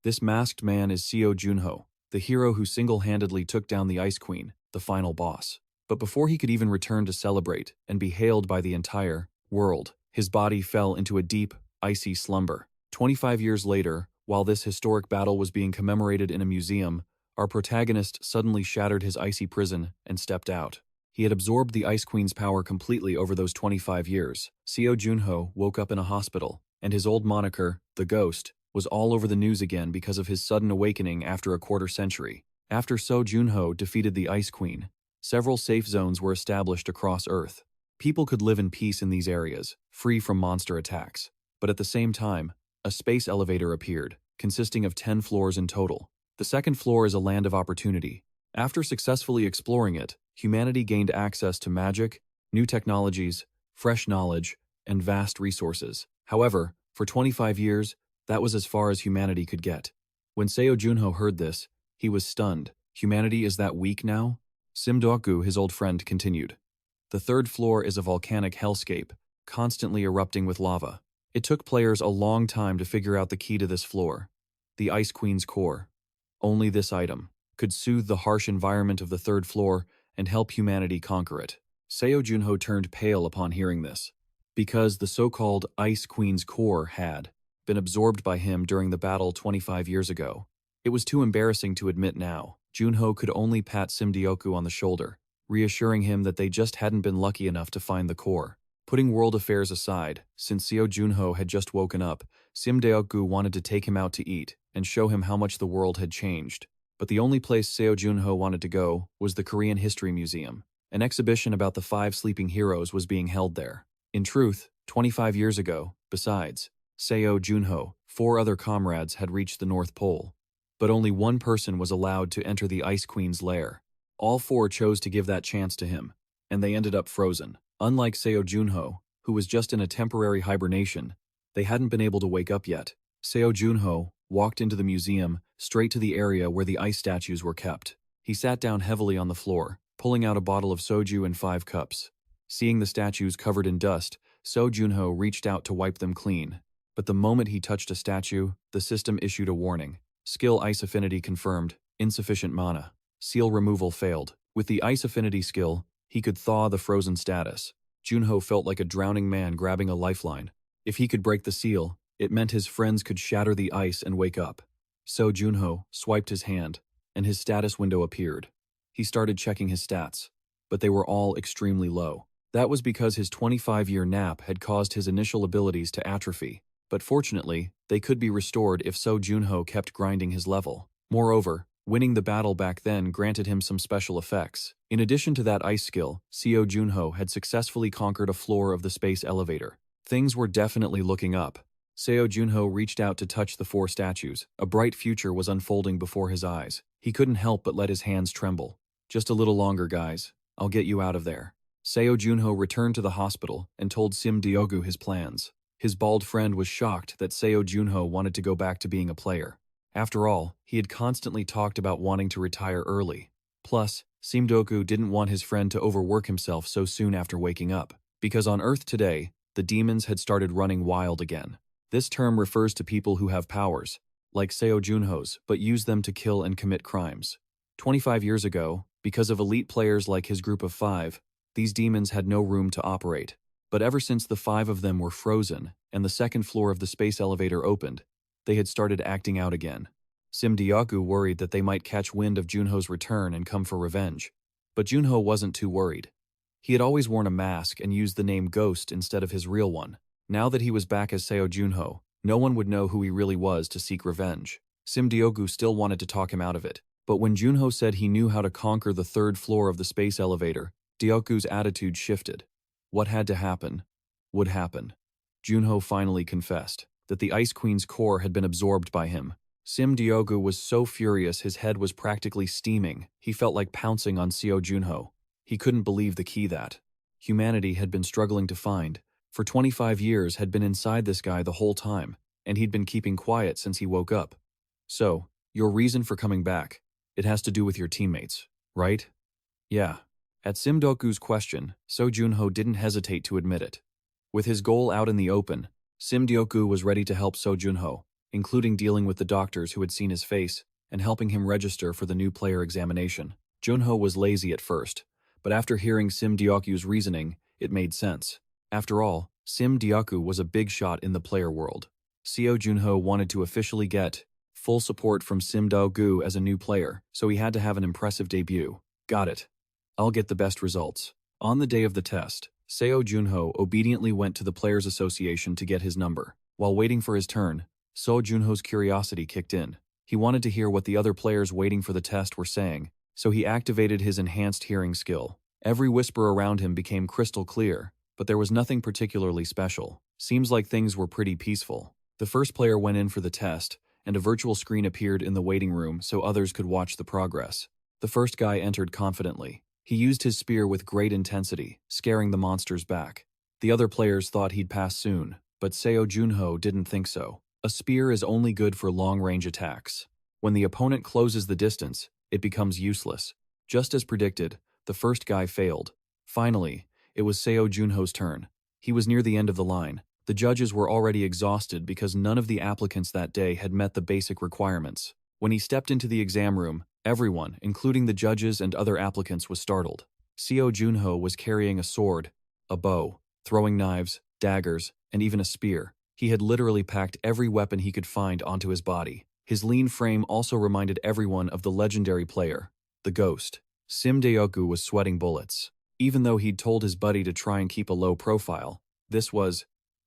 This masked man is Seo Junho, the hero who single-handedly took down the Ice Queen, the final boss. But before he could even return to celebrate and be hailed by the entire world, his body fell into a deep, icy slumber. 25 years later, while this historic battle was being commemorated in a museum, our protagonist suddenly shattered his icy prison and stepped out. He had absorbed the Ice Queen's power completely over those 25 years. Seo Junho woke up in a hospital, and his old moniker, the Ghost, was all over the news again because of his sudden awakening after a quarter century. After Seo Junho defeated the Ice Queen, several safe zones were established across Earth. People could live in peace in these areas, free from monster attacks. But at the same time, a space elevator appeared, consisting of 10 floors in total. The second floor is a land of opportunity. After successfully exploring it, humanity gained access to magic, new technologies, fresh knowledge, and vast resources. However, for 25 years, that was as far as humanity could get. When Seo Junho heard this, he was stunned. Humanity is that weak now? Simdoku, his old friend, continued. The third floor is a volcanic hellscape, constantly erupting with lava. It took players a long time to figure out the key to this floor, the Ice Queen's core. Only this item could soothe the harsh environment of the third floor and help humanity conquer it. Seo Junho turned pale upon hearing this, because the so-called Ice Queen's core had been absorbed by him during the battle 25 years ago. It was too embarrassing to admit now. Junho could only pat Simdioku on the shoulder, reassuring him that they just hadn't been lucky enough to find the core. Putting world affairs aside, since Seo Junho had just woken up, Simdeoku wanted to take him out to eat and show him how much the world had changed. But the only place Seo Junho wanted to go was the Korean History Museum. An exhibition about the 5 sleeping heroes was being held there. In truth, 25 years ago, besides Seo Junho, 4 other comrades had reached the North Pole. But only one person was allowed to enter the Ice Queen's lair. All 4 chose to give that chance to him, and they ended up frozen. Unlike Seo Junho, who was just in a temporary hibernation, they hadn't been able to wake up yet. Seo Junho walked into the museum, straight to the area where the ice statues were kept. He sat down heavily on the floor, pulling out a bottle of soju and 5 cups. Seeing the statues covered in dust, Seo Junho reached out to wipe them clean. But the moment he touched a statue, the system issued a warning. Skill Ice Affinity confirmed, insufficient mana. Seal removal failed. With the Ice Affinity Skill, he could thaw the frozen status. Junho felt like a drowning man grabbing a lifeline. If he could break the seal, it meant his friends could shatter the ice and wake up. So Junho swiped his hand, and his status window appeared. He started checking his stats, but they were all extremely low. That was because his 25-year nap had caused his initial abilities to atrophy. But fortunately, they could be restored if Seo Junho kept grinding his level. Moreover, winning the battle back then granted him some special effects. In addition to that ice skill, Seo Junho had successfully conquered a floor of the space elevator. Things were definitely looking up. Seo Junho reached out to touch the 4 statues. A bright future was unfolding before his eyes. He couldn't help but let his hands tremble. Just a little longer, guys. I'll get you out of there. Seo Junho returned to the hospital and told Sim Diogu his plans. His bald friend was shocked that Seo Junho wanted to go back to being a player. After all, he had constantly talked about wanting to retire early. Plus, Simdoku didn't want his friend to overwork himself so soon after waking up, because on Earth today, the demons had started running wild again. This term refers to people who have powers, like Seo Junho's, but use them to kill and commit crimes. 25 years ago, because of elite players like his group of 5, these demons had no room to operate. But ever since the 5 of them were frozen and the second floor of the space elevator opened, they had started acting out again. Simdioku worried that they might catch wind of Junho's return and come for revenge. But Junho wasn't too worried. He had always worn a mask and used the name Ghost instead of his real one. Now that he was back as Seo Junho, no one would know who he really was to seek revenge. Simdioku still wanted to talk him out of it. But when Junho said he knew how to conquer the 3rd floor of the space elevator, Dioku's attitude shifted. What had to happen would happen. Junho finally confessed that the Ice Queen's core had been absorbed by him. Sim Diogu was so furious his head was practically steaming. He felt like pouncing on Seo Junho. He couldn't believe the key that humanity had been struggling to find. For 25 years had been inside this guy the whole time, and he'd been keeping quiet since he woke up. So, your reason for coming back, it has to do with your teammates, right? Yeah. At Simdoku's question, Seo Junho didn't hesitate to admit it. With his goal out in the open, Simdioku was ready to help Seo Junho. including dealing with the doctors who had seen his face and helping him register for the new player examination. Junho was lazy at first, but after hearing Sim Deoku's reasoning, it made sense. After all, Sim Deoku was a big shot in the player world. Seo Junho wanted to officially get full support from Sim Deoku as a new player, so he had to have an impressive debut. Got it. I'll get the best results. On the day of the test, Seo Junho obediently went to the Players Association to get his number. While waiting for his turn, Seo Junho's curiosity kicked in. He wanted to hear what the other players waiting for the test were saying, so he activated his enhanced hearing skill. Every whisper around him became crystal clear, but there was nothing particularly special. Seems like things were pretty peaceful. The first player went in for the test, and a virtual screen appeared in the waiting room so others could watch the progress. The first guy entered confidently. He used his spear with great intensity, scaring the monsters back. The other players thought he'd pass soon, but Seo Junho didn't think so. A spear is only good for long-range attacks. When the opponent closes the distance, it becomes useless. Just as predicted, the first guy failed. Finally, it was Seo Junho's turn. He was near the end of the line. The judges were already exhausted because none of the applicants that day had met the basic requirements. When he stepped into the exam room, everyone, including the judges and other applicants, was startled. Seo Junho was carrying a sword, a bow, throwing knives, daggers, and even a spear. He had literally packed every weapon he could find onto his body. His lean frame also reminded everyone of the legendary player, the Ghost. Sim Deoku was sweating bullets. Even though he'd told his buddy to try and keep a low profile, this was,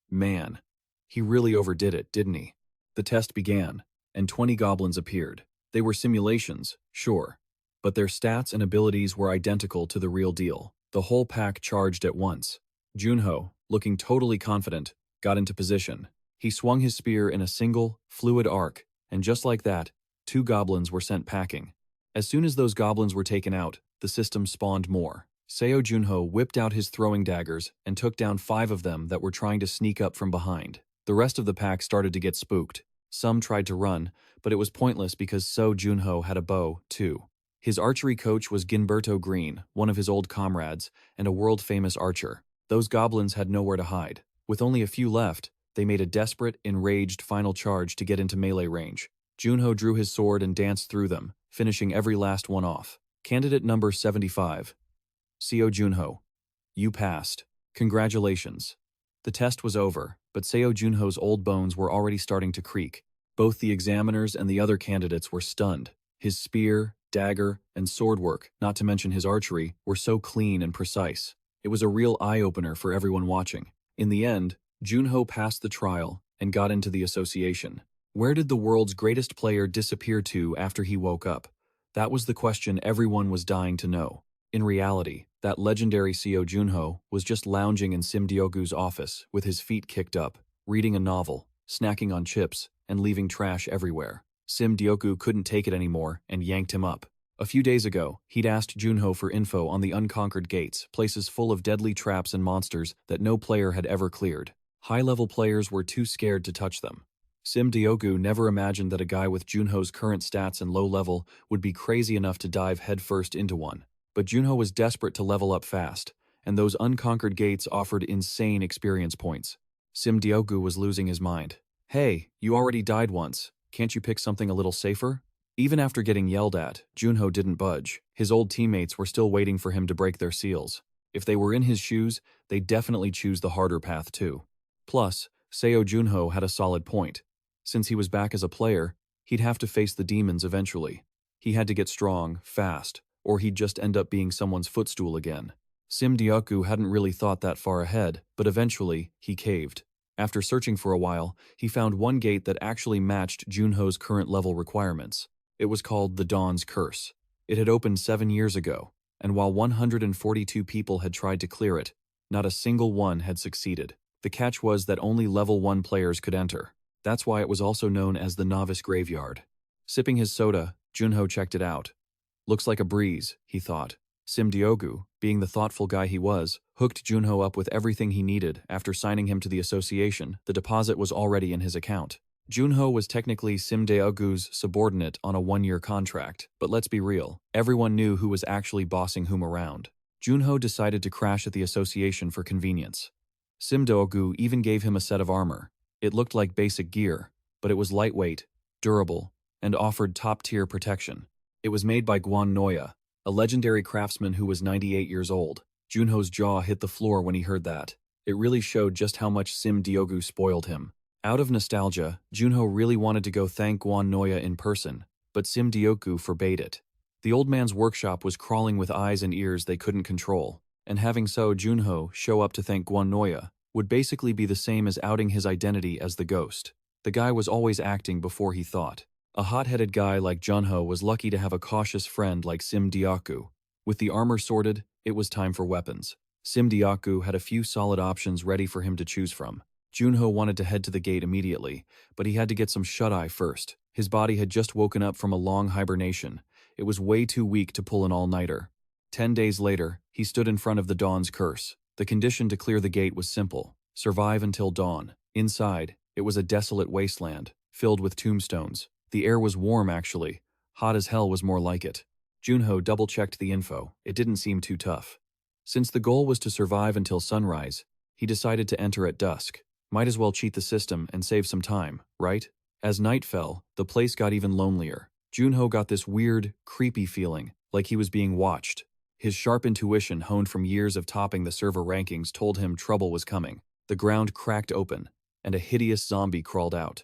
man, he really overdid it, didn't he? The test began, and 20 goblins appeared. They were simulations, sure, but their stats and abilities were identical to the real deal. The whole pack charged at once. Junho, looking totally confident, got into position. He swung his spear in a single, fluid arc, and just like that, 2 goblins were sent packing. As soon as those goblins were taken out, the system spawned more. Seo Junho whipped out his throwing daggers and took down 5 of them that were trying to sneak up from behind. The rest of the pack started to get spooked. Some tried to run, but it was pointless because Seo Junho had a bow, too. His archery coach was Ginberto Green, one of his old comrades, and a world-famous archer. Those goblins had nowhere to hide. With only a few left, they made a desperate, enraged final charge to get into melee range. Junho drew his sword and danced through them, finishing every last one off. Candidate number 75. Seo Junho. You passed. Congratulations. The test was over, but Seo Junho's old bones were already starting to creak. Both the examiners and the other candidates were stunned. His spear, dagger, and sword work, not to mention his archery, were so clean and precise. It was a real eye-opener for everyone watching. In the end, Junho passed the trial and got into the association. Where did the world's greatest player disappear to after he woke up? That was the question everyone was dying to know. In reality, that legendary Seo Junho was just lounging in Sim Deoku's office with his feet kicked up, reading a novel, snacking on chips, and leaving trash everywhere. Sim Deoku couldn't take it anymore and yanked him up. A few days ago, he'd asked Junho for info on the unconquered gates, places full of deadly traps and monsters that no player had ever cleared. High-level players were too scared to touch them. Sim Deoku never imagined that a guy with Junho's current stats and low level would be crazy enough to dive headfirst into one. But Junho was desperate to level up fast, and those unconquered gates offered insane experience points. Sim Deoku was losing his mind. Hey, you already died once. Can't you pick something a little safer? Even after getting yelled at, Junho didn't budge. His old teammates were still waiting for him to break their seals. If they were in his shoes, they'd definitely choose the harder path too. Plus, Seo Junho had a solid point. Since he was back as a player, he'd have to face the demons eventually. He had to get strong, fast, or he'd just end up being someone's footstool again. Sim Deoku hadn't really thought that far ahead, but eventually, he caved. After searching for a while, he found one gate that actually matched Junho's current level requirements. It was called the Dawn's Curse. It had opened 7 years ago, and while 142 people had tried to clear it, not a single one had succeeded. The catch was that only level 1 players could enter. That's why it was also known as the Novice Graveyard. Sipping his soda, Junho checked it out. Looks like a breeze, he thought. Sim Deoku, being the thoughtful guy he was, hooked Junho up with everything he needed. After signing him to the association, the deposit was already in his account. Junho was technically Sim Deoku's subordinate on a 1-year contract, but let's be real, everyone knew who was actually bossing whom around. Junho decided to crash at the association for convenience. Sim Deoku even gave him a set of armor. It looked like basic gear, but it was lightweight, durable, and offered top-tier protection. It was made by Guan Noya, a legendary craftsman who was 98 years old. Junho's jaw hit the floor when he heard that. It really showed just how much Sim Diogu spoiled him. Out of nostalgia, Junho really wanted to go thank Guan Noya in person, but Sim Diogu forbade it. The old man's workshop was crawling with eyes and ears they couldn't control, and having Seo Junho show up to thank Guan Noya would basically be the same as outing his identity as the ghost. The guy was always acting before he thought. A hot-headed guy like Junho was lucky to have a cautious friend like Sim Diogu. With the armor sorted, it was time for weapons. Sim Diogu had a few solid options ready for him to choose from. Junho wanted to head to the gate immediately, but he had to get some shut-eye first. His body had just woken up from a long hibernation. It was way too weak to pull an all-nighter. 10 days later, he stood in front of the Dawn's curse. The condition to clear the gate was simple: survive until dawn. Inside, it was a desolate wasteland, filled with tombstones. The air was warm, actually. Hot as hell was more like it. Junho double-checked the info. It didn't seem too tough. Since the goal was to survive until sunrise, he decided to enter at dusk. Might as well cheat the system and save some time, right? As night fell, the place got even lonelier. Junho got this weird, creepy feeling, like he was being watched. His sharp intuition, honed from years of topping the server rankings, told him trouble was coming. The ground cracked open, and a hideous zombie crawled out.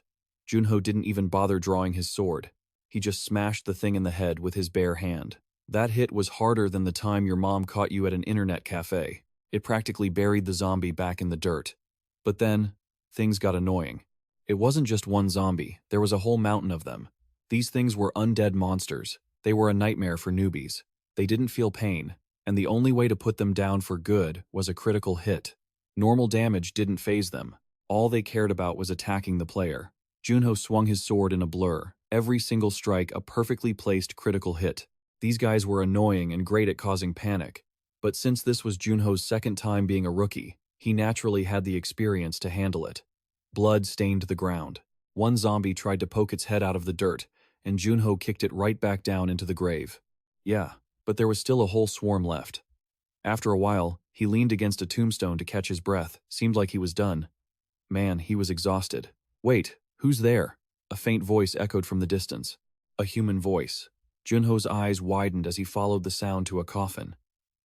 Junho didn't even bother drawing his sword. He just smashed the thing in the head with his bare hand. That hit was harder than the time your mom caught you at an internet cafe. It practically buried the zombie back in the dirt. But then, things got annoying. It wasn't just one zombie, there was a whole mountain of them. These things were undead monsters. They were a nightmare for newbies. They didn't feel pain, and the only way to put them down for good was a critical hit. Normal damage didn't faze them. All they cared about was attacking the player. Junho swung his sword in a blur, every single strike a perfectly placed critical hit. These guys were annoying and great at causing panic, but since this was Junho's second time being a rookie, he naturally had the experience to handle it. Blood stained the ground. One zombie tried to poke its head out of the dirt, and Junho kicked it right back down into the grave. Yeah, but there was still a whole swarm left. After a while, he leaned against a tombstone to catch his breath. Seemed like he was done. Man, he was exhausted. Wait, who's there? A faint voice echoed from the distance. A human voice. Junho's eyes widened as he followed the sound to a coffin.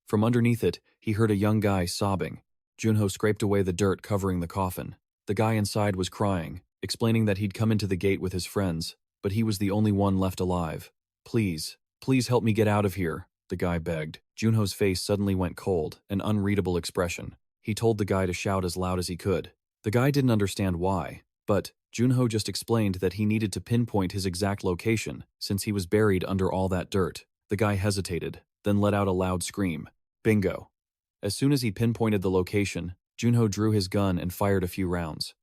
From underneath it, he heard a young guy sobbing. Junho scraped away the dirt covering the coffin. The guy inside was crying, explaining that he'd come into the gate with his friends, but he was the only one left alive. Please help me get out of here, the guy begged. Junho's face suddenly went cold, an unreadable expression. He told the guy to shout as loud as he could. The guy didn't understand why, but Junho just explained that he needed to pinpoint his exact location since he was buried under all that dirt. The guy hesitated, then let out a loud scream. Bingo. As soon as he pinpointed the location, Junho drew his gun and fired a few rounds.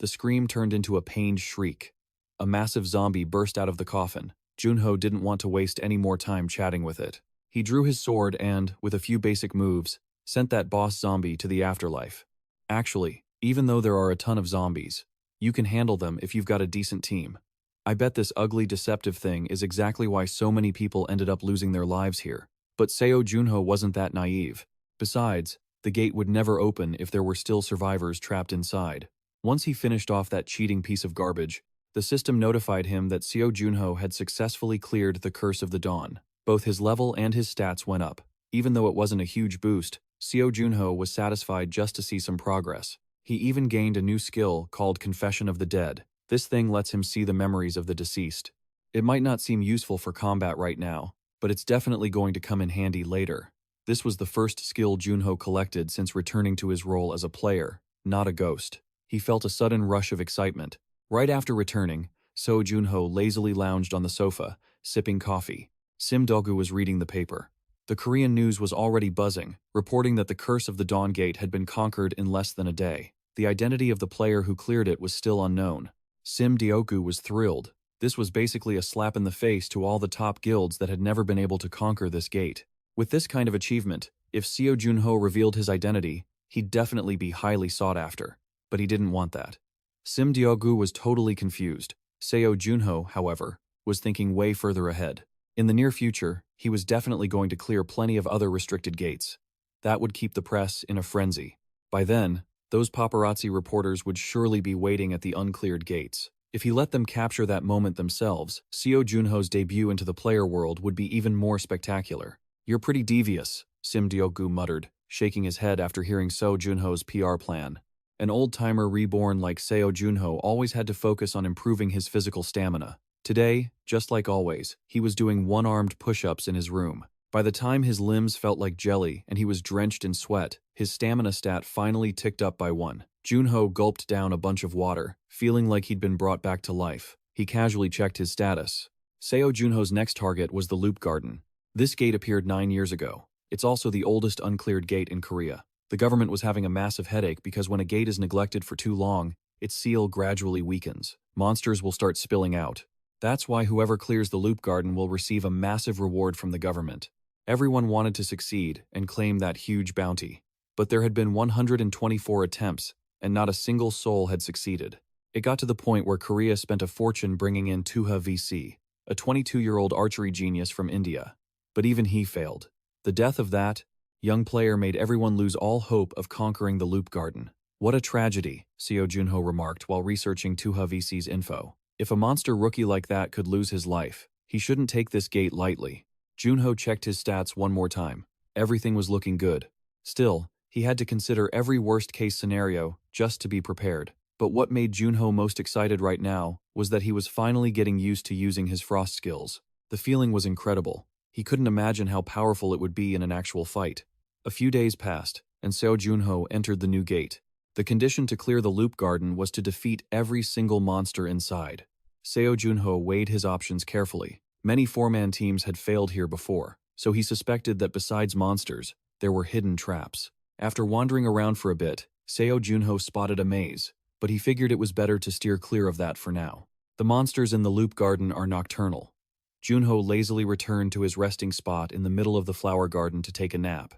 The scream turned into a pained shriek. A massive zombie burst out of the coffin. Junho didn't want to waste any more time chatting with it. He drew his sword and, with a few basic moves, sent that boss zombie to the afterlife. Actually, even though there are a ton of zombies, you can handle them if you've got a decent team. I bet this ugly, deceptive thing is exactly why so many people ended up losing their lives here. But Seo Junho wasn't that naive. Besides, the gate would never open if there were still survivors trapped inside. Once he finished off that cheating piece of garbage, the system notified him that Seo Junho had successfully cleared the Curse of the Dawn. Both his level and his stats went up. Even though it wasn't a huge boost, Seo Junho was satisfied just to see some progress. He even gained a new skill called Confession of the Dead. This thing lets him see the memories of the deceased. It might not seem useful for combat right now, but it's definitely going to come in handy later. This was the first skill Junho collected since returning to his role as a player, not a ghost. He felt a sudden rush of excitement. Right after returning, Seo Junho lazily lounged on the sofa, sipping coffee. Sim Dogu was reading the paper. The Korean news was already buzzing, reporting that the Curse of the Dawn Gate had been conquered in less than a day. The identity of the player who cleared it was still unknown. Sim Dioku was thrilled. This was basically a slap in the face to all the top guilds that had never been able to conquer this gate. With this kind of achievement, if Seo Junho revealed his identity, he'd definitely be highly sought after. But he didn't want that. Sim Diogu was totally confused. Seo Junho, however, was thinking way further ahead. In the near future, he was definitely going to clear plenty of other restricted gates. That would keep the press in a frenzy. By then, those paparazzi reporters would surely be waiting at the uncleared gates. If he let them capture that moment themselves, Seo Junho's debut into the player world would be even more spectacular. "You're pretty devious," Sim Deokgu muttered, shaking his head after hearing Seo Junho's PR plan. An old-timer reborn like Seo Junho always had to focus on improving his physical stamina. Today, just like always, he was doing one-armed push-ups in his room. By the time his limbs felt like jelly and he was drenched in sweat, his stamina stat finally ticked up by 1. Junho gulped down a bunch of water, feeling like he'd been brought back to life. He casually checked his status. Seo Junho's next target was the Loop Garden. This gate appeared 9 years ago. It's also the oldest uncleared gate in Korea. The government was having a massive headache because when a gate is neglected for too long, its seal gradually weakens. Monsters will start spilling out. That's why whoever clears the Loop Garden will receive a massive reward from the government. Everyone wanted to succeed and claim that huge bounty. But there had been 124 attempts, and not a single soul had succeeded. It got to the point where Korea spent a fortune bringing in Tuha VC, a 22-year-old archery genius from India. But even he failed. The death of that young player made everyone lose all hope of conquering the Loop Garden. "What a tragedy," Seo Junho remarked while researching Tuha VC's info. "If a monster rookie like that could lose his life, he shouldn't take this gate lightly." Junho checked his stats one more time. Everything was looking good. Still, he had to consider every worst-case scenario just to be prepared. But what made Junho most excited right now was that he was finally getting used to using his frost skills. The feeling was incredible. He couldn't imagine how powerful it would be in an actual fight. A few days passed, and Seo Junho entered the new gate. The condition to clear the Loop Garden was to defeat every single monster inside. Seo Junho weighed his options carefully. Many four-man teams had failed here before, so he suspected that besides monsters, there were hidden traps. After wandering around for a bit, Seo Junho spotted a maze, but he figured it was better to steer clear of that for now. The monsters in the Loop Garden are nocturnal. Junho lazily returned to his resting spot in the middle of the flower garden to take a nap.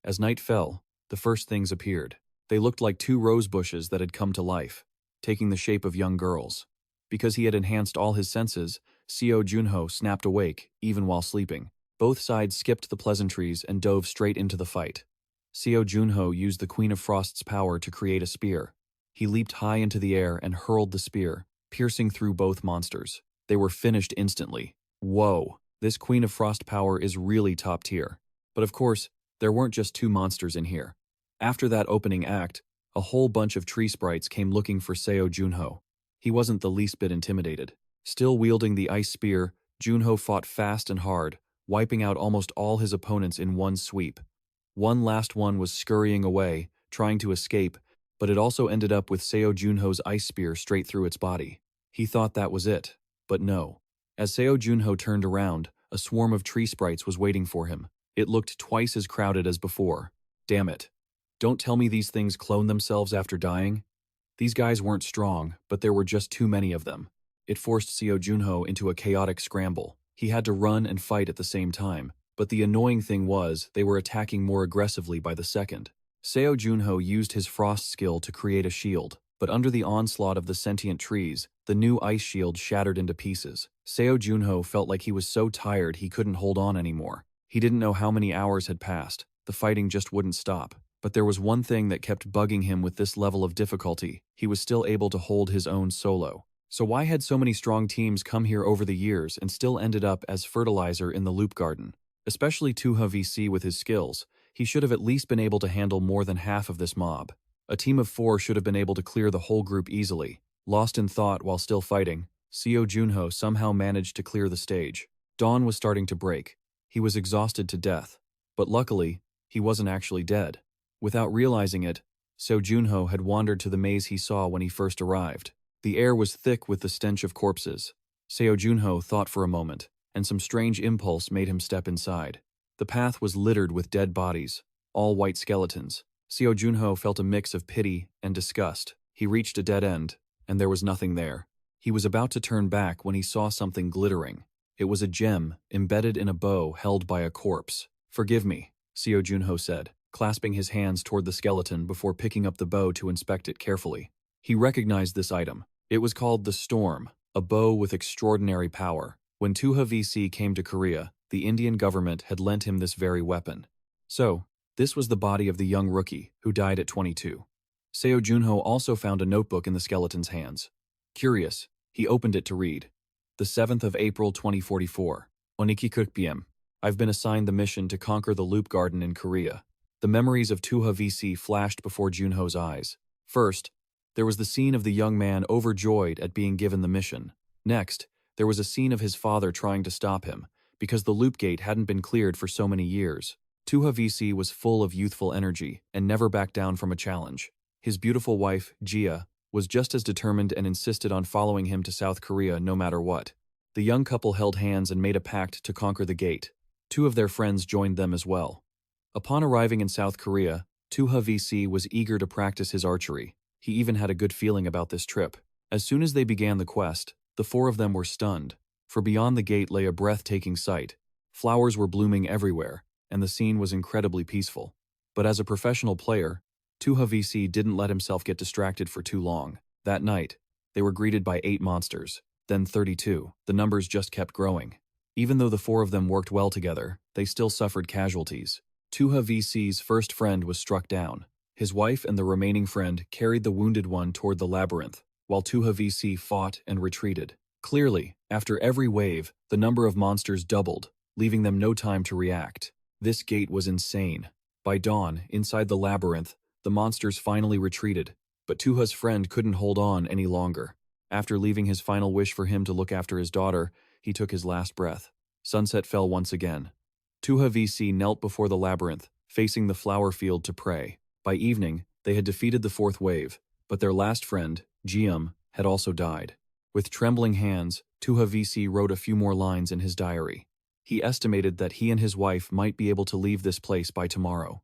As night fell, the first things appeared. They looked like 2 rose bushes that had come to life, taking the shape of young girls. Because he had enhanced all his senses, Seo Junho snapped awake, even while sleeping. Both sides skipped the pleasantries and dove straight into the fight. Seo Junho used the Queen of Frost's power to create a spear. He leaped high into the air and hurled the spear, piercing through both monsters. They were finished instantly. Whoa, this Queen of Frost power is really top tier. But of course, there weren't just 2 monsters in here. After that opening act, a whole bunch of tree sprites came looking for Seo Junho. He wasn't the least bit intimidated. Still wielding the ice spear, Junho fought fast and hard, wiping out almost all his opponents in one sweep. One last one was scurrying away, trying to escape, but it also ended up with Seo Junho's ice spear straight through its body. He thought that was it, but no. As Seo Junho turned around, a swarm of tree sprites was waiting for him. It looked twice as crowded as before. Damn it. Don't tell me these things clone themselves after dying. These guys weren't strong, but there were just too many of them. It forced Seo Junho into a chaotic scramble. He had to run and fight at the same time, but the annoying thing was they were attacking more aggressively by the second. Seo Junho used his frost skill to create a shield, but under the onslaught of the sentient trees, the new ice shield shattered into pieces. Seo Junho felt like he was so tired he couldn't hold on anymore. He didn't know how many hours had passed. The fighting just wouldn't stop. But there was one thing that kept bugging him with this level of difficulty. He was still able to hold his own solo. So why had so many strong teams come here over the years and still ended up as fertilizer in the Loop Garden? Especially Tuha VC with his skills, he should have at least been able to handle more than half of this mob. A team of 4 should have been able to clear the whole group easily. Lost in thought while still fighting, Seo Junho somehow managed to clear the stage. Dawn was starting to break. He was exhausted to death. But luckily, he wasn't actually dead. Without realizing it, Seo Junho had wandered to the maze he saw when he first arrived. The air was thick with the stench of corpses. Seo Junho thought for a moment, and some strange impulse made him step inside. The path was littered with dead bodies, all white skeletons. Seo Junho felt a mix of pity and disgust. He reached a dead end, and there was nothing there. He was about to turn back when he saw something glittering. It was a gem embedded in a bow held by a corpse. "Forgive me," Seo Junho said, clasping his hands toward the skeleton before picking up the bow to inspect it carefully. He recognized this item. It was called the Storm, a bow with extraordinary power. When Tuha VC came to Korea, the Indian government had lent him this very weapon. So, this was the body of the young rookie who died at 22. Seo Junho also found a notebook in the skeleton's hands. Curious, He opened it to read. The 7th of April 2044. Onikikukpm. I've been assigned the mission to conquer the Loop Garden in Korea. The memories of Tuha VC flashed before Junho's eyes. First, there was the scene of the young man overjoyed at being given the mission. Next, there was a scene of his father trying to stop him, because the loop gate hadn't been cleared for so many years. Tuha VC was full of youthful energy and never backed down from a challenge. His beautiful wife, Jia, was just as determined and insisted on following him to South Korea no matter what. The young couple held hands and made a pact to conquer the gate. 2 of their friends joined them as well. Upon arriving in South Korea, Tuha VC was eager to practice his archery. He even had a good feeling about this trip. As soon as they began the quest, the 4 of them were stunned, for beyond the gate lay a breathtaking sight. Flowers were blooming everywhere, and the scene was incredibly peaceful. But as a professional player, Tuha VC didn't let himself get distracted for too long. That night, they were greeted by 8 monsters, then 32. The numbers just kept growing. Even though the 4 of them worked well together, they still suffered casualties. Tuha VC's first friend was struck down. His wife and the remaining friend carried the wounded one toward the labyrinth, while Tuha VC fought and retreated. Clearly, after every wave, the number of monsters doubled, leaving them no time to react. This gate was insane. By dawn, inside the labyrinth, the monsters finally retreated, but Tuha's friend couldn't hold on any longer. After leaving his final wish for him to look after his daughter, he took his last breath. Sunset fell once again. Tuha VC knelt before the labyrinth, facing the flower field to pray. By evening, they had defeated the 4th wave, but their last friend, Jium, had also died. With trembling hands, Tuha VC wrote a few more lines in his diary. He estimated that he and his wife might be able to leave this place by tomorrow.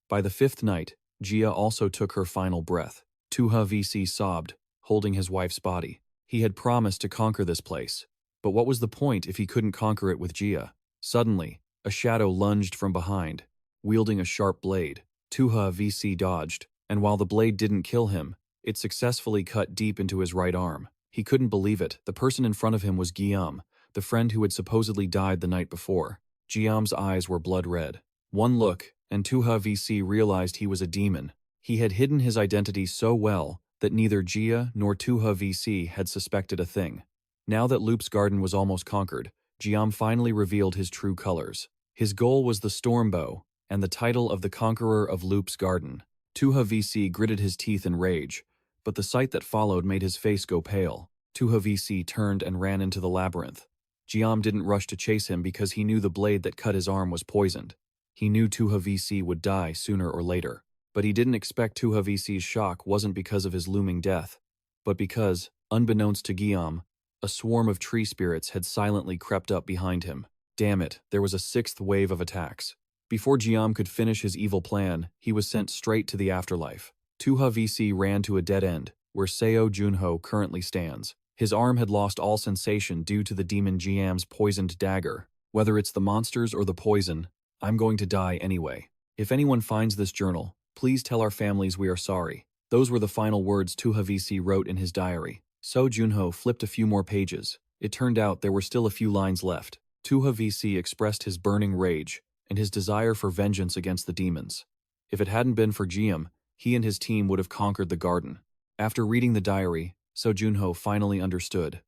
By the 5th night, Jia also took her final breath. Tuha VC sobbed, holding his wife's body. He had promised to conquer this place. But what was the point if he couldn't conquer it with Jia? Suddenly, a shadow lunged from behind, wielding a sharp blade. Tuha VC dodged, and while the blade didn't kill him, it successfully cut deep into his right arm. He couldn't believe it. The person in front of him was Guillaume, the friend who had supposedly died the night before. Guillaume's eyes were blood red. One look, and Tuha VC realized he was a demon. He had hidden his identity so well that neither Jia nor Tuha VC had suspected a thing. Now that Loop's garden was almost conquered, Guillaume finally revealed his true colors. His goal was the storm bow, and the title of the conqueror of Loop's garden. Tuha VC gritted his teeth in rage, but the sight that followed made his face go pale. Tuha VC turned and ran into the labyrinth. Guillaume didn't rush to chase him because he knew the blade that cut his arm was poisoned. He knew Tuha VC would die sooner or later, but he didn't expect Tuha VC's shock wasn't because of his looming death, but because, unbeknownst to Guillaume, a swarm of tree spirits had silently crept up behind him. Damn it, there was a 6th wave of attacks. Before Guillaume could finish his evil plan, he was sent straight to the afterlife. Tuha VC ran to a dead end, where Seo Junho currently stands. His arm had lost all sensation due to the demon Jiam's poisoned dagger. Whether it's the monsters or the poison, I'm going to die anyway. If anyone finds this journal, please tell our families we are sorry. Those were the final words Tuha VC wrote in his diary. Seo Junho flipped a few more pages. It turned out there were still a few lines left. Tuha VC expressed his burning rage and his desire for vengeance against the demons. If it hadn't been for Jiam, he and his team would have conquered the garden. After reading the diary, Seo Junho finally understood.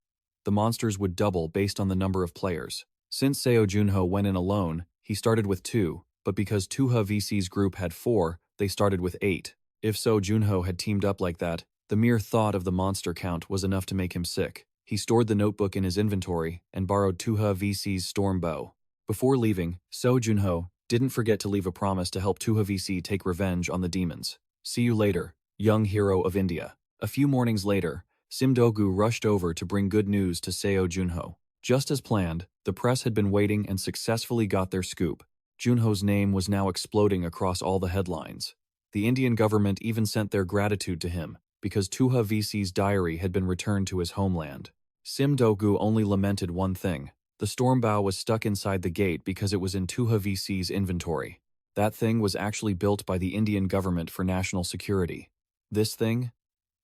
The monsters would double based on the number of players. Since Seo Junho went in alone, he started with 2, but because Tuha VC's group had 4, they started with 8. If Seo Junho had teamed up like that, the mere thought of the monster count was enough to make him sick. He stored the notebook in his inventory and borrowed Tuha VC's storm bow. Before leaving, Seo Junho didn't forget to leave a promise to help Tuha VC take revenge on the demons. See you later, young hero of India. A few mornings later, Simdogu rushed over to bring good news to Seo Junho. Just as planned, the press had been waiting and successfully got their scoop. Junho's name was now exploding across all the headlines. The Indian government even sent their gratitude to him, because Tuha VC's diary had been returned to his homeland. Simdogu only lamented one thing. The storm bow was stuck inside the gate because it was in Tuha VC's inventory. That thing was actually built by the Indian government for national security. This thing?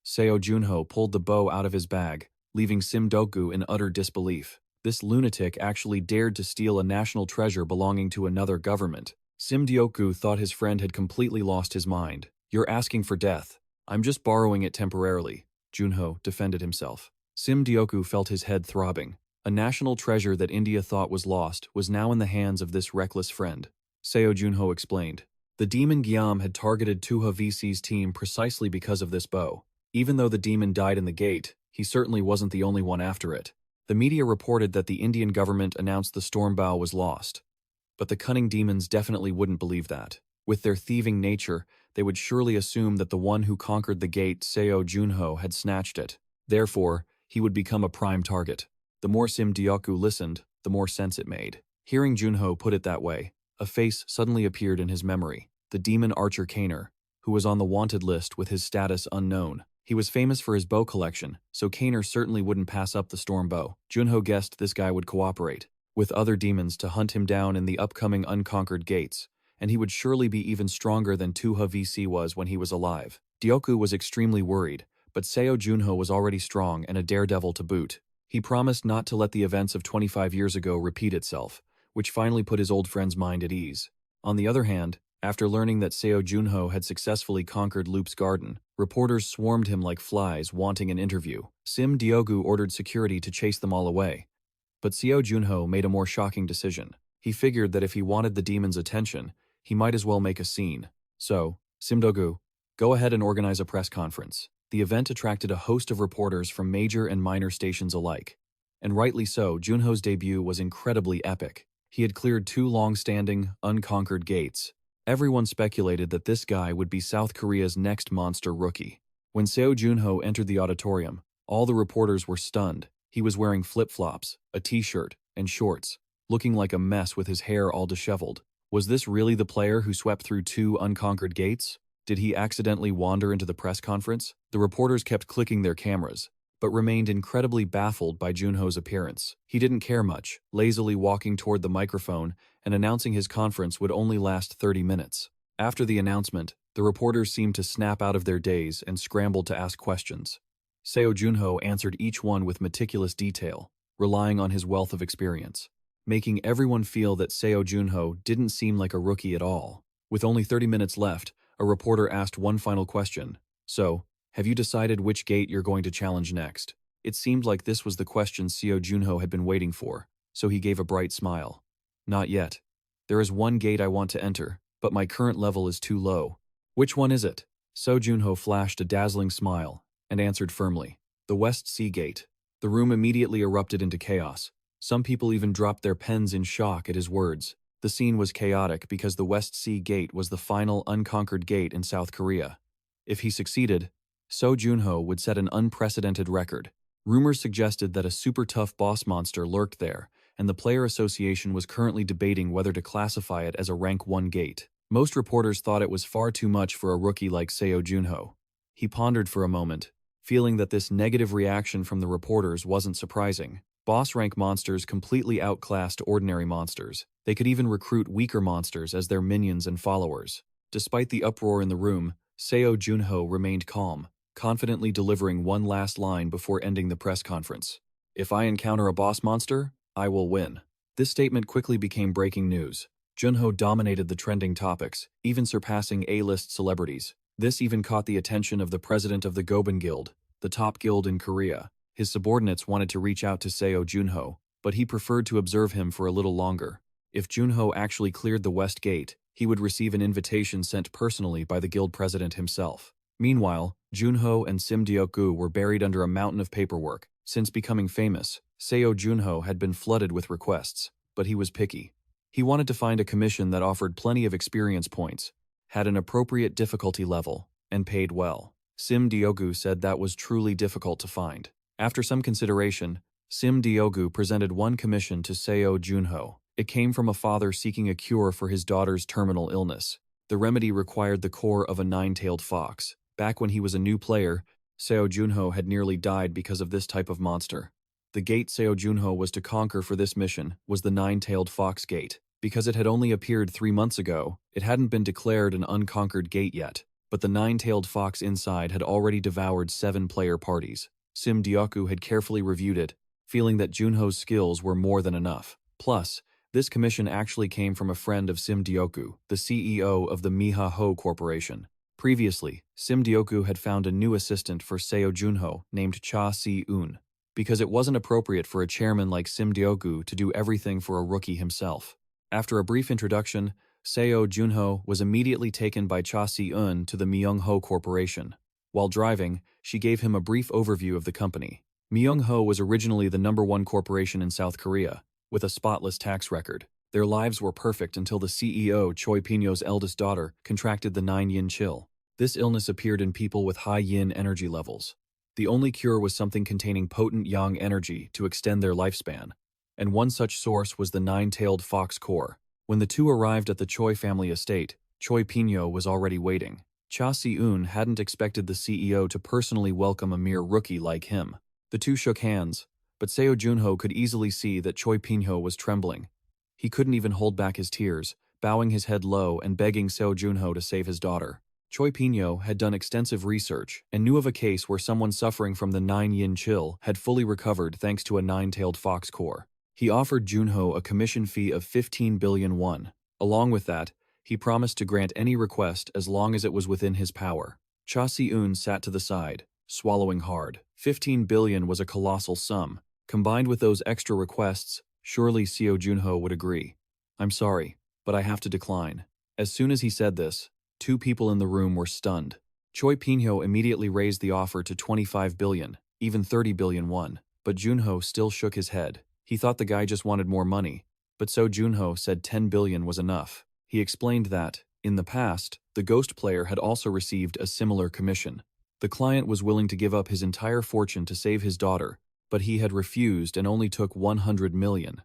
Seo Junho pulled the bow out of his bag, leaving Simdogu in utter disbelief. This lunatic actually dared to steal a national treasure belonging to another government. Simdogu thought his friend had completely lost his mind. You're asking for death. I'm just borrowing it temporarily, Junho defended himself. Sim Dioku felt his head throbbing. A national treasure that India thought was lost was now in the hands of this reckless friend. Seo Junho explained. The demon Gyam had targeted Tuha VC's team precisely because of this bow. Even though the demon died in the gate, he certainly wasn't the only one after it. The media reported that the Indian government announced the storm bow was lost. But the cunning demons definitely wouldn't believe that. With their thieving nature, they would surely assume that the one who conquered the gate, Seo Junho, had snatched it. Therefore, he would become a prime target. The more Sim Dioku listened, the more sense it made. Hearing Junho put it that way, a face suddenly appeared in his memory. The demon archer Kaner, who was on the wanted list with his status unknown. He was famous for his bow collection, so Kaner certainly wouldn't pass up the storm bow. Junho guessed this guy would cooperate with other demons to hunt him down in the upcoming unconquered gates, and he would surely be even stronger than Tuha VC was when he was alive. Dioku was extremely worried, but Seo Junho was already strong and a daredevil to boot. He promised not to let the events of 25 years ago repeat itself, which finally put his old friend's mind at ease. On the other hand, after learning that Seo Junho had successfully conquered Loop's garden, reporters swarmed him like flies wanting an interview. Sim Diogu ordered security to chase them all away. But Seo Junho made a more shocking decision. He figured that if he wanted the demon's attention, he might as well make a scene. So, Sim Dogu, go ahead and organize a press conference. The event attracted a host of reporters from major and minor stations alike. And rightly so, Junho's debut was incredibly epic. He had cleared 2 long-standing, unconquered gates. Everyone speculated that this guy would be South Korea's next monster rookie. When Seo Junho entered the auditorium, all the reporters were stunned. He was wearing flip-flops, a t-shirt, and shorts, looking like a mess with his hair all disheveled. Was this really the player who swept through 2 unconquered gates? Did he accidentally wander into the press conference? The reporters kept clicking their cameras, but remained incredibly baffled by Junho's appearance. He didn't care much, lazily walking toward the microphone and announcing his conference would only last 30 minutes. After the announcement, the reporters seemed to snap out of their daze and scrambled to ask questions. Seo Junho answered each one with meticulous detail, relying on his wealth of experience, making everyone feel that Seo Junho didn't seem like a rookie at all. With only 30 minutes left, a reporter asked one final question. So, have you decided which gate you're going to challenge next? It seemed like this was the question Seo Junho had been waiting for, so he gave a bright smile. Not yet. There is one gate I want to enter, but my current level is too low. Which one is it? Seo Junho flashed a dazzling smile and answered firmly. The West Sea Gate. The room immediately erupted into chaos. Some people even dropped their pens in shock at his words. The scene was chaotic because the West Sea Gate was the final unconquered gate in South Korea. If he succeeded, Seo Junho would set an unprecedented record. Rumors suggested that a super tough boss monster lurked there, and the Player Association was currently debating whether to classify it as a Rank 1 gate. Most reporters thought it was far too much for a rookie like Seo Junho. He pondered for a moment, feeling that this negative reaction from the reporters wasn't surprising. Boss rank monsters completely outclassed ordinary monsters. They could even recruit weaker monsters as their minions and followers. Despite the uproar in the room, Seo Junho remained calm, confidently delivering one last line before ending the press conference. If I encounter a boss monster, I will win. This statement quickly became breaking news. Junho dominated the trending topics, even surpassing A-list celebrities. This even caught the attention of the president of the Goban Guild, the top guild in Korea. His subordinates wanted to reach out to Seo Junho, but he preferred to observe him for a little longer. If Junho actually cleared the West Gate, he would receive an invitation sent personally by the guild president himself. Meanwhile, Junho and Sim Deok-gu were buried under a mountain of paperwork. Since becoming famous, Seo Junho had been flooded with requests, but he was picky. He wanted to find a commission that offered plenty of experience points, had an appropriate difficulty level, and paid well. Sim Deok-gu said that was truly difficult to find. After some consideration, Sim Deok-gu presented one commission to Seo Junho. It came from a father seeking a cure for his daughter's terminal illness. The remedy required the core of a 9-tailed fox. Back when he was a new player, Seo Junho had nearly died because of this type of monster. The gate Seo Junho was to conquer for this mission was the 9-tailed fox gate. Because it had only appeared 3 months ago, it hadn't been declared an unconquered gate yet, but the 9-tailed fox inside had already devoured 7 player parties. Sim Deok-gu had carefully reviewed it, feeling that Junho's skills were more than enough. Plus, this commission actually came from a friend of Sim Deok-gu, the CEO of the Miha Ho Corporation. Previously, Sim Deok-gu had found a new assistant for Seo Junho named Cha Si-eun. because it wasn't appropriate for a chairman like Sim Deokgu to do everything for a rookie himself. After a brief introduction, Seo Junho was immediately taken by Cha Si-eun to the Myung-ho Corporation. While driving, she gave him a brief overview of the company. Myung-ho was originally the #1 corporation in South Korea, with a spotless tax record. Their lives were perfect until the CEO Choi Pinyo's eldest daughter contracted the 9-yin chill. This illness appeared in people with high yin energy levels. The only cure was something containing potent yang energy to extend their lifespan, and one such source was the 9-tailed fox core. When the two arrived at the Choi family estate, Choi Pinyo was already waiting. Cha Si-eun hadn't expected the CEO to personally welcome a mere rookie like him. The two shook hands, but Seo Junho could easily see that Choi Pinyo was trembling. He couldn't even hold back his tears, bowing his head low and begging Seo Junho to save his daughter. Choi Pinyo had done extensive research and knew of a case where someone suffering from the 9-yin chill had fully recovered thanks to a 9-tailed fox core. He offered Junho a commission fee of 15 billion won. Along with that, he promised to grant any request as long as it was within his power. Cha Si-eun sat to the side, swallowing hard. 15 billion was a colossal sum. Combined with those extra requests, surely Seo Junho would agree. "I'm sorry, but I have to decline." As soon as he said this, two people in the room were stunned. Choi Pinyo immediately raised the offer to 25 billion, even 30 billion won, but Junho still shook his head. He thought the guy just wanted more money, but Seo Junho said 10 billion was enough. He explained that, in the past, the ghost player had also received a similar commission. The client was willing to give up his entire fortune to save his daughter, but he had refused and only took 100 million.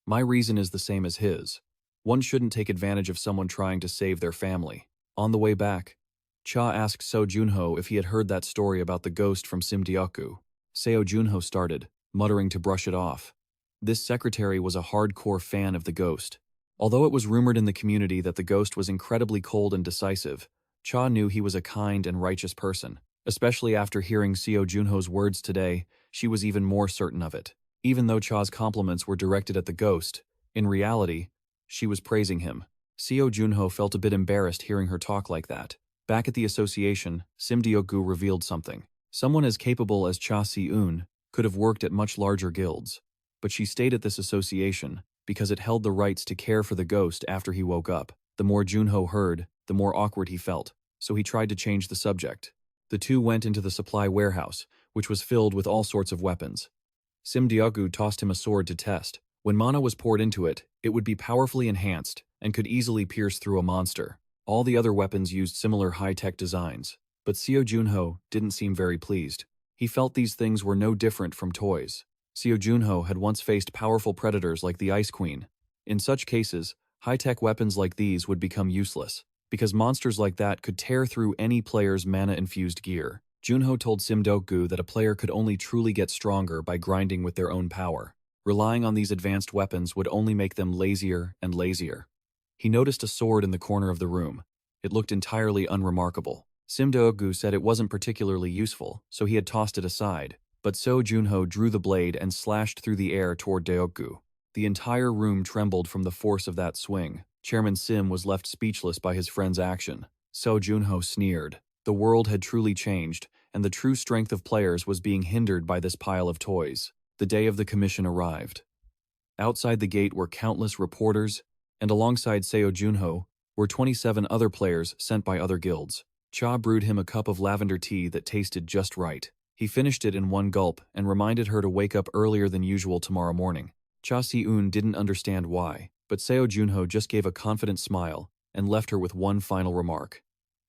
My reason is the same as his. One shouldn't take advantage of someone trying to save their family. On the way back, Cha asked Seo Junho if he had heard that story about the ghost from Sim Deokgu. Seo Junho started, muttering to brush it off. This secretary was a hardcore fan of the ghost. Although it was rumored in the community that the ghost was incredibly cold and decisive, Cha knew he was a kind and righteous person. Especially after hearing Seo Junho's words today, she was even more certain of it. Even though Cha's compliments were directed at the ghost, in reality, she was praising him. Seo Junho felt a bit embarrassed hearing her talk like that. Back at the association, Sim Deokgu revealed something. Someone as capable as Cha Si-eun could have worked at much larger guilds, but she stayed at this association because it held the rights to care for the ghost after he woke up. The more Junho heard, the more awkward he felt, so he tried to change the subject. The two went into the supply warehouse, which was filled with all sorts of weapons. Sim Deokgu tossed him a sword to test. When mana was poured into it, it would be powerfully enhanced and could easily pierce through a monster. All the other weapons used similar high-tech designs, but Seo Junho didn't seem very pleased. He felt these things were no different from toys. Seo Junho had once faced powerful predators like the Ice Queen. In such cases, high-tech weapons like these would become useless, because monsters like that could tear through any player's mana-infused gear. Junho told Sim Deokgu that a player could only truly get stronger by grinding with their own power. Relying on these advanced weapons would only make them lazier and lazier. He noticed a sword in the corner of the room. It looked entirely unremarkable. Sim Deokgu said it wasn't particularly useful, so he had tossed it aside, but Seo Junho drew the blade and slashed through the air toward Deokgu. The entire room trembled from the force of that swing. Chairman Sim was left speechless by his friend's action. Seo Junho sneered. The world had truly changed, and the true strength of players was being hindered by this pile of toys. The day of the commission arrived. Outside the gate were countless reporters, and alongside Seo Junho were 27 other players sent by other guilds. Cha brewed him a cup of lavender tea that tasted just right. He finished it in one gulp and reminded her to wake up earlier than usual tomorrow morning. Cha Si-eun didn't understand why, but Seo Junho just gave a confident smile and left her with one final remark.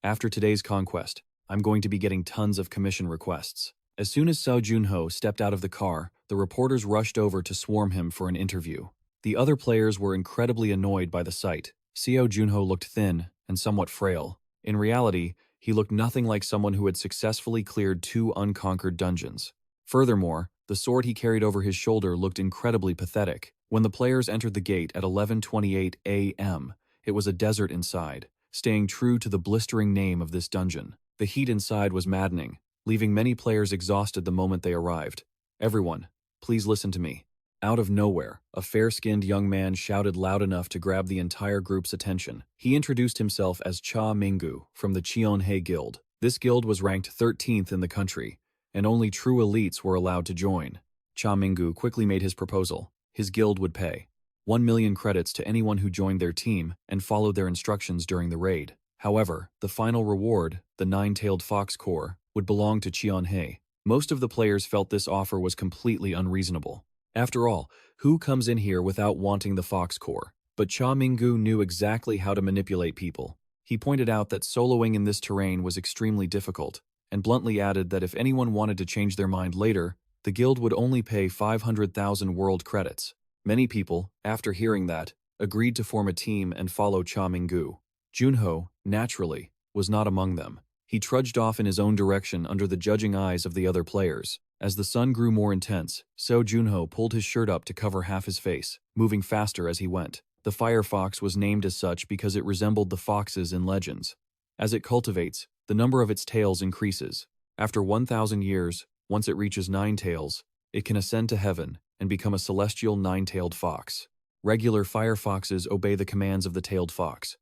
"After today's conquest, I'm going to be getting tons of commission requests." As soon as Seo Junho stepped out of the car, the reporters rushed over to swarm him for an interview. The other players were incredibly annoyed by the sight. Seo Junho looked thin and somewhat frail. In reality, he looked nothing like someone who had successfully cleared 2 unconquered dungeons. Furthermore, the sword he carried over his shoulder looked incredibly pathetic. When the players entered the gate at 11:28 a.m., it was a desert inside, staying true to the blistering name of this dungeon. The heat inside was maddening, leaving many players exhausted the moment they arrived. "Everyone, please listen to me." Out of nowhere, a fair-skinned young man shouted loud enough to grab the entire group's attention. He introduced himself as Cha Minggu from the Cheonhae Guild. This guild was ranked 13th in the country, and only true elites were allowed to join. Cha Minggu quickly made his proposal. His guild would pay 1 million credits to anyone who joined their team and followed their instructions during the raid. However, the final reward, the nine-tailed fox core, would belong to Cheonhae. Most of the players felt this offer was completely unreasonable. After all, who comes in here without wanting the fox core? But Cha Minggu knew exactly how to manipulate people. He pointed out that soloing in this terrain was extremely difficult, and bluntly added that if anyone wanted to change their mind later, the guild would only pay 500,000 world credits. Many people, after hearing that, agreed to form a team and follow Cha Minggu. Junho, naturally, was not among them. He trudged off in his own direction under the judging eyes of the other players. As the sun grew more intense, Seo Junho pulled his shirt up to cover half his face, moving faster as he went. The fire fox was named as such because it resembled the foxes in legends. As it cultivates, the number of its tails increases. After 1,000 years, once it reaches 9 tails, it can ascend to heaven and become a celestial 9-tailed fox. Regular fire foxes obey the commands of the tailed fox.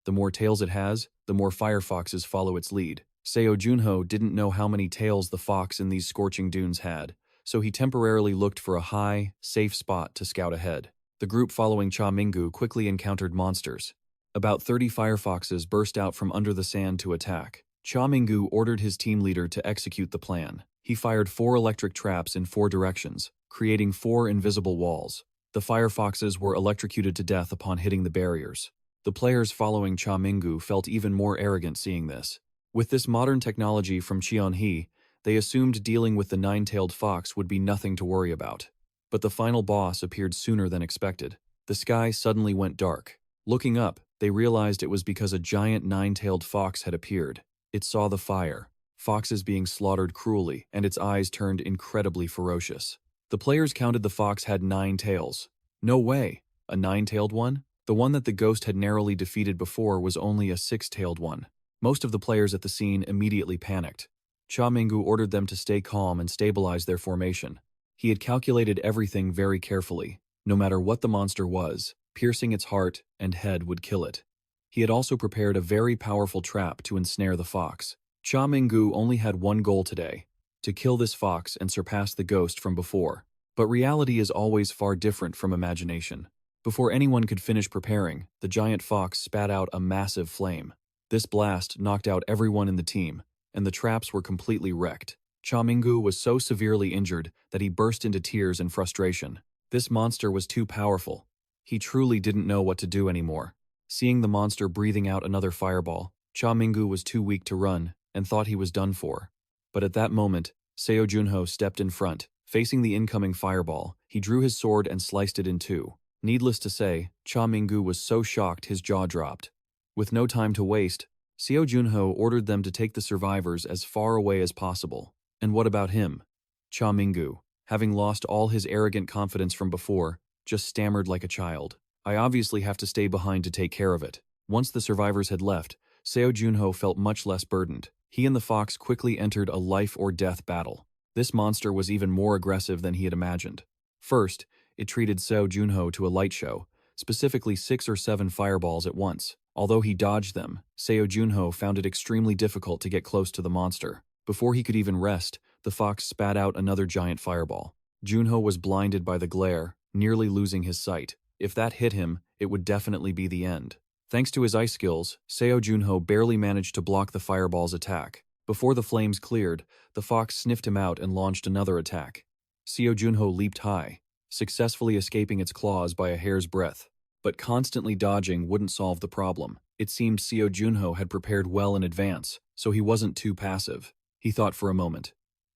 The more tails it has, the more fire foxes follow its lead. Seo Junho didn't know how many tails the fox in these scorching dunes had, so he temporarily looked for a high, safe spot to scout ahead. The group following Cha Minggu quickly encountered monsters. About 30 firefoxes burst out from under the sand to attack. Cha Minggu ordered his team leader to execute the plan. He fired 4 electric traps in 4 directions, creating 4 invisible walls. The firefoxes were electrocuted to death upon hitting the barriers. The players following Cha Minggu felt even more arrogant seeing this. With this modern technology from Cheonhae, they assumed dealing with the 9-tailed fox would be nothing to worry about. But the final boss appeared sooner than expected. The sky suddenly went dark. Looking up, they realized it was because a giant 9-tailed fox had appeared. It saw the fire, foxes being slaughtered cruelly, and its eyes turned incredibly ferocious. The players counted the fox had 9 tails. No way! A 9-tailed one? The one that the ghost had narrowly defeated before was only a 6-tailed one. Most of the players at the scene immediately panicked. Cha Minggu ordered them to stay calm and stabilize their formation. He had calculated everything very carefully. No matter what the monster was, piercing its heart and head would kill it. He had also prepared a very powerful trap to ensnare the fox. Cha Minggu only had one goal today: to kill this fox and surpass the ghost from before. But reality is always far different from imagination. Before anyone could finish preparing, the giant fox spat out a massive flame. This blast knocked out everyone in the team, and the traps were completely wrecked. Cha Minggu was so severely injured that he burst into tears in frustration. This monster was too powerful. He truly didn't know what to do anymore. Seeing the monster breathing out another fireball, Cha Minggu was too weak to run and thought he was done for. But at that moment, Seo Junho stepped in front. Facing the incoming fireball, he drew his sword and sliced it in 2. Needless to say, Cha Minggu was so shocked his jaw dropped. With no time to waste, Seo Junho ordered them to take the survivors as far away as possible. And what about him? Cha Minggu, having lost all his arrogant confidence from before, just stammered like a child. I obviously have to stay behind to take care of it. Once the survivors had left, Seo Junho felt much less burdened. He and the fox quickly entered a life-or-death battle. This monster was even more aggressive than he had imagined. First, it treated Seo Junho to a light show, specifically 6 or 7 fireballs at once. Although he dodged them, Seo Junho found it extremely difficult to get close to the monster. Before he could even rest, the fox spat out another giant fireball. Junho was blinded by the glare, nearly losing his sight. If that hit him, it would definitely be the end. Thanks to his ice skills, Seo Junho barely managed to block the fireball's attack. Before the flames cleared, the fox sniffed him out and launched another attack. Seo Junho leaped high, successfully escaping its claws by a hair's breadth. But constantly dodging wouldn't solve the problem. It seemed Seo Junho had prepared well in advance, so he wasn't too passive. He thought for a moment.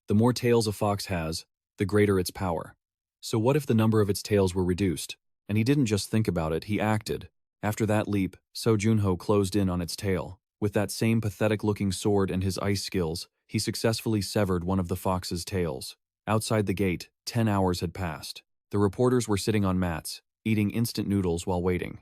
The more tails a fox has, the greater its power. So what if the number of its tails were reduced? And he didn't just think about it, he acted. After that leap, Seo Junho closed in on its tail. With that same pathetic-looking sword and his ice skills, he successfully severed one of the fox's tails. Outside the gate, 10 hours had passed. The reporters were sitting on mats, eating instant noodles while waiting.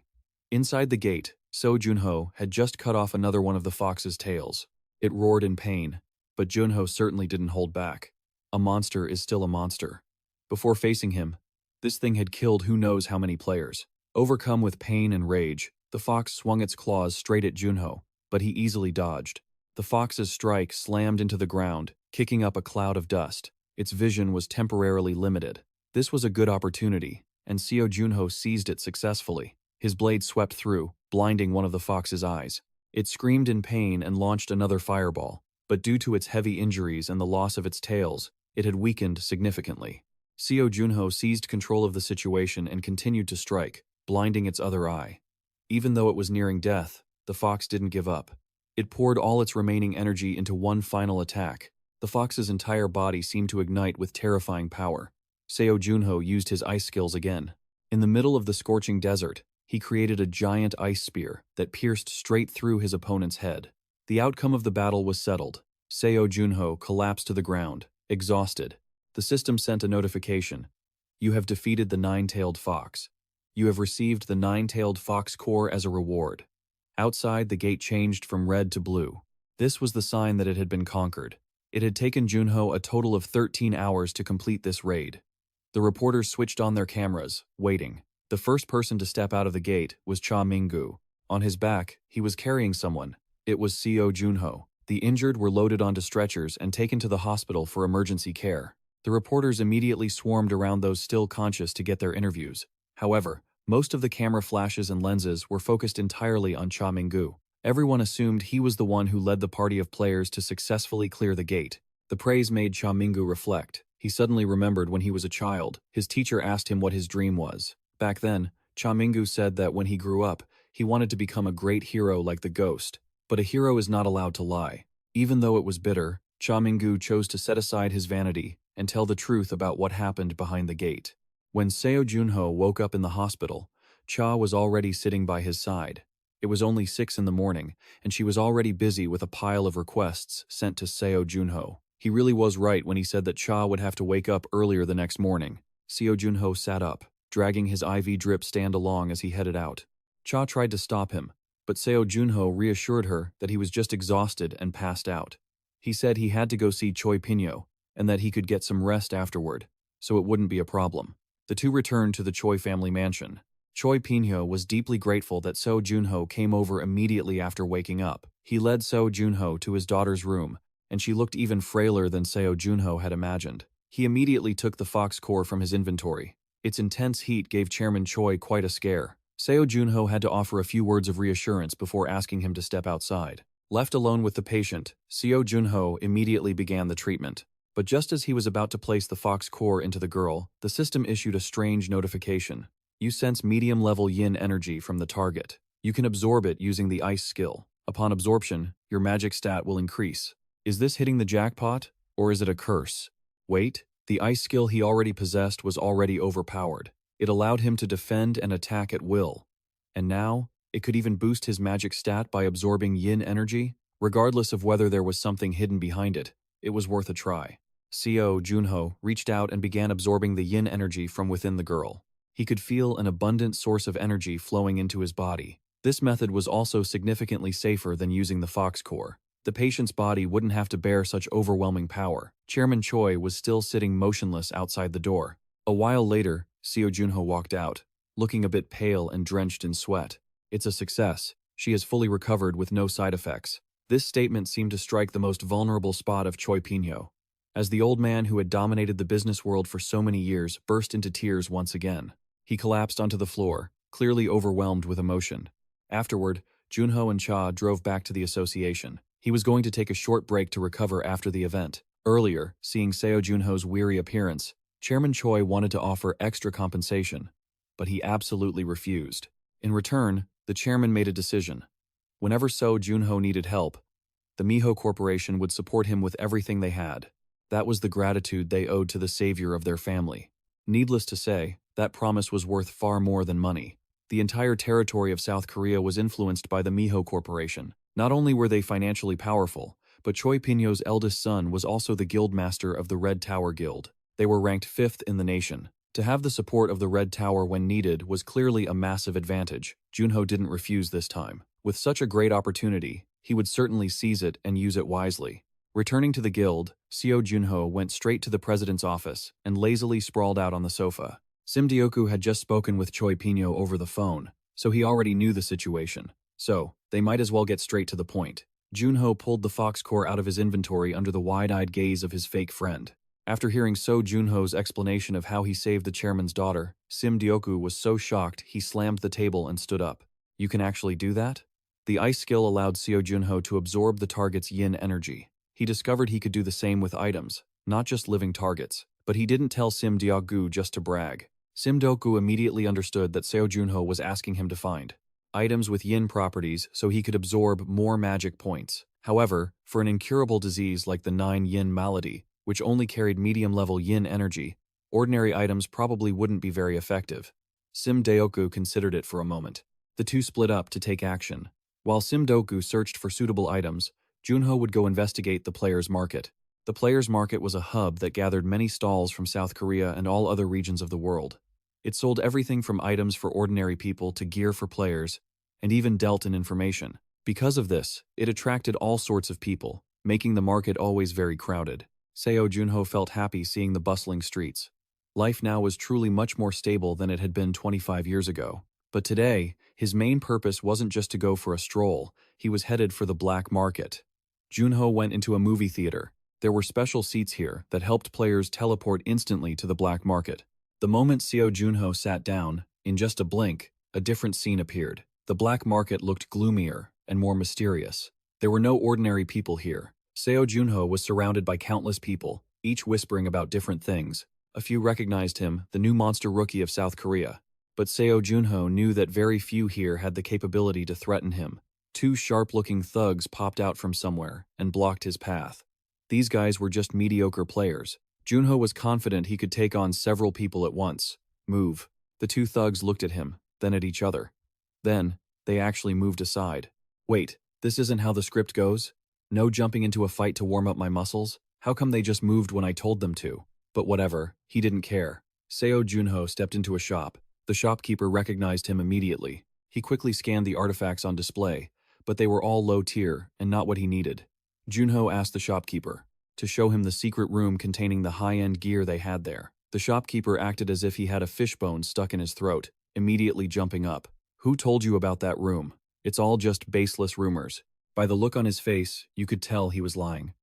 Inside the gate, Seo Junho had just cut off another one of the fox's tails. It roared in pain, but Junho certainly didn't hold back. A monster is still a monster. Before facing him, this thing had killed who knows how many players. Overcome with pain and rage, the fox swung its claws straight at Junho, but he easily dodged. The fox's strike slammed into the ground, kicking up a cloud of dust. Its vision was temporarily limited. This was a good opportunity, and Seo Junho seized it successfully. His blade swept through, blinding one of the fox's eyes. It screamed in pain and launched another fireball, but due to its heavy injuries and the loss of its tails, it had weakened significantly. Seo Junho seized control of the situation and continued to strike, blinding its other eye. Even though it was nearing death, the fox didn't give up. It poured all its remaining energy into one final attack. The fox's entire body seemed to ignite with terrifying power. Seo Junho used his ice skills again. In the middle of the scorching desert, he created a giant ice spear that pierced straight through his opponent's head. The outcome of the battle was settled. Seo Junho collapsed to the ground, exhausted. The system sent a notification. You have defeated the nine-tailed fox. You have received the nine-tailed fox core as a reward. Outside, the gate changed from red to blue. This was the sign that it had been conquered. It had taken Junho a total of 13 hours to complete this raid. The reporters switched on their cameras, waiting. The first person to step out of the gate was Cha Minggu. On his back, he was carrying someone. It was Seo Junho. The injured were loaded onto stretchers and taken to the hospital for emergency care. The reporters immediately swarmed around those still conscious to get their interviews. However, most of the camera flashes and lenses were focused entirely on Cha Minggu. Everyone assumed he was the one who led the party of players to successfully clear the gate. The praise made Cha Minggu reflect. He suddenly remembered when he was a child, his teacher asked him what his dream was. Back then, Cha Minggu said that when he grew up, he wanted to become a great hero like the Ghost. But a hero is not allowed to lie. Even though it was bitter, Cha Minggu chose to set aside his vanity and tell the truth about what happened behind the gate. When Seo Junho woke up in the hospital, Cha was already sitting by his side. It was only 6 in the morning, and she was already busy with a pile of requests sent to Seo Junho. He really was right when he said that Cha would have to wake up earlier the next morning. Seo Junho sat up, dragging his IV drip stand along as he headed out. Cha tried to stop him, but Seo Junho reassured her that he was just exhausted and passed out. He said he had to go see Choi Pinyo, and that he could get some rest afterward, so it wouldn't be a problem. The two returned to the Choi family mansion. Choi Pinyo was deeply grateful that Seo Junho came over immediately after waking up. He led Seo Junho to his daughter's room, and she looked even frailer than Seo Junho had imagined. He immediately took the fox core from his inventory. Its intense heat gave Chairman Choi quite a scare. Seo Junho had to offer a few words of reassurance before asking him to step outside. Left alone with the patient, Seo Junho immediately began the treatment. But just as he was about to place the fox core into the girl, the system issued a strange notification. You sense medium-level yin energy from the target. You can absorb it using the ice skill. Upon absorption, your magic stat will increase. Is this hitting the jackpot, or is it a curse? Wait, the ice skill he already possessed was already overpowered. It allowed him to defend and attack at will. And now, it could even boost his magic stat by absorbing yin energy? Regardless of whether there was something hidden behind it, it was worth a try. Seo Junho reached out and began absorbing the yin energy from within the girl. He could feel an abundant source of energy flowing into his body. This method was also significantly safer than using the fox core. The patient's body wouldn't have to bear such overwhelming power. Chairman Choi was still sitting motionless outside the door. A while later, Seo Junho walked out, looking a bit pale and drenched in sweat. It's a success. She has fully recovered with no side effects. This statement seemed to strike the most vulnerable spot of Choi Pinyo, as the old man who had dominated the business world for so many years burst into tears once again. He collapsed onto the floor, clearly overwhelmed with emotion. Afterward, Junho and Cha drove back to the association. He was going to take a short break to recover after the event. Earlier, seeing Seo Junho's weary appearance, Chairman Choi wanted to offer extra compensation, but he absolutely refused. In return, the chairman made a decision. Whenever Seo Junho needed help, the Miho Corporation would support him with everything they had. That was the gratitude they owed to the savior of their family. Needless to say, that promise was worth far more than money. The entire territory of South Korea was influenced by the Miho Corporation. Not only were they financially powerful, but Choi Pinyo's eldest son was also the guildmaster of the Red Tower Guild. They were ranked 5th in the nation. To have the support of the Red Tower when needed was clearly a massive advantage. Junho didn't refuse this time. With such a great opportunity, he would certainly seize it and use it wisely. Returning to the guild, Seo Junho went straight to the president's office and lazily sprawled out on the sofa. Simdioku had just spoken with Choi Pinyo over the phone, so he already knew the situation. So, they might as well get straight to the point. Junho pulled the fox core out of his inventory under the wide-eyed gaze of his fake friend. After hearing Seo Junho's explanation of how he saved the chairman's daughter, Sim Deoku was so shocked he slammed the table and stood up. You can actually do that? The ice skill allowed Seo Junho to absorb the target's yin energy. He discovered he could do the same with items, not just living targets, but he didn't tell Sim Deoku just to brag. Sim Deoku immediately understood that Seo Junho was asking him to find items with yin properties so he could absorb more magic points. However, for an incurable disease like the 9 yin malady, which only carried medium-level yin energy, ordinary items probably wouldn't be very effective. Sim Deoku considered it for a moment. The two split up to take action. While Sim Deoku searched for suitable items, Junho would go investigate the player's market. The player's market was a hub that gathered many stalls from South Korea and all other regions of the world. It sold everything from items for ordinary people to gear for players, and even dealt in information. Because of this, it attracted all sorts of people, making the market always very crowded. Seo Junho felt happy seeing the bustling streets. Life now was truly much more stable than it had been 25 years ago. But today, his main purpose wasn't just to go for a stroll, he was headed for the black market. Junho went into a movie theater. There were special seats here that helped players teleport instantly to the black market. The moment Seo Junho sat down, in just a blink, a different scene appeared. The black market looked gloomier and more mysterious. There were no ordinary people here. Seo Junho was surrounded by countless people, each whispering about different things. A few recognized him, the new monster rookie of South Korea. But Seo Junho knew that very few here had the capability to threaten him. Two sharp-looking thugs popped out from somewhere and blocked his path. These guys were just mediocre players. Junho was confident he could take on several people at once. Move. The two thugs looked at him, then at each other. Then, they actually moved aside. Wait, this isn't how the script goes? No jumping into a fight to warm up my muscles? How come they just moved when I told them to? But whatever, he didn't care. Seo Junho stepped into a shop. The shopkeeper recognized him immediately. He quickly scanned the artifacts on display, but they were all low tier and not what he needed. Junho asked the shopkeeper to show him the secret room containing the high-end gear they had there. The shopkeeper acted as if he had a fishbone stuck in his throat, immediately jumping up. Who told you about that room? It's all just baseless rumors. By the look on his face, you could tell he was lying.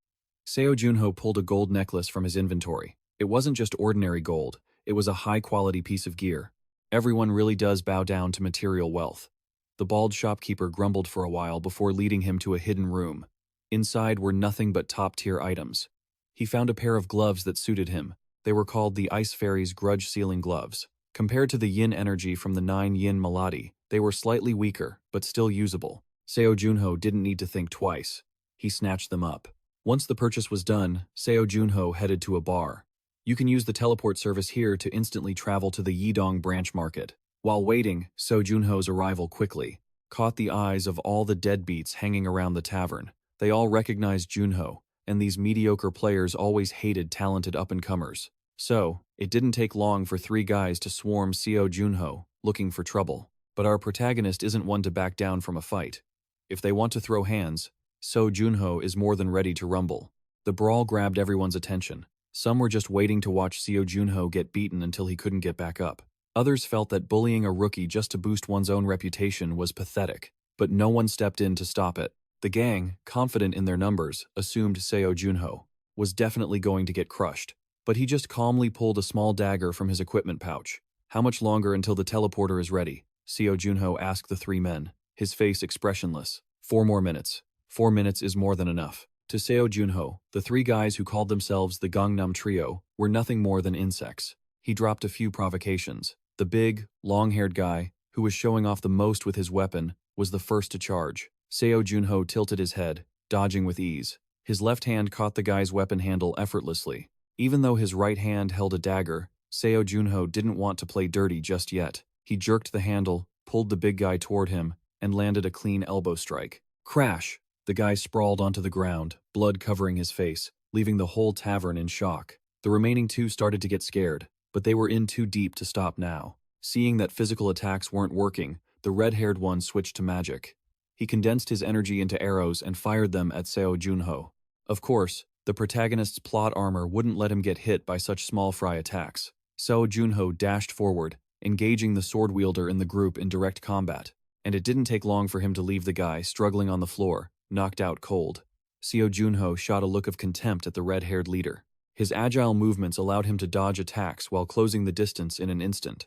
Seo Junho pulled a gold necklace from his inventory. It wasn't just ordinary gold, it was a high-quality piece of gear. Everyone really does bow down to material wealth. The bald shopkeeper grumbled for a while before leading him to a hidden room. Inside were nothing but top-tier items. He found a pair of gloves that suited him. They were called the Ice Fairy's grudge-sealing gloves. Compared to the yin energy from the 9 yin malady, they were slightly weaker, but still usable. Seo Junho didn't need to think twice. He snatched them up. Once the purchase was done, Seo Junho headed to a bar. You can use the teleport service here to instantly travel to the Yidong branch market. While waiting, Seo Junho's arrival quickly caught the eyes of all the deadbeats hanging around the tavern. They all recognized Junho, and these mediocre players always hated talented up-and-comers. So, it didn't take long for 3 guys to swarm Seo Junho, looking for trouble. But our protagonist isn't one to back down from a fight. If they want to throw hands, Seo Junho is more than ready to rumble. The brawl grabbed everyone's attention. Some were just waiting to watch Seo Junho get beaten until he couldn't get back up. Others felt that bullying a rookie just to boost one's own reputation was pathetic, but no one stepped in to stop it. The gang, confident in their numbers, assumed Seo Junho was definitely going to get crushed, but he just calmly pulled a small dagger from his equipment pouch. How much longer until the teleporter is ready? Seo Junho asked the 3 men, his face expressionless. 4 more minutes. 4 minutes is more than enough. To Seo Junho, the 3 guys who called themselves the Gangnam Trio were nothing more than insects. He dropped a few provocations. The big, long-haired guy, who was showing off the most with his weapon, was the first to charge. Seo Junho tilted his head, dodging with ease. His left hand caught the guy's weapon handle effortlessly. Even though his right hand held a dagger, Seo Junho didn't want to play dirty just yet. He jerked the handle, pulled the big guy toward him, and landed a clean elbow strike. Crash! The guy sprawled onto the ground, blood covering his face, leaving the whole tavern in shock. The remaining 2 started to get scared, but they were in too deep to stop now. Seeing that physical attacks weren't working, the red-haired one switched to magic. He condensed his energy into arrows and fired them at Seo Junho. Of course, the protagonist's plot armor wouldn't let him get hit by such small fry attacks. Seo Junho dashed forward, engaging the sword wielder in the group in direct combat, and it didn't take long for him to leave the guy struggling on the floor, knocked out cold. Seo Junho shot a look of contempt at the red-haired leader. His agile movements allowed him to dodge attacks while closing the distance in an instant.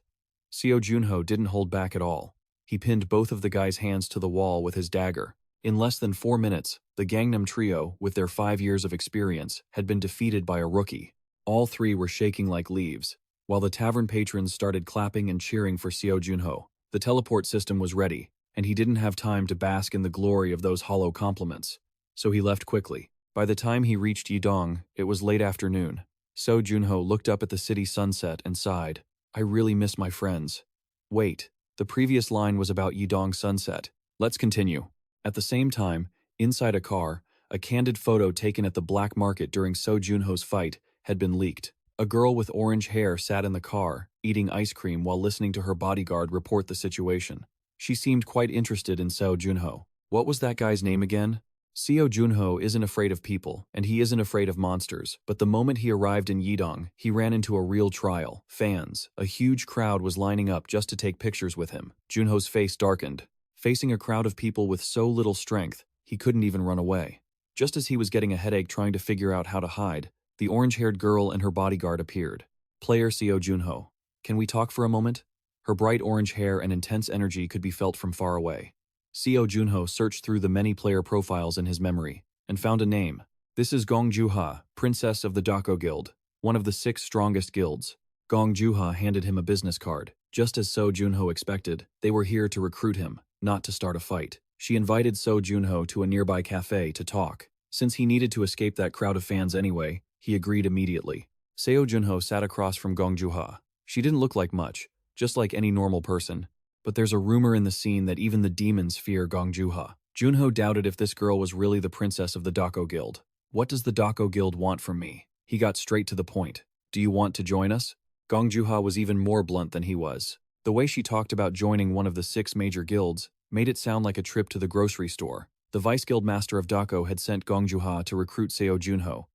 Seo Junho didn't hold back at all. He pinned both of the guy's hands to the wall with his dagger. In less than 4 minutes, the Gangnam Trio, with their 5 years of experience, had been defeated by a rookie. All three were shaking like leaves, while the tavern patrons started clapping and cheering for Seo Junho. The teleport system was ready, and he didn't have time to bask in the glory of those hollow compliments. So he left quickly. By the time he reached Yidong, it was late afternoon. Seo Junho looked up at the city sunset and sighed. I really miss my friends. Wait, the previous line was about Yidong sunset. Let's continue. At the same time, inside a car, a candid photo taken at the black market during Seo Junho's fight had been leaked. A girl with orange hair sat in the car, eating ice cream while listening to her bodyguard report the situation. She seemed quite interested in Seo Junho. What was that guy's name again? Seo Junho isn't afraid of people, and he isn't afraid of monsters, but the moment he arrived in Yidong, he ran into a real trial. Fans, a huge crowd was lining up just to take pictures with him. Junho's face darkened. Facing a crowd of people with so little strength, he couldn't even run away. Just as he was getting a headache trying to figure out how to hide, the orange-haired girl and her bodyguard appeared. Player Seo Junho. Can we talk for a moment? Her bright orange hair and intense energy could be felt from far away. Seo Junho searched through the many player profiles in his memory and found a name. This is Gong Juha, Princess of the Dako Guild, one of the 6 strongest guilds. Gong Juha handed him a business card. Just as Seo Junho expected, they were here to recruit him, not to start a fight. She invited Seo Junho to a nearby cafe to talk. Since he needed to escape that crowd of fans anyway, he agreed immediately. Seo Junho sat across from Gong Juha. She didn't look like much, just like any normal person. But there's a rumor in the scene that even the demons fear Gong Juha. Junho doubted if this girl was really the princess of the Dako Guild. What does the Dako Guild want from me? He got straight to the point. Do you want to join us? Gong Juha was even more blunt than he was. The way she talked about joining one of the 6 major guilds made it sound like a trip to the grocery store. The vice guild master of Dako had sent Gong Juha to recruit Seo Junho,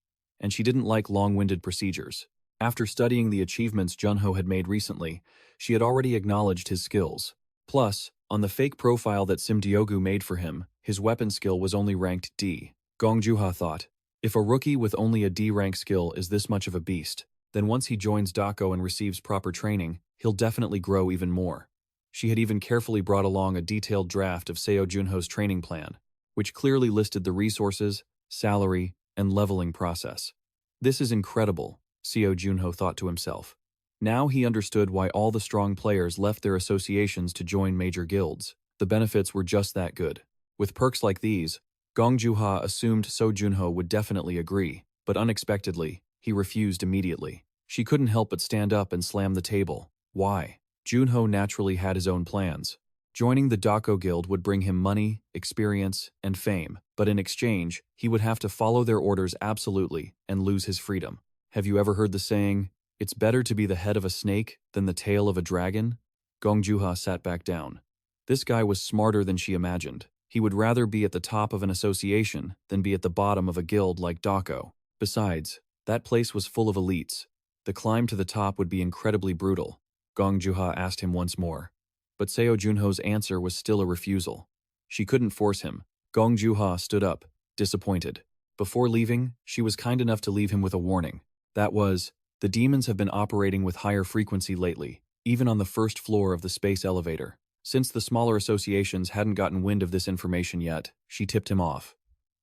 and she didn't like long-winded procedures. After studying the achievements Junho had made recently, she had already acknowledged his skills. Plus, on the fake profile that Sim Diogu made for him, his weapon skill was only ranked D. Gong Juha thought, if a rookie with only a D rank skill is this much of a beast, then once he joins Dako and receives proper training, he'll definitely grow even more. She had even carefully brought along a detailed draft of Seo Junho's training plan, which clearly listed the resources, salary, and leveling process. This is incredible, Seo Junho thought to himself. Now he understood why all the strong players left their associations to join major guilds. The benefits were just that good. With perks like these, Gong Juha assumed Seo Junho would definitely agree, but unexpectedly, he refused immediately. She couldn't help but stand up and slam the table. Why? Junho naturally had his own plans. Joining the Dako Guild would bring him money, experience, and fame, but in exchange, he would have to follow their orders absolutely and lose his freedom. Have you ever heard the saying, it's better to be the head of a snake than the tail of a dragon? Gong Juha sat back down. This guy was smarter than she imagined. He would rather be at the top of an association than be at the bottom of a guild like Dako. Besides, that place was full of elites. The climb to the top would be incredibly brutal. Gong Juha asked him once more. But Seo Junho's answer was still a refusal. She couldn't force him. Gong Juha stood up, disappointed. Before leaving, she was kind enough to leave him with a warning. That was, the demons have been operating with higher frequency lately, even on the first floor of the space elevator. Since the smaller associations hadn't gotten wind of this information yet, she tipped him off.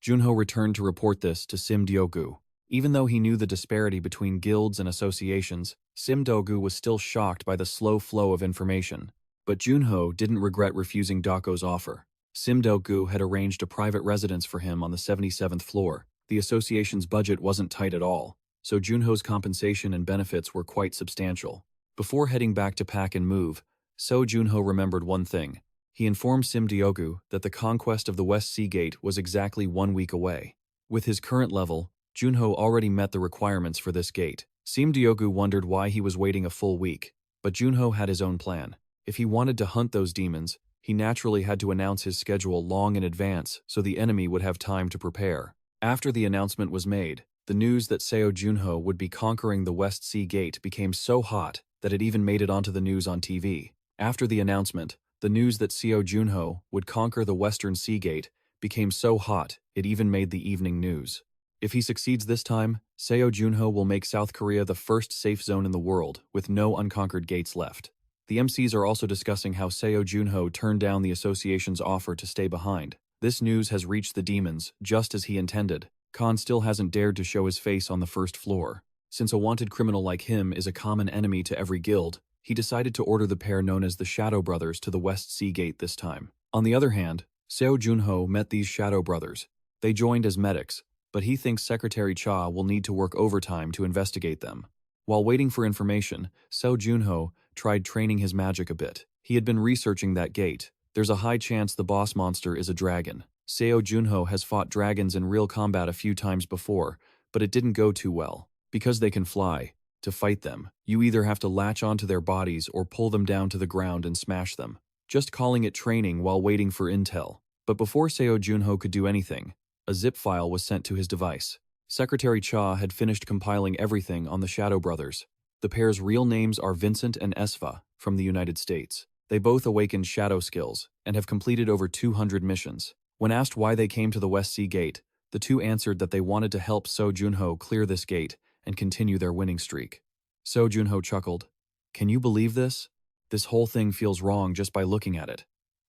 Junho returned to report this to Sim Diogu. Even though he knew the disparity between guilds and associations, Sim Diogu was still shocked by the slow flow of information. But Junho didn't regret refusing Dako's offer. Sim Diogu had arranged a private residence for him on the 77th floor. The association's budget wasn't tight at all, so Junho's compensation and benefits were quite substantial. Before heading back to pack and move, Seo Junho remembered one thing. He informed Sim Diogu that the conquest of the West Sea Gate was exactly 1 week away. With his current level, Junho already met the requirements for this gate. Sim Diogu wondered why he was waiting a full week, but Junho had his own plan. If he wanted to hunt those demons, he naturally had to announce his schedule long in advance so the enemy would have time to prepare. After the announcement was made, the news that Seo Junho would be conquering the West Sea Gate became so hot that it even made it onto the news on TV. After the announcement, the news that Seo Junho would conquer the Western Sea Gate became so hot it even made the evening news. If he succeeds this time, Seo Junho will make South Korea the first safe zone in the world, with no unconquered gates left. The MCs are also discussing how Seo Junho turned down the association's offer to stay behind. This news has reached the demons, just as he intended. Khan still hasn't dared to show his face on the first floor. Since a wanted criminal like him is a common enemy to every guild, he decided to order the pair known as the Shadow Brothers to the West Sea Gate this time. On the other hand, Seo Junho met these Shadow Brothers. They joined as medics, but he thinks Secretary Cha will need to work overtime to investigate them. While waiting for information, Seo Junho tried training his magic a bit. He had been researching that gate. There's a high chance the boss monster is a dragon. Seo Junho has fought dragons in real combat a few times before, but it didn't go too well. Because they can fly, to fight them, you either have to latch onto their bodies or pull them down to the ground and smash them. Just calling it training while waiting for intel. But before Seo Junho could do anything, a zip file was sent to his device. Secretary Cha had finished compiling everything on the Shadow Brothers. The pair's real names are Vincent and Esfa, from the United States. They both awakened shadow skills and have completed over 200 missions. When asked why they came to the West Sea Gate, the two answered that they wanted to help Seo Junho clear this gate and continue their winning streak. Seo Junho chuckled. Can you believe this? This whole thing feels wrong just by looking at it.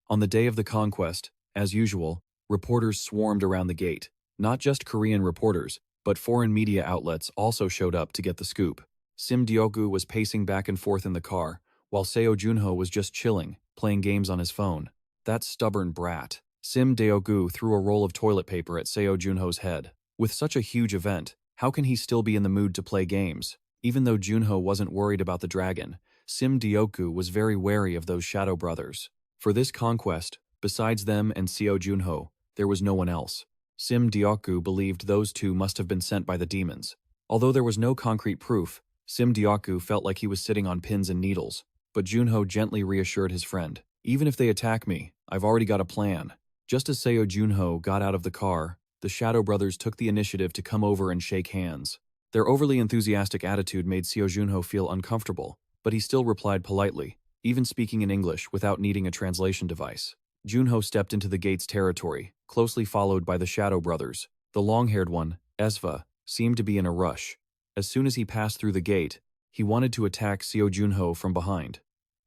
On the day of the conquest, as usual, reporters swarmed around the gate. Not just Korean reporters, but foreign media outlets also showed up to get the scoop. Sim Deokgu was pacing back and forth in the car, while Seo Junho was just chilling, playing games on his phone. That stubborn brat. Sim Deokgu threw a roll of toilet paper at Seo Junho's head. With such a huge event, how can he still be in the mood to play games? Even though Junho wasn't worried about the dragon, Sim Deokgu was very wary of those Shadow Brothers. For this conquest, besides them and Seo Junho, there was no one else. Sim Deokgu believed those two must have been sent by the demons. Although there was no concrete proof, Sim Deokgu felt like he was sitting on pins and needles. But Junho gently reassured his friend. Even if they attack me, I've already got a plan. Just as Seo Junho got out of the car, the Shadow Brothers took the initiative to come over and shake hands. Their overly enthusiastic attitude made Seo Junho feel uncomfortable, but he still replied politely, even speaking in English without needing a translation device. Junho stepped into the gate's territory, closely followed by the Shadow Brothers. The long-haired one, Esva, seemed to be in a rush. As soon as he passed through the gate, he wanted to attack Seo Junho from behind.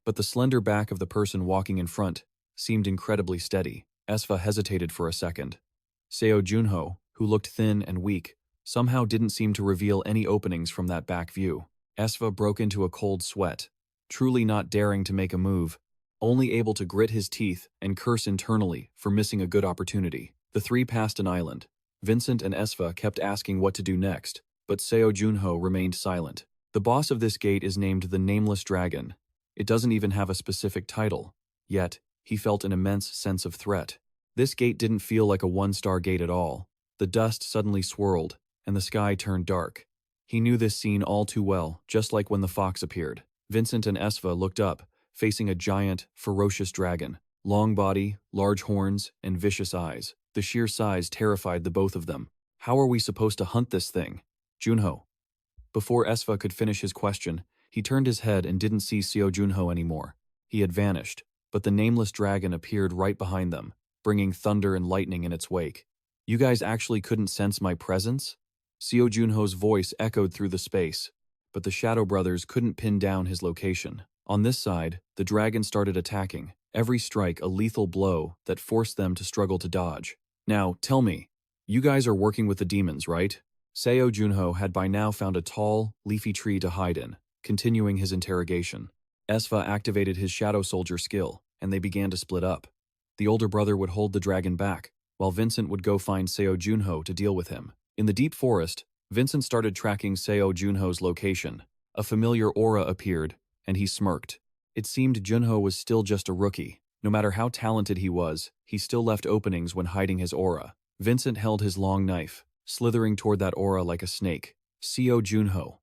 But the slender back of the person walking in front seemed incredibly steady. Esva hesitated for a second. Seo Junho, who looked thin and weak, somehow didn't seem to reveal any openings from that back view. Esva broke into a cold sweat, truly not daring to make a move, only able to grit his teeth and curse internally for missing a good opportunity. The three passed an island. Vincent and Esva kept asking what to do next, but Seo Junho remained silent. The boss of this gate is named the Nameless Dragon. It doesn't even have a specific title, yet he felt an immense sense of threat. This gate didn't feel like a one-star gate at all. The dust suddenly swirled, and the sky turned dark. He knew this scene all too well, just like when the fox appeared. Vincent and Esva looked up, facing a giant, ferocious dragon. Long body, large horns, and vicious eyes. The sheer size terrified the both of them. How are we supposed to hunt this thing? Junho. Before Esva could finish his question, he turned his head and didn't see Seo Junho anymore. He had vanished, but the nameless dragon appeared right behind them, bringing thunder and lightning in its wake. You guys actually couldn't sense my presence? Seo Junho's voice echoed through the space, but the Shadow Brothers couldn't pin down his location. On this side, the dragon started attacking, every strike a lethal blow that forced them to struggle to dodge. Now, tell me, you guys are working with the demons, right? Seo Junho had by now found a tall, leafy tree to hide in, continuing his interrogation. Esva activated his Shadow Soldier skill, and they began to split up. The older brother would hold the dragon back, while Vincent would go find Seo Junho to deal with him. In the deep forest, Vincent started tracking Seo Junho's location. A familiar aura appeared, and he smirked. It seemed Junho was still just a rookie. No matter how talented he was, he still left openings when hiding his aura. Vincent held his long knife, slithering toward that aura like a snake. Seo Junho.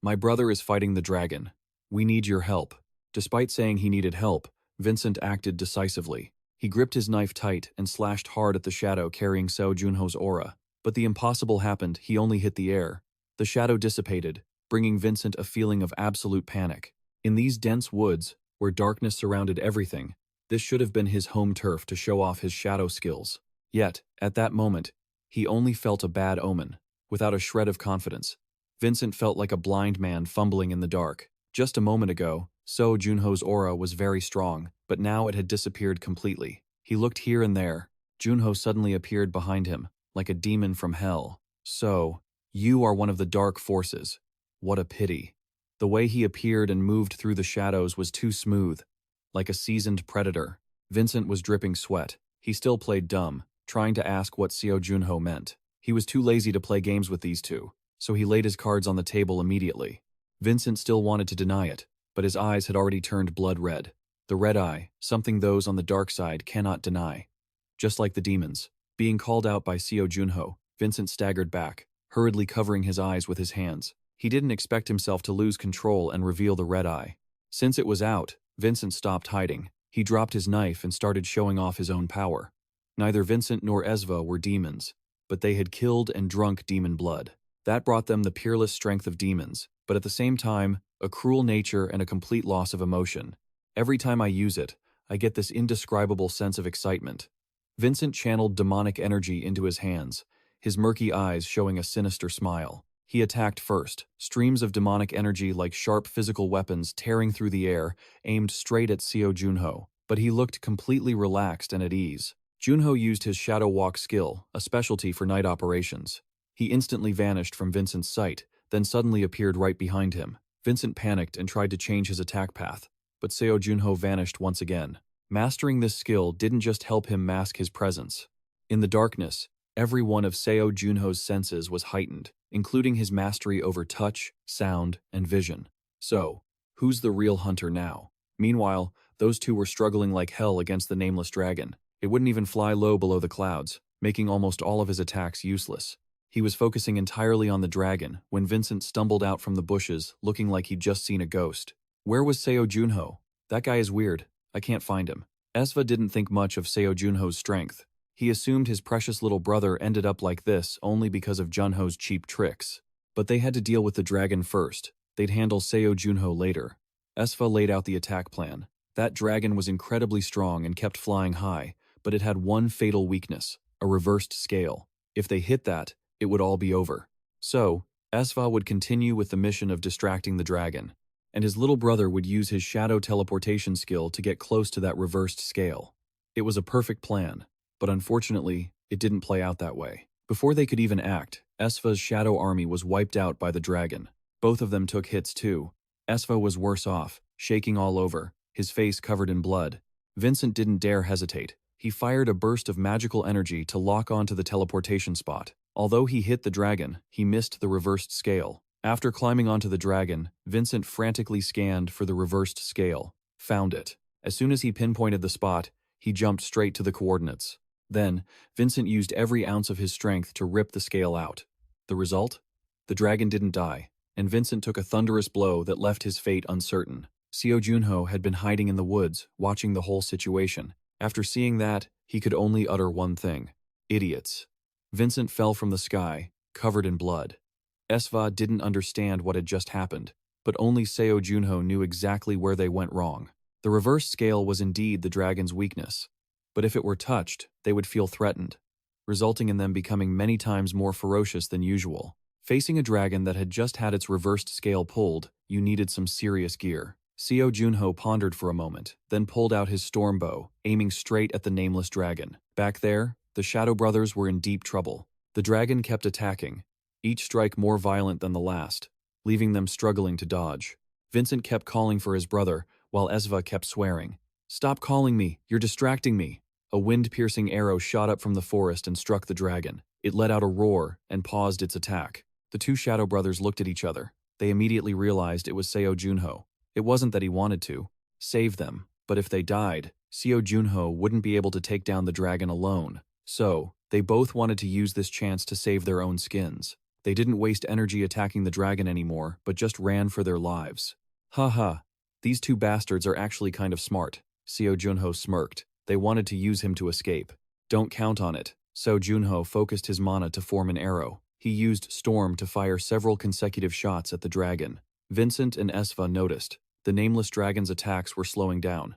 My brother is fighting the dragon. We need your help. Despite saying he needed help, Vincent acted decisively. He gripped his knife tight and slashed hard at the shadow carrying Seo Junho's aura. But the impossible happened, he only hit the air. The shadow dissipated, bringing Vincent a feeling of absolute panic. In these dense woods, where darkness surrounded everything, this should have been his home turf to show off his shadow skills. Yet, at that moment, he only felt a bad omen. without a shred of confidence. Vincent felt like a blind man fumbling in the dark. Just a moment ago, Seo Junho's aura was very strong, but now it had disappeared completely. He looked here and there. Junho suddenly appeared behind him, like a demon from hell. "So, you are one of the dark forces. What a pity." The way he appeared and moved through the shadows was too smooth, like a seasoned predator. Vincent was dripping sweat. He still played dumb, trying to ask what Seo Junho meant. He was too lazy to play games with these two, so he laid his cards on the table immediately. Vincent still wanted to deny it, but his eyes had already turned blood red. The red eye, something those on the dark side cannot deny. Just like the demons. Being called out by Seo Junho, Vincent staggered back, hurriedly covering his eyes with his hands. He didn't expect himself to lose control and reveal the red eye. Since it was out, Vincent stopped hiding. He dropped his knife and started showing off his own power. Neither Vincent nor Esva were demons, but they had killed and drunk demon blood. That brought them the peerless strength of demons, but at the same time, a cruel nature and a complete loss of emotion. Every time I use it, I get this indescribable sense of excitement. Vincent channeled demonic energy into his hands, his murky eyes showing a sinister smile. He attacked first, streams of demonic energy like sharp physical weapons tearing through the air, aimed straight at Seo Junho, but he looked completely relaxed and at ease. Junho used his Shadow Walk skill, a specialty for night operations. He instantly vanished from Vincent's sight, then suddenly appeared right behind him. Vincent panicked and tried to change his attack path, but Seo Junho vanished once again. Mastering this skill didn't just help him mask his presence. In the darkness, every one of Seo Junho's senses was heightened, including his mastery over touch, sound, and vision. So, who's the real hunter now? Meanwhile, those two were struggling like hell against the nameless dragon. It wouldn't even fly low below the clouds, making almost all of his attacks useless. He was focusing entirely on the dragon when Vincent stumbled out from the bushes, looking like he'd just seen a ghost. Where was Seo Junho? That guy is weird. I can't find him. Esva didn't think much of Seo Junho's strength. He assumed his precious little brother ended up like this only because of Junho's cheap tricks. But they had to deal with the dragon first. They'd handle Seo Junho later. Esva laid out the attack plan. That dragon was incredibly strong and kept flying high, but it had one fatal weakness, a reversed scale. If they hit that, it would all be over. So, Esva would continue with the mission of distracting the dragon, and his little brother would use his shadow teleportation skill to get close to that reversed scale. It was a perfect plan, but unfortunately, it didn't play out that way. Before they could even act, Esva's shadow army was wiped out by the dragon. Both of them took hits too. Esva was worse off, shaking all over, his face covered in blood. Vincent didn't dare hesitate. He fired a burst of magical energy to lock onto the teleportation spot. Although he hit the dragon, he missed the reversed scale. After climbing onto the dragon, Vincent frantically scanned for the reversed scale. Found it. As soon as he pinpointed the spot, he jumped straight to the coordinates. Then, Vincent used every ounce of his strength to rip the scale out. The result? The dragon didn't die, and Vincent took a thunderous blow that left his fate uncertain. Seo Junho had been hiding in the woods, watching the whole situation. After seeing that, he could only utter one thing. Idiots. Vincent fell from the sky, covered in blood. Esva didn't understand what had just happened, but only Seo Junho knew exactly where they went wrong. The reverse scale was indeed the dragon's weakness, but if it were touched, they would feel threatened, resulting in them becoming many times more ferocious than usual. Facing a dragon that had just had its reversed scale pulled, you needed some serious gear. Seo Junho pondered for a moment, then pulled out his storm bow, aiming straight at the nameless dragon. Back there, the Shadow Brothers were in deep trouble. The dragon kept attacking, each strike more violent than the last, leaving them struggling to dodge. Vincent kept calling for his brother, while Esva kept swearing. "Stop calling me, you're distracting me." A wind-piercing arrow shot up from the forest and struck the dragon. It let out a roar and paused its attack. The two Shadow Brothers looked at each other. They immediately realized it was Seo Junho. It wasn't that he wanted to save them, but if they died, Seo Junho wouldn't be able to take down the dragon alone. So, they both wanted to use this chance to save their own skins. They didn't waste energy attacking the dragon anymore, but just ran for their lives. Haha, these two bastards are actually kind of smart. Seo Junho smirked. They wanted to use him to escape. Don't count on it. Seo Junho focused his mana to form an arrow. He used Storm to fire several consecutive shots at the dragon. Vincent and Esva noticed. The nameless dragon's attacks were slowing down,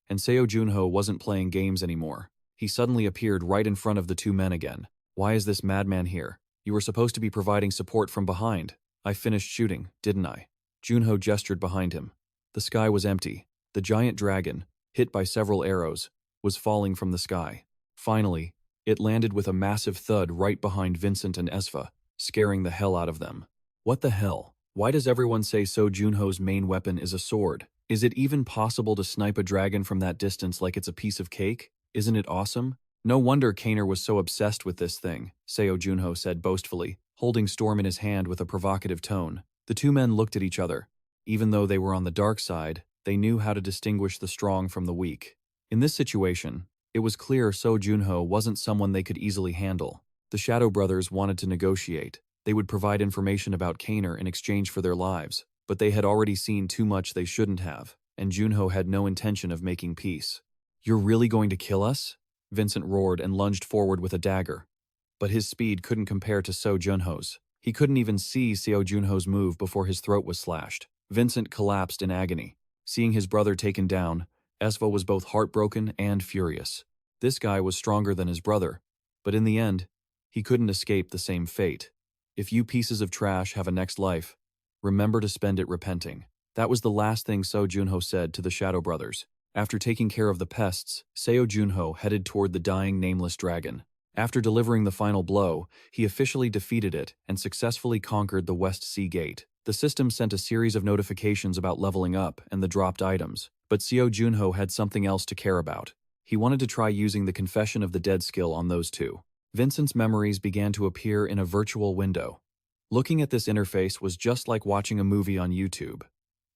and Seo Junho wasn't playing games anymore. He suddenly appeared right in front of the two men again. Why is this madman here? You were supposed to be providing support from behind. I finished shooting, didn't I? Junho gestured behind him. The sky was empty. The giant dragon, hit by several arrows, was falling from the sky. Finally, it landed with a massive thud right behind Vincent and Esfa, scaring the hell out of them. What the hell? Why does everyone say Seo Junho's main weapon is a sword? Is it even possible to snipe a dragon from that distance like it's a piece of cake? Isn't it awesome? No wonder Kaner was so obsessed with this thing, Seo Junho said boastfully, holding Storm in his hand with a provocative tone. The two men looked at each other. Even though they were on the dark side, they knew how to distinguish the strong from the weak. In this situation, it was clear Seo Junho wasn't someone they could easily handle. The Shadow Brothers wanted to negotiate. They would provide information about Kaner in exchange for their lives, but they had already seen too much they shouldn't have, and Junho had no intention of making peace. "You're really going to kill us?" Vincent roared and lunged forward with a dagger. But his speed couldn't compare to Seo Junho's. He couldn't even see Seo Junho's move before his throat was slashed. Vincent collapsed in agony. Seeing his brother taken down, Esva was both heartbroken and furious. This guy was stronger than his brother, but in the end, he couldn't escape the same fate. If you pieces of trash have a next life, remember to spend it repenting. That was the last thing Seo Junho said to the Shadow Brothers. After taking care of the pests, Seo Junho headed toward the dying nameless dragon. After delivering the final blow, he officially defeated it and successfully conquered the West Sea Gate. The system sent a series of notifications about leveling up and the dropped items, but Seo Junho had something else to care about. He wanted to try using the Confession of the Dead skill on those two. Vincent's memories began to appear in a virtual window. Looking at this interface was just like watching a movie on YouTube.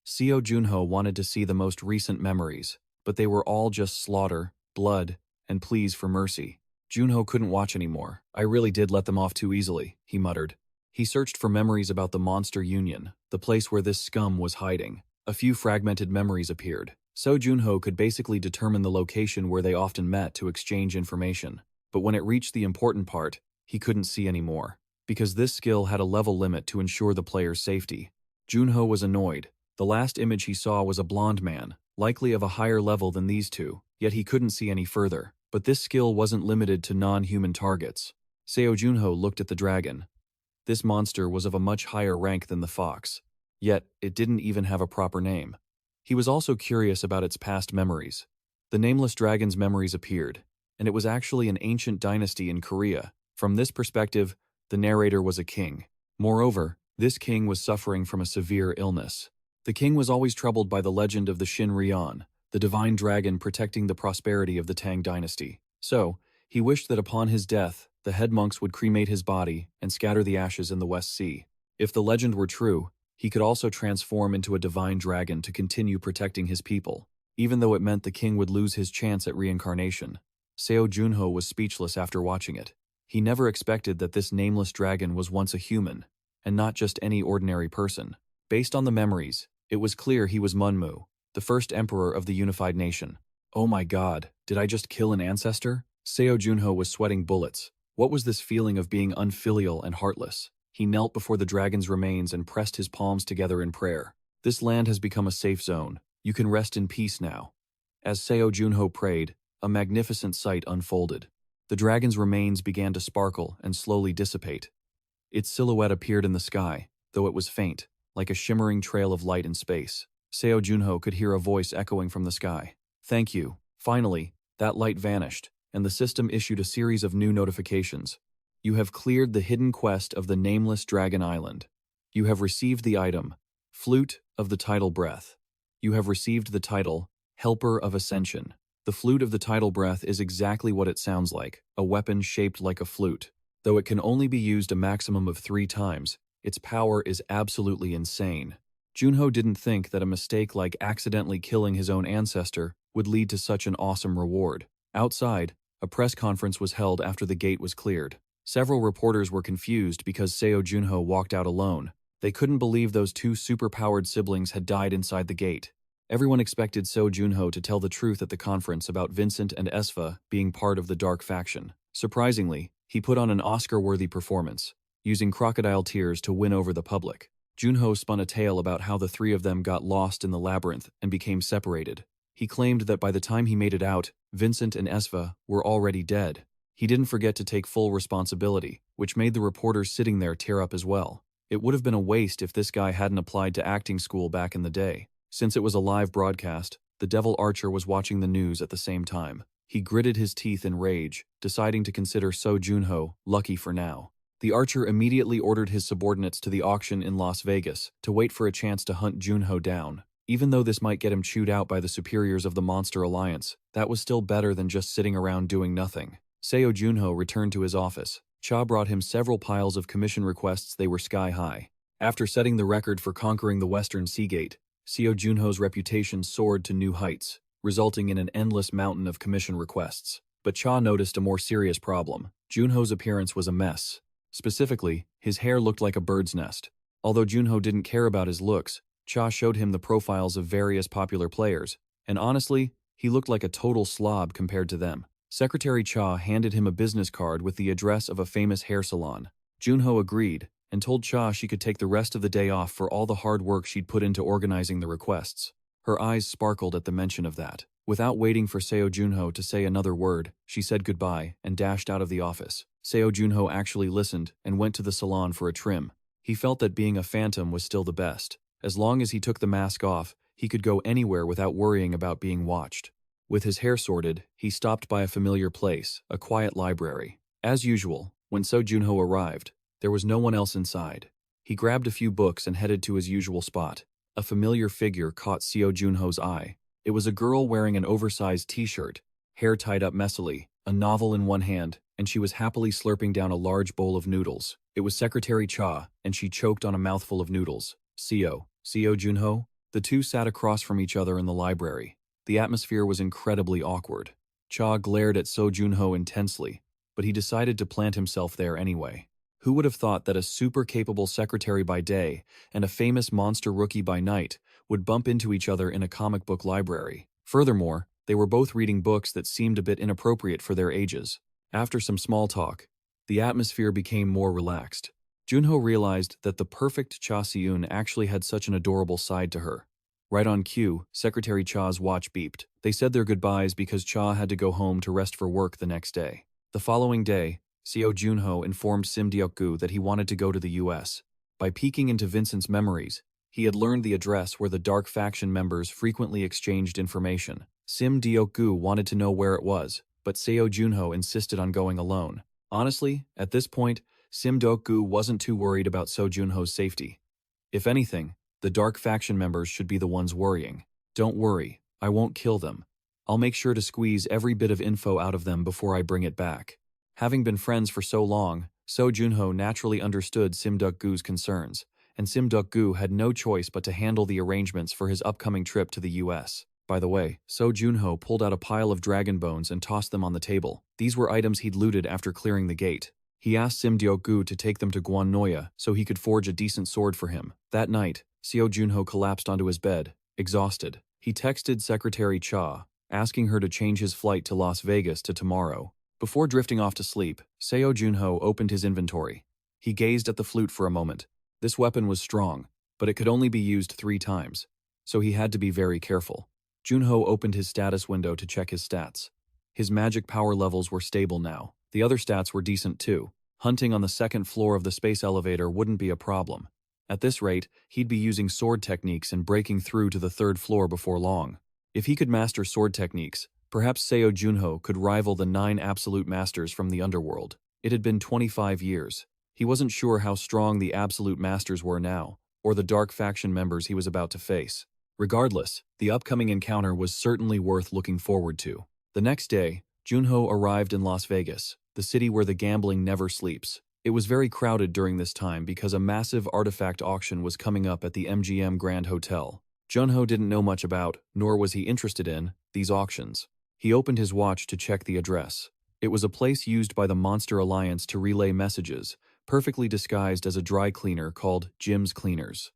Seo Junho wanted to see the most recent memories, but they were all just slaughter, blood, and pleas for mercy. Junho couldn't watch anymore. "I really did let them off too easily," he muttered. He searched for memories about the Monster Union, the place where this scum was hiding. A few fragmented memories appeared. Seo Junho could basically determine the location where they often met to exchange information. But when it reached the important part, he couldn't see anymore, because this skill had a level limit to ensure the player's safety. Junho was annoyed. The last image he saw was a blonde man, likely of a higher level than these two, yet he couldn't see any further. But this skill wasn't limited to non-human targets. Seo Junho looked at the dragon. This monster was of a much higher rank than the fox, yet it didn't even have a proper name. He was also curious about its past memories. The nameless dragon's memories appeared, and it was actually an ancient dynasty in Korea. From this perspective, the narrator was a king. Moreover, this king was suffering from a severe illness. The king was always troubled by the legend of the Shin Ryan, the divine dragon protecting the prosperity of the Tang dynasty. So, he wished that upon his death, the head monks would cremate his body and scatter the ashes in the West Sea. If the legend were true, he could also transform into a divine dragon to continue protecting his people, even though it meant the king would lose his chance at reincarnation. Seo Junho was speechless after watching it. He never expected that this nameless dragon was once a human, and not just any ordinary person. Based on the memories, it was clear he was Munmu, the first emperor of the unified nation. "Oh my god, did I just kill an ancestor?" Seo Junho was sweating bullets. What was this feeling of being unfilial and heartless? He knelt before the dragon's remains and pressed his palms together in prayer. "This land has become a safe zone. You can rest in peace now." As Seo Junho prayed, a magnificent sight unfolded. The dragon's remains began to sparkle and slowly dissipate. Its silhouette appeared in the sky, though it was faint, like a shimmering trail of light in space. Seo Junho could hear a voice echoing from the sky. "Thank you." Finally, that light vanished, and the system issued a series of new notifications. "You have cleared the hidden quest of the nameless Dragon Island. You have received the item, Flute of the Tidal Breath. You have received the title, Helper of Ascension." The Flute of the Tidal Breath is exactly what it sounds like, a weapon shaped like a flute. Though it can only be used a maximum of 3 times, its power is absolutely insane. Junho didn't think that a mistake like accidentally killing his own ancestor would lead to such an awesome reward. Outside, a press conference was held after the gate was cleared. Several reporters were confused because Seo Junho walked out alone. They couldn't believe those 2 super-powered siblings had died inside the gate. Everyone expected Seo Junho to tell the truth at the conference about Vincent and Esfa being part of the dark faction. Surprisingly, he put on an Oscar-worthy performance, using crocodile tears to win over the public. Junho spun a tale about how the 3 of them got lost in the labyrinth and became separated. He claimed that by the time he made it out, Vincent and Esfa were already dead. He didn't forget to take full responsibility, which made the reporters sitting there tear up as well. It would have been a waste if this guy hadn't applied to acting school back in the day. Since it was a live broadcast, the Devil Archer was watching the news at the same time. He gritted his teeth in rage, deciding to consider Seo Junho lucky for now. The Archer immediately ordered his subordinates to the auction in Las Vegas to wait for a chance to hunt Junho down. Even though this might get him chewed out by the superiors of the Monster Alliance, that was still better than just sitting around doing nothing. Seo Junho returned to his office. Cha brought him several piles of commission requests. They were sky high. After setting the record for conquering the Western Seagate, Seo Junho's reputation soared to new heights, resulting in an endless mountain of commission requests. But Cha noticed a more serious problem. Junho's appearance was a mess. Specifically, his hair looked like a bird's nest. Although Junho didn't care about his looks, Cha showed him the profiles of various popular players, and honestly, he looked like a total slob compared to them. Secretary Cha handed him a business card with the address of a famous hair salon. Junho agreed, and told Cha she could take the rest of the day off for all the hard work she'd put into organizing the requests. Her eyes sparkled at the mention of that. Without waiting for Seo Junho to say another word, she said goodbye and dashed out of the office. Seo Junho actually listened and went to the salon for a trim. He felt that being a phantom was still the best. As long as he took the mask off, he could go anywhere without worrying about being watched. With his hair sorted, he stopped by a familiar place, a quiet library. As usual, when Seo Junho arrived, there was no one else inside. He grabbed a few books and headed to his usual spot. A familiar figure caught Seo Junho's eye. It was a girl wearing an oversized t-shirt, hair tied up messily, a novel in one hand, and she was happily slurping down a large bowl of noodles. It was Secretary Cha, and she choked on a mouthful of noodles. Seo Junho? The two sat across from each other in the library. The atmosphere was incredibly awkward. Cha glared at Seo Junho intensely, but he decided to plant himself there anyway. Who would have thought that a super-capable secretary by day and a famous monster rookie by night would bump into each other in a comic book library? Furthermore, they were both reading books that seemed a bit inappropriate for their ages. After some small talk, the atmosphere became more relaxed. Junho realized that the perfect Cha Seun actually had such an adorable side to her. Right on cue, Secretary Cha's watch beeped. They said their goodbyes because Cha had to go home to rest for work the next day. The following day, Seo Junho informed Sim Deok-gu that he wanted to go to the US. By peeking into Vincent's memories, he had learned the address where the Dark Faction members frequently exchanged information. Sim Deok-gu wanted to know where it was, but Seo Junho insisted on going alone. Honestly, at this point, Sim Deok-gu wasn't too worried about Seo Junho's safety. If anything, the Dark Faction members should be the ones worrying. Don't worry, I won't kill them. I'll make sure to squeeze every bit of info out of them before I bring it back. Having been friends for so long, Seo Junho naturally understood Sim Deok-gu's concerns, and Sim Deok-gu had no choice but to handle the arrangements for his upcoming trip to the US. By the way, Seo Junho pulled out a pile of dragon bones and tossed them on the table. These were items he'd looted after clearing the gate. He asked Sim Deok-gu to take them to Gwonnoya so he could forge a decent sword for him. That night, Seo Junho collapsed onto his bed, exhausted. He texted Secretary Cha, asking her to change his flight to Las Vegas to tomorrow. Before drifting off to sleep, Seo Junho opened his inventory. He gazed at the flute for a moment. This weapon was strong, but it could only be used 3 times, so he had to be very careful. Junho opened his status window to check his stats. His magic power levels were stable now. The other stats were decent too. Hunting on the 2nd floor of the space elevator wouldn't be a problem. At this rate, he'd be using sword techniques and breaking through to the 3rd floor before long. If he could master sword techniques, perhaps Seo Junho could rival the 9 absolute masters from the underworld. It had been 25 years. He wasn't sure how strong the absolute masters were now, or the Dark Faction members he was about to face. Regardless, the upcoming encounter was certainly worth looking forward to. The next day, Junho arrived in Las Vegas, the city where the gambling never sleeps. It was very crowded during this time because a massive artifact auction was coming up at the MGM Grand Hotel. Junho didn't know much about, nor was he interested in, these auctions. He opened his watch to check the address. It was a place used by the Monster Alliance to relay messages, perfectly disguised as a dry cleaner called Jim's Cleaners.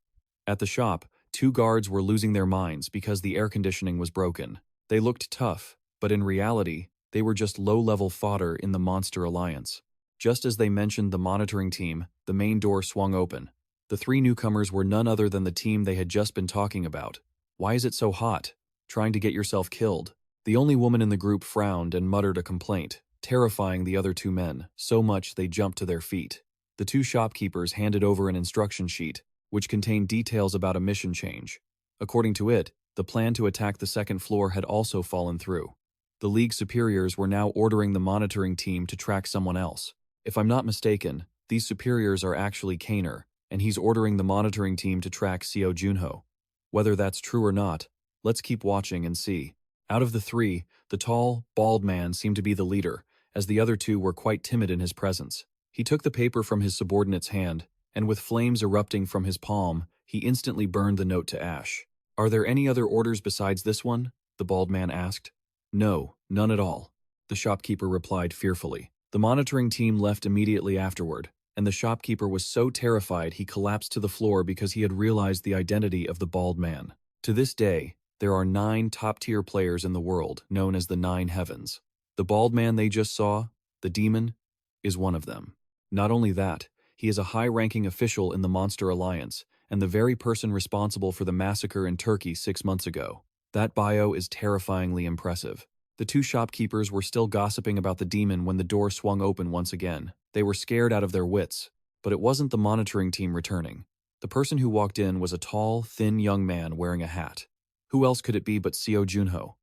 At the shop, 2 guards were losing their minds because the air conditioning was broken. They looked tough, but in reality, they were just low-level fodder in the Monster Alliance. Just as they mentioned the monitoring team, the main door swung open. The 3 newcomers were none other than the team they had just been talking about. Why is it so hot? Trying to get yourself killed? The only woman in the group frowned and muttered a complaint. terrifying the other two men, so much they jumped to their feet. The two shopkeepers handed over an instruction sheet, which contained details about a mission change. According to it, the plan to attack the second floor had also fallen through. The League superiors were now ordering the monitoring team to track someone else. If I'm not mistaken, these superiors are actually Kaner, and he's ordering the monitoring team to track Seo Junho. Whether that's true or not, let's keep watching and see. Out of the three, the tall, bald man seemed to be the leader, as the other two were quite timid in his presence. He took the paper from his subordinate's hand, and with flames erupting from his palm, he instantly burned the note to ash. "Are there any other orders besides this one?" the bald man asked. "No, none at all," the shopkeeper replied fearfully. The monitoring team left immediately afterward, and the shopkeeper was so terrified he collapsed to the floor because he had realized the identity of the bald man. To this day, there are 9 top-tier players in the world, known as the 9 Heavens. The bald man they just saw, the demon, is one of them. Not only that, he is a high-ranking official in the Monster Alliance, and the very person responsible for the massacre in Turkey 6 months ago. That bio is terrifyingly impressive. The two shopkeepers were still gossiping about the demon when the door swung open once again. They were scared out of their wits, but it wasn't the monitoring team returning. The person who walked in was a tall, thin young man wearing a hat. Who else could it be but Seo Junho?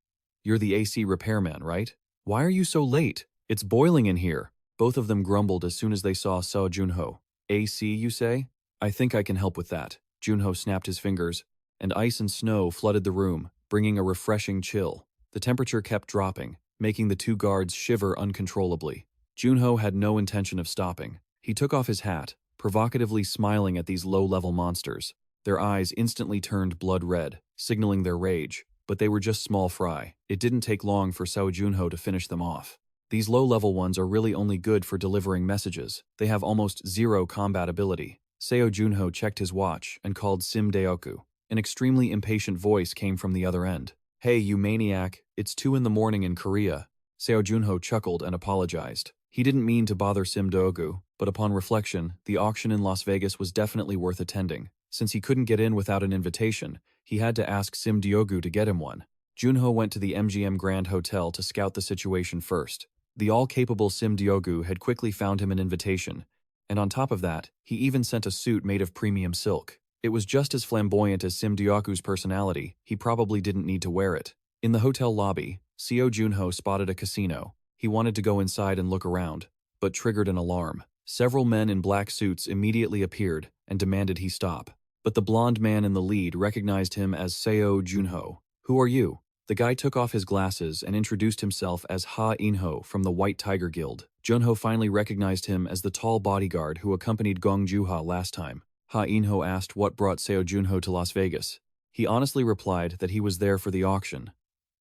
"You're the AC repairman, right? Why are you so late? It's boiling in here." Both of them grumbled as soon as they saw Seo Junho. "AC, you say? I think I can help with that." Junho snapped his fingers, and ice and snow flooded the room, bringing a refreshing chill. The temperature kept dropping, making the two guards shiver uncontrollably. Junho had no intention of stopping. He took off his hat, provocatively smiling at these low-level monsters. Their eyes instantly turned blood red, signaling their rage, but they were just small fry. It didn't take long for Seo Junho to finish them off. These low-level ones are really only good for delivering messages. They have almost zero combat ability. Seo Junho checked his watch and called Sim Deoku. An extremely impatient voice came from the other end. "Hey, you maniac, it's 2 in the morning in Korea." Seo Junho chuckled and apologized. He didn't mean to bother Sim Deoku, but upon reflection, the auction in Las Vegas was definitely worth attending. Since he couldn't get in without an invitation, he had to ask Sim Deoku to get him one. Junho went to the MGM Grand Hotel to scout the situation first. The all-capable Sim Deoku had quickly found him an invitation, and on top of that, he even sent a suit made of premium silk. It was just as flamboyant as Sim Deoku's personality. He probably didn't need to wear it. In the hotel lobby, Seo Junho spotted a casino. He wanted to go inside and look around, but triggered an alarm. Several men in black suits immediately appeared and demanded he stop. But the blonde man in the lead recognized him as Seo Junho. "Who are you?" The guy took off his glasses and introduced himself as Ha Inho from the White Tiger Guild. Junho finally recognized him as the tall bodyguard who accompanied Gong Juha last time. Ha Inho asked what brought Seo Junho to Las Vegas. He honestly replied that he was there for the auction.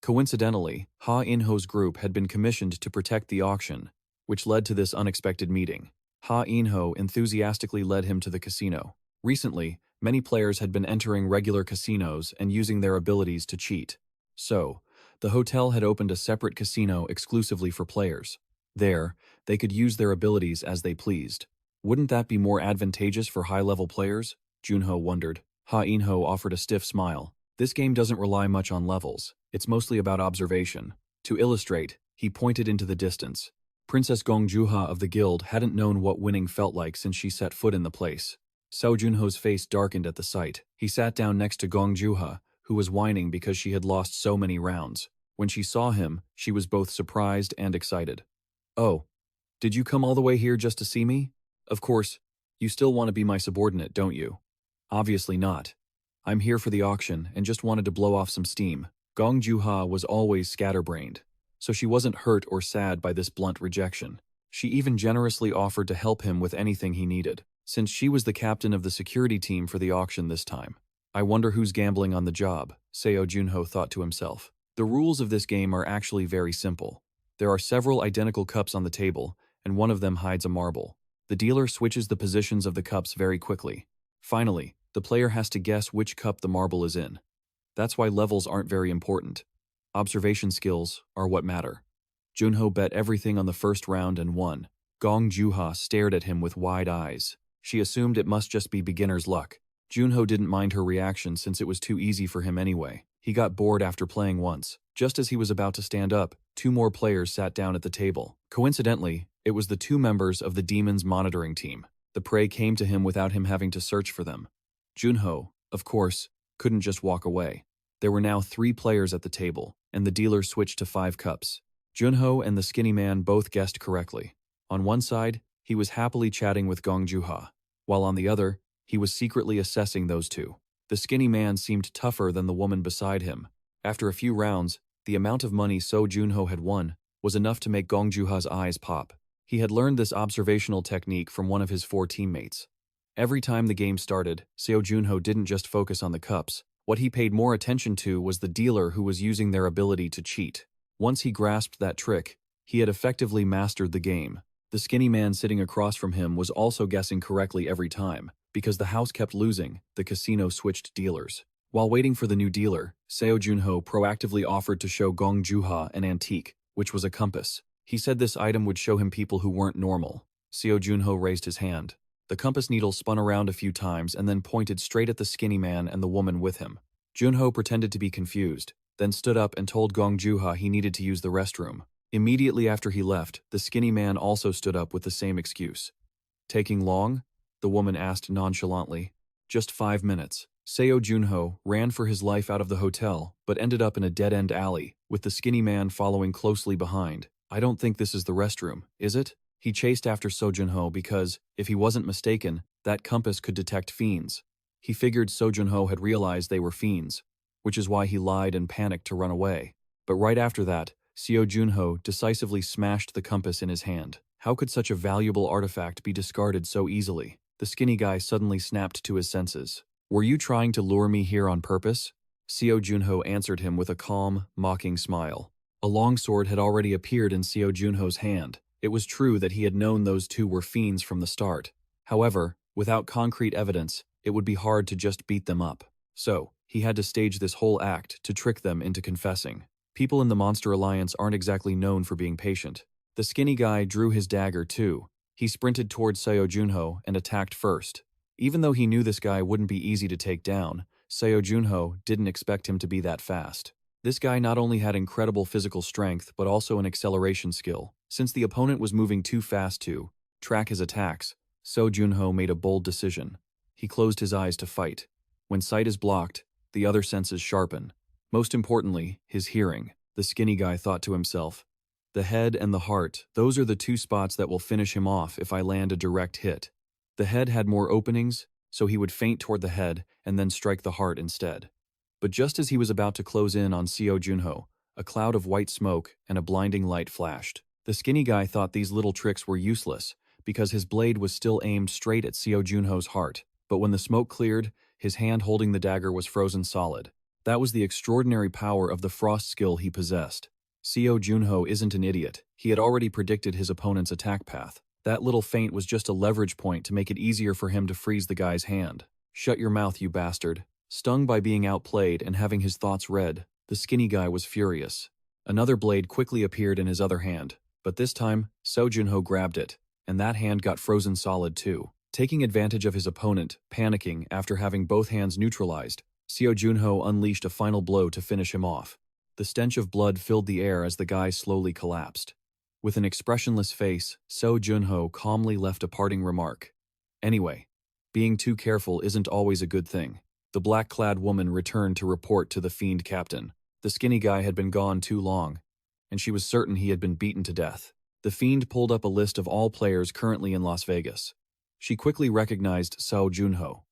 Coincidentally, Ha Inho's group had been commissioned to protect the auction, which led to this unexpected meeting. Ha Inho enthusiastically led him to the casino. Recently, many players had been entering regular casinos and using their abilities to cheat. So, the hotel had opened a separate casino exclusively for players. There, they could use their abilities as they pleased. Wouldn't that be more advantageous for high-level players? Junho wondered. Ha Inho offered a stiff smile. This game doesn't rely much on levels. It's mostly about observation. To illustrate, he pointed into the distance. Princess Gong Juha of the guild hadn't known what winning felt like since she set foot in the place. Seo Junho's face darkened at the sight. He sat down next to Gong Juha, who was whining because she had lost so many rounds. When she saw him, she was both surprised and excited. "Oh, did you come all the way here just to see me? Of course, you still want to be my subordinate, don't you?" "Obviously not. I'm here for the auction and just wanted to blow off some steam." Gong Juha was always scatterbrained, so she wasn't hurt or sad by this blunt rejection. She even generously offered to help him with anything he needed, since she was the captain of the security team for the auction this time. "I wonder who's gambling on the job," Seo Junho thought to himself. The rules of this game are actually very simple. There are several identical cups on the table, and one of them hides a marble. The dealer switches the positions of the cups very quickly. Finally, the player has to guess which cup the marble is in. That's why levels aren't very important. Observation skills are what matter. Junho bet everything on the first round and won. Gong Juha stared at him with wide eyes. She assumed it must just be beginner's luck. Junho didn't mind her reaction since it was too easy for him anyway. He got bored after playing once. Just as he was about to stand up, 2 more players sat down at the table. Coincidentally, it was the 2 members of the demon's monitoring team. The prey came to him without him having to search for them. Junho, of course, couldn't just walk away. There were now 3 players at the table, and the dealer switched to 5 cups. Junho and the skinny man both guessed correctly. On one side, he was happily chatting with Gong Juha, while on the other, he was secretly assessing those 2. The skinny man seemed tougher than the woman beside him. After a few rounds, the amount of money Seo Junho had won was enough to make Gong Juha's eyes pop. He had learned this observational technique from one of his 4 teammates. Every time the game started, Seo Junho didn't just focus on the cups. What he paid more attention to was the dealer who was using their ability to cheat. Once he grasped that trick, he had effectively mastered the game. The skinny man sitting across from him was also guessing correctly every time. Because the house kept losing, the casino switched dealers. While waiting for the new dealer, Seo Junho proactively offered to show Gong Juha an antique, which was a compass. He said this item would show him people who weren't normal. Seo Junho raised his hand. The compass needle spun around a few times and then pointed straight at the skinny man and the woman with him. Junho pretended to be confused, then stood up and told Gong Juha he needed to use the restroom. Immediately after he left, the skinny man also stood up with the same excuse. Taking long? The woman asked nonchalantly. Just 5 minutes. Seo Junho ran for his life out of the hotel, but ended up in a dead-end alley, with the skinny man following closely behind. I don't think this is the restroom, is it? He chased after Seo Junho because, if he wasn't mistaken, that compass could detect fiends. He figured Seo Junho had realized they were fiends, which is why he lied and panicked to run away. But right after that, Seo Junho decisively smashed the compass in his hand. How could such a valuable artifact be discarded so easily? The skinny guy suddenly snapped to his senses. Were you trying to lure me here on purpose? Seo Junho answered him with a calm, mocking smile. A longsword had already appeared in Seo Junho's hand. It was true that he had known those 2 were fiends from the start. However, without concrete evidence, it would be hard to just beat them up. So, he had to stage this whole act to trick them into confessing. People in the Monster Alliance aren't exactly known for being patient. The skinny guy drew his dagger too. He sprinted towards Seo Junho and attacked first. Even though he knew this guy wouldn't be easy to take down, Seo Junho didn't expect him to be that fast. This guy not only had incredible physical strength, but also an acceleration skill. Since the opponent was moving too fast to track his attacks, Seo Junho made a bold decision. He closed his eyes to fight. When sight is blocked, the other senses sharpen. Most importantly, his hearing. The skinny guy thought to himself, the head and the heart, those are the 2 spots that will finish him off if I land a direct hit. The head had more openings, so he would feint toward the head and then strike the heart instead. But just as he was about to close in on Seo Junho, a cloud of white smoke and a blinding light flashed. The skinny guy thought these little tricks were useless because his blade was still aimed straight at Seo Junho's heart. But when the smoke cleared, his hand holding the dagger was frozen solid. That was the extraordinary power of the frost skill he possessed. Seo Junho isn't an idiot. He had already predicted his opponent's attack path. That little feint was just a leverage point to make it easier for him to freeze the guy's hand. Shut your mouth, you bastard. Stung by being outplayed and having his thoughts read, the skinny guy was furious. Another blade quickly appeared in his other hand, but this time, Seo Junho grabbed it, and that hand got frozen solid too. Taking advantage of his opponent, panicking after having both hands neutralized, Seo Junho unleashed a final blow to finish him off. The stench of blood filled the air as the guy slowly collapsed. With an expressionless face, Seo Junho calmly left a parting remark. Anyway, being too careful isn't always a good thing. The black-clad woman returned to report to the fiend captain. The skinny guy had been gone too long, and she was certain he had been beaten to death. The fiend pulled up a list of all players currently in Las Vegas. She quickly recognized Seo Junho.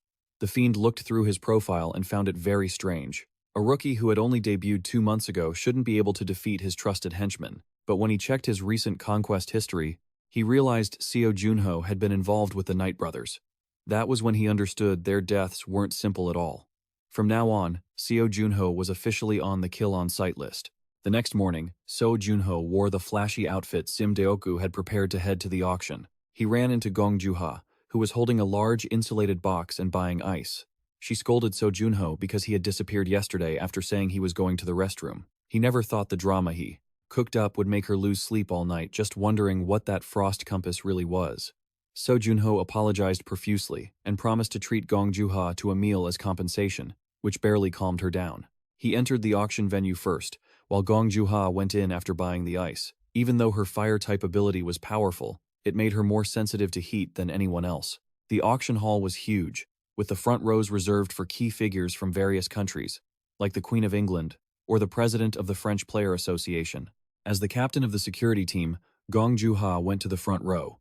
The fiend looked through his profile and found it very strange. A rookie who had only debuted 2 months ago shouldn't be able to defeat his trusted henchman. But when he checked his recent conquest history, he realized Seo Junho had been involved with the Knight brothers. That was when he understood their deaths weren't simple at all. From now on, Seo Junho was officially on the kill-on-sight list. The next morning, Seo Junho wore the flashy outfit Sim Deoku had prepared to head to the auction. He ran into Gong Juha, who was holding a large insulated box and buying ice. She scolded Seo Junho because he had disappeared yesterday after saying he was going to the restroom. He never thought the drama he cooked up would make her lose sleep all night just wondering what that frost compass really was. Seo Junho apologized profusely and promised to treat Gong Juha to a meal as compensation, which barely calmed her down. He entered the auction venue first, while Gong Juha went in after buying the ice. Even though her fire-type ability was powerful, it made her more sensitive to heat than anyone else. The auction hall was huge, with the front rows reserved for key figures from various countries, like the Queen of England or the president of the French Player Association. As the captain of the security team, Gong Juha went to the front row.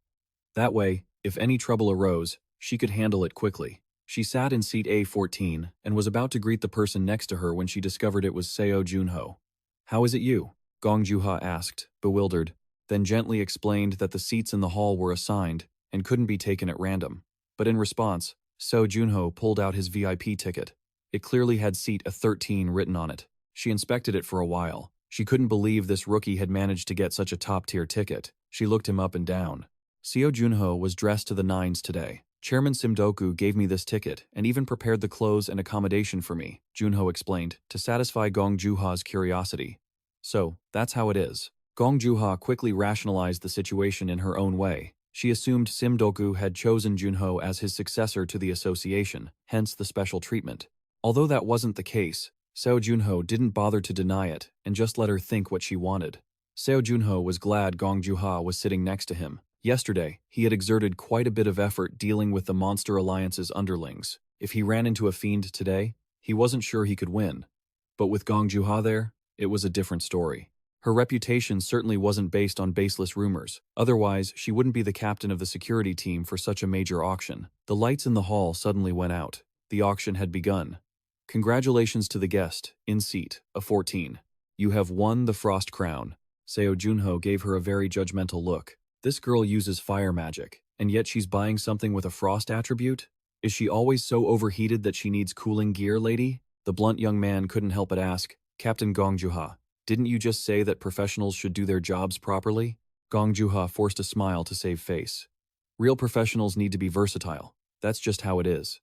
That way, if any trouble arose, she could handle it quickly. She sat in seat A14 and was about to greet the person next to her when she discovered it was Seo Junho. "How is it you?" Gong Juha asked, bewildered, then gently explained that the seats in the hall were assigned and couldn't be taken at random. But in response, Seo Junho pulled out his VIP ticket. It clearly had seat A13 written on it. She inspected it for a while. She couldn't believe this rookie had managed to get such a top-tier ticket. She looked him up and down. Seo Junho was dressed to the nines today. "Chairman Simdoku gave me this ticket and even prepared the clothes and accommodation for me," Junho explained, to satisfy Gong Juha's curiosity. "So, that's how it is." Gong Juha quickly rationalized the situation in her own way. She assumed Simdoku had chosen Junho as his successor to the association, hence the special treatment. Although that wasn't the case, Seo Junho didn't bother to deny it and just let her think what she wanted. Seo Junho was glad Gong Juha was sitting next to him. Yesterday, he had exerted quite a bit of effort dealing with the Monster Alliance's underlings. If he ran into a fiend today, he wasn't sure he could win. But with Gong Juha there, it was a different story. Her reputation certainly wasn't based on baseless rumors. Otherwise, she wouldn't be the captain of the security team for such a major auction. The lights in the hall suddenly went out. The auction had begun. "Congratulations to the guest, in seat A14. You have won the Frost Crown." Seo Junho gave her a very judgmental look. This girl uses fire magic, and yet she's buying something with a frost attribute? Is she always so overheated that she needs cooling gear, lady? The blunt young man couldn't help but ask, "Captain Gong Juha, didn't you just say that professionals should do their jobs properly?" Gong Juha forced a smile to save face. "Real professionals need to be versatile. That's just how it is."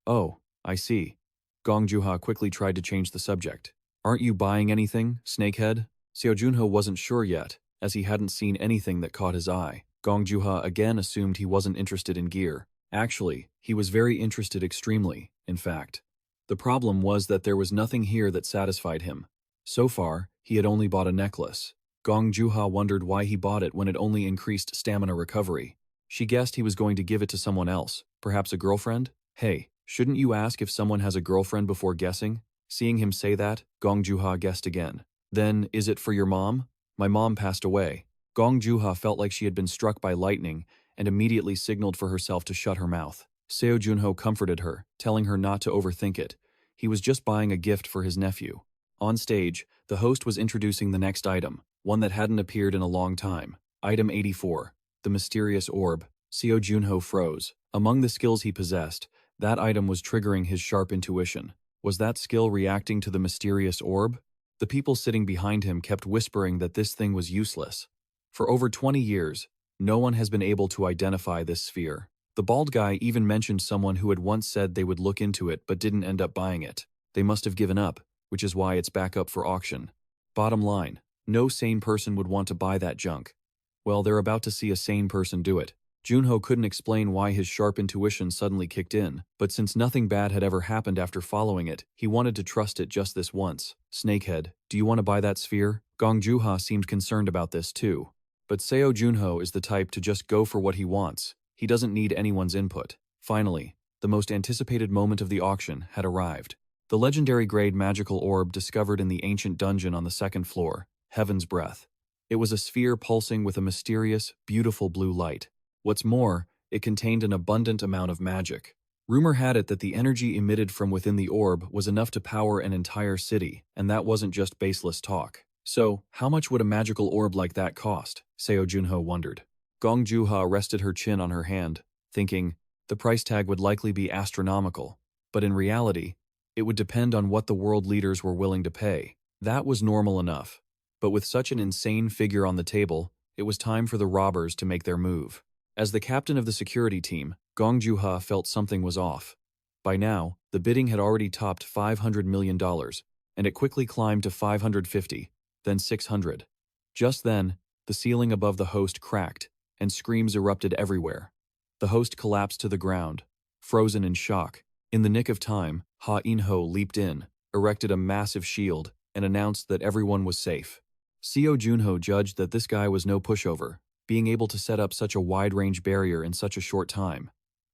"Oh, I see." Gong Juha quickly tried to change the subject. "Aren't you buying anything, snakehead?" Seo Junho wasn't sure yet, as he hadn't seen anything that caught his eye. Gong Juha again assumed he wasn't interested in gear. Actually, he was very interested extremely, in fact. The problem was that there was nothing here that satisfied him. So far, he had only bought a necklace. Gong Juha wondered why he bought it when it only increased stamina recovery. She guessed he was going to give it to someone else, perhaps a girlfriend? Hey, shouldn't you ask if someone has a girlfriend before guessing? Seeing him say that, Gong Juha guessed again. "Then, is it for your mom?" "My mom passed away." Gong Juha felt like she had been struck by lightning and immediately signaled for herself to shut her mouth. Seo Junho comforted her, telling her not to overthink it. He was just buying a gift for his nephew. On stage, the host was introducing the next item, one that hadn't appeared in a long time. Item 84, the mysterious orb. Seo Junho froze. Among the skills he possessed, that item was triggering his sharp intuition. Was that skill reacting to the mysterious orb? The people sitting behind him kept whispering that this thing was useless. For over 20 years, no one has been able to identify this sphere. The bald guy even mentioned someone who had once said they would look into it but didn't end up buying it. They must have given up, which is why it's back up for auction. Bottom line, no sane person would want to buy that junk. Well, they're about to see a sane person do it. Junho couldn't explain why his sharp intuition suddenly kicked in, but since nothing bad had ever happened after following it, he wanted to trust it just this once. "Snakehead, do you want to buy that sphere?" Gong Juha seemed concerned about this too. But Seo Junho is the type to just go for what he wants. He doesn't need anyone's input. Finally, the most anticipated moment of the auction had arrived. The legendary grade magical orb discovered in the ancient dungeon on the second floor, Heaven's Breath. It was a sphere pulsing with a mysterious, beautiful blue light. What's more, it contained an abundant amount of magic. Rumor had it that the energy emitted from within the orb was enough to power an entire city, and that wasn't just baseless talk. So, how much would a magical orb like that cost? Seo Junho wondered. Gong Juha rested her chin on her hand, thinking, the price tag would likely be astronomical, but in reality, it would depend on what the world leaders were willing to pay. That was normal enough. But with such an insane figure on the table, it was time for the robbers to make their move. As the captain of the security team, Gong Juha felt something was off. By now, the bidding had already topped $500 million, and it quickly climbed to 550, then 600. Just then, the ceiling above the host cracked, and screams erupted everywhere. The host collapsed to the ground, frozen in shock. In the nick of time, Ha Inho leaped in, erected a massive shield, and announced that everyone was safe. Seo Junho judged that this guy was no pushover, being able to set up such a wide-range barrier in such a short time.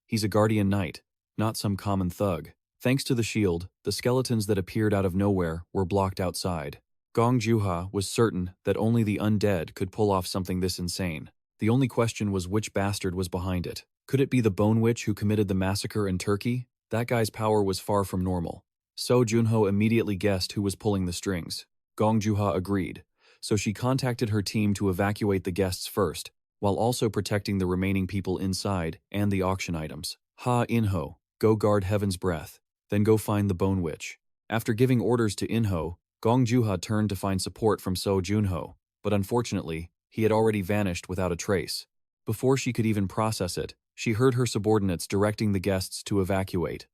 He's a guardian knight, not some common thug. Thanks to the shield, the skeletons that appeared out of nowhere were blocked outside. Gong Juha was certain that only the undead could pull off something this insane. The only question was which bastard was behind it. Could it be the Bone Witch who committed the massacre in Turkey? That guy's power was far from normal. Seo Junho immediately guessed who was pulling the strings. Gong Juha agreed, so she contacted her team to evacuate the guests first, while also protecting the remaining people inside and the auction items. Ha Inho, go guard Heaven's Breath, then go find the Bone Witch. After giving orders to Inho, Gong Juha turned to find support from Seo Junho, but unfortunately, he had already vanished without a trace. Before she could even process it, she heard her subordinates directing the guests to evacuate.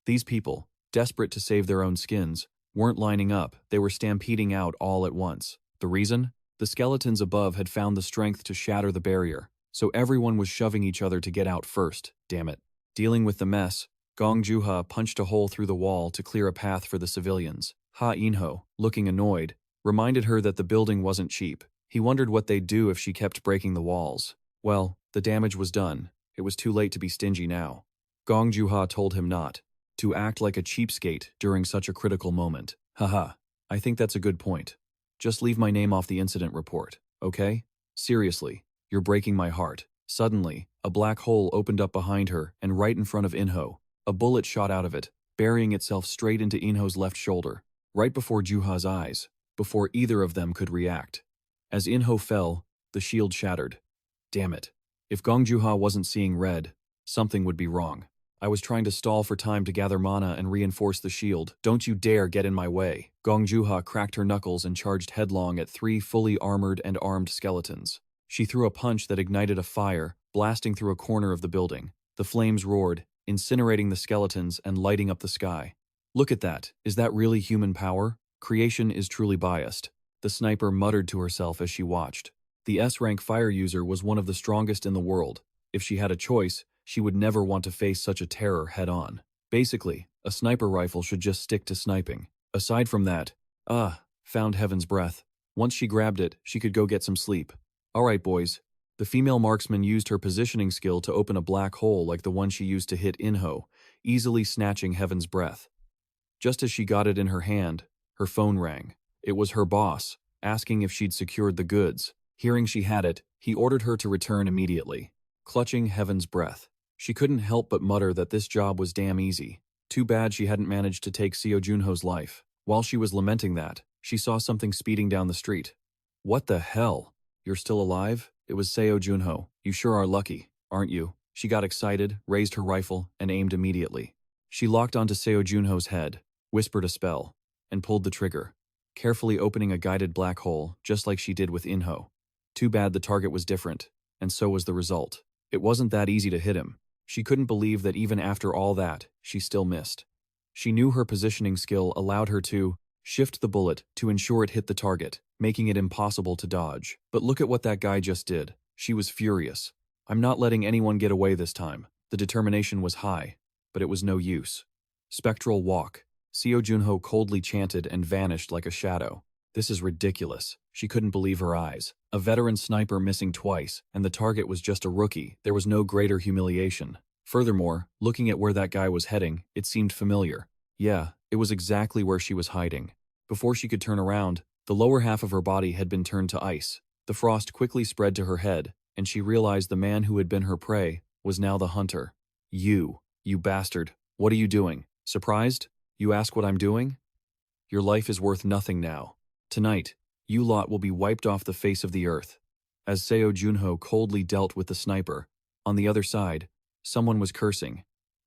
These people, desperate to save their own skins, weren't lining up, they were stampeding out all at once. The reason? The skeletons above had found the strength to shatter the barrier, so everyone was shoving each other to get out first, damn it. Dealing with the mess, Gong Juha punched a hole through the wall to clear a path for the civilians. Ha Inho, looking annoyed, reminded her that the building wasn't cheap. He wondered what they'd do if she kept breaking the walls. Well, the damage was done. It was too late to be stingy now. Gong Juha told him not to act like a cheapskate during such a critical moment. Haha, I think that's a good point. Just leave my name off the incident report, okay? Seriously, you're breaking my heart. Suddenly, a black hole opened up behind her and right in front of Inho. A bullet shot out of it, burying itself straight into Inho's left shoulder, right before Juha's eyes, before either of them could react. As Inho fell, the shield shattered. Damn it. If Gong Juha wasn't seeing red, something would be wrong. I was trying to stall for time to gather mana and reinforce the shield. Don't you dare get in my way. Gong Juha cracked her knuckles and charged headlong at 3 fully armored and armed skeletons. She threw a punch that ignited a fire, blasting through a corner of the building. The flames roared, incinerating the skeletons and lighting up the sky. Look at that. Is that really human power? Creation is truly biased. The sniper muttered to herself as she watched. The S-rank fire user was one of the strongest in the world. If she had a choice, she would never want to face such a terror head-on. Basically, a sniper rifle should just stick to sniping. Aside from that, found Heaven's Breath. Once she grabbed it, she could go get some sleep. Alright boys. The female marksman used her positioning skill to open a black hole like the one she used to hit Inho, easily snatching Heaven's Breath. Just as she got it in her hand, her phone rang. It was her boss, asking if she'd secured the goods. Hearing she had it, he ordered her to return immediately. Clutching Heaven's Breath, she couldn't help but mutter that this job was damn easy. Too bad she hadn't managed to take Seo Junho's life. While she was lamenting that, she saw something speeding down the street. What the hell? You're still alive? It was Seo Junho. You sure are lucky, aren't you? She got excited, raised her rifle, and aimed immediately. She locked onto Seo Junho's head, whispered a spell, and pulled the trigger, carefully opening a guided black hole, just like she did with Inho. Too bad the target was different, and so was the result. It wasn't that easy to hit him. She couldn't believe that even after all that, she still missed. She knew her positioning skill allowed her to shift the bullet to ensure it hit the target, making it impossible to dodge. But look at what that guy just did. She was furious. I'm not letting anyone get away this time. The determination was high, but it was no use. Spectral walk. Seo Junho coldly chanted and vanished like a shadow. This is ridiculous. She couldn't believe her eyes. A veteran sniper missing twice, and the target was just a rookie. There was no greater humiliation. Furthermore, looking at where that guy was heading, it seemed familiar. Yeah, it was exactly where she was hiding. Before she could turn around, the lower half of her body had been turned to ice. The frost quickly spread to her head, and she realized the man who had been her prey was now the hunter. You bastard. What are you doing? Surprised? You ask what I'm doing? Your life is worth nothing now. Tonight, you lot will be wiped off the face of the earth. As Seo Junho coldly dealt with the sniper, on the other side, someone was cursing.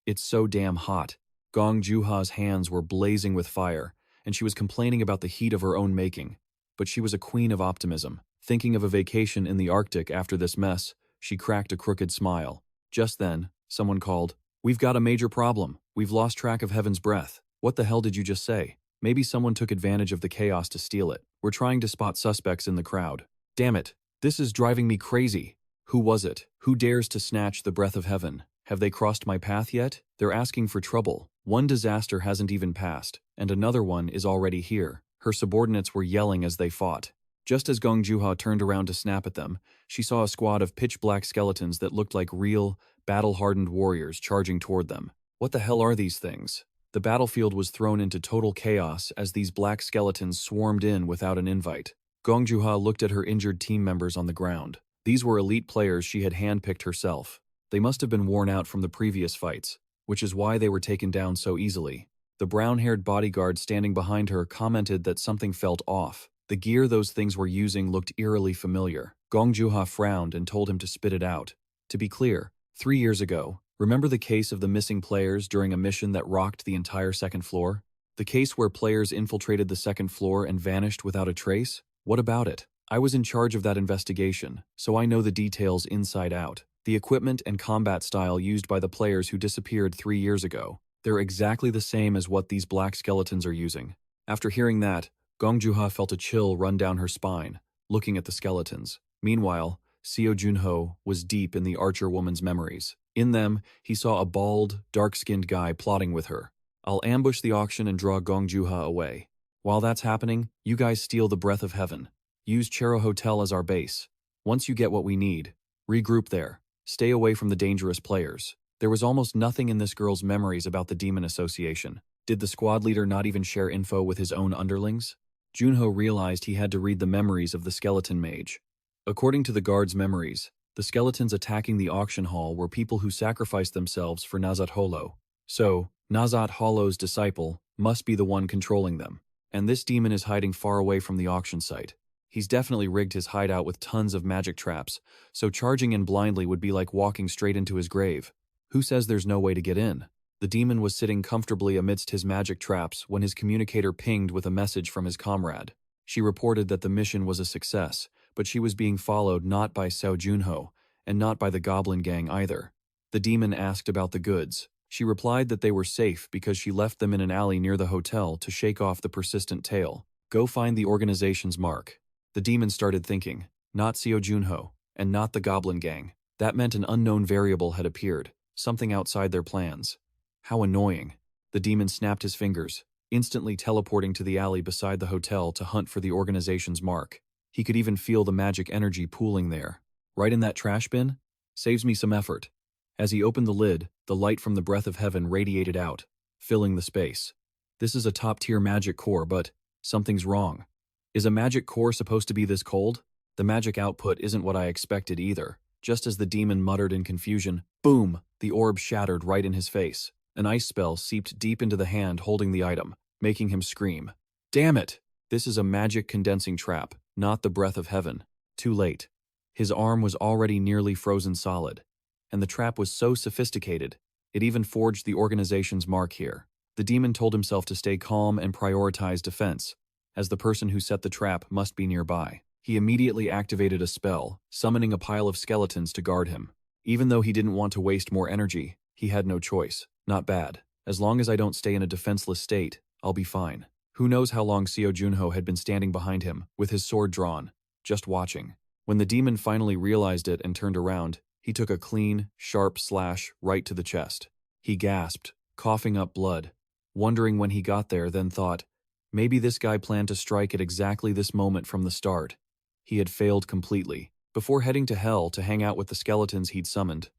It's so damn hot. Gong Juha's hands were blazing with fire, and she was complaining about the heat of her own making. But she was a queen of optimism. Thinking of a vacation in the Arctic after this mess, she cracked a crooked smile. Just then, someone called, "We've got a major problem. We've lost track of Heaven's Breath." What the hell did you just say? Maybe someone took advantage of the chaos to steal it. We're trying to spot suspects in the crowd. Damn it. This is driving me crazy. Who was it? Who dares to snatch the breath of heaven? Have they crossed my path yet? They're asking for trouble. One disaster hasn't even passed, and another one is already here. Her subordinates were yelling as they fought. Just as Gong Juha turned around to snap at them, she saw a squad of pitch-black skeletons that looked like real, battle-hardened warriors charging toward them. What the hell are these things? The battlefield was thrown into total chaos as these black skeletons swarmed in without an invite. Gong Juha looked at her injured team members on the ground. These were elite players she had handpicked herself. They must have been worn out from the previous fights, which is why they were taken down so easily. The brown-haired bodyguard standing behind her commented that something felt off. The gear those things were using looked eerily familiar. Gong Juha frowned and told him to spit it out. To be clear, 3 years ago, remember the case of the missing players during a mission that rocked the entire second floor? The case where players infiltrated the second floor and vanished without a trace? What about it? I was in charge of that investigation, so I know the details inside out. The equipment and combat style used by the players who disappeared 3 years ago, they're exactly the same as what these black skeletons are using. After hearing that, Gong Juha felt a chill run down her spine, looking at the skeletons. Meanwhile, Seo Junho was deep in the archer woman's memories. In them, he saw a bald, dark-skinned guy plotting with her. I'll ambush the auction and draw Gong Juha away. While that's happening, you guys steal the breath of heaven. Use Chero Hotel as our base. Once you get what we need, regroup there. Stay away from the dangerous players. There was almost nothing in this girl's memories about the Demon Association. Did the squad leader not even share info with his own underlings? Junho realized he had to read the memories of the skeleton mage. According to the guard's memories, the skeletons attacking the auction hall were people who sacrificed themselves for Nazat Holo. So, Nazat Holo's disciple must be the one controlling them. And this demon is hiding far away from the auction site. He's definitely rigged his hideout with tons of magic traps, so charging in blindly would be like walking straight into his grave. Who says there's no way to get in? The demon was sitting comfortably amidst his magic traps when his communicator pinged with a message from his comrade. She reported that the mission was a success, but she was being followed not by Seo Junho, and not by the Goblin Gang either. The demon asked about the goods. She replied that they were safe because she left them in an alley near the hotel to shake off the persistent tail. Go find the organization's mark. The demon started thinking, not Seo Junho, and not the Goblin Gang. That meant an unknown variable had appeared, something outside their plans. How annoying. The demon snapped his fingers, instantly teleporting to the alley beside the hotel to hunt for the organization's mark. He could even feel the magic energy pooling there. Right in that trash bin? Saves me some effort. As he opened the lid, the light from the breath of heaven radiated out, filling the space. This is a top-tier magic core, but something's wrong. Is a magic core supposed to be this cold? The magic output isn't what I expected either. Just as the demon muttered in confusion, boom! The orb shattered right in his face. An ice spell seeped deep into the hand holding the item, making him scream. Damn it! This is a magic condensing trap, not the breath of heaven. Too late. His arm was already nearly frozen solid. And the trap was so sophisticated, it even forged the organization's mark here. The demon told himself to stay calm and prioritize defense, as the person who set the trap must be nearby. He immediately activated a spell, summoning a pile of skeletons to guard him. Even though he didn't want to waste more energy, he had no choice. Not bad. As long as I don't stay in a defenseless state, I'll be fine. Who knows how long Seo Junho had been standing behind him, with his sword drawn, just watching. When the demon finally realized it and turned around, he took a clean, sharp slash right to the chest. He gasped, coughing up blood. Wondering when he got there, then thought, maybe this guy planned to strike at exactly this moment from the start. He had failed completely. Before heading to hell to hang out with the skeletons he'd summoned,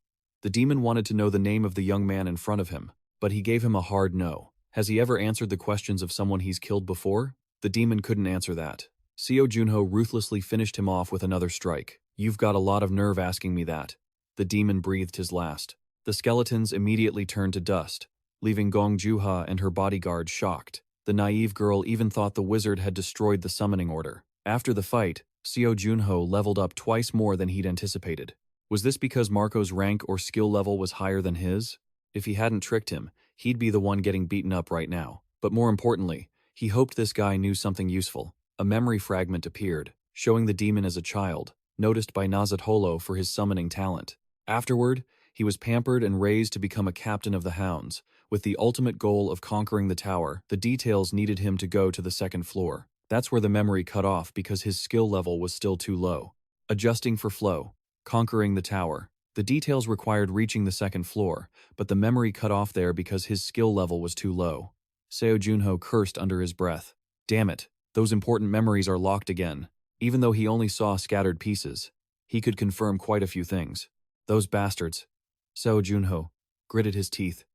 the demon wanted to know the name of the young man in front of him, but he gave him a hard no. Has he ever answered the questions of someone he's killed before? The demon couldn't answer that. Seo Junho ruthlessly finished him off with another strike. You've got a lot of nerve asking me that. The demon breathed his last. The skeletons immediately turned to dust, leaving Gong Juha and her bodyguard shocked. The naive girl even thought the wizard had destroyed the summoning order. After the fight, Seo Junho leveled up twice more than he'd anticipated. Was this because Marco's rank or skill level was higher than his? If he hadn't tricked him, he'd be the one getting beaten up right now. But more importantly, he hoped this guy knew something useful. A memory fragment appeared, showing the demon as a child, noticed by Nazat Holo for his summoning talent. Afterward, he was pampered and raised to become a captain of the hounds, with the ultimate goal of conquering the tower. The details needed him to go to the second floor. That's where the memory cut off because his skill level was still too low. Adjusting for flow. Conquering the tower. The details required reaching the second floor, but the memory cut off there because his skill level was too low. Seo Junho cursed under his breath. Damn it, those important memories are locked again. Even though he only saw scattered pieces, he could confirm quite a few things. Those bastards. Seo Junho gritted his teeth,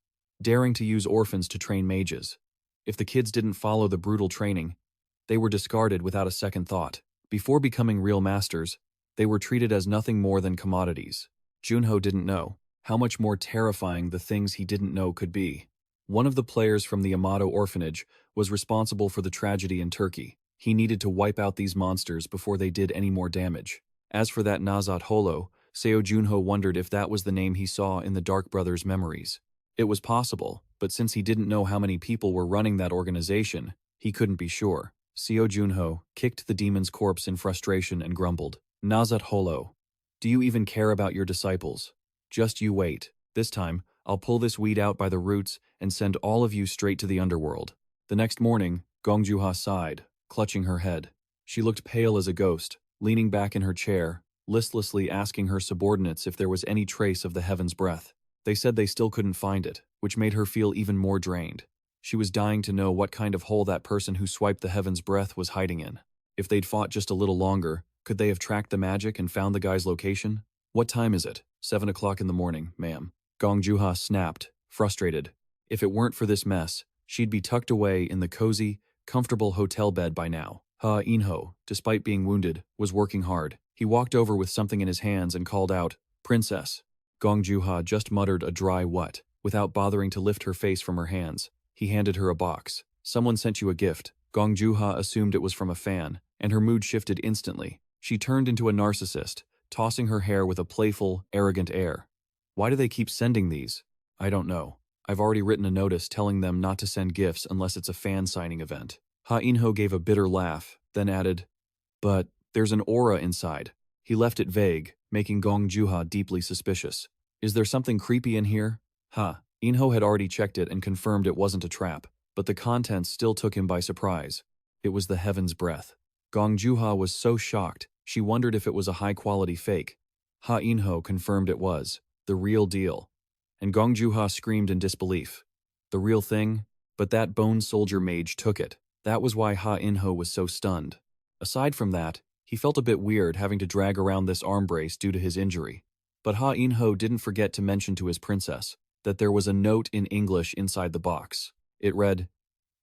daring to use orphans to train mages. If the kids didn't follow the brutal training, they were discarded without a second thought. Before becoming real masters, they were treated as nothing more than commodities. Junho didn't know how much more terrifying the things he didn't know could be. One of the players from the Amato orphanage was responsible for the tragedy in Turkey. He needed to wipe out these monsters before they did any more damage. As for that Nazat Holo, Seo Junho wondered if that was the name he saw in the Dark Brothers' memories. It was possible, but since he didn't know how many people were running that organization, he couldn't be sure. Seo Junho kicked the demon's corpse in frustration and grumbled, Nazat Holo, do you even care about your disciples? Just you wait. This time, I'll pull this weed out by the roots and send all of you straight to the underworld. The next morning, Gongjuha sighed, clutching her head. She looked pale as a ghost, leaning back in her chair, listlessly asking her subordinates if there was any trace of the heaven's breath. They said they still couldn't find it, which made her feel even more drained. She was dying to know what kind of hole that person who swiped the heaven's breath was hiding in. If they'd fought just a little longer, could they have tracked the magic and found the guy's location? What time is it? 7 o'clock in the morning, ma'am. Gongjuha snapped, frustrated. If it weren't for this mess, she'd be tucked away in the cozy, comfortable hotel bed by now. Ha Inho, despite being wounded, was working hard. He walked over with something in his hands and called out, Princess. Gongjuha just muttered a dry what, without bothering to lift her face from her hands. He handed her a box. Someone sent you a gift. Gongjuha assumed it was from a fan, and her mood shifted instantly. She turned into a narcissist, tossing her hair with a playful, arrogant air. Why do they keep sending these? I don't know. I've already written a notice telling them not to send gifts unless it's a fan signing event. Ha Inho gave a bitter laugh, then added, but there's an aura inside. He left it vague, making Gongjuha deeply suspicious. Is there something creepy in here? Inho had already checked it and confirmed it wasn't a trap, but the contents still took him by surprise. It was the heaven's breath. Gongjuha was so shocked, she wondered if it was a high-quality fake. Ha Inho confirmed it was, the real deal. And Gongjuha screamed in disbelief. The real thing? But that bone soldier mage took it. That was why Ha Inho was so stunned. Aside from that, he felt a bit weird having to drag around this arm brace due to his injury. But Ha Inho didn't forget to mention to his princess that there was a note in English inside the box. It read,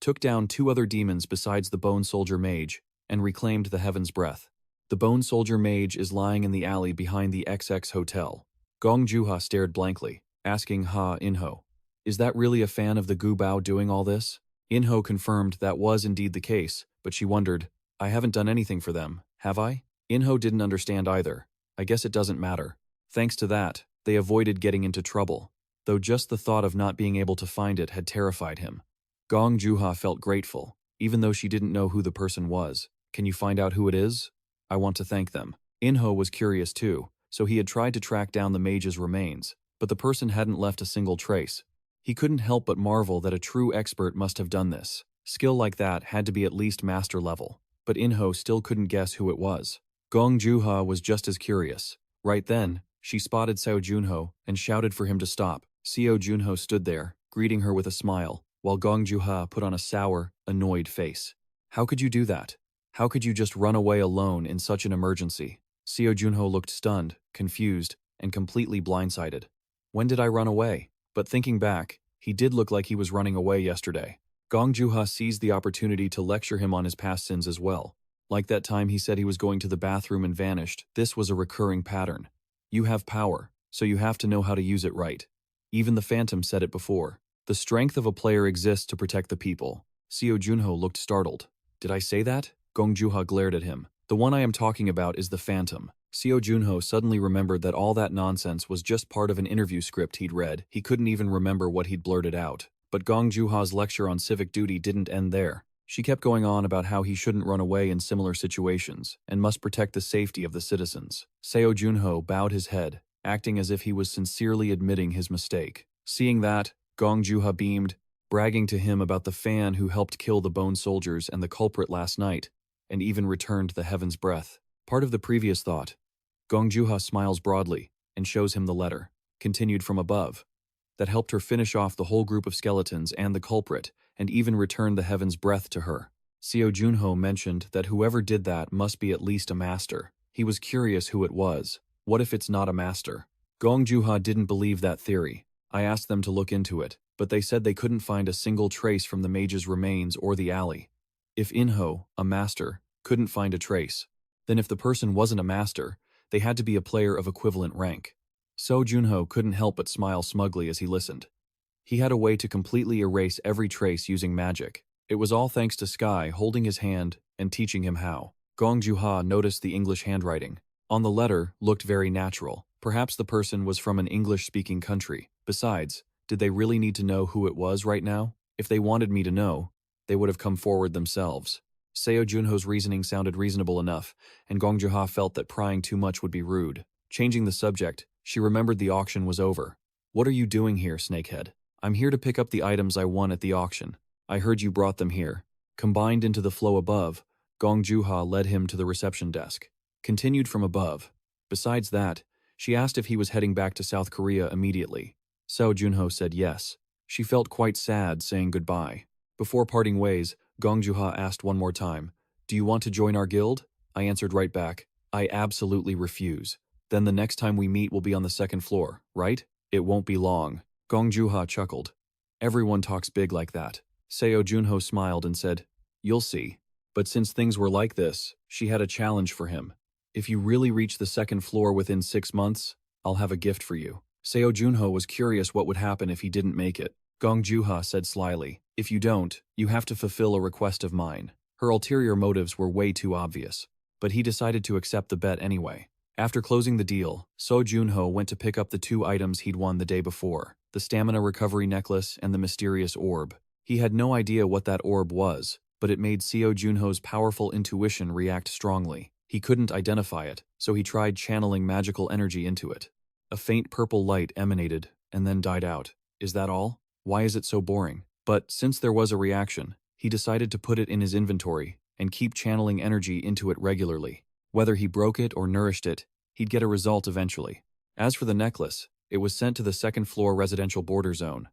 took down 2 other demons besides the bone soldier mage and reclaimed the heaven's breath. The bone soldier mage is lying in the alley behind the XX hotel. Gongjuha stared blankly, asking Ha Inho, is that really a fan of the Gubao doing all this? Inho confirmed that was indeed the case, but she wondered, I haven't done anything for them, have I? Inho didn't understand either. I guess it doesn't matter. Thanks to that, they avoided getting into trouble, though just the thought of not being able to find it had terrified him. Gongjuha felt grateful, even though she didn't know who the person was. Can you find out who it is? I want to thank them. Inho was curious too, so he had tried to track down the mage's remains, but the person hadn't left a single trace. He couldn't help but marvel that a true expert must have done this. Skill like that had to be at least master level, but Inho still couldn't guess who it was. Gongjuha was just as curious. Right then, she spotted Seo Junho and shouted for him to stop. Seo Junho stood there, greeting her with a smile, while Gongjuha put on a sour, annoyed face. How could you do that? How could you just run away alone in such an emergency? Seo Junho looked stunned, confused, and completely blindsided. When did I run away? But thinking back, he did look like he was running away yesterday. Gongjuha seized the opportunity to lecture him on his past sins as well. Like that time he said he was going to the bathroom and vanished, this was a recurring pattern. You have power, so you have to know how to use it right. Even the Phantom said it before. The strength of a player exists to protect the people. Seo Junho looked startled. Did I say that? Gongjuha glared at him. The one I am talking about is the Phantom. Seo Junho suddenly remembered that all that nonsense was just part of an interview script he'd read. He couldn't even remember what he'd blurted out. But Gongjuha's lecture on civic duty didn't end there. She kept going on about how he shouldn't run away in similar situations and must protect the safety of the citizens. Seo Junho bowed his head, acting as if he was sincerely admitting his mistake. Seeing that, Gongjuha beamed, bragging to him about the fan who helped kill the bone soldiers and the culprit last night, and even returned the heaven's breath. Part of the previous thought. Gongjuha smiles broadly. and shows him the letter. Continued from above. That helped her finish off the whole group of skeletons and the culprit, and even return the heaven's breath to her. Seo Junho mentioned that whoever did that must be at least a master. He was curious who it was. What if it's not a master? Gong Juha didn't believe that theory. I asked them to look into it, but they said they couldn't find a single trace from the mage's remains or the alley. If Inho, a master, couldn't find a trace, then if the person wasn't a master, they had to be a player of equivalent rank. Seo Junho couldn't help but smile smugly as he listened. He had a way to completely erase every trace using magic. It was all thanks to Sky holding his hand and teaching him how. Gong Juha noticed the English handwriting. On the letter looked very natural. Perhaps the person was from an English-speaking country. Besides, did they really need to know who it was right now? If they wanted me to know, they would have come forward themselves. Seo Junho's reasoning sounded reasonable enough, and Gong Juha felt that prying too much would be rude. Changing the subject, she remembered the auction was over. What are you doing here, Snakehead? I'm here to pick up the items I won at the auction. I heard you brought them here. Combined into the flow above, Gong Juha led him to the reception desk. Continued from above. Besides that, she asked if he was heading back to South Korea immediately. Seo Junho said yes. She felt quite sad saying goodbye. Before parting ways, Gong Juha asked one more time, "Do you want to join our guild?" I answered right back, "I absolutely refuse." "Then the next time we meet will be on the second floor, right?" "It won't be long." Gong Juha chuckled. Everyone talks big like that. Seo Junho smiled and said, "You'll see." But since things were like this, she had a challenge for him. "If you really reach the second floor within 6 months, I'll have a gift for you." Seo Junho was curious what would happen if he didn't make it. Gong Juha said slyly, "If you don't, you have to fulfill a request of mine." Her ulterior motives were way too obvious, but he decided to accept the bet anyway. After closing the deal, Seo Junho went to pick up the 2 items he'd won the day before, the stamina recovery necklace and the mysterious orb. He had no idea what that orb was, but it made Seo Junho's powerful intuition react strongly. He couldn't identify it, so he tried channeling magical energy into it. A faint purple light emanated, and then died out. Is that all? Why is it so boring? But since there was a reaction, he decided to put it in his inventory and keep channeling energy into it regularly. Whether he broke it or nourished it, he'd get a result eventually. As for the necklace, it was sent to the second-floor residential border zone.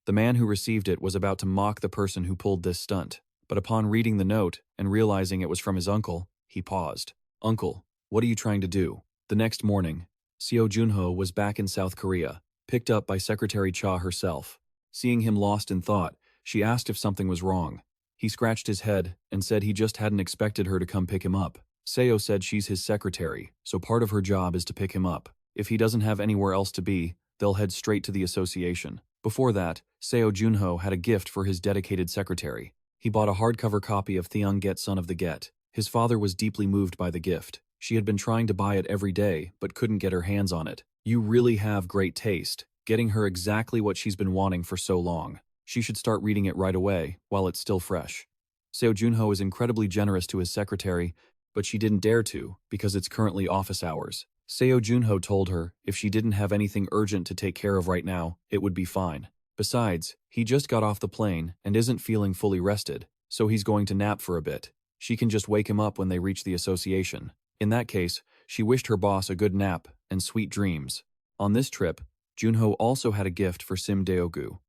The man who received it was about to mock the person who pulled this stunt, but upon reading the note and realizing it was from his uncle, he paused. "Uncle, what are you trying to do?" The next morning, Seo Junho was back in South Korea, picked up by Secretary Cha herself. Seeing him lost in thought, she asked if something was wrong. He scratched his head and said he just hadn't expected her to come pick him up. Seo said she's his secretary, so part of her job is to pick him up. If he doesn't have anywhere else to be, they'll head straight to the association. Before that, Seo Junho had a gift for his dedicated secretary. He bought a hardcover copy of Theung Get Son of the Get. His father was deeply moved by the gift. She had been trying to buy it every day, but couldn't get her hands on it. You really have great taste, getting her exactly what she's been wanting for so long. She should start reading it right away, while it's still fresh. Seo Junho is incredibly generous to his secretary, but she didn't dare to, because it's currently office hours. Seo Junho told her if she didn't have anything urgent to take care of right now, it would be fine. Besides, he just got off the plane and isn't feeling fully rested, so he's going to nap for a bit. She can just wake him up when they reach the association. In that case, she wished her boss a good nap and sweet dreams. On this trip, Junho also had a gift for Sim Deogu.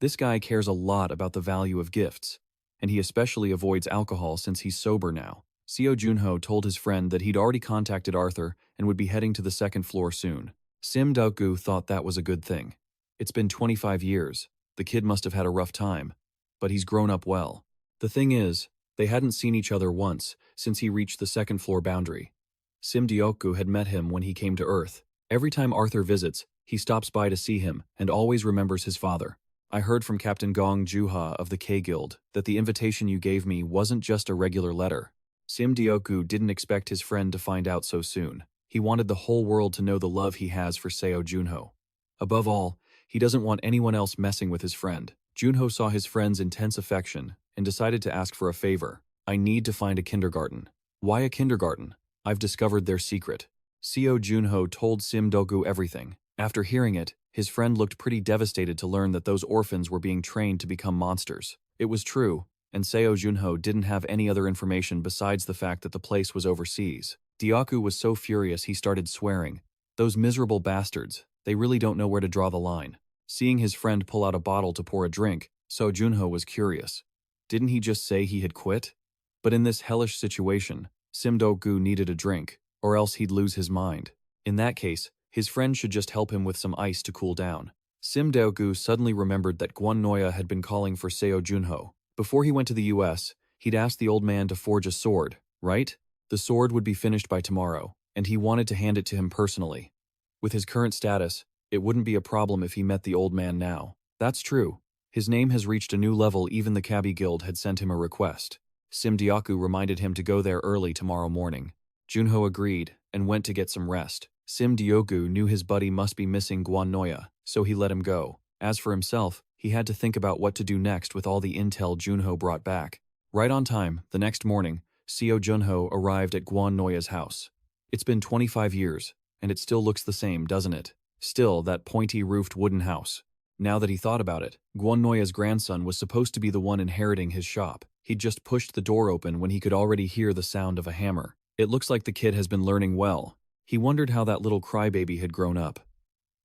This guy cares a lot about the value of gifts, and he especially avoids alcohol since he's sober now. Seo Junho told his friend that he'd already contacted Arthur and would be heading to the second floor soon. Sim Deogu thought that was a good thing. It's been 25 years. The kid must have had a rough time, but he's grown up well. The thing is, they hadn't seen each other once since he reached the second floor boundary. Sim Deogu had met him when he came to Earth. Every time Arthur visits, he stops by to see him and always remembers his father. I heard from Captain Gong Juha of the K-Guild that the invitation you gave me wasn't just a regular letter. Sim Deogu didn't expect his friend to find out so soon. He wanted the whole world to know the love he has for Seo Junho. Above all, he doesn't want anyone else messing with his friend. Junho saw his friend's intense affection and decided to ask for a favor. I need to find a kindergarten. Why a kindergarten? I've discovered their secret. Seo Junho told Sim Deogu everything. After hearing it, his friend looked pretty devastated to learn that those orphans were being trained to become monsters. It was true, and Seo Junho didn't have any other information besides the fact that the place was overseas. Deogu was so furious he started swearing, Those miserable bastards, they really don't know where to draw the line. Seeing his friend pull out a bottle to pour a drink, Seo Junho was curious. Didn't he just say he had quit? But in this hellish situation, Sim-do-gu needed a drink, or else he'd lose his mind. In that case, his friend should just help him with some ice to cool down. Sim-do-gu suddenly remembered that Gwon Noya had been calling for Seo Junho. Before he went to the US, he'd asked the old man to forge a sword, right? The sword would be finished by tomorrow, and he wanted to hand it to him personally. With his current status, it wouldn't be a problem if he met the old man now. That's true. His name has reached a new level. Even the Cabbie Guild had sent him a request. Sim-dyoku reminded him to go there early tomorrow morning. Junho agreed and went to get some rest. Sim-dyoku knew his buddy must be missing Gwon Noya, so he let him go. As for himself, he had to think about what to do next with all the intel Junho brought back. Right on time, the next morning, Seo Junho arrived at Gwon Noya's house. It's been 25 years, and it still looks the same, doesn't it? Still, that pointy-roofed wooden house. Now that he thought about it, Gwon Noya's grandson was supposed to be the one inheriting his shop. He'd just pushed the door open when he could already hear the sound of a hammer. It looks like the kid has been learning well. He wondered how that little crybaby had grown up.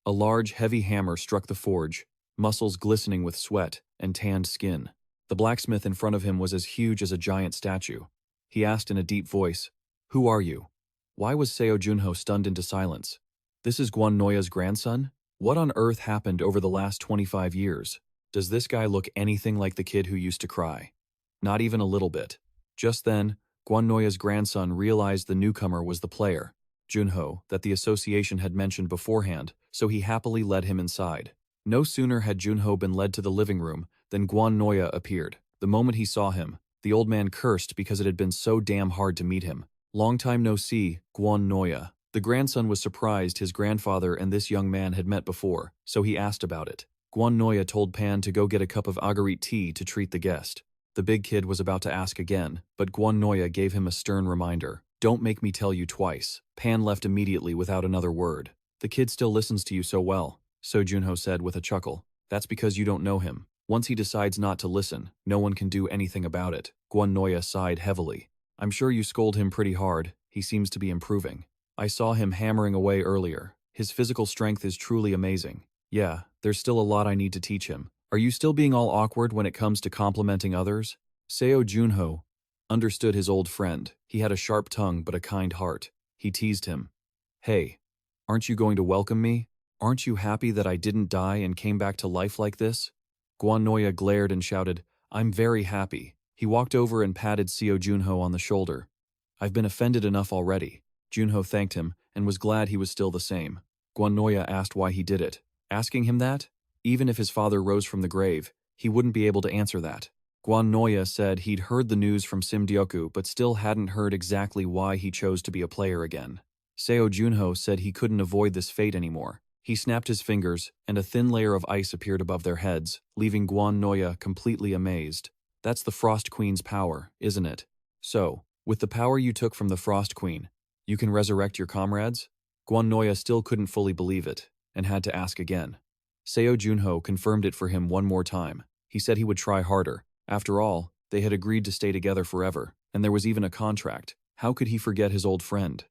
A large, heavy hammer struck the forge, muscles glistening with sweat and tanned skin. The blacksmith in front of him was as huge as a giant statue. He asked in a deep voice, "Who are you?" Why was Seo Junho stunned into silence? This is Gwon Noya's grandson? What on earth happened over the last 25 years? Does this guy look anything like the kid who used to cry? Not even a little bit. Just then, Gwon Noya's grandson realized the newcomer was the player, Junho, that the association had mentioned beforehand, so he happily led him inside. No sooner had Junho been led to the living room than Gwon Noya appeared. The moment he saw him, the old man cursed because it had been so damn hard to meet him. Long time no see, Gwon Noya. The grandson was surprised his grandfather and this young man had met before, so he asked about it. Gwon Noya told Pan to go get a cup of agarit tea to treat the guest. The big kid was about to ask again, but Gwon Noya gave him a stern reminder. Don't make me tell you twice. Pan left immediately without another word. The kid still listens to you so well, Seo Junho said with a chuckle. That's because you don't know him. Once he decides not to listen, no one can do anything about it. Gwon Noya sighed heavily. I'm sure you scold him pretty hard. He seems to be improving. I saw him hammering away earlier. His physical strength is truly amazing. Yeah, there's still a lot I need to teach him. Are you still being all awkward when it comes to complimenting others? Seo Junho understood his old friend. He had a sharp tongue but a kind heart. He teased him. Hey, aren't you going to welcome me? Aren't you happy that I didn't die and came back to life like this? Gwon Noya glared and shouted, I'm very happy. He walked over and patted Seo Junho on the shoulder. I've been offended enough already. Junho thanked him and was glad he was still the same. Gwon Noya asked why he did it. Asking him that? Even if his father rose from the grave, he wouldn't be able to answer that. Gwon Noya said he'd heard the news from Sim-dyoku but still hadn't heard exactly why he chose to be a player again. Seo Junho said he couldn't avoid this fate anymore. He snapped his fingers, and a thin layer of ice appeared above their heads, leaving Gwon Noya completely amazed. That's the Frost Queen's power, isn't it? So, with the power you took from the Frost Queen, you can resurrect your comrades? Gwon Noya still couldn't fully believe it, and had to ask again. Seo Junho confirmed it for him one more time. He said he would try harder. After all, they had agreed to stay together forever, and there was even a contract. How could he forget his old friend?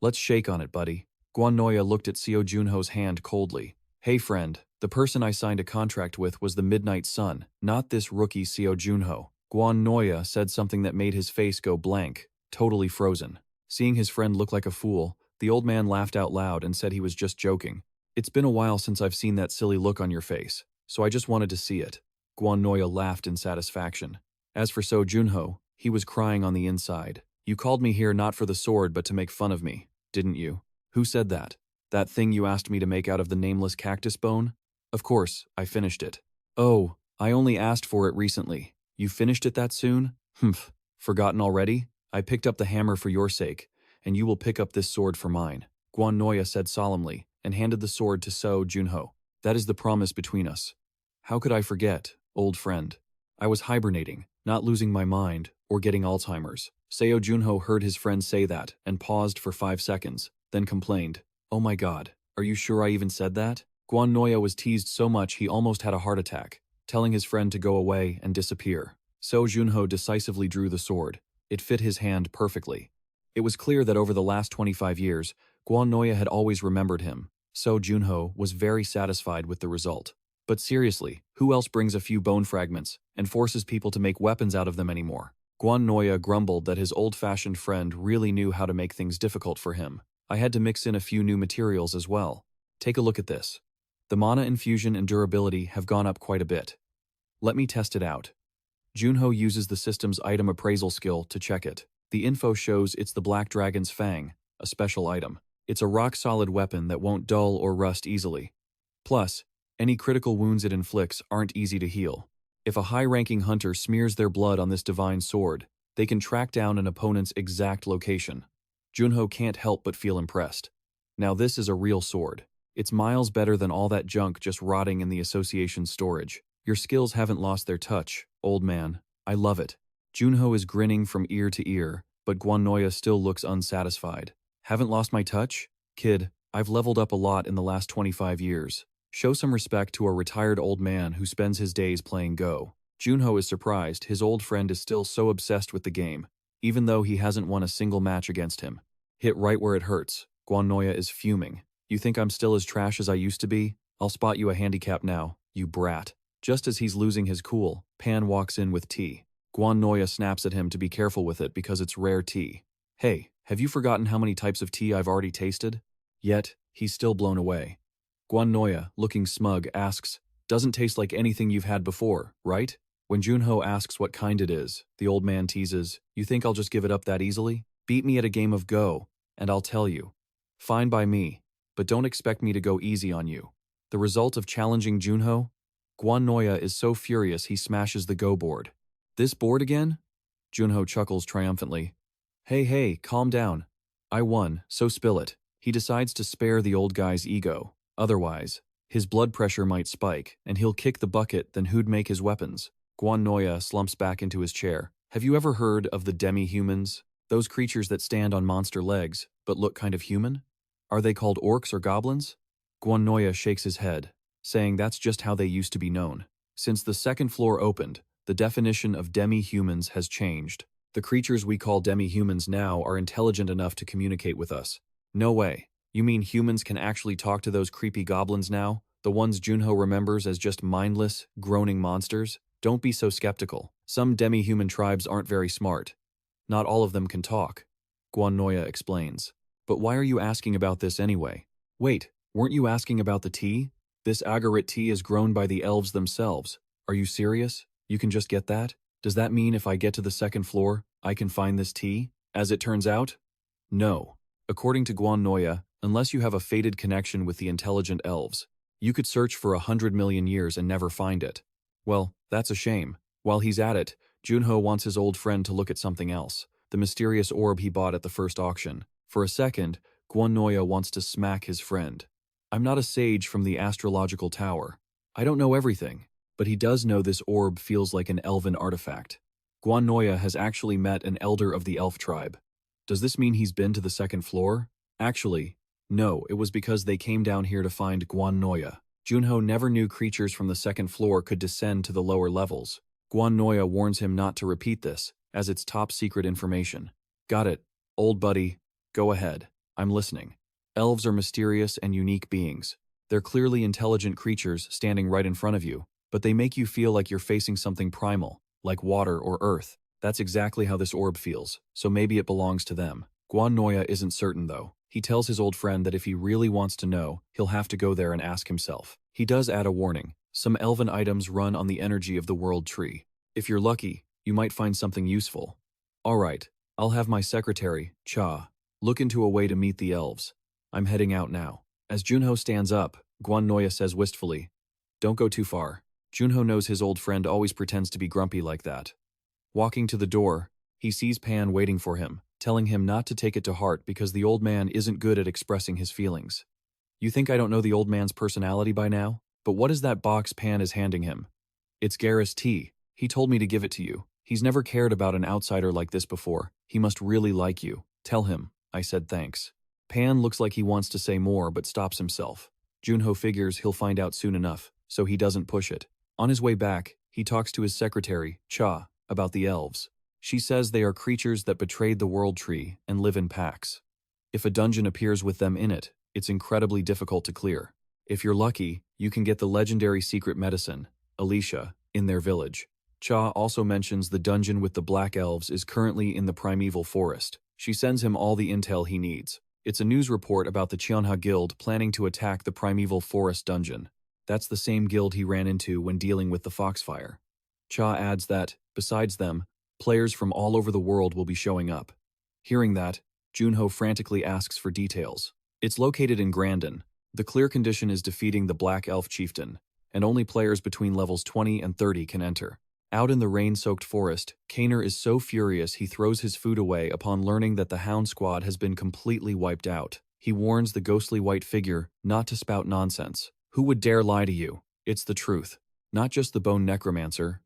Let's shake on it, buddy. Gwon Noya looked at Seo Junho's hand coldly. Hey friend, the person I signed a contract with was the Midnight Sun, not this rookie Seo Junho. Gwon Noya said something that made his face go blank, totally frozen. Seeing his friend look like a fool, the old man laughed out loud and said he was just joking. It's been a while since I've seen that silly look on your face, so I just wanted to see it. Gwon Noya laughed in satisfaction. As for Seo Junho, he was crying on the inside. You called me here not for the sword but to make fun of me, didn't you? Who said that? That thing you asked me to make out of the nameless cactus bone? Of course, I finished it. Oh, I only asked for it recently. You finished it that soon? Humph, forgotten already? I picked up the hammer for your sake, and you will pick up this sword for mine. Gwon Noya said solemnly, and handed the sword to Seo Junho. That is the promise between us. How could I forget, old friend? I was hibernating, not losing my mind, or getting Alzheimer's. Seo Junho heard his friend say that, and paused for 5 seconds, then complained. Oh my god, are you sure I even said that? Gwon Noya was teased so much he almost had a heart attack, telling his friend to go away and disappear. Seo Junho decisively drew the sword. It fit his hand perfectly. It was clear that over the last 25 years, Guan Noya had always remembered him. Seo Junho was very satisfied with the result. But seriously, who else brings a few bone fragments and forces people to make weapons out of them anymore? Guan Noya grumbled that his old-fashioned friend really knew how to make things difficult for him. I had to mix in a few new materials as well. Take a look at this. The mana infusion and durability have gone up quite a bit. Let me test it out. Junho uses the system's item appraisal skill to check it. The info shows it's the Black Dragon's Fang, a special item. It's a rock-solid weapon that won't dull or rust easily. Plus, any critical wounds it inflicts aren't easy to heal. If a high-ranking hunter smears their blood on this divine sword, they can track down an opponent's exact location. Junho can't help but feel impressed. Now this is a real sword. It's miles better than all that junk just rotting in the association's storage. Your skills haven't lost their touch, old man. I love it. Junho is grinning from ear to ear, but Guan Noya still looks unsatisfied. Haven't lost my touch? Kid, I've leveled up a lot in the last 25 years. Show some respect to a retired old man who spends his days playing Go. Junho is surprised his old friend is still so obsessed with the game, even though he hasn't won a single match against him. Hit right where it hurts. Guan Noya is fuming. You think I'm still as trash as I used to be? I'll spot you a handicap now, you brat. Just as he's losing his cool, Pan walks in with tea. Guan Noya snaps at him to be careful with it because it's rare tea. Hey, have you forgotten how many types of tea I've already tasted? Yet, he's still blown away. Guan Noya, looking smug, asks, doesn't taste like anything you've had before, right? When Junho asks what kind it is, the old man teases, you think I'll just give it up that easily? Beat me at a game of Go, and I'll tell you. Fine by me, but don't expect me to go easy on you. The result of challenging Junho? Guan Noya is so furious he smashes the Go board. This board again? Junho chuckles triumphantly. Hey, calm down. I won, so spill it. He decides to spare the old guy's ego. Otherwise, his blood pressure might spike, and he'll kick the bucket, then who'd make his weapons? Guan Noya slumps back into his chair. Have you ever heard of the demi-humans? Those creatures that stand on monster legs, but look kind of human? Are they called orcs or goblins? Guan Noya shakes his head, saying that's just how they used to be known. Since the second floor opened, the definition of demi-humans has changed. The creatures we call demi-humans now are intelligent enough to communicate with us. No way. You mean humans can actually talk to those creepy goblins now? The ones Junho remembers as just mindless, groaning monsters? Don't be so skeptical. Some demi-human tribes aren't very smart. Not all of them can talk. Guan Noya explains. But why are you asking about this anyway? Wait, weren't you asking about the tea? This agarit tea is grown by the elves themselves. Are you serious? You can just get that? Does that mean if I get to the second floor, I can find this tea? As it turns out? No. According to Guan Noya, unless you have a fated connection with the intelligent elves, you could search for 100 million years and never find it. Well, that's a shame. While he's at it, Junho wants his old friend to look at something else, the mysterious orb he bought at the first auction. For a second, Guan Noya wants to smack his friend. I'm not a sage from the astrological tower. I don't know everything, but he does know this orb feels like an elven artifact. Guan Noya has actually met an elder of the elf tribe. Does this mean he's been to the second floor? Actually, no, it was because they came down here to find Guan Noya. Junho never knew creatures from the second floor could descend to the lower levels. Guan Noya warns him not to repeat this, as it's top secret information. Got it, old buddy. Go ahead. I'm listening. Elves are mysterious and unique beings. They're clearly intelligent creatures standing right in front of you, but they make you feel like you're facing something primal, like water or earth. That's exactly how this orb feels, so maybe it belongs to them. Guan Noya isn't certain though. He tells his old friend that if he really wants to know, he'll have to go there and ask himself. He does add a warning. Some elven items run on the energy of the world tree. If you're lucky, you might find something useful. Alright, I'll have my secretary, Cha, look into a way to meet the elves. I'm heading out now. As Junho stands up, Guan Noya says wistfully, don't go too far. Junho knows his old friend always pretends to be grumpy like that. Walking to the door, he sees Pan waiting for him, telling him not to take it to heart because the old man isn't good at expressing his feelings. You think I don't know the old man's personality by now? But what is that box Pan is handing him? It's Garrus tea. He told me to give it to you. He's never cared about an outsider like this before. He must really like you. Tell him. I said thanks. Pan looks like he wants to say more but stops himself. Junho figures he'll find out soon enough, so he doesn't push it. On his way back, he talks to his secretary, Cha, about the elves. She says they are creatures that betrayed the world tree and live in packs. If a dungeon appears with them in it, it's incredibly difficult to clear. If you're lucky, you can get the legendary secret medicine, Alicia, in their village. Cha also mentions the dungeon with the Black Elves is currently in the primeval forest. She sends him all the intel he needs. It's a news report about the Cheonha Guild planning to attack the primeval forest dungeon. That's the same guild he ran into when dealing with the Foxfire. Cha adds that, besides them, players from all over the world will be showing up. Hearing that, Junho frantically asks for details. It's located in Grandin. The clear condition is defeating the Black Elf Chieftain, and only players between levels 20 and 30 can enter. Out in the rain-soaked forest, Kaner is so furious he throws his food away upon learning that the Hound Squad has been completely wiped out. He warns the ghostly white figure not to spout nonsense. Who would dare lie to you? It's the truth. Not just the Bone Necromancer,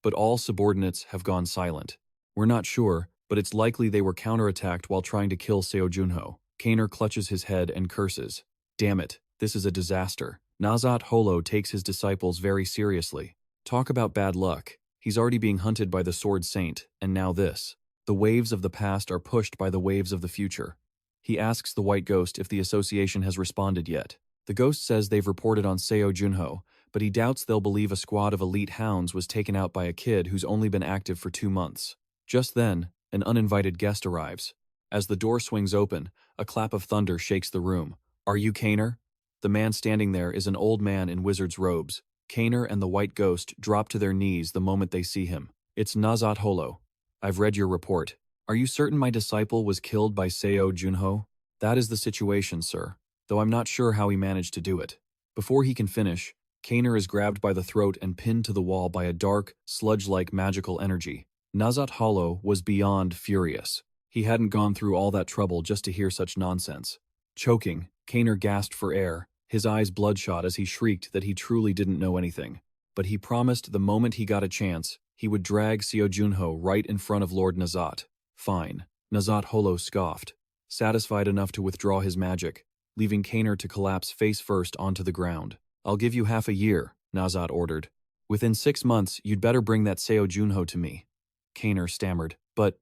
but all subordinates have gone silent. We're not sure, but it's likely they were counterattacked while trying to kill Seo Junho. Kaner clutches his head and curses. Damn it, this is a disaster. Nazat Holo takes his disciples very seriously. Talk about bad luck. He's already being hunted by the Sword Saint, and now this. The waves of the past are pushed by the waves of the future. He asks the White Ghost if the association has responded yet. The ghost says they've reported on Seo Junho, but he doubts they'll believe a squad of elite hounds was taken out by a kid who's only been active for 2 months. Just then, an uninvited guest arrives. As the door swings open, a clap of thunder shakes the room. Are you Kaner? The man standing there is an old man in wizard's robes. Kaner and the White Ghost drop to their knees the moment they see him. It's Nazat Holo. I've read your report. Are you certain my disciple was killed by Seo Junho? That is the situation, sir, though I'm not sure how he managed to do it. Before he can finish, Kaner is grabbed by the throat and pinned to the wall by a dark, sludge-like magical energy. Nazat Holo was beyond furious. He hadn't gone through all that trouble just to hear such nonsense. Choking, Kaner gasped for air, his eyes bloodshot as he shrieked that he truly didn't know anything. But he promised the moment he got a chance, he would drag Seo Junho right in front of Lord Nazat. Fine. Nazat Holo scoffed, satisfied enough to withdraw his magic, leaving Kaner to collapse face first onto the ground. I'll give you half a year, Nazat ordered. Within 6 months, you'd better bring that Seo Junho to me. Kaner stammered. But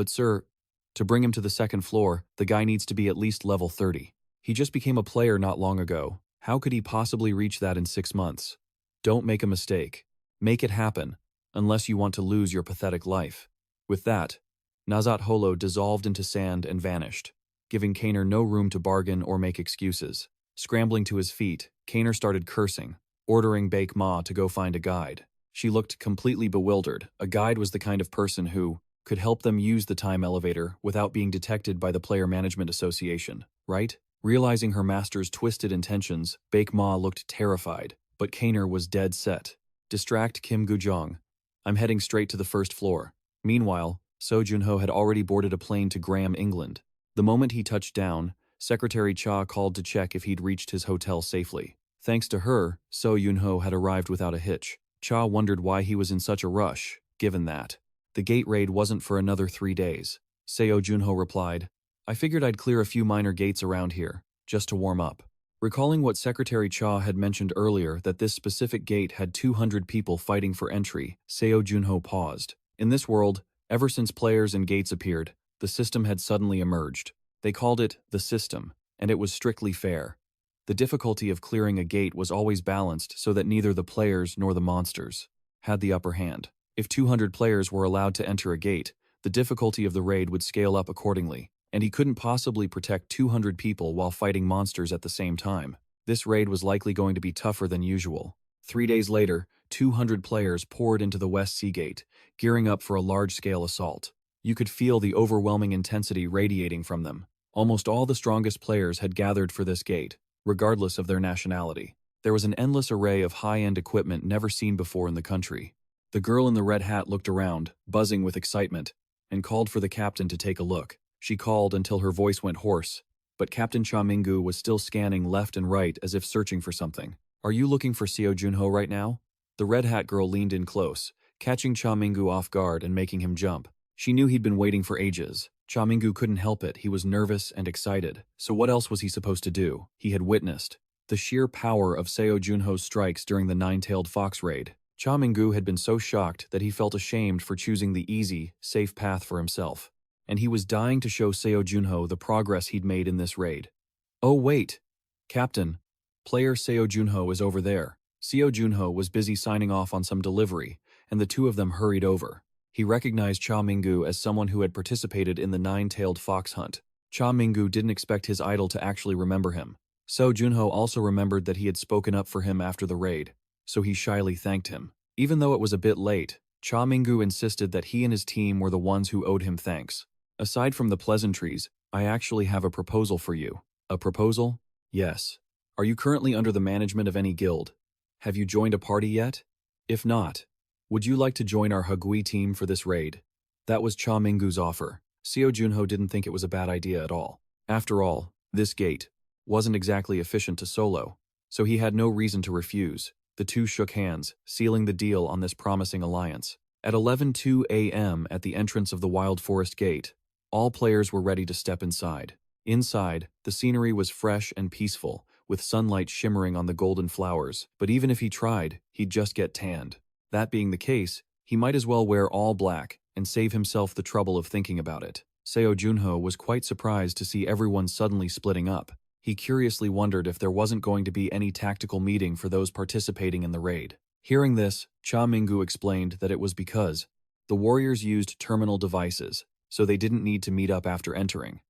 sir, to bring him to the 2nd floor, the guy needs to be at least level 30. He just became a player not long ago. How could he possibly reach that in 6 months? Don't make a mistake. Make it happen, unless you want to lose your pathetic life. With that, Nazat Holo dissolved into sand and vanished, giving Kaner no room to bargain or make excuses. Scrambling to his feet, Kaner started cursing, ordering Baek Ma to go find a guide. She looked completely bewildered. A guide was the kind of person who could help them use the time elevator without being detected by the Player Management Association, right? Realizing her master's twisted intentions, Baek Ma looked terrified, but Kaner was dead set. Distract Kim Gujong. I'm heading straight to the 1st floor. Meanwhile, Seo Junho had already boarded a plane to Graham, England. The moment he touched down, Secretary Cha called to check if he'd reached his hotel safely. Thanks to her, Seo Junho had arrived without a hitch. Cha wondered why he was in such a rush, given that the gate raid wasn't for another 3 days. Seo Junho replied, I figured I'd clear a few minor gates around here, just to warm up. Recalling what Secretary Cha had mentioned earlier that this specific gate had 200 people fighting for entry, Seo Junho paused. In this world, ever since players and gates appeared, the system had suddenly emerged. They called it the system, and it was strictly fair. The difficulty of clearing a gate was always balanced so that neither the players nor the monsters had the upper hand. If 200 players were allowed to enter a gate, the difficulty of the raid would scale up accordingly, and he couldn't possibly protect 200 people while fighting monsters at the same time. This raid was likely going to be tougher than usual. 3 days later, 200 players poured into the West Sea Gate, gearing up for a large-scale assault. You could feel the overwhelming intensity radiating from them. Almost all the strongest players had gathered for this gate, regardless of their nationality. There was an endless array of high-end equipment never seen before in the country. The girl in the red hat looked around, buzzing with excitement, and called for the captain to take a look. She called until her voice went hoarse, but Captain Cha Minggu was still scanning left and right as if searching for something. Are you looking for Seo Junho right now? The red hat girl leaned in close, catching Cha Minggu off guard and making him jump. She knew he'd been waiting for ages. Cha Minggu couldn't help it. He was nervous and excited. So what else was he supposed to do? He had witnessed the sheer power of Seo Junho's strikes during the Nine-Tailed Fox raid. Cha Minggu had been so shocked that he felt ashamed for choosing the easy, safe path for himself. and he was dying to show Seo Junho the progress he'd made in this raid. "Oh wait, Captain, player Seo Junho is over there." Seo Junho was busy signing off on some delivery, and the two of them hurried over. He recognized Cha Minggu as someone who had participated in the nine-tailed fox hunt. Cha Minggu didn't expect his idol to actually remember him. Seo Junho also remembered that he had spoken up for him after the raid, so he shyly thanked him. Even though it was a bit late, Cha Minggu insisted that he and his team were the ones who owed him thanks. "Aside from the pleasantries, I actually have a proposal for you." "A proposal?" "Yes. Are you currently under the management of any guild? Have you joined a party yet? If not, would you like to join our Hagui team for this raid?" That was Cha Minggu's offer. Seo Junho didn't think it was a bad idea at all. After all, this gate wasn't exactly efficient to solo, so he had no reason to refuse. The two shook hands, sealing the deal on this promising alliance. At 11:02 a.m. at the entrance of the Wild Forest Gate, all players were ready to step inside. Inside, the scenery was fresh and peaceful, with sunlight shimmering on the golden flowers, but even if he tried, he'd just get tanned. That being the case, he might as well wear all black and save himself the trouble of thinking about it. Seo Junho was quite surprised to see everyone suddenly splitting up. He curiously wondered if there wasn't going to be any tactical meeting for those participating in the raid. Hearing this, Cha Minggu explained that it was because the warriors used terminal devices, so they didn't need to meet up after entering.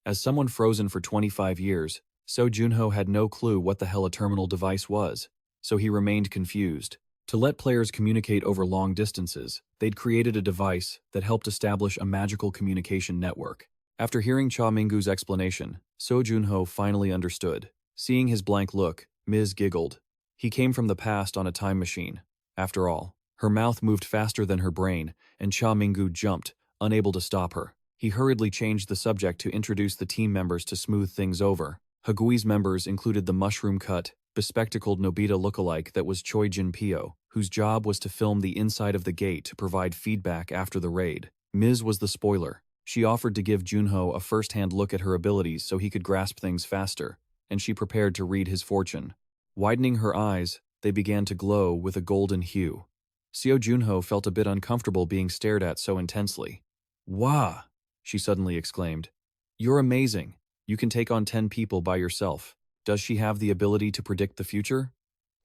As someone frozen for 25 years, Seo Junho had no clue what the hell a terminal device was, so he remained confused. To let players communicate over long distances, they'd created a device that helped establish a magical communication network. After hearing Cha Minggu's explanation, Seo Junho finally understood. Seeing his blank look, Ms. giggled. He came from the past on a time machine. After all, her mouth moved faster than her brain, and Cha Minggu jumped, unable to stop her. He hurriedly changed the subject to introduce the team members to smooth things over. Hagui's members included the mushroom-cut, bespectacled Nobita lookalike that was Choi Jin-pyo, whose job was to film the inside of the gate to provide feedback after the raid. Ms. was the spoiler. She offered to give Junho a first-hand look at her abilities so he could grasp things faster, and she prepared to read his fortune. Widening her eyes, they began to glow with a golden hue. Seo Junho felt a bit uncomfortable being stared at so intensely. "Wah!" she suddenly exclaimed. "You're amazing. You can take on 10 people by yourself. Does she have the ability to predict the future?"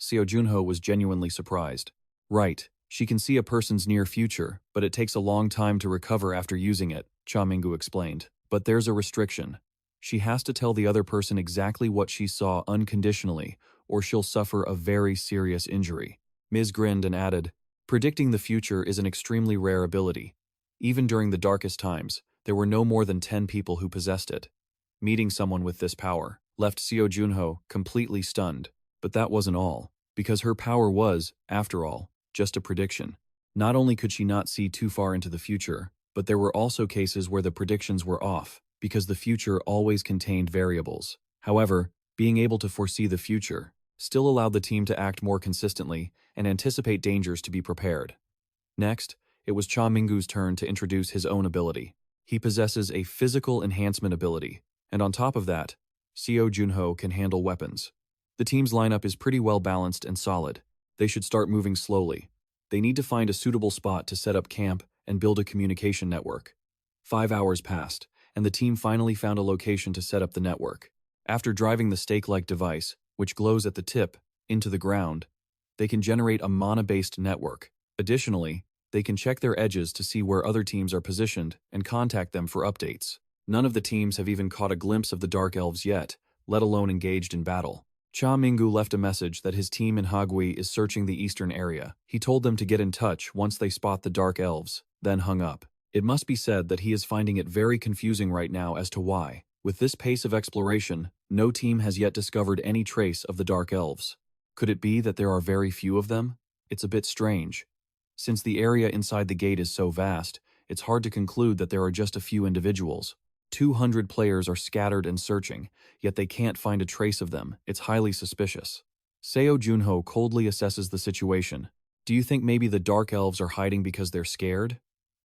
Seo Junho was genuinely surprised. "Right, she can see a person's near future, but it takes a long time to recover after using it," Cha Minggu explained. "But there's a restriction. She has to tell the other person exactly what she saw unconditionally, or she'll suffer a very serious injury." Ms. grinned and added, "Predicting the future is an extremely rare ability. Even during the darkest times, there were no more than 10 people who possessed it." Meeting someone with this power left Seo Junho completely stunned. But that wasn't all, because her power was, after all, just a prediction. Not only could she not see too far into the future, but there were also cases where the predictions were off, because the future always contained variables. However, being able to foresee the future still allowed the team to act more consistently and anticipate dangers to be prepared. Next, it was Cha Minggu's turn to introduce his own ability. He possesses a physical enhancement ability, and on top of that, Seo Junho can handle weapons. The team's lineup is pretty well balanced and solid. They should start moving slowly. They need to find a suitable spot to set up camp and build a communication network. 5 hours passed, and the team finally found a location to set up the network. After driving the stake-like device, which glows at the tip, into the ground, they can generate a mana-based network. Additionally, they can check their edges to see where other teams are positioned and contact them for updates. None of the teams have even caught a glimpse of the Dark Elves yet, let alone engaged in battle. Cha Minggu left a message that his team in Hagui is searching the eastern area. He told them to get in touch once they spot the Dark Elves, then hung up. It must be said that he is finding it very confusing right now as to why, with this pace of exploration, no team has yet discovered any trace of the Dark Elves. Could it be that there are very few of them? It's a bit strange. Since the area inside the gate is so vast, it's hard to conclude that there are just a few individuals. 200 players are scattered and searching, yet they can't find a trace of them. It's highly suspicious. Seo Junho coldly assesses the situation. Do you think maybe the Dark Elves are hiding because they're scared?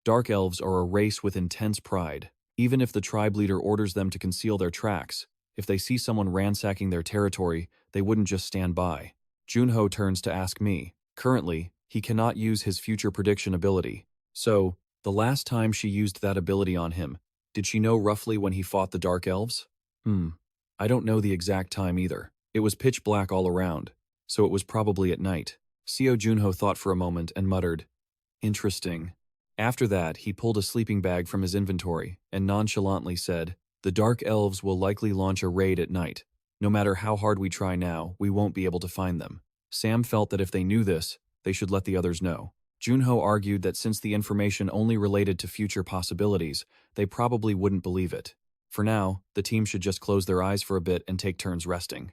Dark Elves are a race with intense pride. Even if the tribe leader orders them to conceal their tracks, if they see someone ransacking their territory, they wouldn't just stand by. Junho turns to ask me. Currently, he cannot use his future prediction ability. So, the last time she used that ability on him, Did she know roughly when he fought the Dark Elves? I don't know the exact time either. It was pitch black all around, so it was probably at night. Seo Junho thought for a moment and muttered, "Interesting." After that, he pulled a sleeping bag from his inventory and nonchalantly said, "The Dark Elves will likely launch a raid at night. No matter how hard we try now, we won't be able to find them." Sam felt that if they knew this, they should let the others know. Junho argued that since the information only related to future possibilities, they probably wouldn't believe it. For now, the team should just close their eyes for a bit and take turns resting.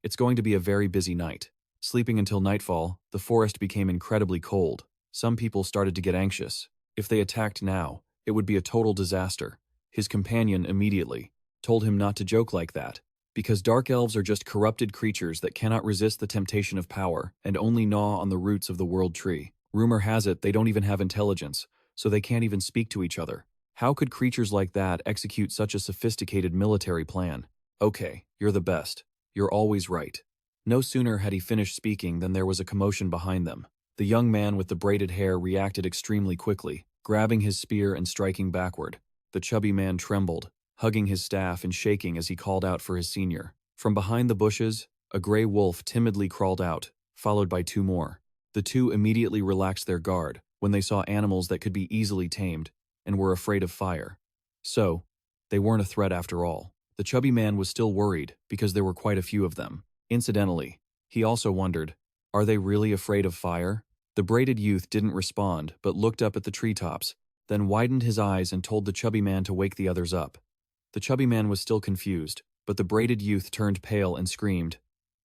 It's going to be a very busy night. Sleeping until nightfall, the forest became incredibly cold. Some people started to get anxious. If they attacked now, it would be a total disaster. His companion immediately told him not to joke like that, because dark elves are just corrupted creatures that cannot resist the temptation of power and only gnaw on the roots of the world tree. Rumor has it they don't even have intelligence, so they can't even speak to each other. How could creatures like that execute such a sophisticated military plan? Okay, you're the best. You're always right. No sooner had he finished speaking than there was a commotion behind them. The young man with the braided hair reacted extremely quickly, grabbing his spear and striking backward. The chubby man trembled, hugging his staff and shaking as he called out for his senior. From behind the bushes, a gray wolf timidly crawled out, followed by two more. The two immediately relaxed their guard when they saw animals that could be easily tamed and were afraid of fire. So, they weren't a threat after all. The chubby man was still worried because there were quite a few of them. Incidentally, he also wondered, are they really afraid of fire? The braided youth didn't respond but looked up at the treetops, then widened his eyes and told the chubby man to wake the others up. The chubby man was still confused, but the braided youth turned pale and screamed,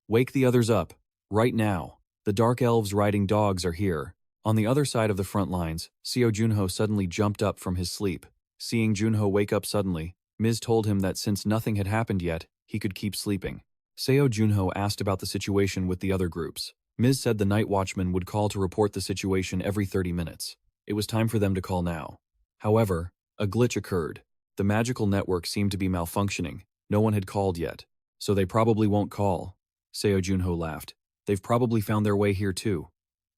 "Wake the others up, right now. The dark elves riding dogs are here." On the other side of the front lines, Seo Junho suddenly jumped up from his sleep. Seeing Junho wake up suddenly, Ms. told him that since nothing had happened yet, he could keep sleeping. Seo Junho asked about the situation with the other groups. Ms. said the night watchman would call to report the situation every 30 minutes. It was time for them to call now. However, a glitch occurred. The magical network seemed to be malfunctioning. No one had called yet, so they probably won't call. Seo Junho laughed. They've probably found their way here too.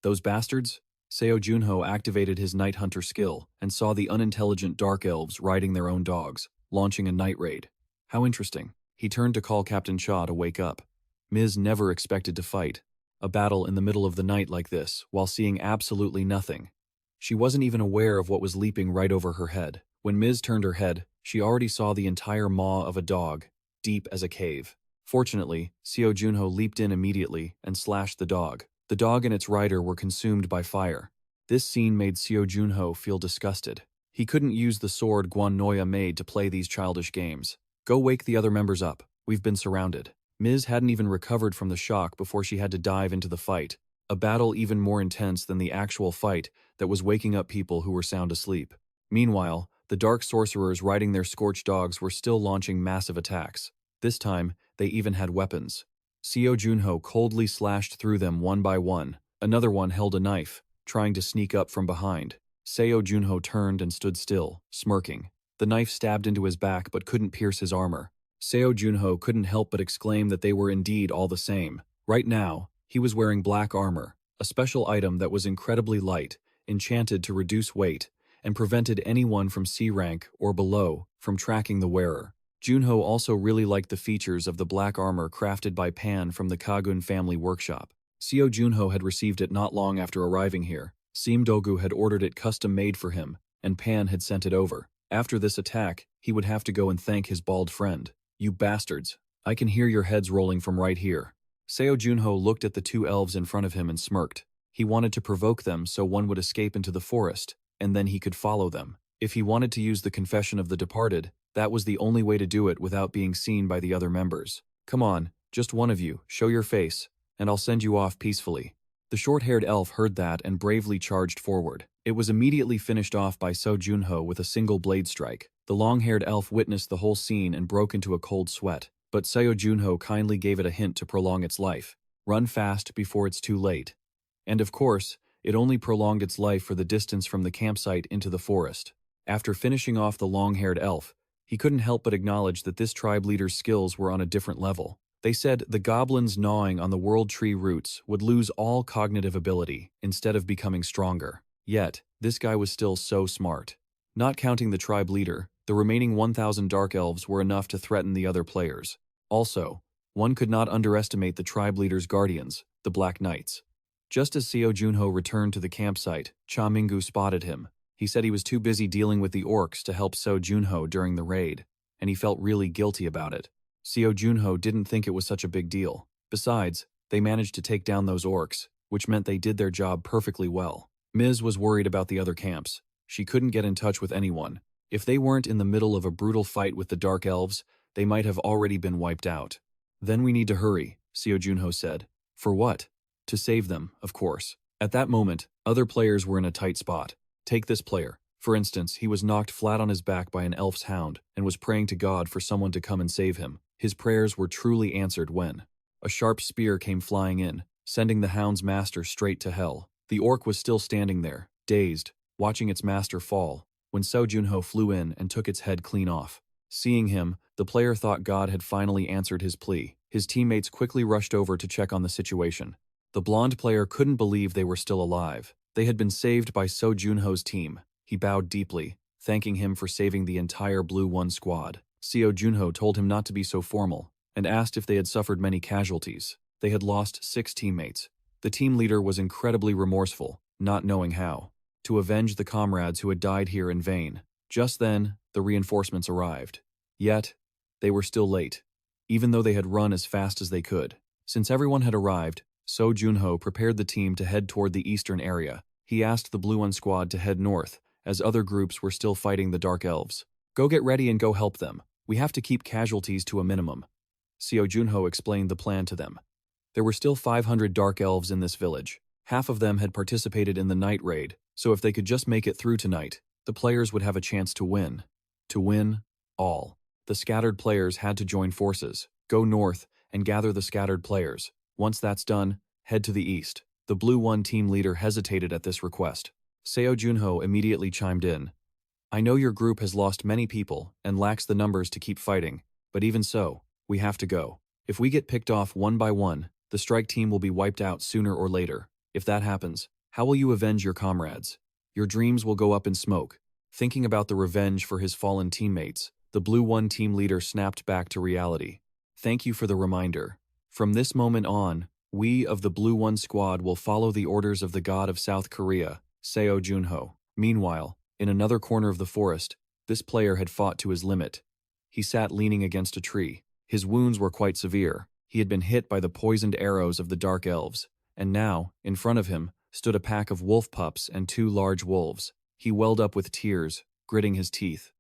Those bastards? Seo Junho activated his Night Hunter skill and saw the unintelligent dark elves riding their own dogs, launching a night raid. How interesting. He turned to call Captain Cha to wake up. Ms. never expected to fight a battle in the middle of the night like this while seeing absolutely nothing. She wasn't even aware of what was leaping right over her head. When Ms. turned her head, she already saw the entire maw of a dog, deep as a cave. Fortunately, Seo Junho leaped in immediately and slashed the dog. The dog and its rider were consumed by fire. This scene made Seo Junho feel disgusted. He couldn't use the sword Guan Noya made to play these childish games. Go wake the other members up. We've been surrounded. Ms. hadn't even recovered from the shock before she had to dive into the fight. A battle even more intense than the actual fight that was waking up people who were sound asleep. Meanwhile, the dark sorcerers riding their scorched dogs were still launching massive attacks. This time, they even had weapons. Seo Junho coldly slashed through them one by one. Another one held a knife, trying to sneak up from behind. Seo Junho turned and stood still, smirking. The knife stabbed into his back but couldn't pierce his armor. Seo Junho couldn't help but exclaim that they were indeed all the same. Right now, he was wearing black armor, a special item that was incredibly light, enchanted to reduce weight, and prevented anyone from C rank or below from tracking the wearer. Junho also really liked the features of the black armor crafted by Pan from the Kagun family workshop. Seo Junho had received it not long after arriving here. Simdogu had ordered it custom-made for him, and Pan had sent it over. After this attack, he would have to go and thank his bald friend. "You bastards. I can hear your heads rolling from right here." Seo Junho looked at the two elves in front of him and smirked. He wanted to provoke them so one would escape into the forest, and then he could follow them. If he wanted to use the confession of the departed, that was the only way to do it without being seen by the other members. "Come on, just one of you, show your face, and I'll send you off peacefully." The short-haired elf heard that and bravely charged forward. It was immediately finished off by Seo Junho with a single blade strike. The long-haired elf witnessed the whole scene and broke into a cold sweat, but Seo Junho kindly gave it a hint to prolong its life. Run fast before it's too late. And of course, it only prolonged its life for the distance from the campsite into the forest. After finishing off the long-haired elf, he couldn't help but acknowledge that this tribe leader's skills were on a different level. They said the goblins gnawing on the world tree roots would lose all cognitive ability instead of becoming stronger. Yet, this guy was still so smart. Not counting the tribe leader, The remaining 1,000 dark elves were enough to threaten the other players. Also, one could not underestimate the tribe leader's guardians, the Black Knights. Just as Seo Junho returned to the campsite, Cha Minggu spotted him. He said he was too busy dealing with the orcs to help Seo Junho during the raid, and he felt really guilty about it. Seo Junho didn't think it was such a big deal. Besides, they managed to take down those orcs, which meant they did their job perfectly well. Ms. was worried about the other camps. She couldn't get in touch with anyone. If they weren't in the middle of a brutal fight with the Dark Elves, they might have already been wiped out. Then we need to hurry, Seo Junho said. For what? To save them, of course. At that moment, other players were in a tight spot. Take this player. For instance, he was knocked flat on his back by an elf's hound and was praying to God for someone to come and save him. His prayers were truly answered when a sharp spear came flying in, sending the hound's master straight to hell. The orc was still standing there, dazed, watching its master fall, when Seo Junho flew in and took its head clean off. Seeing him, the player thought God had finally answered his plea. His teammates quickly rushed over to check on the situation. The blonde player couldn't believe they were still alive. They had been saved by Seo Junho's team. He bowed deeply, thanking him for saving the entire Blue One squad. Seo Junho told him not to be so formal, and asked if they had suffered many casualties. They had lost 6 teammates. The team leader was incredibly remorseful, not knowing how to avenge the comrades who had died here in vain. Just then, the reinforcements arrived. Yet, they were still late, even though they had run as fast as they could. Since everyone had arrived, Seo Junho prepared the team to head toward the eastern area. He asked the Blue One squad to head north, as other groups were still fighting the Dark Elves. Go get ready and go help them. We have to keep casualties to a minimum. Seo Junho explained the plan to them. There were still 500 Dark Elves in this village. Half of them had participated in the night raid, so if they could just make it through tonight, the players would have a chance to win. To win, all. The scattered players had to join forces, go north, and gather the scattered players. Once that's done, head to the east. The Blue One team leader hesitated at this request. Seo Junho immediately chimed in. I know your group has lost many people and lacks the numbers to keep fighting, but even so, we have to go. If we get picked off one by one, the strike team will be wiped out sooner or later. If that happens, how will you avenge your comrades? Your dreams will go up in smoke. Thinking about the revenge for his fallen teammates, the Blue One team leader snapped back to reality. Thank you for the reminder. From this moment on, we of the Blue One squad will follow the orders of the god of South Korea, Seo Junho. Meanwhile, in another corner of the forest, this player had fought to his limit. He sat leaning against a tree. His wounds were quite severe. He had been hit by the poisoned arrows of the Dark Elves, and now, in front of him, stood a pack of wolf pups and 2 large wolves. He welled up with tears, gritting his teeth.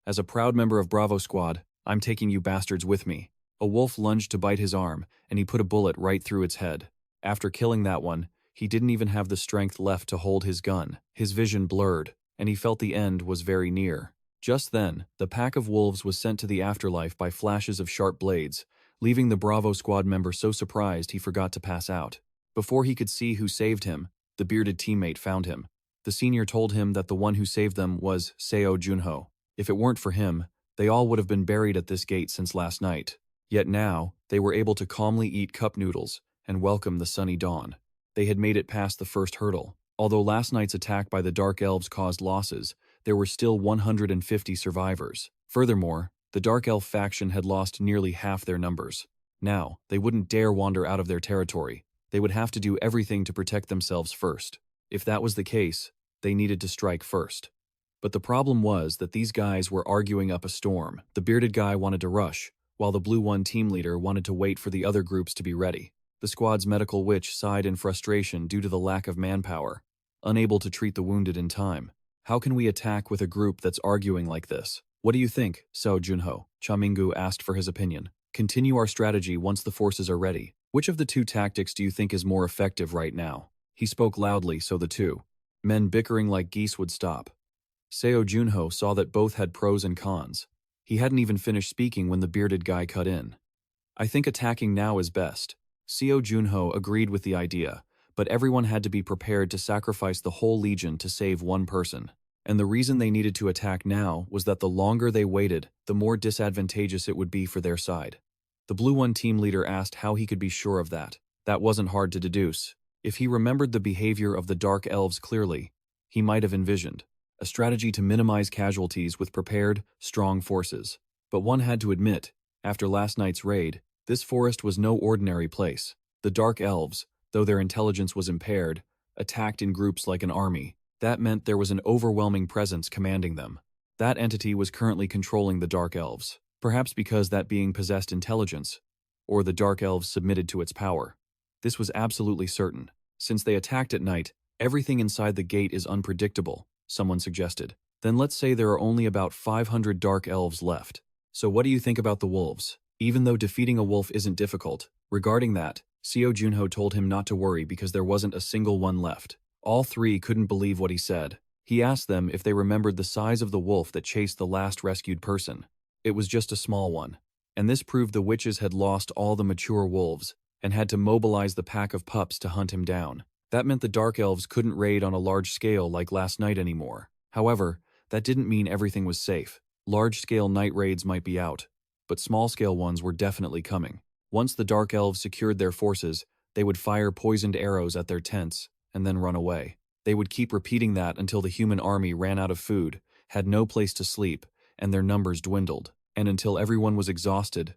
As a proud member of Bravo Squad, I'm taking you bastards with me. A wolf lunged to bite his arm, and he put a bullet right through its head. After killing that one, he didn't even have the strength left to hold his gun. His vision blurred, and he felt the end was very near. Just then, the pack of wolves was sent to the afterlife by flashes of sharp blades, leaving the Bravo Squad member so surprised he forgot to pass out. Before he could see who saved him, the bearded teammate found him. The senior told him that the one who saved them was Seo Junho. If it weren't for him, they all would have been buried at this gate since last night. Yet now, they were able to calmly eat cup noodles and welcome the sunny dawn. They had made it past the first hurdle. Although last night's attack by the Dark Elves caused losses, there were still 150 survivors. Furthermore, the Dark Elf faction had lost nearly half their numbers. Now, they wouldn't dare wander out of their territory. They would have to do everything to protect themselves first. If that was the case, they needed to strike first. But the problem was that these guys were arguing up a storm. The bearded guy wanted to rush, while the Blue One team leader wanted to wait for the other groups to be ready. The squad's medical witch sighed in frustration due to the lack of manpower, unable to treat the wounded in time. How can we attack with a group that's arguing like this? What do you think, Seo Junho? Cha Minggu asked for his opinion. Continue our strategy once the forces are ready. Which of the 2 tactics do you think is more effective right now? He spoke loudly so the 2 men bickering like geese would stop. Seo Junho saw that both had pros and cons. He hadn't even finished speaking when the bearded guy cut in. I think attacking now is best. Seo Junho agreed with the idea, but everyone had to be prepared to sacrifice the whole legion to save one person. And the reason they needed to attack now was that the longer they waited, the more disadvantageous it would be for their side. The Blue One team leader asked how he could be sure of that. That wasn't hard to deduce. If he remembered the behavior of the Dark Elves clearly, he might have envisioned. a strategy to minimize casualties with prepared, strong forces. But one had to admit, after last night's raid, this forest was no ordinary place. The Dark Elves, though their intelligence was impaired, attacked in groups like an army. That meant there was an overwhelming presence commanding them. That entity was currently controlling the Dark Elves, perhaps because that being possessed intelligence, or the Dark Elves submitted to its power. This was absolutely certain. Since they attacked at night, everything inside the gate is unpredictable, someone suggested. Then let's say there are only about 500 Dark Elves left. So what do you think about the wolves? Even though defeating a wolf isn't difficult, regarding that, Seo Junho told him not to worry because there wasn't a single one left. All three couldn't believe what he said. He asked them if they remembered the size of the wolf that chased the last rescued person. It was just a small one. And this proved the witches had lost all the mature wolves and had to mobilize the pack of pups to hunt him down. That meant the Dark Elves couldn't raid on a large scale like last night anymore. However, that didn't mean everything was safe. Large-scale night raids might be out, but small-scale ones were definitely coming. Once the Dark Elves secured their forces, they would fire poisoned arrows at their tents and then run away. They would keep repeating that until the human army ran out of food, had no place to sleep, and their numbers dwindled. And until everyone was exhausted,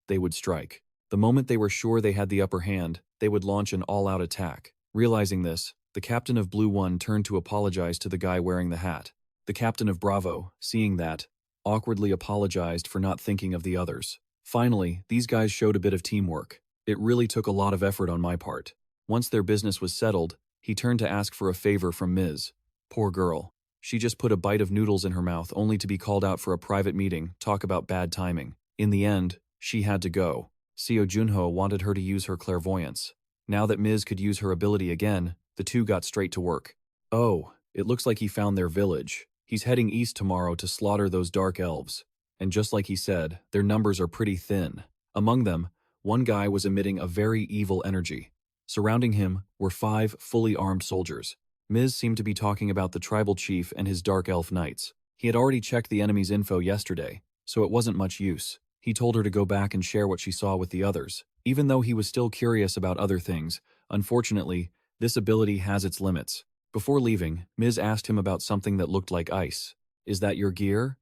they would strike. The moment they were sure they had the upper hand, they would launch an all-out attack. Realizing this, the captain of Blue One turned to apologize to the guy wearing the hat. The captain of Bravo, seeing that, awkwardly apologized for not thinking of the others. Finally, these guys showed a bit of teamwork. It really took a lot of effort on my part. Once their business was settled, he turned to ask for a favor from Ms. Poor girl. She just put a bite of noodles in her mouth only to be called out for a private meeting, talk about bad timing. In the end, she had to go. Seo Junho wanted her to use her clairvoyance. Now that Ms. could use her ability again, the two got straight to work. Oh, it looks like he found their village. He's heading east tomorrow to slaughter those Dark Elves. And just like he said, their numbers are pretty thin. Among them, one guy was emitting a very evil energy. Surrounding him were 5 fully armed soldiers. Ms. seemed to be talking about the tribal chief and his Dark Elf knights. He had already checked the enemy's info yesterday, so it wasn't much use. He told her to go back and share what she saw with the others. Even though he was still curious about other things, unfortunately, this ability has its limits. Before leaving, Ms. asked him about something that looked like ice. Is that your gear?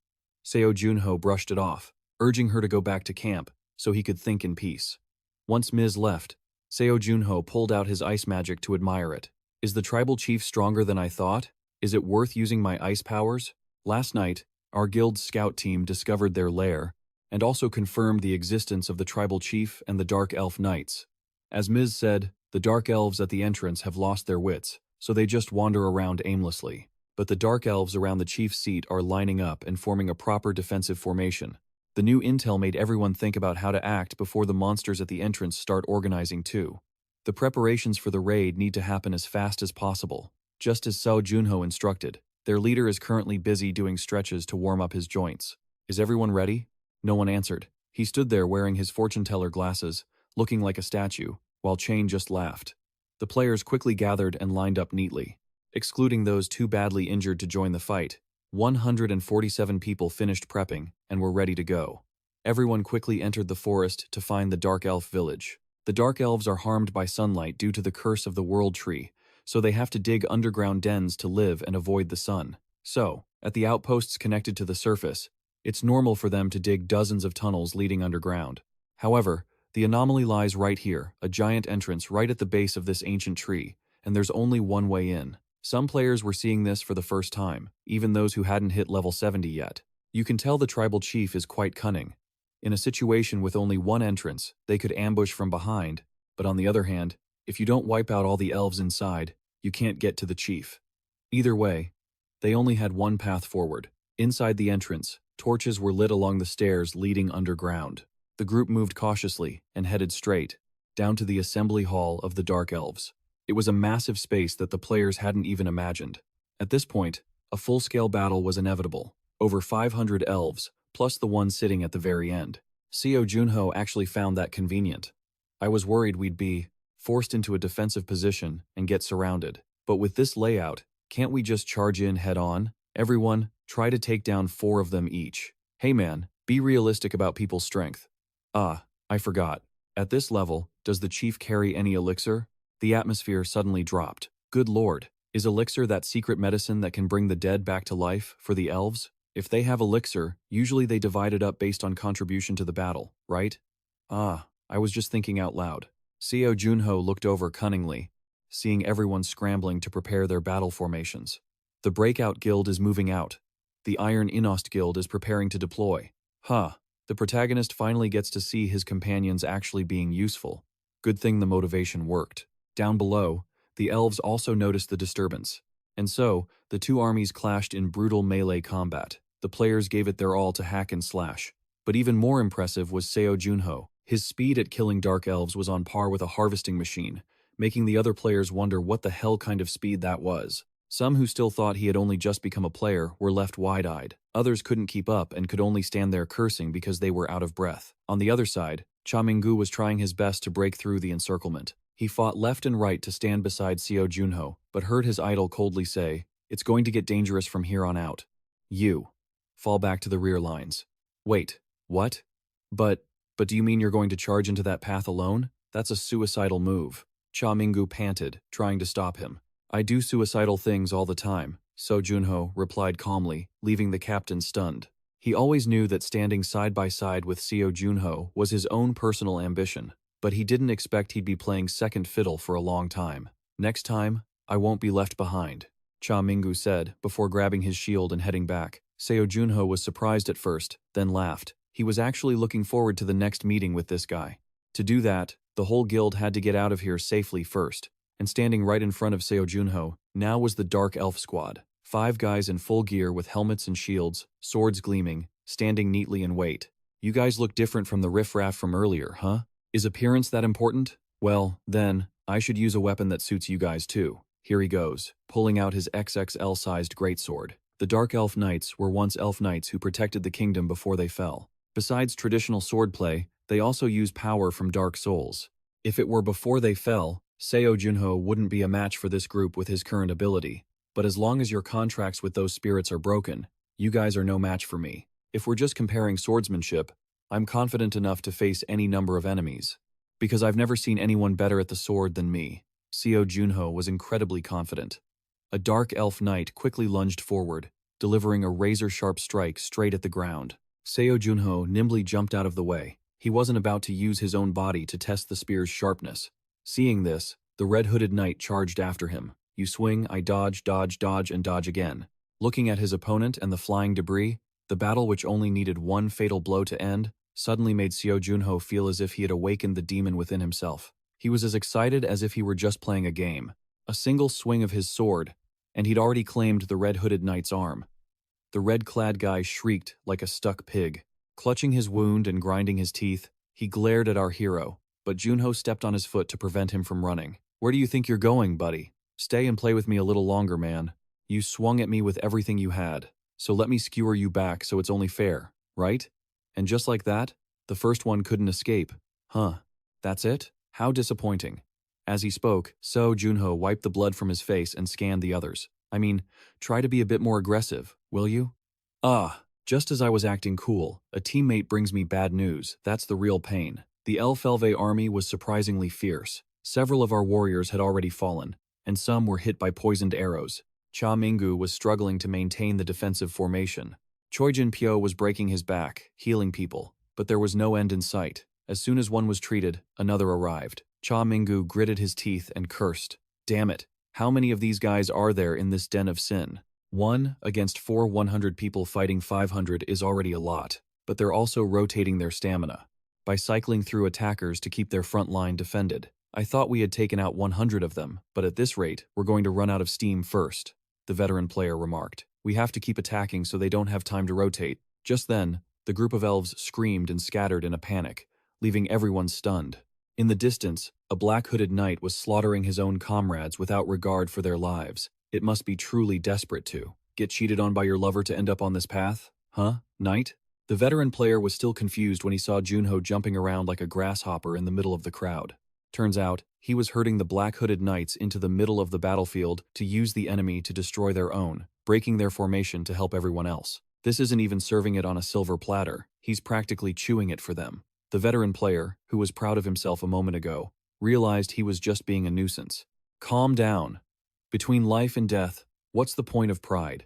Seo Junho brushed it off, urging her to go back to camp so he could think in peace. Once Ms. left, Seo Junho pulled out his ice magic to admire it. Is the tribal chief stronger than I thought? Is it worth using my ice powers? Last night, our guild's scout team discovered their lair and also confirmed the existence of the tribal chief and the Dark Elf Knights. As Ms. said, the Dark Elves at the entrance have lost their wits, so they just wander around aimlessly. But the Dark Elves around the chief's seat are lining up and forming a proper defensive formation. The new intel made everyone think about how to act before the monsters at the entrance start organizing too. The preparations for the raid need to happen as fast as possible. Just as Seo Junho instructed, their leader is currently busy doing stretches to warm up his joints. Is everyone ready? No one answered. He stood there wearing his fortune-teller glasses, looking like a statue, while Chain just laughed. The players quickly gathered and lined up neatly. Excluding those too badly injured to join the fight, 147 people finished prepping and were ready to go. Everyone quickly entered the forest to find the Dark Elf village. The Dark Elves are harmed by sunlight due to the curse of the World Tree, so they have to dig underground dens to live and avoid the sun. So, at the outposts connected to the surface, it's normal for them to dig dozens of tunnels leading underground. However, the anomaly lies right here, a giant entrance right at the base of this ancient tree, and there's only one way in. Some players were seeing this for the first time, even those who hadn't hit level 70 yet. You can tell the tribal chief is quite cunning. In a situation with only one entrance, they could ambush from behind, but on the other hand, if you don't wipe out all the elves inside, you can't get to the chief. Either way, they only had one path forward. Inside the entrance, torches were lit along the stairs leading underground. The group moved cautiously and headed straight, down to the assembly hall of the Dark Elves. It was a massive space that the players hadn't even imagined. At this point, a full-scale battle was inevitable. Over 500 elves, plus the one sitting at the very end. Seo Junho actually found that convenient. I was worried we'd be forced into a defensive position and get surrounded. But with this layout, can't we just charge in head-on? Everyone, try to take down 4 of them each. Hey man, be realistic about people's strength. Ah, I forgot. At this level, does the chief carry any elixir? The atmosphere suddenly dropped. Good lord. Is elixir that secret medicine that can bring the dead back to life for the elves? If they have elixir, usually they divide it up based on contribution to the battle, right? Ah, I was just thinking out loud. Seo Junho looked over cunningly, seeing everyone scrambling to prepare their battle formations. The Breakout Guild is moving out. The Iron Inost Guild is preparing to deploy. Huh, the protagonist finally gets to see his companions actually being useful. Good thing the motivation worked. Down below, the elves also noticed the disturbance. And so, the two armies clashed in brutal melee combat. The players gave it their all to hack and slash. But even more impressive was Seo Junho. His speed at killing dark elves was on par with a harvesting machine, making the other players wonder what the hell kind of speed that was. Some who still thought he had only just become a player were left wide-eyed. Others couldn't keep up and could only stand there cursing because they were out of breath. On the other side, Cha Minggu was trying his best to break through the encirclement. He fought left and right to stand beside Seo Junho, but heard his idol coldly say, "It's going to get dangerous from here on out. You. Fall back to the rear lines." Wait, what? But do you mean you're going to charge into that path alone? That's a suicidal move. Cha Minggu panted, trying to stop him. I do suicidal things all the time, Seo Junho replied calmly, leaving the captain stunned. He always knew that standing side by side with Seo Junho was his own personal ambition, but he didn't expect he'd be playing second fiddle for a long time. Next time, I won't be left behind, Cha Minggu said, before grabbing his shield and heading back. Seo Junho was surprised at first, then laughed. He was actually looking forward to the next meeting with this guy. To do that, the whole guild had to get out of here safely first, and standing right in front of Seo Junho now was the Dark Elf Squad. 5 guys in full gear with helmets and shields, swords gleaming, standing neatly in wait. You guys look different from the riffraff from earlier, huh? Is appearance that important? Well, then, I should use a weapon that suits you guys too. Here he goes, pulling out his XXL-sized greatsword. The Dark Elf Knights were once elf knights who protected the kingdom before they fell. Besides traditional swordplay, they also use power from dark souls. If it were before they fell, Seo Junho wouldn't be a match for this group with his current ability. But as long as your contracts with those spirits are broken, you guys are no match for me. If we're just comparing swordsmanship, I'm confident enough to face any number of enemies. Because I've never seen anyone better at the sword than me. Seo Junho was incredibly confident. A dark elf knight quickly lunged forward, delivering a razor-sharp strike straight at the ground. Seo Junho nimbly jumped out of the way. He wasn't about to use his own body to test the spear's sharpness. Seeing this, the red-hooded knight charged after him. You swing, I dodge, dodge, dodge, and dodge again. Looking at his opponent and the flying debris, the battle which only needed one fatal blow to end, suddenly made Seo Junho feel as if he had awakened the demon within himself. He was as excited as if he were just playing a game. A single swing of his sword, and he'd already claimed the red-hooded knight's arm. The red-clad guy shrieked like a stuck pig. Clutching his wound and grinding his teeth, he glared at our hero, but Junho stepped on his foot to prevent him from running. Where do you think you're going, buddy? Stay and play with me a little longer, man. You swung at me with everything you had, so let me skewer you back so it's only fair, right? And just like that, the first one couldn't escape. Huh. That's it? How disappointing. As he spoke, Seo Junho wiped the blood from his face and scanned the others. I mean, try to be a bit more aggressive, will you? Ah, just as I was acting cool, a teammate brings me bad news. That's the real pain. The Elfelve army was surprisingly fierce. Several of our warriors had already fallen, and some were hit by poisoned arrows. Cha Minggu was struggling to maintain the defensive formation. Choi Jin-pyo was breaking his back, healing people, but there was no end in sight. As soon as one was treated, another arrived. Cha Minggu gritted his teeth and cursed. Damn it, how many of these guys are there in this den of sin? 1 against 100 people fighting 500 is already a lot, but they're also rotating their stamina by cycling through attackers to keep their front line defended. I thought we had taken out 100 of them, but at this rate, we're going to run out of steam first, the veteran player remarked. We have to keep attacking so they don't have time to rotate. Just then, the group of elves screamed and scattered in a panic, leaving everyone stunned. In the distance, a black-hooded knight was slaughtering his own comrades without regard for their lives. It must be truly desperate to get cheated on by your lover to end up on this path? Huh, knight? The veteran player was still confused when he saw Junho jumping around like a grasshopper in the middle of the crowd. Turns out, he was herding the black-hooded knights into the middle of the battlefield to use the enemy to destroy their own, breaking their formation to help everyone else. This isn't even serving it on a silver platter, he's practically chewing it for them. The veteran player, who was proud of himself a moment ago, realized he was just being a nuisance. Calm down. Between life and death, what's the point of pride?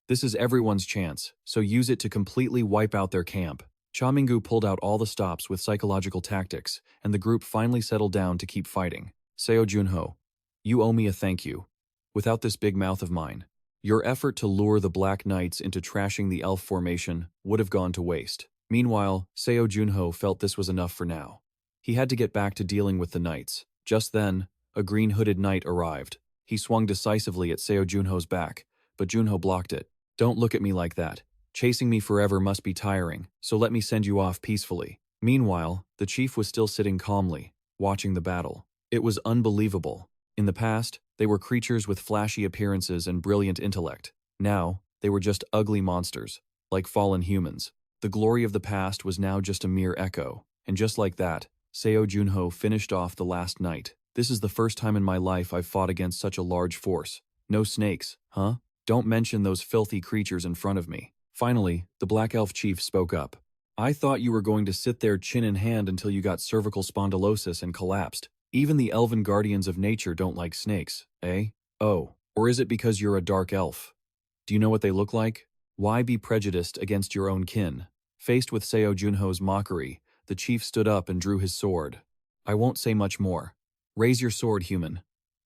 This is everyone's chance, so use it to completely wipe out their camp. Cha Minggu pulled out all the stops with psychological tactics, and the group finally settled down to keep fighting. Seo Junho, you owe me a thank you. Without this big mouth of mine, your effort to lure the Black Knights into trashing the elf formation would have gone to waste. Meanwhile, Seo Junho felt this was enough for now. He had to get back to dealing with the knights. Just then, a green-hooded knight arrived. He swung decisively at Seo Junho's back, but Junho blocked it. Don't look at me like that. Chasing me forever must be tiring, so let me send you off peacefully. Meanwhile, the chief was still sitting calmly, watching the battle. It was unbelievable. In the past, they were creatures with flashy appearances and brilliant intellect. Now, they were just ugly monsters, like fallen humans. The glory of the past was now just a mere echo, and just like that, Seo Junho finished off the last knight. This is the first time in my life I've fought against such a large force. No snakes, huh? Don't mention those filthy creatures in front of me. Finally, the Black Elf chief spoke up. I thought you were going to sit there chin in hand until you got cervical spondylosis and collapsed. Even the elven guardians of nature don't like snakes, eh? Oh, or is it because you're a dark elf? Do you know what they look like? Why be prejudiced against your own kin? Faced with Seo Junho's mockery, the chief stood up and drew his sword. I won't say much more. Raise your sword, human.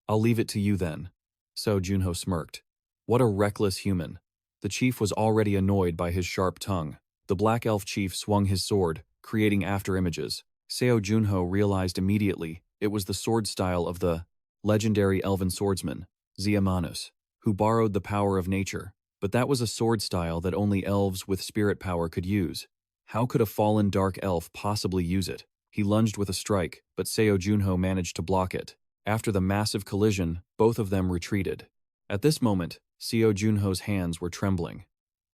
I'll leave it to you then. Seo Junho smirked. What a reckless human. The chief was already annoyed by his sharp tongue. The Black Elf chief swung his sword, creating afterimages. Seo Junho realized immediately it was the sword style of the legendary elven swordsman, Xiamanus, who borrowed the power of nature. But that was a sword style that only elves with spirit power could use. How could a fallen dark elf possibly use it? He lunged with a strike, but Seo Junho managed to block it. After the massive collision, both of them retreated. At this moment, Seo Junho's hands were trembling.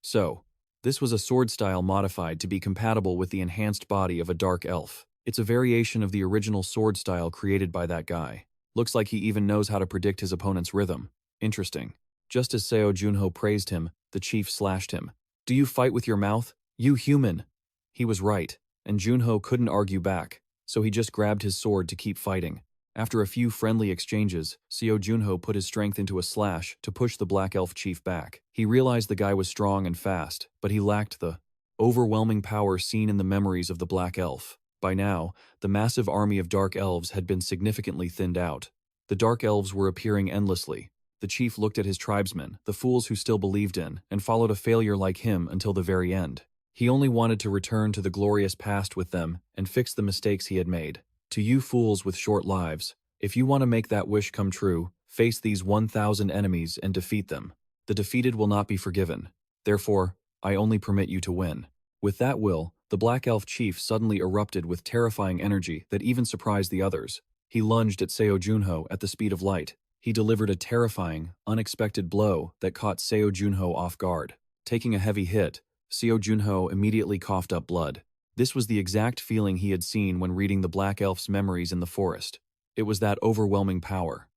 So, this was a sword style modified to be compatible with the enhanced body of a dark elf. It's a variation of the original sword style created by that guy. Looks like he even knows how to predict his opponent's rhythm. Interesting. Just as Seo Junho praised him, the chief slashed him. Do you fight with your mouth? You human! He was right, and Junho couldn't argue back, so he just grabbed his sword to keep fighting. After a few friendly exchanges, Seo Junho put his strength into a slash to push the Black Elf chief back. He realized the guy was strong and fast, but he lacked the overwhelming power seen in the memories of the Black Elf. By now, the massive army of Dark Elves had been significantly thinned out. The Dark Elves were appearing endlessly. The chief looked at his tribesmen, the fools who still believed in, and followed a failure like him until the very end. He only wanted to return to the glorious past with them and fix the mistakes he had made. To you fools with short lives, if you want to make that wish come true, face these 1,000 enemies and defeat them. The defeated will not be forgiven. Therefore, I only permit you to win. With that will, the Black Elf chief suddenly erupted with terrifying energy that even surprised the others. He lunged at Seo Junho at the speed of light. He delivered a terrifying, unexpected blow that caught Seo Junho off guard. Taking a heavy hit, Seo Junho immediately coughed up blood. This was the exact feeling he had seen when reading the Black Elf's memories in the forest. It was that overwhelming power.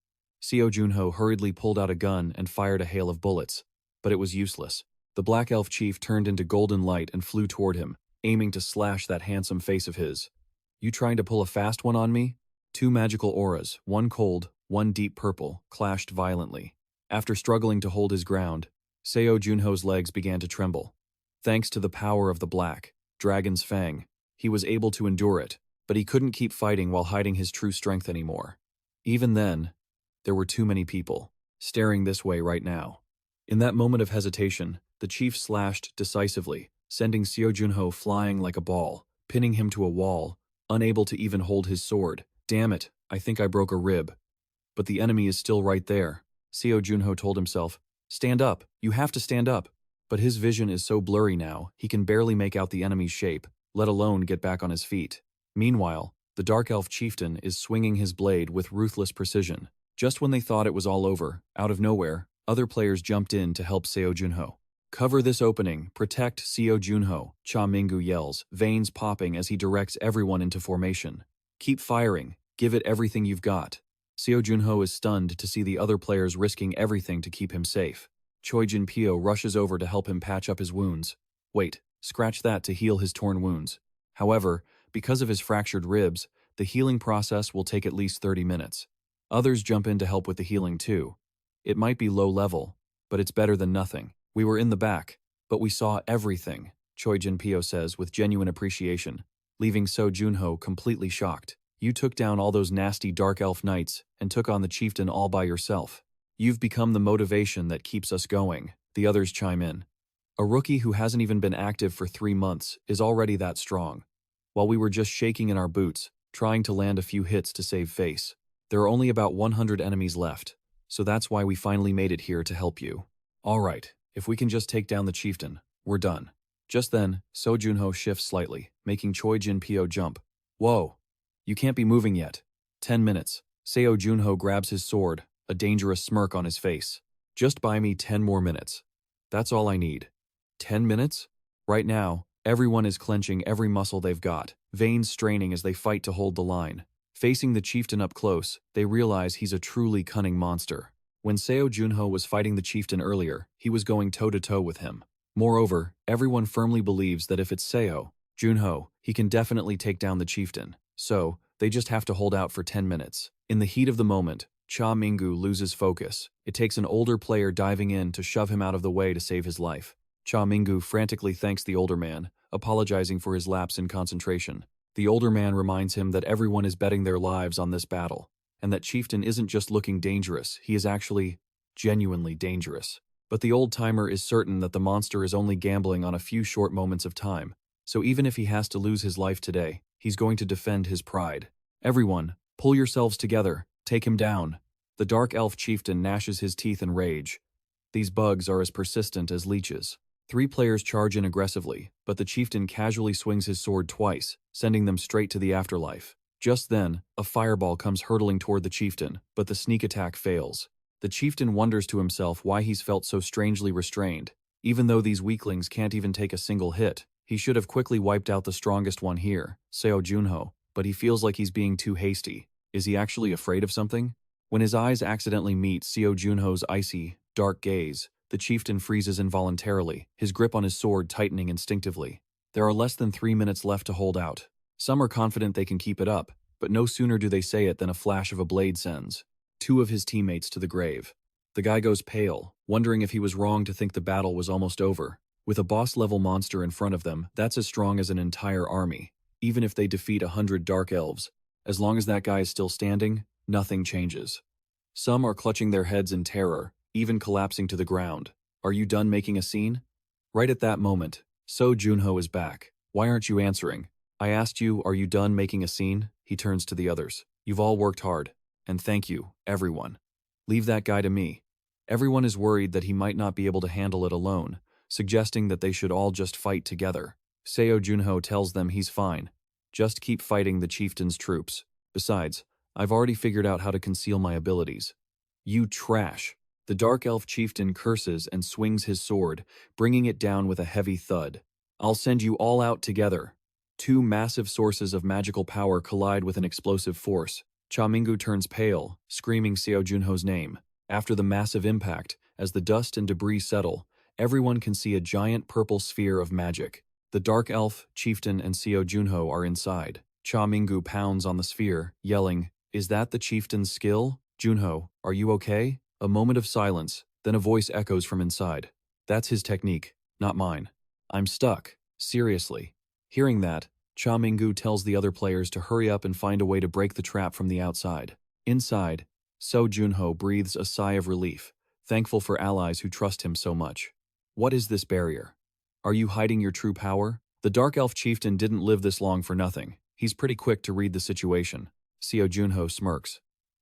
Seo Junho hurriedly pulled out a gun and fired a hail of bullets, but it was useless. The Black Elf chief turned into golden light and flew toward him, aiming to slash that handsome face of his. You trying to pull a fast one on me? Two magical auras, one cold, one deep purple, clashed violently. After struggling to hold his ground, Seo Junho's legs began to tremble. Thanks to the power of the Black Dragon's Fang, he was able to endure it, but he couldn't keep fighting while hiding his true strength anymore. Even then, there were too many people staring this way right now. In that moment of hesitation, the chief slashed decisively, sending Seo Junho flying like a ball, pinning him to a wall, unable to even hold his sword. Damn it, I think I broke a rib. But the enemy is still right there, Seo Junho told himself. Stand up, you have to stand up. But his vision is so blurry now, he can barely make out the enemy's shape, let alone get back on his feet. Meanwhile, the Dark Elf chieftain is swinging his blade with ruthless precision. Just when they thought it was all over, out of nowhere, other players jumped in to help Seo Junho. Cover this opening, protect Seo Junho, Cha Minggu yells, veins popping as he directs everyone into formation. Keep firing, give it everything you've got. Seo Junho is stunned to see the other players risking everything to keep him safe. Choi Jin-pyo rushes over to help him patch up his wounds. Wait, scratch that to heal his torn wounds. However, because of his fractured ribs, the healing process will take at least 30 minutes. Others jump in to help with the healing too. It might be low level, but it's better than nothing. We were in the back, but we saw everything, Choi Jin-pyo says with genuine appreciation, leaving Seo Junho completely shocked. You took down all those nasty dark elf knights and took on the chieftain all by yourself. You've become the motivation that keeps us going, the others chime in. A rookie who hasn't even been active for 3 months is already that strong. While we were just shaking in our boots, trying to land a few hits to save face. There are only about 100 enemies left, so that's why we finally made it here to help you. Alright, if we can just take down the chieftain, we're done. Just then, Seo Junho shifts slightly, making Choi Jin-pyo jump. Whoa! You can't be moving yet. 10 minutes. Seo Junho grabs his sword, a dangerous smirk on his face. Just buy me 10 more minutes. That's all I need. 10 minutes? Right now, everyone is clenching every muscle they've got, veins straining as they fight to hold the line. Facing the chieftain up close, they realize he's a truly cunning monster. When Seo Junho was fighting the chieftain earlier, he was going toe-to-toe with him. Moreover, everyone firmly believes that if it's Seo Junho, he can definitely take down the chieftain. So, they just have to hold out for 10 minutes. In the heat of the moment, Cha Minggu loses focus. It takes an older player diving in to shove him out of the way to save his life. Cha Minggu frantically thanks the older man, apologizing for his lapse in concentration. The older man reminds him that everyone is betting their lives on this battle, and that Chieftain isn't just looking dangerous, he is actually genuinely dangerous. But the old-timer is certain that the monster is only gambling on a few short moments of time, so even if he has to lose his life today, he's going to defend his pride. Everyone, pull yourselves together, take him down. The Dark Elf Chieftain gnashes his teeth in rage. These bugs are as persistent as leeches. 3 players charge in aggressively, but the chieftain casually swings his sword twice, sending them straight to the afterlife. Just then, a fireball comes hurtling toward the chieftain, but the sneak attack fails. The chieftain wonders to himself why he's felt so strangely restrained. Even though these weaklings can't even take a single hit, he should have quickly wiped out the strongest one here, Seo Junho, but he feels like he's being too hasty. Is he actually afraid of something? When his eyes accidentally meet Seo Junho's icy, dark gaze, the chieftain freezes involuntarily, his grip on his sword tightening instinctively. There are less than 3 minutes left to hold out. Some are confident they can keep it up, but no sooner do they say it than a flash of a blade sends 2 of his teammates to the grave. The guy goes pale, wondering if he was wrong to think the battle was almost over. With a boss-level monster in front of them, that's as strong as an entire army. Even if they defeat 100 Dark Elves, as long as that guy is still standing, nothing changes. Some are clutching their heads in terror, even collapsing to the ground. Are you done making a scene? Right at that moment, Seo Junho is back. Why aren't you answering? I asked you, are you done making a scene? He turns to the others. You've all worked hard. And thank you, everyone. Leave that guy to me. Everyone is worried that he might not be able to handle it alone, suggesting that they should all just fight together. Seo Junho tells them he's fine. Just keep fighting the chieftain's troops. Besides, I've already figured out how to conceal my abilities. You trash. The Dark Elf chieftain curses and swings his sword, bringing it down with a heavy thud. I'll send you all out together. 2 massive sources of magical power collide with an explosive force. Cha Minggu turns pale, screaming Seo Junho's name. After the massive impact, as the dust and debris settle, everyone can see a giant purple sphere of magic. The Dark Elf, Chieftain, and Seo Junho are inside. Cha Minggu pounds on the sphere, yelling, "Is that the chieftain's skill? Junho, are you okay?" A moment of silence, then a voice echoes from inside. That's his technique, not mine. I'm stuck. Seriously. Hearing that, Cha Minggu tells the other players to hurry up and find a way to break the trap from the outside. Inside, Seo Junho breathes a sigh of relief, thankful for allies who trust him so much. What is this barrier? Are you hiding your true power? The Dark Elf Chieftain didn't live this long for nothing. He's pretty quick to read the situation. Seo Junho smirks.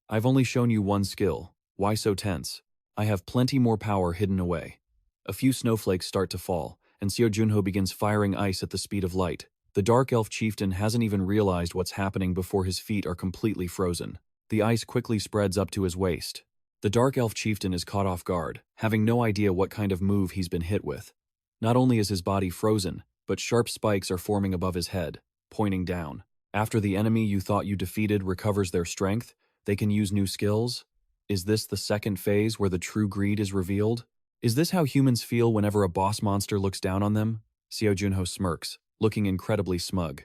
I've only shown you one skill. Why so tense? I have plenty more power hidden away. A few snowflakes start to fall, and Seo Junho begins firing ice at the speed of light. The Dark Elf Chieftain hasn't even realized what's happening before his feet are completely frozen. The ice quickly spreads up to his waist. The Dark Elf Chieftain is caught off guard, having no idea what kind of move he's been hit with. Not only is his body frozen, but sharp spikes are forming above his head, pointing down. After the enemy you thought you defeated recovers their strength, they can use new skills? Is this the second phase where the true greed is revealed? Is this how humans feel whenever a boss monster looks down on them? Seo Junho smirks, looking incredibly smug.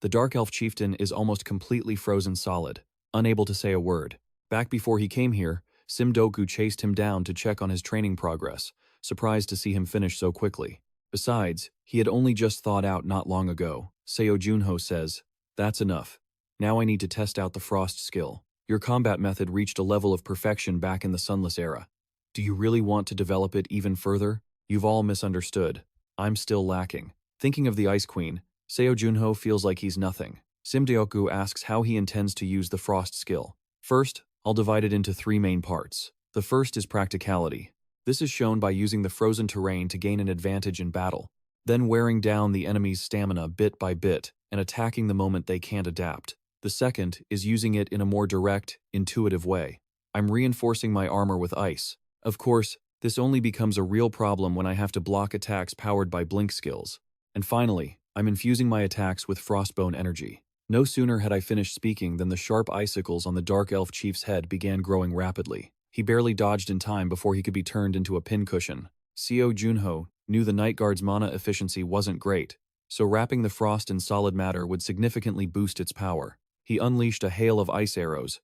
The Dark Elf Chieftain is almost completely frozen solid, unable to say a word. Back before he came here, Simdoku chased him down to check on his training progress, surprised to see him finish so quickly. Besides, he had only just thawed out not long ago. Seo Junho says, "That's enough. Now I need to test out the frost skill. Your combat method reached a level of perfection back in the Sunless Era. Do you really want to develop it even further? You've all misunderstood. I'm still lacking." Thinking of the Ice Queen, Seo Junho feels like he's nothing. Simdeoku asks how he intends to use the frost skill. First, I'll divide it into three main parts. The first is practicality. This is shown by using the frozen terrain to gain an advantage in battle, then wearing down the enemy's stamina bit by bit and attacking the moment they can't adapt. The second is using it in a more direct, intuitive way. I'm reinforcing my armor with ice. Of course, this only becomes a real problem when I have to block attacks powered by blink skills. And finally, I'm infusing my attacks with frostbone energy. No sooner had I finished speaking than the sharp icicles on the Dark Elf Chief's head began growing rapidly. He barely dodged in time before he could be turned into a pincushion. Seo Junho knew the Night Guard's mana efficiency wasn't great, so wrapping the frost in solid matter would significantly boost its power. He unleashed a hail of ice arrows.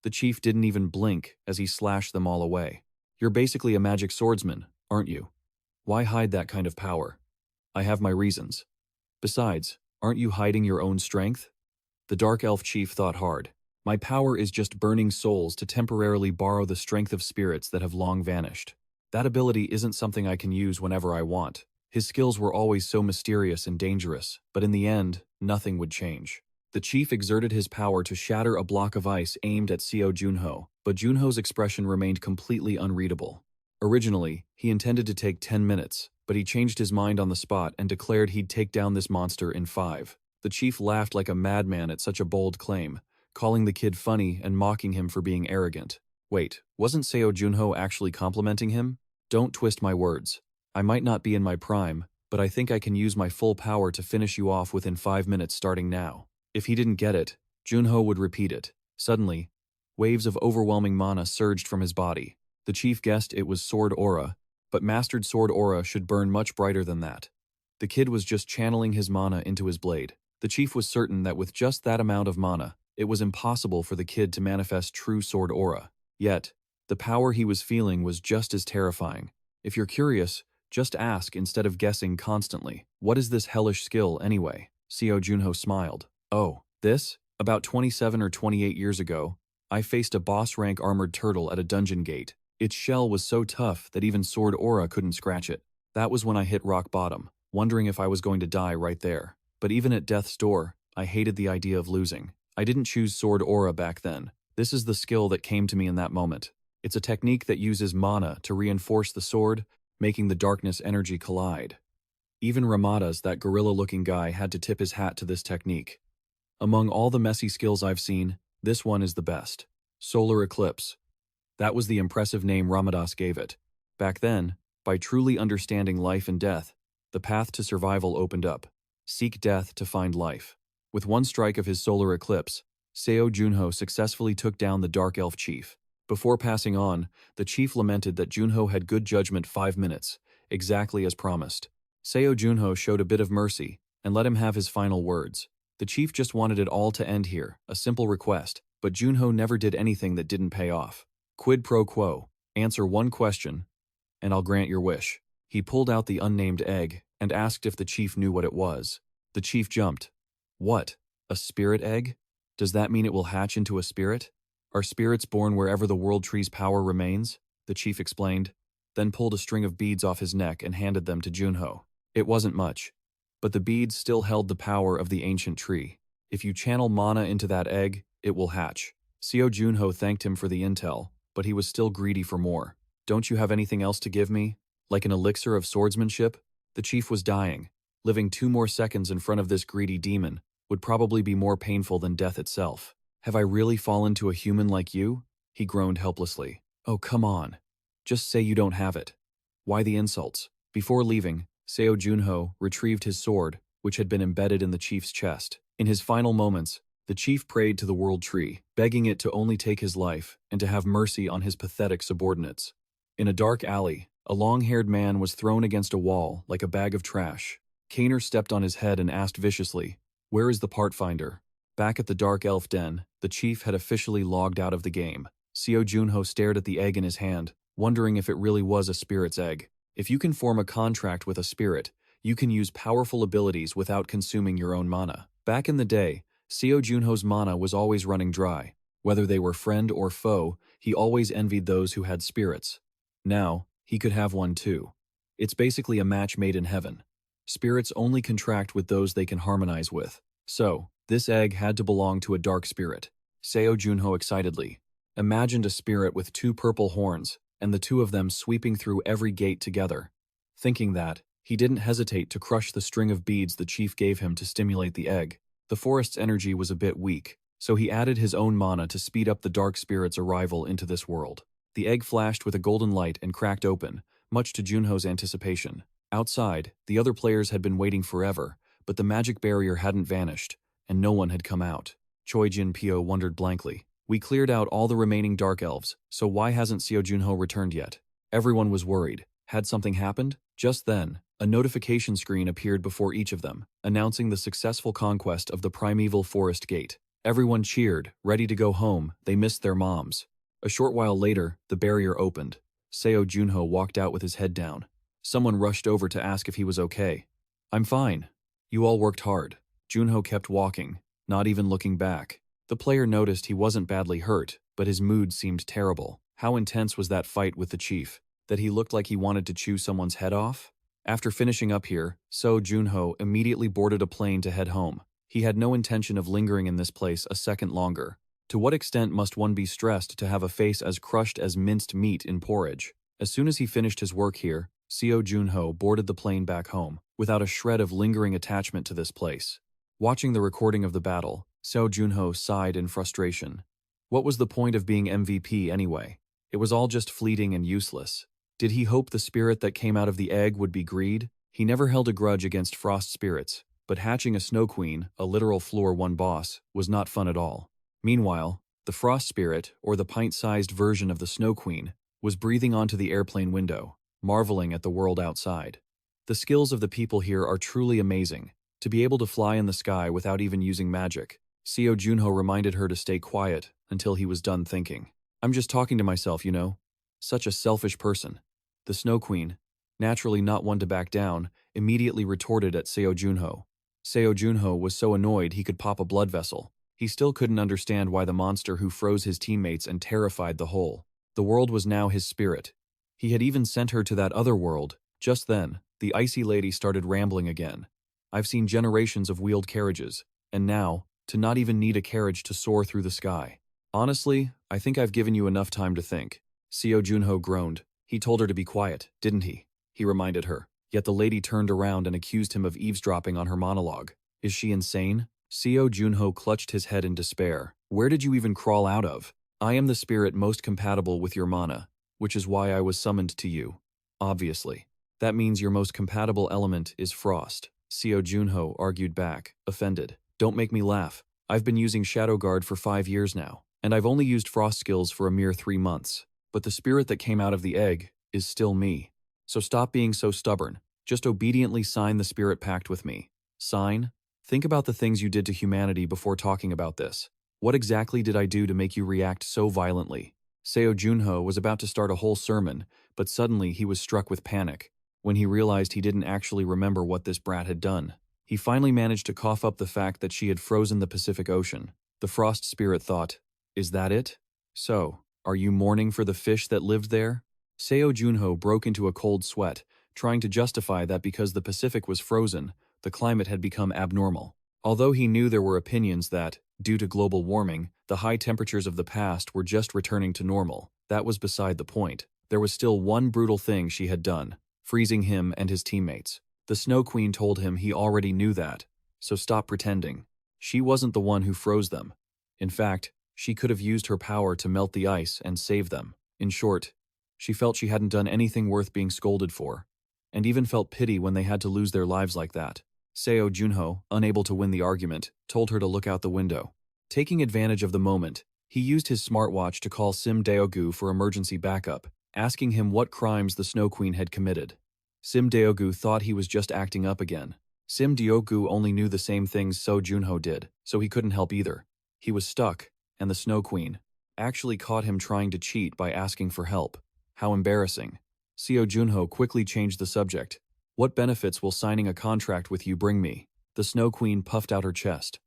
The chief didn't even blink as he slashed them all away. "You're basically a magic swordsman, aren't you? Why hide that kind of power?" "I have my reasons. Besides, aren't you hiding your own strength?" The Dark Elf Chief thought hard. "My power is just burning souls to temporarily borrow the strength of spirits that have long vanished. That ability isn't something I can use whenever I want." His skills were always so mysterious and dangerous, but in the end, nothing would change. The chief exerted his power to shatter a block of ice aimed at Seo Junho, but Junho's expression remained completely unreadable. Originally, he intended to take 10 minutes, but he changed his mind on the spot and declared he'd take down this monster in 5. The chief laughed like a madman at such a bold claim, calling the kid funny and mocking him for being arrogant. Wait, wasn't Seo Junho actually complimenting him? Don't twist my words. I might not be in my prime, but I think I can use my full power to finish you off within 5 minutes starting now. If he didn't get it, Junho would repeat it. Suddenly, waves of overwhelming mana surged from his body. The chief guessed it was sword aura, but mastered sword aura should burn much brighter than that. The kid was just channeling his mana into his blade. The chief was certain that with just that amount of mana, it was impossible for the kid to manifest true sword aura. Yet, the power he was feeling was just as terrifying. If you're curious, just ask instead of guessing constantly. What is this hellish skill anyway? Seo Junho smiled. Oh, this? About 27 or 28 years ago, I faced a boss-rank armored turtle at a dungeon gate. Its shell was so tough that even sword aura couldn't scratch it. That was when I hit rock bottom, wondering if I was going to die right there. But even at death's door, I hated the idea of losing. I didn't choose sword aura back then. This is the skill that came to me in that moment. It's a technique that uses mana to reinforce the sword, making the darkness energy collide. Even Ramada's, that gorilla-looking guy, had to tip his hat to this technique. Among all the messy skills I've seen, this one is the best. Solar Eclipse. That was the impressive name Ramadas gave it. Back then, by truly understanding life and death, the path to survival opened up. Seek death to find life. With one strike of his solar eclipse, Seo Junho successfully took down the Dark Elf Chief. Before passing on, the chief lamented that Junho had good judgment 5 minutes, exactly as promised. Seo Junho showed a bit of mercy and let him have his final words. The chief just wanted it all to end here, a simple request, but Junho never did anything that didn't pay off. Quid pro quo. Answer one question, and I'll grant your wish. He pulled out the unnamed egg and asked if the chief knew what it was. The chief jumped. What? A spirit egg? Does that mean it will hatch into a spirit? Are spirits born wherever the world tree's power remains? The chief explained, then pulled a string of beads off his neck and handed them to Junho. It wasn't much, but the beads still held the power of the ancient tree. If you channel mana into that egg, it will hatch. Seo Junho thanked him for the intel, but he was still greedy for more. Don't you have anything else to give me? Like an elixir of swordsmanship? The chief was dying. Living 2 more seconds in front of this greedy demon would probably be more painful than death itself. Have I really fallen to a human like you? He groaned helplessly. Oh, come on. Just say you don't have it. Why the insults? Before leaving, Seo Junho retrieved his sword, which had been embedded in the chief's chest. In his final moments, the chief prayed to the world tree, begging it to only take his life and to have mercy on his pathetic subordinates. In a dark alley, a long-haired man was thrown against a wall like a bag of trash. Kaner stepped on his head and asked viciously, "Where is the part finder?" Back at the Dark Elf Den, the chief had officially logged out of the game. Seo Junho stared at the egg in his hand, wondering if it really was a spirit's egg. If you can form a contract with a spirit, you can use powerful abilities without consuming your own mana. Back in the day, Seo Junho's mana was always running dry. Whether they were friend or foe, he always envied those who had spirits. Now, he could have one too. It's basically a match made in heaven. Spirits only contract with those they can harmonize with. So, this egg had to belong to a dark spirit. Seo Junho excitedly imagined a spirit with 2 purple horns, and the 2 of them sweeping through every gate together. Thinking that, he didn't hesitate to crush the string of beads the chief gave him to stimulate the egg. The forest's energy was a bit weak, so he added his own mana to speed up the dark spirit's arrival into this world. The egg flashed with a golden light and cracked open, much to Junho's anticipation. Outside, the other players had been waiting forever, but the magic barrier hadn't vanished, and no one had come out. Choi Jin-pyo wondered blankly. We cleared out all the remaining dark elves, so why hasn't Seo Junho returned yet? Everyone was worried. Had something happened? Just then, a notification screen appeared before each of them, announcing the successful conquest of the primeval forest gate. Everyone cheered, ready to go home. They missed their moms. A short while later, the barrier opened. Seo Junho walked out with his head down. Someone rushed over to ask if he was okay. I'm fine. You all worked hard. Junho kept walking, not even looking back. The player noticed he wasn't badly hurt, but his mood seemed terrible. How intense was that fight with the chief, that he looked like he wanted to chew someone's head off? After finishing up here, Seo Junho immediately boarded a plane to head home. He had no intention of lingering in this place a second longer. To what extent must one be stressed to have a face as crushed as minced meat in porridge? As soon as he finished his work here, Seo Junho boarded the plane back home, without a shred of lingering attachment to this place. Watching the recording of the battle, Seo Junho sighed in frustration. What was the point of being MVP anyway? It was all just fleeting and useless. Did he hope the spirit that came out of the egg would be greed? He never held a grudge against frost spirits, but hatching a snow queen, a literal floor 1 boss, was not fun at all. Meanwhile, the frost spirit, or the pint-sized version of the snow queen, was breathing onto the airplane window, marveling at the world outside. The skills of the people here are truly amazing. To be able to fly in the sky without even using magic. Seo Junho reminded her to stay quiet until he was done thinking. I'm just talking to myself, you know. Such a selfish person. The Snow Queen, naturally not one to back down, immediately retorted at Seo Junho. Seo Junho was so annoyed he could pop a blood vessel. He still couldn't understand why the monster who froze his teammates and terrified the whole. The world was now his spirit. He had even sent her to that other world. Just then, the icy lady started rambling again. I've seen generations of wheeled carriages, and now, to not even need a carriage to soar through the sky. Honestly, I think I've given you enough time to think. Seo Junho groaned. He told her to be quiet, didn't he? He reminded her. Yet the lady turned around and accused him of eavesdropping on her monologue. Is she insane? Seo Junho clutched his head in despair. Where did you even crawl out of? I am the spirit most compatible with your mana, which is why I was summoned to you. Obviously. That means your most compatible element is frost. Seo Junho argued back, offended. Don't make me laugh. I've been using Shadow Guard for 5 years now, and I've only used frost skills for a mere 3 months. But the spirit that came out of the egg is still me. So stop being so stubborn. Just obediently sign the spirit pact with me. Sign? Think about the things you did to humanity before talking about this. What exactly did I do to make you react so violently? Seo Junho was about to start a whole sermon, but suddenly he was struck with panic. When he realized he didn't actually remember what this brat had done, he finally managed to cough up the fact that she had frozen the Pacific Ocean. The frost spirit thought, is that it? So, are you mourning for the fish that lived there? Seo Junho broke into a cold sweat, trying to justify that because the Pacific was frozen, the climate had become abnormal. Although he knew there were opinions that, due to global warming, the high temperatures of the past were just returning to normal, that was beside the point. There was still one brutal thing she had done. Freezing him and his teammates. The Snow Queen told him he already knew that, so stop pretending. She wasn't the one who froze them. In fact, she could have used her power to melt the ice and save them. In short, she felt she hadn't done anything worth being scolded for, and even felt pity when they had to lose their lives like that. Seo Junho, unable to win the argument, told her to look out the window. Taking advantage of the moment, he used his smartwatch to call Sim Deogu for emergency backup, asking him what crimes the Snow Queen had committed. Sim Deogu thought he was just acting up again. Sim Deogu only knew the same things Seo Junho did, so he couldn't help either. He was stuck, and the Snow Queen, actually caught him trying to cheat by asking for help. How embarrassing. Seo Junho quickly changed the subject. What benefits will signing a contract with you bring me? The Snow Queen puffed out her chest.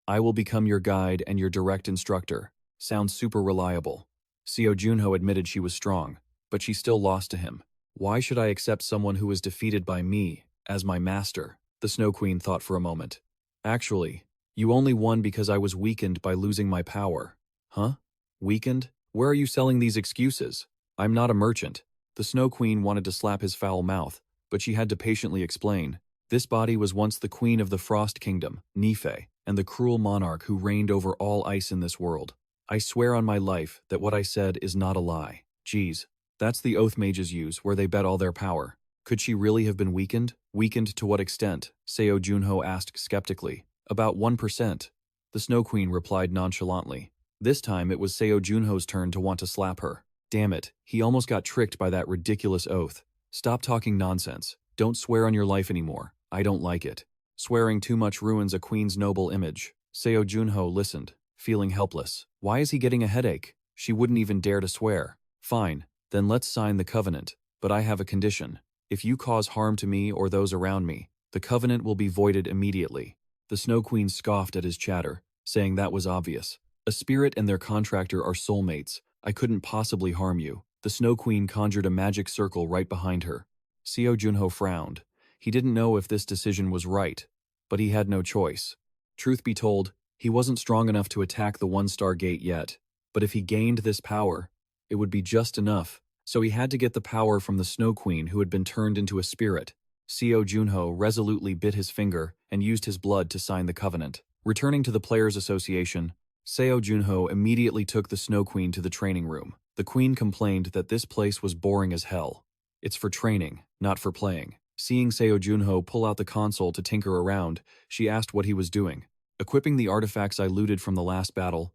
I will become your guide and your direct instructor. Sounds super reliable. Seo Junho admitted she was strong, but she still lost to him. Why should I accept someone who was defeated by me as my master? The Snow Queen thought for a moment. Actually, you only won because I was weakened by losing my power. Huh? Weakened? Where are you selling these excuses? I'm not a merchant. The Snow Queen wanted to slap his foul mouth, but she had to patiently explain. This body was once the queen of the Frost Kingdom, Nife, and the cruel monarch who reigned over all ice in this world. I swear on my life that what I said is not a lie. Geez, that's the oath mages use where they bet all their power. Could she really have been weakened? Weakened to what extent? Seo Junho asked skeptically. About 1%. The Snow Queen replied nonchalantly. This time it was Seo Junho's turn to want to slap her. Damn it, he almost got tricked by that ridiculous oath. Stop talking nonsense. Don't swear on your life anymore. I don't like it. Swearing too much ruins a queen's noble image. Seo Junho listened, feeling helpless. Why is he getting a headache? She wouldn't even dare to swear. Fine, then let's sign the covenant. But I have a condition. If you cause harm to me or those around me, the covenant will be voided immediately. The Snow Queen scoffed at his chatter, saying that was obvious. A spirit and their contractor are soulmates. I couldn't possibly harm you. The Snow Queen conjured a magic circle right behind her. Seo Junho frowned. He didn't know if this decision was right, but he had no choice. Truth be told, he wasn't strong enough to attack the one-star gate yet, but if he gained this power, it would be just enough, so he had to get the power from the Snow Queen who had been turned into a spirit. Seo Junho resolutely bit his finger and used his blood to sign the covenant. Returning to the Players' Association, Seo Junho immediately took the Snow Queen to the training room. The Queen complained that this place was boring as hell. It's for training, not for playing. Seeing Seo Junho pull out the console to tinker around, she asked what he was doing. Equipping the artifacts I looted from the last battle.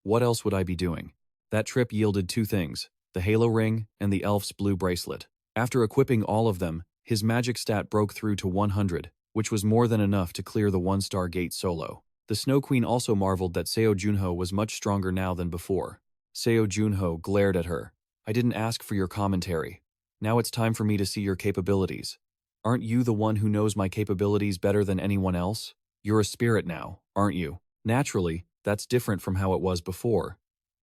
What else would I be doing? That trip yielded two things, the Halo Ring and the Elf's Blue Bracelet. After equipping all of them, his magic stat broke through to 100, which was more than enough to clear the one-star gate solo. The Snow Queen also marveled that Seo Junho was much stronger now than before. Seo Junho glared at her. I didn't ask for your commentary. Now it's time for me to see your capabilities. Aren't you the one who knows my capabilities better than anyone else? You're a spirit now, aren't you? Naturally, that's different from how it was before.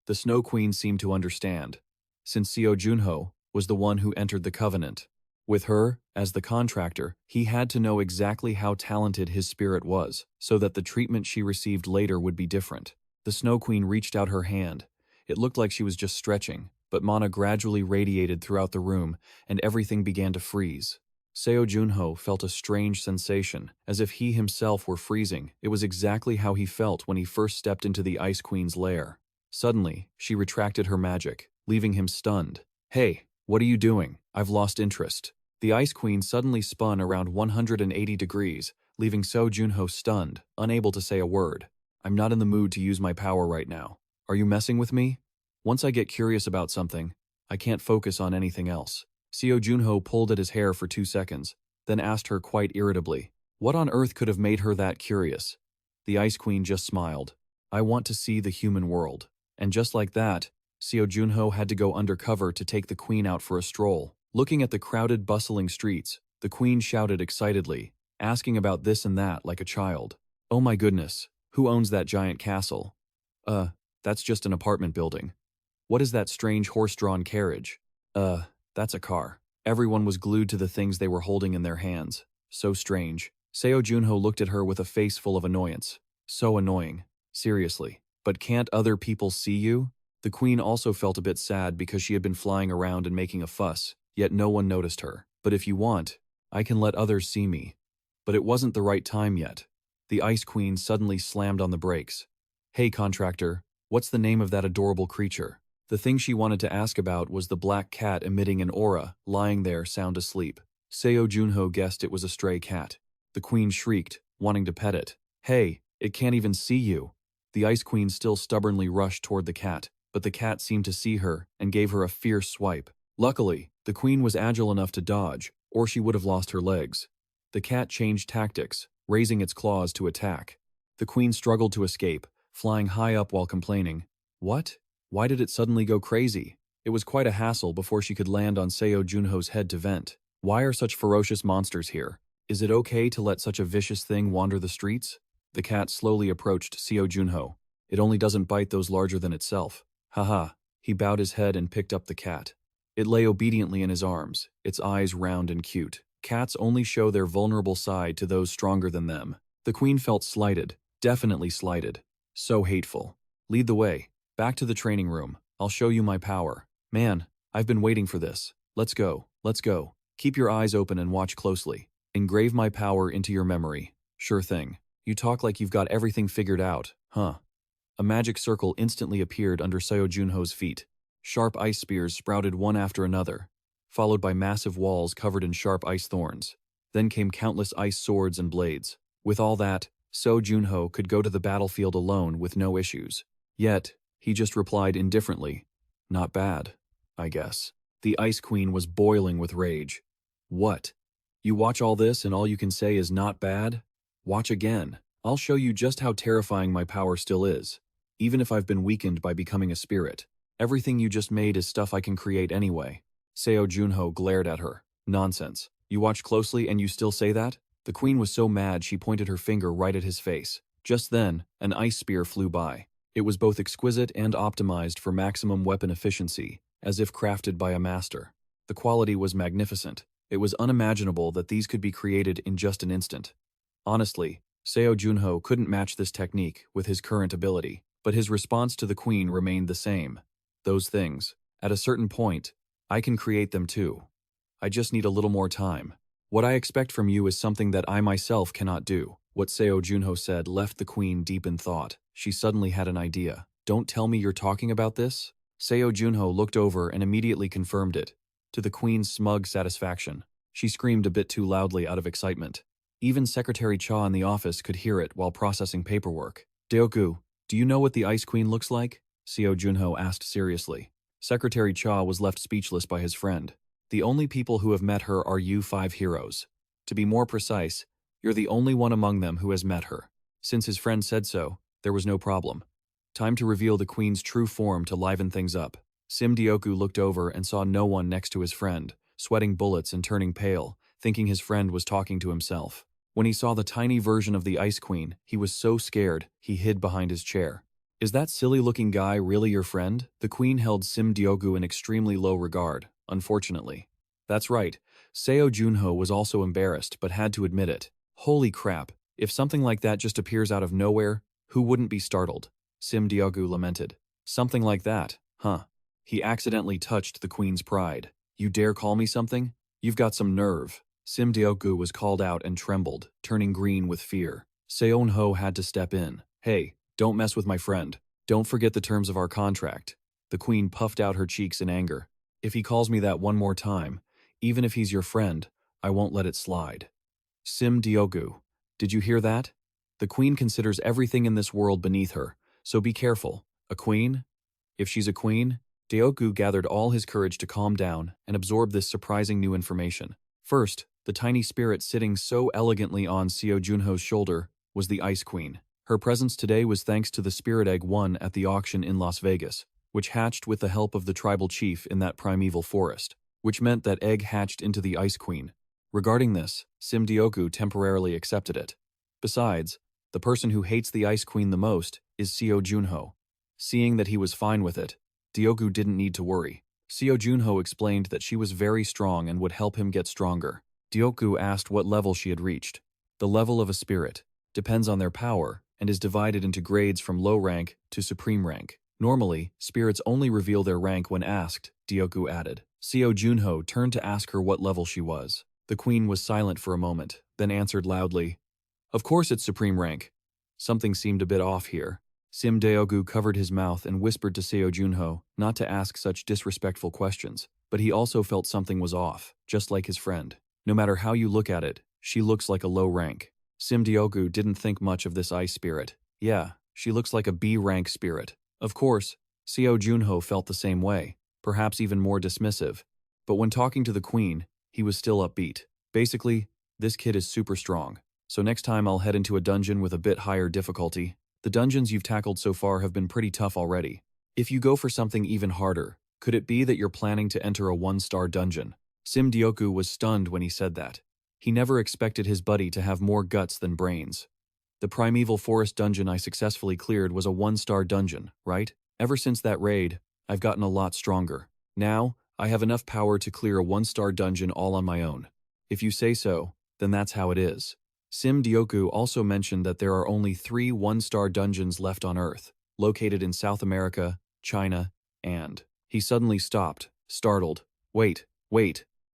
The Snow Queen seemed to understand, since Seo Junho was the one who entered the covenant. With her, as the contractor, he had to know exactly how talented his spirit was, so that the treatment she received later would be different. The Snow Queen reached out her hand. It looked like she was just stretching, but mana gradually radiated throughout the room, and everything began to freeze. Seo Junho felt a strange sensation, as if he himself were freezing. It was exactly how he felt when he first stepped into the Ice Queen's lair. Suddenly, she retracted her magic, leaving him stunned. Hey, what are you doing? I've lost interest. The Ice Queen suddenly spun around 180 degrees, leaving Seo Junho stunned, unable to say a word. I'm not in the mood to use my power right now. Are you messing with me? Once I get curious about something, I can't focus on anything else. Seo Junho pulled at his hair for 2 seconds, then asked her quite irritably, what on earth could have made her that curious? The Ice Queen just smiled. I want to see the human world. And just like that, Seo Junho had to go undercover to take the Queen out for a stroll. Looking at the crowded, bustling streets, the Queen shouted excitedly, asking about this and that like a child. Oh my goodness, who owns that giant castle? That's just an apartment building. What is that strange horse-drawn carriage? That's a car. Everyone was glued to the things they were holding in their hands. So strange. Seo Junho looked at her with a face full of annoyance. So annoying. Seriously. But can't other people see you? The Queen also felt a bit sad because she had been flying around and making a fuss, yet no one noticed her. But if you want, I can let others see me. But it wasn't the right time yet. The Ice Queen suddenly slammed on the brakes. Hey, contractor, what's the name of that adorable creature? The thing she wanted to ask about was the black cat emitting an aura, lying there sound asleep. Seo Junho guessed it was a stray cat. The Queen shrieked, wanting to pet it. Hey, it can't even see you. The Ice Queen still stubbornly rushed toward the cat, but the cat seemed to see her and gave her a fierce swipe. Luckily, the Queen was agile enough to dodge, or she would have lost her legs. The cat changed tactics, raising its claws to attack. The Queen struggled to escape, flying high up while complaining. What? Why did it suddenly go crazy? It was quite a hassle before she could land on Seo Junho's head to vent. Why are such ferocious monsters here? Is it okay to let such a vicious thing wander the streets? The cat slowly approached Seo Junho. It only doesn't bite those larger than itself. Haha. He bowed his head and picked up the cat. It lay obediently in his arms, its eyes round and cute. Cats only show their vulnerable side to those stronger than them. The queen felt slighted, definitely slighted. So hateful. Lead the way. Back to the training room. I'll show you my power. Man, I've been waiting for this. Let's go. Let's go. Keep your eyes open and watch closely. Engrave my power into your memory. Sure thing. You talk like you've got everything figured out, huh? A magic circle instantly appeared under Seo Junho's feet. Sharp ice spears sprouted one after another, followed by massive walls covered in sharp ice thorns. Then came countless ice swords and blades. With all that, Seo Junho could go to the battlefield alone with no issues. Yet, he just replied indifferently, "Not bad, I guess." The Ice Queen was boiling with rage. "What? You watch all this and all you can say is not bad? Watch again. I'll show you just how terrifying my power still is, even if I've been weakened by becoming a spirit. Everything you just made is stuff I can create anyway." Seo Junho glared at her. "Nonsense. You watch closely and you still say that?" The queen was so mad she pointed her finger right at his face. Just then, an ice spear flew by. It was both exquisite and optimized for maximum weapon efficiency, as if crafted by a master. The quality was magnificent. It was unimaginable that these could be created in just an instant. Honestly, Seo Junho couldn't match this technique with his current ability, but his response to the queen remained the same. "Those things. At a certain point, I can create them too. I just need a little more time. What I expect from you is something that I myself cannot do." What Seo Junho said left the queen deep in thought. She suddenly had an idea. "Don't tell me you're talking about this?" Seo Junho looked over and immediately confirmed it, to the queen's smug satisfaction. She screamed a bit too loudly out of excitement. Even Secretary Cha in the office could hear it while processing paperwork. "Deoku, do you know what the Ice Queen looks like?" Seo Junho asked seriously. Secretary Cha was left speechless by his friend. "The only people who have met her are you 5 heroes. To be more precise, you're the only one among them who has met her." Since his friend said so, there was no problem. Time to reveal the queen's true form to liven things up. Sim Deoku looked over and saw no one next to his friend, sweating bullets and turning pale, thinking his friend was talking to himself. When he saw the tiny version of the Ice Queen, he was so scared, he hid behind his chair. "Is that silly-looking guy really your friend?" The queen held Sim Deoku in extremely low regard, unfortunately. That's right, Seo Junho was also embarrassed but had to admit it. Holy crap, if something like that just appears out of nowhere, who wouldn't be startled? Sim Deoku lamented. "Something like that, huh?" He accidentally touched the queen's pride. "You dare call me something? You've got some nerve." Sim Deoku was called out and trembled, turning green with fear. Seo Junho had to step in. "Hey, don't mess with my friend. Don't forget the terms of our contract." The queen puffed out her cheeks in anger. "If he calls me that one more time, even if he's your friend, I won't let it slide." Sim Deoku, did you hear that? The queen considers everything in this world beneath her, so be careful. A queen? If she's a queen? Deoku gathered all his courage to calm down and absorb this surprising new information. First, the tiny spirit sitting so elegantly on Seo Junho's shoulder was the Ice Queen. Her presence today was thanks to the spirit egg won at the auction in Las Vegas, which hatched with the help of the tribal chief in that primeval forest, which meant that egg hatched into the Ice Queen. Regarding this, Sim Deoku temporarily accepted it. Besides, the person who hates the Ice Queen the most is Seo Junho. Seeing that he was fine with it, Deoku didn't need to worry. Seo Junho explained that she was very strong and would help him get stronger. Deoku asked what level she had reached. The level of a spirit depends on their power and is divided into grades from low rank to supreme rank. Normally, spirits only reveal their rank when asked, Deoku added. Seo Junho turned to ask her what level she was. The queen was silent for a moment, then answered loudly, "Of course it's supreme rank." Something seemed a bit off here. Sim Deogu covered his mouth and whispered to Seo Junho not to ask such disrespectful questions, but he also felt something was off, just like his friend. No matter how you look at it, she looks like a low rank. Sim Deogu didn't think much of this ice spirit. Yeah, she looks like a B-rank spirit. Of course, Seo Junho felt the same way, perhaps even more dismissive, but when talking to the queen, he was still upbeat. Basically, this kid is super strong, so next time I'll head into a dungeon with a bit higher difficulty. The dungeons you've tackled so far have been pretty tough already. If you go for something even harder, could it be that you're planning to enter a one-star dungeon? Sim Dioku was stunned when he said that. He never expected his buddy to have more guts than brains. The primeval forest dungeon I successfully cleared was a one-star dungeon, right? Ever since that raid, I've gotten a lot stronger. Now, I have enough power to clear a one-star dungeon all on my own. If you say so, then that's how it is. Sim Dioku also mentioned that there are only 3 one-star dungeons left on Earth, located in South America, China, and... He suddenly stopped, startled. Wait,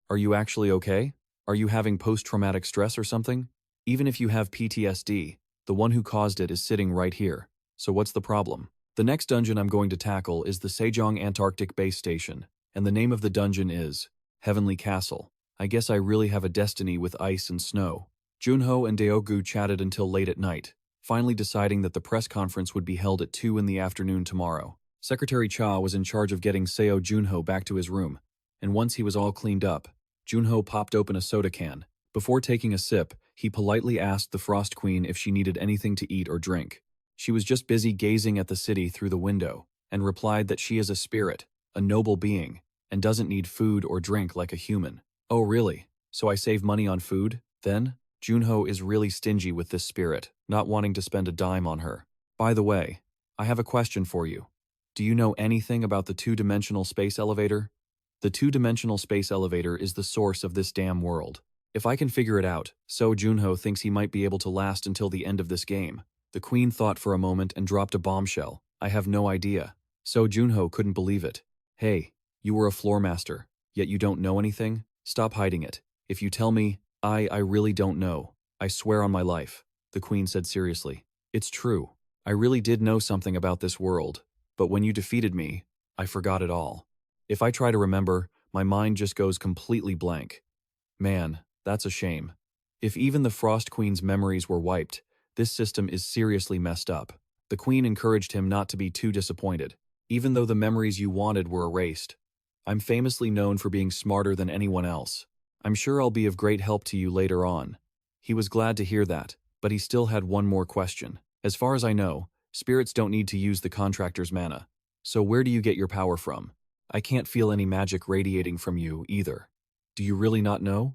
are you actually okay? Are you having post-traumatic stress or something? Even if you have PTSD, the one who caused it is sitting right here. So what's the problem? The next dungeon I'm going to tackle is the Sejong Antarctic Base Station, and the name of the dungeon is Heavenly Castle. I guess I really have a destiny with ice and snow. Junho and Daegu chatted until late at night, finally deciding that the press conference would be held at 2 in the afternoon tomorrow. Secretary Cha was in charge of getting Seo Junho back to his room, and once he was all cleaned up, Junho popped open a soda can. Before taking a sip, he politely asked the Frost Queen if she needed anything to eat or drink. She was just busy gazing at the city through the window, and replied that she is a spirit, a noble being, and doesn't need food or drink like a human. Oh really? So I save money on food, then? Junho is really stingy with this spirit, not wanting to spend a dime on her. By the way, I have a question for you. Do you know anything about the two-dimensional space elevator? The two-dimensional space elevator is the source of this damn world. If I can figure it out, Seo Junho thinks he might be able to last until the end of this game. The queen thought for a moment and dropped a bombshell. I have no idea. Seo Junho couldn't believe it. Hey, you were a floor master, yet you don't know anything? Stop hiding it. If you tell me, I really don't know. I swear on my life, the queen said seriously. It's true. I really did know something about this world, but when you defeated me, I forgot it all. If I try to remember, my mind just goes completely blank. Man, that's a shame. If even the Frost Queen's memories were wiped, this system is seriously messed up. The queen encouraged him not to be too disappointed, even though the memories you wanted were erased. I'm famously known for being smarter than anyone else. I'm sure I'll be of great help to you later on. He was glad to hear that, but he still had one more question. As far as I know, spirits don't need to use the contractor's mana. So where do you get your power from? I can't feel any magic radiating from you either. Do you really not know?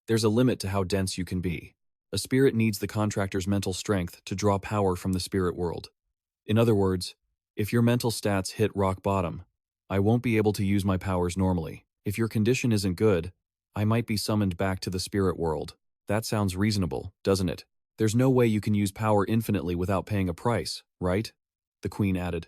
There's a limit to how dense you can be. A spirit needs the contractor's mental strength to draw power from the spirit world. In other words, if your mental stats hit rock bottom, I won't be able to use my powers normally. If your condition isn't good, I might be summoned back to the spirit world. That sounds reasonable, doesn't it? There's no way you can use power infinitely without paying a price, right? The queen added.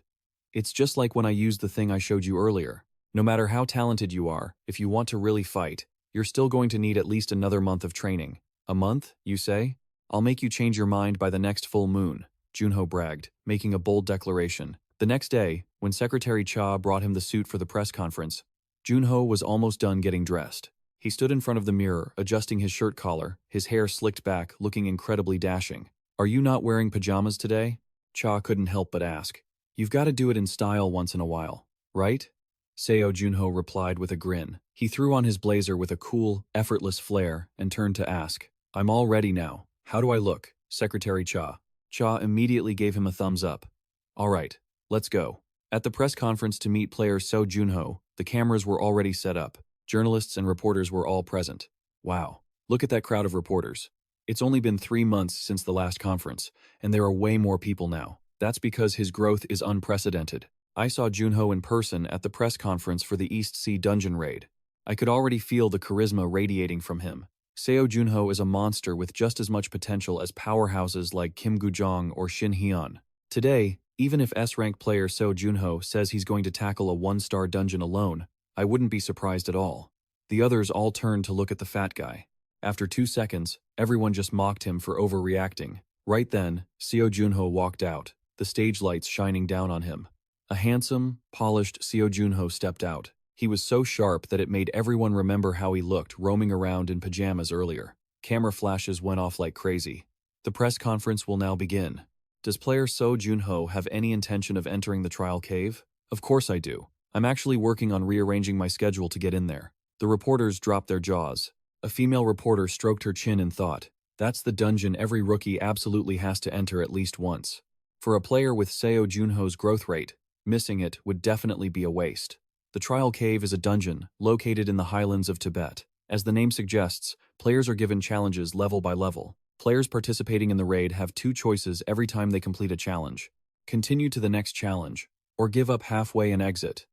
It's just like when I used the thing I showed you earlier. No matter how talented you are, if you want to really fight, you're still going to need at least another month of training. A month, you say? I'll make you change your mind by the next full moon, Junho bragged, making a bold declaration. The next day, when Secretary Cha brought him the suit for the press conference, Junho was almost done getting dressed. He stood in front of the mirror, adjusting his shirt collar, his hair slicked back, looking incredibly dashing. Are you not wearing pajamas today? Cha couldn't help but ask. You've got to do it in style once in a while, right? Seo Junho replied with a grin. He threw on his blazer with a cool, effortless flair and turned to ask, I'm all ready now. How do I look, Secretary Cha? Cha immediately gave him a thumbs up. All right, let's go. At the press conference to meet player Seo Junho, the cameras were already set up. Journalists and reporters were all present. Wow, look at that crowd of reporters. It's only been 3 months since the last conference, and there are way more people now. That's because his growth is unprecedented. I saw Junho in person at the press conference for the East Sea Dungeon raid. I could already feel the charisma radiating from him. Seo Junho is a monster with just as much potential as powerhouses like Kim Gujong or Shin Hyun. Today, even if S-rank player Seo Junho says he's going to tackle a 1-star dungeon alone, I wouldn't be surprised at all. The others all turned to look at the fat guy. After 2 seconds, everyone just mocked him for overreacting. Right then, Seo Junho walked out, the stage lights shining down on him. A handsome, polished Seo Junho stepped out. He was so sharp that it made everyone remember how he looked roaming around in pajamas earlier. Camera flashes went off like crazy. The press conference will now begin. Does player Seo Junho have any intention of entering the trial cave? Of course I do. I'm actually working on rearranging my schedule to get in there. The reporters dropped their jaws. A female reporter stroked her chin in thought. That's the dungeon every rookie absolutely has to enter at least once. For a player with Seo Junho's growth rate, Missing it would definitely be a waste. The Trial Cave is a dungeon located in the highlands of Tibet. As the name suggests, players are given challenges level by level. Players participating in the raid have two choices every time they complete a challenge: continue to the next challenge, or give up halfway and exit.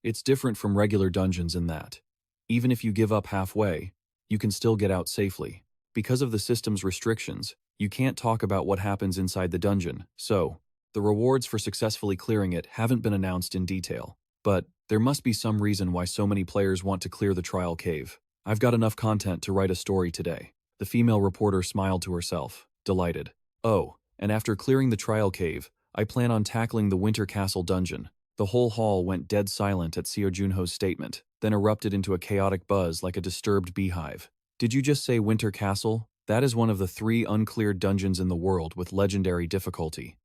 It's different from regular dungeons in that, even if you give up halfway, you can still get out safely. Because of the system's restrictions, you can't talk about what happens inside the dungeon, so the rewards for successfully clearing it haven't been announced in detail. But there must be some reason why so many players want to clear the Trial Cave. I've got enough content to write a story today. The female reporter smiled to herself, delighted. Oh, and after clearing the Trial Cave, I plan on tackling the Winter Castle dungeon. The whole hall went dead silent at Seo Junho's statement, then erupted into a chaotic buzz like a disturbed beehive. Did you just say Winter Castle? That is one of the 3 uncleared dungeons in the world with legendary difficulty.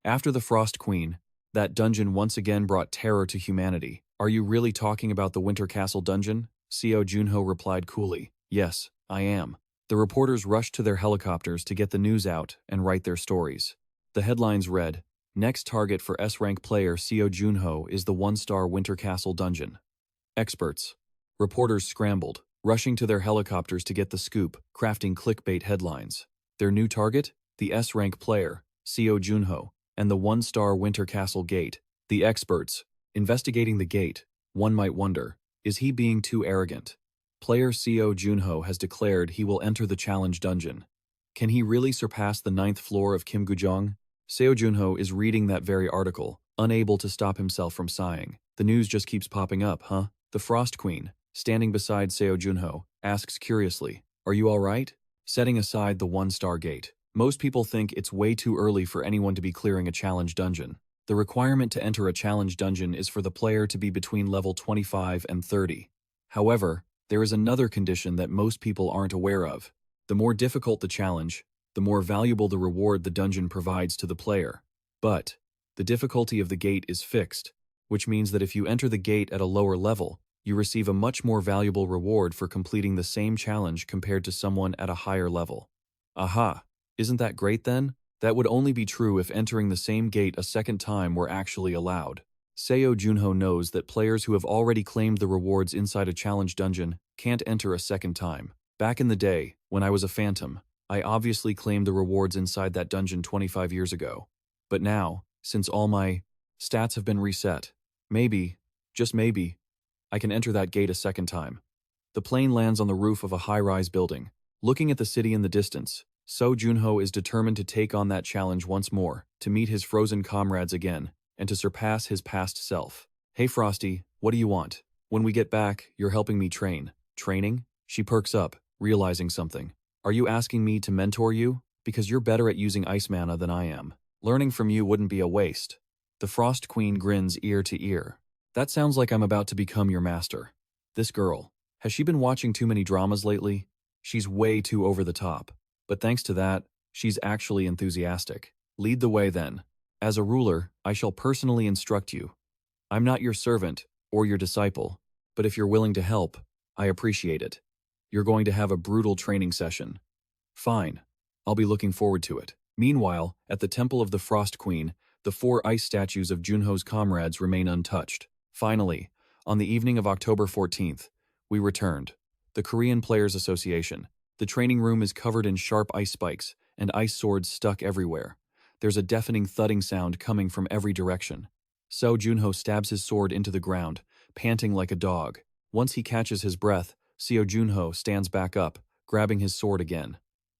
After the Frost Queen, that dungeon once again brought terror to humanity. Are you really talking about the Winter Castle dungeon? Seo Junho replied coolly. Yes, I am. The reporters rushed to their helicopters to get the news out and write their stories. The headlines read, "Next target for S-rank player Seo Junho is the 1-star Winter Castle dungeon." Experts. Reporters scrambled, rushing to their helicopters to get the scoop, crafting clickbait headlines. Their new target? The S-rank player, Seo Junho, and the 1-star Winter Castle gate. The experts. Investigating the gate, one might wonder, is he being too arrogant? Player Seo Junho has declared he will enter the challenge dungeon. Can he really surpass the 9th floor of Kim Gujong? Seo Junho is reading that very article, unable to stop himself from sighing. The news just keeps popping up, huh? The Frost Queen, standing beside Seo Junho, asks curiously, "Are you all right?" Setting aside the 1-star gate, most people think it's way too early for anyone to be clearing a challenge dungeon. The requirement to enter a challenge dungeon is for the player to be between level 25 and 30. However, there is another condition that most people aren't aware of. The more difficult the challenge, the more valuable the reward the dungeon provides to the player. But the difficulty of the gate is fixed, which means that if you enter the gate at a lower level, you receive a much more valuable reward for completing the same challenge compared to someone at a higher level. Aha! Isn't that great then? That would only be true if entering the same gate a second time were actually allowed. Seo Junho knows that players who have already claimed the rewards inside a challenge dungeon can't enter a second time. Back in the day, when I was a phantom, I obviously claimed the rewards inside that dungeon 25 years ago. But now, since all my stats have been reset, maybe, just maybe, I can enter that gate a second time. The plane lands on the roof of a high-rise building. Looking at the city in the distance, Seo Junho is determined to take on that challenge once more, to meet his frozen comrades again, and to surpass his past self. "Hey Frosty, what do you want? When we get back, you're helping me train." "Training?" She perks up, realizing something. "Are you asking me to mentor you? Because you're better at using ice mana than I am. Learning from you wouldn't be a waste." The Frost Queen grins ear to ear. "That sounds like I'm about to become your master." This girl, has she been watching too many dramas lately? She's way too over the top. But thanks to that, she's actually enthusiastic. "Lead the way then. As a ruler, I shall personally instruct you. I'm not your servant or your disciple, but if you're willing to help, I appreciate it. You're going to have a brutal training session." "Fine. I'll be looking forward to it." Meanwhile, at the Temple of the Frost Queen, the 4 ice statues of Junho's comrades remain untouched. Finally, on the evening of October 14th, we returned. The Korean Players Association. The training room is covered in sharp ice spikes, and ice swords stuck everywhere. There's a deafening thudding sound coming from every direction. Seo Junho stabs his sword into the ground, panting like a dog. Once he catches his breath, Seo Junho stands back up, grabbing his sword again.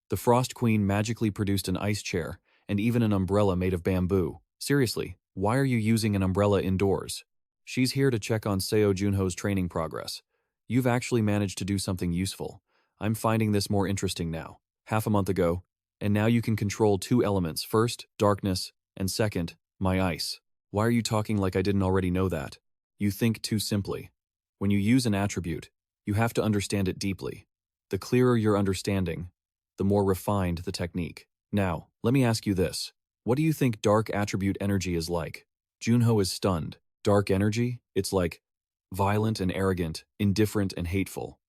The Frost Queen magically produced an ice chair, and even an umbrella made of bamboo. Seriously, why are you using an umbrella indoors? She's here to check on Seo Junho's training progress. You've actually managed to do something useful. I'm finding this more interesting now. Half a month ago, and now you can control 2 elements. First, darkness, and second, my ice. Why are you talking like I didn't already know that? You think too simply. When you use an attribute, you have to understand it deeply. The clearer your understanding, the more refined the technique. Now, let me ask you this. What do you think dark attribute energy is like? Junho is stunned. Dark energy? It's like violent and arrogant, indifferent and hateful.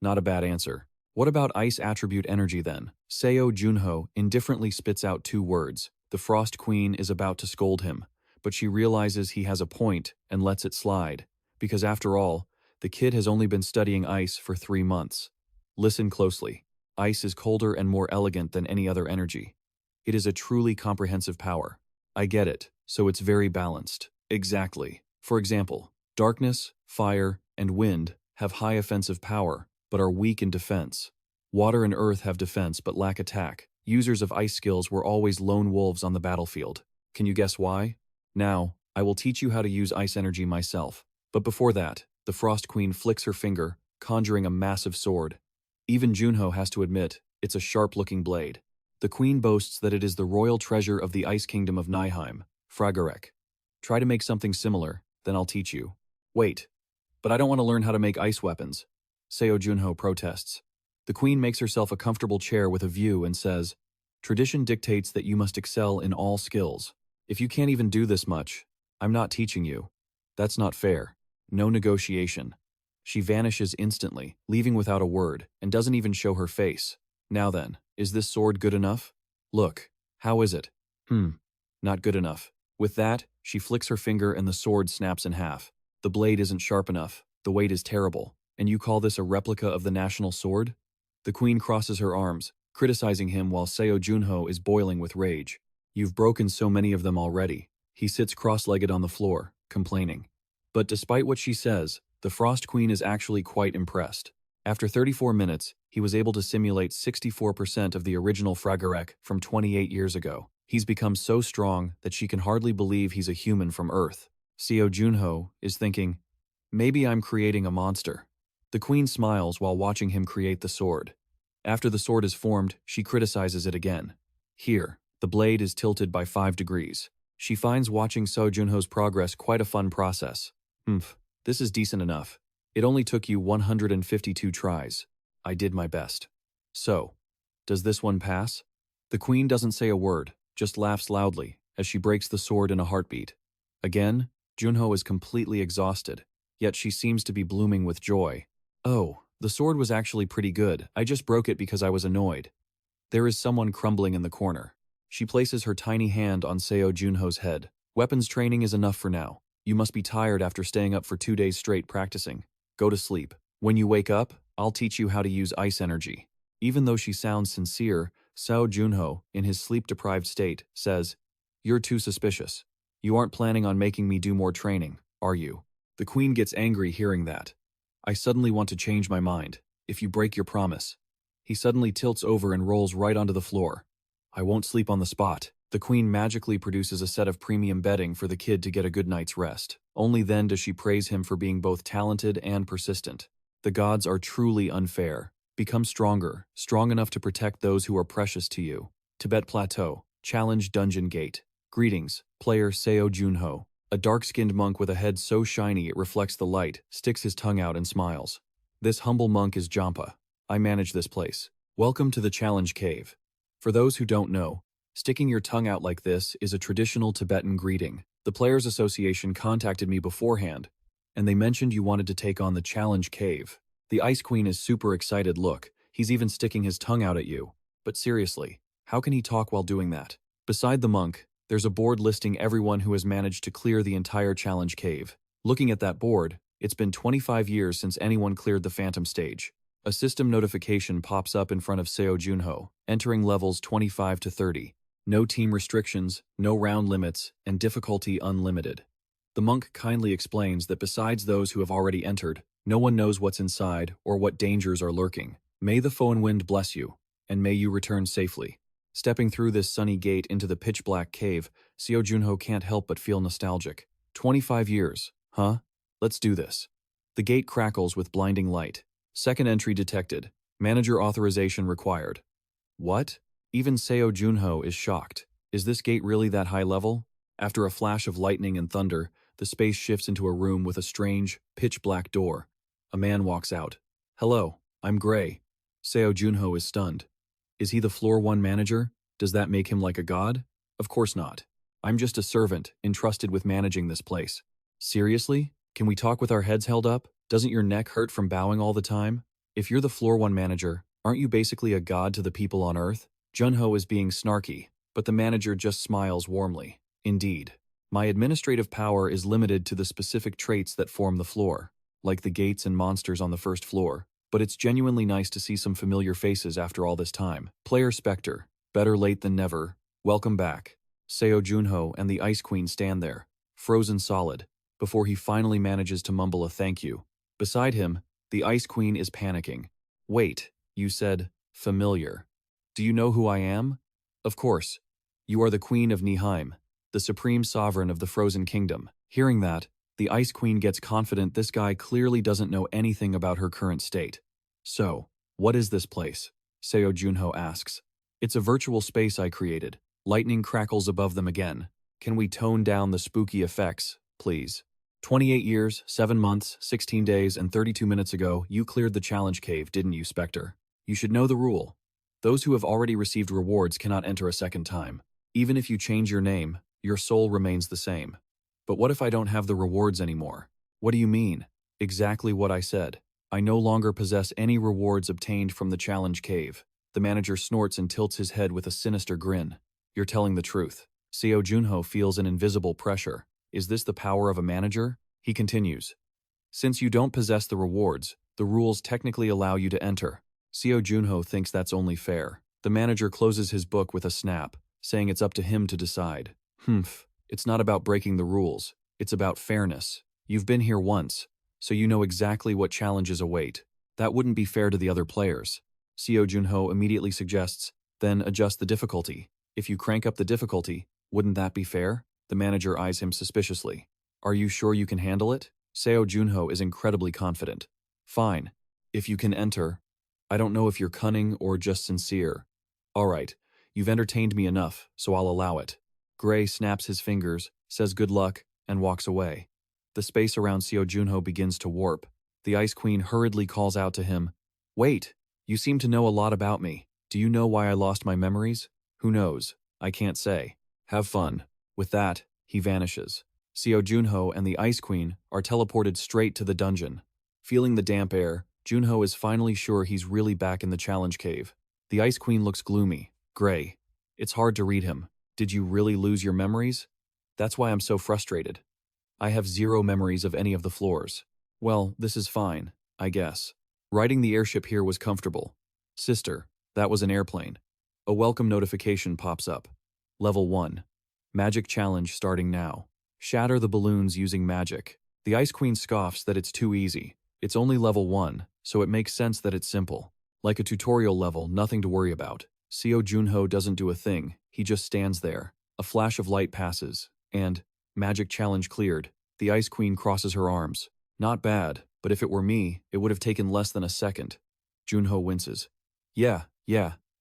Not a bad answer. What about ice attribute energy then? Seo Junho indifferently spits out 2 words. The Frost Queen is about to scold him, but she realizes he has a point and lets it slide, because after all, the kid has only been studying ice for 3 months. Listen closely. Ice is colder and more elegant than any other energy. It is a truly comprehensive power. I get it, so it's very balanced. Exactly. For example, darkness, fire, and wind have high offensive power, but are weak in defense. Water and earth have defense but lack attack. Users of ice skills were always lone wolves on the battlefield. Can you guess why? Now, I will teach you how to use ice energy myself. But before that, the Frost Queen flicks her finger, conjuring a massive sword. Even Junho has to admit, it's a sharp-looking blade. The queen boasts that it is the royal treasure of the Ice Kingdom of Nihheim, Fragarek. Try to make something similar, then I'll teach you. Wait, but I don't want to learn how to make ice weapons. Seo Junho protests. The queen makes herself a comfortable chair with a view and says, tradition dictates that you must excel in all skills. If you can't even do this much, I'm not teaching you. That's not fair. No negotiation. She vanishes instantly, leaving without a word, and doesn't even show her face. Now then, is this sword good enough? Look, how is it? Not good enough. With that, she flicks her finger and the sword snaps in half. The blade isn't sharp enough, the weight is terrible, and you call this a replica of the national sword? The queen crosses her arms, criticizing him while Seo Junho is boiling with rage. You've broken so many of them already. He sits cross-legged on the floor, complaining. But despite what she says, the Frost Queen is actually quite impressed. After 34 minutes, he was able to simulate 64% of the original Fragarek from 28 years ago. He's become so strong that she can hardly believe he's a human from Earth. Seo Junho is thinking, maybe I'm creating a monster. The queen smiles while watching him create the sword. After the sword is formed, she criticizes it again. Here, the blade is tilted by 5 degrees. She finds watching Seo Junho's progress quite a fun process. This is decent enough. It only took you 152 tries. I did my best. So, does this one pass? The queen doesn't say a word, just laughs loudly as she breaks the sword in a heartbeat. Again, Junho is completely exhausted, yet she seems to be blooming with joy. Oh, the sword was actually pretty good. I just broke it because I was annoyed. There is someone crumbling in the corner. She places her tiny hand on Seo Junho's head. Weapons training is enough for now. You must be tired after staying up for 2 days straight practicing. Go to sleep. When you wake up, I'll teach you how to use ice energy. Even though she sounds sincere, Seo Junho, in his sleep-deprived state, says, you're too suspicious. You aren't planning on making me do more training, are you? The queen gets angry hearing that. I suddenly want to change my mind, if you break your promise. He suddenly tilts over and rolls right onto the floor. I won't sleep on the spot. The queen magically produces a set of premium bedding for the kid to get a good night's rest. Only then does she praise him for being both talented and persistent. The gods are truly unfair. Become stronger, strong enough to protect those who are precious to you. Tibet Plateau, Challenge Dungeon Gate. Greetings, player Seo Junho. A dark-skinned monk with a head so shiny it reflects the light, sticks his tongue out and smiles. This humble monk is Jampa. I manage this place. Welcome to the Challenge Cave. For those who don't know, sticking your tongue out like this is a traditional Tibetan greeting. The Players Association contacted me beforehand, and they mentioned you wanted to take on the Challenge Cave. The Ice Queen is super excited. Look, he's even sticking his tongue out at you. But seriously, how can he talk while doing that? Beside the monk, there's a board listing everyone who has managed to clear the entire Challenge Cave. Looking at that board, it's been 25 years since anyone cleared the Phantom Stage. A system notification pops up in front of Seo Junho, entering levels 25 to 30. No team restrictions, no round limits, and difficulty unlimited. The monk kindly explains that besides those who have already entered, no one knows what's inside or what dangers are lurking. May the foe and wind bless you, and may you return safely. Stepping through this sunny gate into the pitch-black cave, Seo Junho can't help but feel nostalgic. 25 years, huh? Let's do this. The gate crackles with blinding light. Second entry detected. Manager authorization required. What? Even Seo Junho is shocked. Is this gate really that high level? After a flash of lightning and thunder, the space shifts into a room with a strange, pitch-black door. A man walks out. Hello, I'm Gray. Seo Junho is stunned. Is he the Floor 1 manager? Does that make him like a god? Of course not. I'm just a servant, entrusted with managing this place. Seriously? Can we talk with our heads held up? Doesn't your neck hurt from bowing all the time? If you're the Floor 1 manager, aren't you basically a god to the people on Earth? Junho is being snarky, but the manager just smiles warmly. Indeed. My administrative power is limited to the specific traits that form the floor, like the gates and monsters on the first floor, but it's genuinely nice to see some familiar faces after all this time. Player Spectre, better late than never, welcome back. Seo Junho and the Ice Queen stand there, frozen solid, before he finally manages to mumble a thank you. Beside him, the Ice Queen is panicking. Wait, you said, familiar. Do you know who I am? Of course. You are the Queen of Nihime, the supreme sovereign of the Frozen Kingdom. Hearing that, the Ice Queen gets confident this guy clearly doesn't know anything about her current state. So, what is this place? Seo Junho asks. It's a virtual space I created. Lightning crackles above them again. Can we tone down the spooky effects, please? 28 years, 7 months, 16 days, and 32 minutes ago, you cleared the challenge cave, didn't you, Spectre? You should know the rule. Those who have already received rewards cannot enter a second time. Even if you change your name, your soul remains the same. But what if I don't have the rewards anymore? What do you mean? Exactly what I said. I no longer possess any rewards obtained from the challenge cave. The manager snorts and tilts his head with a sinister grin. You're telling the truth. Seo Junho feels an invisible pressure. Is this the power of a manager? He continues. Since you don't possess the rewards, the rules technically allow you to enter. Seo Junho thinks that's only fair. The manager closes his book with a snap, saying it's up to him to decide. It's not about breaking the rules. It's about fairness. You've been here once, so you know exactly what challenges await. That wouldn't be fair to the other players. Seo Junho immediately suggests, then adjust the difficulty. If you crank up the difficulty, wouldn't that be fair? The manager eyes him suspiciously. Are you sure you can handle it? Seo Junho is incredibly confident. Fine. If you can enter. I don't know if you're cunning or just sincere. All right, you've entertained me enough, so I'll allow it. Gray snaps his fingers, says good luck, and walks away. The space around Seo Junho begins to warp. The Ice Queen hurriedly calls out to him. Wait, you seem to know a lot about me. Do you know why I lost my memories? Who knows? I can't say. Have fun. With that, he vanishes. Seo Junho and the Ice Queen are teleported straight to the dungeon. Feeling the damp air, Junho is finally sure he's really back in the challenge cave. The Ice Queen looks gloomy, gray. It's hard to read him. Did you really lose your memories? That's why I'm so frustrated. I have 0 memories of any of the floors. Well, this is fine, I guess. Riding the airship here was comfortable. Sister, that was an airplane. A welcome notification pops up. Level 1. Magic challenge starting now. Shatter the balloons using magic. The Ice Queen scoffs that it's too easy. It's only level 1, so it makes sense that it's simple. Like a tutorial level, nothing to worry about. Seo Junho doesn't do a thing, he just stands there. A flash of light passes, and, magic challenge cleared. The Ice Queen crosses her arms. Not bad, but if it were me, it would have taken less than a second. Junho winces. Yeah,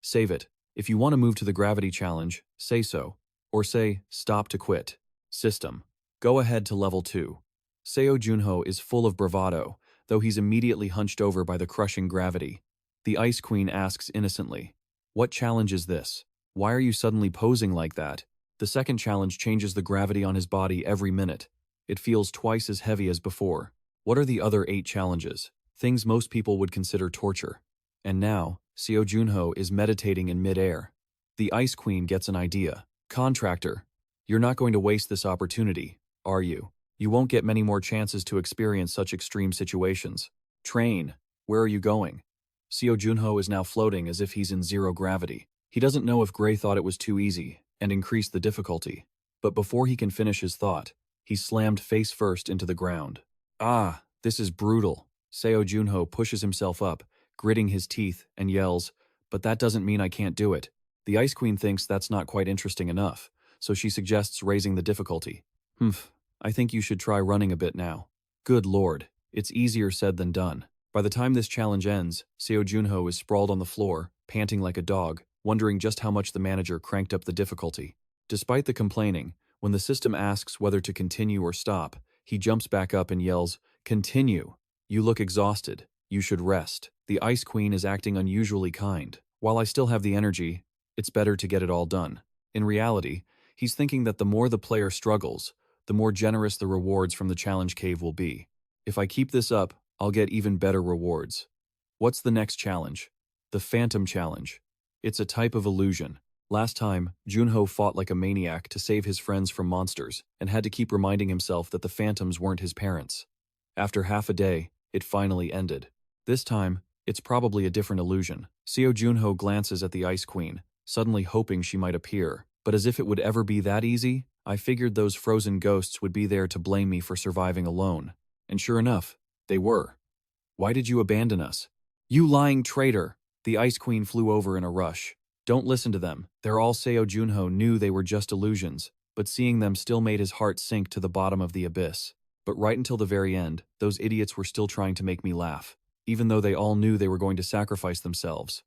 save it. If you want to move to the gravity challenge, say so. Or say, stop to quit. System. Go ahead to level 2. Seo Junho is full of bravado, though he's immediately hunched over by the crushing gravity. The Ice Queen asks innocently, what challenge is this? Why are you suddenly posing like that? The second challenge changes the gravity on his body every minute. It feels twice as heavy as before. What are the other 8 challenges? Things most people would consider torture. And now, Seo Junho is meditating in midair. The Ice Queen gets an idea. Contractor, you're not going to waste this opportunity, are you? You won't get many more chances to experience such extreme situations. Train, where are you going? Seo Junho is now floating as if he's in 0 gravity. He doesn't know if Gray thought it was too easy and increased the difficulty. But before he can finish his thought, he's slammed face first into the ground. Ah, this is brutal. Seo Junho pushes himself up, gritting his teeth, and yells, but that doesn't mean I can't do it. The Ice Queen thinks that's not quite interesting enough, so she suggests raising the difficulty. I think you should try running a bit now. Good lord, it's easier said than done. By the time this challenge ends, Seo Junho is sprawled on the floor, panting like a dog, wondering just how much the manager cranked up the difficulty. Despite the complaining, when the system asks whether to continue or stop, he jumps back up and yells, "Continue! You look exhausted. You should rest." The Ice Queen is acting unusually kind. While I still have the energy, it's better to get it all done. In reality, he's thinking that the more the player struggles, the more generous the rewards from the challenge cave will be. If I keep this up, I'll get even better rewards. What's the next challenge? The Phantom Challenge. It's a type of illusion. Last time, Junho fought like a maniac to save his friends from monsters and had to keep reminding himself that the phantoms weren't his parents. After half a day, it finally ended. This time, it's probably a different illusion. Seo Junho glances at the Ice Queen, suddenly hoping she might appear. But as if it would ever be that easy, I figured those frozen ghosts would be there to blame me for surviving alone. And sure enough, they were. Why did you abandon us? You lying traitor! The Ice Queen flew over in a rush. Don't listen to them. They're all Seo Junho knew they were just illusions, but seeing them still made his heart sink to the bottom of the abyss. But right until the very end, those idiots were still trying to make me laugh, even though they all knew they were going to sacrifice themselves.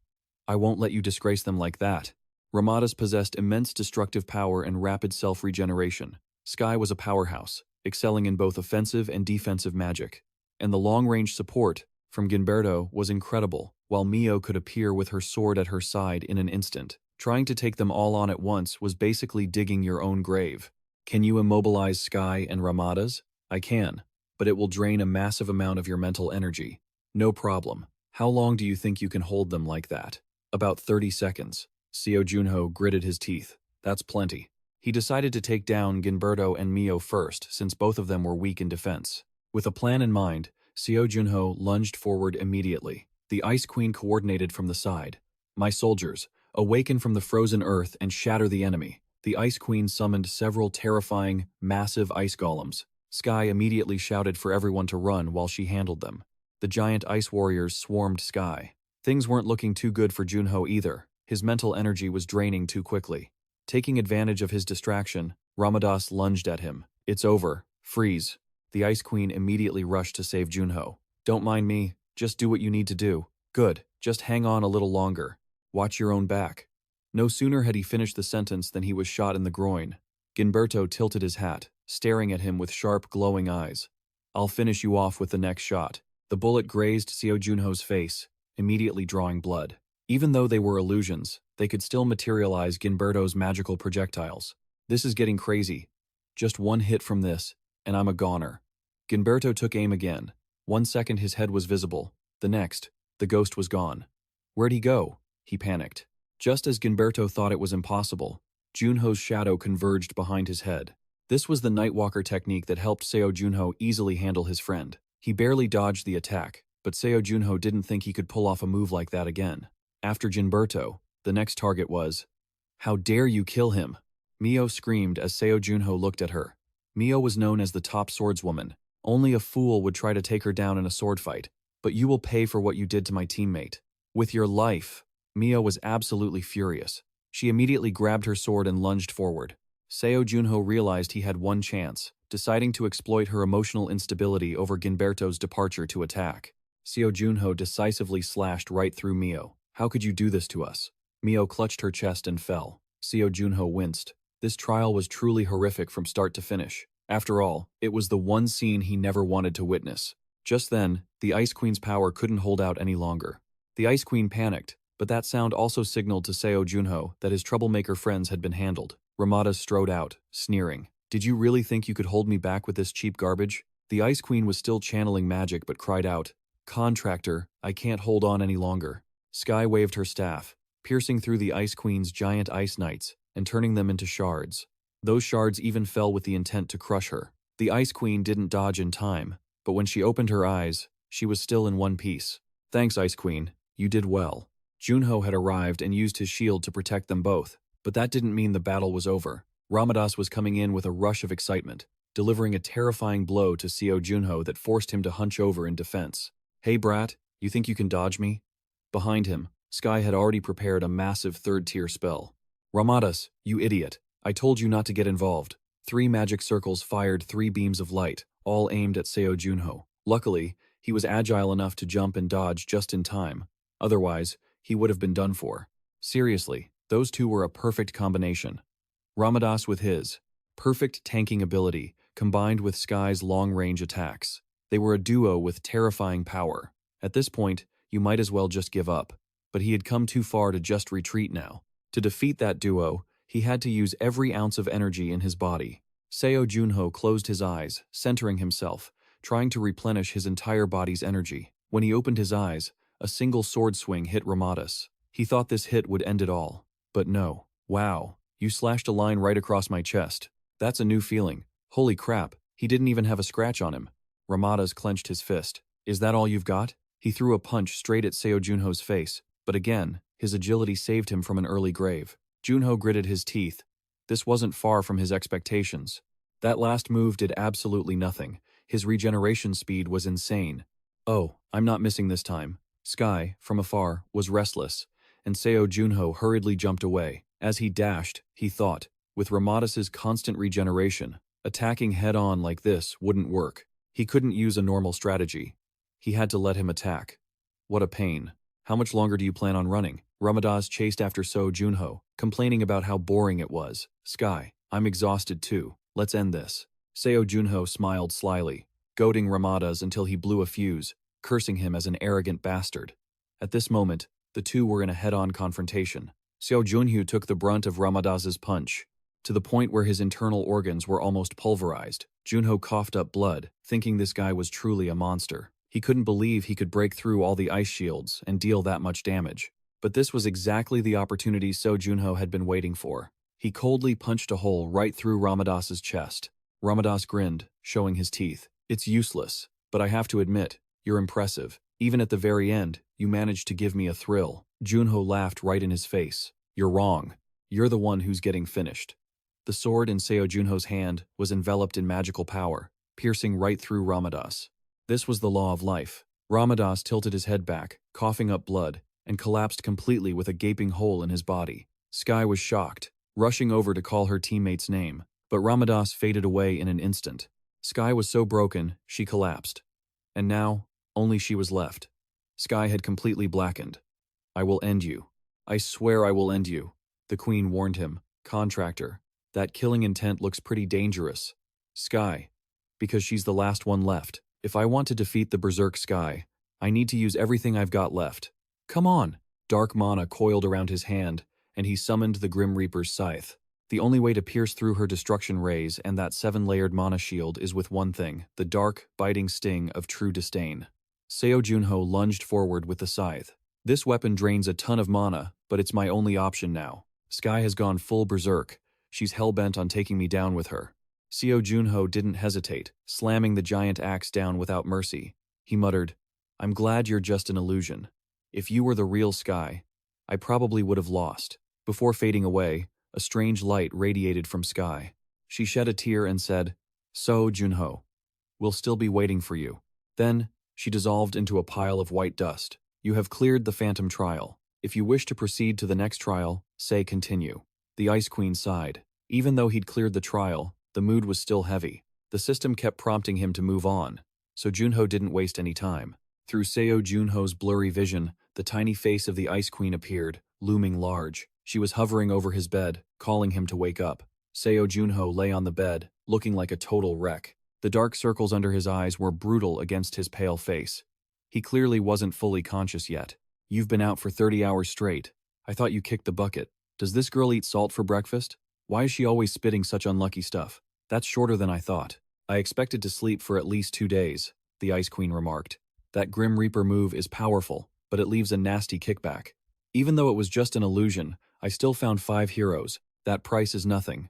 I won't let you disgrace them like that. Ramada's possessed immense destructive power and rapid self-regeneration. Sky was a powerhouse, excelling in both offensive and defensive magic. And the long-range support from Gilberto was incredible, while Mio could appear with her sword at her side in an instant. Trying to take them all on at once was basically digging your own grave. Can you immobilize Sky and Ramada's? I can, but it will drain a massive amount of your mental energy. No problem. How long do you think you can hold them like that? About 30 seconds. Seo Junho gritted his teeth. That's plenty. He decided to take down Gilberto and Mio first, since both of them were weak in defense. With a plan in mind, Seo Junho lunged forward immediately. The Ice Queen coordinated from the side. My soldiers, awaken from the frozen earth and shatter the enemy. The Ice Queen summoned several terrifying, massive ice golems. Sky immediately shouted for everyone to run while she handled them. The giant ice warriors swarmed Sky. Things weren't looking too good for Junho either. His mental energy was draining too quickly. Taking advantage of his distraction, Ramadas lunged at him. It's over. Freeze. The Ice Queen immediately rushed to save Junho. Don't mind me. Just do what you need to do. Good. Just hang on a little longer. Watch your own back. No sooner had he finished the sentence than he was shot in the groin. Gilberto tilted his hat, staring at him with sharp, glowing eyes. I'll finish you off with the next shot. The bullet grazed Seo Junho's face, immediately drawing blood. Even though they were illusions, they could still materialize Gilberto's magical projectiles. This is getting crazy. Just one hit from this, and I'm a goner. Gilberto took aim again. 1 second his head was visible. The next, the ghost was gone. Where'd he go? He panicked. Just as Gilberto thought it was impossible, Junho's shadow converged behind his head. This was the Nightwalker technique that helped Seo Junho easily handle his friend. He barely dodged the attack, but Seo Junho didn't think he could pull off a move like that again. After Gilberto, the next target was, "How dare you kill him?" Mio screamed as Seo Junho looked at her. Mio was known as the top swordswoman. Only a fool would try to take her down in a sword fight, but you will pay for what you did to my teammate. With your life. Mio was absolutely furious. She immediately grabbed her sword and lunged forward. Seo Junho realized he had one chance, deciding to exploit her emotional instability over Gilberto's departure to attack. Seo Junho decisively slashed right through Mio. How could you do this to us? Mio clutched her chest and fell. Seo Junho winced. This trial was truly horrific from start to finish. After all, it was the one scene he never wanted to witness. Just then, the Ice Queen's power couldn't hold out any longer. The Ice Queen panicked, but that sound also signaled to Seo Junho that his troublemaker friends had been handled. Ramada strode out, sneering. Did you really think you could hold me back with this cheap garbage? The Ice Queen was still channeling magic but cried out, Contractor, I can't hold on any longer. Sky waved her staff, piercing through the Ice Queen's giant ice knights and turning them into shards. Those shards even fell with the intent to crush her. The Ice Queen didn't dodge in time, but when she opened her eyes, she was still in one piece. Thanks, Ice Queen. You did well. Junho had arrived and used his shield to protect them both, but that didn't mean the battle was over. Ramadas was coming in with a rush of excitement, delivering a terrifying blow to Seo Junho that forced him to hunch over in defense. Hey brat, you think you can dodge me? Behind him, Sky had already prepared a massive third-tier spell. Ramadas, you idiot. I told you not to get involved. 3 magic circles fired 3 beams of light, all aimed at Seo Junho. Luckily, he was agile enough to jump and dodge just in time. Otherwise, he would have been done for. Seriously, those two were a perfect combination. Ramadas with his perfect tanking ability, combined with Sky's long-range attacks. They were a duo with terrifying power. At this point, you might as well just give up. But he had come too far to just retreat now. To defeat that duo, he had to use every ounce of energy in his body. Seo Junho closed his eyes, centering himself, trying to replenish his entire body's energy. When he opened his eyes, a single sword swing hit Ramadas. He thought this hit would end it all. But no. Wow, you slashed a line right across my chest. That's a new feeling. Holy crap, he didn't even have a scratch on him. Ramada's clenched his fist. Is that all you've got? He threw a punch straight at Seo Junho's face, but again, his agility saved him from an early grave. Junho gritted his teeth. This wasn't far from his expectations. That last move did absolutely nothing. His regeneration speed was insane. Oh, I'm not missing this time. Sky, from afar, was restless, and Seo Junho hurriedly jumped away. As he dashed, he thought, with Ramada's constant regeneration, attacking head-on like this wouldn't work. He couldn't use a normal strategy. He had to let him attack. What a pain. How much longer do you plan on running? Ramada's chased after Seo Junho, complaining about how boring it was. Sky, I'm exhausted too. Let's end this. Seo Junho smiled slyly, goading Ramada's until he blew a fuse, cursing him as an arrogant bastard. At this moment, the two were in a head-on confrontation. Seo Junho took the brunt of Ramada's punch, to the point where his internal organs were almost pulverized. Junho coughed up blood, thinking this guy was truly a monster. He couldn't believe he could break through all the ice shields and deal that much damage. But this was exactly the opportunity Seo Junho had been waiting for. He coldly punched a hole right through Ramada's chest. Ramadas grinned, showing his teeth. It's useless, but I have to admit, you're impressive. Even at the very end, you managed to give me a thrill. Junho laughed right in his face. You're wrong. You're the one who's getting finished. The sword in Seo Junho's hand was enveloped in magical power, piercing right through Ramada's. This was the law of life. Ramada's tilted his head back, coughing up blood, and collapsed completely with a gaping hole in his body. Sky was shocked, rushing over to call her teammate's name, but Ramada's faded away in an instant. Sky was so broken, she collapsed. And now, only she was left. Sky had completely blackened. I will end you. I swear I will end you, the queen warned him. Contractor, that killing intent looks pretty dangerous. Sky, because she's the last one left. If I want to defeat the Berserk Sky, I need to use everything I've got left. Come on! Dark mana coiled around his hand, and he summoned the Grim Reaper's scythe. The only way to pierce through her destruction rays and that 7-layered mana shield is with one thing, the dark, biting sting of true disdain. Seo Junho lunged forward with the scythe. This weapon drains a ton of mana, but it's my only option now. Sky has gone full berserk. She's hell-bent on taking me down with her. Seo Junho didn't hesitate, slamming the giant axe down without mercy. He muttered, I'm glad you're just an illusion. If you were the real Sky, I probably would have lost. Before fading away, a strange light radiated from Sky. She shed a tear and said, Seo Junho, we'll still be waiting for you. Then, she dissolved into a pile of white dust. You have cleared the Phantom trial. If you wish to proceed to the next trial, say continue. The Ice Queen sighed. Even though he'd cleared the trial, the mood was still heavy. The system kept prompting him to move on, so Junho didn't waste any time. Through Seo Junho's blurry vision, the tiny face of the Ice Queen appeared, looming large. She was hovering over his bed, calling him to wake up. Seo Junho lay on the bed, looking like a total wreck. The dark circles under his eyes were brutal against his pale face. He clearly wasn't fully conscious yet. You've been out for 30 hours straight. I thought you kicked the bucket. Does this girl eat salt for breakfast? Why is she always spitting such unlucky stuff? That's shorter than I thought. I expected to sleep for at least 2 days, the Ice Queen remarked. That Grim Reaper move is powerful, but it leaves a nasty kickback. Even though it was just an illusion, I still found 5 heroes. That price is nothing.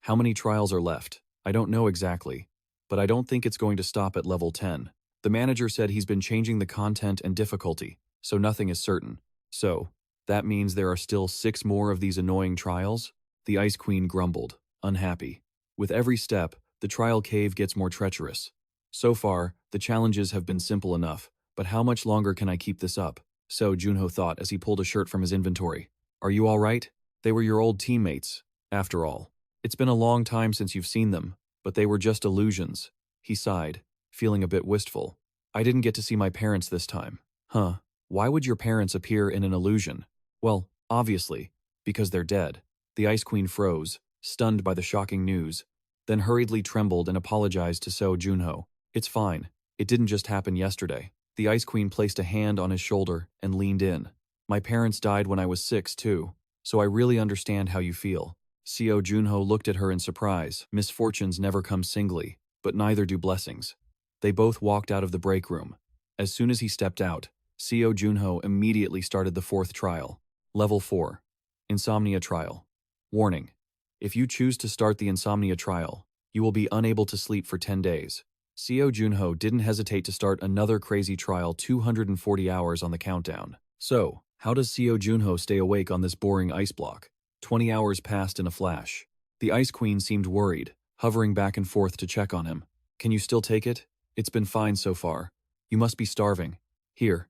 How many trials are left? I don't know exactly, but I don't think it's going to stop at level 10. The manager said he's been changing the content and difficulty, so nothing is certain. So, that means there are still 6 more of these annoying trials? The Ice Queen grumbled, unhappy. With every step, the trial cave gets more treacherous. So far, the challenges have been simple enough, but how much longer can I keep this up? Seo Junho thought as he pulled a shirt from his inventory. Are you all right? They were your old teammates, after all. It's been a long time since you've seen them, but they were just illusions. He sighed, feeling a bit wistful. I didn't get to see my parents this time. Huh, why would your parents appear in an illusion? Well, obviously, because they're dead. The Ice Queen froze, stunned by the shocking news, then hurriedly trembled and apologized to Seo Junho. It's fine. It didn't just happen yesterday. The Ice Queen placed a hand on his shoulder and leaned in. My parents died when I was 6, too, so I really understand how you feel. Seo Junho looked at her in surprise. Misfortunes never come singly, but neither do blessings. They both walked out of the break room. As soon as he stepped out, Seo Junho immediately started the 4th trial. Level 4. Insomnia Trial. Warning. If you choose to start the insomnia trial, you will be unable to sleep for 10 days. Seo Junho didn't hesitate to start another crazy trial 240 hours on the countdown. So, how does Seo Junho stay awake on this boring ice block? 20 hours passed in a flash. The Ice Queen seemed worried, hovering back and forth to check on him. Can you still take it? It's been fine so far. You must be starving. Here.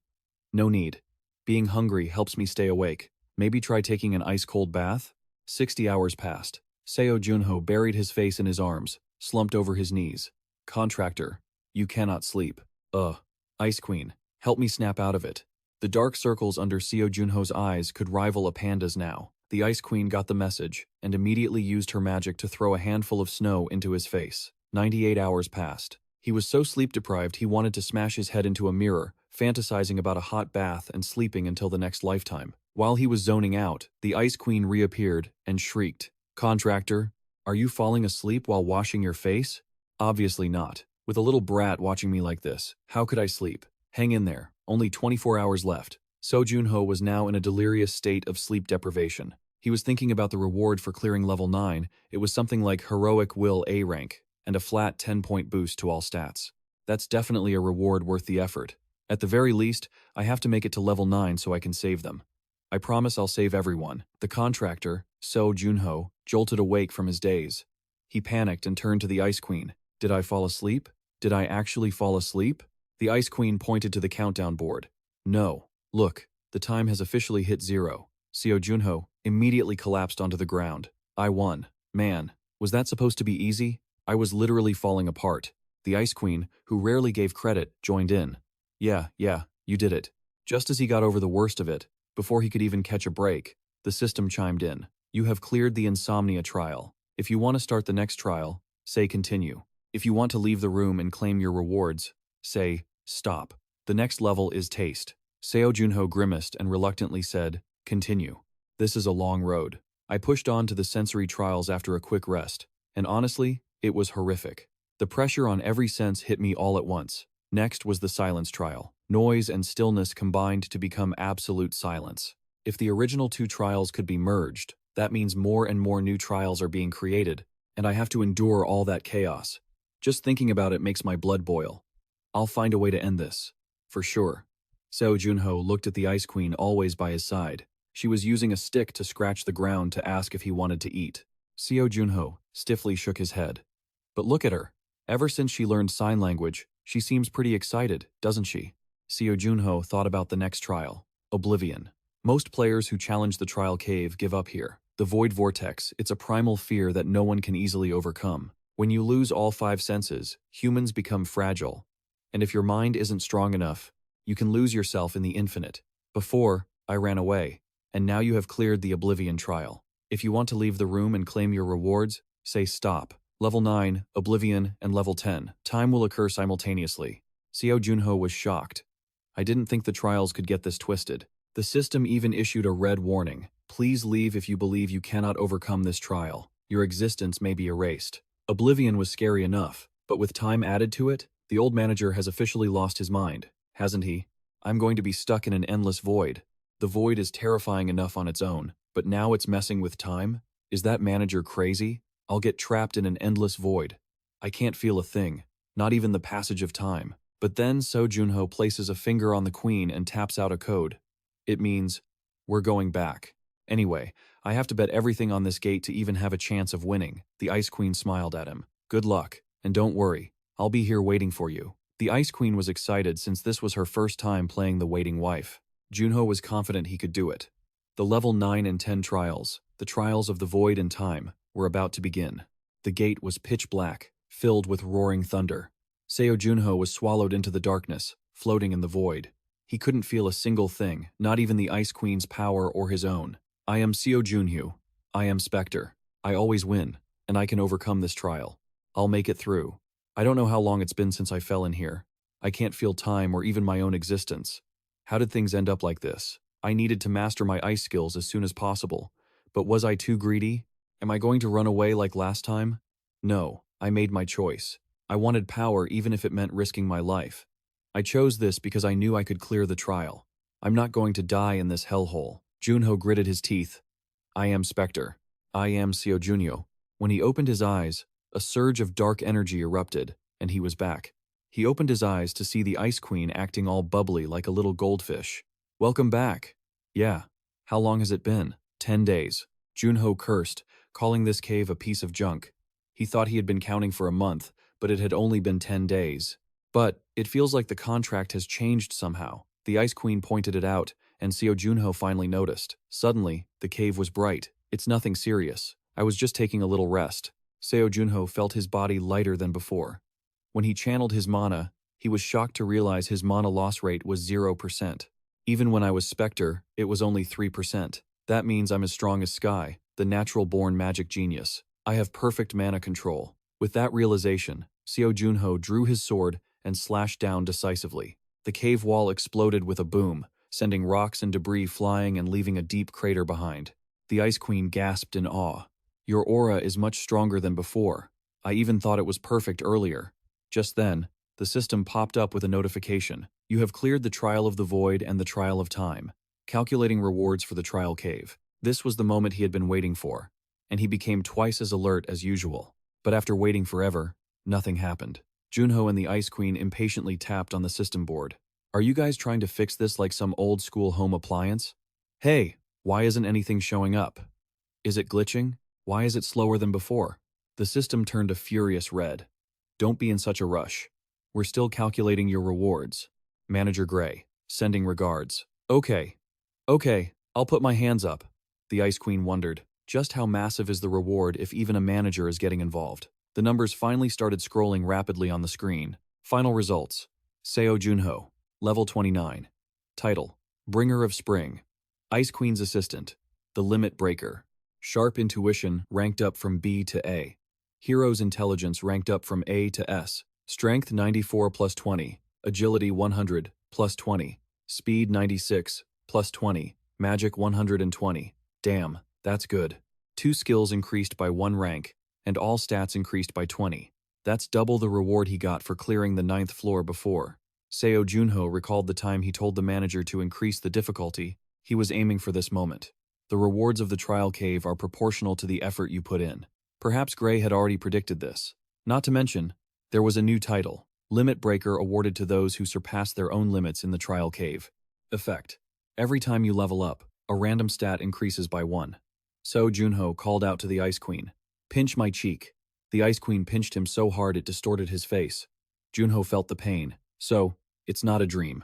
No need. Being hungry helps me stay awake. Maybe try taking an ice-cold bath? 60 hours passed. Seo Junho buried his face in his arms, slumped over his knees. Contractor, you cannot sleep. Ice Queen, help me snap out of it. The dark circles under Seo Junho's eyes could rival a panda's now. The Ice Queen got the message and immediately used her magic to throw a handful of snow into his face. 98 hours passed. He was so sleep-deprived he wanted to smash his head into a mirror, fantasizing about a hot bath and sleeping until the next lifetime. While he was zoning out, the Ice Queen reappeared and shrieked, "Contractor, are you falling asleep while washing your face?" Obviously not. With a little brat watching me like this, how could I sleep? Hang in there. Only 24 hours left. Seo Junho was now in a delirious state of sleep deprivation. He was thinking about the reward for clearing level 9. It was something like Heroic Will A rank, and a flat 10-point boost to all stats. That's definitely a reward worth the effort. At the very least, I have to make it to level 9 so I can save them. I promise I'll save everyone. The contractor, Seo Junho, jolted awake from his daze. He panicked and turned to the Ice Queen. Did I fall asleep? Did I actually fall asleep? The Ice Queen pointed to the countdown board. No. Look, the time has officially hit 0. Seo Junho immediately collapsed onto the ground. I won. Man, was that supposed to be easy? I was literally falling apart. The Ice Queen, who rarely gave credit, joined in. Yeah, you did it. Just as he got over the worst of it, before he could even catch a break, the system chimed in. You have cleared the insomnia trial. If you want to start the next trial, say continue. If you want to leave the room and claim your rewards, say stop. The next level is taste. Seo Junho grimaced and reluctantly said, continue. This is a long road. I pushed on to the sensory trials after a quick rest, and honestly, it was horrific. The pressure on every sense hit me all at once. Next was the silence trial. Noise and stillness combined to become absolute silence. If the original 2 trials could be merged, that means more and more new trials are being created, and I have to endure all that chaos. Just thinking about it makes my blood boil. I'll find a way to end this. For sure. Seo Junho looked at the Ice Queen always by his side. She was using a stick to scratch the ground to ask if he wanted to eat. Seo Junho stiffly shook his head. But look at her. Ever since she learned sign language, she seems pretty excited, doesn't she? Seo Junho thought about the next trial, Oblivion. Most players who challenge the trial cave give up here. The Void Vortex, it's a primal fear that no one can easily overcome. When you lose all 5 senses, humans become fragile. And if your mind isn't strong enough, you can lose yourself in the infinite. Before, I ran away, and now you have cleared the Oblivion trial. If you want to leave the room and claim your rewards, say stop. Level 9, Oblivion, and Level 10. Time will occur simultaneously. Seo Junho was shocked. I didn't think the trials could get this twisted. The system even issued a red warning. Please leave if you believe you cannot overcome this trial. Your existence may be erased. Oblivion was scary enough, but with time added to it, the old manager has officially lost his mind, hasn't he? I'm going to be stuck in an endless void. The void is terrifying enough on its own, but now it's messing with time? Is that manager crazy? I'll get trapped in an endless void. I can't feel a thing, not even the passage of time. But then Seo Junho places a finger on the queen and taps out a code. It means, we're going back. Anyway, I have to bet everything on this gate to even have a chance of winning. The Ice Queen smiled at him. Good luck, and don't worry, I'll be here waiting for you. The Ice Queen was excited since this was her first time playing the waiting wife. Junho was confident he could do it. The level 9 and 10 trials, the trials of the void and time, were about to begin. The gate was pitch black, filled with roaring thunder. Seo Junho was swallowed into the darkness, floating in the void. He couldn't feel a single thing, not even the Ice Queen's power or his own. I am Seo Junho. I am Spectre. I always win, and I can overcome this trial. I'll make it through. I don't know how long it's been since I fell in here. I can't feel time or even my own existence. How did things end up like this? I needed to master my ice skills as soon as possible. But was I too greedy? Am I going to run away like last time? No, I made my choice. I wanted power even if it meant risking my life. I chose this because I knew I could clear the trial. I'm not going to die in this hellhole. Junho gritted his teeth. I am Spectre. I am Seo Junho. When he opened his eyes, a surge of dark energy erupted, and he was back. He opened his eyes to see the Ice Queen acting all bubbly like a little goldfish. Welcome back. Yeah. How long has it been? 10 days. Junho cursed, calling this cave a piece of junk. He thought he had been counting for a month, but it had only been 10 days. But it feels like the contract has changed somehow. The Ice Queen pointed it out, and Seo Junho finally noticed. Suddenly, the cave was bright. It's nothing serious. I was just taking a little rest. Seo Junho felt his body lighter than before. When he channeled his mana, he was shocked to realize his mana loss rate was 0%. Even when I was Spectre, it was only 3%. That means I'm as strong as Sky, the natural-born magic genius. I have perfect mana control. With that realization, Seo Junho drew his sword and slashed down decisively. The cave wall exploded with a boom, sending rocks and debris flying and leaving a deep crater behind. The Ice Queen gasped in awe. Your aura is much stronger than before. I even thought it was perfect earlier. Just then, the system popped up with a notification. You have cleared the Trial of the Void and the Trial of Time. Calculating rewards for the Trial Cave. This was the moment he had been waiting for, and he became twice as alert as usual. But after waiting forever, nothing happened. Junho and the Ice Queen impatiently tapped on the system board. Are you guys trying to fix this like some old-school home appliance? Hey, why isn't anything showing up? Is it glitching? Why is it slower than before? The system turned a furious red. Don't be in such a rush. We're still calculating your rewards. Manager Gray, sending regards. Okay, I'll put my hands up. The Ice Queen wondered, just how massive is the reward if even a manager is getting involved? The numbers finally started scrolling rapidly on the screen. Final results. Seo Junho, level 29. Title, Bringer of Spring. Ice Queen's Assistant, the Limit Breaker. Sharp Intuition ranked up from B to A. Hero's Intelligence ranked up from A to S. Strength 94 plus 20. Agility 100 plus 20. Speed 96 plus 20. Magic 120. Damn, that's good. 2 skills increased by 1 rank, and all stats increased by 20. That's double the reward he got for clearing the 9th floor before. Seo Junho recalled the time he told the manager to increase the difficulty. He was aiming for this moment. The rewards of the Trial Cave are proportional to the effort you put in. Perhaps Gray had already predicted this. Not to mention, there was a new title, Limit Breaker, awarded to those who surpass their own limits in the Trial Cave. Effect. Every time you level up, a random stat increases by 1. Seo Junho called out to the Ice Queen. Pinch my cheek. The Ice Queen pinched him so hard it distorted his face. Junho felt the pain. So, it's not a dream.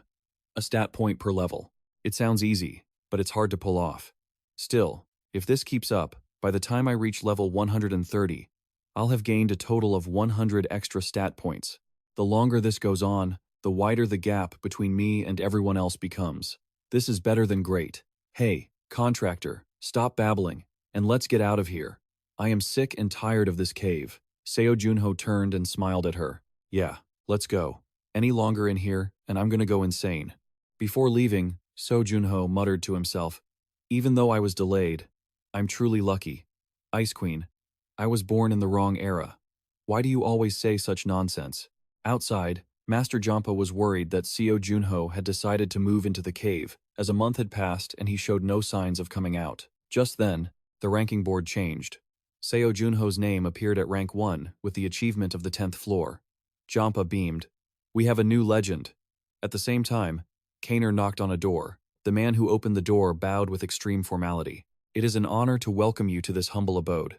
A stat point per level. It sounds easy, but it's hard to pull off. Still, if this keeps up, by the time I reach level 130, I'll have gained a total of 100 extra stat points. The longer this goes on, the wider the gap between me and everyone else becomes. This is better than great. Hey, contractor, stop babbling, and let's get out of here. I am sick and tired of this cave. Seo Junho turned and smiled at her. Yeah, let's go. Any longer in here, and I'm gonna go insane. Before leaving, Seo Junho muttered to himself, even though I was delayed, I'm truly lucky. Ice Queen, I was born in the wrong era. Why do you always say such nonsense? Outside, Master Jampa was worried that Seo Junho had decided to move into the cave, as a month had passed and he showed no signs of coming out. Just then, the ranking board changed. Seo Junho's name appeared at rank 1 with the achievement of the 10th floor. Jampa beamed. We have a new legend. At the same time, Kaner knocked on a door. The man who opened the door bowed with extreme formality. It is an honor to welcome you to this humble abode.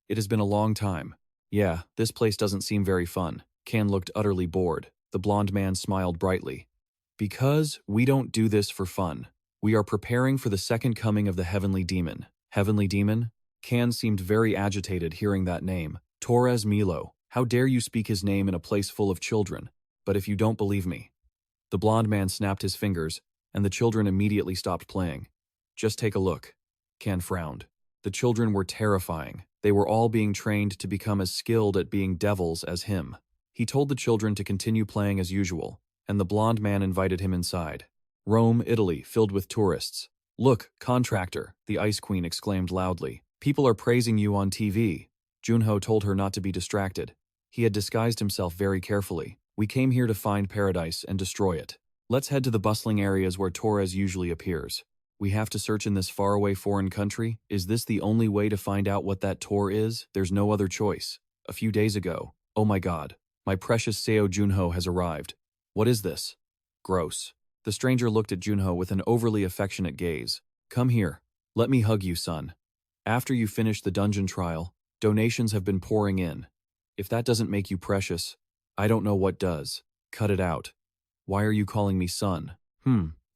It has been a long time. Yeah, this place doesn't seem very fun. Kan looked utterly bored. The blonde man smiled brightly. Because we don't do this for fun. We are preparing for the second coming of the Heavenly Demon. Heavenly Demon? Kan seemed very agitated hearing that name. Torres Milo. How dare you speak his name in a place full of children? But if you don't believe me. The blonde man snapped his fingers, and the children immediately stopped playing. Just take a look. Kan frowned. The children were terrifying. They were all being trained to become as skilled at being devils as him. He told the children to continue playing as usual, and the blonde man invited him inside. Rome, Italy, filled with tourists. Look, contractor, the Ice Queen exclaimed loudly. People are praising you on TV. Junho told her not to be distracted. He had disguised himself very carefully. We came here to find paradise and destroy it. Let's head to the bustling areas where Torres usually appears. We have to search in this faraway foreign country? Is this the only way to find out what that tour is? There's no other choice. A few days ago. Oh my god. My precious Seo Junho has arrived. What is this? Gross. The stranger looked at Junho with an overly affectionate gaze. Come here. Let me hug you, son. After you finish the dungeon trial, donations have been pouring in. If that doesn't make you precious, I don't know what does. Cut it out. Why are you calling me son?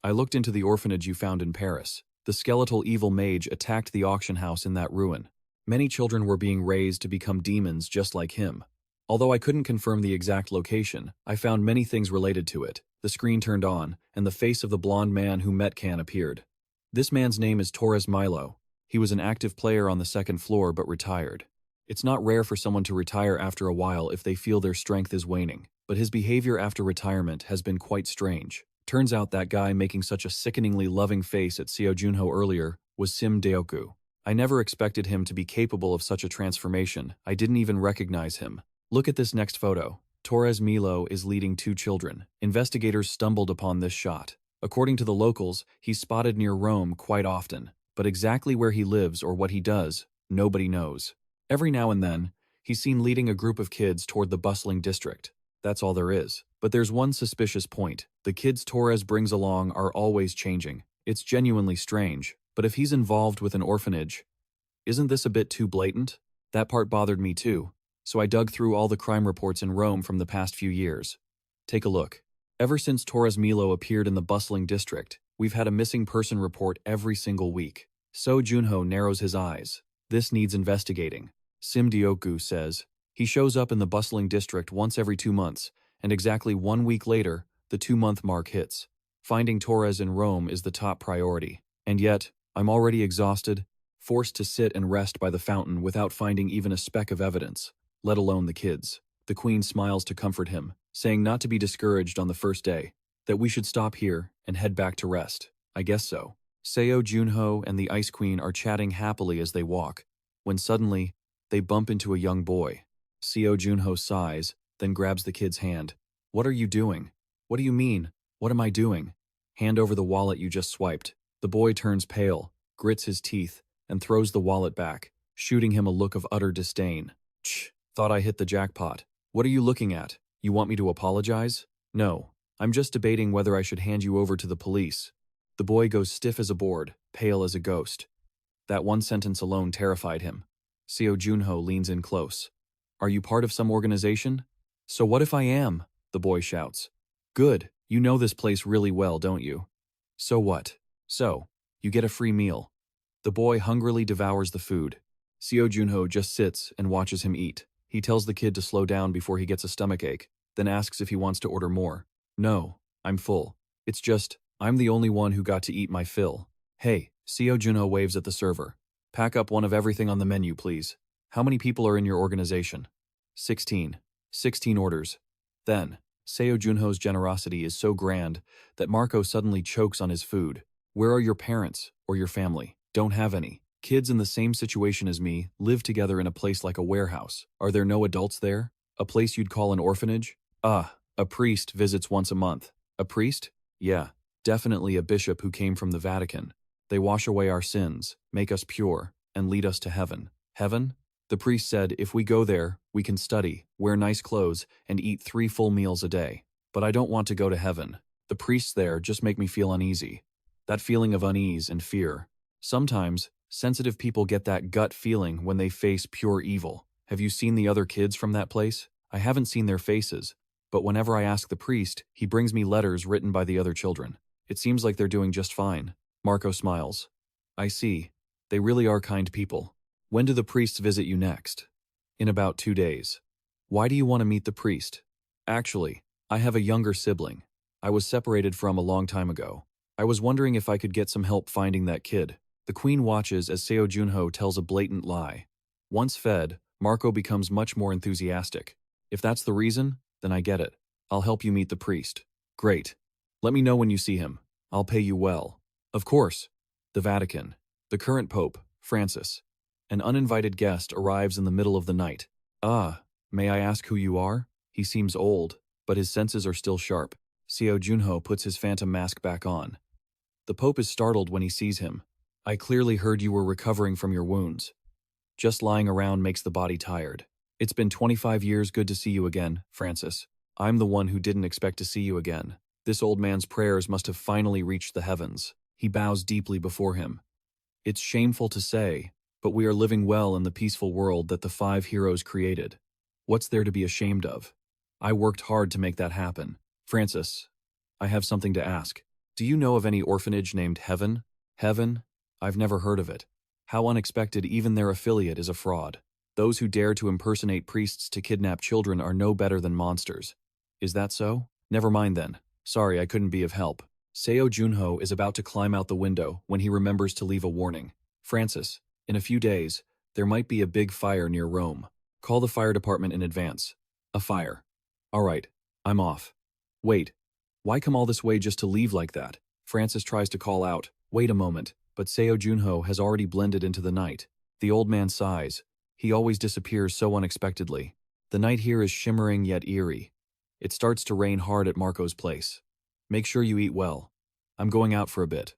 I looked into the orphanage you found in Paris. The skeletal evil mage attacked the auction house in that ruin. Many children were being raised to become demons just like him. Although I couldn't confirm the exact location, I found many things related to it. The screen turned on, and the face of the blonde man who met Can appeared. This man's name is Torres Milo. He was an active player on the second floor but retired. It's not rare for someone to retire after a while if they feel their strength is waning, but his behavior after retirement has been quite strange. Turns out that guy making such a sickeningly loving face at Seo Junho earlier was Sim Deoku. I never expected him to be capable of such a transformation. I didn't even recognize him. Look at this next photo. Torres Milo is leading 2 children. Investigators stumbled upon this shot. According to the locals, he's spotted near Rome quite often, but exactly where he lives or what he does, nobody knows. Every now and then, he's seen leading a group of kids toward the bustling district. That's all there is. But there's one suspicious point. The kids Torres brings along are always changing. It's genuinely strange, but if he's involved with an orphanage, isn't this a bit too blatant? That part bothered me too, so I dug through all the crime reports in Rome from the past few years. Take a look. Ever since Torres Milo appeared in the bustling district, we've had a missing person report every single week. Seo Junho narrows his eyes. This needs investigating. Sim Deoku says. He shows up in the bustling district once every 2 months, and exactly 1 week later, the 2-month mark hits. Finding Torres in Rome is the top priority. And yet, I'm already exhausted, forced to sit and rest by the fountain without finding even a speck of evidence, let alone the kids. The queen smiles to comfort him, saying not to be discouraged on the first day, that we should stop here and head back to rest. I guess so. Seo Junho and the Ice Queen are chatting happily as they walk, when suddenly, they bump into a young boy. Seo Junho sighs, then grabs the kid's hand. What are you doing? What do you mean? What am I doing? Hand over the wallet you just swiped. The boy turns pale, grits his teeth, and throws the wallet back, shooting him a look of utter disdain. Thought I hit the jackpot. What are you looking at? You want me to apologize? No, I'm just debating whether I should hand you over to the police. The boy goes stiff as a board, pale as a ghost. That one sentence alone terrified him. Seo Junho leans in close. Are you part of some organization? So what if I am? The boy shouts. Good, you know this place really well, don't you? So what? So, you get a free meal. The boy hungrily devours the food. Seo Junho just sits and watches him eat. He tells the kid to slow down before he gets a stomachache, then asks if he wants to order more. No, I'm full. It's just, I'm the only one who got to eat my fill. Hey, Seo Junho waves at the server. Pack up one of everything on the menu, please. How many people are in your organization? 16. 16 orders. Then, Seo Junho's generosity is so grand that Marco suddenly chokes on his food. Where are your parents or your family? Don't have any. Kids in the same situation as me live together in a place like a warehouse. Are there no adults there? A place you'd call an orphanage? Ah, a priest visits once a month. A priest? Yeah, definitely a bishop who came from the Vatican. They wash away our sins, make us pure, and lead us to heaven. Heaven? The priest said if we go there, we can study, wear nice clothes, and eat 3 full meals a day. But I don't want to go to heaven. The priests there just make me feel uneasy. That feeling of unease and fear. Sometimes, sensitive people get that gut feeling when they face pure evil. Have you seen the other kids from that place? I haven't seen their faces, but whenever I ask the priest, he brings me letters written by the other children. It seems like they're doing just fine. Marco smiles. I see. They really are kind people. When do the priests visit you next? In about 2 days. Why do you want to meet the priest? Actually, I have a younger sibling. I was separated from a long time ago. I was wondering if I could get some help finding that kid. The queen watches as Seo Junho tells a blatant lie. Once fed, Marco becomes much more enthusiastic. If that's the reason, then I get it. I'll help you meet the priest. Great. Let me know when you see him. I'll pay you well. Of course. The Vatican. The current pope, Francis. An uninvited guest arrives in the middle of the night. Ah, may I ask who you are? He seems old, but his senses are still sharp. Seo Junho puts his phantom mask back on. The Pope is startled when he sees him. I clearly heard you were recovering from your wounds. Just lying around makes the body tired. It's been 25 years, good to see you again, Francis. I'm the one who didn't expect to see you again. This old man's prayers must have finally reached the heavens. He bows deeply before him. It's shameful to say, but we are living well in the peaceful world that the 5 heroes created. What's there to be ashamed of? I worked hard to make that happen. Francis, I have something to ask. Do you know of any orphanage named Heaven? Heaven? I've never heard of it. How unexpected, even their affiliate is a fraud. Those who dare to impersonate priests to kidnap children are no better than monsters. Is that so? Never mind then. Sorry, I couldn't be of help. Seo Junho is about to climb out the window when he remembers to leave a warning. Francis, in a few days, there might be a big fire near Rome. Call the fire department in advance. A fire. All right, I'm off. Wait, why come all this way just to leave like that? Francis tries to call out, wait a moment, but Seo Junho has already blended into the night. The old man sighs. He always disappears so unexpectedly. The night here is shimmering yet eerie. It starts to rain hard at Marco's place. Make sure you eat well. I'm going out for a bit.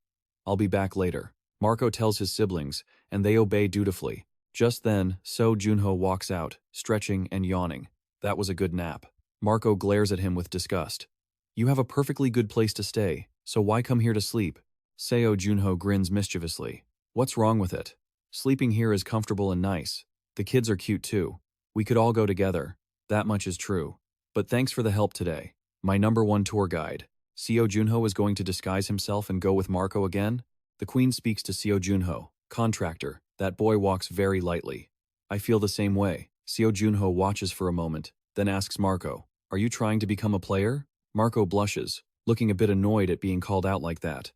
I'll be back later. Marco tells his siblings, and they obey dutifully. Just then, Seo Junho walks out, stretching and yawning. That was a good nap. Marco glares at him with disgust. You have a perfectly good place to stay, so why come here to sleep? Seo Junho grins mischievously. What's wrong with it? Sleeping here is comfortable and nice. The kids are cute too. We could all go together. That much is true. But thanks for the help today. My #1 tour guide. Seo Junho is going to disguise himself and go with Marco again? The queen speaks to Seo Junho. Contractor, that boy walks very lightly. I feel the same way. Seo Junho watches for a moment, then asks Marco, are you trying to become a player? Marco blushes, looking a bit annoyed at being called out like that.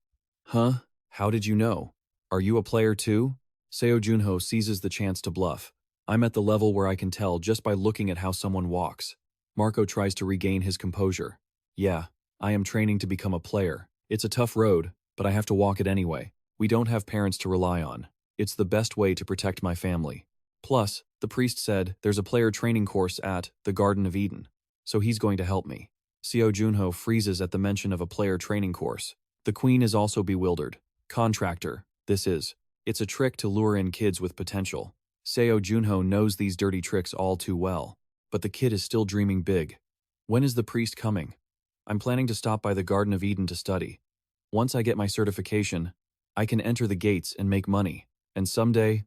Huh? How did you know? Are you a player too? Seo Junho seizes the chance to bluff. I'm at the level where I can tell just by looking at how someone walks. Marco tries to regain his composure. Yeah, I am training to become a player. It's a tough road, but I have to walk it anyway. We don't have parents to rely on. It's the best way to protect my family. Plus, the priest said there's a player training course at the Garden of Eden, so he's going to help me. Seo Junho freezes at the mention of a player training course. The queen is also bewildered. Contractor, this is. It's a trick to lure in kids with potential. Seo Junho knows these dirty tricks all too well. But the kid is still dreaming big. When is the priest coming? I'm planning to stop by the Garden of Eden to study. Once I get my certification, I can enter the gates and make money. And someday,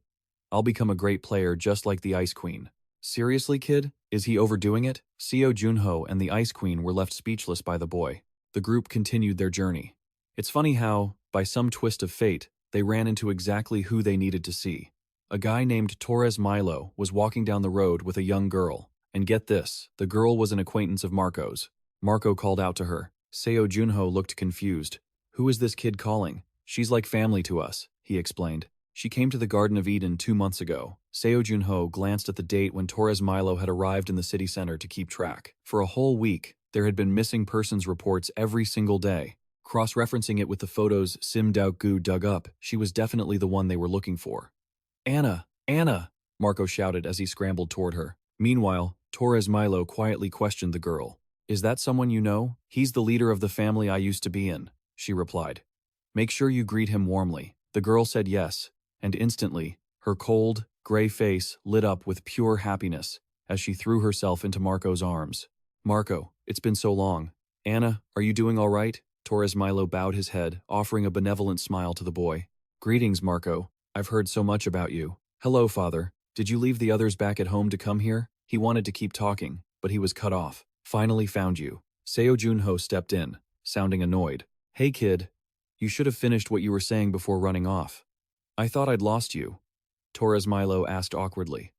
I'll become a great player just like the Ice Queen. Seriously, kid? Is he overdoing it? Seo Junho and the Ice Queen were left speechless by the boy. The group continued their journey. It's funny how, by some twist of fate, they ran into exactly who they needed to see. A guy named Torres Milo was walking down the road with a young girl. And get this, the girl was an acquaintance of Marco's. Marco called out to her. Seo Junho looked confused. Who is this kid calling? She's like family to us, he explained. She came to the Garden of Eden 2 months ago. Seo Junho glanced at the date when Torres Milo had arrived in the city center to keep track. For a whole week, there had been missing persons reports every single day. Cross-referencing it with the photos Sim Dao-gu dug up, she was definitely the one they were looking for. Anna! Anna! Marco shouted as he scrambled toward her. Meanwhile, Torres Milo quietly questioned the girl. Is that someone you know? He's the leader of the family I used to be in, she replied. Make sure you greet him warmly. The girl said yes, and instantly, her cold, gray face lit up with pure happiness as she threw herself into Marco's arms. Marco, it's been so long. Anna, are you doing all right? Torres Milo bowed his head, offering a benevolent smile to the boy. Greetings, Marco. I've heard so much about you. Hello, father. Did you leave the others back at home to come here? He wanted to keep talking, but he was cut off. Finally found you. Seo Junho stepped in, sounding annoyed. Hey kid, you should have finished what you were saying before running off. I thought I'd lost you. Torres Milo asked awkwardly.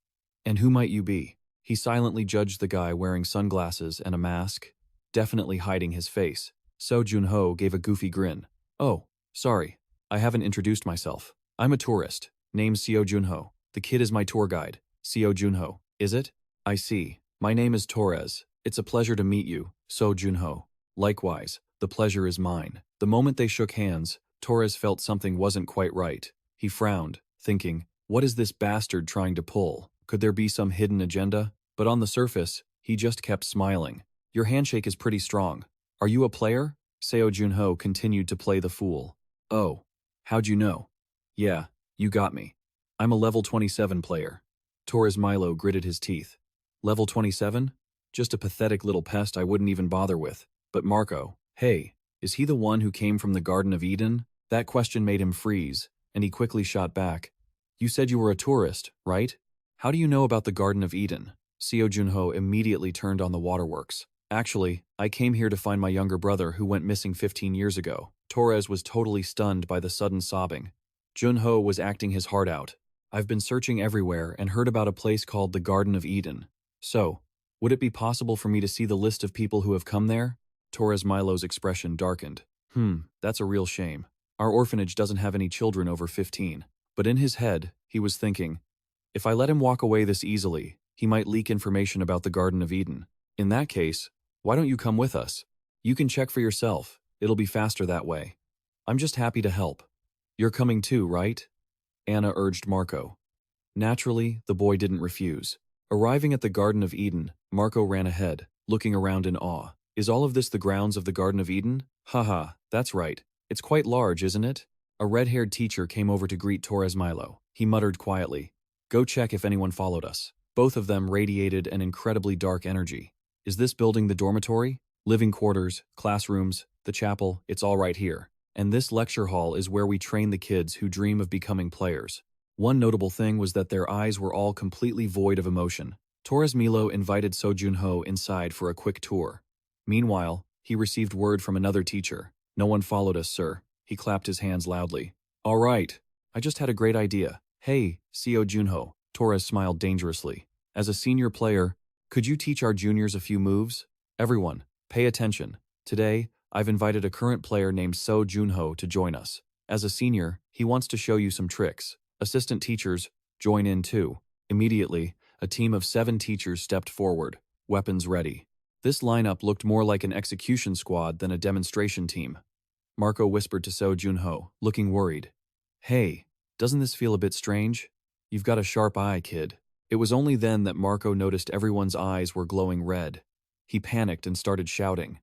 And who might you be? He silently judged the guy wearing sunglasses and a mask, definitely hiding his face. Seo Junho gave a goofy grin. Oh, sorry, I haven't introduced myself. I'm a tourist, named Seo Junho. The kid is my tour guide. Seo Junho, is it? I see. My name is Torres. It's a pleasure to meet you, Seo Junho. Likewise, the pleasure is mine. The moment they shook hands, Torres felt something wasn't quite right. He frowned, thinking, what is this bastard trying to pull? Could there be some hidden agenda? But on the surface, he just kept smiling. Your handshake is pretty strong. Are you a player? Seo Junho continued to play the fool. Oh, how'd you know? Yeah, you got me. I'm a level 27 player. Torres Milo gritted his teeth. Level 27? Just a pathetic little pest I wouldn't even bother with. But Marco, hey, is he the one who came from the Garden of Eden? That question made him freeze, and he quickly shot back. You said you were a tourist, right? How do you know about the Garden of Eden? Seo Junho immediately turned on the waterworks. Actually, I came here to find my younger brother who went missing 15 years ago. Torres was totally stunned by the sudden sobbing. Junho was acting his heart out. I've been searching everywhere and heard about a place called the Garden of Eden. So, would it be possible for me to see the list of people who have come there? Torres Milo's expression darkened. That's a real shame. Our orphanage doesn't have any children over 15. But in his head, he was thinking, if I let him walk away this easily, he might leak information about the Garden of Eden. In that case, why don't you come with us? You can check for yourself. It'll be faster that way. I'm just happy to help. You're coming too, right? Anna urged Marco. Naturally, the boy didn't refuse. Arriving at the Garden of Eden, Marco ran ahead, looking around in awe. Is all of this the grounds of the Garden of Eden? Haha, that's right. It's quite large, isn't it? A red-haired teacher came over to greet Torres Milo. He muttered quietly, "Go check if anyone followed us." Both of them radiated an incredibly dark energy. Is this building the dormitory? Living quarters, classrooms, the chapel, it's all right here. And this lecture hall is where we train the kids who dream of becoming players. One notable thing was that their eyes were all completely void of emotion. Torres Milo invited Seo Junho inside for a quick tour. Meanwhile, he received word from another teacher. No one followed us, sir. He clapped his hands loudly. All right. I just had a great idea. Hey, Seo Junho. Torres smiled dangerously. As a senior player, could you teach our juniors a few moves? Everyone, pay attention. Today, I've invited a current player named Seo Junho to join us. As a senior, he wants to show you some tricks. Assistant teachers, join in too. Immediately, a team of 7 teachers stepped forward, weapons ready. This lineup looked more like an execution squad than a demonstration team. Marco whispered to Seo Junho, looking worried. Hey, doesn't this feel a bit strange? You've got a sharp eye, kid. It was only then that Marco noticed everyone's eyes were glowing red. He panicked and started shouting.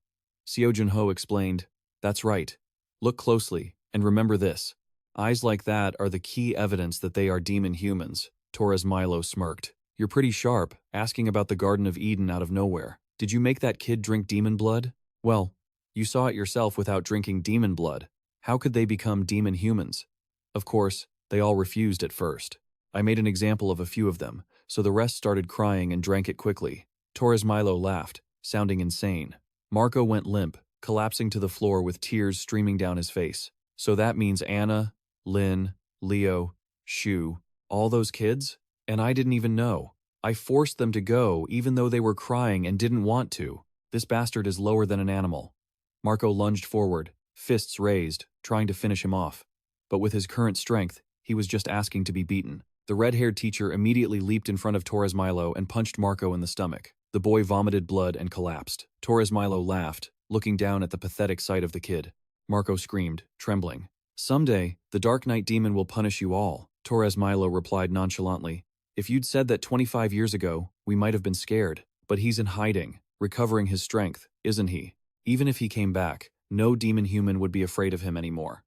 Seo Junho explained, "That's right. Look closely, and remember this. Eyes like that are the key evidence that they are demon humans." Torres Milo smirked. "You're pretty sharp, asking about the Garden of Eden out of nowhere. Did you make that kid drink demon blood? Well, you saw it yourself without drinking demon blood. How could they become demon humans? Of course, they all refused at first. I made an example of a few of them, so the rest started crying and drank it quickly." Torres Milo laughed, sounding insane. Marco went limp, collapsing to the floor with tears streaming down his face. "So that means Anna, Lynn, Leo, Shu, all those kids? And I didn't even know. I forced them to go even though they were crying and didn't want to. This bastard is lower than an animal." Marco lunged forward, fists raised, trying to finish him off. But with his current strength, he was just asking to be beaten. The red-haired teacher immediately leaped in front of Torres Milo and punched Marco in the stomach. The boy vomited blood and collapsed. Torres Milo laughed, looking down at the pathetic sight of the kid. Marco screamed, trembling. "Someday, the Dark Knight demon will punish you all," Torres Milo replied nonchalantly. "If you'd said that 25 years ago, we might have been scared. But he's in hiding, recovering his strength, isn't he? Even if he came back, no demon human would be afraid of him anymore."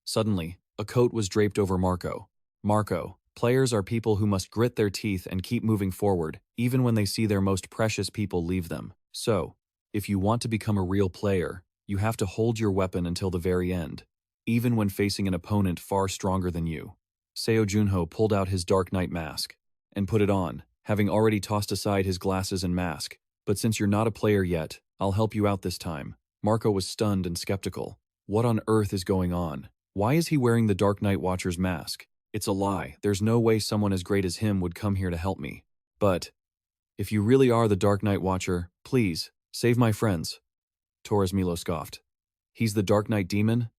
Suddenly, a coat was draped over Marco. "Marco, players are people who must grit their teeth and keep moving forward, even when they see their most precious people leave them. So, if you want to become a real player, you have to hold your weapon until the very end, even when facing an opponent far stronger than you." Seo Junho pulled out his Dark Knight mask and put it on, having already tossed aside his glasses and mask. "But since you're not a player yet, I'll help you out this time." Marco was stunned and skeptical. What on earth is going on? Why is he wearing the Dark Knight Watcher's mask? It's a lie. There's no way someone as great as him would come here to help me. "But if you really are the Dark Knight Watcher, please, save my friends." Torres Milo scoffed. "He's the Dark Knight demon?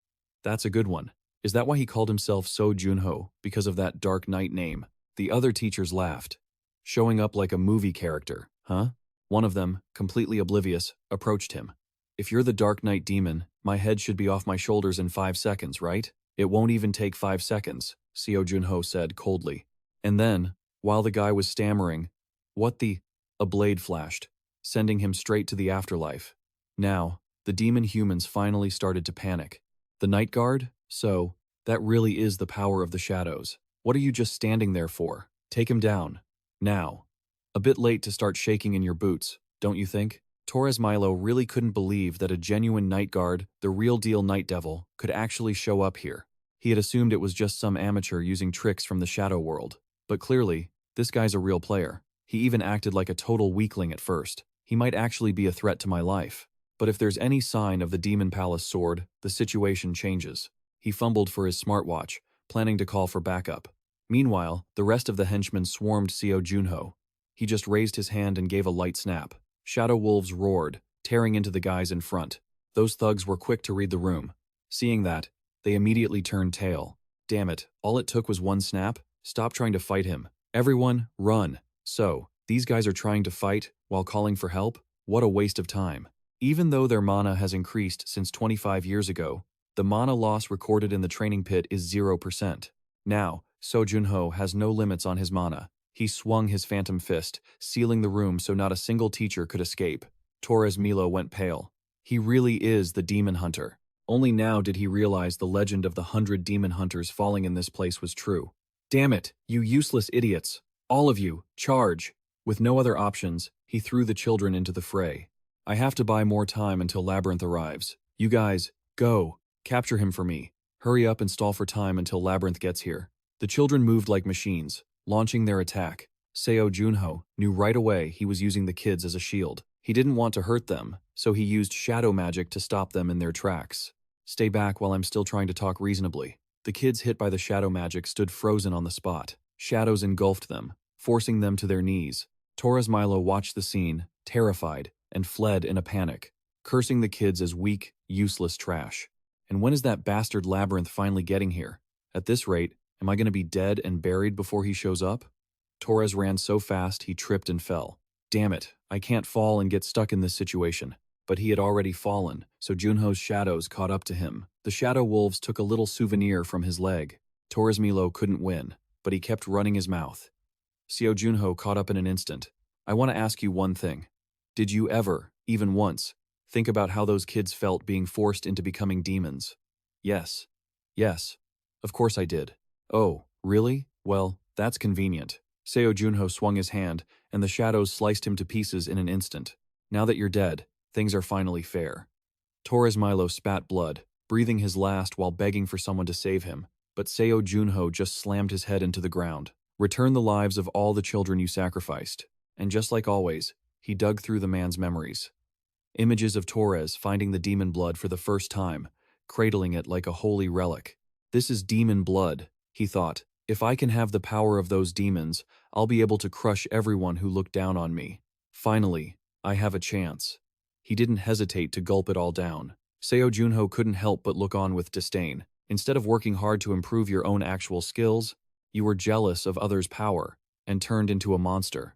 That's a good one. Is that why he called himself Seo Junho, because of that Dark Knight name?" The other teachers laughed. "Showing up like a movie character, huh?" One of them, completely oblivious, approached him. "If you're the Dark Knight demon, my head should be off my shoulders in 5 seconds, right? It won't even take 5 seconds, Seo Junho said coldly. And then, while the guy was stammering, a blade flashed, sending him straight to the afterlife. Now, the demon humans finally started to panic. "The Night Guard? So, that really is the power of the shadows. What are you just standing there for? Take him down. Now. A bit late to start shaking in your boots, don't you think? Torres Milo really couldn't believe that a genuine night guard, the real deal night devil, could actually show up here. He had assumed it was just some amateur using tricks from the shadow world. But clearly, this guy's a real player. He even acted like a total weakling at first. He might actually be a threat to my life. But if there's any sign of the Demon Palace sword, the situation changes. He fumbled for his smartwatch, planning to call for backup. Meanwhile, the rest of the henchmen swarmed Seo Junho. He just raised his hand and gave a light snap. Shadow wolves roared, tearing into the guys in front. Those thugs were quick to read the room. Seeing that, they immediately turned tail. Damn it, all it took was one snap? Stop trying to fight him. Everyone, run. So, these guys are trying to fight while calling for help? What a waste of time. Even though their mana has increased since 25 years ago, the mana loss recorded in the training pit is 0%. Now, Seo Junho has no limits on his mana. He swung his phantom fist, sealing the room so not a single teacher could escape. Torres Milo went pale. He really is the demon hunter. Only now did he realize the legend of the 100 demon hunters falling in this place was true. Damn it, you useless idiots. All of you, charge. With no other options, he threw the children into the fray. I have to buy more time until Labyrinth arrives. You guys, go. Capture him for me. Hurry up and stall for time until Labyrinth gets here. The children moved like machines, launching their attack. Seo Junho knew right away he was using the kids as a shield. He didn't want to hurt them, so he used shadow magic to stop them in their tracks. Stay back while I'm still trying to talk reasonably. The kids hit by the shadow magic stood frozen on the spot. Shadows engulfed them, forcing them to their knees. Torres Milo watched the scene, terrified, and fled in a panic, cursing the kids as weak, useless trash. And when is that bastard Labyrinth finally getting here? At this rate, am I going to be dead and buried before he shows up? Torres ran so fast he tripped and fell. Damn it, I can't fall and get stuck in this situation. But he had already fallen, so Junho's shadows caught up to him. The shadow wolves took a little souvenir from his leg. Torres Milo couldn't win, but he kept running his mouth. Seo Junho caught up in an instant. I want to ask you one thing. Did you ever, even once, think about how those kids felt being forced into becoming demons? Yes. Yes. Of course I did. Oh, really? Well, that's convenient. Seo Junho swung his hand, and the shadows sliced him to pieces in an instant. Now that you're dead, things are finally fair. Torres Milo spat blood, breathing his last while begging for someone to save him, but Seo Junho just slammed his head into the ground. Return the lives of all the children you sacrificed. And just like always, he dug through the man's memories. Images of Torres finding the demon blood for the first time, cradling it like a holy relic. This is demon blood, he thought. If I can have the power of those demons, I'll be able to crush everyone who looked down on me. Finally, I have a chance. He didn't hesitate to gulp it all down. Seo Junho couldn't help but look on with disdain. Instead of working hard to improve your own actual skills, you were jealous of others' power and turned into a monster.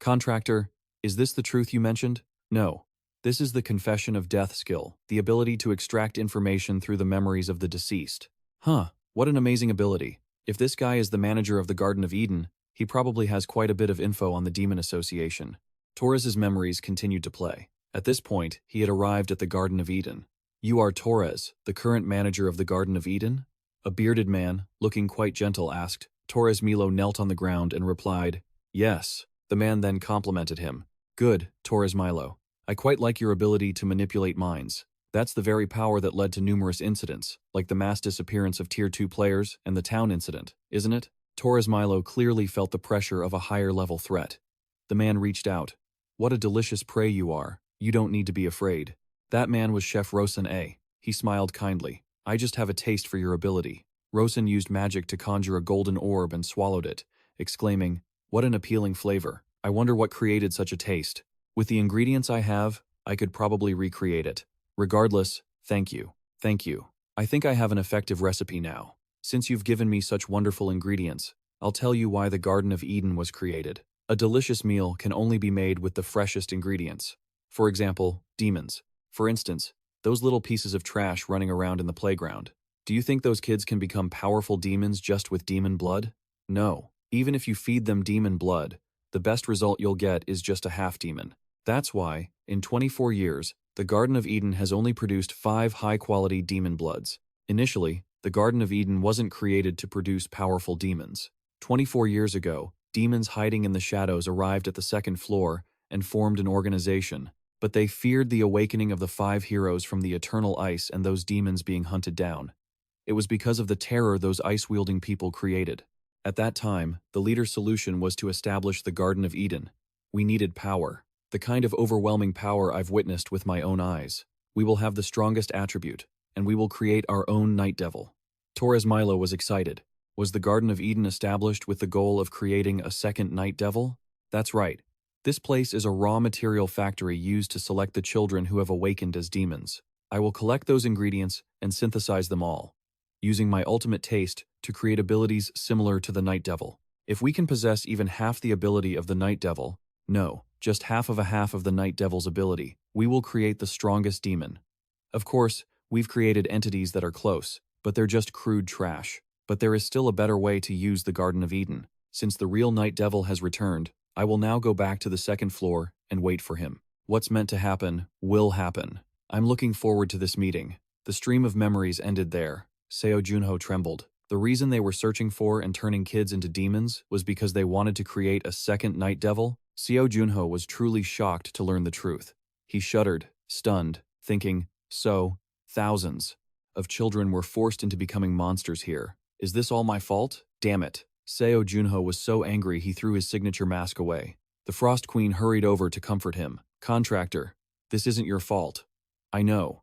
Contractor, is this the truth you mentioned? No. This is the confession of death skill, the ability to extract information through the memories of the deceased. Huh, what an amazing ability. If this guy is the manager of the Garden of Eden, he probably has quite a bit of info on the Demon Association. Torres's memories continued to play. At this point, he had arrived at the Garden of Eden. You are Torres, the current manager of the Garden of Eden? A bearded man, looking quite gentle, asked. Torres Milo knelt on the ground and replied, yes. The man then complimented him. Good, Torres Milo. I quite like your ability to manipulate minds. That's the very power that led to numerous incidents, like the mass disappearance of Tier 2 players and the town incident, isn't it? Torres Milo clearly felt the pressure of a higher-level threat. The man reached out. What a delicious prey you are. You don't need to be afraid. That man was Chef Rosen A. He smiled kindly. I just have a taste for your ability. Rosen used magic to conjure a golden orb and swallowed it, exclaiming, what an appealing flavor. I wonder what created such a taste. With the ingredients I have, I could probably recreate it. Regardless, thank you. Thank you. I think I have an effective recipe now. Since you've given me such wonderful ingredients, I'll tell you why the Garden of Eden was created. A delicious meal can only be made with the freshest ingredients. For example, demons. For instance, those little pieces of trash running around in the playground. Do you think those kids can become powerful demons just with demon blood? No. Even if you feed them demon blood, the best result you'll get is just a half-demon. That's why, in 24 years, the Garden of Eden has only produced 5 high-quality demon bloods. Initially, The Garden of Eden wasn't created to produce powerful demons. 24 years ago, demons hiding in the shadows arrived at the second floor and formed an organization, but they feared the awakening of the 5 heroes from the eternal ice and those demons being hunted down. It was because of the terror those ice-wielding people created. At that time, the leader's solution was to establish the Garden of Eden. We needed power, the kind of overwhelming power I've witnessed with my own eyes. We will have the strongest attribute, and we will create our own Night Devil. Torres Milo was excited. Was the Garden of Eden established with the goal of creating a second Night Devil? That's right. This place is a raw material factory used to select the children who have awakened as demons. I will collect those ingredients and synthesize them all, using my ultimate taste to create abilities similar to the Night Devil. If we can possess even half the ability of the Night Devil, no, just half of the Night Devil's ability, we will create the strongest demon. Of course, we've created entities that are close, but they're just crude trash. But there is still a better way to use the Garden of Eden. Since the real Night Devil has returned, I will now go back to the second floor and wait for him. What's meant to happen will happen. I'm looking forward to this meeting. The stream of memories ended there. Seo Junho trembled. The reason they were searching for and turning kids into demons was because they wanted to create a second Night Devil. Seo Junho was truly shocked to learn the truth. He shuddered, stunned, thinking, so, thousands of children were forced into becoming monsters here. Is this all my fault? Damn it. Seo Junho was so angry he threw his signature mask away. The Frost Queen hurried over to comfort him. Contractor, this isn't your fault. I know,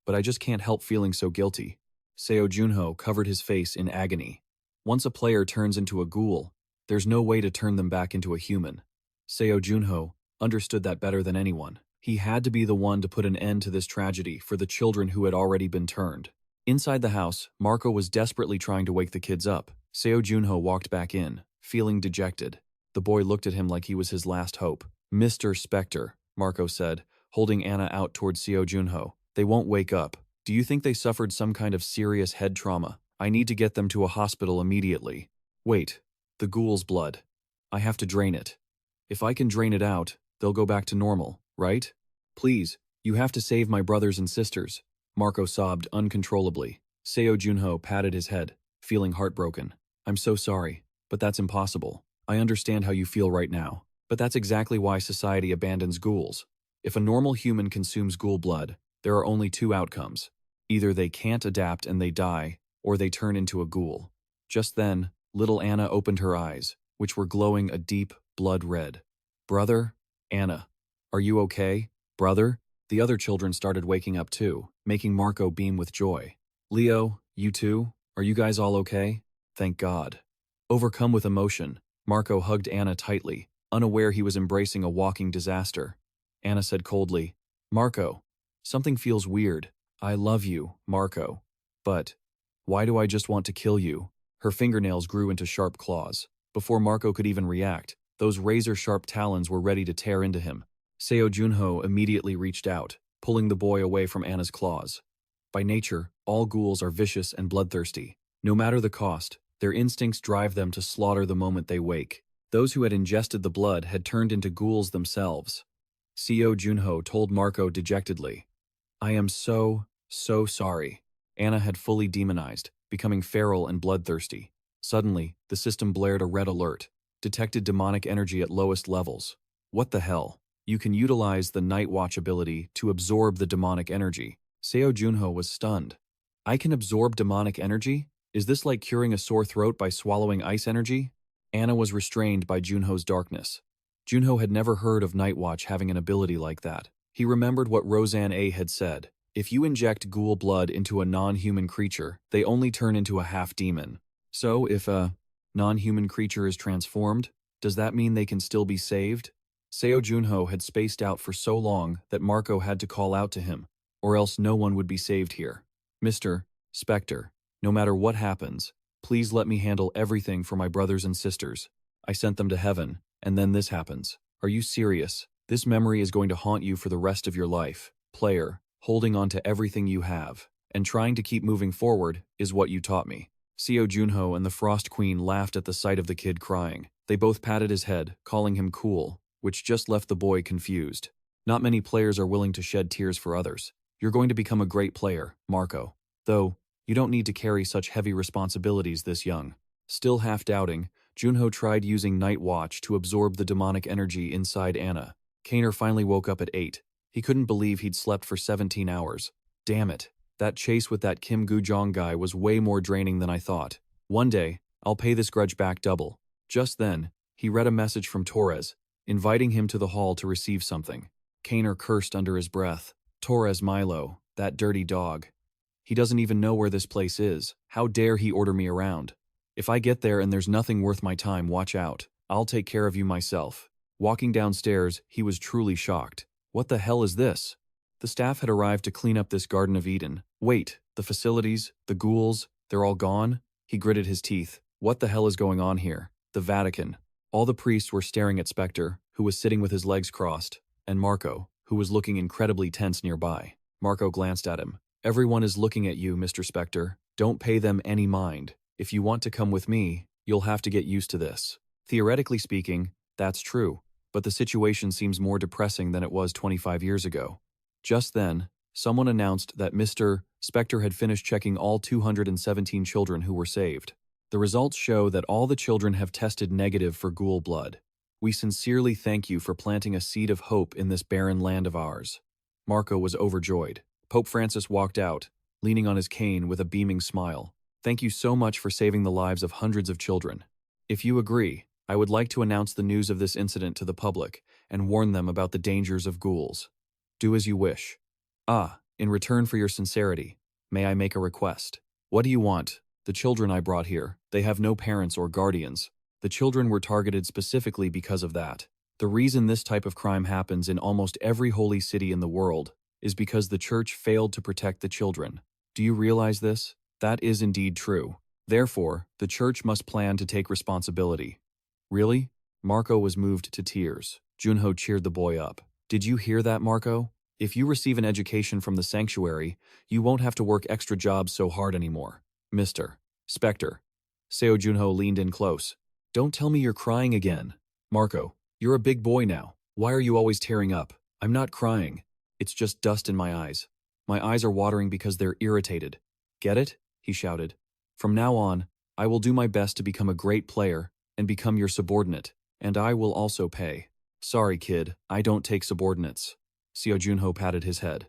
but I just can't help feeling so guilty. Seo Junho covered his face in agony. Once a player turns into a ghoul, there's no way to turn them back into a human. Seo Junho understood that better than anyone. He had to be the one to put an end to this tragedy for the children who had already been turned. Inside the house, Marco was desperately trying to wake the kids up. Seo Junho walked back in, feeling dejected. The boy looked at him like he was his last hope. Mr. Spectre, Marco said, holding Anna out toward Seo Junho. They won't wake up. Do you think they suffered some kind of serious head trauma? I need to get them to a hospital immediately. Wait, the ghoul's blood. I have to drain it. If I can drain it out, they'll go back to normal, right? Please, you have to save my brothers and sisters. Marco sobbed uncontrollably. Seo Junho patted his head, feeling heartbroken. I'm so sorry, but that's impossible. I understand how you feel right now, but that's exactly why society abandons ghouls. If a normal human consumes ghoul blood, there are only 2 outcomes. Either they can't adapt and they die, or they turn into a ghoul. Just then, little Anna opened her eyes, which were glowing a deep blood red. Brother? Anna, are you okay? Brother? The other children started waking up too, making Marco beam with joy. Leo, you too? Are you guys all okay? Thank God. Overcome with emotion, Marco hugged Anna tightly, unaware he was embracing a walking disaster. Anna said coldly, Marco, something feels weird. I love you, Marco. But why do I just want to kill you? Her fingernails grew into sharp claws. Before Marco could even react, those razor-sharp talons were ready to tear into him. Seo Junho immediately reached out, pulling the boy away from Anna's claws. By nature, all ghouls are vicious and bloodthirsty. No matter the cost, their instincts drive them to slaughter the moment they wake. Those who had ingested the blood had turned into ghouls themselves. Seo Junho told Marco dejectedly, I am so sorry. Anna had fully demonized, becoming feral and bloodthirsty. Suddenly, the system blared a red alert. Detected demonic energy at lowest levels. What the hell? You can utilize the Night Watch ability to absorb the demonic energy. Seo Junho was stunned. I can absorb demonic energy? Is this like curing a sore throat by swallowing ice energy? Anna was restrained by Junho's darkness. Junho had never heard of Night Watch having an ability like that. He remembered what Roseanne A had said. If you inject ghoul blood into a non-human creature, they only turn into a half-demon. So, if a non-human creature is transformed, does that mean they can still be saved? Seo Junho had spaced out for so long that Marco had to call out to him, or else no one would be saved here. Mr. Spectre, no matter what happens, please let me handle everything for my brothers and sisters. I sent them to heaven, and then this happens. Are you serious? This memory is going to haunt you for the rest of your life. Player, holding on to everything you have, and trying to keep moving forward is what you taught me. Seo Junho and the Frost Queen laughed at the sight of the kid crying. They both patted his head, calling him cool, which just left the boy confused. Not many players are willing to shed tears for others. You're going to become a great player, Marco. Though, You don't need to carry such heavy responsibilities this young. Still half doubting, Junho tried using Night Watch to absorb the demonic energy inside Anna. Kaner finally woke up at 8. He couldn't believe he'd slept for 17 hours. Damn it. That chase with that Kim Gu-jong guy was way more draining than I thought. One day, I'll pay this grudge back double. Just then, he read a message from Torres, inviting him to the hall to receive something. Kaner cursed under his breath. Torres Milo, that dirty dog. He doesn't even know where this place is. How dare he order me around? If I get there and there's nothing worth my time, watch out. I'll take care of you myself. Walking downstairs, he was truly shocked. What the hell is this? The staff had arrived to clean up this Garden of Eden. Wait, the facilities, the ghouls, they're all gone? He gritted his teeth. What the hell is going on here? The Vatican. All the priests were staring at Spectre, who was sitting with his legs crossed, and Marco, who was looking incredibly tense nearby. Marco glanced at him. Everyone is looking at you, Mr. Spectre. Don't pay them any mind. If you want to come with me, you'll have to get used to this. Theoretically speaking, that's true, but the situation seems more depressing than it was 25 years ago. Just then, someone announced that Mr. Spectre had finished checking all 217 children who were saved. The results show that all the children have tested negative for ghoul blood. We sincerely thank you for planting a seed of hope in this barren land of ours. Marco was overjoyed. Pope Francis walked out, leaning on his cane with a beaming smile. Thank you so much for saving the lives of hundreds of children. If you agree, I would like to announce the news of this incident to the public and warn them about the dangers of ghouls. Do as you wish. In return for your sincerity, may I make a request? What do you want? The children I brought here, they have no parents or guardians. The children were targeted specifically because of that. The reason this type of crime happens in almost every holy city in the world is because the church failed to protect the children. Do you realize this? That is indeed true. Therefore, the church must plan to take responsibility. Really? Marco was moved to tears. Junho cheered the boy up. Did you hear that, Marco? If you receive an education from the sanctuary, you won't have to work extra jobs so hard anymore. Mr. Spectre. Seo Junho leaned in close. Don't tell me you're crying again. Marco, you're a big boy now. Why are you always tearing up? I'm not crying. It's just dust in my eyes. My eyes are watering because they're irritated. Get it? He shouted. From now on, I will do my best to become a great player and become your subordinate, and I will also pay. Sorry, kid, I don't take subordinates. Seo Junho patted his head.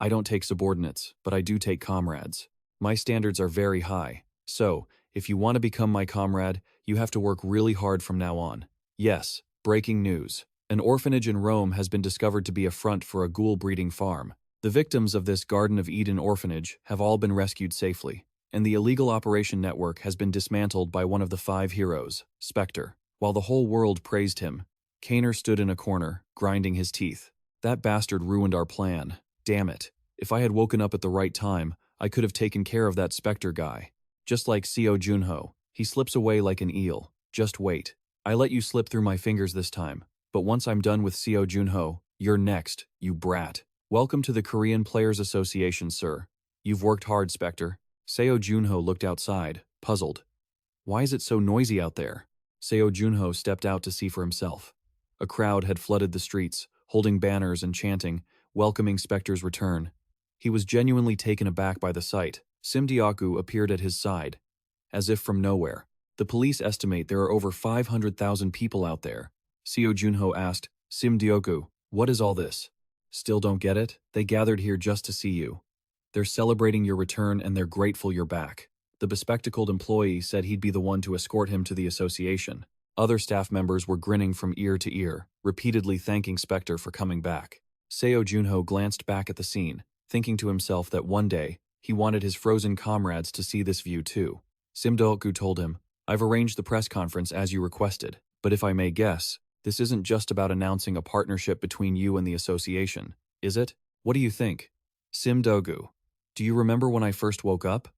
I don't take subordinates, but I do take comrades. My standards are very high, so, if you want to become my comrade, you have to work really hard from now on. Yes, breaking news. An orphanage in Rome has been discovered to be a front for a ghoul breeding farm. The victims of this Garden of Eden orphanage have all been rescued safely, and the illegal operation network has been dismantled by one of the 5 heroes, Spectre. While the whole world praised him, Kaner stood in a corner, grinding his teeth. That bastard ruined our plan. Damn it. If I had woken up at the right time, I could have taken care of that Spectre guy. Just like Seo Junho, he slips away like an eel. Just wait. I let you slip through my fingers this time, but once I'm done with Seo Junho, you're next, you brat. Welcome to the Korean Players Association, sir. You've worked hard, Spectre. Seo Junho looked outside, puzzled. Why is it so noisy out there? Seo Junho stepped out to see for himself. A crowd had flooded the streets, holding banners and chanting, welcoming Spectre's return. He was genuinely taken aback by the sight. Simdioku appeared at his side, as if from nowhere. The police estimate there are over 500,000 people out there. Seo Junho asked, Simdioku, what is all this? Still don't get it? They gathered here just to see you. They're celebrating your return and they're grateful you're back. The bespectacled employee said he'd be the one to escort him to the association. Other staff members were grinning from ear to ear, repeatedly thanking Spectre for coming back. Seo Junho glanced back at the scene, thinking to himself that one day, he wanted his frozen comrades to see this view too. Simdooku told him, I've arranged the press conference as you requested, but if I may guess, this isn't just about announcing a partnership between you and the association, is it? What do you think? Simdooku, do you remember when I first woke up?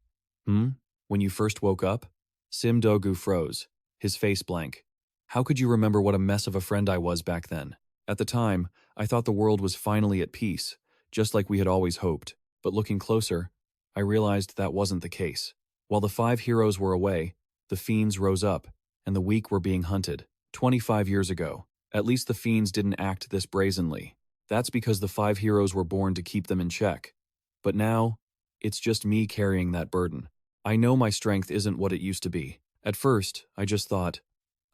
When you first woke up? Simdooku froze, his face blank. How could you remember what a mess of a friend I was back then? At the time, I thought the world was finally at peace, just like we had always hoped. But looking closer, I realized that wasn't the case. While the 5 heroes were away, the fiends rose up, and the weak were being hunted. 25 years ago, at least the fiends didn't act this brazenly. That's because the 5 heroes were born to keep them in check. But now, It's just me carrying that burden. I know my strength isn't what it used to be. At first, I just thought,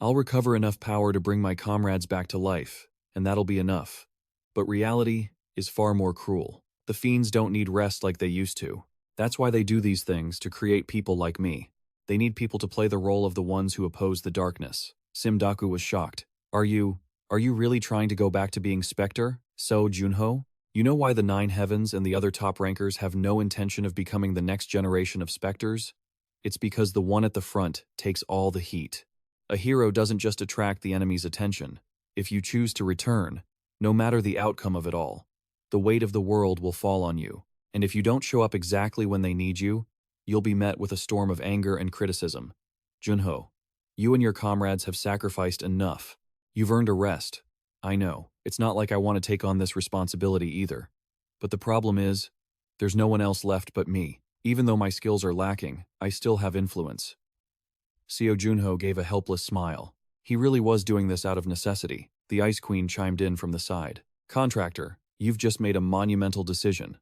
I'll recover enough power to bring my comrades back to life, and that'll be enough. But reality is far more cruel. The fiends don't need rest like they used to. That's why they do these things, to create people like me. They need people to play the role of the ones who oppose the darkness. Simdaku was shocked. Are you really trying to go back to being Spectre, Seo Junho? You know why the Nine Heavens and the other top rankers have no intention of becoming the next generation of Spectres? It's because the one at the front takes all the heat. A hero doesn't just attract the enemy's attention. If you choose to return, no matter the outcome of it all, the weight of the world will fall on you. And if you don't show up exactly when they need you, you'll be met with a storm of anger and criticism. Junho, you and your comrades have sacrificed enough. You've earned a rest. I know, it's not like I want to take on this responsibility either. But the problem is, there's no one else left but me. Even though my skills are lacking, I still have influence. Seo Junho gave a helpless smile. He really was doing this out of necessity. The Ice Queen chimed in from the side. Contractor, you've just made a monumental decision.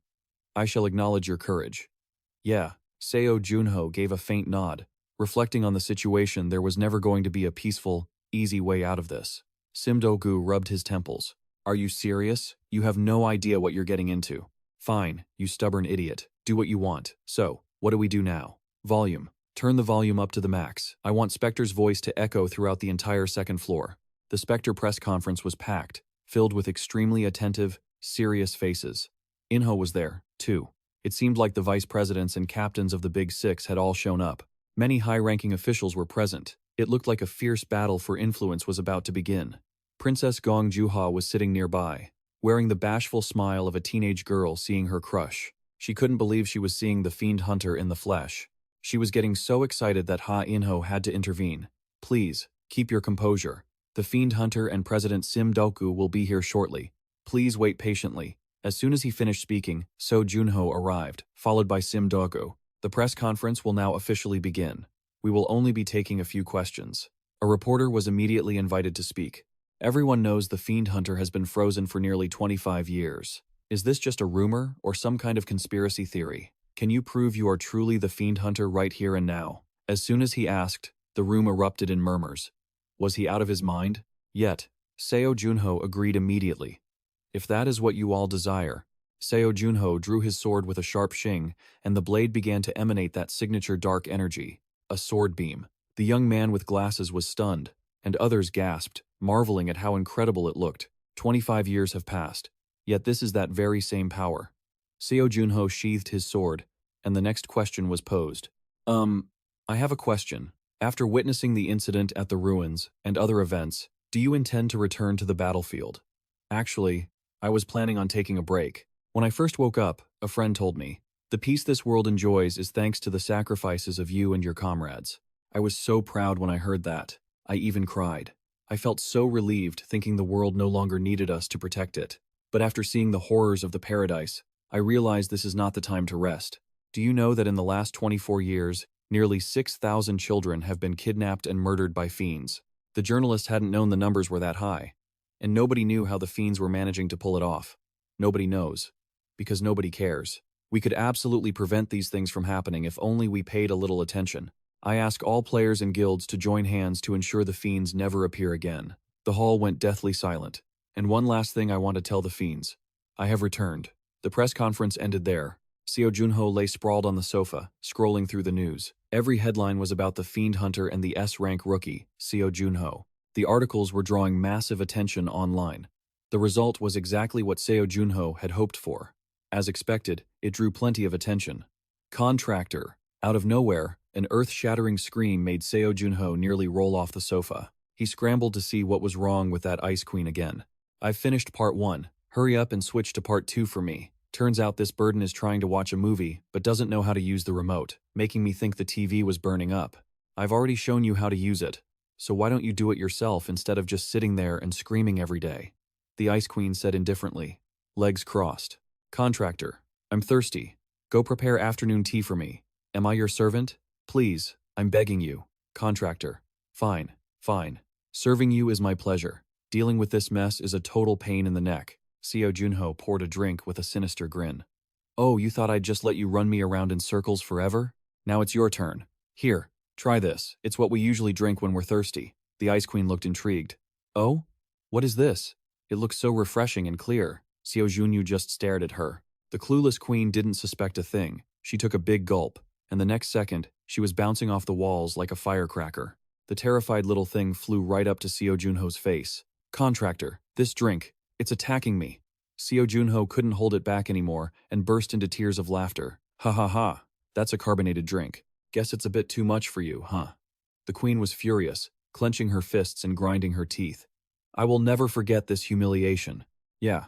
I shall acknowledge your courage. Yeah, Seo Junho gave a faint nod. Reflecting on the situation, there was never going to be a peaceful, easy way out of this. Simdogu rubbed his temples. Are you serious? You have no idea what you're getting into. Fine, you stubborn idiot. Do what you want. So, what do we do now? Volume. Turn the volume up to the max. I want Spectre's voice to echo throughout the entire second floor. The Spectre press conference was packed, filled with extremely attentive, serious faces. Inho was there, too. It seemed like the vice presidents and captains of the Big Six had all shown up. Many high-ranking officials were present. It looked like a fierce battle for influence was about to begin. Princess Gong Juha was sitting nearby, wearing the bashful smile of a teenage girl seeing her crush. She couldn't believe she was seeing the Fiend Hunter in the flesh. She was getting so excited that Ha Inho had to intervene. Please, keep your composure. The Fiend Hunter and President Simdoku will be here shortly. Please wait patiently. As soon as he finished speaking, Seo Junho arrived, followed by Simdoku. The press conference will now officially begin. We will only be taking a few questions. A reporter was immediately invited to speak. Everyone knows the Fiend Hunter has been frozen for nearly 25 years. Is this just a rumor or some kind of conspiracy theory? Can you prove you are truly the Fiend Hunter right here and now? As soon as he asked, the room erupted in murmurs. Was he out of his mind? Yet, Seo Junho agreed immediately. If that is what you all desire. Seo Junho drew his sword with a sharp shing, and the blade began to emanate that signature dark energy, a sword beam. The young man with glasses was stunned, and others gasped, marveling at how incredible it looked. 25 years have passed, yet this is that very same power. Seo Junho sheathed his sword, and the next question was posed. I have a question. After witnessing the incident at the ruins and other events, do you intend to return to the battlefield? Actually, I was planning on taking a break. When I first woke up, a friend told me, the peace this world enjoys is thanks to the sacrifices of you and your comrades. I was so proud when I heard that. I even cried. I felt so relieved thinking the world no longer needed us to protect it. But after seeing the horrors of the paradise, I realized this is not the time to rest. Do you know that in the last 24 years, nearly 6,000 children have been kidnapped and murdered by fiends? The journalist hadn't known the numbers were that high. And nobody knew how the fiends were managing to pull it off. Nobody knows. Because nobody cares. We could absolutely prevent these things from happening if only we paid a little attention. I ask all players and guilds to join hands to ensure the fiends never appear again. The hall went deathly silent. And one last thing I want to tell the fiends. I have returned. The press conference ended there. Seo Junho lay sprawled on the sofa, scrolling through the news. Every headline was about the Fiend Hunter and the S-rank rookie, Seo Junho. The articles were drawing massive attention online. The result was exactly what Seo Junho had hoped for. As expected, it drew plenty of attention. Contractor. Out of nowhere, an earth-shattering scream made Seo Junho nearly roll off the sofa. He scrambled to see what was wrong with that Ice Queen again. I've finished part 1. Hurry up and switch to part 2 for me. Turns out this burden is trying to watch a movie, but doesn't know how to use the remote, making me think the TV was burning up. I've already shown you how to use it, so why don't you do it yourself instead of just sitting there and screaming every day? The Ice Queen said indifferently, legs crossed. Contractor, I'm thirsty. Go prepare afternoon tea for me. Am I your servant? Please, I'm begging you. Contractor, fine, fine. Serving you is my pleasure. Dealing with this mess is a total pain in the neck. Seo Junho poured a drink with a sinister grin. Oh, you thought I'd just let you run me around in circles forever? Now it's your turn. Here, try this. It's what we usually drink when we're thirsty. The Ice Queen looked intrigued. Oh? What is this? It looks so refreshing and clear. Seo Junho just stared at her. The clueless queen didn't suspect a thing. She took a big gulp, and the next second, she was bouncing off the walls like a firecracker. The terrified little thing flew right up to Seo Junho's face. Contractor, this drink, it's attacking me. Seo Junho couldn't hold it back anymore and burst into tears of laughter. Ha ha ha, that's a carbonated drink. Guess it's a bit too much for you, huh? The queen was furious, clenching her fists and grinding her teeth. I will never forget this humiliation. Yeah,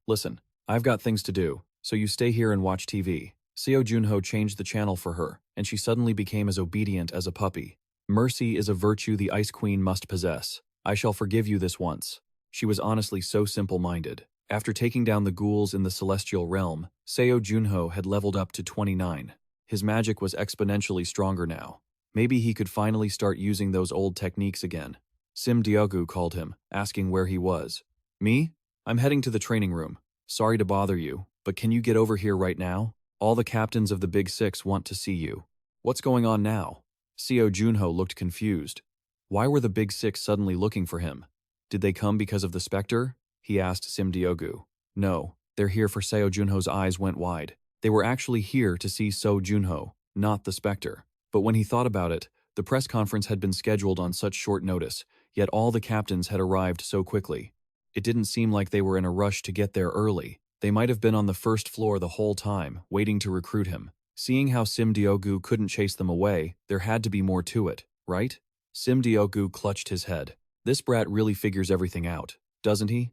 listen, I've got things to do, so you stay here and watch TV. Seo Junho changed the channel for her, and she suddenly became as obedient as a puppy. Mercy is a virtue the Ice Queen must possess. I shall forgive you this once. She was honestly so simple-minded. After taking down the ghouls in the celestial realm, Seo Junho had leveled up to 29. His magic was exponentially stronger now. Maybe he could finally start using those old techniques again. Sim Diogu called him, asking where he was. Me? I'm heading to the training room. Sorry to bother you, but can you get over here right now? All the captains of the Big Six want to see you. What's going on now? Seo Junho looked confused. Why were the Big Six suddenly looking for him? Did they come because of the specter? He asked Sim Diogu. No, they're here for Seo Junho's eyes went wide. They were actually here to see Seo Junho, not the specter. But when he thought about it, the press conference had been scheduled on such short notice, yet all the captains had arrived so quickly. It didn't seem like they were in a rush to get there early. They might have been on the first floor the whole time, waiting to recruit him. Seeing how Sim Diogu couldn't chase them away, there had to be more to it, right? Sim Diogu clutched his head. This brat really figures everything out, doesn't he?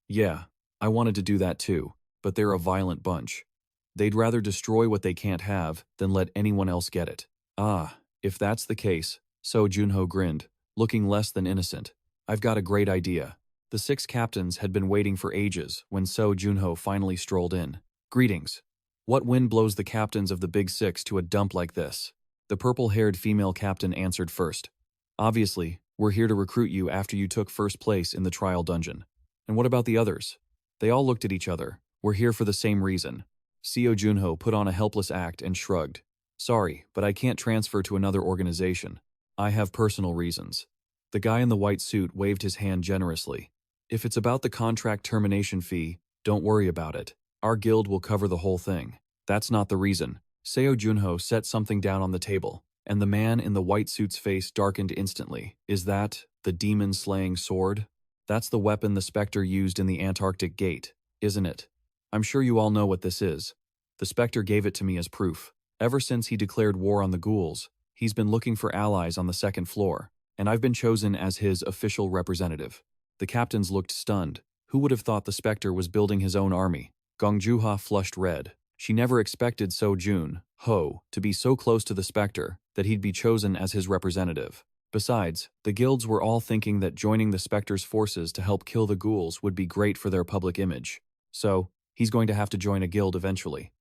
Yeah, I wanted to do that too, but they're a violent bunch. They'd rather destroy what they can't have than let anyone else get it. Ah, if that's the case, Seo Junho grinned, looking less than innocent. I've got a great idea. The 6 captains had been waiting for ages when Seo Junho finally strolled in. Greetings. What wind blows the captains of the Big Six to a dump like this? The purple-haired female captain answered first. Obviously, we're here to recruit you after you took first place in the trial dungeon. And what about the others? They all looked at each other. We're here for the same reason. Seo Junho put on a helpless act and shrugged. Sorry, but I can't transfer to another organization. I have personal reasons. The guy in the white suit waved his hand generously. If it's about the contract termination fee, don't worry about it. Our guild will cover the whole thing. That's not the reason. Seo Junho set something down on the table, and the man in the white suit's face darkened instantly. Is that the demon-slaying sword? That's the weapon the Spectre used in the Antarctic Gate, isn't it? I'm sure you all know what this is. The Spectre gave it to me as proof. Ever since he declared war on the ghouls, he's been looking for allies on the second floor, and I've been chosen as his official representative. The captains looked stunned. Who would have thought the Spectre was building his own army? Gong Juha flushed red. She never expected Seo Junho to be so close to the Spectre that he'd be chosen as his representative. Besides, the guilds were all thinking that joining the Spectre's forces to help kill the ghouls would be great for their public image. So, he's going to have to join a guild eventually.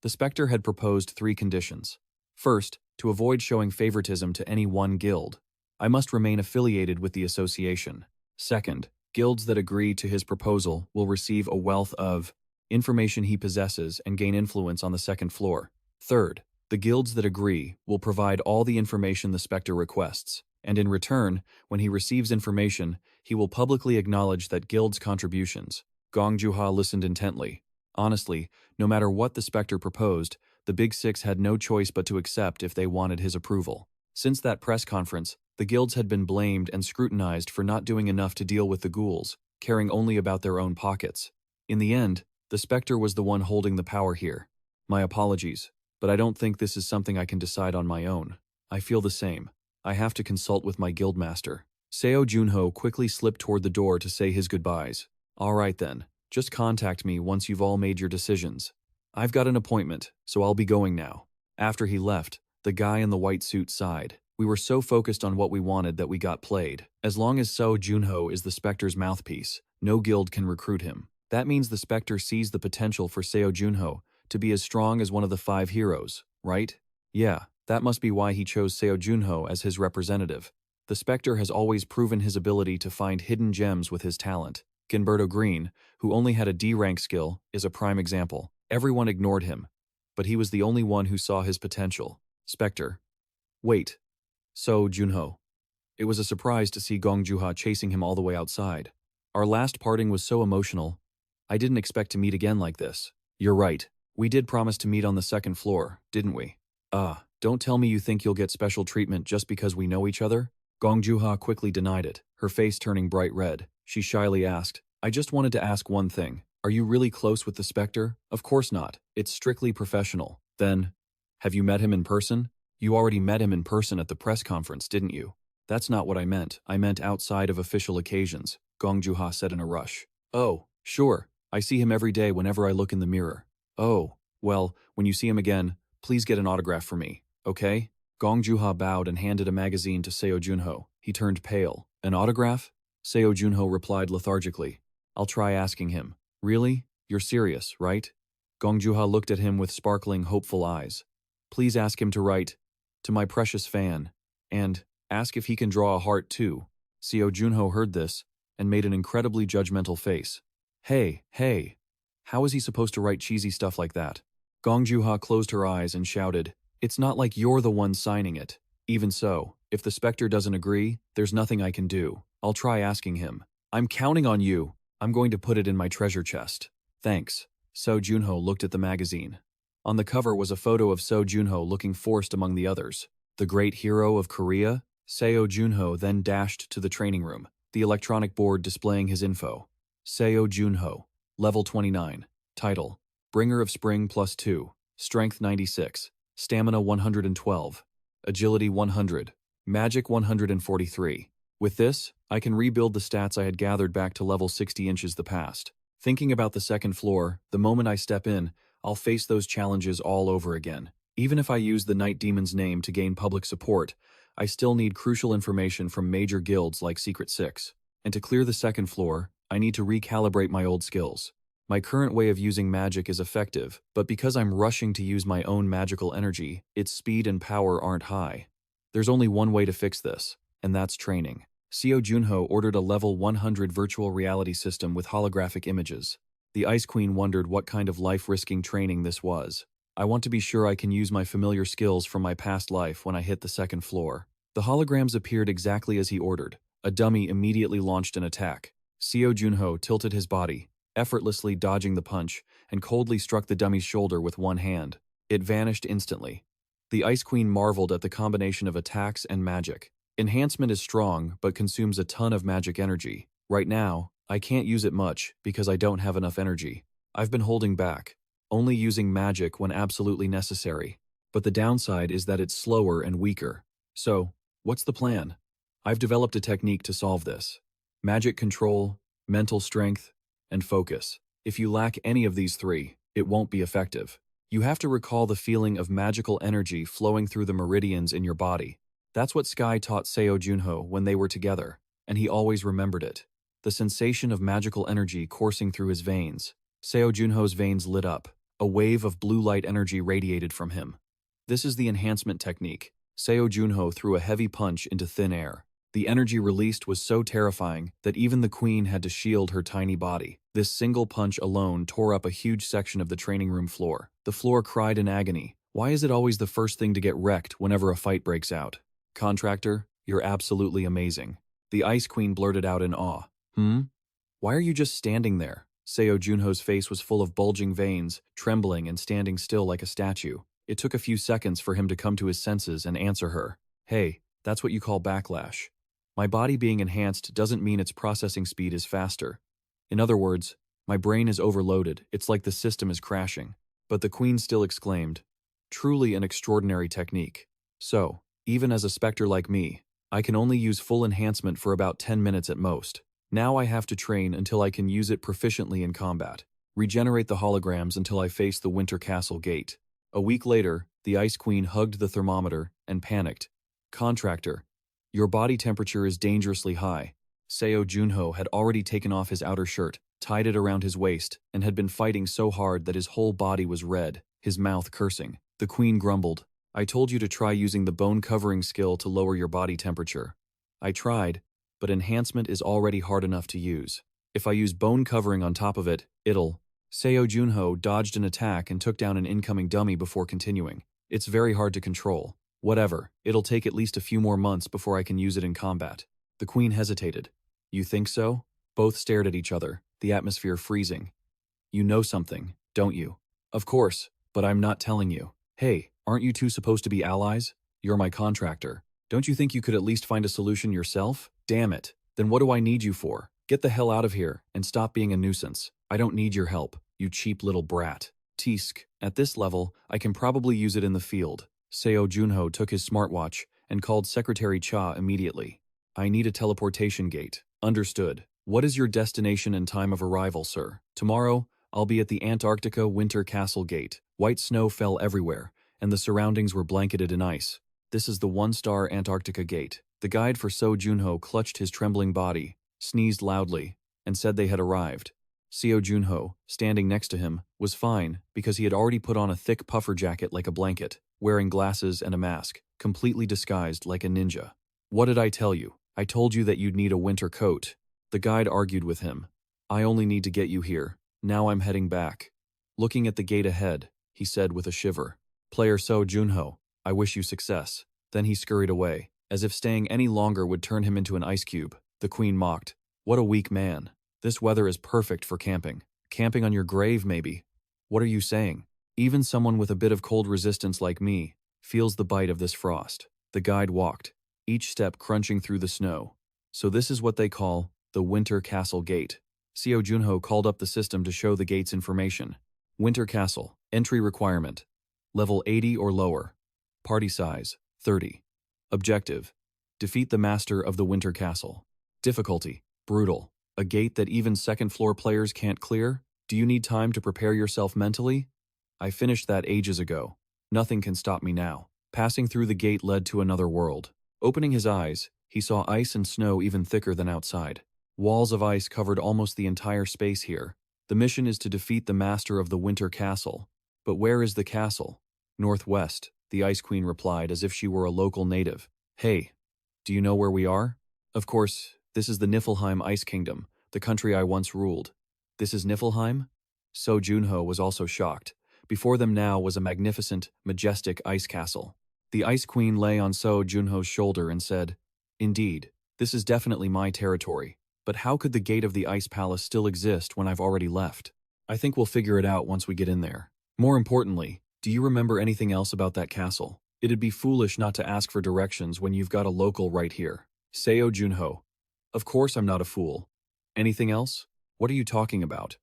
The Spectre had proposed 3 conditions. First, to avoid showing favoritism to any one guild, I must remain affiliated with the association. Second, guilds that agree to his proposal will receive a wealth of information he possesses and gain influence on the second floor. Third, the guilds that agree will provide all the information the Spectre requests, and in return, when he receives information, he will publicly acknowledge that guild's contributions. Gong Juha listened intently. Honestly, no matter what the Spectre proposed, the Big Six had no choice but to accept if they wanted his approval. Since that press conference, the guilds had been blamed and scrutinized for not doing enough to deal with the ghouls, caring only about their own pockets. In the end, the Spectre was the one holding the power here. My apologies, but I don't think this is something I can decide on my own. I feel the same. I have to consult with my guildmaster. Seo Junho quickly slipped toward the door to say his goodbyes. All right then, just contact me once you've all made your decisions. I've got an appointment, so I'll be going now. After he left, the guy in the white suit sighed. We were so focused on what we wanted that we got played. As long as Seo Junho is the Spectre's mouthpiece, no guild can recruit him. That means the Spectre sees the potential for Seo Junho to be as strong as one of the 5 heroes, right? Yeah, that must be why he chose Seo Junho as his representative. The Spectre has always proven his ability to find hidden gems with his talent. Gilberto Green, who only had a D rank skill, is a prime example. Everyone ignored him, but he was the only one who saw his potential. Spectre. Wait. Seo Junho. It was a surprise to see Gong Juha chasing him all the way outside. Our last parting was so emotional. I didn't expect to meet again like this. You're right. We did promise to meet on the second floor, didn't we? Don't tell me you think you'll get special treatment just because we know each other? Gong Juha quickly denied it, her face turning bright red. She shyly asked, I just wanted to ask one thing. Are you really close with the Spectre? Of course not. It's strictly professional. Then, have you met him in person? You already met him in person at the press conference, didn't you? That's not what I meant. I meant outside of official occasions, Gong Juha said in a rush. Oh, sure. I see him every day whenever I look in the mirror. Oh, well, when you see him again, please get an autograph for me, okay? Gong Juha bowed and handed a magazine to Seo Junho. He turned pale. An autograph? Seo Junho replied lethargically. I'll try asking him. Really? You're serious, right? Gong Juha looked at him with sparkling, hopeful eyes. Please ask him to write, to my precious fan, and ask if he can draw a heart too. Seo Junho heard this and made an incredibly judgmental face. Hey, how is he supposed to write cheesy stuff like that? Gong Juha closed her eyes and shouted, It's not like you're the one signing it. Even so, if the Spectre doesn't agree, there's nothing I can do. I'll try asking him. I'm counting on you. I'm going to put it in my treasure chest. Thanks. Seo Junho looked at the magazine. On the cover was a photo of Seo Junho looking forced among the others. The great hero of Korea? Seo Junho then dashed to the training room, the electronic board displaying his info. Seo Junho, level 29, title, Bringer of Spring +2, Strength 96, Stamina 112, Agility 100, Magic 143. With this, I can rebuild the stats I had gathered back to level 60 inches the past. Thinking about the second floor, the moment I step in, I'll face those challenges all over again. Even if I use the Night Demon's name to gain public support, I still need crucial information from major guilds like Secret Six. And to clear the second floor, I need to recalibrate my old skills. My current way of using magic is effective, but because I'm rushing to use my own magical energy, its speed and power aren't high. There's only one way to fix this, and that's training. Seo Junho ordered a level 100 virtual reality system with holographic images. The Ice Queen wondered what kind of life-risking training this was. I want to be sure I can use my familiar skills from my past life when I hit the second floor. The holograms appeared exactly as he ordered. A dummy immediately launched an attack. Seo Junho tilted his body, effortlessly dodging the punch, and coldly struck the dummy's shoulder with one hand. It vanished instantly. The Ice Queen marveled at the combination of attacks and magic. Enhancement is strong, but consumes a ton of magic energy. Right now, I can't use it much because I don't have enough energy. I've been holding back, only using magic when absolutely necessary. But the downside is that it's slower and weaker. So, what's the plan? I've developed a technique to solve this. Magic control, mental strength, and focus. If you lack any of these three, it won't be effective. You have to recall the feeling of magical energy flowing through the meridians in your body. That's what Sky taught Seo Junho when they were together, and he always remembered it. The sensation of magical energy coursing through his veins. Seo Junho's veins lit up. A wave of blue light energy radiated from him. This is the enhancement technique. Seo Junho threw a heavy punch into thin air. The energy released was so terrifying that even the queen had to shield her tiny body. This single punch alone tore up a huge section of the training room floor. The floor cried in agony. Why is it always the first thing to get wrecked whenever a fight breaks out? Contractor, you're absolutely amazing. The Ice Queen blurted out in awe. Why are you just standing there? Seo Junho's face was full of bulging veins, trembling and standing still like a statue. It took a few seconds for him to come to his senses and answer her. Hey, that's what you call backlash. My body being enhanced doesn't mean its processing speed is faster. In other words, my brain is overloaded. It's like the system is crashing. But the queen still exclaimed, truly an extraordinary technique. So, even as a specter like me, I can only use full enhancement for about 10 minutes at most. Now I have to train until I can use it proficiently in combat. Regenerate the holograms until I face the Winter Castle gate. A week later, the Ice Queen hugged the thermometer and panicked. Contractor, your body temperature is dangerously high. Seo Junho had already taken off his outer shirt, tied it around his waist, and had been fighting so hard that his whole body was red, his mouth cursing. The queen grumbled, I told you to try using the bone covering skill to lower your body temperature. I tried, but enhancement is already hard enough to use. If I use bone covering on top of it, it'll... Seo Junho dodged an attack and took down an incoming dummy before continuing. It's very hard to control. Whatever, it'll take at least a few more months before I can use it in combat. The queen hesitated. You think so? Both stared at each other, the atmosphere freezing. You know something, don't you? Of course, but I'm not telling you. Hey, aren't you two supposed to be allies? You're my contractor. Don't you think you could at least find a solution yourself? Damn it. Then what do I need you for? Get the hell out of here and stop being a nuisance. I don't need your help, you cheap little brat. Tisk, at this level, I can probably use it in the field. Seo Junho took his smartwatch and called Secretary Cha immediately. I need a teleportation gate. Understood. What is your destination and time of arrival, sir? Tomorrow, I'll be at the Antarctica Winter Castle Gate. White snow fell everywhere, and the surroundings were blanketed in ice. This is the one-star Antarctica Gate. The guide for Seo Junho clutched his trembling body, sneezed loudly, and said they had arrived. Seo Junho, standing next to him, was fine because he had already put on a thick puffer jacket like a blanket, wearing glasses and a mask, completely disguised like a ninja. What did I tell you? I told you that you'd need a winter coat. The guide argued with him. I only need to get you here. Now I'm heading back. Looking at the gate ahead, he said with a shiver. Player Seo Junho, I wish you success. Then he scurried away, as if staying any longer would turn him into an ice cube. The queen mocked. What a weak man. This weather is perfect for camping. Camping on your grave, maybe. What are you saying? Even someone with a bit of cold resistance like me feels the bite of this frost. The guide walked, each step crunching through the snow. So this is what they call the Winter Castle Gate. Seo Junho called up the system to show the gate's information. Winter Castle. Entry requirement. Level 80 or lower. Party size, 30. Objective. Defeat the master of the Winter Castle. Difficulty. Brutal. A gate that even second-floor players can't clear? Do you need time to prepare yourself mentally? I finished that ages ago. Nothing can stop me now. Passing through the gate led to another world. Opening his eyes, he saw ice and snow even thicker than outside. Walls of ice covered almost the entire space here. The mission is to defeat the master of the Winter Castle. But where is the castle? Northwest, the Ice Queen replied as if she were a local native. Hey, do you know where we are? Of course, this is the Niflheim Ice Kingdom, the country I once ruled. This is Niflheim? Seo Junho was also shocked. Before them now was a magnificent, majestic ice castle. The Ice Queen lay on Seo Junho's shoulder and said, Indeed, this is definitely my territory. But how could the gate of the Ice Palace still exist when I've already left? I think we'll figure it out once we get in there. More importantly, do you remember anything else about that castle? It'd be foolish not to ask for directions when you've got a local right here. Seo Junho. Of course I'm not a fool. Anything else? What are you talking about?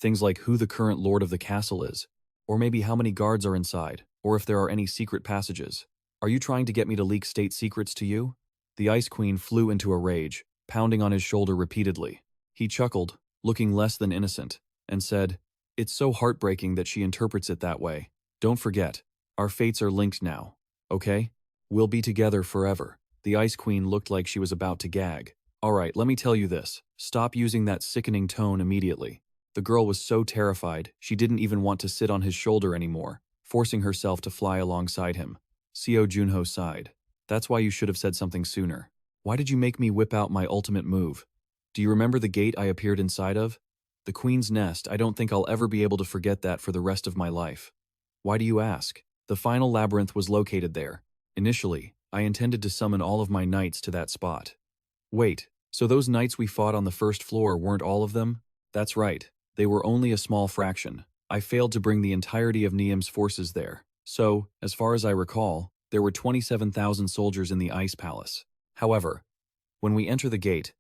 Things like who the current lord of the castle is, or maybe how many guards are inside, or if there are any secret passages. Are you trying to get me to leak state secrets to you? The Ice Queen flew into a rage, pounding on his shoulder repeatedly. He chuckled, looking less than innocent, and said, It's so heartbreaking that she interprets it that way. Don't forget, our fates are linked now, okay? We'll be together forever. The Ice Queen looked like she was about to gag. All right, let me tell you this. Stop using that sickening tone immediately. The girl was so terrified, she didn't even want to sit on his shoulder anymore, forcing herself to fly alongside him. Seo Junho sighed. That's why you should have said something sooner. Why did you make me whip out my ultimate move? Do you remember the gate I appeared inside of? The Queen's Nest. I don't think I'll ever be able to forget that for the rest of my life. Why do you ask? The final labyrinth was located there. Initially, I intended to summon all of my knights to that spot. Wait, so those knights we fought on the first floor weren't all of them? That's right, they were only a small fraction. I failed to bring the entirety of Niam's forces there. So, as far as I recall, there were 27,000 soldiers in the Ice Palace. However, when we enter the gate,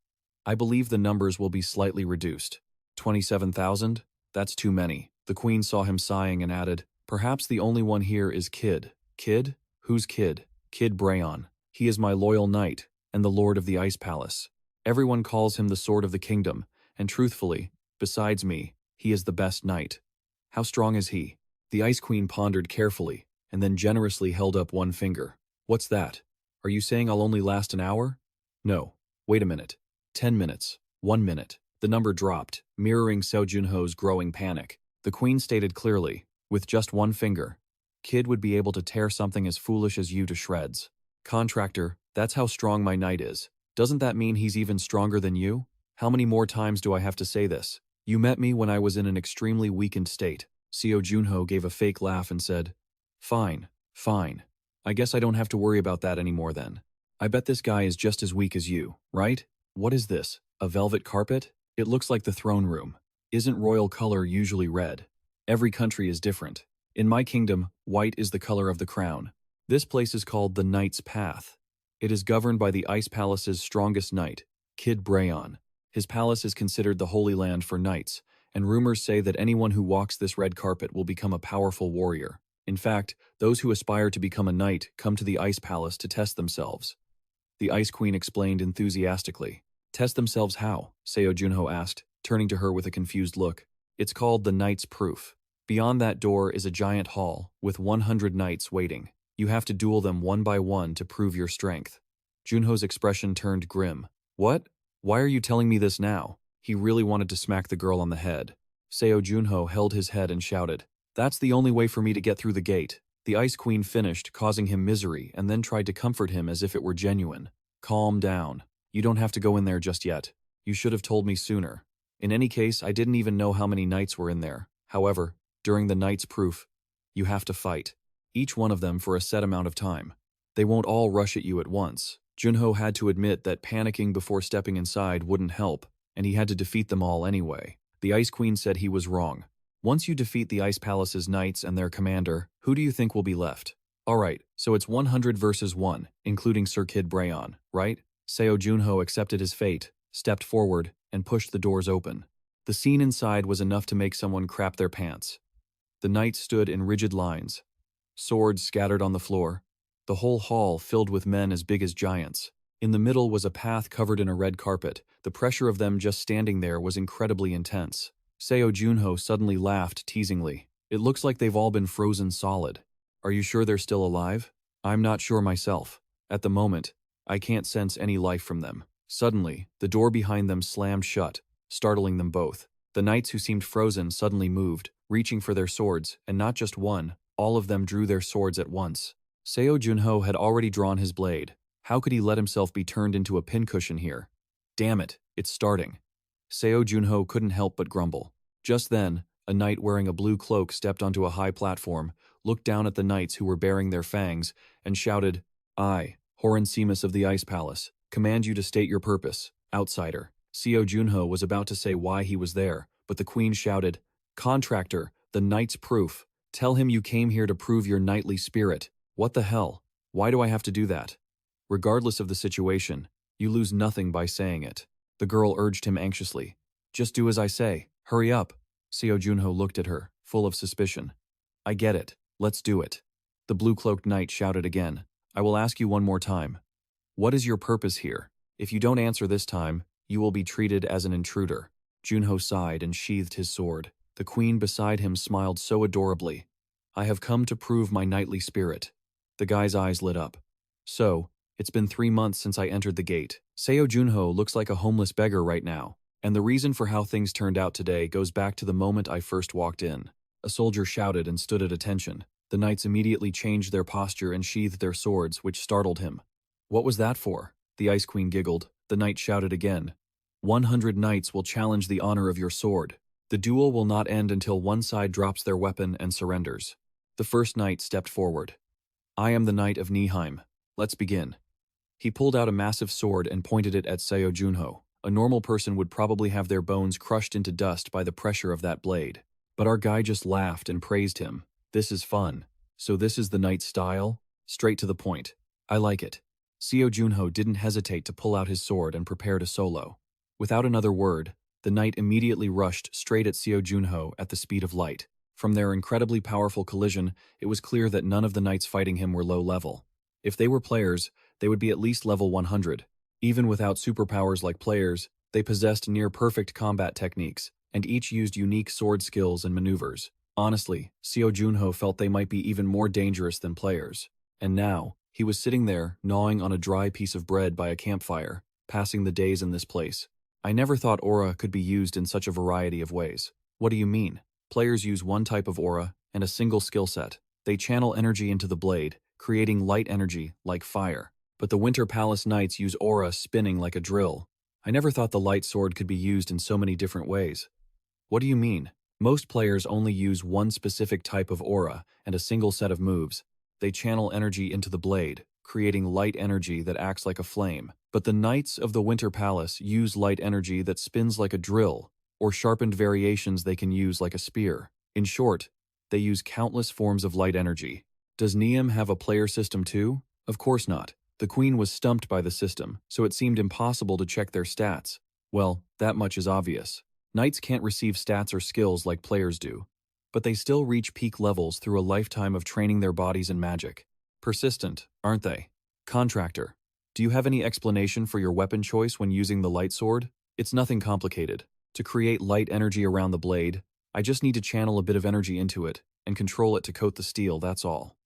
I believe the numbers will be slightly reduced. 27,000? That's too many. The Queen saw him sighing and added, Perhaps the only one here is Kid. Kid? Who's Kid? Kid Brayon. He is my loyal knight, and the Lord of the Ice Palace. Everyone calls him the Sword of the Kingdom, and truthfully, besides me, he is the best knight. How strong is he? The Ice Queen pondered carefully, and then generously held up one finger. What's that? Are you saying I'll only last an hour? No. Wait a minute. 10 minutes. 1 minute. The number dropped, mirroring Seo Junho's growing panic. The Queen stated clearly, with just one finger, Kid would be able to tear something as foolish as you to shreds. Contractor, that's how strong my knight is. Doesn't that mean he's even stronger than you? How many more times do I have to say this? You met me when I was in an extremely weakened state. Seo Junho gave a fake laugh and said, Fine, fine. I guess I don't have to worry about that anymore then. I bet this guy is just as weak as you, right? What is this? A velvet carpet? It looks like the throne room. Isn't royal color usually red? Every country is different. In my kingdom, white is the color of the crown. This place is called the Knight's Path. It is governed by the Ice Palace's strongest knight, Kid Brayon. His palace is considered the holy land for knights, and rumors say that anyone who walks this red carpet will become a powerful warrior. In fact, those who aspire to become a knight come to the Ice Palace to test themselves. The Ice Queen explained enthusiastically. Test themselves how? Seo Junho asked, turning to her with a confused look. It's called the Knight's Proof. Beyond that door is a giant hall, with 100 knights waiting. You have to duel them one by one to prove your strength. Junho's expression turned grim. What? Why are you telling me this now? He really wanted to smack the girl on the head. Seo Junho held his head and shouted, That's the only way for me to get through the gate. The Ice Queen finished, causing him misery, and then tried to comfort him as if it were genuine. Calm down. You don't have to go in there just yet. You should have told me sooner. In any case, I didn't even know how many knights were in there. However, during the Knight's Proof, you have to fight. Each one of them for a set amount of time. They won't all rush at you at once. Junho had to admit that panicking before stepping inside wouldn't help, and he had to defeat them all anyway. The Ice Queen said he was wrong. Once you defeat the Ice Palace's knights and their commander, who do you think will be left? Alright, so it's 100 versus 1, including Sir Kid Brayon, right? Seo Junho accepted his fate, stepped forward, and pushed the doors open. The scene inside was enough to make someone crap their pants. The knights stood in rigid lines, swords scattered on the floor, the whole hall filled with men as big as giants. In the middle was a path covered in a red carpet. The pressure of them just standing there was incredibly intense. Seo Junho suddenly laughed teasingly. It looks like they've all been frozen solid. Are you sure they're still alive? I'm not sure myself. At the moment, I can't sense any life from them. Suddenly, the door behind them slammed shut, startling them both. The knights who seemed frozen suddenly moved, reaching for their swords, and not just one, all of them drew their swords at once. Seo Junho had already drawn his blade. How could he let himself be turned into a pincushion here? Damn it, it's starting. Seo Junho couldn't help but grumble. Just then, a knight wearing a blue cloak stepped onto a high platform, looked down at the knights who were baring their fangs, and shouted, I, Horan Seamus of the Ice Palace, command you to state your purpose, outsider. Seo Junho was about to say why he was there, but the queen shouted, Contractor, the Knight's Proof. Tell him you came here to prove your knightly spirit. What the hell? Why do I have to do that? Regardless of the situation, you lose nothing by saying it. The girl urged him anxiously. Just do as I say. Hurry up. Seo Junho looked at her, full of suspicion. I get it. Let's do it. The blue-cloaked knight shouted again. I will ask you one more time. What is your purpose here? If you don't answer this time, you will be treated as an intruder. Junho sighed and sheathed his sword. The queen beside him smiled so adorably. I have come to prove my knightly spirit. The guy's eyes lit up. So, it's been 3 months since I entered the gate. Seo Junho looks like a homeless beggar right now, and the reason for how things turned out today goes back to the moment I first walked in. A soldier shouted and stood at attention. The knights immediately changed their posture and sheathed their swords, which startled him. What was that for? The Ice Queen giggled. The knight shouted again. 100 knights will challenge the honor of your sword. The duel will not end until one side drops their weapon and surrenders. The first knight stepped forward. I am the Knight of Nihime. Let's begin. He pulled out a massive sword and pointed it at Seo Junho. A normal person would probably have their bones crushed into dust by the pressure of that blade. But our guy just laughed and praised him. This is fun. So this is the knight's style? Straight to the point. I like it. Seo Junho didn't hesitate to pull out his sword and prepare to solo. Without another word, the knight immediately rushed straight at Seo Junho at the speed of light. From their incredibly powerful collision, it was clear that none of the knights fighting him were low level. If they were players, they would be at least level 100. Even without superpowers like players, they possessed near-perfect combat techniques, and each used unique sword skills and maneuvers. Honestly, Seo Junho felt they might be even more dangerous than players. And now, he was sitting there, gnawing on a dry piece of bread by a campfire, passing the days in this place. I never thought aura could be used in such a variety of ways. What do you mean? Players use one type of aura and a single skill set. They channel energy into the blade, creating light energy, like fire. But the Winter Palace Knights use aura spinning like a drill. I never thought the light sword could be used in so many different ways. What do you mean? Most players only use one specific type of aura and a single set of moves. They channel energy into the blade, creating light energy that acts like a flame. But the Knights of the Winter Palace use light energy that spins like a drill, or sharpened variations they can use like a spear. In short, they use countless forms of light energy. Does Neum have a player system too? Of course not. The Queen was stumped by the system, so it seemed impossible to check their stats. Well, that much is obvious. Knights can't receive stats or skills like players do, but they still reach peak levels through a lifetime of training their bodies in magic. Persistent, aren't they? Contractor, do you have any explanation for your weapon choice when using the light sword? It's nothing complicated. To create light energy around the blade, I just need to channel a bit of energy into it and control it to coat the steel, that's all.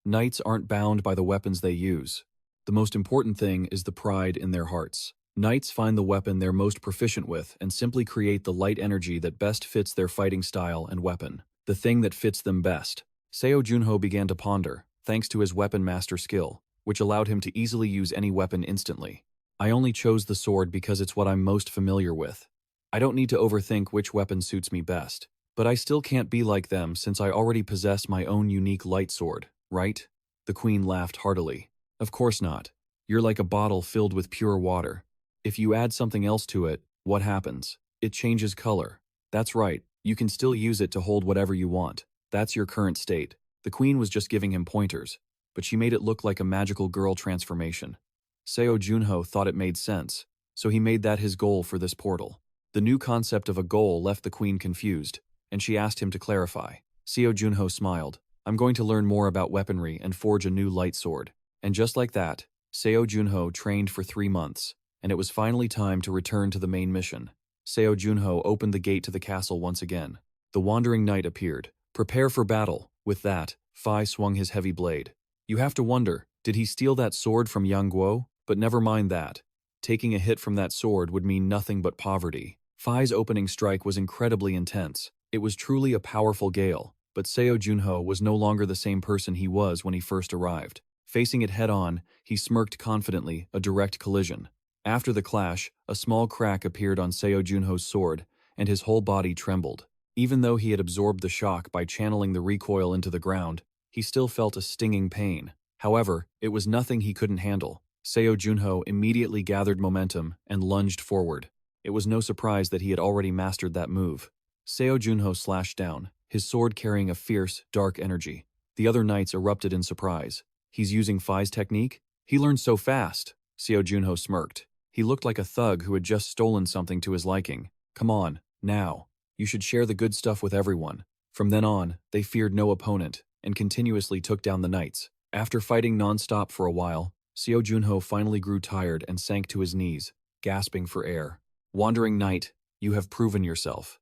Knights aren't bound by the weapons they use. The most important thing is the pride in their hearts. Knights find the weapon they're most proficient with and simply create the light energy that best fits their fighting style and weapon. The thing that fits them best. Seo Junho began to ponder, thanks to his weapon master skill, which allowed him to easily use any weapon instantly. I only chose the sword because it's what I'm most familiar with. I don't need to overthink which weapon suits me best. But I still can't be like them since I already possess my own unique light sword, right? The Queen laughed heartily. Of course not. You're like a bottle filled with pure water. If you add something else to it, what happens? It changes color. That's right, you can still use it to hold whatever you want. That's your current state. The Queen was just giving him pointers, but she made it look like a magical girl transformation. Seo Junho thought it made sense, so he made that his goal for this portal. The new concept of a goal left the Queen confused, and she asked him to clarify. Seo Junho smiled. I'm going to learn more about weaponry and forge a new light sword. And just like that, Seo Junho trained for 3 months, and it was finally time to return to the main mission. Seo Junho opened the gate to the castle once again. The wandering knight appeared. Prepare for battle. With that, Fai swung his heavy blade. You have to wonder, did he steal that sword from Yang Guo? But never mind that. Taking a hit from that sword would mean nothing but poverty. Fai's opening strike was incredibly intense. It was truly a powerful gale, but Seo Junho was no longer the same person he was when he first arrived. Facing it head-on, he smirked confidently, a direct collision. After the clash, a small crack appeared on Seo Junho's sword, and his whole body trembled. Even though he had absorbed the shock by channeling the recoil into the ground, he still felt a stinging pain. However, it was nothing he couldn't handle. Seo Junho immediately gathered momentum and lunged forward. It was no surprise that he had already mastered that move. Seo Junho slashed down, his sword carrying a fierce, dark energy. The other knights erupted in surprise. He's using Fai's technique? He learned so fast. Seo Junho smirked. He looked like a thug who had just stolen something to his liking. Come on, now. You should share the good stuff with everyone. From then on, they feared no opponent, and continuously took down the knights. After fighting non-stop for a while, Seo Junho finally grew tired and sank to his knees, gasping for air. Wandering Knight, you have proven yourself.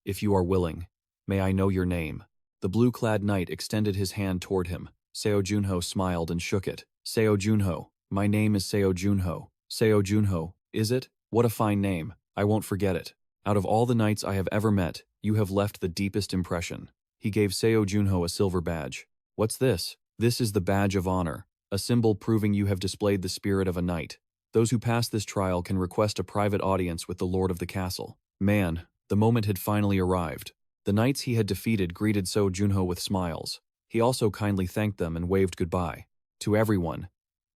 If you are willing, may I know your name? The blue-clad knight extended his hand toward him. Seo Junho smiled and shook it. Seo Junho, my name is Seo Junho. Seo Junho, is it? What a fine name. I won't forget it. Out of all the knights I have ever met, you have left the deepest impression. He gave Seo Junho a silver badge. What's this? This is the badge of honor, a symbol proving you have displayed the spirit of a knight. Those who pass this trial can request a private audience with the lord of the castle. Man, the moment had finally arrived. The knights he had defeated greeted Seo Junho with smiles. He also kindly thanked them and waved goodbye to everyone,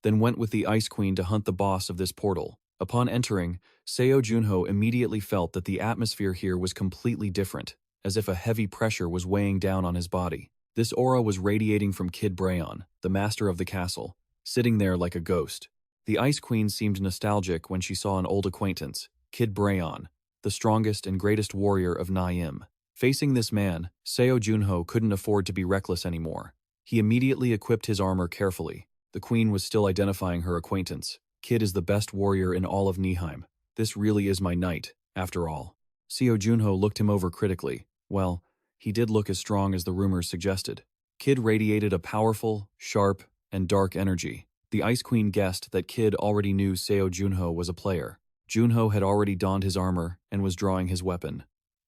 then went with the Ice Queen to hunt the boss of this portal. Upon entering, Seo Junho immediately felt that the atmosphere here was completely different, as if a heavy pressure was weighing down on his body. This aura was radiating from Kid Brayon, the master of the castle, sitting there like a ghost. The Ice Queen seemed nostalgic when she saw an old acquaintance, Kid Brayon, the strongest and greatest warrior of Niam. Facing this man, Seo Junho couldn't afford to be reckless anymore. He immediately equipped his armor carefully. The Queen was still identifying her acquaintance. Kid is the best warrior in all of Nihime. This really is my knight, after all. Seo Junho looked him over critically. Well, he did look as strong as the rumors suggested. Kid radiated a powerful, sharp, and dark energy. The Ice Queen guessed that Kid already knew Seo Junho was a player. Junho had already donned his armor and was drawing his weapon.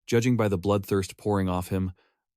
Judging by the bloodthirst pouring off him,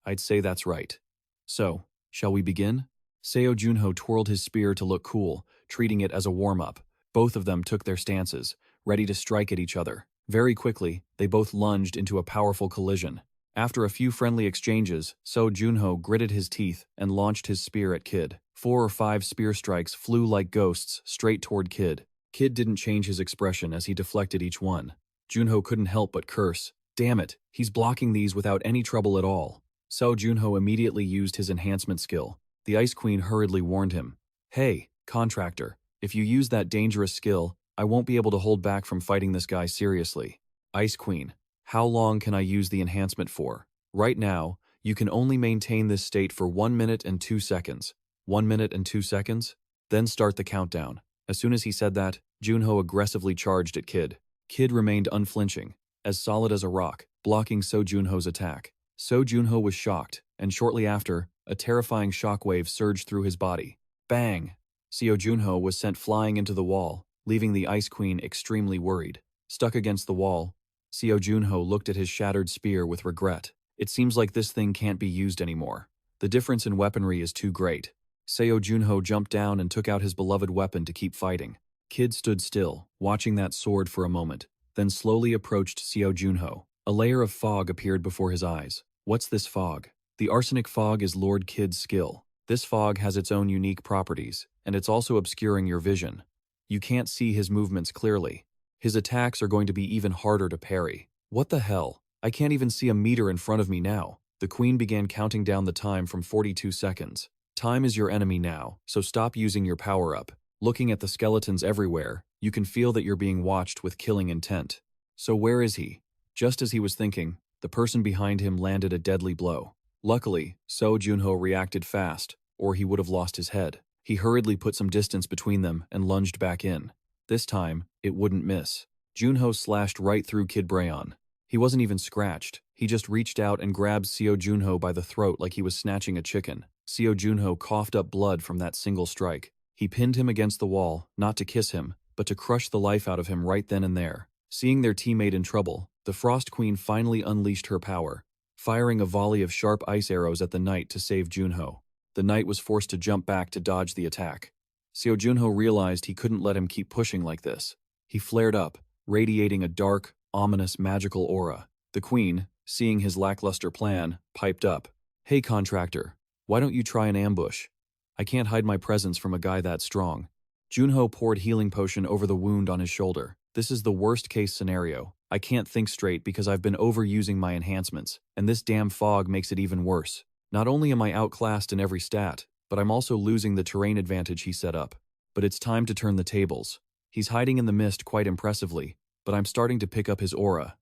I'd say that's right. So, shall we begin? Seo Junho twirled his spear to look cool, treating it as a warm-up. Both of them took their stances, ready to strike at each other. Very quickly, they both lunged into a powerful collision. After a few friendly exchanges, Seo Junho gritted his teeth and launched his spear at Kid. 4 or 5 spear strikes flew like ghosts straight toward Kid. Kid didn't change his expression as he deflected each one. Junho couldn't help but curse. Damn it, he's blocking these without any trouble at all. Seo Junho immediately used his enhancement skill. The Ice Queen hurriedly warned him. Hey, contractor, if you use that dangerous skill, I won't be able to hold back from fighting this guy seriously. Ice Queen, how long can I use the enhancement for? Right now, you can only maintain this state for 1 minute and 2 seconds. 1 minute and 2 seconds? Then start the countdown. As soon as he said that, Junho aggressively charged at Kid. Kid remained unflinching, as solid as a rock, blocking Seo Junho's attack. Seo Junho was shocked, and shortly after, a terrifying shockwave surged through his body. Bang! Seo Junho was sent flying into the wall, leaving the Ice Queen extremely worried. Stuck against the wall, Seo Junho looked at his shattered spear with regret. It seems like this thing can't be used anymore. The difference in weaponry is too great. Seo Junho jumped down and took out his beloved weapon to keep fighting. Kid stood still, watching that sword for a moment, then slowly approached Seo Junho. A layer of fog appeared before his eyes. What's this fog? The arsenic fog is Lord Kid's skill. This fog has its own unique properties, and it's also obscuring your vision. You can't see his movements clearly. His attacks are going to be even harder to parry. What the hell? I can't even see a meter in front of me now. The Queen began counting down the time from 42 seconds. Time is your enemy now, so stop using your power-up. Looking at the skeletons everywhere, you can feel that you're being watched with killing intent. So where is he? Just as he was thinking, the person behind him landed a deadly blow. Luckily, Seo Junho reacted fast, or he would have lost his head. He hurriedly put some distance between them and lunged back in. This time, it wouldn't miss. Junho slashed right through Kid Brayon. He wasn't even scratched. He just reached out and grabbed Seo Junho by the throat like he was snatching a chicken. Seo Junho coughed up blood from that single strike. He pinned him against the wall, not to kiss him, but to crush the life out of him right then and there. Seeing their teammate in trouble, the Frost Queen finally unleashed her power, firing a volley of sharp ice arrows at the knight to save Junho. The knight was forced to jump back to dodge the attack. Seo Junho realized he couldn't let him keep pushing like this. He flared up, radiating a dark, ominous magical aura. The Queen, seeing his lackluster plan, piped up. Hey contractor, why don't you try an ambush? I can't hide my presence from a guy that strong. Junho poured healing potion over the wound on his shoulder. This is the worst case scenario. I can't think straight because I've been overusing my enhancements, and this damn fog makes it even worse. Not only am I outclassed in every stat, but I'm also losing the terrain advantage he set up. But it's time to turn the tables. He's hiding in the mist quite impressively, but I'm starting to pick up his aura,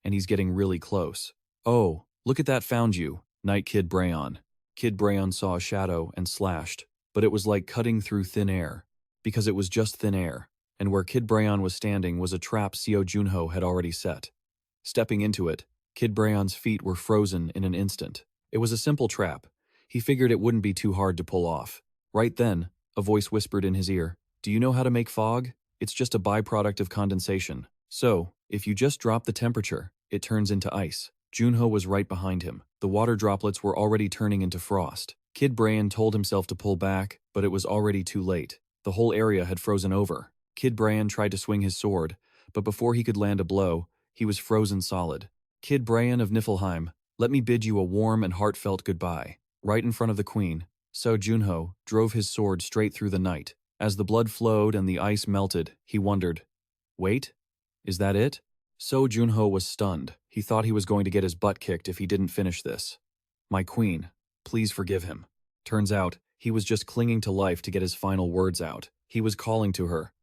and he's getting really close. Oh, look at that, found you, Knight Kid Brayon. Kid Brayon saw a shadow and slashed, but it was like cutting through thin air, because it was just thin air, and where Kid Brayon was standing was a trap Seo Junho had already set. Stepping into it, Kid Brayon's feet were frozen in an instant. It was a simple trap. He figured it wouldn't be too hard to pull off. Right then, a voice whispered in his ear, "Do you know how to make fog? It's just a byproduct of condensation. So, if you just drop the temperature, it turns into ice." Junho was right behind him. The water droplets were already turning into frost. Kid Brayon told himself to pull back, but it was already too late. The whole area had frozen over. Kid Brayon tried to swing his sword, but before he could land a blow, he was frozen solid. Kid Brayon of Niflheim, let me bid you a warm and heartfelt goodbye. Right in front of the Queen, Seo Junho drove his sword straight through the night. As the blood flowed and the ice melted, he wondered, wait, is that it? Seo Junho was stunned. He thought he was going to get his butt kicked if he didn't finish this. My Queen, please forgive him. Turns out, he was just clinging to life to get his final words out. He was calling to her.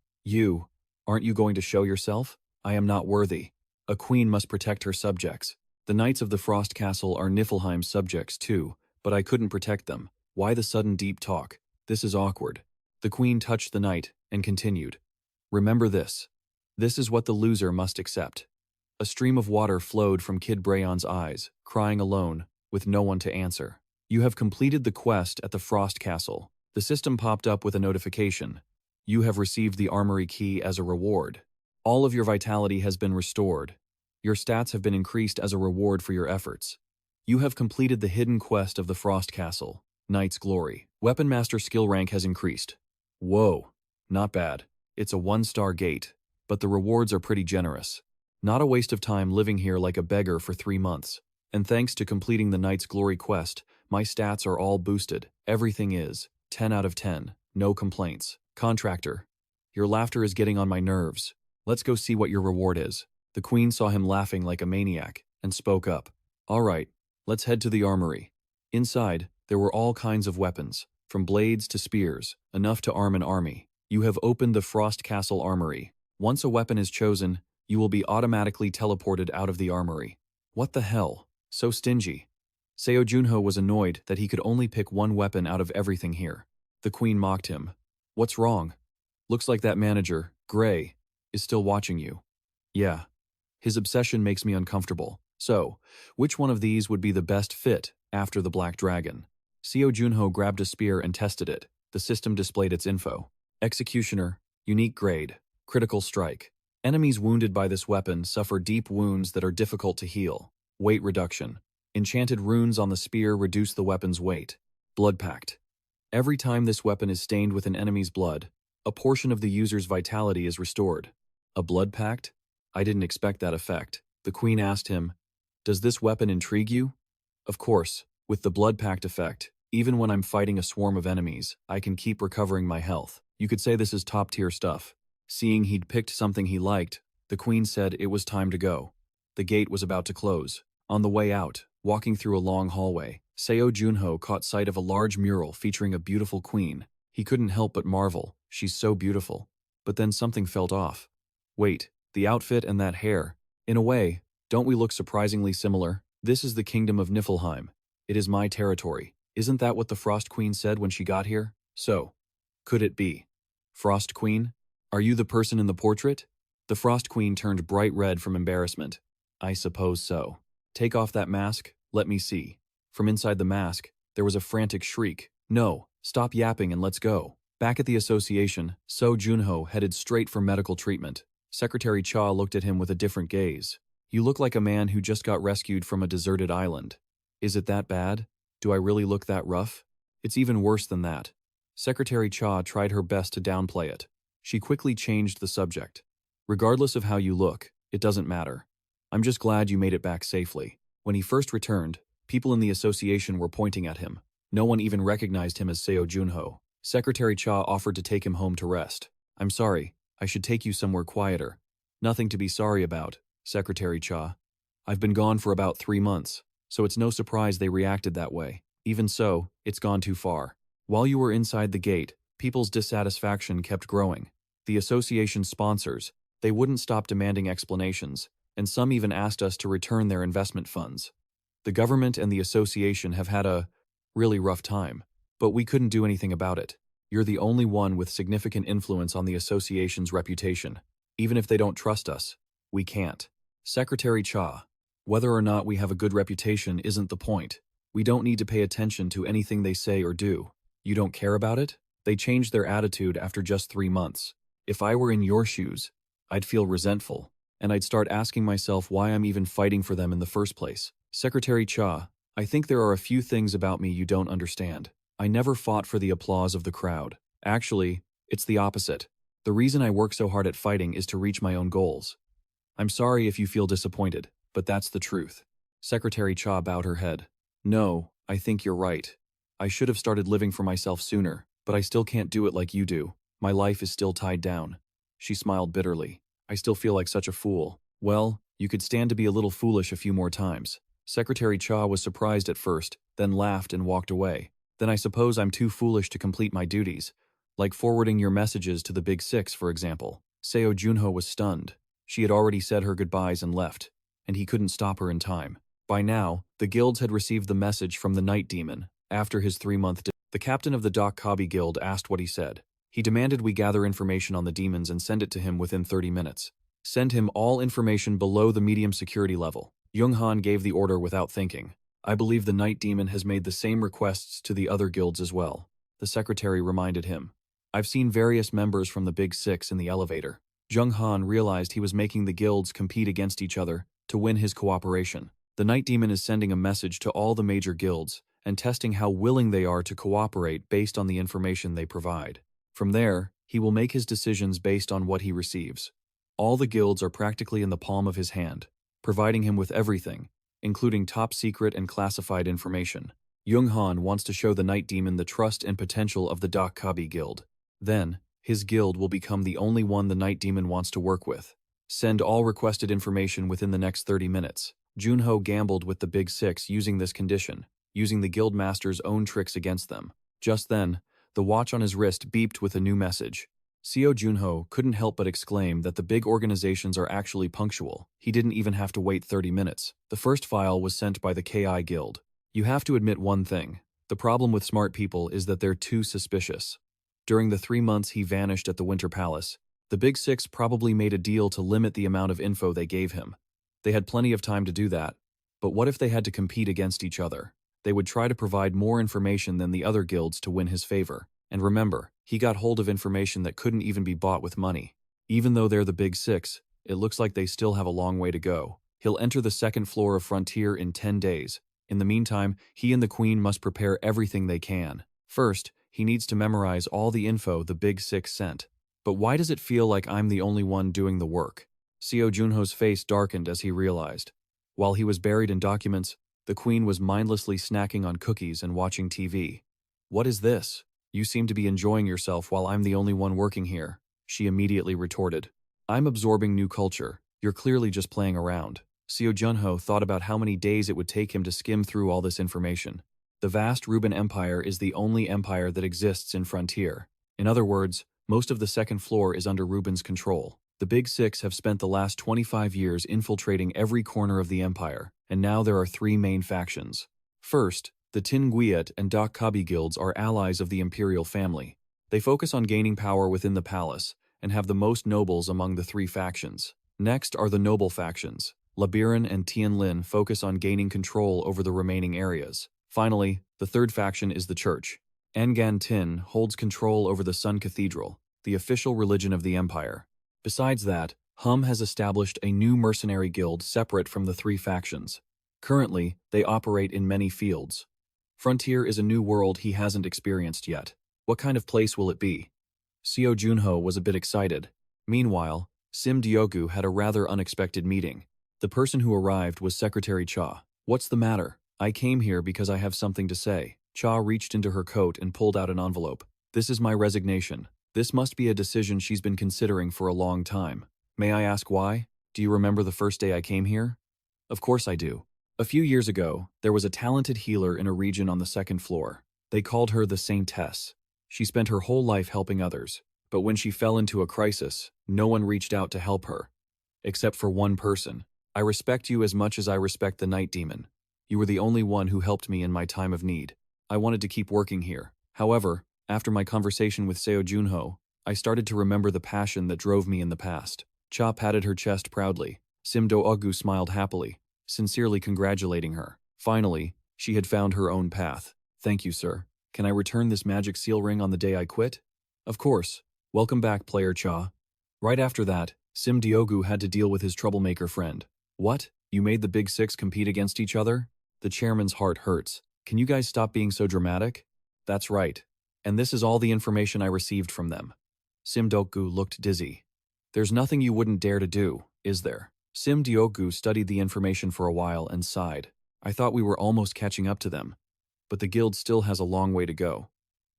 Aren't you going to show yourself? I am not worthy. A queen must protect her subjects. The Knights of the Frost Castle are Niflheim's subjects too, but I couldn't protect them. Why the sudden deep talk? This is awkward. The Queen touched the knight and continued. Remember this. This is what the loser must accept. A stream of water flowed from Kid Brayon's eyes, crying alone, with no one to answer. You have completed the quest at the Frost Castle. The system popped up with a notification. You have received the armory key as a reward. All of your vitality has been restored. Your stats have been increased as a reward for your efforts. You have completed the hidden quest of the Frost Castle, Knight's Glory. Weapon Master skill rank has increased. Whoa, not bad. It's a 1-star gate, but the rewards are pretty generous. Not a waste of time living here like a beggar for 3 months. And thanks to completing the Knight's Glory quest, my stats are all boosted. Everything is 10 out of 10. No complaints. Contractor, your laughter is getting on my nerves. Let's go see what your reward is. The queen saw him laughing like a maniac and spoke up. All right, let's head to the armory. Inside, there were all kinds of weapons, from blades to spears, enough to arm an army. You have opened the Frost Castle Armory. Once a weapon is chosen, you will be automatically teleported out of the armory. What the hell? So stingy. Seo Junho was annoyed that he could only pick one weapon out of everything here. The queen mocked him. What's wrong? Looks like that manager, Gray, is still watching you. Yeah. His obsession makes me uncomfortable. So, which one of these would be the best fit after the Black Dragon? Seo Junho grabbed a spear and tested it. The system displayed its info. Executioner, unique grade, critical strike. Enemies wounded by this weapon suffer deep wounds that are difficult to heal. Weight reduction. Enchanted runes on the spear reduce the weapon's weight. Blood pact. Every time this weapon is stained with an enemy's blood, a portion of the user's vitality is restored. A blood pact? I didn't expect that effect. The queen asked him, does this weapon intrigue you? Of course, with the blood pact effect, even when I'm fighting a swarm of enemies, I can keep recovering my health. You could say this is top-tier stuff. Seeing he'd picked something he liked, the queen said it was time to go. The gate was about to close. On the way out, walking through a long hallway, Seo Junho caught sight of a large mural featuring a beautiful queen. He couldn't help but marvel, she's so beautiful. But then something felt off. Wait, the outfit and that hair. In a way, don't we look surprisingly similar? This is the kingdom of Niflheim. It is my territory. Isn't that what the Frost Queen said when she got here? So, could it be? Frost Queen? Are you the person in the portrait? The Frost Queen turned bright red from embarrassment. I suppose so. Take off that mask, let me see. From inside the mask, there was a frantic shriek. No, stop yapping and let's go. Back at the association, Seo Junho headed straight for medical treatment. Secretary Cha looked at him with a different gaze. You look like a man who just got rescued from a deserted island. Is it that bad? Do I really look that rough? It's even worse than that. Secretary Cha tried her best to downplay it. She quickly changed the subject. Regardless of how you look, it doesn't matter. I'm just glad you made it back safely. When he first returned, people in the association were pointing at him. No one even recognized him as Seo Junho. Secretary Cha offered to take him home to rest. I'm sorry, I should take you somewhere quieter. Nothing to be sorry about, Secretary Cha. I've been gone for about 3 months, so it's no surprise they reacted that way. Even so, it's gone too far. While you were inside the gate, people's dissatisfaction kept growing. The association's sponsors, they wouldn't stop demanding explanations, and some even asked us to return their investment funds. The government and the association have had a really rough time, but we couldn't do anything about it. You're the only one with significant influence on the association's reputation. Even if they don't trust us, we can't. Secretary Cha, whether or not we have a good reputation isn't the point. We don't need to pay attention to anything they say or do. You don't care about it? They changed their attitude after just 3 months. If I were in your shoes, I'd feel resentful, and I'd start asking myself why I'm even fighting for them in the first place. Secretary Cha, I think there are a few things about me you don't understand. I never fought for the applause of the crowd. Actually, it's the opposite. The reason I work so hard at fighting is to reach my own goals. I'm sorry if you feel disappointed, but that's the truth. Secretary Cha bowed her head. No, I think you're right. I should have started living for myself sooner, but I still can't do it like you do. My life is still tied down. She smiled bitterly. I still feel like such a fool. Well, you could stand to be a little foolish a few more times. Secretary Cha was surprised at first, then laughed and walked away. Then I suppose I'm too foolish to complete my duties, like forwarding your messages to the Big Six, for example. Seo Junho was stunned. She had already said her goodbyes and left, and he couldn't stop her in time. By now, the guilds had received the message from the Night Demon. After his 3-month the captain of the Dak Kabi Guild asked what he said. He demanded we gather information on the demons and send it to him within 30 minutes. Send him all information below the medium security level. Jung-han gave the order without thinking. I believe the Night Demon has made the same requests to the other guilds as well. The secretary reminded him. I've seen various members from the Big Six in the elevator. Jung-han realized he was making the guilds compete against each other to win his cooperation. The Night Demon is sending a message to all the major guilds and testing how willing they are to cooperate based on the information they provide. From there, he will make his decisions based on what he receives. All the guilds are practically in the palm of his hand, providing him with everything, including top-secret and classified information. Jung Han wants to show the Night Demon the trust and potential of the Dak Kabi Guild. Then, his guild will become the only one the Night Demon wants to work with. Send all requested information within the next 30 minutes. Junho gambled with the Big Six using this condition, using the guild master's own tricks against them. Just then, the watch on his wrist beeped with a new message. Seo Junho couldn't help but exclaim that the big organizations are actually punctual. He didn't even have to wait 30 minutes. The first file was sent by the KI Guild. You have to admit one thing. The problem with smart people is that they're too suspicious. During the 3 months he vanished at the Winter Palace, the Big Six probably made a deal to limit the amount of info they gave him. They had plenty of time to do that. But what if they had to compete against each other? They would try to provide more information than the other guilds to win his favor. And remember, he got hold of information that couldn't even be bought with money. Even though they're the Big Six, it looks like they still have a long way to go. He'll enter the second floor of Frontier in 10 days. In the meantime, he and the Queen must prepare everything they can. First, he needs to memorize all the info the Big Six sent. But why does it feel like I'm the only one doing the work? Seo Junho's face darkened as he realized. While he was buried in documents, the Queen was mindlessly snacking on cookies and watching TV. What is this? You seem to be enjoying yourself while I'm the only one working here, she immediately retorted. I'm absorbing new culture. You're clearly just playing around. Seo Junho thought about how many days it would take him to skim through all this information. The vast Ruben Empire is the only empire that exists in Frontier. In other words, most of the second floor is under Ruben's control. The Big Six have spent the last 25 years infiltrating every corner of the empire, and now there are 3 main factions. First, the Tin Guyet and Dak Kabi guilds are allies of the imperial family. They focus on gaining power within the palace, and have the most nobles among the 3 factions. Next are the noble factions. Labiran and Tianlin focus on gaining control over the remaining areas. Finally, the third faction is the church. Angan Tin holds control over the Sun Cathedral, the official religion of the empire. Besides that, Hum has established a new mercenary guild separate from the 3 factions. Currently, they operate in many fields. Frontier is a new world he hasn't experienced yet. What kind of place will it be? Seo Junho was a bit excited. Meanwhile, Sim Diogu had a rather unexpected meeting. The person who arrived was Secretary Cha. What's the matter? I came here because I have something to say. Cha reached into her coat and pulled out an envelope. This is my resignation. This must be a decision she's been considering for a long time. May I ask why? Do you remember the first day I came here? Of course I do. A few years ago, there was a talented healer in a region on the second floor. They called her the Saintess. She spent her whole life helping others, but when she fell into a crisis, no one reached out to help her. Except for one person. I respect you as much as I respect the Night Demon. You were the only one who helped me in my time of need. I wanted to keep working here. However, after my conversation with Seo Junho, I started to remember the passion that drove me in the past. Cha patted her chest proudly. Sim Do-ogu smiled happily, sincerely congratulating her. Finally, she had found her own path. Thank you, sir. Can I return this magic seal ring on the day I quit? Of course. Welcome back, player Cha. Right after that, Sim Diogu had to deal with his troublemaker friend. What? You made the Big Six compete against each other? The chairman's heart hurts. Can you guys stop being so dramatic? That's right. And this is all the information I received from them. Sim Diogu looked dizzy. There's nothing you wouldn't dare to do, is there? Sim Diogu studied the information for a while and sighed. I thought we were almost catching up to them. But the guild still has a long way to go.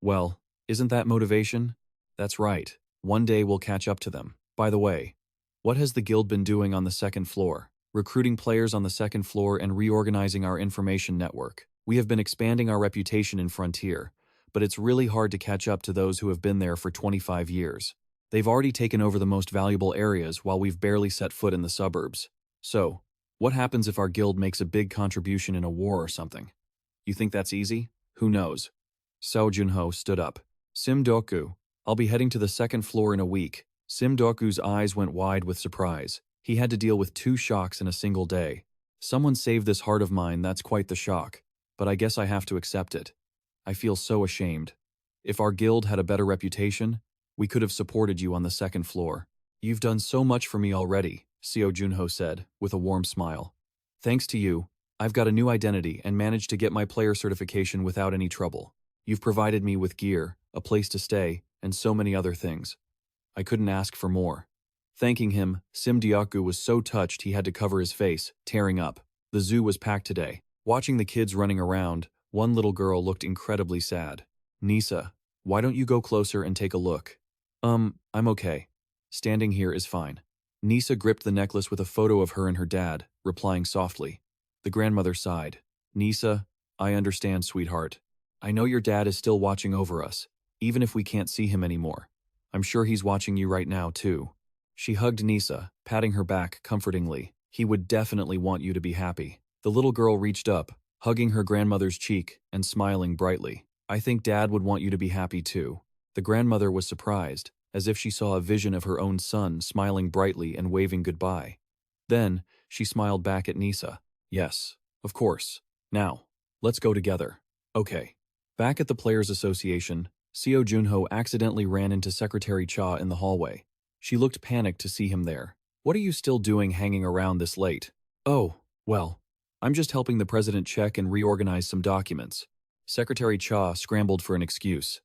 Well, isn't that motivation? That's right. One day we'll catch up to them. By the way, what has the guild been doing on the second floor? Recruiting players on the second floor and reorganizing our information network. We have been expanding our reputation in Frontier, but it's really hard to catch up to those who have been there for 25 years. They've already taken over the most valuable areas while we've barely set foot in the suburbs. So, what happens if our guild makes a big contribution in a war or something? You think that's easy? Who knows? Seo Junho stood up. Sim Doku, I'll be heading to the second floor in a week. Sim Doku's eyes went wide with surprise. He had to deal with 2 shocks in a single day. Someone saved this heart of mine, that's quite the shock. But I guess I have to accept it. I feel so ashamed. If our guild had a better reputation, we could have supported you on the second floor. You've done so much for me already, Seo Junho said, with a warm smile. Thanks to you, I've got a new identity and managed to get my player certification without any trouble. You've provided me with gear, a place to stay, and so many other things. I couldn't ask for more. Thanking him, Sim Deokgu was so touched he had to cover his face, tearing up. The zoo was packed today. Watching the kids running around, one little girl looked incredibly sad. Nisa, why don't you go closer and take a look? I'm okay. Standing here is fine. Nisa gripped the necklace with a photo of her and her dad, replying softly. The grandmother sighed. Nisa, I understand, sweetheart. I know your dad is still watching over us, even if we can't see him anymore. I'm sure he's watching you right now, too. She hugged Nisa, patting her back comfortingly. He would definitely want you to be happy. The little girl reached up, hugging her grandmother's cheek and smiling brightly. I think Dad would want you to be happy too. The grandmother was surprised, as if she saw a vision of her own son smiling brightly and waving goodbye. Then, she smiled back at Nisa. Yes, of course. Now, let's go together. Okay. Back at the Players Association, Seo Junho accidentally ran into Secretary Cha in the hallway. She looked panicked to see him there. What are you still doing hanging around this late? Oh, well, I'm just helping the president check and reorganize some documents. Secretary Cha scrambled for an excuse.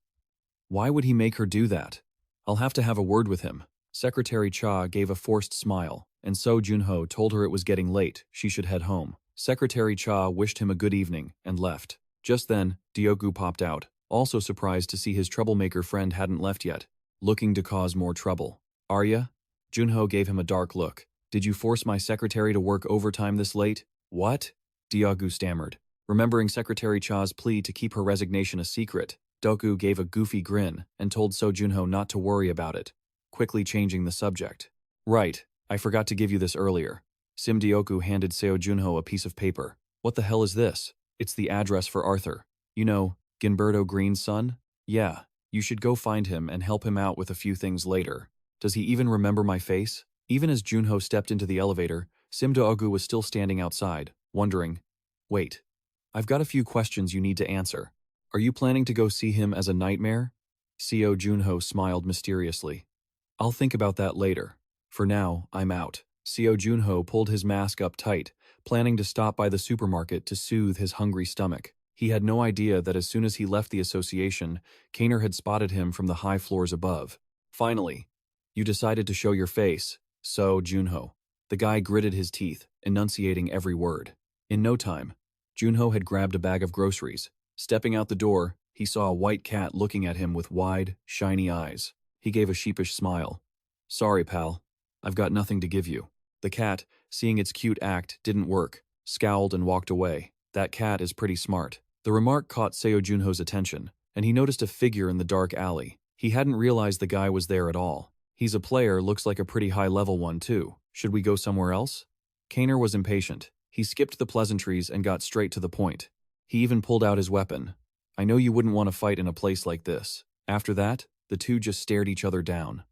Why would he make her do that? I'll have to have a word with him. Secretary Cha gave a forced smile, and Seo Junho told her it was getting late, she should head home. Secretary Cha wished him a good evening and left. Just then, Deokgu popped out, also surprised to see his troublemaker friend hadn't left yet, looking to cause more trouble. Arya? Junho gave him a dark look. Did you force my secretary to work overtime this late? What? Deokgu stammered. Remembering Secretary Cha's plea to keep her resignation a secret, Deokgu gave a goofy grin and told Seo Junho not to worry about it, quickly changing the subject. Right, I forgot to give you this earlier. Sim Deokgu handed Seo Junho a piece of paper. What the hell is this? It's the address for Arthur. You know, Gilberto Green's son? Yeah, you should go find him and help him out with a few things later. Does he even remember my face? Even as Junho stepped into the elevator, Sim Deokgu was still standing outside, wondering, wait, I've got a few questions you need to answer. Are you planning to go see him as a nightmare? Seo Junho smiled mysteriously. I'll think about that later. For now, I'm out. Seo Junho pulled his mask up tight, planning to stop by the supermarket to soothe his hungry stomach. He had no idea that as soon as he left the association, Kainer had spotted him from the high floors above. Finally, you decided to show your face, Seo Junho. The guy gritted his teeth, enunciating every word. In no time, Junho had grabbed a bag of groceries. Stepping out the door, he saw a white cat looking at him with wide, shiny eyes. He gave a sheepish smile. Sorry, pal. I've got nothing to give you. The cat, seeing its cute act didn't work, scowled and walked away. That cat is pretty smart. The remark caught Seo Junho's attention, and he noticed a figure in the dark alley. He hadn't realized the guy was there at all. He's a player, looks like a pretty high-level one too. Should we go somewhere else? Kainer was impatient. He skipped the pleasantries and got straight to the point. He even pulled out his weapon. I know you wouldn't want to fight in a place like this. After that, the two just stared each other down.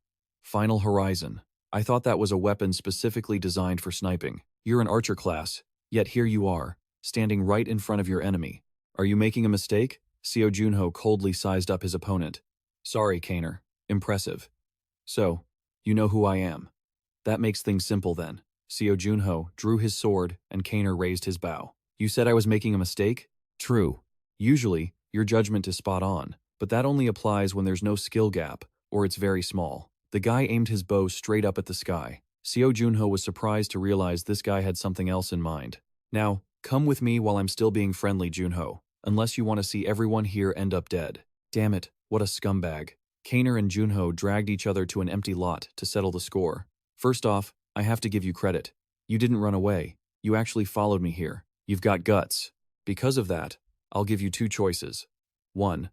Final Horizon. I thought that was a weapon specifically designed for sniping. You're an archer class, yet here you are, standing right in front of your enemy. Are you making a mistake? Seo Junho coldly sized up his opponent. Sorry, Kainer. Impressive. So, you know who I am. That makes things simple then. Seo Junho drew his sword and Kainer raised his bow. You said I was making a mistake? True. Usually, your judgment is spot on, but that only applies when there's no skill gap, or it's very small. The guy aimed his bow straight up at the sky. Seo Junho was surprised to realize this guy had something else in mind. Now, come with me while I'm still being friendly, Junho, unless you want to see everyone here end up dead. Damn it, what a scumbag. Kainer and Junho dragged each other to an empty lot to settle the score. First off, I have to give you credit. You didn't run away. You actually followed me here. You've got guts. Because of that, I'll give you two choices. 1.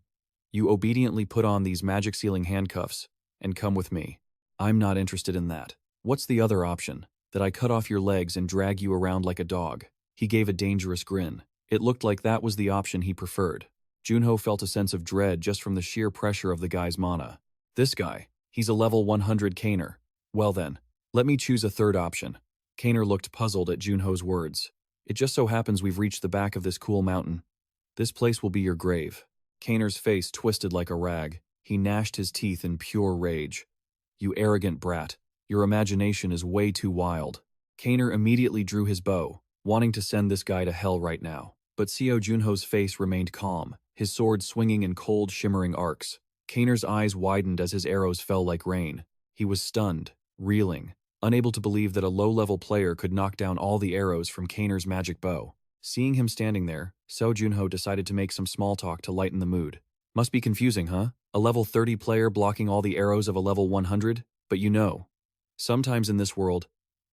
You obediently put on these magic sealing handcuffs and come with me. I'm not interested in that. What's the other option? That I cut off your legs and drag you around like a dog. He gave a dangerous grin. It looked like that was the option he preferred. Junho felt a sense of dread just from the sheer pressure of the guy's mana. This guy, he's a level 100 Kainer. Well then, let me choose a third option. Kainer looked puzzled at Junho's words. It just so happens we've reached the back of this cool mountain. This place will be your grave. Kainer's face twisted like a rag. He gnashed his teeth in pure rage. You arrogant brat. Your imagination is way too wild. Kainer immediately drew his bow, wanting to send this guy to hell right now. But Seo Junho's face remained calm, his sword swinging in cold, shimmering arcs. Kainer's eyes widened as his arrows fell like rain. He was stunned, reeling. unable to believe that a low-level player could knock down all the arrows from Kaner's magic bow. Seeing him standing there, Seo Junho decided to make some small talk to lighten the mood. Must be confusing, huh? A level 30 player blocking all the arrows of a level 100? But you know, sometimes in this world,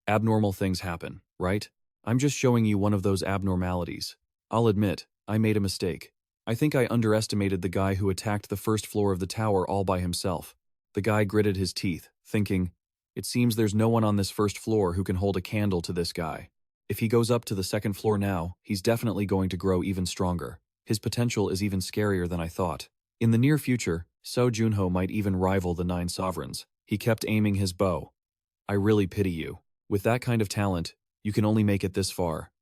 abnormal things happen, right? I'm just showing you one of those abnormalities. I'll admit, I made a mistake. I think I underestimated the guy who attacked the first floor of the tower all by himself. The guy gritted his teeth, thinking, it seems there's no one on this first floor who can hold a candle to this guy. If he goes up to the second floor now, he's definitely going to grow even stronger. His potential is even scarier than I thought. In the near future, Seo Junho might even rival the 9 sovereigns. He kept aiming his bow. I really pity you. With that kind of talent, you can only make it this far.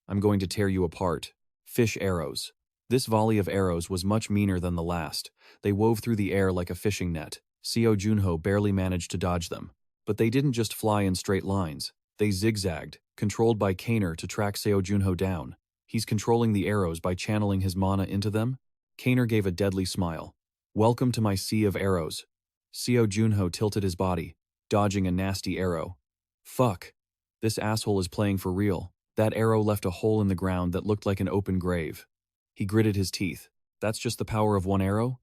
I'm going to tear you apart. Fish arrows. This volley of arrows was much meaner than the last. They wove through the air like a fishing net. Seo Junho barely managed to dodge them. But they didn't just fly in straight lines. They zigzagged, controlled by Kaner to track Seo Junho down. He's controlling the arrows by channeling his mana into them? Kaner gave a deadly smile. Welcome to my sea of arrows. Seo Junho tilted his body, dodging a nasty arrow. Fuck. This asshole is playing for real. That arrow left a hole in the ground that looked like an open grave. He gritted his teeth. That's just the power of one arrow?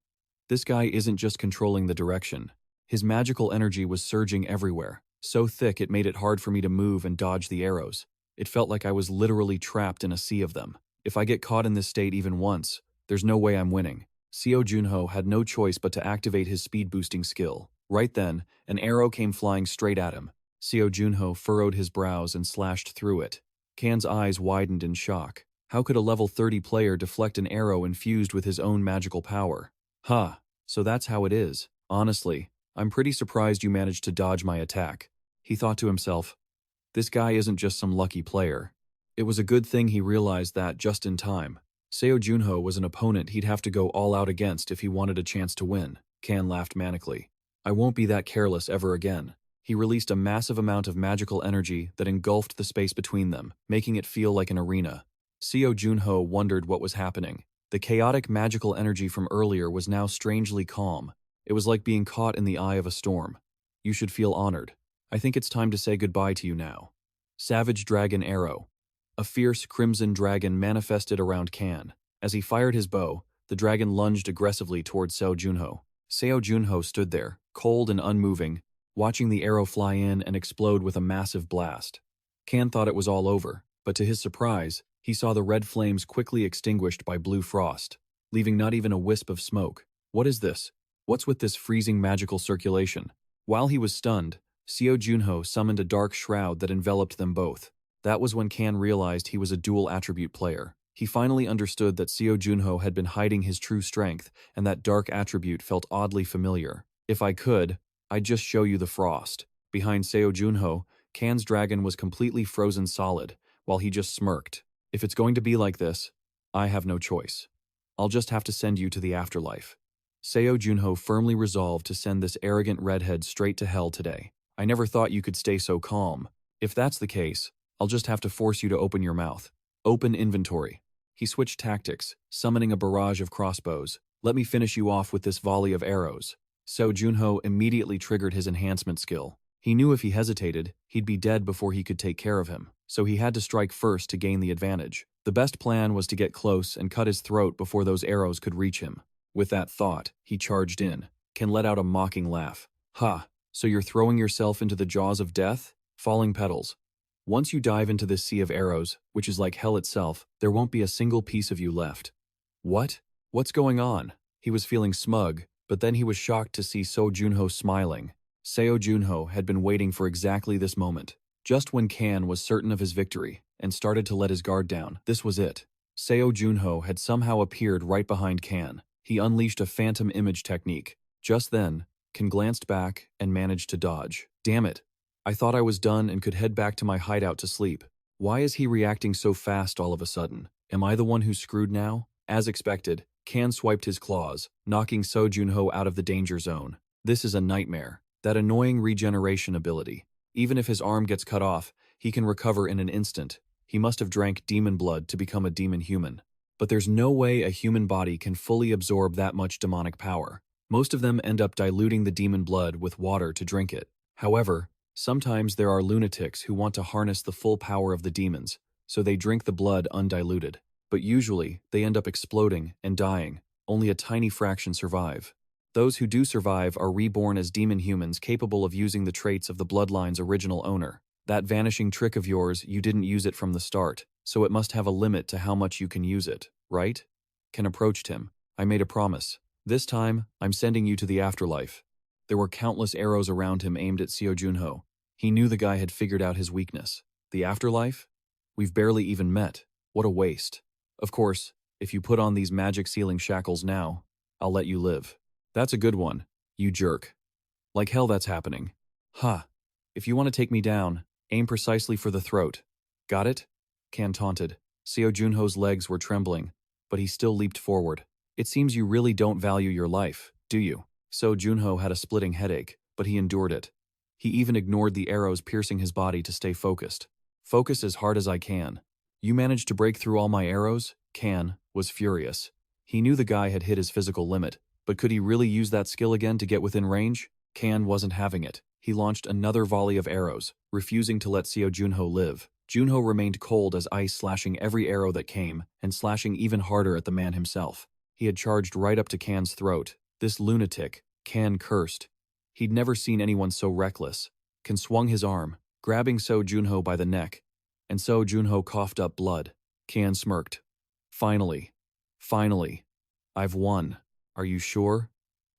This guy isn't just controlling the direction. His magical energy was surging everywhere, so thick it made it hard for me to move and dodge the arrows. It felt like I was literally trapped in a sea of them. If I get caught in this state even once, there's no way I'm winning. Seo Junho had no choice but to activate his speed-boosting skill. Right then, an arrow came flying straight at him. Seo Junho furrowed his brows and slashed through it. Kan's eyes widened in shock. How could a level 30 player deflect an arrow infused with his own magical power? So that's how it is. Honestly, I'm pretty surprised you managed to dodge my attack. He thought to himself, this guy isn't just some lucky player. It was a good thing he realized that just in time. Seo Junho was an opponent he'd have to go all out against if he wanted a chance to win. Kan laughed manically. I won't be that careless ever again. He released a massive amount of magical energy that engulfed the space between them, making it feel like an arena. Seo Junho wondered what was happening. The chaotic magical energy from earlier was now strangely calm. It was like being caught in the eye of a storm. You should feel honored. I think it's time to say goodbye to you now. Savage Dragon Arrow. A fierce crimson dragon manifested around Kan. As he fired his bow, the dragon lunged aggressively towards Seo Junho. Seo Junho stood there, cold and unmoving, watching the arrow fly in and explode with a massive blast. Kan thought it was all over, but to his surprise, he saw the red flames quickly extinguished by blue frost, leaving not even a wisp of smoke. What is this? What's with this freezing magical circulation? While he was stunned, Seo Junho summoned a dark shroud that enveloped them both. That was when Kan realized he was a dual attribute player. He finally understood that Seo Junho had been hiding his true strength, and that dark attribute felt oddly familiar. If I could, I'd just show you the frost. Behind Seo Junho, Kan's dragon was completely frozen solid, while he just smirked. If it's going to be like this, I have no choice. I'll just have to send you to the afterlife. Seo Junho firmly resolved to send this arrogant redhead straight to hell today. I never thought you could stay so calm. If that's the case, I'll just have to force you to open your mouth. Open inventory. He switched tactics, summoning a barrage of crossbows. Let me finish you off with this volley of arrows. Seo Junho immediately triggered his enhancement skill. He knew if he hesitated, he'd be dead before he could take care of him, so he had to strike first to gain the advantage. The best plan was to get close and cut his throat before those arrows could reach him. With that thought, he charged in. Kan let out a mocking laugh. So you're throwing yourself into the jaws of death? Falling petals. Once you dive into this sea of arrows, which is like hell itself, there won't be a single piece of you left. What? What's going on? He was feeling smug, but then he was shocked to see Seo Junho smiling. Seo Junho had been waiting for exactly this moment. Just when Kan was certain of his victory and started to let his guard down, this was it. Seo Junho had somehow appeared right behind Kan. He unleashed a phantom image technique. Just then, Kan glanced back and managed to dodge. Damn it. I thought I was done and could head back to my hideout to sleep. Why is he reacting so fast all of a sudden? Am I the one who's screwed now? As expected, Kan swiped his claws, knocking Seo Junho out of the danger zone. This is a nightmare. That annoying regeneration ability. Even if his arm gets cut off, he can recover in an instant. He must have drank demon blood to become a demon human. But there's no way a human body can fully absorb that much demonic power. Most of them end up diluting the demon blood with water to drink it. However, Sometimes there are lunatics who want to harness the full power of the demons, so they drink the blood undiluted. But usually, they end up exploding and dying. Only a tiny fraction survive. Those who do survive are reborn as demon humans capable of using the traits of the bloodline's original owner. That vanishing trick of yours, you didn't use it from the start, so it must have a limit to how much you can use it, right? Ken approached him. I made a promise. This time, I'm sending you to the afterlife. There were countless arrows around him aimed at Seo Junho. He knew the guy had figured out his weakness. The afterlife? We've barely even met. What a waste. Of course, if you put on these magic sealing shackles now, I'll let you live. That's a good one, you jerk. Like hell that's happening. Ha. If you want to take me down, aim precisely for the throat. Got it? Kan taunted. Seo Junho's legs were trembling, but he still leaped forward. It seems you really don't value your life, do you? Seo Junho had a splitting headache, but he endured it. He even ignored the arrows piercing his body to stay focused. Focus as hard as I can. You managed to break through all my arrows? Kan was furious. He knew the guy had hit his physical limit, but could he really use that skill again to get within range? Kan wasn't having it. He launched another volley of arrows, refusing to let Seo Junho live. Junho remained cold as ice, slashing every arrow that came, and slashing even harder at the man himself. He had charged right up to Kan's throat. This lunatic, Kan cursed. He'd never seen anyone so reckless. Kan swung his arm, grabbing Seo Junho by the neck, and Seo Junho coughed up blood. Kan smirked. Finally. I've won. Are you sure?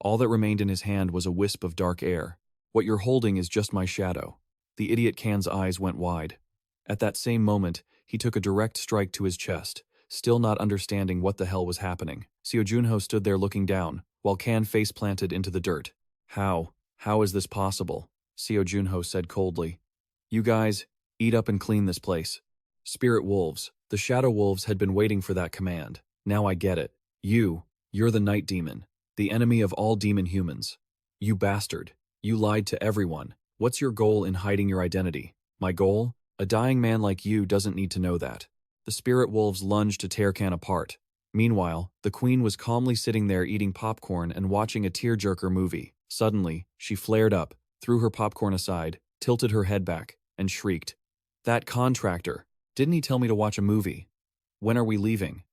All that remained in his hand was a wisp of dark air. What you're holding is just my shadow. The idiot Kan's eyes went wide. At that same moment, he took a direct strike to his chest, still not understanding what the hell was happening. Seo Junho stood there looking down, while Kan face planted into the dirt. How is this possible? Seo Junho said coldly. You guys, eat up and clean this place. Spirit wolves, the shadow wolves had been waiting for that command. Now I get it. You're the night demon, the enemy of all demon humans. You bastard. You lied to everyone. What's your goal in hiding your identity? My goal? A dying man like you doesn't need to know that. The spirit wolves lunged to tear Kan apart. Meanwhile, the queen was calmly sitting there eating popcorn and watching a tearjerker movie. Suddenly, she flared up, threw her popcorn aside, tilted her head back, and shrieked. That contractor! Didn't he tell me to watch a movie? When are we leaving?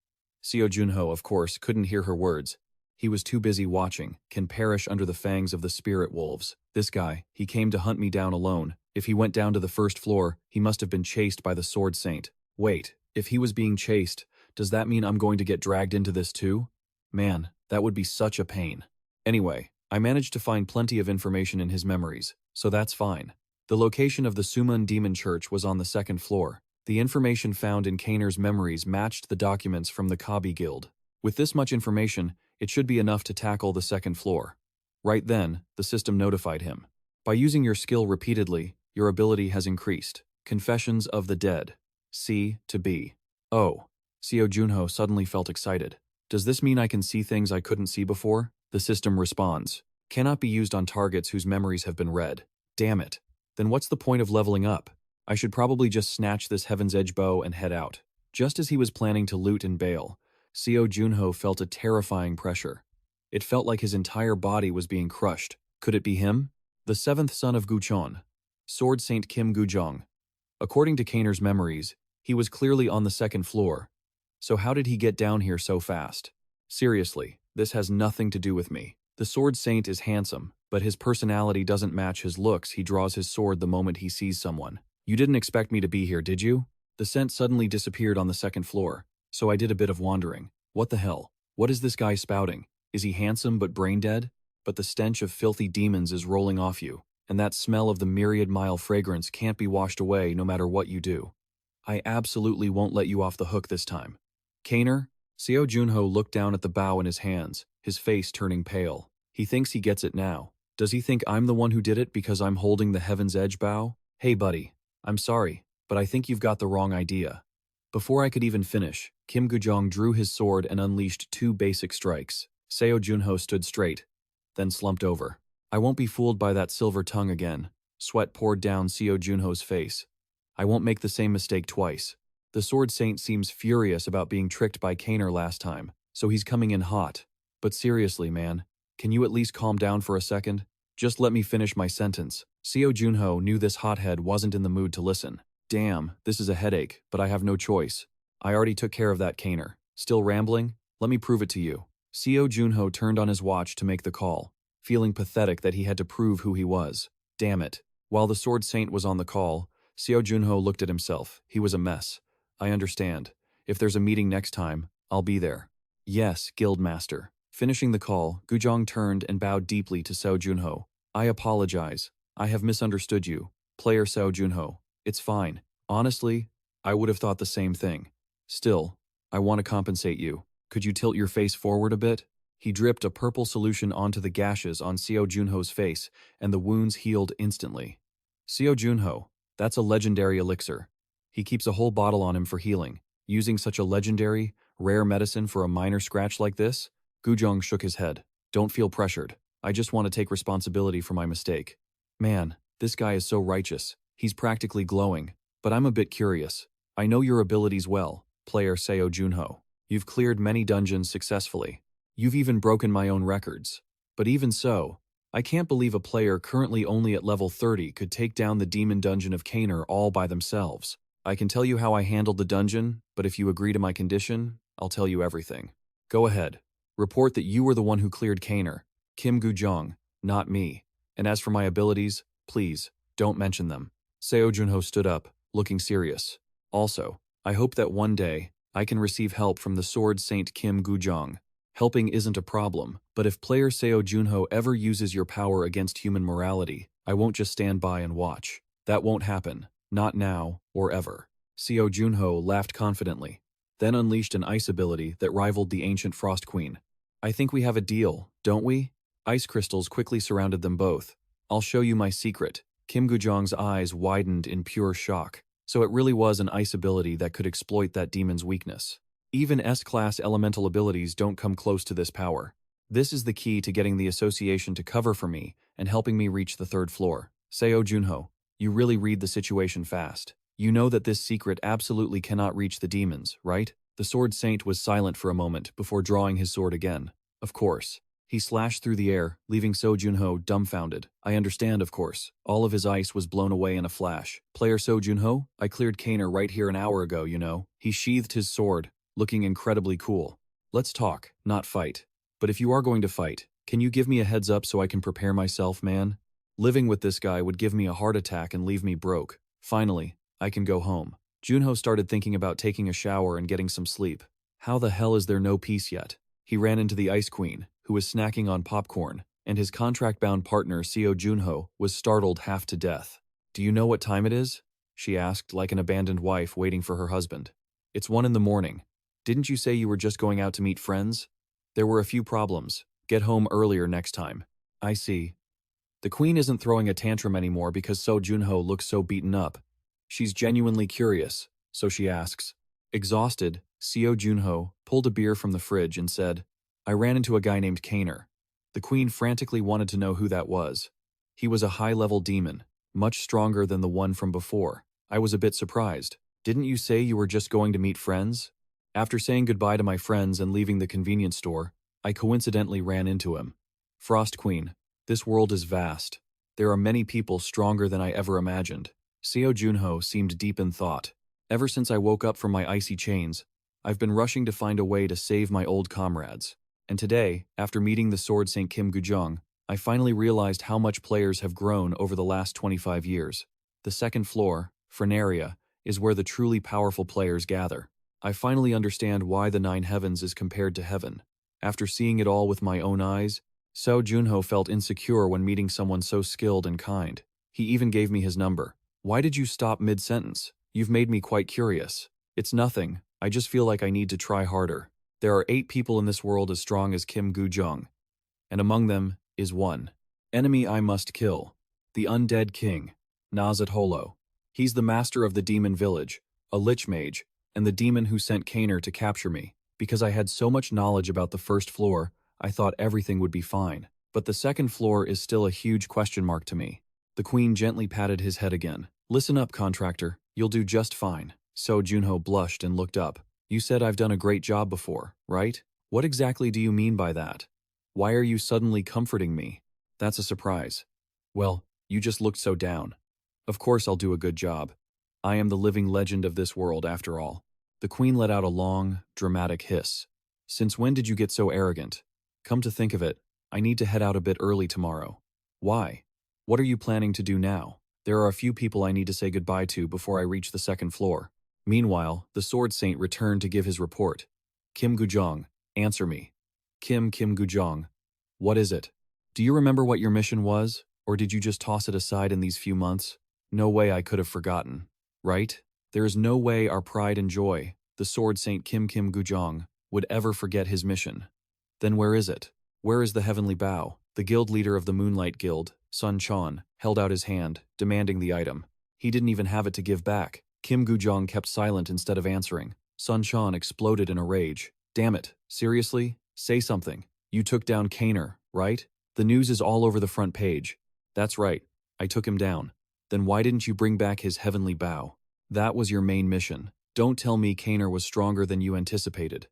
Seo Junho, of course, couldn't hear her words. He was too busy watching, Can perish under the fangs of the spirit wolves. This guy, he came to hunt me down alone. If he went down to the first floor, he must have been chased by the Sword Saint. Wait, if he was being chased, does that mean I'm going to get dragged into this too? Man, that would be such a pain. Anyway, I managed to find plenty of information in his memories, so that's fine. The location of the Sumun Demon Church was on the second floor. The information found in Kaner's memories matched the documents from the Kabi Guild. With this much information, it should be enough to tackle the second floor. Right then, the system notified him. By using your skill repeatedly, your ability has increased. Confessions of the Dead. C to B. Oh. Seo Junho suddenly felt excited. Does this mean I can see things I couldn't see before? The system responds. Cannot be used on targets whose memories have been read. Damn it. Then what's the point of leveling up? I should probably just snatch this Heaven's Edge bow and head out. Just as he was planning to loot and bail, Seo Junho felt a terrifying pressure. It felt like his entire body was being crushed. Could it be him? The seventh son of Guchon, Sword Saint Kim Gujong. According to Kaner's memories, he was clearly on the second floor. So how did he get down here so fast? Seriously, this has nothing to do with me. The Sword Saint is handsome, but his personality doesn't match his looks. He draws his sword the moment he sees someone. You didn't expect me to be here, did you? The scent suddenly disappeared on the second floor, so I did a bit of wandering. What the hell? What is this guy spouting? Is he handsome but brain dead? But the stench of filthy demons is rolling off you, and that smell of the myriad-mile fragrance can't be washed away no matter what you do. I absolutely won't let you off the hook this time. Kaner? Seo Junho looked down at the bow in his hands, his face turning pale. He thinks he gets it now. Does he think I'm the one who did it because I'm holding the Heaven's Edge bow? Hey buddy, I'm sorry, but I think you've got the wrong idea. Before I could even finish, Kim Gujong drew his sword and unleashed 2 basic strikes. Seo Junho stood straight, then slumped over. I won't be fooled by that silver tongue again. Sweat poured down Seo Junho's face. I won't make the same mistake twice. The Sword Saint seems furious about being tricked by Kaner last time, so he's coming in hot. But seriously, man, can you at least calm down for a second? Just let me finish my sentence. Seo Junho knew this hothead wasn't in the mood to listen. Damn, this is a headache, but I have no choice. I already took care of that caner. Still rambling? Let me prove it to you. Seo Junho turned on his watch to make the call, feeling pathetic that he had to prove who he was. Damn it. While the Sword Saint was on the call, Seo Junho looked at himself. He was a mess. I understand. If there's a meeting next time, I'll be there. Yes, Guildmaster. Finishing the call, Gujong turned and bowed deeply to Seo Junho. I apologize. I have misunderstood you. Player Seo Junho. It's fine. Honestly, I would have thought the same thing. Still, I want to compensate you. Could you tilt your face forward a bit? He dripped a purple solution onto the gashes on Seo Junho's face, and the wounds healed instantly. Seo Junho, that's a legendary elixir. He keeps a whole bottle on him for healing. Using such a legendary, rare medicine for a minor scratch like this? Gujong shook his head. Don't feel pressured. I just want to take responsibility for my mistake. Man, this guy is so righteous. He's practically glowing. But I'm a bit curious. I know your abilities well, player Seo Junho. You've cleared many dungeons successfully. You've even broken my own records. But even so, I can't believe a player currently only at level 30 could take down the demon dungeon of Caner all by themselves. I can tell you how I handled the dungeon, but if you agree to my condition, I'll tell you everything. Go ahead. Report that you were the one who cleared Caner, Kim Gujong, not me. And as for my abilities, please, don't mention them. Seo Junho stood up, looking serious. Also, I hope that one day, I can receive help from the Sword Saint Kim Gujong. Helping isn't a problem, but if player Seo Junho ever uses your power against human morality, I won't just stand by and watch. That won't happen. Not now, or ever. Seo Junho laughed confidently, then unleashed an ice ability that rivaled the ancient Frost Queen. I think we have a deal, don't we? Ice crystals quickly surrounded them both. I'll show you my secret. Kim Gujong's eyes widened in pure shock. So it really was an ice ability that could exploit that demon's weakness. Even S-class elemental abilities don't come close to this power. This is the key to getting the association to cover for me and helping me reach the 3rd floor. Seo Junho, you really read the situation fast. You know that this secret absolutely cannot reach the demons, right? The Sword Saint was silent for a moment before drawing his sword again. Of course. He slashed through the air, leaving Seo Junho dumbfounded. I understand, of course. All of his ice was blown away in a flash. Player Seo Junho, I cleared Caner right here an hour ago, you know. He sheathed his sword, looking incredibly cool. Let's talk, not fight. But if you are going to fight, can you give me a heads up so I can prepare myself, man? Living with this guy would give me a heart attack and leave me broke. Finally, I can go home. Junho started thinking about taking a shower and getting some sleep. How the hell is there no peace yet? He ran into the Ice Queen, who was snacking on popcorn, and his contract-bound partner Seo Junho was startled half to death. Do you know what time it is? She asked, like an abandoned wife waiting for her husband. It's 1 in the morning. Didn't you say you were just going out to meet friends? There were a few problems. Get home earlier next time. I see. The queen isn't throwing a tantrum anymore because Seo Junho looks so beaten up. She's genuinely curious, so she asks. Exhausted, Seo Junho pulled a beer from the fridge and said, I ran into a guy named Caner. The queen frantically wanted to know who that was. He was a high-level demon, much stronger than the one from before. I was a bit surprised. Didn't you say you were just going to meet friends? After saying goodbye to my friends and leaving the convenience store, I coincidentally ran into him. Frost Queen, this world is vast. There are many people stronger than I ever imagined. Seo Junho seemed deep in thought. Ever since I woke up from my icy chains, I've been rushing to find a way to save my old comrades. And today, after meeting the Sword Saint Kim Gujong, I finally realized how much players have grown over the last 25 years. The 2nd floor, Frenaria, is where the truly powerful players gather. I finally understand why the 9 heavens is compared to heaven. After seeing it all with my own eyes, Seo Junho felt insecure when meeting someone so skilled and kind. He even gave me his number. Why did you stop mid-sentence? You've made me quite curious. It's nothing. I just feel like I need to try harder. There are 8 people in this world as strong as Kim Gujong, and among them is one enemy I must kill, the undead king, Nazat Holo. He's the master of the demon village, a lich mage, and the demon who sent Caner to capture me. Because I had so much knowledge about the 1st floor, I thought everything would be fine. But the 2nd floor is still a huge question mark to me. The queen gently patted his head again. Listen up, contractor. You'll do just fine. Seo Junho blushed and looked up. You said I've done a great job before, right? What exactly do you mean by that? Why are you suddenly comforting me? That's a surprise. Well, You just looked so down. Of course I'll do a good job. I am the living legend of this world after all. The queen let out a long, dramatic hiss. Since when did you get so arrogant? Come to think of it, I need to head out a bit early tomorrow. Why? What are you planning to do now? There are a few people I need to say goodbye to before I reach the second floor. Meanwhile, the Sword Saint returned to give his report. Kim Gujong, answer me. Kim Gujong. What is it? Do you remember what your mission was, or did you just toss it aside in these few months? No way I could have forgotten. Right? There is no way our pride and joy, the Sword Saint Kim Gujong, would ever forget his mission. Then where is it? Where is the heavenly bow? The guild leader of the Moonlight Guild, Sun Chan, held out his hand, demanding the item. He didn't even have it to give back. Kim Gujong kept silent instead of answering. Sun Chan exploded in a rage. Damn it, seriously? Say something. You took down Kaner, right? The news is all over the front page. That's right, I took him down. Then why didn't you bring back his heavenly bow? That was your main mission. Don't tell me Kaner was stronger than you anticipated.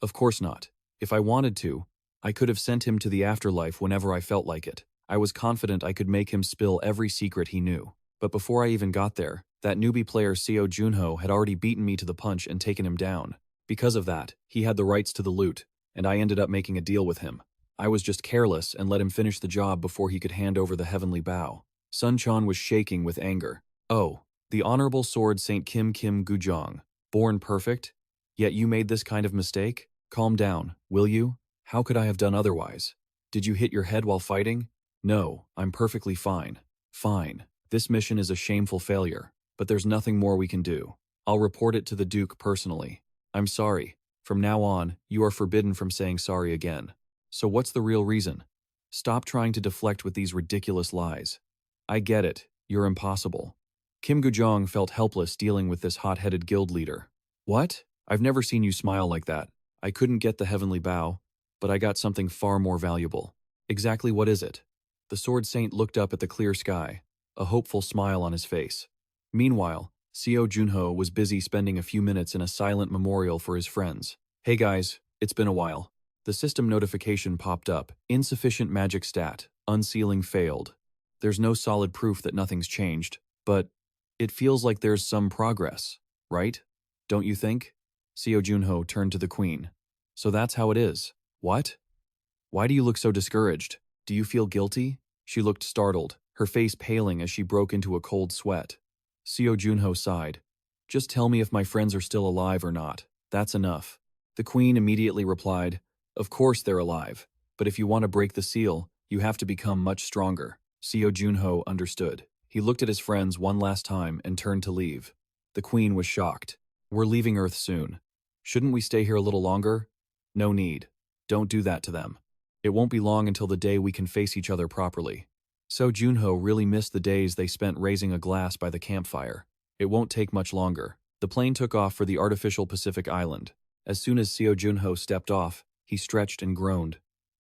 Of course not. If I wanted to, I could have sent him to the afterlife whenever I felt like it. I was confident I could make him spill every secret he knew. But before I even got there, that newbie player Seo Junho had already beaten me to the punch and taken him down. Because of that, he had the rights to the loot, and I ended up making a deal with him. I was just careless and let him finish the job before he could hand over the heavenly bow. Sun Chan was shaking with anger. Oh, the Honorable Sword Saint Kim Gujong. Born perfect? Yet you made this kind of mistake? Calm down, will you? How could I have done otherwise? Did you hit your head while fighting? No, I'm perfectly fine. Fine. This mission is a shameful failure, but there's nothing more we can do. I'll report it to the Duke personally. I'm sorry. From now on, you are forbidden from saying sorry again. So what's the real reason? Stop trying to deflect with these ridiculous lies. I get it. You're impossible. Kim Gujong felt helpless dealing with this hot-headed guild leader. What? I've never seen you smile like that. I couldn't get the heavenly bow, but I got something far more valuable. Exactly what is it? The Sword Saint looked up at the clear sky, a hopeful smile on his face. Meanwhile, Seo Junho was busy spending a few minutes in a silent memorial for his friends. Hey guys, it's been a while. The system notification popped up. Insufficient magic stat. Unsealing failed. There's no solid proof that nothing's changed, but it feels like there's some progress, right? Don't you think? Seo Junho turned to the queen. So that's how it is. What? Why do you look so discouraged? Do you feel guilty? She looked startled, her face paling as she broke into a cold sweat. Seo Junho sighed. Just tell me if my friends are still alive or not. That's enough. The queen immediately replied, of course they're alive, but if you want to break the seal, you have to become much stronger. Seo Junho understood. He looked at his friends one last time and turned to leave. The queen was shocked. We're leaving Earth soon. Shouldn't we stay here a little longer? No need. Don't do that to them. It won't be long until the day we can face each other properly. Seo Junho really missed the days they spent raising a glass by the campfire. It won't take much longer. The plane took off for the artificial Pacific island. As soon as Seo Junho stepped off, he stretched and groaned.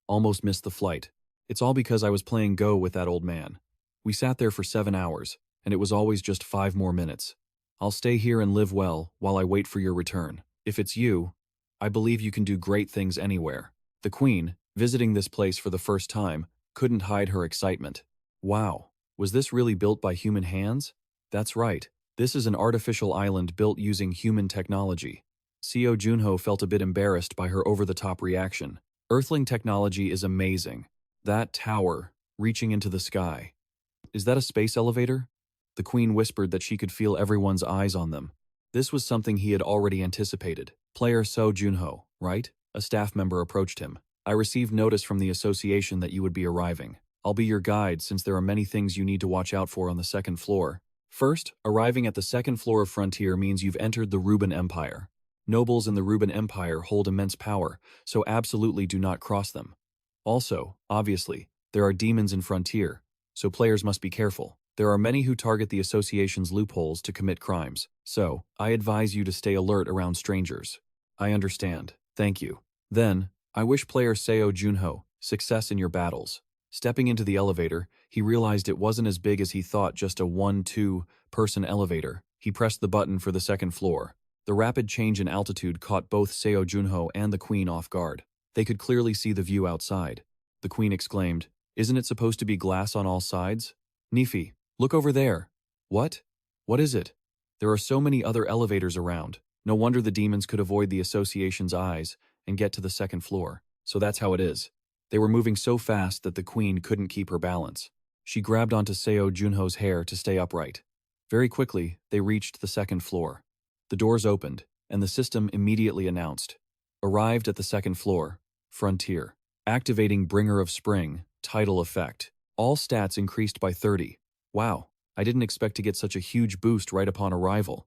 Almost missed the flight. It's all because I was playing Go with that old man. We sat there for 7 hours, and it was always just 5 more minutes. I'll stay here and live well while I wait for your return. If it's you, I believe you can do great things anywhere. The queen, visiting this place for the first time, couldn't hide her excitement. Wow, was this really built by human hands? That's right, this is an artificial island built using human technology. Seo Junho felt a bit embarrassed by her over-the-top reaction. Earthling technology is amazing. That tower, reaching into the sky. Is that a space elevator? The queen whispered that she could feel everyone's eyes on them. This was something he had already anticipated. Player Seo Junho, right? A staff member approached him. I received notice from the association that you would be arriving. I'll be your guide since there are many things you need to watch out for on the second floor. First, arriving at the second floor of Frontier means you've entered the Ruben Empire. Nobles in the Ruben Empire hold immense power, so absolutely do not cross them. Also, obviously, there are demons in Frontier, so players must be careful. There are many who target the association's loopholes to commit crimes, so I advise you to stay alert around strangers. I understand. Thank you. Then, I wish player Seo Junho success in your battles. Stepping into the elevator, he realized it wasn't as big as he thought, just a 1-2 person elevator. He pressed the button for the second floor. The rapid change in altitude caught both Seo Junho and the queen off guard. They could clearly see the view outside. The queen exclaimed, "Isn't it supposed to be glass on all sides?" Nifi, look over there. What? What is it? There are so many other elevators around. No wonder the demons could avoid the association's eyes and get to the second floor. So that's how it is. They were moving so fast that the queen couldn't keep her balance. She grabbed onto Seo Junho's hair to stay upright. Very quickly, they reached the second floor. The doors opened, and the system immediately announced. Arrived at the second floor. Frontier. Activating Bringer of Spring. Tidal effect. All stats increased by 30. Wow, I didn't expect to get such a huge boost right upon arrival.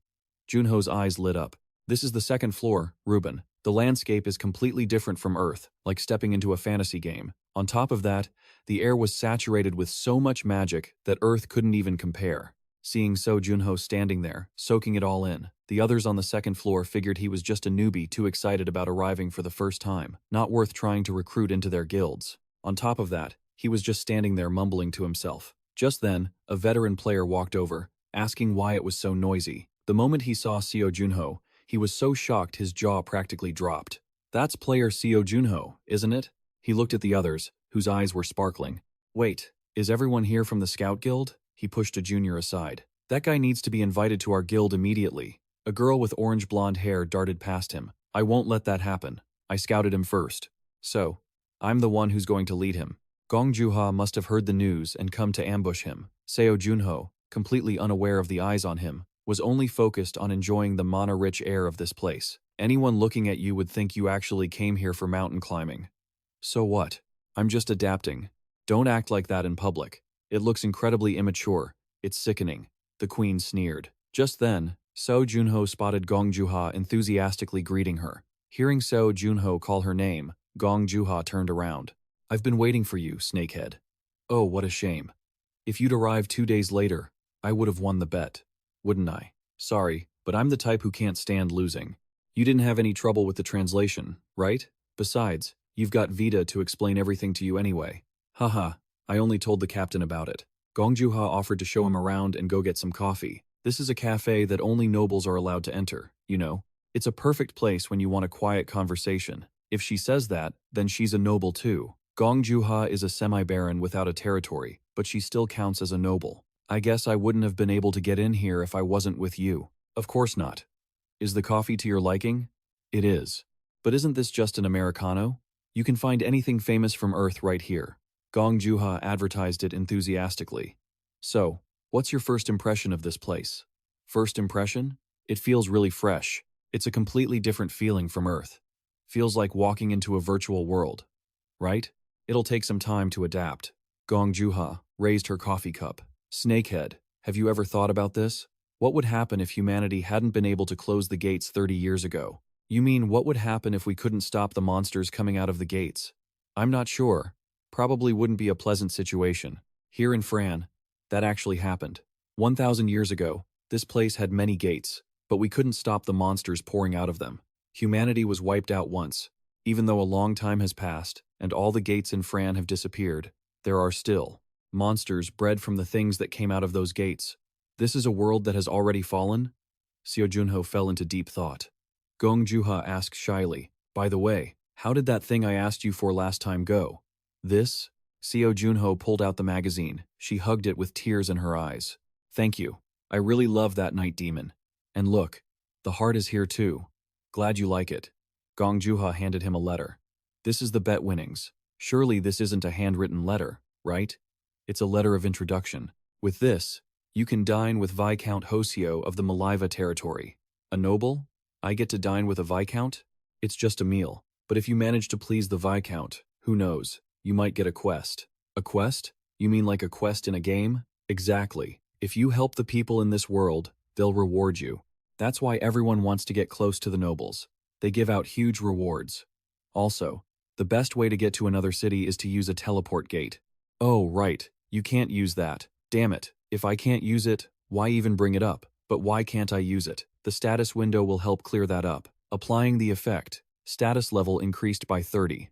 Junho's eyes lit up. This is the second floor, Ruben. The landscape is completely different from Earth, like stepping into a fantasy game. On top of that, the air was saturated with so much magic that Earth couldn't even compare. Seeing Seo Junho standing there, soaking it all in, the others on the second floor figured he was just a newbie too excited about arriving for the first time, not worth trying to recruit into their guilds. On top of that, he was just standing there mumbling to himself. Just then, a veteran player walked over, asking why it was so noisy. The moment he saw Seo Junho, he was so shocked his jaw practically dropped. That's player Seo Junho, isn't it? He looked at the others, whose eyes were sparkling. Wait, is everyone here from the Scout Guild? He pushed a junior aside. That guy needs to be invited to our guild immediately. A girl with orange blonde hair darted past him. I won't let that happen. I scouted him first. So, I'm the one who's going to lead him. Gong Juha must have heard the news and come to ambush him. Seo Junho, completely unaware of the eyes on him, was only focused on enjoying the mana-rich air of this place. Anyone looking at you would think you actually came here for mountain climbing. So what? I'm just adapting. Don't act like that in public. It looks incredibly immature. It's sickening. The queen sneered. Just then, Seo Junho spotted Gong Juha enthusiastically greeting her. Hearing Seo Junho call her name, Gong Juha turned around. I've been waiting for you, snakehead. Oh, what a shame. If you'd arrived 2 days later, I would have won the bet. Wouldn't I? Sorry, but I'm the type who can't stand losing. You didn't have any trouble with the translation, right? Besides, you've got Vita to explain everything to you anyway. Haha, I only told the captain about it. Gong Juha offered to show him around and go get some coffee. This is a cafe that only nobles are allowed to enter, you know. It's a perfect place when you want a quiet conversation. If she says that, then she's a noble too. Gong Juha is a semi-baron without a territory, but she still counts as a noble. I guess I wouldn't have been able to get in here if I wasn't with you. Of course not. Is the coffee to your liking? It is. But isn't this just an Americano? You can find anything famous from Earth right here. Gong Juha advertised it enthusiastically. So, what's your first impression of this place? First impression? It feels really fresh. It's a completely different feeling from Earth. Feels like walking into a virtual world. Right? It'll take some time to adapt. Gong Juha raised her coffee cup. Snakehead, have you ever thought about this? What would happen if humanity hadn't been able to close the gates 30 years ago? You mean what would happen if we couldn't stop the monsters coming out of the gates? I'm not sure. Probably wouldn't be a pleasant situation. Here in Fran, that actually happened. 1,000 years ago, this place had many gates, but we couldn't stop the monsters pouring out of them. Humanity was wiped out once. Even though a long time has passed, and all the gates in Fran have disappeared, there are still monsters bred from the things that came out of those gates. This is a world that has already fallen? Seo Junho fell into deep thought. Gong Juha asked shyly, by the way, how did that thing I asked you for last time go? This? Seo Junho pulled out the magazine. She hugged it with tears in her eyes. Thank you. I really love that night demon. And look, the heart is here too. Glad you like it. Gong Juha handed him a letter. This is the bet winnings. Surely this isn't a handwritten letter, right? It's a letter of introduction. With this, you can dine with Viscount Hosio of the Maliva territory. A noble? I get to dine with a Viscount? It's just a meal. But if you manage to please the Viscount, who knows, you might get a quest. A quest? You mean like a quest in a game? Exactly. If you help the people in this world, they'll reward you. That's why everyone wants to get close to the nobles. They give out huge rewards. Also, the best way to get to another city is to use a teleport gate. Oh, right. You can't use that. Damn it. If I can't use it, why even bring it up? But why can't I use it? The status window will help clear that up. Applying the effect. Status level increased by 30.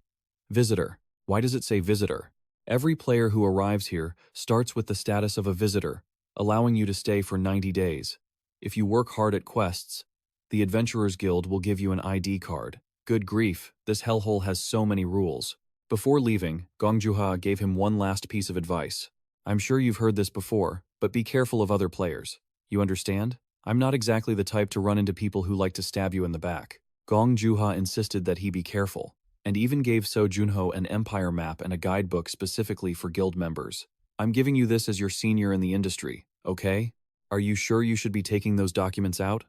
Visitor. Why does it say visitor? Every player who arrives here starts with the status of a visitor, allowing you to stay for 90 days. If you work hard at quests, the Adventurers Guild will give you an ID card. Good grief, this hellhole has so many rules. Before leaving, Gong Juha gave him one last piece of advice. I'm sure you've heard this before, but be careful of other players. You understand? I'm not exactly the type to run into people who like to stab you in the back. Gong Juha insisted that he be careful, and even gave Seo Junho an empire map and a guidebook specifically for guild members. I'm giving you this as your senior in the industry, okay? Are you sure you should be taking those documents out?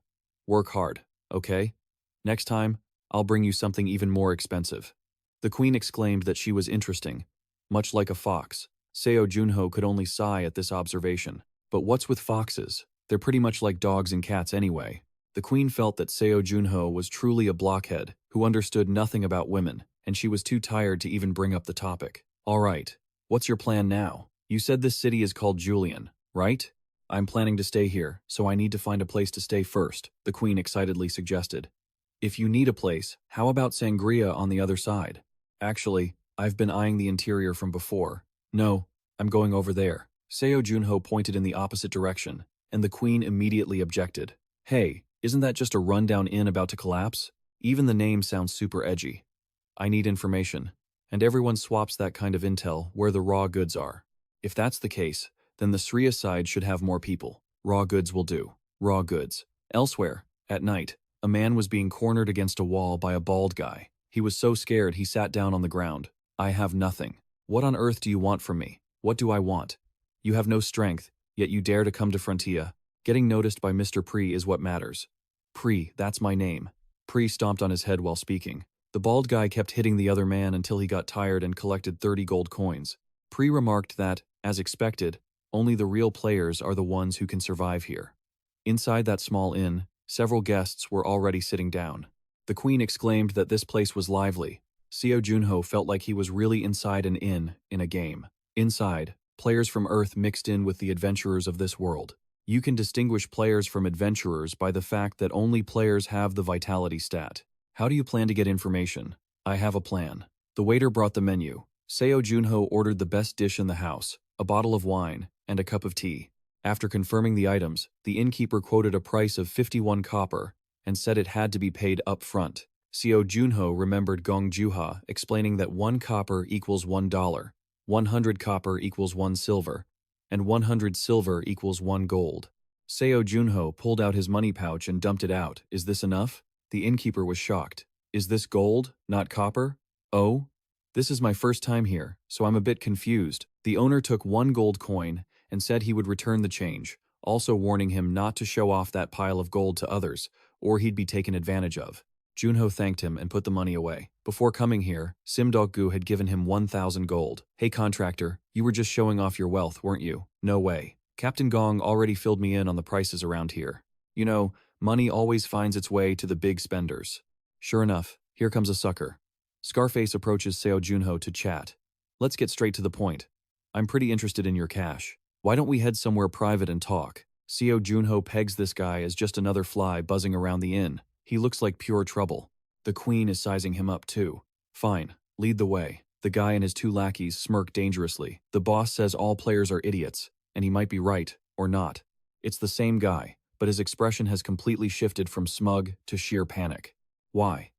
Work hard, okay? Next time, I'll bring you something even more expensive. The queen exclaimed that she was interesting, much like a fox. Seo Junho could only sigh at this observation. But what's with foxes? They're pretty much like dogs and cats anyway. The queen felt that Seo Junho was truly a blockhead who understood nothing about women, and she was too tired to even bring up the topic. All right, what's your plan now? You said this city is called Julian, right? I'm planning to stay here, so I need to find a place to stay first, the queen excitedly suggested. If you need a place, how about Sangria on the other side? Actually, I've been eyeing the interior from before. No, I'm going over there. Seo Junho pointed in the opposite direction, and the queen immediately objected. Hey, isn't that just a rundown inn about to collapse? Even the name sounds super edgy. I need information, and everyone swaps that kind of intel where the raw goods are. If that's the case, then the Sriya side should have more people. Raw goods will do. Raw goods. Elsewhere, at night, a man was being cornered against a wall by a bald guy. He was so scared he sat down on the ground. I have nothing. What on earth do you want from me? What do I want? You have no strength, yet you dare to come to Frontia. Getting noticed by Mr. Pri is what matters. Pri, that's my name. Pri stomped on his head while speaking. The bald guy kept hitting the other man until he got tired and collected 30 gold coins. Pri remarked that, as expected, only the real players are the ones who can survive here. Inside that small inn, several guests were already sitting down. The queen exclaimed that this place was lively. Seo Junho felt like he was really inside an inn, in a game. Inside, players from Earth mixed in with the adventurers of this world. You can distinguish players from adventurers by the fact that only players have the vitality stat. How do you plan to get information? I have a plan. The waiter brought the menu. Seo Junho ordered the best dish in the house, a bottle of wine, and a cup of tea. After confirming the items, the innkeeper quoted a price of 51 copper and said it had to be paid up front. Seo Junho remembered Gong Juha explaining that 1 copper equals $1, 100 copper equals 1 silver, and 100 silver equals 1 gold. Seo Junho pulled out his money pouch and dumped it out. Is this enough? The innkeeper was shocked. Is this gold, not copper? Oh? This is my first time here, so I'm a bit confused. The owner took 1 gold coin and said he would return the change, also warning him not to show off that pile of gold to others, or he'd be taken advantage of. Junho thanked him and put the money away. Before coming here, Simdok-gu had given him 1,000 gold. Hey contractor, you were just showing off your wealth, weren't you? No way. Captain Gong already filled me in on the prices around here. You know, money always finds its way to the big spenders. Sure enough, here comes a sucker. Scarface approaches Seo Junho to chat. Let's get straight to the point. I'm pretty interested in your cash. Why don't we head somewhere private and talk? Seo Junho pegs this guy as just another fly buzzing around the inn. He looks like pure trouble. The queen is sizing him up too. Fine, lead the way. The guy and his 2 lackeys smirk dangerously. The boss says all players are idiots, and he might be right, or not. It's the same guy, but his expression has completely shifted from smug to sheer panic. Why?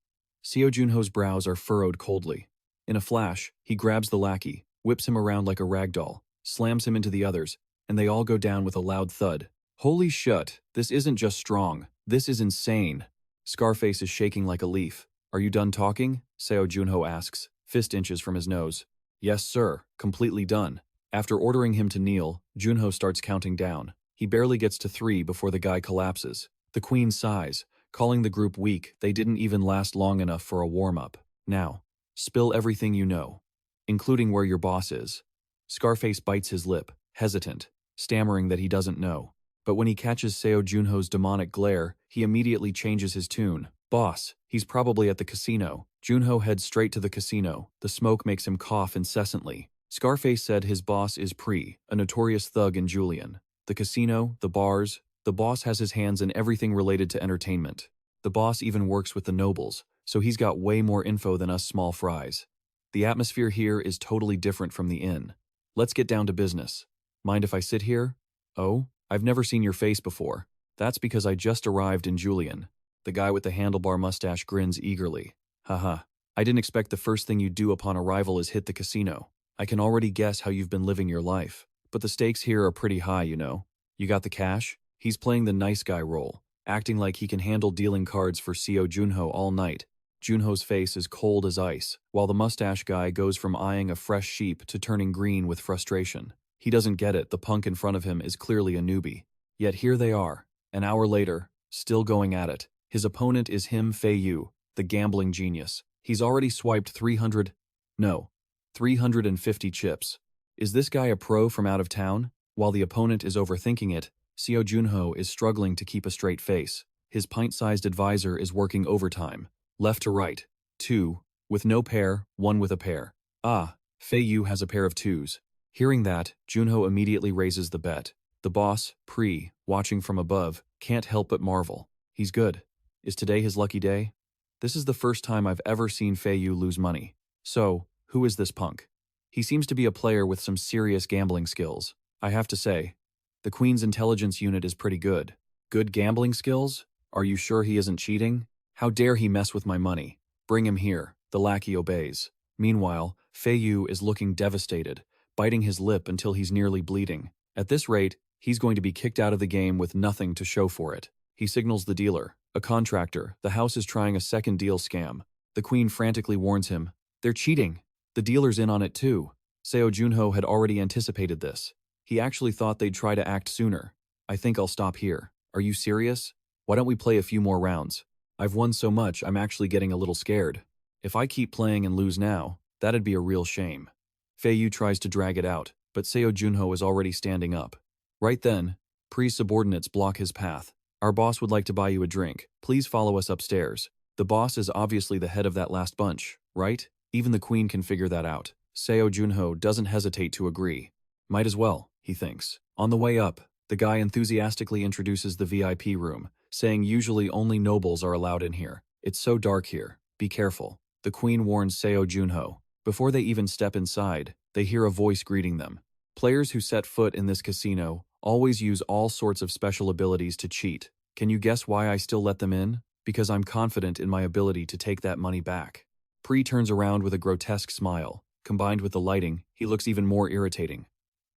Seo Junho's brows are furrowed coldly. In a flash, he grabs the lackey, whips him around like a rag doll, slams him into the others, and they all go down with a loud thud. Holy shit, this isn't just strong, this is insane. Scarface is shaking like a leaf. Are you done talking? Seo Junho asks, fist inches from his nose. Yes, sir, completely done. After ordering him to kneel, Junho starts counting down. He barely gets to 3 before the guy collapses. The queen sighs, calling the group weak. They didn't even last long enough for a warm-up. Now, spill everything you know, including where your boss is. Scarface bites his lip, hesitant, stammering that he doesn't know. But when he catches Seo Junho's demonic glare, he immediately changes his tune. Boss, he's probably at the casino. Junho heads straight to the casino. The smoke makes him cough incessantly. Scarface said his boss is Pri, a notorious thug in Julian. The casino, the bars, the boss has his hands in everything related to entertainment. The boss even works with the nobles, so he's got way more info than us small fries. The atmosphere here is totally different from the inn. Let's get down to business. Mind if I sit here? Oh? I've never seen your face before. That's because I just arrived in Julian. The guy with the handlebar mustache grins eagerly. Haha. I didn't expect the first thing you'd do upon arrival is hit the casino. I can already guess how you've been living your life. But the stakes here are pretty high, you know. You got the cash? He's playing the nice guy role, acting like he can handle dealing cards for Seo Junho all night. Junho's face is cold as ice, while the mustache guy goes from eyeing a fresh sheep to turning green with frustration. He doesn't get it, the punk in front of him is clearly a newbie. Yet here they are, an hour later, still going at it. His opponent is him Fei Yu, the gambling genius. He's already swiped 350 chips. Is this guy a pro from out of town? While the opponent is overthinking it, Seo Junho is struggling to keep a straight face. His pint-sized advisor is working overtime. Left to right. 2, with no pair, 1 with a pair. Ah, Fei Yu has a pair of 2s. Hearing that, Junho immediately raises the bet. The boss, Pri, watching from above, can't help but marvel. He's good. Is today his lucky day? This is the first time I've ever seen Fei Yu lose money. So, who is this punk? He seems to be a player with some serious gambling skills. I have to say, the Queen's intelligence unit is pretty good. Good gambling skills? Are you sure he isn't cheating? How dare he mess with my money? Bring him here. The lackey obeys. Meanwhile, Fei Yu is looking devastated, biting his lip until he's nearly bleeding. At this rate, he's going to be kicked out of the game with nothing to show for it. He signals the dealer, a contractor. The house is trying a second deal scam. The Queen frantically warns him. They're cheating. The dealer's in on it too. Seo Junho had already anticipated this. He actually thought they'd try to act sooner. I think I'll stop here. Are you serious? Why don't we play a few more rounds? I've won so much, I'm actually getting a little scared. If I keep playing and lose now, that'd be a real shame. Fei Yu tries to drag it out, but Seo Junho is already standing up. Right then, Pri's subordinates block his path. Our boss would like to buy you a drink. Please follow us upstairs. The boss is obviously the head of that last bunch, right? Even the Queen can figure that out. Seo Junho doesn't hesitate to agree. Might as well, he thinks. On the way up, the guy enthusiastically introduces the VIP room, saying usually only nobles are allowed in here. It's so dark here. Be careful. The Queen warns Seo Junho. Before they even step inside, they hear a voice greeting them. Players who set foot in this casino always use all sorts of special abilities to cheat. Can you guess why I still let them in? Because I'm confident in my ability to take that money back. Pri turns around with a grotesque smile. Combined with the lighting, he looks even more irritating.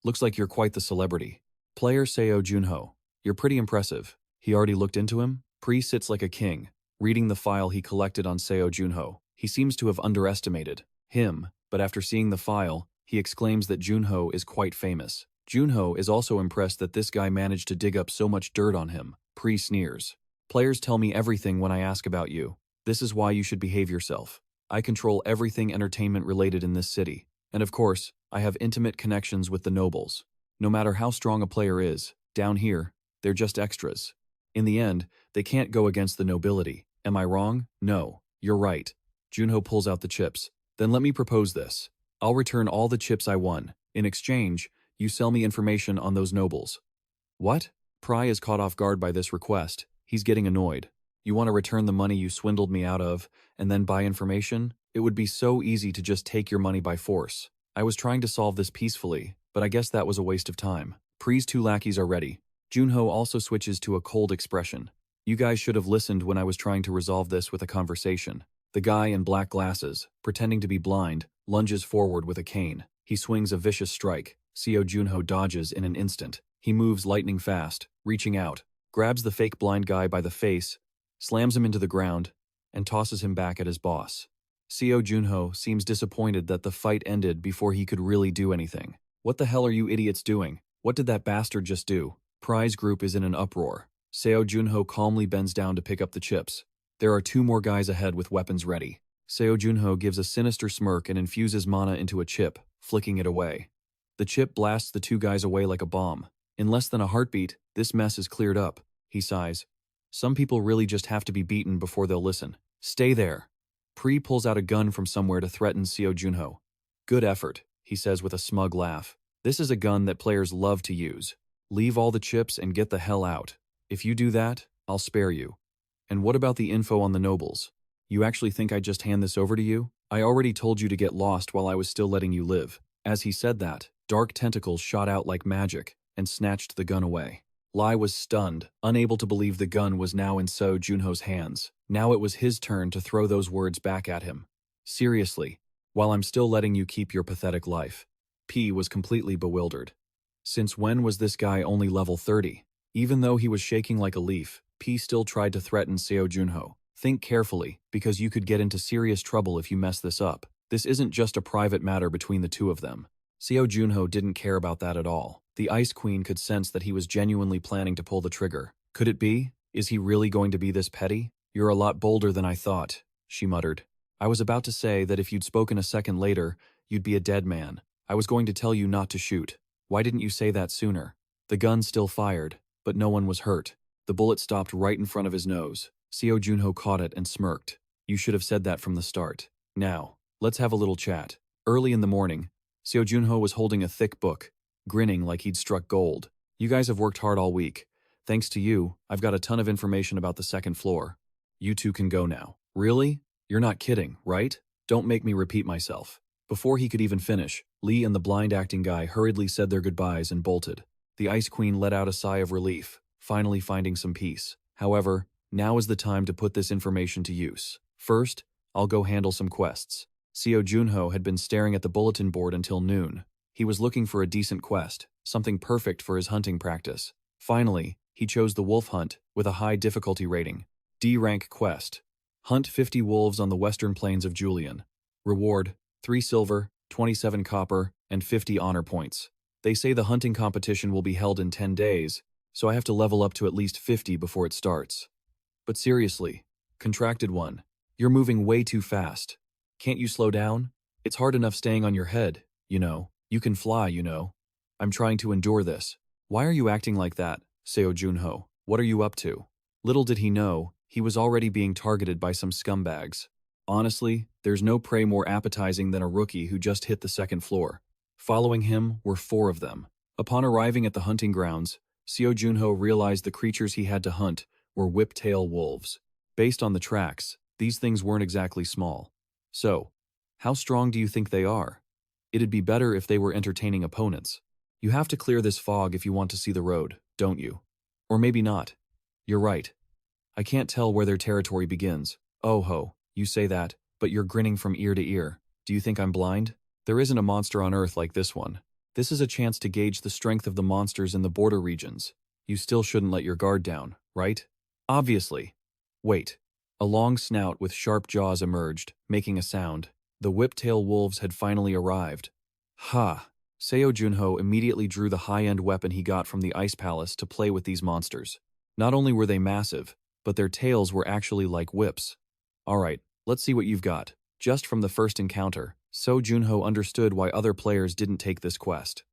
Looks like you're quite the celebrity. Player Seo Junho. You're pretty impressive. He already looked into him? Pri sits like a king, reading the file he collected on Seo Junho. He seems to have underestimated him, but after seeing the file, he exclaims that Junho is quite famous. Junho is also impressed that this guy managed to dig up so much dirt on him. Pri sneers. Players tell me everything when I ask about you. This is why you should behave yourself. I control everything entertainment related in this city. And of course, I have intimate connections with the nobles. No matter how strong a player is, down here, they're just extras. In the end, they can't go against the nobility. Am I wrong? No, you're right. Junho pulls out the chips. Then let me propose this. I'll return all the chips I won. In exchange, you sell me information on those nobles. What? Pri is caught off guard by this request. He's getting annoyed. You want to return the money you swindled me out of, and then buy information? It would be so easy to just take your money by force. I was trying to solve this peacefully, but I guess that was a waste of time. Pri's 2 lackeys are ready. Junho also switches to a cold expression. You guys should have listened when I was trying to resolve this with a conversation. The guy in black glasses, pretending to be blind, lunges forward with a cane. He swings a vicious strike. Seo Junho dodges in an instant. He moves lightning fast, reaching out, grabs the fake blind guy by the face, slams him into the ground, and tosses him back at his boss. Seo Junho seems disappointed that the fight ended before he could really do anything. What the hell are you idiots doing? What did that bastard just do? Pri's group is in an uproar. Seo Junho calmly bends down to pick up the chips. There are 2 more guys ahead with weapons ready. Seo Junho gives a sinister smirk and infuses mana into a chip, flicking it away. The chip blasts the 2 guys away like a bomb. In less than a heartbeat, this mess is cleared up. He sighs. Some people really just have to be beaten before they'll listen. Stay there. Pri pulls out a gun from somewhere to threaten Seo Junho. Good effort, he says with a smug laugh. This is a gun that players love to use. Leave all the chips and get the hell out. If you do that, I'll spare you. And what about the info on the nobles? You actually think I'd just hand this over to you? I already told you to get lost while I was still letting you live. As he said that, dark tentacles shot out like magic and snatched the gun away. Lai was stunned, unable to believe the gun was now in Seo Junho's hands. Now it was his turn to throw those words back at him. Seriously, while I'm still letting you keep your pathetic life. P was completely bewildered. Since when was this guy only level 30? Even though he was shaking like a leaf, P still tried to threaten Seo Junho. Think carefully, because you could get into serious trouble if you mess this up. This isn't just a private matter between the two of them. Seo Junho didn't care about that at all. The Ice Queen could sense that he was genuinely planning to pull the trigger. Could it be? Is he really going to be this petty? You're a lot bolder than I thought, she muttered. I was about to say that if you'd spoken a second later, you'd be a dead man. I was going to tell you not to shoot. Why didn't you say that sooner? The gun still fired, but no one was hurt. The bullet stopped right in front of his nose. Seo Junho caught it and smirked. You should have said that from the start. Now, let's have a little chat. Early in the morning, Seo Junho was holding a thick book, grinning like he'd struck gold. You guys have worked hard all week. Thanks to you, I've got a ton of information about the second floor. You two can go now. Really? You're not kidding, right? Don't make me repeat myself. Before he could even finish, Lee and the blind acting guy hurriedly said their goodbyes and bolted. The Ice Queen let out a sigh of relief, finally finding some peace. However, now is the time to put this information to use. First, I'll go handle some quests. Seo Junho had been staring at the bulletin board until noon. He was looking for a decent quest, something perfect for his hunting practice. Finally, he chose the wolf hunt with a high difficulty rating. D-rank quest. Hunt 50 wolves on the western plains of Julian. Reward, 3 silver, 27 copper, and 50 honor points. They say the hunting competition will be held in 10 days, so I have to level up to at least 50 before it starts. But seriously, contracted one, you're moving way too fast. Can't you slow down? It's hard enough staying on your head, you know. You can fly, you know. I'm trying to endure this. Why are you acting like that, Seo Junho? What are you up to? Little did he know, he was already being targeted by some scumbags. Honestly, there's no prey more appetizing than a rookie who just hit the second floor. Following him were 4 of them. Upon arriving at the hunting grounds, Seo Junho realized the creatures he had to hunt were whiptail wolves. Based on the tracks, these things weren't exactly small. So, how strong do you think they are? It'd be better if they were entertaining opponents. You have to clear this fog if you want to see the road, don't you? Or maybe not. You're right. I can't tell where their territory begins. Oh ho, you say that, but you're grinning from ear to ear. Do you think I'm blind? There isn't a monster on Earth like this one. This is a chance to gauge the strength of the monsters in the border regions. You still shouldn't let your guard down, right? Obviously. Wait. A long snout with sharp jaws emerged, making a sound. The whiptail wolves had finally arrived. Ha! Seo Junho immediately drew the high-end weapon he got from the Ice Palace to play with these monsters. Not only were they massive, but their tails were actually like whips. Alright, let's see what you've got. Just from the first encounter, Seo Junho understood why other players didn't take this quest.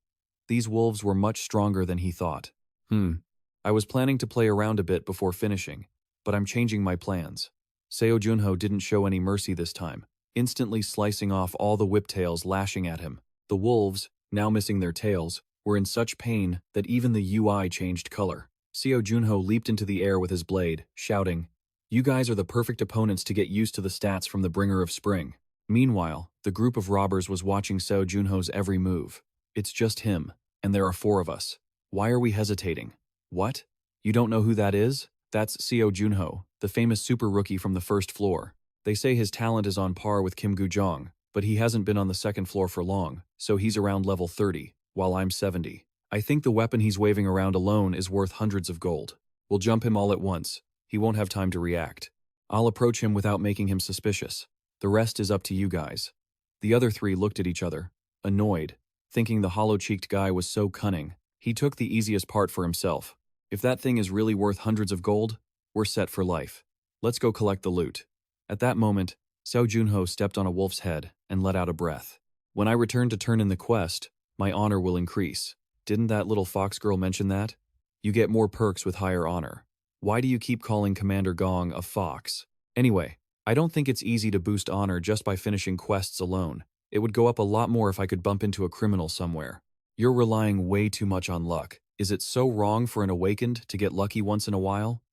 These wolves were much stronger than he thought. I was planning to play around a bit before finishing, but I'm changing my plans. Seo Junho didn't show any mercy this time, instantly slicing off all the whiptails lashing at him. The wolves, now missing their tails, were in such pain that even the UI changed color. Seo Junho leaped into the air with his blade, shouting, "You guys are the perfect opponents to get used to the stats from the Bringer of Spring." Meanwhile, the group of robbers was watching Seo Junho's every move. It's just him, and there are 4 of us. Why are we hesitating? What? You don't know who that is? That's Seo Junho, the famous super rookie from the first floor. They say his talent is on par with Kim Gujong, but he hasn't been on the second floor for long, so he's around level 30, while I'm 70. I think the weapon he's waving around alone is worth hundreds of gold. We'll jump him all at once. He won't have time to react. I'll approach him without making him suspicious. The rest is up to you guys. The other 3 looked at each other, annoyed, thinking the hollow-cheeked guy was so cunning. He took the easiest part for himself. If that thing is really worth hundreds of gold, we're set for life. Let's go collect the loot. At that moment, Seo Junho stepped on a wolf's head and let out a breath. When I return to turn in the quest, my honor will increase. Didn't that little fox girl mention that? You get more perks with higher honor. Why do you keep calling Commander Gong a fox? Anyway, I don't think it's easy to boost honor just by finishing quests alone. It would go up a lot more if I could bump into a criminal somewhere. You're relying way too much on luck. Is it so wrong for an awakened to get lucky once in a while?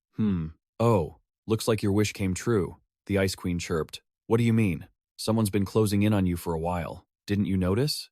Oh, looks like your wish came true, the Ice Queen chirped. What do you mean? Someone's been closing in on you for a while. Didn't you notice?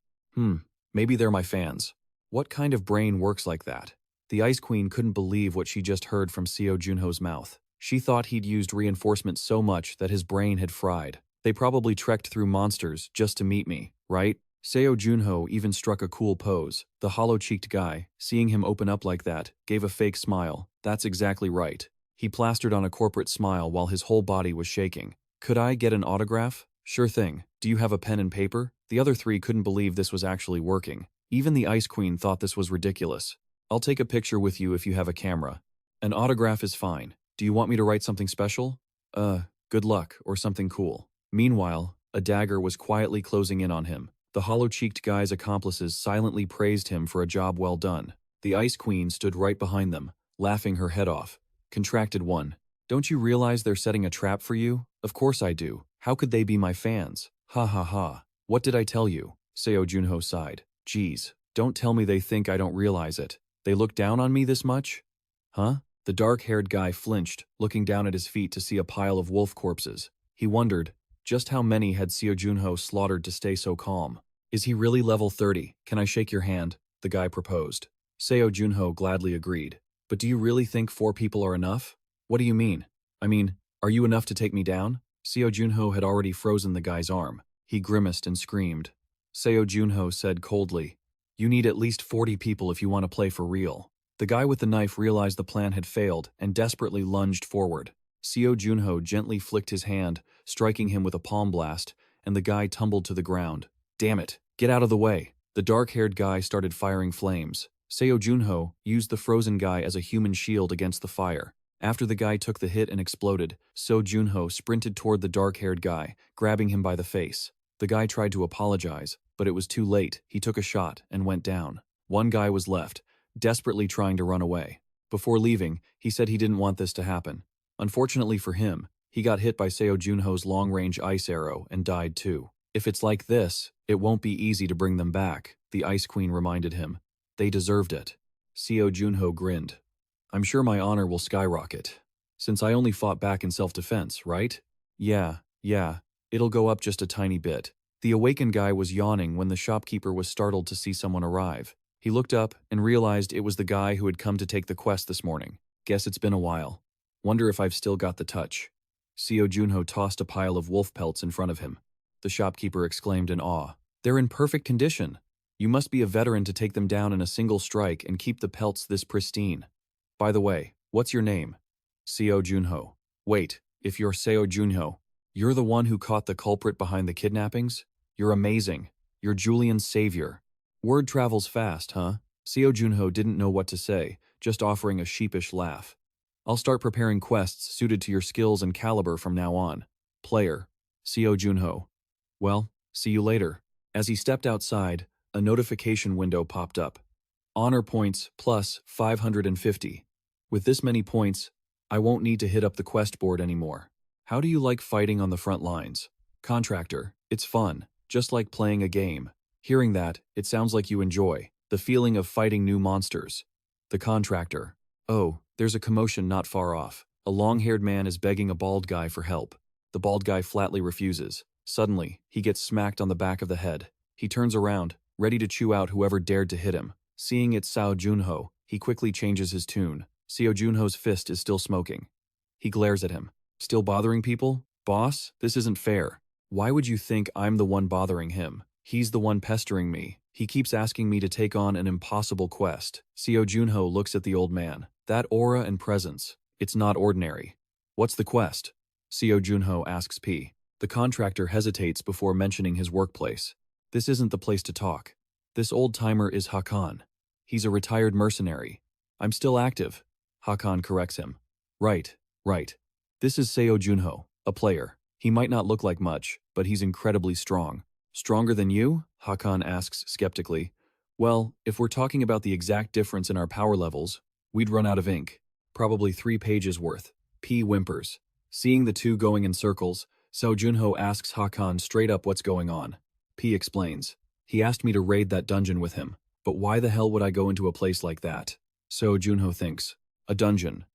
Maybe they're my fans. What kind of brain works like that? The Ice Queen couldn't believe what she just heard from Seo Junho's mouth. She thought he'd used reinforcement so much that his brain had fried. They probably trekked through monsters just to meet me, right? Seo Junho even struck a cool pose. The hollow-cheeked guy, seeing him open up like that, gave a fake smile. That's exactly right. He plastered on a corporate smile while his whole body was shaking. Could I get an autograph? Sure thing. Do you have a pen and paper? The other three couldn't believe this was actually working. Even the Ice Queen thought this was ridiculous. I'll take a picture with you if you have a camera. An autograph is fine. Do you want me to write something special? Good luck, or something cool. Meanwhile, a dagger was quietly closing in on him. The hollow-cheeked guy's accomplices silently praised him for a job well done. The Ice Queen stood right behind them, laughing her head off. Contracted one. Don't you realize they're setting a trap for you? Of course I do. How could they be my fans? Ha ha ha. What did I tell you? Seo Junho sighed. Geez, don't tell me they think I don't realize it. They look down on me this much? Huh? The dark-haired guy flinched, looking down at his feet to see a pile of wolf corpses. He wondered, just how many had Seo Junho slaughtered to stay so calm? Is he really level 30? Can I shake your hand? The guy proposed. Seo Junho gladly agreed. But do you really think 4 people are enough? What do you mean? I mean, are you enough to take me down? Seo Junho had already frozen the guy's arm. He grimaced and screamed. Seo Junho said coldly, You need at least 40 people if you want to play for real. The guy with the knife realized the plan had failed and desperately lunged forward. Seo Junho gently flicked his hand, striking him with a palm blast, and the guy tumbled to the ground. Damn it, get out of the way. The dark-haired guy started firing flames. Seo Junho used the frozen guy as a human shield against the fire. After the guy took the hit and exploded, Seo Junho sprinted toward the dark-haired guy, grabbing him by the face. The guy tried to apologize, but it was too late. He took a shot and went down. One guy was left, desperately trying to run away. Before leaving, he said he didn't want this to happen. Unfortunately for him, he got hit by Seo Junho's long-range ice arrow and died too. If it's like this, it won't be easy to bring them back, the Ice Queen reminded him. They deserved it. Seo Junho grinned. I'm sure my honor will skyrocket. Since I only fought back in self-defense, right? Yeah, it'll go up just a tiny bit. The awakened guy was yawning when the shopkeeper was startled to see someone arrive. He looked up and realized it was the guy who had come to take the quest this morning. Guess it's been a while. Wonder if I've still got the touch. Seo Junho tossed a pile of wolf pelts in front of him. The shopkeeper exclaimed in awe. They're in perfect condition. You must be a veteran to take them down in a single strike and keep the pelts this pristine. By the way, what's your name? Seo Junho. Wait, if you're Seo Junho, you're the one who caught the culprit behind the kidnappings? You're amazing. You're Julian's savior. Word travels fast, huh? Seo Junho didn't know what to say, just offering a sheepish laugh. I'll start preparing quests suited to your skills and caliber from now on. Player. Seo Junho. Well, see you later. As he stepped outside, a notification window popped up. Honor points plus 550. With this many points, I won't need to hit up the quest board anymore. How do you like fighting on the front lines? Contractor, it's fun, just like playing a game. Hearing that, it sounds like you enjoy the feeling of fighting new monsters. The contractor. Oh, there's a commotion not far off. A long-haired man is begging a bald guy for help. The bald guy flatly refuses. Suddenly, he gets smacked on the back of the head. He turns around, ready to chew out whoever dared to hit him. Seeing it's Seo Junho, he quickly changes his tune. Seo Junho's fist is still smoking. He glares at him. Still bothering people? Boss, this isn't fair. Why would you think I'm the one bothering him? He's the one pestering me. He keeps asking me to take on an impossible quest. Seo Junho looks at the old man. That aura and presence. It's not ordinary. What's the quest? Seo Junho asks P. The contractor hesitates before mentioning his workplace. This isn't the place to talk. This old-timer is Hakan. He's a retired mercenary. I'm still active. Hakan corrects him. Right. This is Seo Junho, a player. He might not look like much, but he's incredibly strong. Stronger than you? Hakan asks skeptically. Well, if we're talking about the exact difference in our power levels, we'd run out of ink. Probably 3 pages worth. P whimpers. Seeing the two going in circles, Seo Junho asks Hakan straight up what's going on. P explains. He asked me to raid that dungeon with him, but why the hell would I go into a place like that? Seo Junho thinks. A dungeon.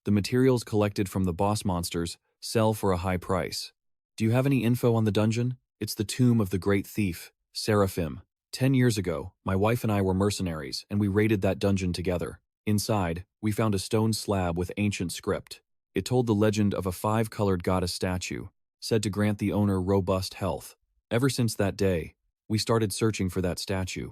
The materials collected from the boss monsters sell for a high price. Do you have any info on the dungeon? It's the tomb of the great thief, Seraphim. 10 years ago, my wife and I were mercenaries, and we raided that dungeon together. Inside, we found a stone slab with ancient script. It told the legend of a 5-colored goddess statue, said to grant the owner robust health. Ever since that day, We started searching for that statue.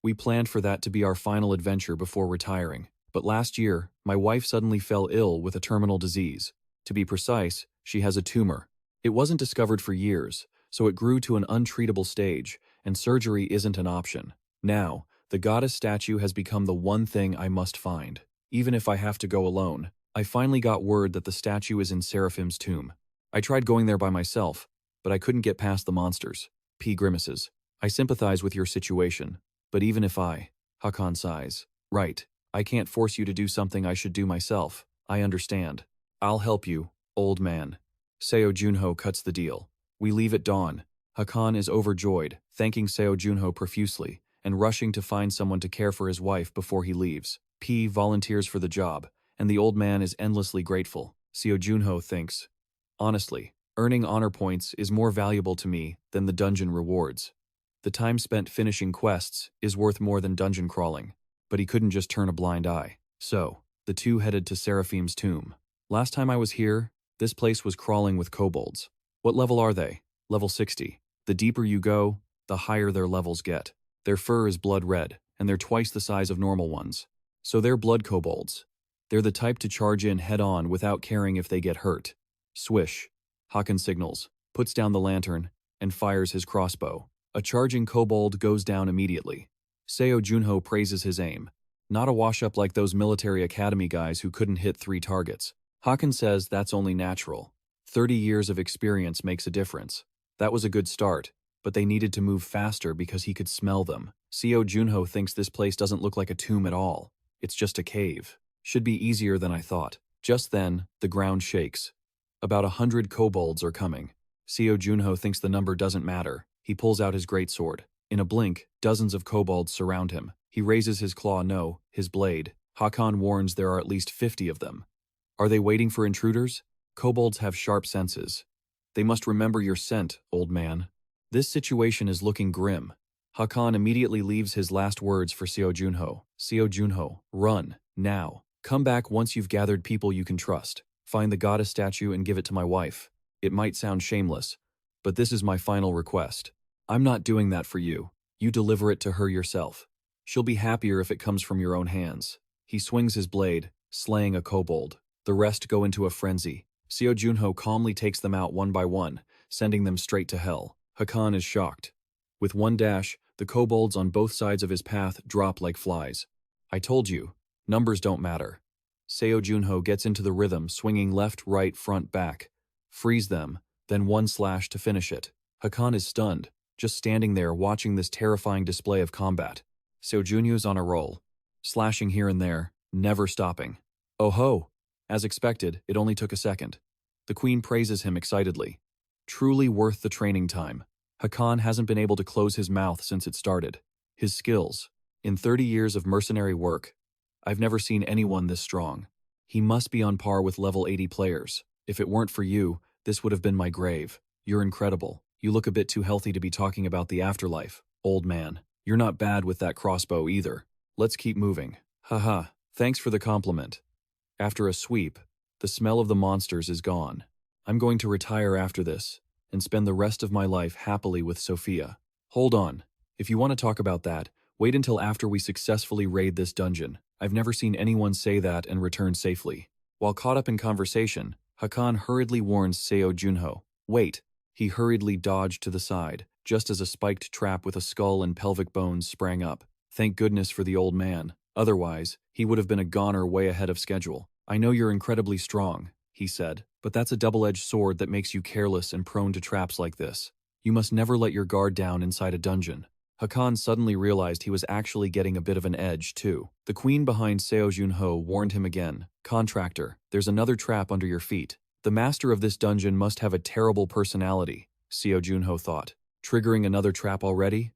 We planned for that to be our final adventure before retiring. But last year, my wife suddenly fell ill with a terminal disease. To be precise, she has a tumor. It wasn't discovered for years, so it grew to an untreatable stage, and surgery isn't an option. Now, the goddess statue has become the one thing I must find. Even if I have to go alone, I finally got word that the statue is in Seraphim's tomb. I tried going there by myself, but I couldn't get past the monsters. P grimaces. I sympathize with your situation, but even if Hakan sighs. Right, I can't force you to do something I should do myself. I understand. I'll help you, old man. Seo Junho cuts the deal. We leave at dawn. Hakan is overjoyed, thanking Seo Junho profusely, and rushing to find someone to care for his wife before he leaves. P volunteers for the job, and the old man is endlessly grateful. Seo Junho thinks, honestly, earning honor points is more valuable to me than the dungeon rewards. The time spent finishing quests is worth more than dungeon crawling, but he couldn't just turn a blind eye. So, the two headed to Seraphim's tomb. Last time I was here, this place was crawling with kobolds. What level are they? Level 60. The deeper you go, the higher their levels get. Their fur is blood red, and they're twice the size of normal ones. So they're blood kobolds. They're the type to charge in head-on without caring if they get hurt. Swish. Hakan signals, puts down the lantern, and fires his crossbow. A charging kobold goes down immediately. Seo Junho praises his aim. Not a wash-up like those military academy guys who couldn't hit 3 targets. Hakan says that's only natural. 30 years of experience makes a difference. That was a good start, but they needed to move faster because he could smell them. Seo Junho thinks this place doesn't look like a tomb at all. It's just a cave. Should be easier than I thought. Just then, the ground shakes. About 100 kobolds are coming. Seo Junho thinks the number doesn't matter. He pulls out his greatsword. In a blink, dozens of kobolds surround him. He raises his claw, no, his blade. Hakan warns there are at least 50 of them. Are they waiting for intruders? Kobolds have sharp senses. They must remember your scent, old man. This situation is looking grim. Hakan immediately leaves his last words for Seo Junho. Seo Junho, run, now. Come back once you've gathered people you can trust. Find the goddess statue and give it to my wife. It might sound shameless, but this is my final request. I'm not doing that for you. You deliver it to her yourself. She'll be happier if it comes from your own hands. He swings his blade, slaying a kobold. The rest go into a frenzy. Seo Junho calmly takes them out one by one, sending them straight to hell. Hakan is shocked. With one dash, the kobolds on both sides of his path drop like flies. I told you, numbers don't matter. Seo Junho gets into the rhythm, swinging left, right, front, back. Freeze them, then one slash to finish it. Hakan is stunned, just standing there watching this terrifying display of combat. Seo Junho's on a roll, slashing here and there, never stopping. Oh ho! As expected, it only took a second. The queen praises him excitedly. Truly worth the training time. Hakan hasn't been able to close his mouth since it started. His skills. In 30 years of mercenary work, I've never seen anyone this strong. He must be on par with level 80 players. If it weren't for you, this would have been my grave. You're incredible. You look a bit too healthy to be talking about the afterlife, old man. You're not bad with that crossbow either. Let's keep moving. Haha, thanks for the compliment. After a sweep, the smell of the monsters is gone. I'm going to retire after this and spend the rest of my life happily with Sophia. Hold on. If you want to talk about that, wait until after we successfully raid this dungeon. I've never seen anyone say that and return safely. While caught up in conversation, Hakan hurriedly warns Seo Junho. Wait. He hurriedly dodged to the side, just as a spiked trap with a skull and pelvic bones sprang up. Thank goodness for the old man. Otherwise, he would have been a goner way ahead of schedule. I know you're incredibly strong, he said, but that's a double-edged sword that makes you careless and prone to traps like this. You must never let your guard down inside a dungeon. Hakan suddenly realized he was actually getting a bit of an edge, too. The queen behind Seo Junho warned him again. Contractor, there's another trap under your feet. The master of this dungeon must have a terrible personality, Seo Junho thought. Triggering another trap already?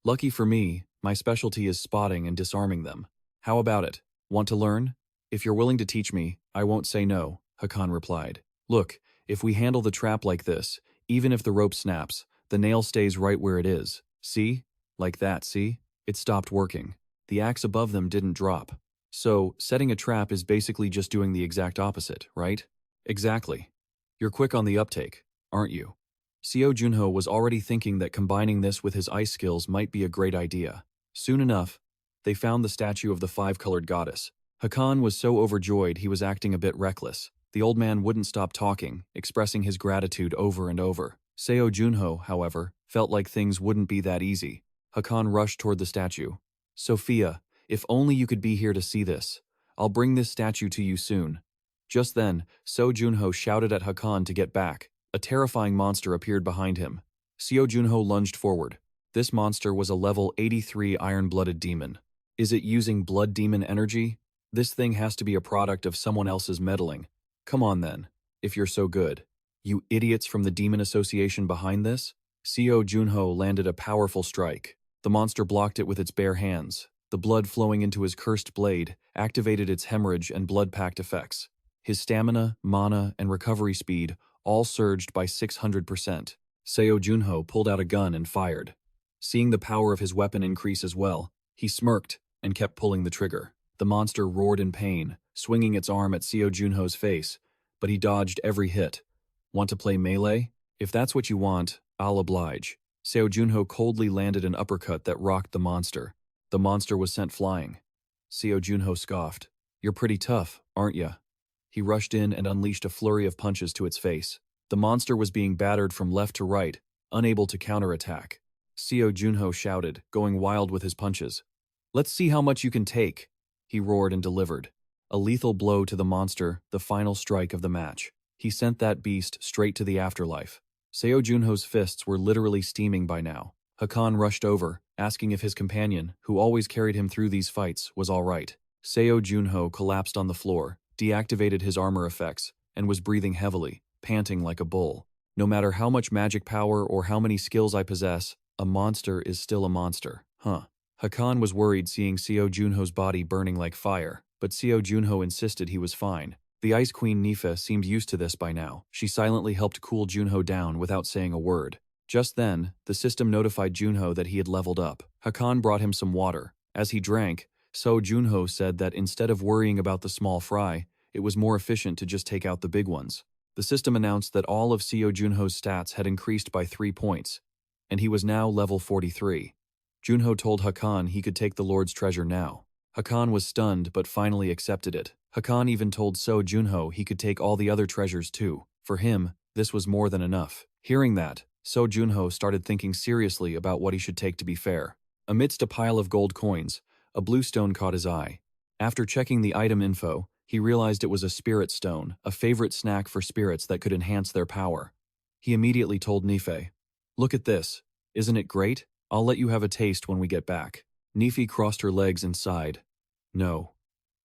Lucky for me, my specialty is spotting and disarming them. How about it? Want to learn? If you're willing to teach me, I won't say no, Hakan replied. Look, if we handle the trap like this, even if the rope snaps, the nail stays right where it is. See? Like that, see? It stopped working. The axe above them didn't drop. So, setting a trap is basically just doing the exact opposite, right? Exactly. You're quick on the uptake, aren't you? Seo Junho was already thinking that combining this with his ice skills might be a great idea. Soon enough, they found the statue of the five-colored goddess. Hakan was so overjoyed he was acting a bit reckless. The old man wouldn't stop talking, expressing his gratitude over and over. Seo Junho, however, felt like things wouldn't be that easy. Hakan rushed toward the statue. "Sophia, if only you could be here to see this. I'll bring this statue to you soon." Just then, Seo Junho shouted at Hakan to get back. A terrifying monster appeared behind him. Seo Junho lunged forward. This monster was a level 83 iron-blooded demon. Is it using blood demon energy? This thing has to be a product of someone else's meddling. Come on then, if you're so good. You idiots from the Demon Association behind this? Seo Junho landed a powerful strike. The monster blocked it with its bare hands. The blood flowing into his cursed blade activated its hemorrhage and blood-pact effects. His stamina, mana, and recovery speed all surged by 600%. Seo Junho pulled out a gun and fired. Seeing the power of his weapon increase as well, he smirked and kept pulling the trigger. The monster roared in pain, swinging its arm at Seo Junho's face, but he dodged every hit. Want to play melee? If that's what you want, I'll oblige. Seo Junho coldly landed an uppercut that rocked the monster. The monster was sent flying. Seo Junho scoffed. "You're pretty tough, aren't ya?" He rushed in and unleashed a flurry of punches to its face. The monster was being battered from left to right, unable to counterattack. Seo Junho shouted, going wild with his punches. "Let's see how much you can take," he roared and delivered. A lethal blow to the monster, the final strike of the match. He sent that beast straight to the afterlife. Seo Junho's fists were literally steaming by now. Hakan rushed over, asking if his companion, who always carried him through these fights, was all right. Seo Junho collapsed on the floor, deactivated his armor effects, and was breathing heavily, panting like a bull. "No matter how much magic power or how many skills I possess, a monster is still a monster, huh?" Hakan was worried seeing Seo Junho's body burning like fire, but Seo Junho insisted he was fine. The Ice Queen Nifa seemed used to this by now. She silently helped cool Junho down without saying a word. Just then, the system notified Junho that he had leveled up. Hakan brought him some water. As he drank, Seo Junho said that instead of worrying about the small fry, it was more efficient to just take out the big ones. The system announced that all of Seo Junho's stats had increased by 3 points, and he was now level 43. Junho told Hakan he could take the Lord's treasure now. Hakan was stunned but finally accepted it. Hakan even told Seo Junho he could take all the other treasures too. For him, this was more than enough. Hearing that, Seo Junho started thinking seriously about what he should take to be fair. Amidst a pile of gold coins, a blue stone caught his eye. After checking the item info, he realized it was a spirit stone, a favorite snack for spirits that could enhance their power. He immediately told Nife, "Look at this. Isn't it great? I'll let you have a taste when we get back." Nife crossed her legs and sighed. "No,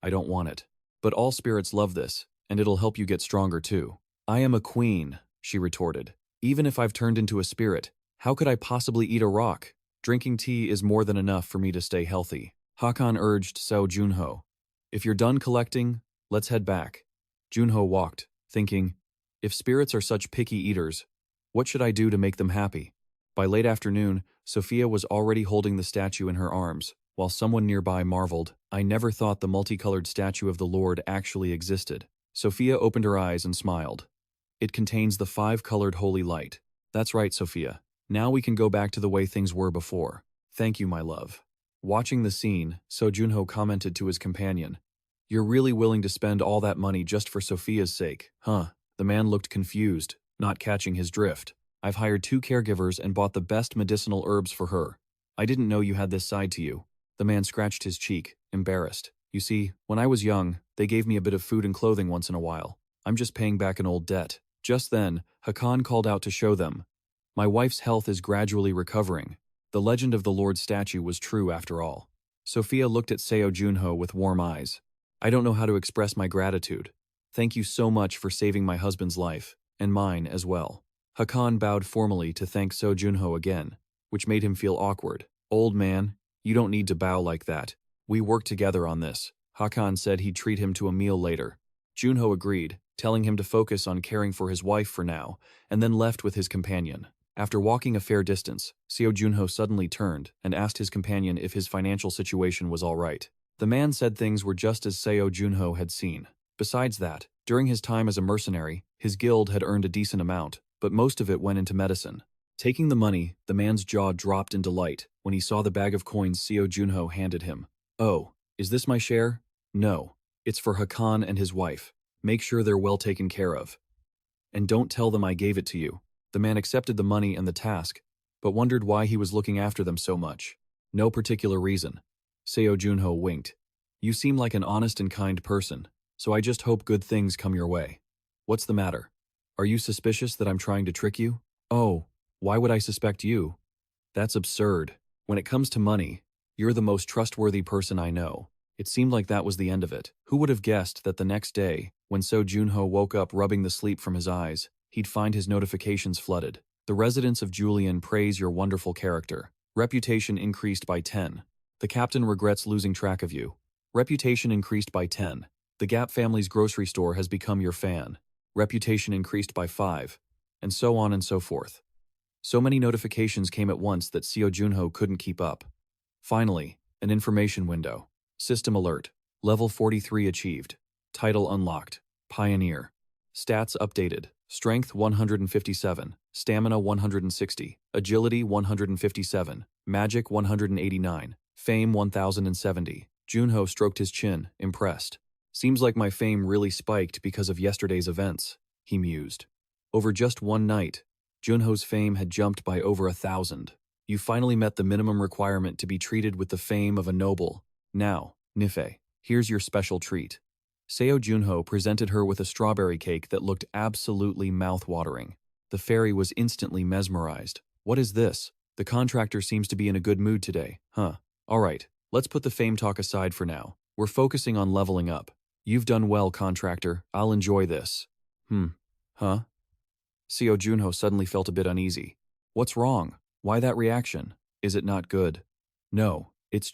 I don't want it. But all spirits love this, and it'll help you get stronger too." "I am a queen," she retorted. "Even if I've turned into a spirit, how could I possibly eat a rock? Drinking tea is more than enough for me to stay healthy." Hakan urged Seo Junho, "If you're done collecting, let's head back." Junho walked, thinking, if spirits are such picky eaters, what should I do to make them happy? By late afternoon, Sophia was already holding the statue in her arms, while someone nearby marveled, "I never thought the multicolored statue of the Lord actually existed." Sophia opened her eyes and smiled. "It contains the 5-colored holy light. That's right, Sophia. Now we can go back to the way things were before. Thank you, my love." Watching the scene, Seo Junho commented to his companion, "You're really willing to spend all that money just for Sophia's sake, huh?" The man looked confused, not catching his drift. "I've hired 2 caregivers and bought the best medicinal herbs for her. I didn't know you had this side to you." The man scratched his cheek, embarrassed. "You see, when I was young, they gave me a bit of food and clothing once in a while. I'm just paying back an old debt." Just then, Hakan called out to show them, "My wife's health is gradually recovering." The legend of the Lord's statue was true after all. Sophia looked at Seo Junho with warm eyes. "I don't know how to express my gratitude. Thank you so much for saving my husband's life, and mine as well." Hakan bowed formally to thank Seo Junho again, which made him feel awkward. "Old man, you don't need to bow like that. We worked together on this." Hakan said he'd treat him to a meal later. Junho agreed, telling him to focus on caring for his wife for now, and then left with his companion. After walking a fair distance, Seo Junho suddenly turned and asked his companion if his financial situation was all right. The man said things were just as Seo Junho had seen. Besides that, during his time as a mercenary, his guild had earned a decent amount, but most of it went into medicine. Taking the money, the man's jaw dropped in delight when he saw the bag of coins Seo Junho handed him. "Oh, is this my share?" "No. It's for Hakan and his wife. Make sure they're well taken care of. And don't tell them I gave it to you." The man accepted the money and the task, but wondered why he was looking after them so much. "No particular reason." Seo Junho winked. "You seem like an honest and kind person, so I just hope good things come your way. What's the matter? Are you suspicious that I'm trying to trick you?" "Oh, why would I suspect you? That's absurd. When it comes to money, you're the most trustworthy person I know." It seemed like that was the end of it. Who would have guessed that the next day, when Seo Junho woke up rubbing the sleep from his eyes, he'd find his notifications flooded. "The residents of Julian praise your wonderful character. Reputation increased by 10. The captain regrets losing track of you. Reputation increased by 10. The Gap family's grocery store has become your fan. Reputation increased by 5. And so on and so forth." So many notifications came at once that Seo Junho couldn't keep up. Finally, an information window. System alert. Level 43 achieved. Title unlocked. Pioneer. Stats updated. Strength 157. Stamina 160. Agility 157. Magic 189. Fame 1070. Junho stroked his chin, impressed. "Seems like my fame really spiked because of yesterday's events," he mused. Over just one night, Junho's fame had jumped by over 1,000. "You finally met the minimum requirement to be treated with the fame of a noble. Now, Nife, here's your special treat." Seo Junho presented her with a strawberry cake that looked absolutely mouth-watering. The fairy was instantly mesmerized. "What is this? The contractor seems to be in a good mood today, huh? All right, let's put the fame talk aside for now. We're focusing on leveling up. You've done well, contractor. I'll enjoy this." Huh? Seo Junho suddenly felt a bit uneasy. "What's wrong? Why that reaction? Is it not good?" "No, it's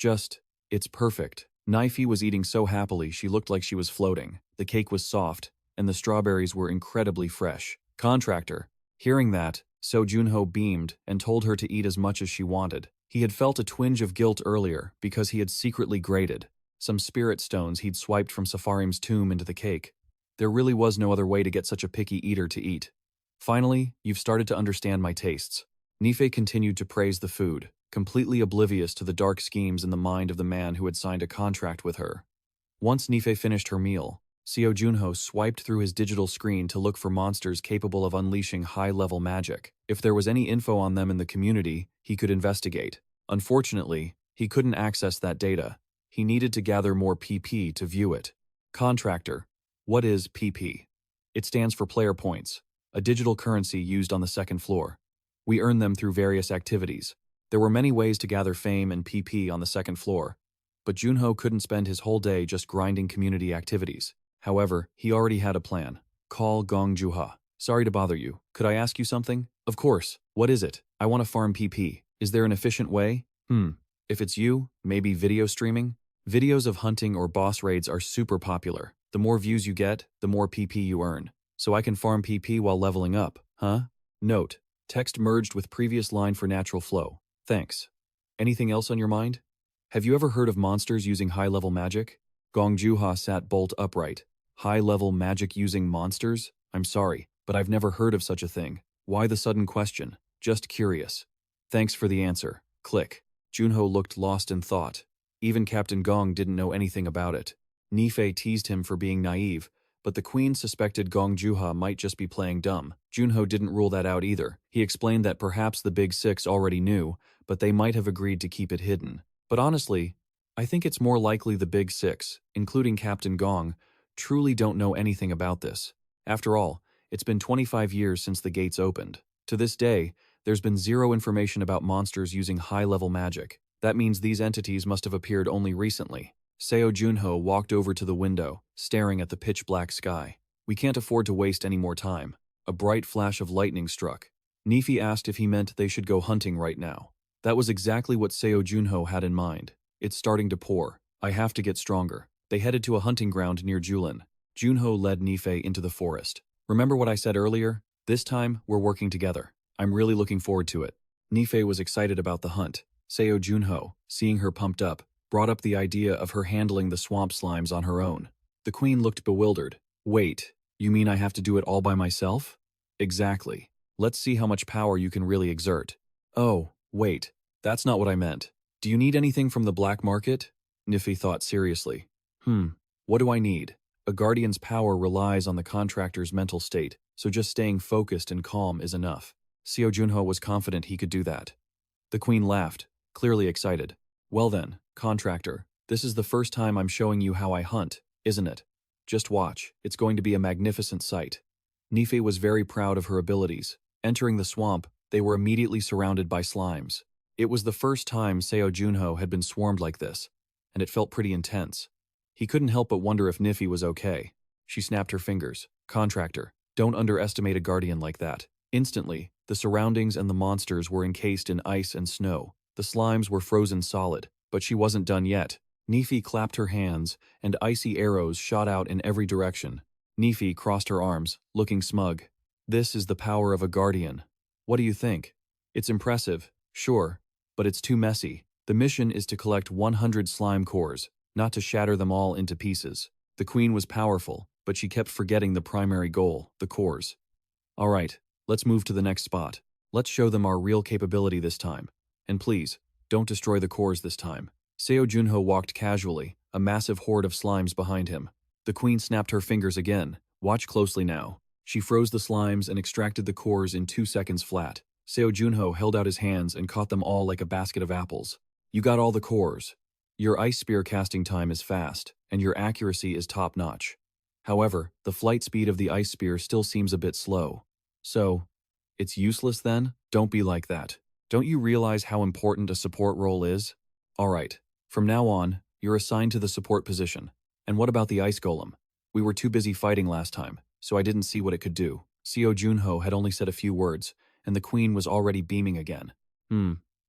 perfect." Knifey was eating so happily she looked like she was floating. The cake was soft, and the strawberries were incredibly fresh. "Contractor." Hearing that, Seo Junho beamed and told her to eat as much as she wanted. He had felt a twinge of guilt earlier because he had secretly grated some spirit stones he'd swiped from Safarim's tomb into the cake. There really was no other way to get such a picky eater to eat. "Finally, you've started to understand my tastes." Nife continued to praise the food, completely oblivious to the dark schemes in the mind of the man who had signed a contract with her. Once Nife finished her meal, Seo Junho swiped through his digital screen to look for monsters capable of unleashing high-level magic. If there was any info on them in the community, he could investigate. Unfortunately, he couldn't access that data. He needed to gather more PP to view it. "Contractor, what is PP?" "It stands for player points, a digital currency used on the second floor. We earn them through various activities. There were many ways to gather fame and PP on the second floor, but Junho couldn't spend his whole day just grinding community activities. However, he already had a plan. "Call Gong Juha. Sorry to bother you. Could I ask you something?" "Of course. What is it?" "I want to farm PP. Is there an efficient way?" If it's you, maybe video streaming?" Videos of hunting or boss raids are super popular. The more views you get, the more PP you earn. So I can farm PP while leveling up, huh?" Note: text merged with previous line for natural flow. Thanks. Anything else on your mind? Have you ever heard of monsters using high-level magic? Gong Juha sat bolt upright. "High-level magic using monsters? I'm sorry, but I've never heard of such a thing. Why the sudden question? Just curious." "Thanks for the answer." Click. Junho looked lost in thought. Even Captain Gong didn't know anything about it. Nife teased him for being naive, but the queen suspected Gong Juha might just be playing dumb. Junho didn't rule that out either. He explained that perhaps the Big Six already knew, but they might have agreed to keep it hidden. But honestly, I think it's more likely the Big Six, including Captain Gong, truly don't know anything about this. After all, it's been 25 years since the gates opened. To this day, there's been zero information about monsters using high-level magic. That means these entities must have appeared only recently. Seo Junho walked over to the window, staring at the pitch-black sky. "We can't afford to waste any more time." A bright flash of lightning struck. Nifi asked if he meant they should go hunting right now. That was exactly what Seo Junho had in mind. "It's starting to pour. I have to get stronger." They headed to a hunting ground near Julin. Junho led Nife into the forest. "Remember what I said earlier? This time, we're working together. I'm really looking forward to it." Nife was excited about the hunt. Seo Junho, seeing her pumped up, brought up the idea of her handling the swamp slimes on her own. The queen looked bewildered. "Wait, you mean I have to do it all by myself?" "Exactly. Let's see how much power you can really exert. Oh, wait. That's not what I meant. Do you need anything from the black market? Niffy thought seriously. What do I need? A guardian's power relies on the contractor's mental state, so just staying focused and calm is enough. Seo Junho was confident he could do that. The queen laughed, clearly excited. Well then, contractor, this is the first time I'm showing you how I hunt, isn't it? Just watch, it's going to be a magnificent sight. Nife was very proud of her abilities. Entering the swamp, they were immediately surrounded by slimes. It was the first time Seo Junho had been swarmed like this, and it felt pretty intense. He couldn't help but wonder if Niffy was okay. She snapped her fingers. Contractor, don't underestimate a guardian like that. Instantly, the surroundings and the monsters were encased in ice and snow. The slimes were frozen solid, but she wasn't done yet. Niffy clapped her hands, and icy arrows shot out in every direction. Niffy crossed her arms, looking smug. This is the power of a guardian. What do you think? It's impressive, sure, but it's too messy. The mission is to collect 100 slime cores, not to shatter them all into pieces. The queen was powerful, but she kept forgetting the primary goal, the cores. All right, let's move to the next spot. Let's show them our real capability this time. And please, don't destroy the cores this time. Seo Junho walked casually, a massive horde of slimes behind him. The queen snapped her fingers again. Watch closely now. She froze the slimes and extracted the cores in 2 seconds flat. Seo Junho held out his hands and caught them all like a basket of apples. You got all the cores. Your ice spear casting time is fast, and your accuracy is top-notch. However, the flight speed of the ice spear still seems a bit slow. So, it's useless then? Don't be like that. Don't you realize how important a support role is? Alright, from now on, you're assigned to the support position. And what about the ice golem? We were too busy fighting last time, so I didn't see what it could do. Seo Junho had only said a few words, and the queen was already beaming again.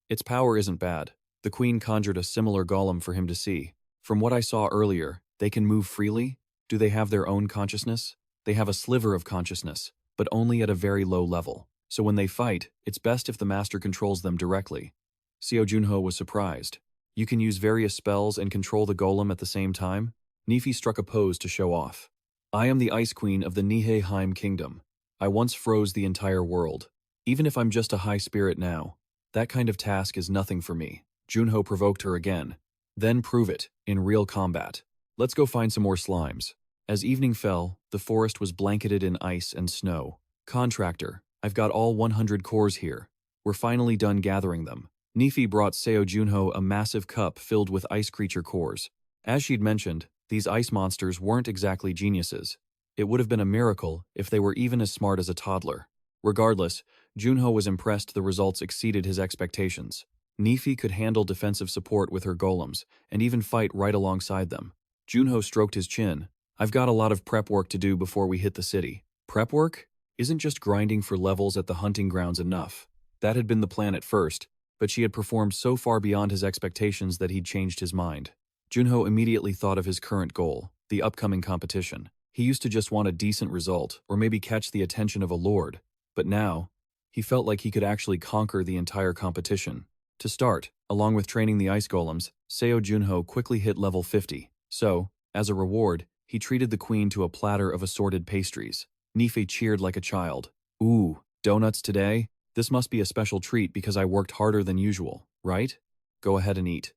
Its power isn't bad. The queen conjured a similar golem for him to see. From what I saw earlier, they can move freely? Do they have their own consciousness? They have a sliver of consciousness, but only at a very low level. So when they fight, it's best if the master controls them directly. Seo Junho was surprised. You can use various spells and control the golem at the same time? Niffy struck a pose to show off. I am the Ice Queen of the Niheiheim Kingdom. I once froze the entire world. Even if I'm just a high spirit now, that kind of task is nothing for me. Junho provoked her again. Then prove it, in real combat. Let's go find some more slimes. As evening fell, the forest was blanketed in ice and snow. Contractor, I've got all 100 cores here. We're finally done gathering them. Niffy brought Seo Junho a massive cup filled with ice creature cores. As she'd mentioned, these ice monsters weren't exactly geniuses. It would have been a miracle if they were even as smart as a toddler. Regardless, Junho was impressed the results exceeded his expectations. Niffy could handle defensive support with her golems, and even fight right alongside them. Junho stroked his chin. I've got a lot of prep work to do before we hit the city. Prep work? Isn't just grinding for levels at the hunting grounds enough? That had been the plan at first, but she had performed so far beyond his expectations that he'd changed his mind. Junho immediately thought of his current goal, the upcoming competition. He used to just want a decent result, or maybe catch the attention of a lord. But now, he felt like he could actually conquer the entire competition. To start, along with training the ice golems, Seo Junho quickly hit level 50. So, as a reward, he treated the queen to a platter of assorted pastries. Nife cheered like a child. Ooh, donuts today? This must be a special treat because I worked harder than usual, right? Go ahead and eat.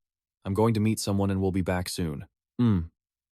I'm going to meet someone and we'll be back soon.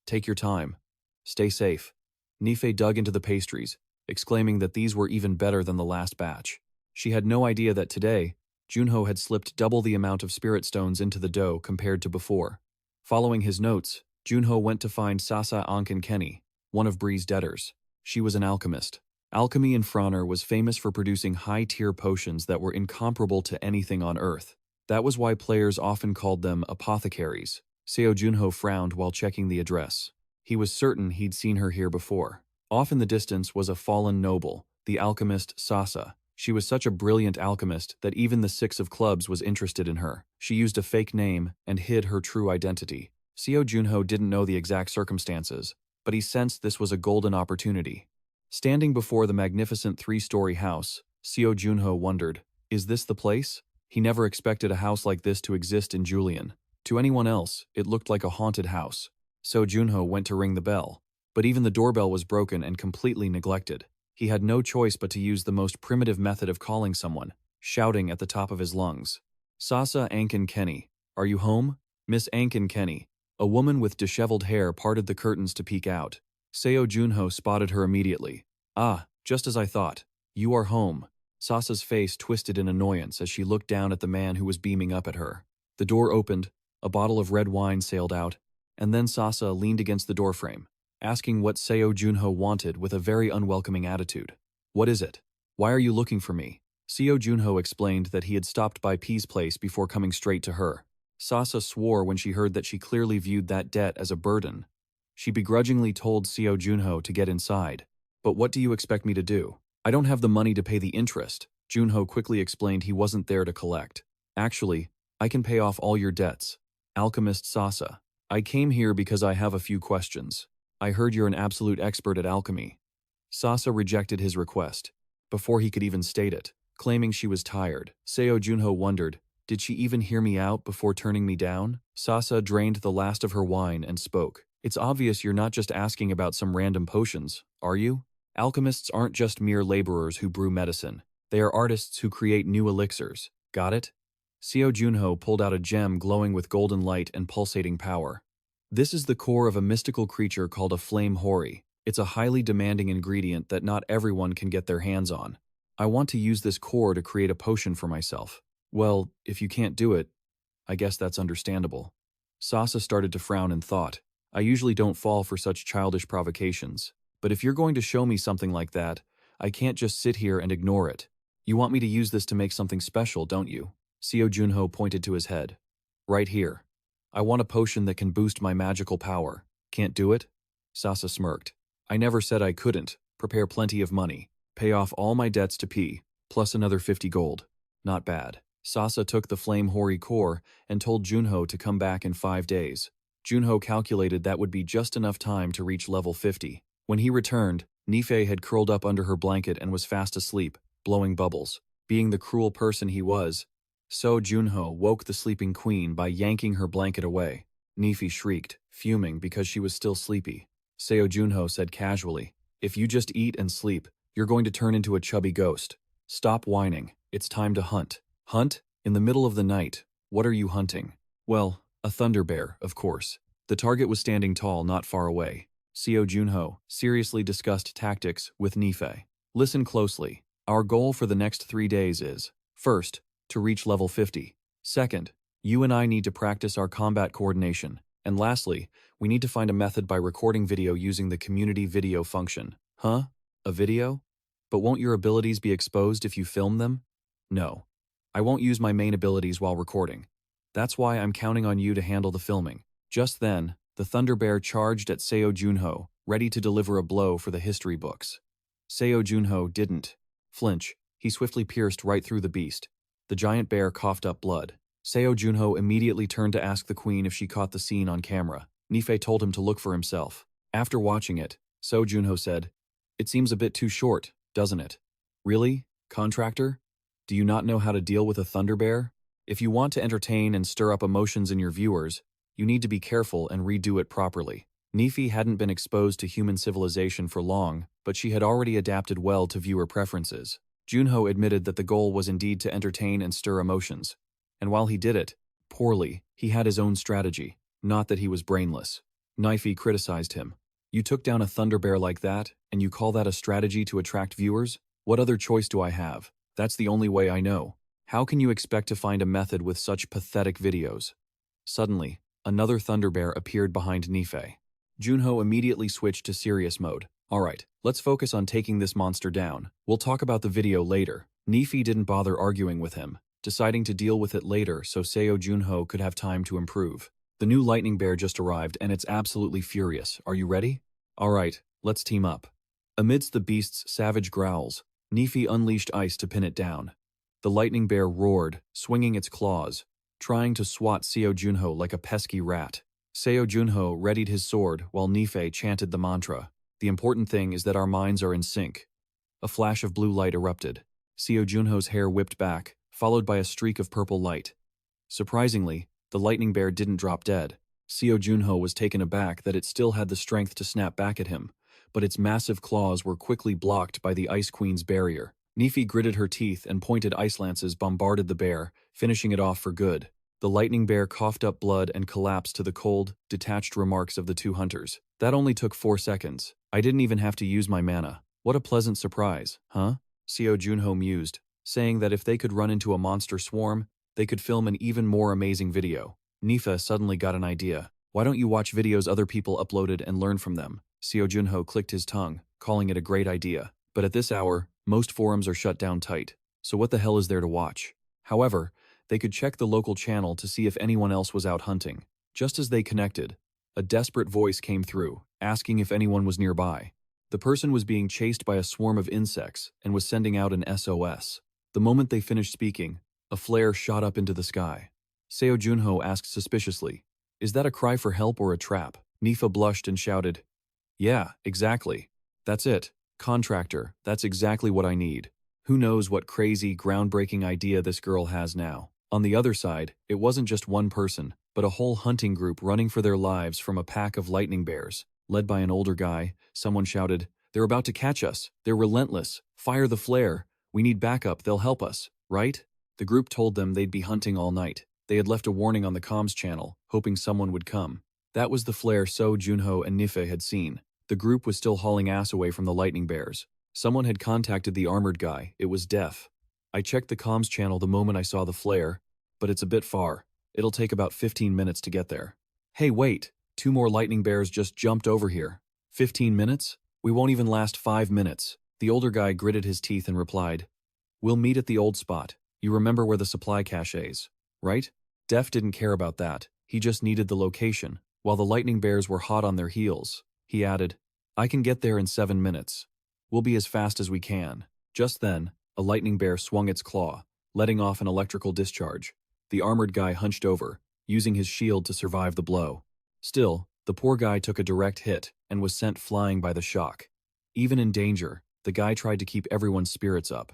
Take your time. Stay safe. Nife dug into the pastries, exclaiming that these were even better than the last batch. She had no idea that today, Junho had slipped double the amount of spirit stones into the dough compared to before. Following his notes, Junho went to find Sasa Onkenkenny, one of Bree's debtors. She was an alchemist. Alchemy in Franer was famous for producing high-tier potions that were incomparable to anything on Earth. That was why players often called them apothecaries. Seo Junho frowned while checking the address. He was certain he'd seen her here before. Off in the distance was a fallen noble, the alchemist Sasa. She was such a brilliant alchemist that even the Six of Clubs was interested in her. She used a fake name and hid her true identity. Seo Junho didn't know the exact circumstances, but he sensed this was a golden opportunity. Standing before the magnificent 3-story house, Seo Junho wondered, is this the place? He never expected a house like this to exist in Julian. To anyone else, it looked like a haunted house. Seo Junho went to ring the bell, but even the doorbell was broken and completely neglected. He had no choice but to use the most primitive method of calling someone, shouting at the top of his lungs. "Sasa Ankin Kenny, are you home? Miss Ankin Kenny." A woman with disheveled hair parted the curtains to peek out. Seo Junho spotted her immediately. "Ah, just as I thought. You are home." Sasa's face twisted in annoyance as she looked down at the man who was beaming up at her. The door opened, a bottle of red wine sailed out, and then Sasa leaned against the doorframe, asking what Seo Junho wanted with a very unwelcoming attitude. "What is it? Why are you looking for me?" Seo Junho explained that he had stopped by P's place before coming straight to her. Sasa swore when she heard that she clearly viewed that debt as a burden. She begrudgingly told Seo Junho to get inside. "But what do you expect me to do? I don't have the money to pay the interest." Junho quickly explained he wasn't there to collect. "Actually, I can pay off all your debts." Alchemist Sasa. "I came here because I have a few questions. I heard you're an absolute expert at alchemy." Sasa rejected his request before he could even state it, claiming she was tired. Seo Junho wondered, did she even hear me out before turning me down? Sasa drained the last of her wine and spoke. "It's obvious you're not just asking about some random potions, are you? Alchemists aren't just mere laborers who brew medicine. They are artists who create new elixirs. Got it?" Seo Junho pulled out a gem glowing with golden light and pulsating power. "This is the core of a mystical creature called a flame hori. It's a highly demanding ingredient that not everyone can get their hands on. I want to use this core to create a potion for myself." "Well, if you can't do it, I guess that's understandable." Sasa started to frown in thought. "I usually don't fall for such childish provocations, but if you're going to show me something like that, I can't just sit here and ignore it. You want me to use this to make something special, don't you?" Seo Junho pointed to his head. "Right here. I want a potion that can boost my magical power. Can't do it?" Sasa smirked. "I never said I couldn't. Prepare plenty of money. Pay off all my debts to P, plus another 50 gold. Not bad." Sasa took the flame hori core and told Junho to come back in 5 days. Junho calculated that would be just enough time to reach level 50. When he returned, Nifei had curled up under her blanket and was fast asleep, blowing bubbles. Being the cruel person he was, Seo Junho woke the sleeping queen by yanking her blanket away. Nifei shrieked, fuming because she was still sleepy. Seo Junho said casually, "If you just eat and sleep, you're going to turn into a chubby ghost. Stop whining. It's time to hunt." "Hunt? In the middle of the night? What are you hunting?" "Well, a thunder bear, of course." The target was standing tall not far away. Seo Junho seriously discussed tactics with Nifei. "Listen closely. Our goal for the next 3 days is, first, to reach level 50. Second, you and I need to practice our combat coordination. And lastly, we need to find a method by recording video using the community video function." "Huh? A video? But won't your abilities be exposed if you film them?" "No. I won't use my main abilities while recording. That's why I'm counting on you to handle the filming." Just then, the Thunder Bear charged at Seo Junho, ready to deliver a blow for the history books. Seo Junho didn't flinch. He swiftly pierced right through the beast. The giant bear coughed up blood. Seo Junho immediately turned to ask the queen if she caught the scene on camera. Nifei told him to look for himself. After watching it, Seo Junho said, "It seems a bit too short, doesn't it?" "Really, contractor? Do you not know how to deal with a thunder bear? If you want to entertain and stir up emotions in your viewers, you need to be careful and redo it properly." Nifei hadn't been exposed to human civilization for long, but she had already adapted well to viewer preferences. Junho admitted that the goal was indeed to entertain and stir emotions. And while he did it poorly, he had his own strategy, not that he was brainless. Nifei criticized him. "You took down a thunder bear like that, and you call that a strategy to attract viewers? What other choice do I have? That's the only way I know. How can you expect to find a method with such pathetic videos?" Suddenly, another thunder bear appeared behind Nifei. Junho immediately switched to serious mode. "Alright, let's focus on taking this monster down. We'll talk about the video later." Nifei didn't bother arguing with him, deciding to deal with it later so Seo Junho could have time to improve. "The new lightning bear just arrived and it's absolutely furious. Are you ready?" "Alright, let's team up." Amidst the beast's savage growls, Nifei unleashed ice to pin it down. The lightning bear roared, swinging its claws, trying to swat Seo Junho like a pesky rat. Seo Junho readied his sword while Nifei chanted the mantra. "The important thing is that our minds are in sync." A flash of blue light erupted. Seo Junho's hair whipped back, followed by a streak of purple light. Surprisingly, the lightning bear didn't drop dead. Seo Junho was taken aback that it still had the strength to snap back at him, but its massive claws were quickly blocked by the Ice Queen's barrier. Nefi gritted her teeth and pointed ice lances bombarded the bear, finishing it off for good. The lightning bear coughed up blood and collapsed to the cold, detached remarks of the two hunters. That only took 4 seconds. I didn't even have to use my mana. What a pleasant surprise, huh? Seo Junho mused, saying that if they could run into a monster swarm, they could film an even more amazing video. Nifa suddenly got an idea. Why don't you watch videos other people uploaded and learn from them? Seo Junho clicked his tongue, calling it a great idea. But at this hour, most forums are shut down tight, so what the hell is there to watch? However, they could check the local channel to see if anyone else was out hunting. Just as they connected, a desperate voice came through, asking if anyone was nearby. The person was being chased by a swarm of insects and was sending out an SOS. The moment they finished speaking, a flare shot up into the sky. Seo Junho asked suspiciously, "Is that a cry for help or a trap?" Nifa blushed and shouted, "Yeah, exactly. That's it. Contractor, that's exactly what I need." Who knows what crazy, groundbreaking idea this girl has now. On the other side, it wasn't just one person, but a whole hunting group running for their lives from a pack of lightning bears. Led by an older guy, someone shouted, "They're about to catch us. They're relentless. Fire the flare. We need backup. They'll help us, right?" The group told them they'd be hunting all night. They had left a warning on the comms channel, hoping someone would come. That was the flare Seo Junho and Nife had seen. The group was still hauling ass away from the lightning bears. Someone had contacted the armored guy. It was Def. I checked the comms channel the moment I saw the flare, but it's a bit far. It'll take about 15 minutes to get there. Hey, wait. 2 more lightning bears just jumped over here. 15 minutes? We won't even last 5 minutes. The older guy gritted his teeth and replied, "We'll meet at the old spot. You remember where the supply cache is, right?" Def didn't care about that. He just needed the location. While the lightning bears were hot on their heels, he added, "I can get there in 7 minutes. We'll be as fast as we can." Just then, a lightning bear swung its claw, letting off an electrical discharge. The armored guy hunched over, using his shield to survive the blow. Still, the poor guy took a direct hit and was sent flying by the shock. Even in danger, the guy tried to keep everyone's spirits up.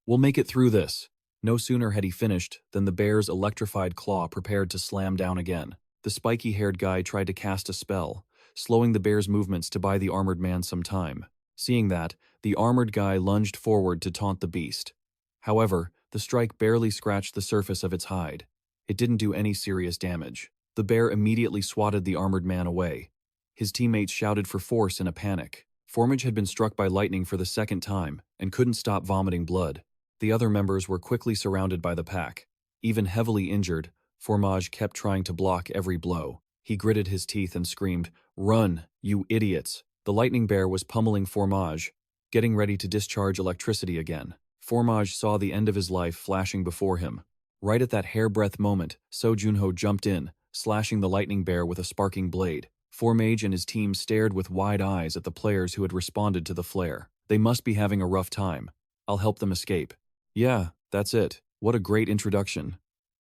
"We'll make it through this." No sooner had he finished than the bear's electrified claw prepared to slam down again. The spiky-haired guy tried to cast a spell, slowing the bear's movements to buy the armored man some time. Seeing that, the armored guy lunged forward to taunt the beast. However, the strike barely scratched the surface of its hide. It didn't do any serious damage. The bear immediately swatted the armored man away. His teammates shouted for force in a panic. Formage had been struck by lightning for the second time and couldn't stop vomiting blood. The other members were quickly surrounded by the pack. Even heavily injured, Formage kept trying to block every blow. He gritted his teeth and screamed, "Run, you idiots!" The lightning bear was pummeling Formage, getting ready to discharge electricity again. Formage saw the end of his life flashing before him. Right at that hairbreadth moment, Seo Junho jumped in, slashing the lightning bear with a sparking blade. Formage and his team stared with wide eyes at the players who had responded to the flare. They must be having a rough time. I'll help them escape. Yeah, that's it. What a great introduction.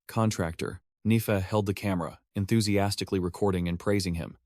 Contractor. Nifa held the camera, enthusiastically recording and praising him.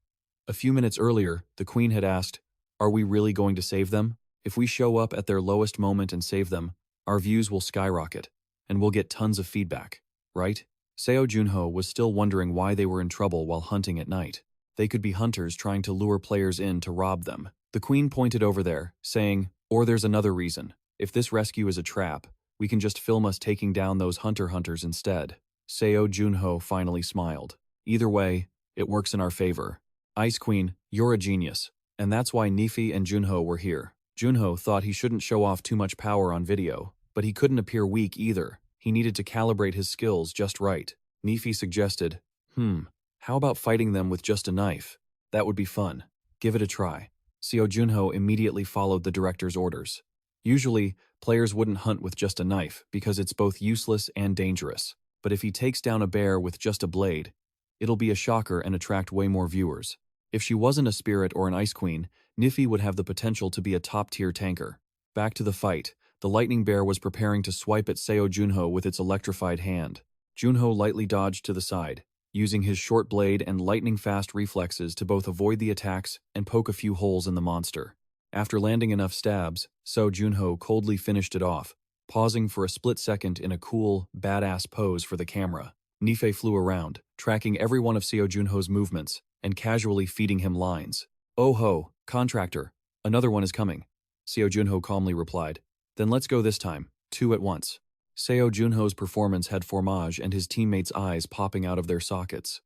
A few minutes earlier, the queen had asked, "Are we really going to save them? If we show up at their lowest moment and save them, our views will skyrocket, and we'll get tons of feedback, right?" Seo Junho was still wondering why they were in trouble while hunting at night. They could be hunters trying to lure players in to rob them. The queen pointed over there, saying, "Or there's another reason. If this rescue is a trap, we can just film us taking down those hunters instead." Seo Junho finally smiled. Either way, it works in our favor. Ice Queen, you're a genius. And that's why Nifi and Junho were here. Junho thought he shouldn't show off too much power on video, but he couldn't appear weak either. He needed to calibrate his skills just right. Nifi suggested, how about fighting them with just a knife? That would be fun. Give it a try. Seo Junho immediately followed the director's orders. Usually, players wouldn't hunt with just a knife because it's both useless and dangerous. But if he takes down a bear with just a blade, it'll be a shocker and attract way more viewers. If she wasn't a spirit or an ice queen, Nifi would have the potential to be a top-tier tanker. Back to the fight. The lightning bear was preparing to swipe at Seo Junho with its electrified hand. Junho lightly dodged to the side, using his short blade and lightning-fast reflexes to both avoid the attacks and poke a few holes in the monster. After landing enough stabs, Seo Junho coldly finished it off, pausing for a split second in a cool, badass pose for the camera. Nife flew around, tracking every one of Seo Junho's movements and casually feeding him lines. "Oh ho, contractor, Another one is coming, Seo Junho calmly replied. Then let's go this time, 2 at once. Seo Junho's performance had Formage and his teammates' eyes popping out of their sockets.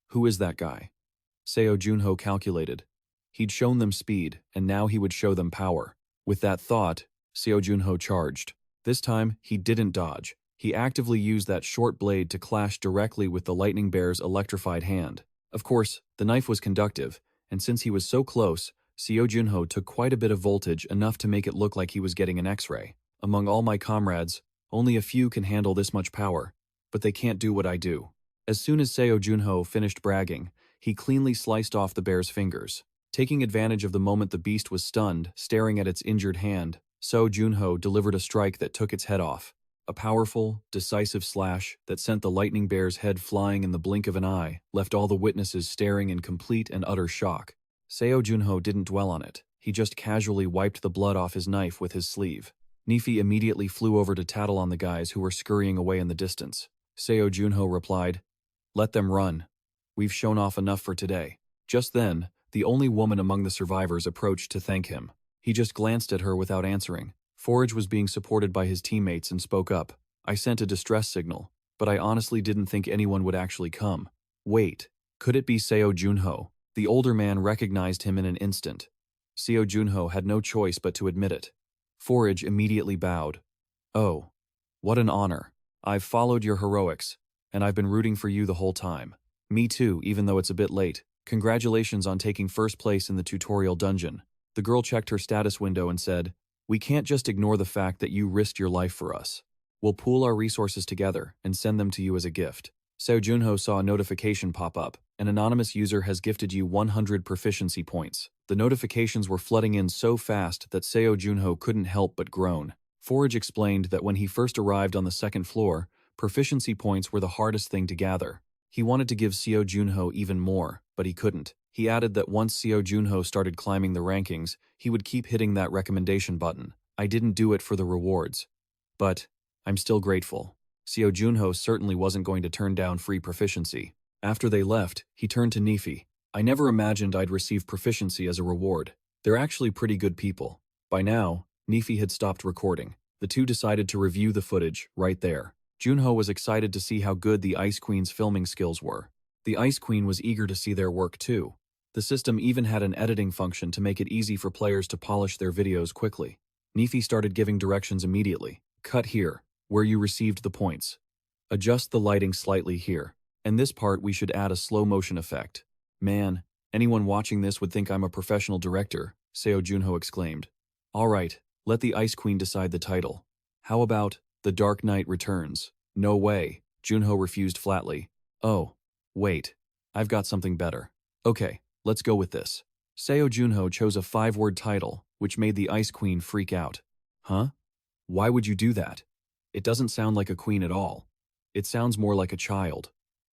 Who is that guy? Seo Junho calculated. He'd shown them speed, and now he would show them power. With that thought, Seo Junho charged. This time, he didn't dodge. He actively used that short blade to clash directly with the lightning bear's electrified hand. Of course, the knife was conductive, and since he was so close, Seo Junho took quite a bit of voltage, enough to make it look like he was getting an X-ray. Among all my comrades, only a few can handle this much power, but they can't do what I do. As soon as Seo Junho finished bragging, he cleanly sliced off the bear's fingers. Taking advantage of the moment the beast was stunned, staring at its injured hand, Seo Junho delivered a strike that took its head off. A powerful, decisive slash that sent the lightning bear's head flying in the blink of an eye, left all the witnesses staring in complete and utter shock. Seo Junho didn't dwell on it. He just casually wiped the blood off his knife with his sleeve. Nifi immediately flew over to tattle on the guys who were scurrying away in the distance. Seo Junho replied, "Let them run. We've shown off enough for today." Just then, the only woman among the survivors approached to thank him. He just glanced at her without answering. Forage was being supported by his teammates and spoke up. "I sent a distress signal, but I honestly didn't think anyone would actually come." Wait, could it be Seo Junho? The older man recognized him in an instant. Seo Junho had no choice but to admit it. Forage immediately bowed. "Oh, what an honor. I've followed your heroics, and I've been rooting for you the whole time. Me too, even though it's a bit late. Congratulations on taking first place in the tutorial dungeon." The girl checked her status window and said, "We can't just ignore the fact that you risked your life for us. We'll pool our resources together and send them to you as a gift." Seo Junho saw a notification pop up. An anonymous user has gifted you 100 proficiency points. The notifications were flooding in so fast that Seo Junho couldn't help but groan. Forage explained that when he first arrived on the second floor, proficiency points were the hardest thing to gather. He wanted to give Seo Junho even more, but he couldn't. He added that once Seo Junho started climbing the rankings, he would keep hitting that recommendation button. "I didn't do it for the rewards. But I'm still grateful." Seo Junho certainly wasn't going to turn down free proficiency. After they left, he turned to Nifi. "I never imagined I'd receive proficiency as a reward. They're actually pretty good people." By now, Nifi had stopped recording. The two decided to review the footage right there. Junho was excited to see how good the Ice Queen's filming skills were. The Ice Queen was eager to see their work too. The system even had an editing function to make it easy for players to polish their videos quickly. Nifi started giving directions immediately. "Cut here, where you received the points. Adjust the lighting slightly here. And this part we should add a slow motion effect." "Man, anyone watching this would think I'm a professional director," Seo Junho exclaimed. "All right, let the Ice Queen decide the title. How about The Dark Knight Returns?" "No way," Junho refused flatly. "Oh, wait, I've got something better. Okay, let's go with this." Seo Junho chose a 5-word title, which made the Ice Queen freak out. "Huh? Why would you do that? It doesn't sound like a queen at all. It sounds more like a child."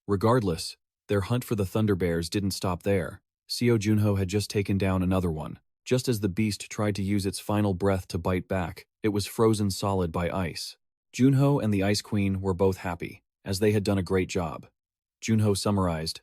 Regardless, their hunt for the Thunder Bears didn't stop there. Seo Junho had just taken down another one. Just as the beast tried to use its final breath to bite back, it was frozen solid by ice. Junho and the Ice Queen were both happy, as they had done a great job. Junho summarized,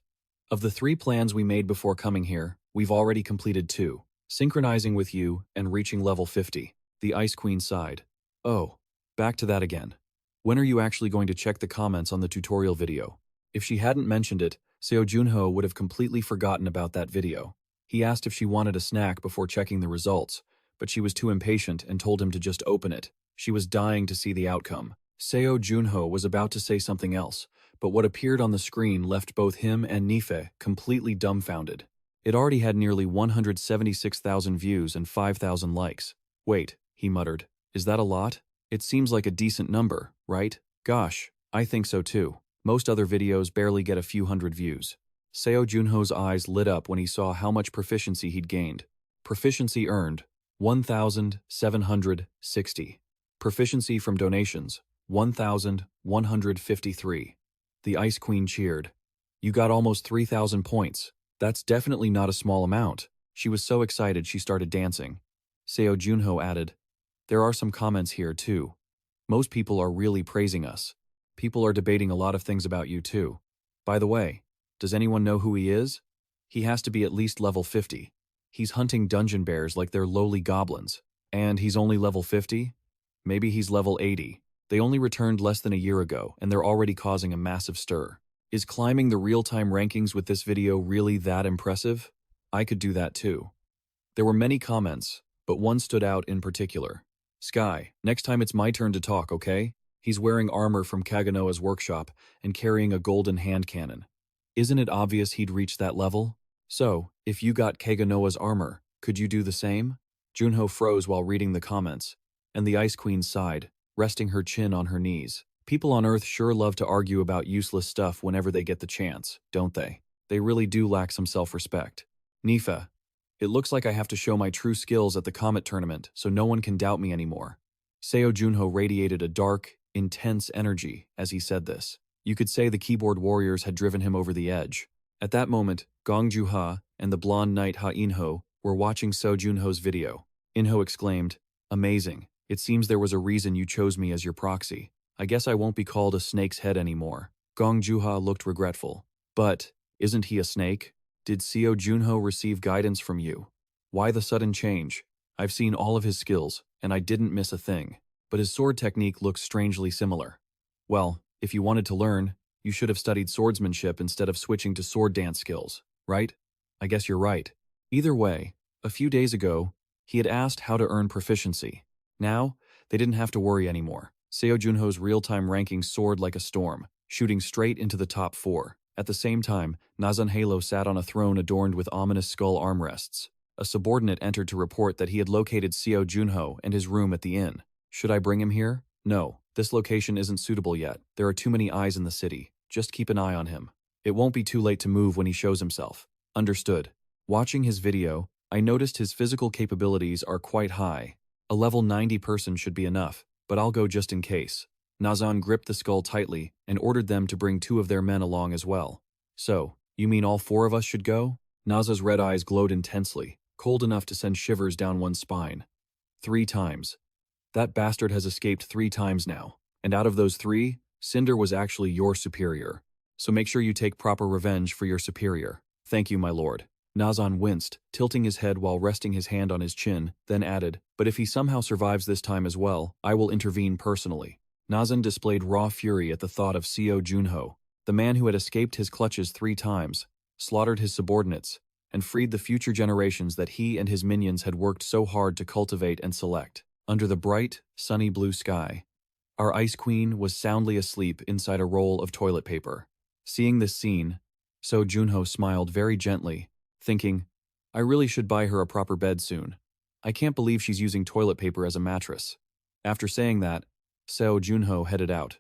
"Of the 3 plans we made before coming here, we've already completed 2, synchronizing with you and reaching level 50. The Ice Queen sighed. "Oh, back to that again. When are you actually going to check the comments on the tutorial video?" If she hadn't mentioned it, Seo Junho would have completely forgotten about that video. He asked if she wanted a snack before checking the results, but she was too impatient and told him to just open it. She was dying to see the outcome. Seo Junho was about to say something else, but what appeared on the screen left both him and Nife completely dumbfounded. It already had nearly 176,000 views and 5,000 likes. "Wait," he muttered, "is that a lot? It seems like a decent number, right? Gosh, I think so too. Most other videos barely get a few hundred views." Seo Junho's eyes lit up when he saw how much proficiency he'd gained. Proficiency earned, 1,760. Proficiency from donations, 1,153. The Ice Queen cheered. "You got almost 3,000 points. That's definitely not a small amount." She was so excited she started dancing. Seo Junho added, "There are some comments here too. Most people are really praising us. People are debating a lot of things about you too. By the way, does anyone know who he is? He has to be at least level 50. He's hunting dungeon bears like they're lowly goblins. And he's only level 50? Maybe he's level 80. They only returned less than a year ago, and they're already causing a massive stir. Is climbing the real-time rankings with this video really that impressive? I could do that too. There were many comments, but one stood out in particular. Sky, next time it's my turn to talk, okay? He's wearing armor from Kaganoa's workshop and carrying a golden hand cannon. Isn't it obvious he'd reached that level? So, if you got Kaganoa's armor, could you do the same? Junho froze while reading the comments, and the Ice Queen sighed, resting her chin on her knees. People on Earth sure love to argue about useless stuff whenever they get the chance, don't they? They really do lack some self-respect. Nifa, it looks like I have to show my true skills at the Comet Tournament so no one can doubt me anymore. Seo Junho radiated a dark, intense energy as he said this. You could say the keyboard warriors had driven him over the edge. At that moment, Gong Juha and the blonde knight Ha Inho were watching Seo Junho's video. Inho exclaimed, "Amazing. It seems there was a reason you chose me as your proxy. I guess I won't be called a snake's head anymore." Gong Juha looked regretful. But, isn't he a snake? Did Seo Junho receive guidance from you? Why the sudden change? I've seen all of his skills, and I didn't miss a thing. But his sword technique looks strangely similar. Well, if you wanted to learn, you should have studied swordsmanship instead of switching to sword dance skills, right? I guess you're right. Either way, a few days ago, he had asked how to earn proficiency. Now, they didn't have to worry anymore. Seo Junho's real-time rankings soared like a storm, shooting straight into the top 4. At the same time, Nazan Halo sat on a throne adorned with ominous skull armrests. A subordinate entered to report that he had located Seo Junho and his room at the inn. Should I bring him here? No, this location isn't suitable yet. There are too many eyes in the city. Just keep an eye on him. It won't be too late to move when he shows himself. Understood. Watching his video, I noticed his physical capabilities are quite high. A level 90 person should be enough, but I'll go just in case. Nazan gripped the skull tightly and ordered them to bring 2 of their men along as well. So, you mean all 4 of us should go? Naza's red eyes glowed intensely, cold enough to send shivers down one's spine. 3 times. That bastard has escaped 3 times now. And out of those 3, Cinder was actually your superior. So make sure you take proper revenge for your superior. Thank you, my lord. Nazan winced, tilting his head while resting his hand on his chin, then added, but if he somehow survives this time as well, I will intervene personally. Nazan displayed raw fury at the thought of Seo Junho, the man who had escaped his clutches 3 times, slaughtered his subordinates, and freed the future generations that he and his minions had worked so hard to cultivate and select. Under the bright, sunny blue sky, our Ice Queen was soundly asleep inside a roll of toilet paper. Seeing this scene, Seo Junho smiled very gently, thinking, I really should buy her a proper bed soon. I can't believe she's using toilet paper as a mattress. After saying that, Seo Junho headed out.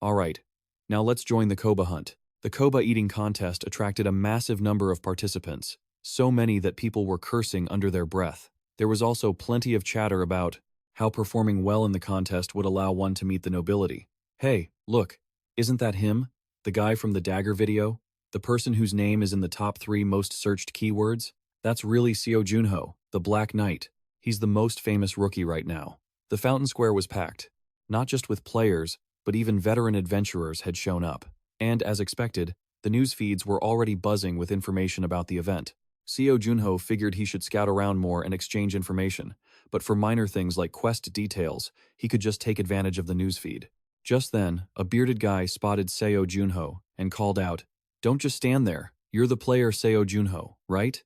Alright, now let's join the Koba hunt. The Koba eating contest attracted a massive number of participants, so many that people were cursing under their breath. There was also plenty of chatter about how performing well in the contest would allow one to meet the nobility. Hey, look, isn't that him? The guy from the dagger video? The person whose name is in the top 3 most searched keywords? That's really Seo Junho, the Black Knight. He's the most famous rookie right now. The Fountain Square was packed. Not just with players, but even veteran adventurers had shown up. And as expected, the news feeds were already buzzing with information about the event. Seo Junho figured he should scout around more and exchange information, but for minor things like quest details, he could just take advantage of the newsfeed. Just then, a bearded guy spotted Seo Junho and called out, Don't just stand there. You're the player Seo Junho, right?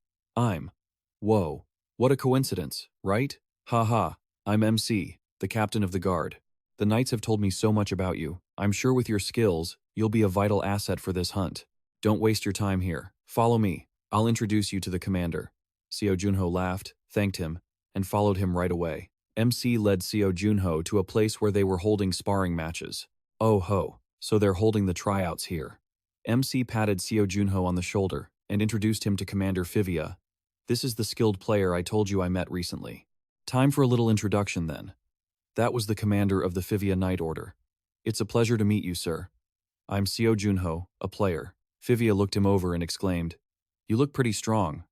Whoa. What a coincidence, right? Haha, I'm MC, the captain of the guard. The knights have told me so much about you. I'm sure with your skills, you'll be a vital asset for this hunt. Don't waste your time here. Follow me. I'll introduce you to the commander. Seo Junho laughed, thanked him, and followed him right away. MC led Seo Junho to a place where they were holding sparring matches. Oh ho, so they're holding the tryouts here. MC patted Seo Junho on the shoulder and introduced him to Commander Fivia. This is the skilled player I told you I met recently. Time for a little introduction then. That was the commander of the Fivia Knight Order. It's a pleasure to meet you, sir. I'm Seo Junho, a player. Fivia looked him over and exclaimed, You look pretty strong.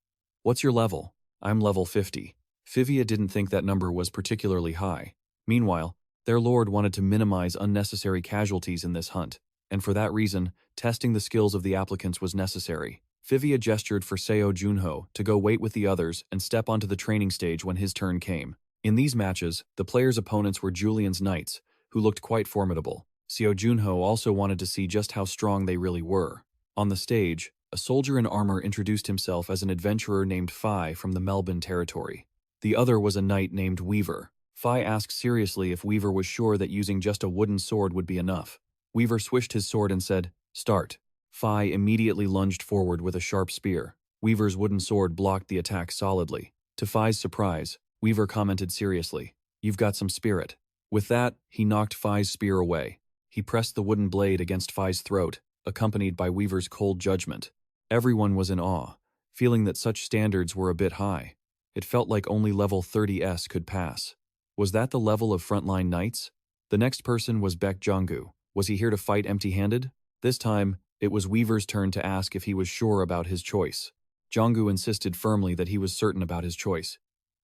What's your level? I'm level 50. Fivia didn't think that number was particularly high. Meanwhile, their lord wanted to minimize unnecessary casualties in this hunt, and for that reason, testing the skills of the applicants was necessary. Fivia gestured for Seo Junho to go wait with the others and step onto the training stage when his turn came. In these matches, the players' opponents were Julian's knights, who looked quite formidable. Seo Junho also wanted to see just how strong they really were. On the stage, a soldier in armor introduced himself as an adventurer named Phi from the Melbourne territory. The other was a knight named Weaver. Phi asked seriously if Weaver was sure that using just a wooden sword would be enough. Weaver swished his sword and said, "Start." Phi immediately lunged forward with a sharp spear. Weaver's wooden sword blocked the attack solidly. To Phi's surprise, Weaver commented seriously, "You've got some spirit." With that, he knocked Phi's spear away. He pressed the wooden blade against Phi's throat, accompanied by Weaver's cold judgment. Everyone was in awe, feeling that such standards were a bit high. It felt like only level 30s could pass. Was that the level of frontline knights? The next person was Baek Jonggu. Was he here to fight empty-handed? This time, it was Weaver's turn to ask if he was sure about his choice. Jonggu insisted firmly that he was certain about his choice.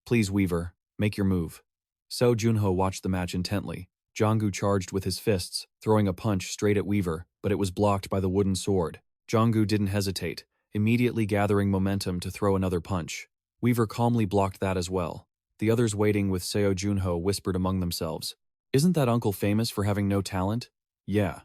"Please, Weaver, make your move." Seo Junho watched the match intently. Jonggu charged with his fists, throwing a punch straight at Weaver, but it was blocked by the wooden sword. Jonggu didn't hesitate, immediately gathering momentum to throw another punch. Weaver calmly blocked that as well. The others waiting with Seo Junho whispered among themselves, "Isn't that uncle famous for having no talent?" "Yeah.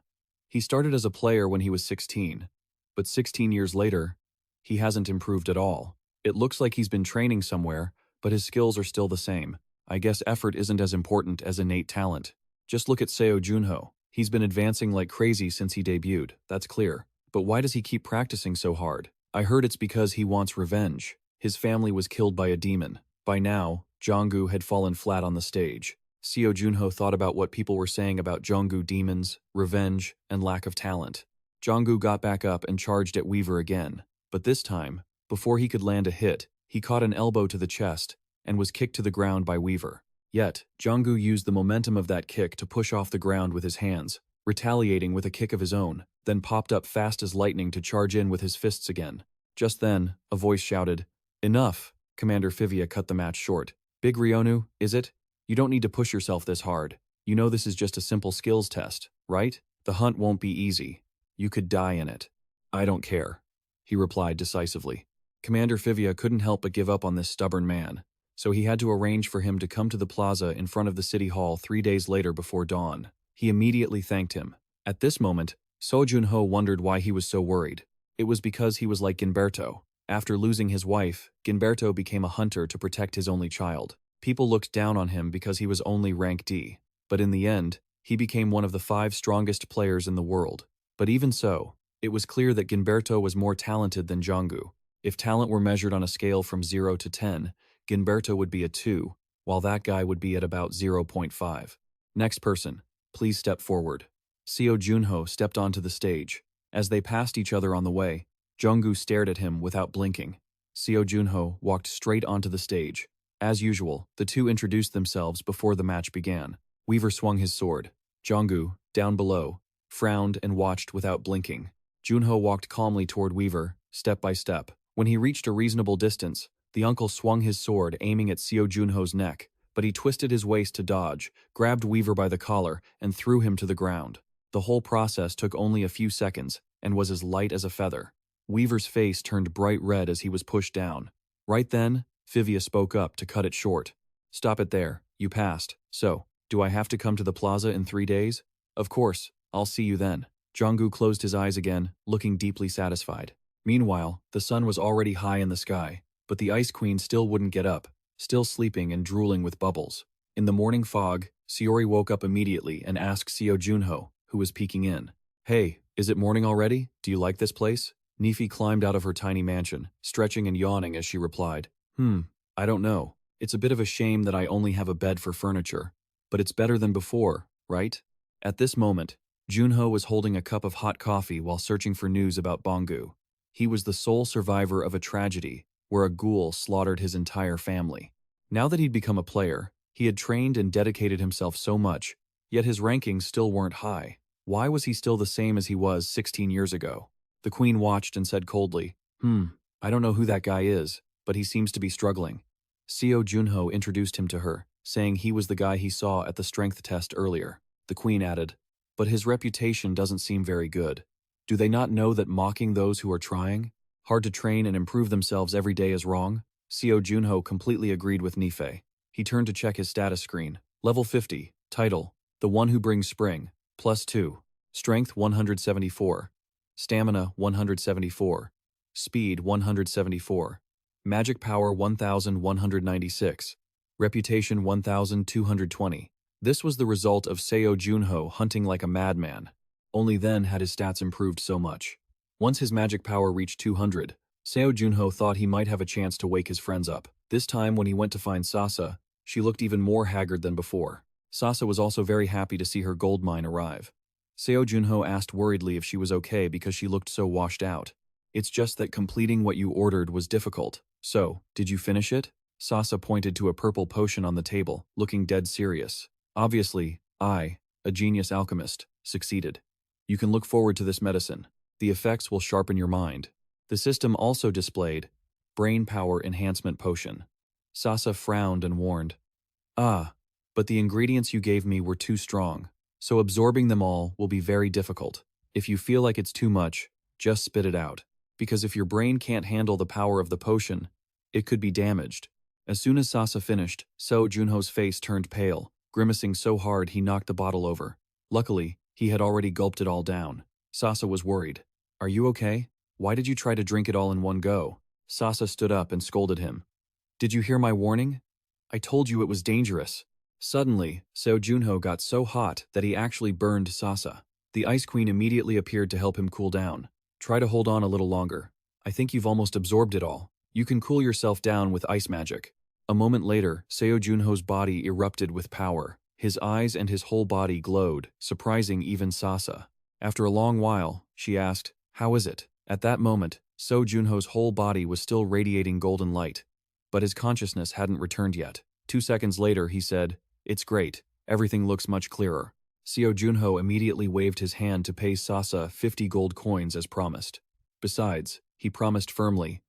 He started as a player when he was 16, but 16 years later, he hasn't improved at all. It looks like he's been training somewhere, but his skills are still the same. I guess effort isn't as important as innate talent. Just look at Seo Junho. He's been advancing like crazy since he debuted, that's clear. But why does he keep practicing so hard? I heard it's because he wants revenge. His family was killed by a demon. By now, Jonggu had fallen flat on the stage. Seo Junho thought about what people were saying about Jonggu demons, revenge, and lack of talent. Jonggu got back up and charged at Weaver again. But this time, before he could land a hit, he caught an elbow to the chest and was kicked to the ground by Weaver. Yet, Jonggu used the momentum of that kick to push off the ground with his hands, retaliating with a kick of his own, then popped up fast as lightning to charge in with his fists again. Just then, a voice shouted, "Enough!" Commander Fivia cut the match short. "Big Rionu, is it? You don't need to push yourself this hard. You know this is just a simple skills test, right? The hunt won't be easy. You could die in it." "I don't care," he replied decisively. Commander Fivia couldn't help but give up on this stubborn man, so he had to arrange for him to come to the plaza in front of the city hall 3 days later before dawn. He immediately thanked him. At this moment, Seo Junho wondered why he was so worried. It was because he was like Ginberto. After losing his wife, Ginberto became a hunter to protect his only child. People looked down on him because he was only rank D. But in the end, he became one of the 5 strongest players in the world. But even so, it was clear that Ginberto was more talented than Jonggu. If talent were measured on a scale from 0 to 10, Ginberto would be a 2, while that guy would be at about 0.5. "Next person, please step forward." Seo Junho stepped onto the stage. As they passed each other on the way, Jonggu stared at him without blinking. Seo Junho walked straight onto the stage. As usual, the two introduced themselves before the match began. Weaver swung his sword. Jonggu, down below, frowned and watched without blinking. Junho walked calmly toward Weaver, step by step. When he reached a reasonable distance, the uncle swung his sword, aiming at Seo Junho's neck, but he twisted his waist to dodge, grabbed Weaver by the collar, and threw him to the ground. The whole process took only a few seconds and was as light as a feather. Weaver's face turned bright red as he was pushed down. Right then, Fivia spoke up to cut it short. "Stop it there. You passed. So, do I have to come to the plaza in 3 days? Of course, I'll see you then." Jonggu closed his eyes again, looking deeply satisfied. Meanwhile, the sun was already high in the sky, but the Ice Queen still wouldn't get up, still sleeping and drooling with bubbles. In the morning fog, Shiori woke up immediately and asked Seo Junho, who was peeking in, "Hey, is it morning already? Do you like this place?" Nefi climbed out of her tiny mansion, stretching and yawning as she replied, I don't know. It's a bit of a shame that I only have a bed for furniture, but it's better than before, right?" At this moment, Junho was holding a cup of hot coffee while searching for news about Banggu. He was the sole survivor of a tragedy where a ghoul slaughtered his entire family. Now that he'd become a player, he had trained and dedicated himself so much, yet his rankings still weren't high. Why was he still the same as he was 16 years ago? The queen watched and said coldly, I don't know who that guy is, but he seems to be struggling. Seo Junho introduced him to her, saying he was the guy he saw at the strength test earlier. The queen added, "But his reputation doesn't seem very good. Do they not know that mocking those who are trying? hard to train and improve themselves every day is wrong? Seo Junho completely agreed with Nifei. He turned to check his status screen. Level 50. Title: The One Who Brings Spring. +2. Strength 174. Stamina 174. Speed 174. Magic power 1196. Reputation 1220. This was the result of Seo Junho hunting like a madman. Only then had his stats improved so much. Once his magic power reached 200, Seo Junho thought he might have a chance to wake his friends up. This time when he went to find Sasa, she looked even more haggard than before. Sasa was also very happy to see her gold mine arrive. Seo Junho asked worriedly if she was okay because she looked so washed out. It's just that completing what you ordered was difficult. So, did you finish it? Sasa pointed to a purple potion on the table, looking dead serious. Obviously, I, a genius alchemist, succeeded. You can look forward to this medicine. The effects will sharpen your mind. The system also displayed Brain Power Enhancement Potion. Sasa frowned and warned. But the ingredients you gave me were too strong, so absorbing them all will be very difficult. If you feel like it's too much, just spit it out. Because if your brain can't handle the power of the potion, it could be damaged. As soon as Sasa finished, Seo Junho's face turned pale, grimacing so hard he knocked the bottle over. Luckily, he had already gulped it all down. Sasa was worried. Are you okay? Why did you try to drink it all in one go? Sasa stood up and scolded him. Did you hear my warning? I told you it was dangerous. Suddenly, Seo Junho got so hot that he actually burned Sasa. The Ice Queen immediately appeared to help him cool down. Try to hold on a little longer. I think you've almost absorbed it all. You can cool yourself down with ice magic. A moment later, Seo Junho's body erupted with power. His eyes and his whole body glowed, surprising even Sasa. After a long while, she asked, How is it? At that moment, Seo Junho's whole body was still radiating golden light, but his consciousness hadn't returned yet. 2 seconds later, he said, It's great. Everything looks much clearer. Seo Junho immediately waved his hand to pay Sasa 50 gold coins as promised. Besides, he promised firmly,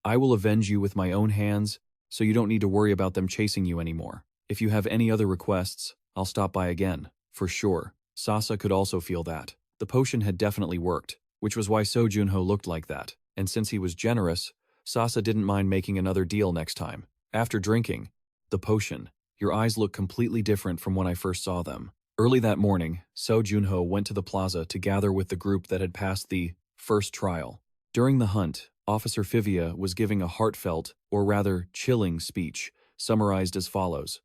I will avenge you with my own hands, so you don't need to worry about them chasing you anymore. If you have any other requests, I'll stop by again, for sure. Sasa could also feel that. The potion had definitely worked, which was why Seo Junho looked like that, and since he was generous, Sasa didn't mind making another deal next time. After drinking the potion, your eyes look completely different from when I first saw them. Early that morning, Seo Junho went to the plaza to gather with the group that had passed the first trial. During the hunt, Officer Fivia was giving a heartfelt, or rather chilling speech, summarized as follows.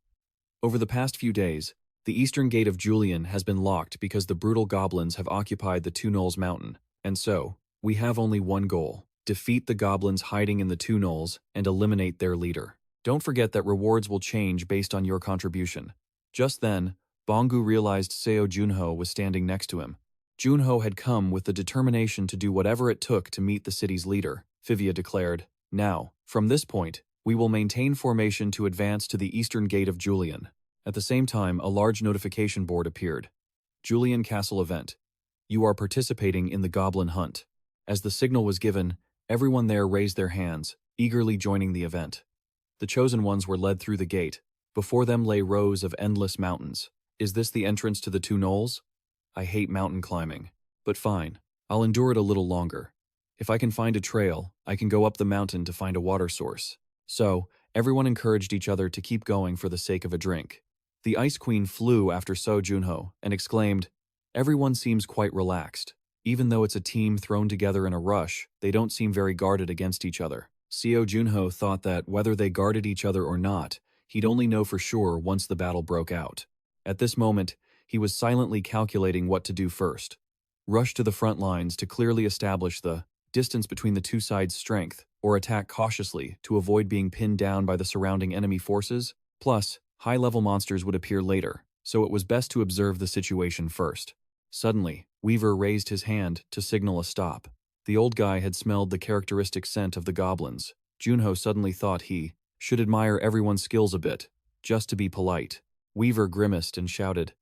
Over the past few days, the eastern gate of Julian has been locked because the brutal goblins have occupied the Two Knolls Mountain, and so, we have only one goal: defeat the goblins hiding in the Two Knolls and eliminate their leader. Don't forget that rewards will change based on your contribution. Just then, Bongu realized Seo Junho was standing next to him. Junho had come with the determination to do whatever it took to meet the city's leader, Fivia declared. Now, from this point, we will maintain formation to advance to the eastern gate of Julian. At the same time, a large notification board appeared. Julian Castle Event. You are participating in the Goblin Hunt. As the signal was given, everyone there raised their hands, eagerly joining the event. The chosen ones were led through the gate. Before them lay rows of endless mountains. Is this the entrance to the Two Knolls? I hate mountain climbing. But fine, I'll endure it a little longer. If I can find a trail, I can go up the mountain to find a water source. So, everyone encouraged each other to keep going for the sake of a drink. The Ice Queen flew after Seo Junho and exclaimed, Everyone seems quite relaxed. Even though it's a team thrown together in a rush, they don't seem very guarded against each other. Seo Junho thought that whether they guarded each other or not, he'd only know for sure once the battle broke out. At this moment, he was silently calculating what to do first. Rush to the front lines to clearly establish the distance between the two sides' strength, or attack cautiously to avoid being pinned down by the surrounding enemy forces. Plus, high-level monsters would appear later, so it was best to observe the situation first. Suddenly, Weaver raised his hand to signal a stop. The old guy had smelled the characteristic scent of the goblins. Junho suddenly thought he should admire everyone's skills a bit, just to be polite. Weaver grimaced and shouted,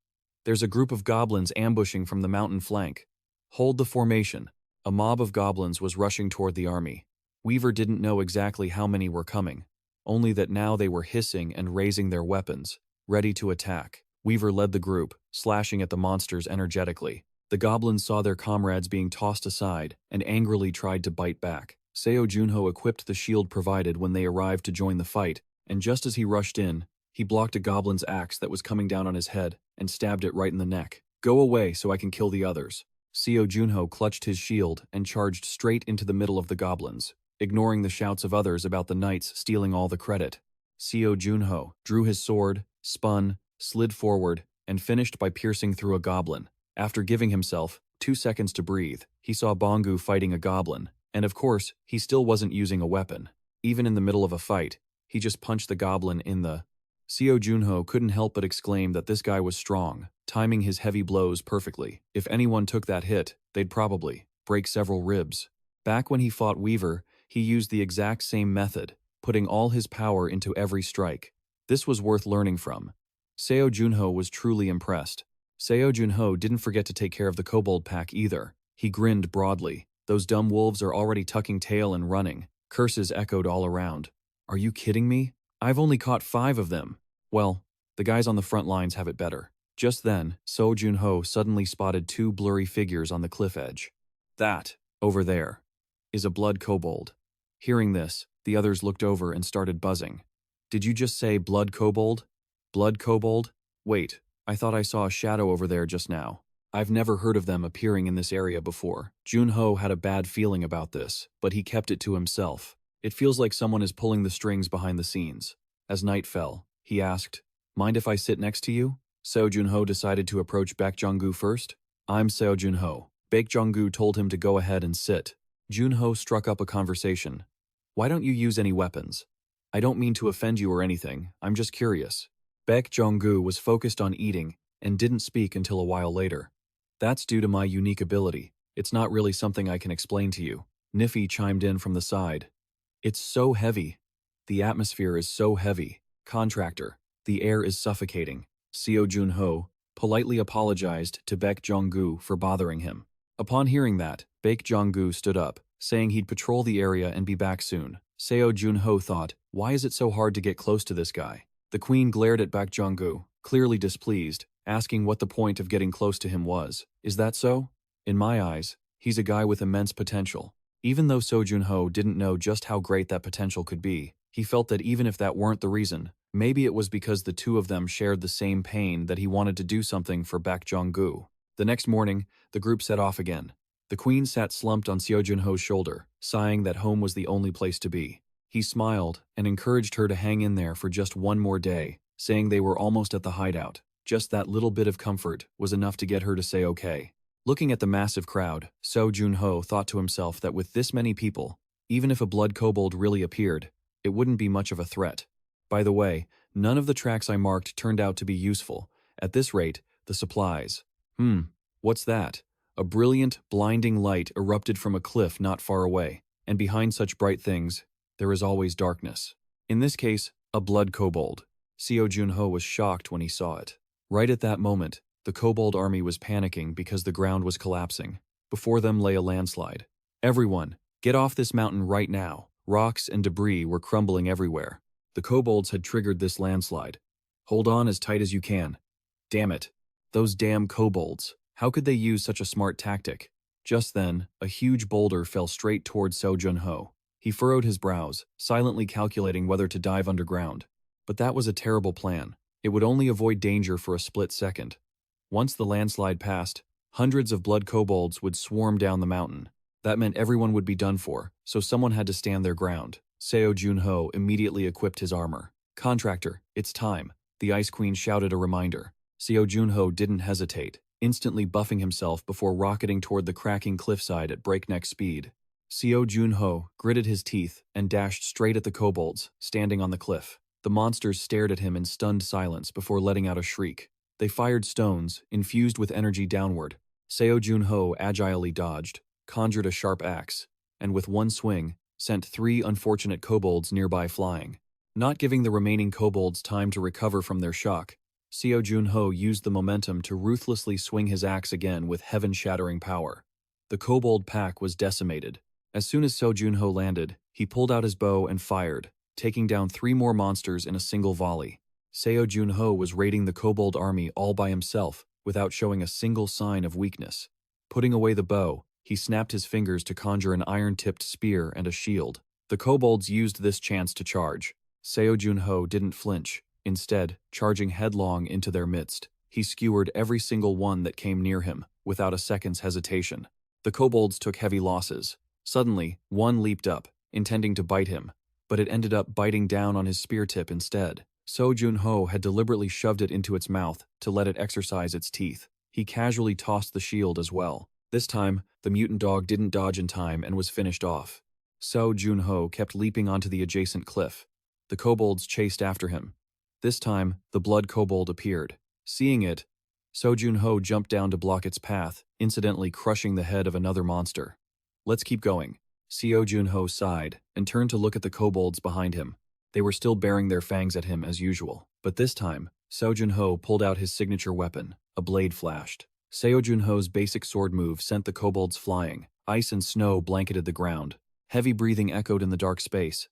There's a group of goblins ambushing from the mountain flank. Hold the formation. A mob of goblins was rushing toward the army. Weaver didn't know exactly how many were coming, only that now they were hissing and raising their weapons, ready to attack. Weaver led the group, slashing at the monsters energetically. The goblins saw their comrades being tossed aside and angrily tried to bite back. Seo Junho equipped the shield provided when they arrived to join the fight, and just as he rushed in, he blocked a goblin's axe that was coming down on his head and stabbed it right in the neck. "Go away so I can kill the others." Seo Junho clutched his shield and charged straight into the middle of the goblins, ignoring the shouts of others about the knights stealing all the credit. Seo Junho drew his sword, spun, slid forward, and finished by piercing through a goblin. After giving himself 2 seconds to breathe, he saw Bongu fighting a goblin, and of course, he still wasn't using a weapon. Even in the middle of a fight, he just punched the goblin in the... Seo Junho couldn't help but exclaim that this guy was strong, timing his heavy blows perfectly. If anyone took that hit, they'd probably break several ribs. Back when he fought Weaver, he used the exact same method, putting all his power into every strike. This was worth learning from. Seo Junho was truly impressed. Seo Junho didn't forget to take care of the kobold pack either. He grinned broadly. "Those dumb wolves are already tucking tail and running." Curses echoed all around. "Are you kidding me? I've only caught 5 of them." Well, the guys on the front lines have it better. Just then, Seo Junho suddenly spotted 2 blurry figures on the cliff edge. "That, over there, is a blood kobold." Hearing this, the others looked over and started buzzing. "Did you just say blood kobold? Blood kobold? Wait, I thought I saw a shadow over there just now. I've never heard of them appearing in this area before." Junho had a bad feeling about this, but he kept it to himself. "It feels like someone is pulling the strings behind the scenes." As night fell, he asked, "Mind if I sit next to you?" Seo Junho decided to approach Baek Jong-gu first. "I'm Seo Junho." Baek Jong-gu told him to go ahead and sit. Junho struck up a conversation. "Why don't you use any weapons? I don't mean to offend you or anything, I'm just curious." Baek Jong-gu was focused on eating and didn't speak until a while later. "That's due to my unique ability. It's not really something I can explain to you." Niffy chimed in from the side. "It's so heavy. The atmosphere is so heavy. Contractor, the air is suffocating." Seo Junho politely apologized to Baek Jong-gu for bothering him. Upon hearing that, Baek Jong-gu stood up, saying he'd patrol the area and be back soon. Seo Junho thought, why is it so hard to get close to this guy? The queen glared at Baek Jong-gu, clearly displeased, asking what the point of getting close to him was. "Is that so? In my eyes, he's a guy with immense potential." Even though Seo Junho didn't know just how great that potential could be, he felt that even if that weren't the reason, maybe it was because the two of them shared the same pain that he wanted to do something for Baek Jong-gu. The next morning, the group set off again. The queen sat slumped on Seo Junho's shoulder, sighing that home was the only place to be. He smiled and encouraged her to hang in there for just one more day, saying they were almost at the hideout. Just that little bit of comfort was enough to get her to say okay. Looking at the massive crowd, Seo Junho thought to himself that with this many people, even if a blood kobold really appeared, it wouldn't be much of a threat. By the way, none of the tracks I marked turned out to be useful. At this rate, the supplies. What's that? A brilliant, blinding light erupted from a cliff not far away, and behind such bright things, there is always darkness. In this case, a blood kobold. Seo Junho was shocked when he saw it. Right at that moment, the kobold army was panicking because the ground was collapsing. Before them lay a landslide. "Everyone, get off this mountain right now." Rocks and debris were crumbling everywhere. The kobolds had triggered this landslide. "Hold on as tight as you can." Damn it. Those damn kobolds. How could they use such a smart tactic? Just then, a huge boulder fell straight towards Seo Junho. He furrowed his brows, silently calculating whether to dive underground. But that was a terrible plan. It would only avoid danger for a split second. Once the landslide passed, hundreds of blood kobolds would swarm down the mountain. That meant everyone would be done for, so someone had to stand their ground. Seo Junho immediately equipped his armor. "Contractor, it's time," the Ice Queen shouted a reminder. Seo Junho didn't hesitate, instantly buffing himself before rocketing toward the cracking cliffside at breakneck speed. Seo Junho gritted his teeth and dashed straight at the kobolds, standing on the cliff. The monsters stared at him in stunned silence before letting out a shriek. They fired stones, infused with energy downward. Seo Junho agilely dodged, conjured a sharp axe, and with one swing, sent 3 unfortunate kobolds nearby flying. Not giving the remaining kobolds time to recover from their shock, Seo Junho used the momentum to ruthlessly swing his axe again with heaven-shattering power. The kobold pack was decimated. As soon as Seo Junho landed, he pulled out his bow and fired, taking down 3 more monsters in a single volley. Seo Junho was raiding the kobold army all by himself, without showing a single sign of weakness. Putting away the bow, He snapped his fingers to conjure an iron-tipped spear and a shield. The kobolds used this chance to charge. Seo Junho didn't flinch, instead, charging headlong into their midst. He skewered every single one that came near him, without a second's hesitation. The kobolds took heavy losses. Suddenly, one leaped up, intending to bite him, but it ended up biting down on his spear tip instead. Seo Junho had deliberately shoved it into its mouth to let it exercise its teeth. He casually tossed the shield as well. This time, the mutant dog didn't dodge in time and was finished off. Seo Junho kept leaping onto the adjacent cliff. The kobolds chased after him. This time, the blood kobold appeared. Seeing it, Seo Junho jumped down to block its path, incidentally crushing the head of another monster. Let's keep going. Seo Junho sighed and turned to look at the kobolds behind him. They were still baring their fangs at him as usual. But this time, Seo Junho pulled out his signature weapon. A blade flashed. Seo Junho's basic sword move sent the kobolds flying. Ice and snow blanketed the ground. Heavy breathing echoed in the dark space.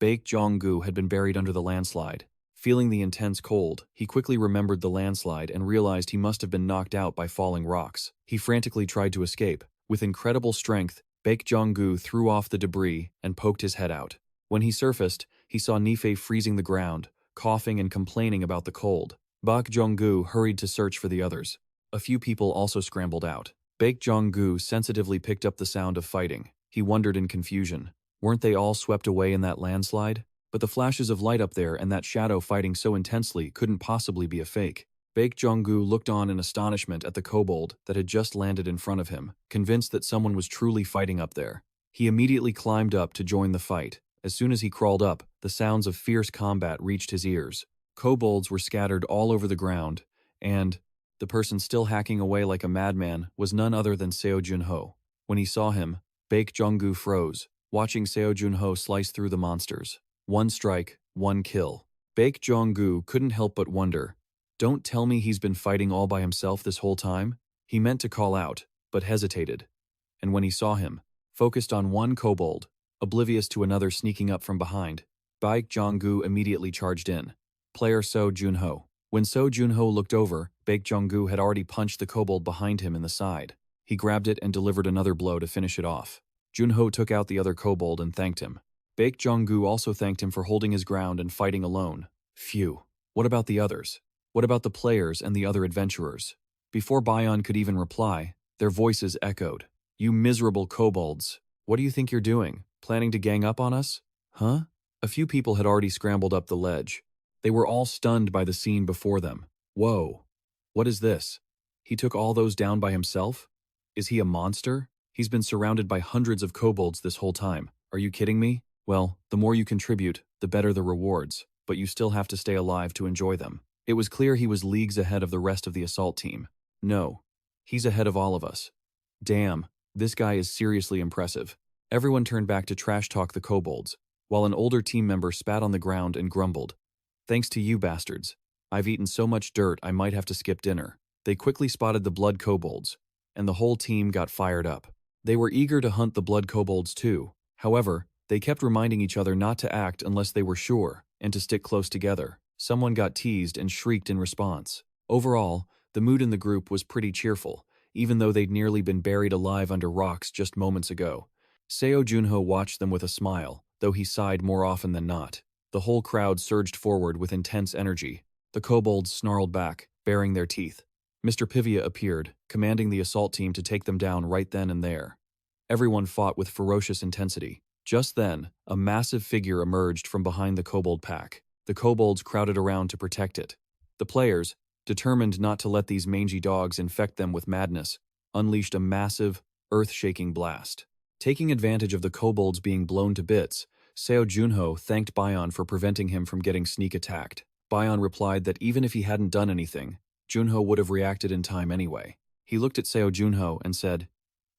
Baek Jong-gu had been buried under the landslide. Feeling the intense cold, he quickly remembered the landslide and realized he must have been knocked out by falling rocks. He frantically tried to escape. With incredible strength, Baek Jong-gu threw off the debris and poked his head out. When he surfaced, he saw Nifei freezing the ground, coughing and complaining about the cold. Baek Jong-gu hurried to search for the others. A few people also scrambled out. Baek Jong-gu sensitively picked up the sound of fighting. He wondered in confusion. Weren't they all swept away in that landslide? But the flashes of light up there and that shadow fighting so intensely couldn't possibly be a fake. Baek Jong-gu looked on in astonishment at the kobold that had just landed in front of him, convinced that someone was truly fighting up there. He immediately climbed up to join the fight. As soon as he crawled up, the sounds of fierce combat reached his ears. Kobolds were scattered all over the ground, and the person still hacking away like a madman was none other than Seo Junho. When he saw him, Baek Jong-gu froze, watching Seo Junho slice through the monsters. One strike, one kill. Baek Jong-gu couldn't help but wonder, don't tell me he's been fighting all by himself this whole time? He meant to call out, but hesitated. And when he saw him, focused on one kobold, oblivious to another sneaking up from behind, Baek Jong-gu immediately charged in. Player Seo Junho. When Seo Junho looked over, Baek Jong-gu had already punched the kobold behind him in the side. He grabbed it and delivered another blow to finish it off. Junho took out the other kobold and thanked him. Baek Jong-gu also thanked him for holding his ground and fighting alone. Phew. What about the others? What about the players and the other adventurers? Before Bayon could even reply, their voices echoed. You miserable kobolds. What do you think you're doing? Planning to gang up on us? Huh? A few people had already scrambled up the ledge. They were all stunned by the scene before them. Whoa. What is this? He took all those down by himself? Is he a monster? He's been surrounded by hundreds of kobolds this whole time. Are you kidding me? Well, the more you contribute, the better the rewards, but you still have to stay alive to enjoy them. It was clear he was leagues ahead of the rest of the assault team. No, he's ahead of all of us. Damn, this guy is seriously impressive. Everyone turned back to trash talk the kobolds, while an older team member spat on the ground and grumbled. Thanks to you bastards. I've eaten so much dirt I might have to skip dinner. They quickly spotted the blood kobolds, and the whole team got fired up. They were eager to hunt the blood kobolds too. However, they kept reminding each other not to act unless they were sure, and to stick close together. Someone got teased and shrieked in response. Overall, the mood in the group was pretty cheerful, even though they'd nearly been buried alive under rocks just moments ago. Seo Junho watched them with a smile, though he sighed more often than not. The whole crowd surged forward with intense energy. The kobolds snarled back, baring their teeth. Mr. Pivia appeared, commanding the assault team to take them down right then and there. Everyone fought with ferocious intensity. Just then, a massive figure emerged from behind the kobold pack. The kobolds crowded around to protect it. The players, determined not to let these mangy dogs infect them with madness, unleashed a massive, earth-shaking blast. Taking advantage of the kobolds being blown to bits, Seo Junho thanked Bayon for preventing him from getting sneak attacked. Bayon replied that even if he hadn't done anything, Junho would have reacted in time anyway. He looked at Seo Junho and said,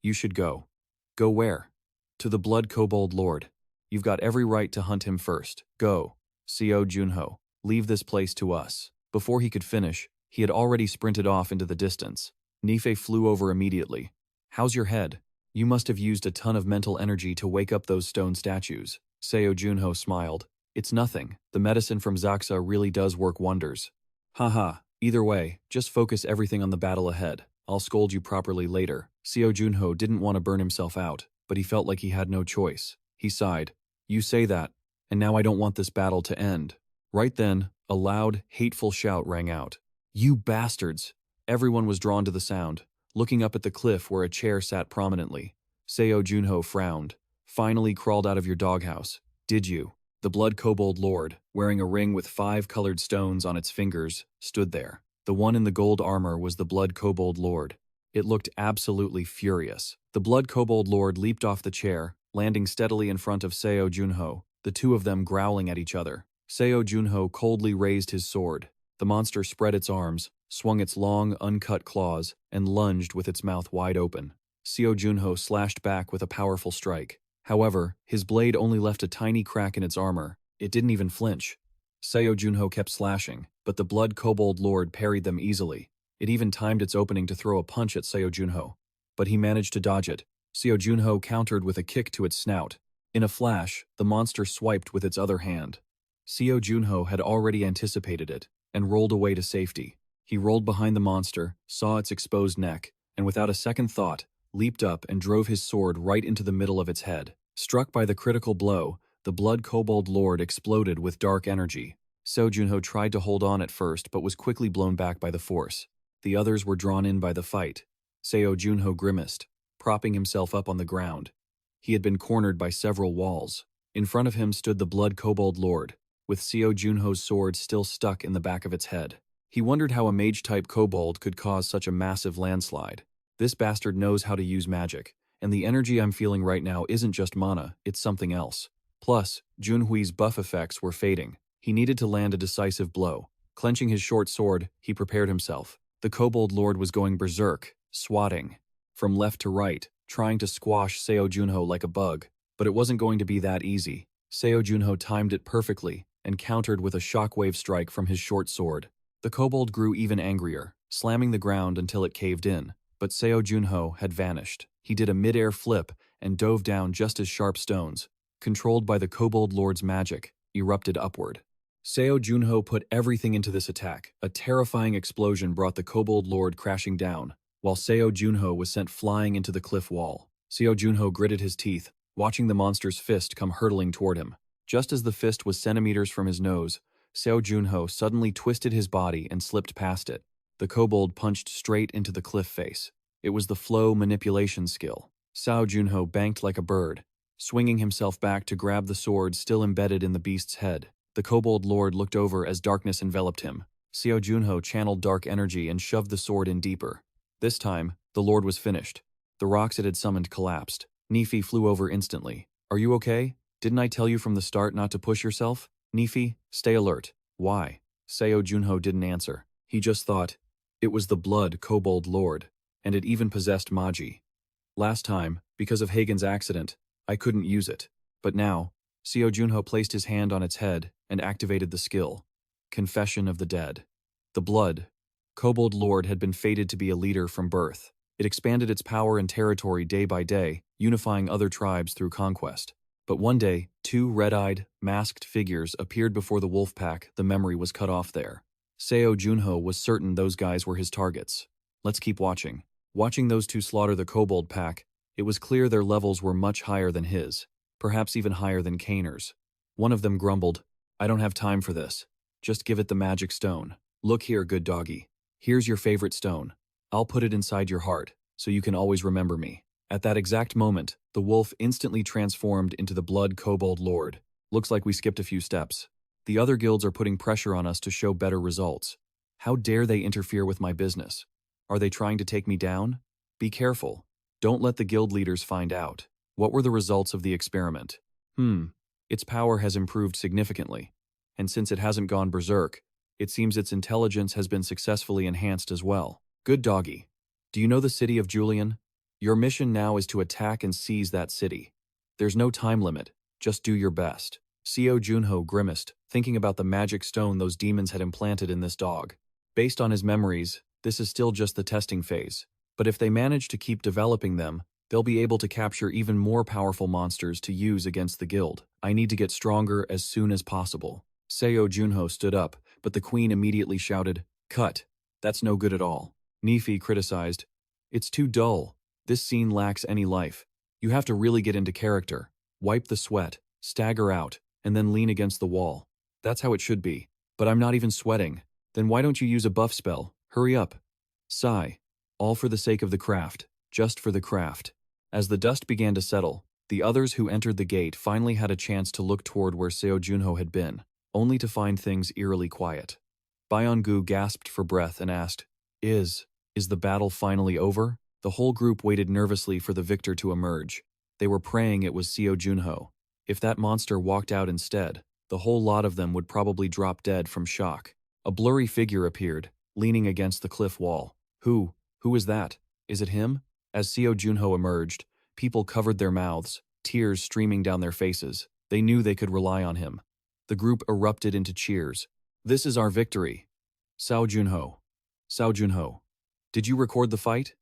"You should go." "Go where?" "To the Blood Kobold Lord. You've got every right to hunt him first. Go." "Seo Junho, leave this place to us." Before he could finish, he had already sprinted off into the distance. Nifei flew over immediately. "How's your head? You must have used a ton of mental energy to wake up those stone statues." Seo Junho smiled. "It's nothing. The medicine from Zaxa really does work wonders." "Haha, either way, just focus everything on the battle ahead. I'll scold you properly later. Seo Junho didn't want to burn himself out, but he felt like he had no choice. He sighed. You say that, and now I don't want this battle to end. Right then, a loud, hateful shout rang out. You bastards! Everyone was drawn to the sound, looking up at the cliff where a chair sat prominently. Seo Junho frowned. Finally crawled out of your doghouse. Did you? The Blood Kobold Lord, wearing a ring with 5 colored stones on its fingers, stood there. The one in the gold armor was the Blood Kobold Lord. It looked absolutely furious. The Blood Kobold Lord leaped off the chair, landing steadily in front of Seo Junho, the two of them growling at each other. Seo Junho coldly raised his sword. The monster spread its arms, swung its long, uncut claws, and lunged with its mouth wide open. Seo Junho slashed back with a powerful strike. However, his blade only left a tiny crack in its armor. It didn't even flinch. Seo Junho kept slashing, but the Blood Kobold Lord parried them easily. It even timed its opening to throw a punch at Seo Junho, but he managed to dodge it. Seo Junho countered with a kick to its snout. In a flash, the monster swiped with its other hand. Seo Junho had already anticipated it, and rolled away to safety. He rolled behind the monster, saw its exposed neck, and without a second thought, leaped up and drove his sword right into the middle of its head. Struck by the critical blow, the Blood Kobold Lord exploded with dark energy. Seo Junho tried to hold on at first but was quickly blown back by the force. The others were drawn in by the fight. Seo Junho grimaced, propping himself up on the ground. He had been cornered by several walls. In front of him stood the Blood Kobold Lord, with Seo Junho's sword still stuck in the back of its head. He wondered how a mage-type kobold could cause such a massive landslide. This bastard knows how to use magic, and the energy I'm feeling right now isn't just mana, it's something else. Plus, Junhui's buff effects were fading. He needed to land a decisive blow. Clenching his short sword, he prepared himself. The Kobold Lord was going berserk, swatting from left to right, trying to squash Seo Junho like a bug. But it wasn't going to be that easy. Seo Junho timed it perfectly and countered with a shockwave strike from his short sword. The kobold grew even angrier, slamming the ground until it caved in. But Seo Junho had vanished. He did a mid-air flip and dove down just as sharp stones, controlled by the Kobold Lord's magic, erupted upward. Seo Junho put everything into this attack. A terrifying explosion brought the Kobold Lord crashing down, while Seo Junho was sent flying into the cliff wall. Seo Junho gritted his teeth, watching the monster's fist come hurtling toward him. Just as the fist was centimeters from his nose, Seo Junho suddenly twisted his body and slipped past it. The kobold punched straight into the cliff face. It was the flow manipulation skill. Seo Junho banked like a bird, swinging himself back to grab the sword still embedded in the beast's head. The Kobold Lord looked over as darkness enveloped him. Seo Junho channeled dark energy and shoved the sword in deeper. This time, the Lord was finished. The rocks it had summoned collapsed. Nephi flew over instantly. Are you okay? Didn't I tell you from the start not to push yourself? Nephi, stay alert. Why? Seo Junho didn't answer. He just thought, it was the Blood Kobold Lord, and it even possessed Magi. Last time, because of Hagen's accident, I couldn't use it. But now, Seo Junho placed his hand on its head and activated the skill. Confession of the Dead. The Blood Kobold Lord had been fated to be a leader from birth. It expanded its power and territory day by day, unifying other tribes through conquest. But one day, 2 red-eyed, masked figures appeared before the wolf pack. The memory was cut off there. Seo Junho was certain those guys were his targets. Let's keep watching. Watching those 2 slaughter the kobold pack, it was clear their levels were much higher than his, perhaps even higher than Kaner's. One of them grumbled, I don't have time for this. Just give it the magic stone. Look here, good doggy. Here's your favorite stone. I'll put it inside your heart, so you can always remember me. At that exact moment, the wolf instantly transformed into the Blood Kobold Lord. Looks like we skipped a few steps. The other guilds are putting pressure on us to show better results. How dare they interfere with my business? Are they trying to take me down? Be careful. Don't let the guild leaders find out. What were the results of the experiment? Its power has improved significantly. And since it hasn't gone berserk, it seems its intelligence has been successfully enhanced as well. Good doggy. Do you know the city of Julian? Your mission now is to attack and seize that city. There's no time limit. Just do your best. Seo Junho grimaced, thinking about the magic stone those demons had implanted in this dog. Based on his memories, this is still just the testing phase. But if they manage to keep developing them, they'll be able to capture even more powerful monsters to use against the guild. I need to get stronger as soon as possible. Seo Junho stood up, but the queen immediately shouted, Cut! That's no good at all. Nephi criticized, It's too dull. This scene lacks any life. You have to really get into character. Wipe the sweat, stagger out, and then lean against the wall. That's how it should be. But I'm not even sweating. Then why don't you use a buff spell? Hurry up. Sigh. All for the sake of the craft. Just for the craft. As the dust began to settle, the others who entered the gate finally had a chance to look toward where Seo Junho had been, only to find things eerily quiet. Byung-gu gasped for breath and asked, Is the battle finally over? The whole group waited nervously for the victor to emerge. They were praying it was Seo Junho. If that monster walked out instead, the whole lot of them would probably drop dead from shock. A blurry figure appeared, leaning against the cliff wall. Who is that? Is it him? As Seo Junho emerged, people covered their mouths, tears streaming down their faces. They knew they could rely on him. The group erupted into cheers. This is our victory. Seo Junho. Seo Junho. Did you record the fight?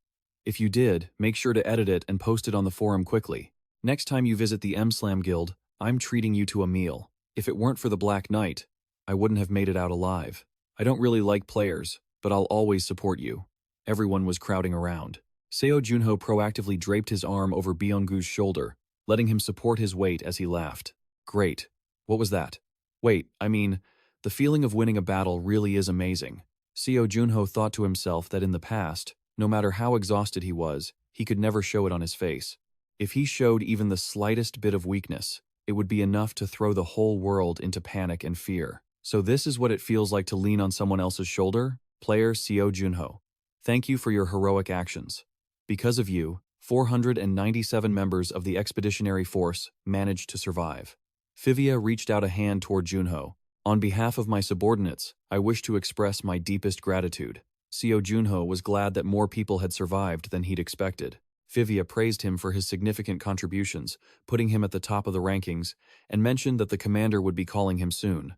If you did, make sure to edit it and post it on the forum quickly. Next time you visit the M-Slam Guild, I'm treating you to a meal. If it weren't for the Black Knight, I wouldn't have made it out alive. I don't really like players, but I'll always support you. Everyone was crowding around. Seo Junho proactively draped his arm over Byung-gu's shoulder, letting him support his weight as he laughed. Great. What was that? Wait, the feeling of winning a battle really is amazing. Seo Junho thought to himself that in the past, no matter how exhausted he was, he could never show it on his face. If he showed even the slightest bit of weakness, it would be enough to throw the whole world into panic and fear. So this is what it feels like to lean on someone else's shoulder? Player Seo Junho. Thank you for your heroic actions. Because of you, 497 members of the expeditionary force managed to survive. Fivia reached out a hand toward Junho. On behalf of my subordinates, I wish to express my deepest gratitude. Seo Junho was glad that more people had survived than he'd expected. Fivia praised him for his significant contributions, putting him at the top of the rankings, and mentioned that the commander would be calling him soon.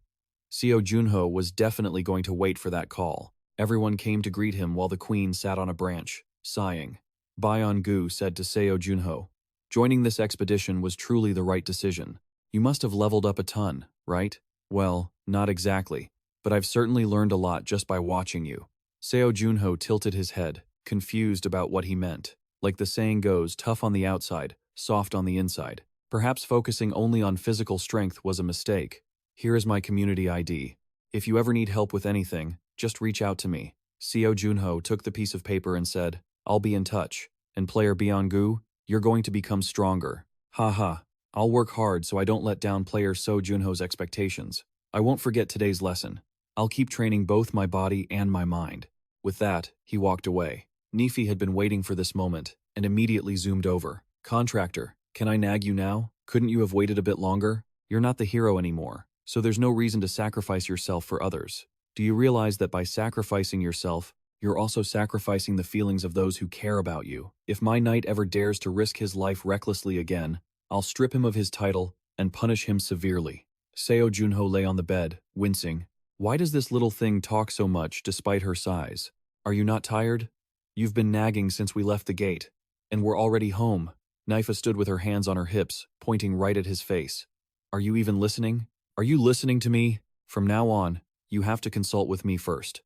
Seo Junho was definitely going to wait for that call. Everyone came to greet him while the queen sat on a branch, sighing. Byung-gu said to Seo Junho, joining this expedition was truly the right decision. You must have leveled up a ton, right? Well, not exactly, but I've certainly learned a lot just by watching you. Seo Junho tilted his head, confused about what he meant. Like the saying goes, tough on the outside, soft on the inside. Perhaps focusing only on physical strength was a mistake. Here is my community ID. If you ever need help with anything, just reach out to me. Seo Junho took the piece of paper and said, I'll be in touch. And player Byung-gu, you're going to become stronger. Haha. I'll work hard so I don't let down player Seo Junho's expectations. I won't forget today's lesson. I'll keep training both my body and my mind. With that, he walked away. Nefi had been waiting for this moment and immediately zoomed over. Contractor, can I nag you now? Couldn't you have waited a bit longer? You're not the hero anymore, so there's no reason to sacrifice yourself for others. Do you realize that by sacrificing yourself, you're also sacrificing the feelings of those who care about you? If my knight ever dares to risk his life recklessly again, I'll strip him of his title and punish him severely. Seo Junho lay on the bed, wincing. Why does this little thing talk so much despite her size? Are you not tired? You've been nagging since we left the gate. And we're already home. Naifa stood with her hands on her hips, pointing right at his face. Are you even listening? Are you listening to me? From now on, you have to consult with me first.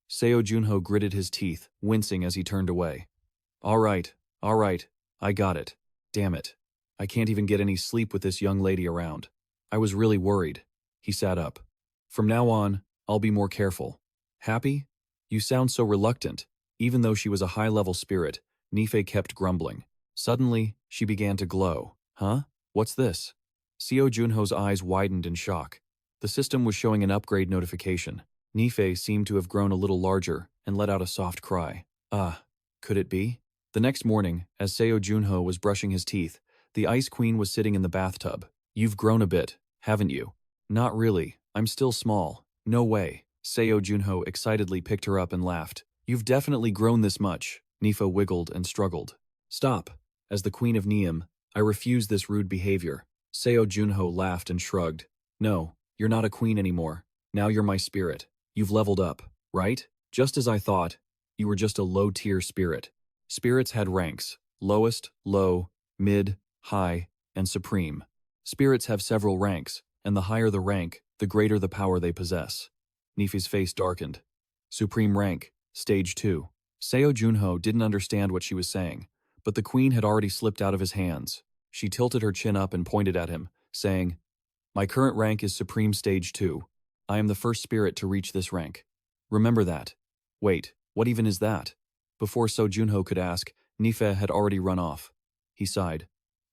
Seo Junho gritted his teeth, wincing as he turned away. All right, I got it. Damn it. I can't even get any sleep with this young lady around. I was really worried. He sat up. From now on, I'll be more careful. Happy? You sound so reluctant. Even though she was a high-level spirit, Nife kept grumbling. Suddenly, she began to glow. Huh? What's this? Seo Junho's eyes widened in shock. The system was showing an upgrade notification. Nife seemed to have grown a little larger and let out a soft cry. Could it be? The next morning, as Seo Junho was brushing his teeth, the Ice Queen was sitting in the bathtub. You've grown a bit, haven't you? Not really. I'm still small. No way. Seo Junho excitedly picked her up and laughed. You've definitely grown this much. Nifa wiggled and struggled. Stop. As the Queen of Neum, I refuse this rude behavior. Seo Junho laughed and shrugged. No, you're not a queen anymore. Now you're my spirit. You've leveled up, right? Just as I thought, you were just a low-tier spirit. Spirits had ranks: lowest, low, mid, high, and supreme. Spirits have several ranks, and the higher the rank, the greater the power they possess. Nifi's face darkened. Supreme rank, stage 2. Seo Junho didn't understand what she was saying, but the queen had already slipped out of his hands. She tilted her chin up and pointed at him, saying, "My current rank is Supreme Stage 2. I am the first spirit to reach this rank. Remember that." Wait, what even is that? Before Seo Junho could ask, Nife had already run off. He sighed.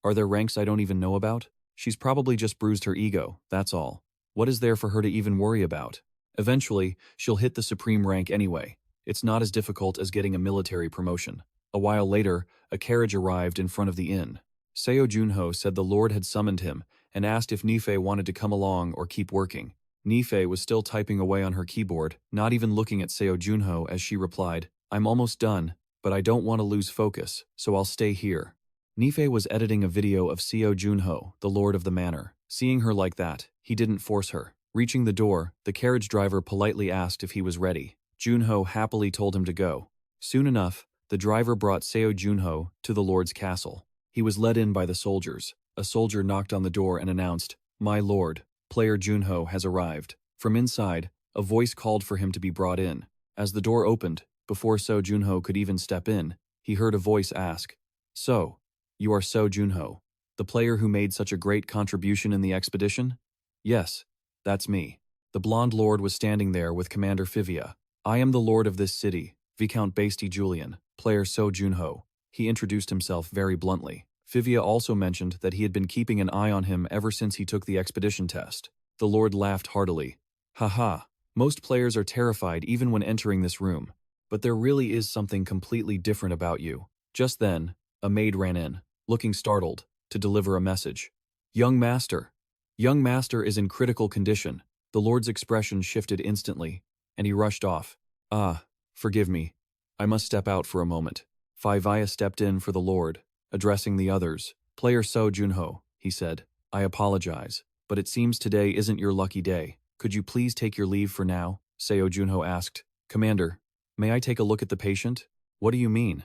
Are there ranks I don't even know about? She's probably just bruised her ego, that's all. What is there for her to even worry about? Eventually, she'll hit the supreme rank anyway. It's not as difficult as getting a military promotion. A while later, a carriage arrived in front of the inn. Seo Junho said the Lord had summoned him and asked if Nife wanted to come along or keep working. Nife was still typing away on her keyboard, not even looking at Seo Junho as she replied, "I'm almost done, but I don't want to lose focus, so I'll stay here." Nife was editing a video of Seo Junho, the Lord of the Manor. Seeing her like that, he didn't force her. Reaching the door, the carriage driver politely asked if he was ready. Junho happily told him to go. Soon enough, the driver brought Seo Junho to the Lord's castle. He was led in by the soldiers. A soldier knocked on the door and announced, "My lord, player Junho has arrived." From inside, a voice called for him to be brought in. As the door opened, before Seo Junho could even step in, he heard a voice ask, "So, you are Seo Junho, the player who made such a great contribution in the expedition?" "Yes, that's me." The blonde lord was standing there with Commander Fivia. "I am the lord of this city, Viscount Basty Julian, player Seo Junho." He introduced himself very bluntly. Fivia also mentioned that he had been keeping an eye on him ever since he took the expedition test. The lord laughed heartily. "Haha, most players are terrified even when entering this room, but there really is something completely different about you." Just then, a maid ran in, looking startled, to deliver a message. "Young master. Young master is in critical condition." The lord's expression shifted instantly, and he rushed off. "Ah, forgive me. I must step out for a moment." Fivia stepped in for the lord, addressing the others. "Player Seo Junho," he said, "I apologize, but it seems today isn't your lucky day. Could you please take your leave for now?" Seo Junho asked. "Commander, may I take a look at the patient?" "What do you mean?"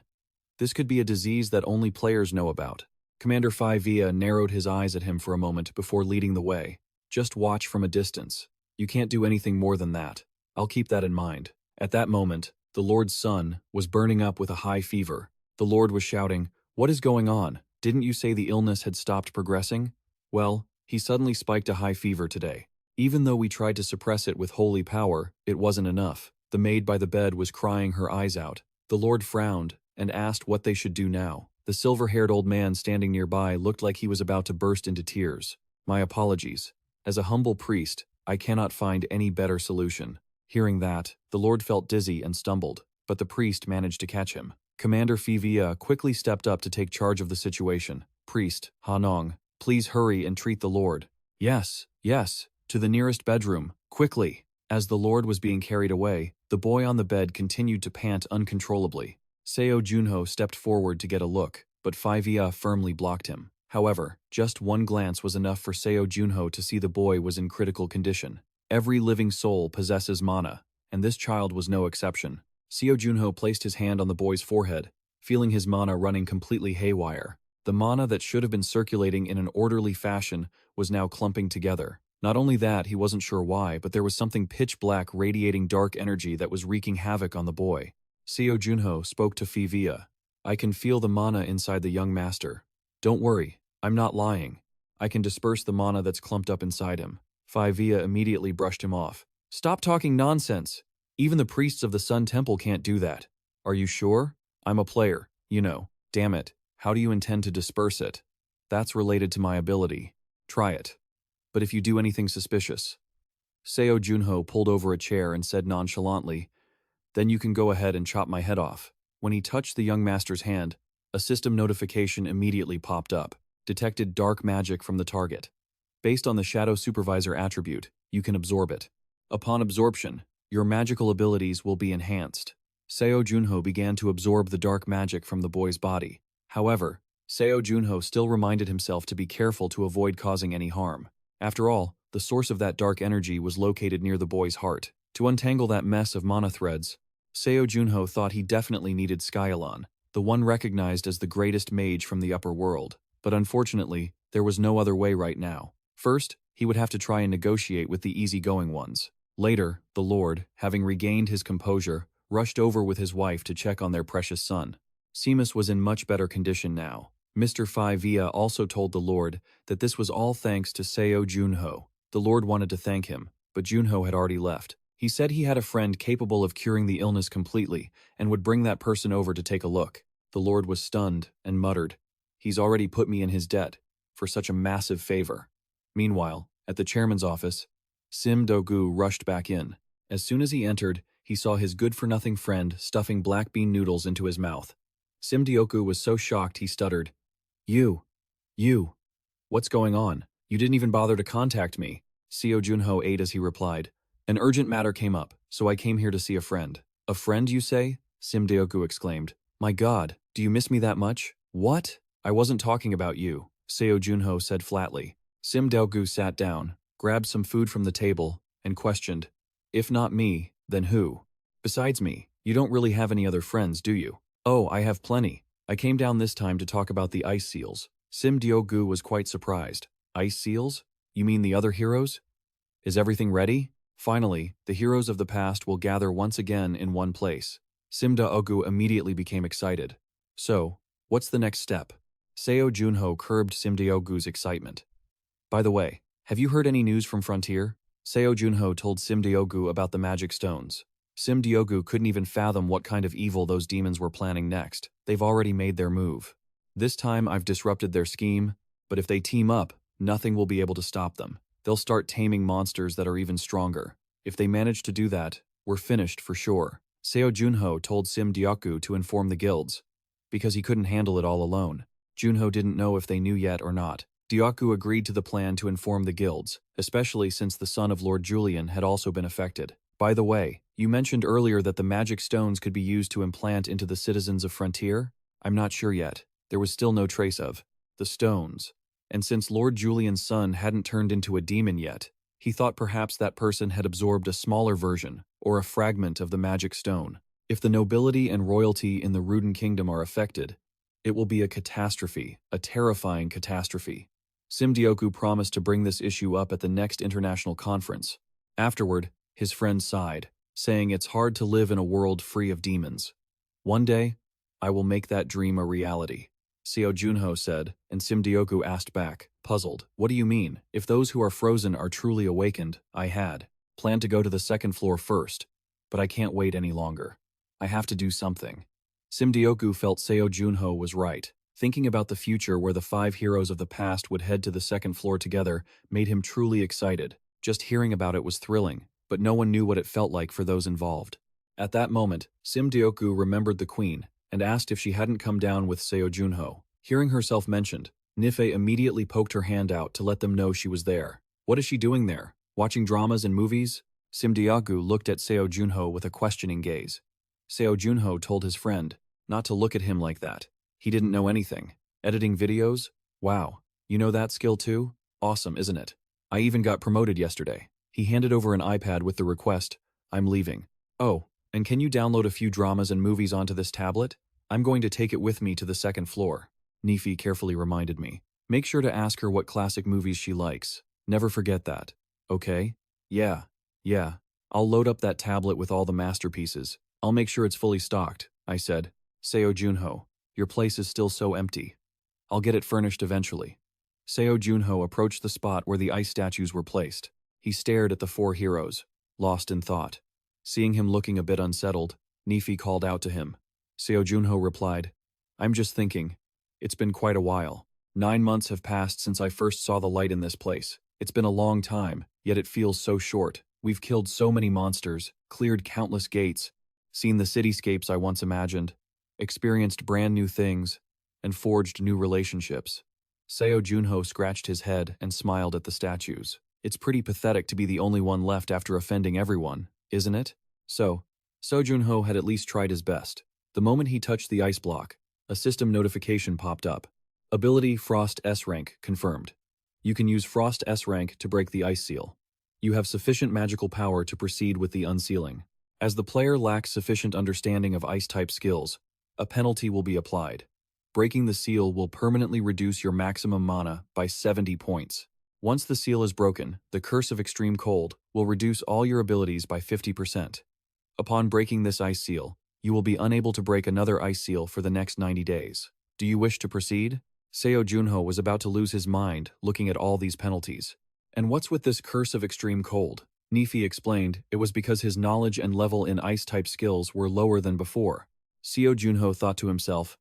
"This could be a disease that only players know about." Commander Fivia narrowed his eyes at him for a moment before leading the way. "Just watch from a distance. You can't do anything more than that. I'll keep that in mind." At that moment, the Lord's son was burning up with a high fever. The Lord was shouting, "What is going on? Didn't you say the illness had stopped progressing?" "Well, he suddenly spiked a high fever today. Even though we tried to suppress it with holy power, it wasn't enough." The maid by the bed was crying her eyes out. The Lord frowned and asked what they should do now. The silver-haired old man standing nearby looked like he was about to burst into tears. "My apologies. As a humble priest, I cannot find any better solution." Hearing that, the Lord felt dizzy and stumbled, but the priest managed to catch him. Commander Fivia quickly stepped up to take charge of the situation. "Priest, Hanong, please hurry and treat the Lord." "Yes, yes, to the nearest bedroom, quickly." As the Lord was being carried away, the boy on the bed continued to pant uncontrollably. Seo Junho stepped forward to get a look, but Fivia firmly blocked him. However, just one glance was enough for Seo Junho to see the boy was in critical condition. Every living soul possesses mana, and this child was no exception. Seo Junho placed his hand on the boy's forehead, feeling his mana running completely haywire. The mana that should have been circulating in an orderly fashion was now clumping together. Not only that, he wasn't sure why, but there was something pitch black radiating dark energy that was wreaking havoc on the boy. Seo Junho spoke to Fivia. "I can feel the mana inside the young master. Don't worry, I'm not lying. I can disperse the mana that's clumped up inside him." Fivia immediately brushed him off. "Stop talking nonsense. Even the priests of the Sun Temple can't do that." "Are you sure? I'm a player, you know." "Damn it, how do you intend to disperse it?" "That's related to my ability. Try it. But if you do anything suspicious." Seo Junho pulled over a chair and said nonchalantly, "Then you can go ahead and chop my head off." When he touched the young master's hand, a system notification immediately popped up. Detected dark magic from the target. Based on the Shadow Supervisor attribute, you can absorb it. Upon absorption, your magical abilities will be enhanced. Seo Junho began to absorb the dark magic from the boy's body. However, Seo Junho still reminded himself to be careful to avoid causing any harm. After all, the source of that dark energy was located near the boy's heart. To untangle that mess of mana threads, Seo Junho thought he definitely needed Skyalon, the one recognized as the greatest mage from the upper world. But unfortunately, there was no other way right now. First, he would have to try and negotiate with the easygoing ones. Later, the Lord, having regained his composure, rushed over with his wife to check on their precious son. Seamus was in much better condition now. Mr. Via also told the Lord that this was all thanks to Seo Junho. The Lord wanted to thank him, but Junho had already left. He said he had a friend capable of curing the illness completely and would bring that person over to take a look. The Lord was stunned and muttered, "He's already put me in his debt for such a massive favor." Meanwhile, at the chairman's office, Sim Do-gu rushed back in. As soon as he entered, he saw his good-for-nothing friend stuffing black bean noodles into his mouth. Sim Do-gu was so shocked he stuttered, You, what's going on? You didn't even bother to contact me." Seo Junho ate as he replied, "An urgent matter came up, so I came here to see a friend." "A friend, you say?" Sim Do-gu exclaimed. "My God, do you miss me that much?" "What? I wasn't talking about you," Seo Junho said flatly. Sim Do-gu sat down, grabbed some food from the table, and questioned, "If not me, then who? Besides me, you don't really have any other friends, do you?" "Oh, I have plenty. I came down this time to talk about the ice seals." Sim Do-gu was quite surprised. "Ice seals? You mean the other heroes? Is everything ready?" Finally, the heroes of the past will gather once again in one place. Sim Do-gu immediately became excited. "So, what's the next step?" Seo Junho curbed Sim Do-gu's excitement. "By the way, have you heard any news from Frontier?" Seo Junho told Sim Do-gu about the magic stones. Sim Do-gu couldn't even fathom what kind of evil those demons were planning next. They've already made their move. "This time I've disrupted their scheme, but if they team up, nothing will be able to stop them. They'll start taming monsters that are even stronger. If they manage to do that, we're finished for sure." Seo Junho told Sim Do-gu to inform the guilds, because he couldn't handle it all alone. Junho didn't know if they knew yet or not. Do-gu agreed to the plan to inform the guilds, especially since the son of Lord Julian had also been affected. "By the way, you mentioned earlier that the magic stones could be used to implant into the citizens of Frontier? I'm not sure yet. There was still no trace of the stones. And since Lord Julian's son hadn't turned into a demon yet, he thought perhaps that person had absorbed a smaller version or a fragment of the magic stone. If the nobility and royalty in the Ruden Kingdom are affected, it will be a catastrophe, a terrifying catastrophe." Sim Do-gu promised to bring this issue up at the next international conference. Afterward, his friend sighed, saying it's hard to live in a world free of demons. "One day, I will make that dream a reality," Seo Junho said, and Sim Do-gu asked back, puzzled, "What do you mean? If those who are frozen are truly awakened, I had planned to go to the second floor first, but I can't wait any longer. I have to do something." Sim Do-gu felt Seo Junho was right. Thinking about the future where the 5 heroes of the past would head to the second floor together made him truly excited. Just hearing about it was thrilling, but no one knew what it felt like for those involved. At that moment, Sim Do-gu remembered the queen and asked if she hadn't come down with Seo Junho. Hearing herself mentioned, Nife immediately poked her hand out to let them know she was there. "What is she doing there? Watching dramas and movies?" Sim Do-gu looked at Seo Junho with a questioning gaze. Seo Junho told his friend not to look at him like that. He didn't know anything. "Editing videos? Wow. You know that skill too? Awesome, isn't it? I even got promoted yesterday." He handed over an iPad with the request, "I'm leaving." "Oh, and can you download a few dramas and movies onto this tablet? I'm going to take it with me to the second floor." Nifi carefully reminded me. "Make sure to ask her what classic movies she likes. Never forget that. Okay? Yeah. I'll load up that tablet with all the masterpieces. I'll make sure it's fully stocked," I said. "Seo Junho, your place is still so empty. I'll get it furnished eventually." Seo Junho approached the spot where the ice statues were placed. He stared at the 4 heroes, lost in thought. Seeing him looking a bit unsettled, Nifi called out to him. Seo Junho replied, "I'm just thinking. It's been quite a while. 9 months have passed since I first saw the light in this place. It's been a long time, yet it feels so short. We've killed so many monsters, cleared countless gates, seen the cityscapes I once imagined, experienced brand new things, and forged new relationships." Seo Junho scratched his head and smiled at the statues. "It's pretty pathetic to be the only one left after offending everyone, isn't it?" Seo Junho had at least tried his best. The moment he touched the ice block, a system notification popped up. Ability Frost S rank confirmed. You can use Frost S rank to break the ice seal. You have sufficient magical power to proceed with the unsealing. As the player lacks sufficient understanding of ice-type skills, a penalty will be applied. Breaking the seal will permanently reduce your maximum mana by 70 points. Once the seal is broken, the Curse of Extreme Cold will reduce all your abilities by 50%. Upon breaking this ice seal, you will be unable to break another ice seal for the next 90 days. Do you wish to proceed? Seo Junho was about to lose his mind looking at all these penalties. And what's with this curse of extreme cold? Nefi explained it was because his knowledge and level in ice-type skills were lower than before. Seo Junho thought to himself,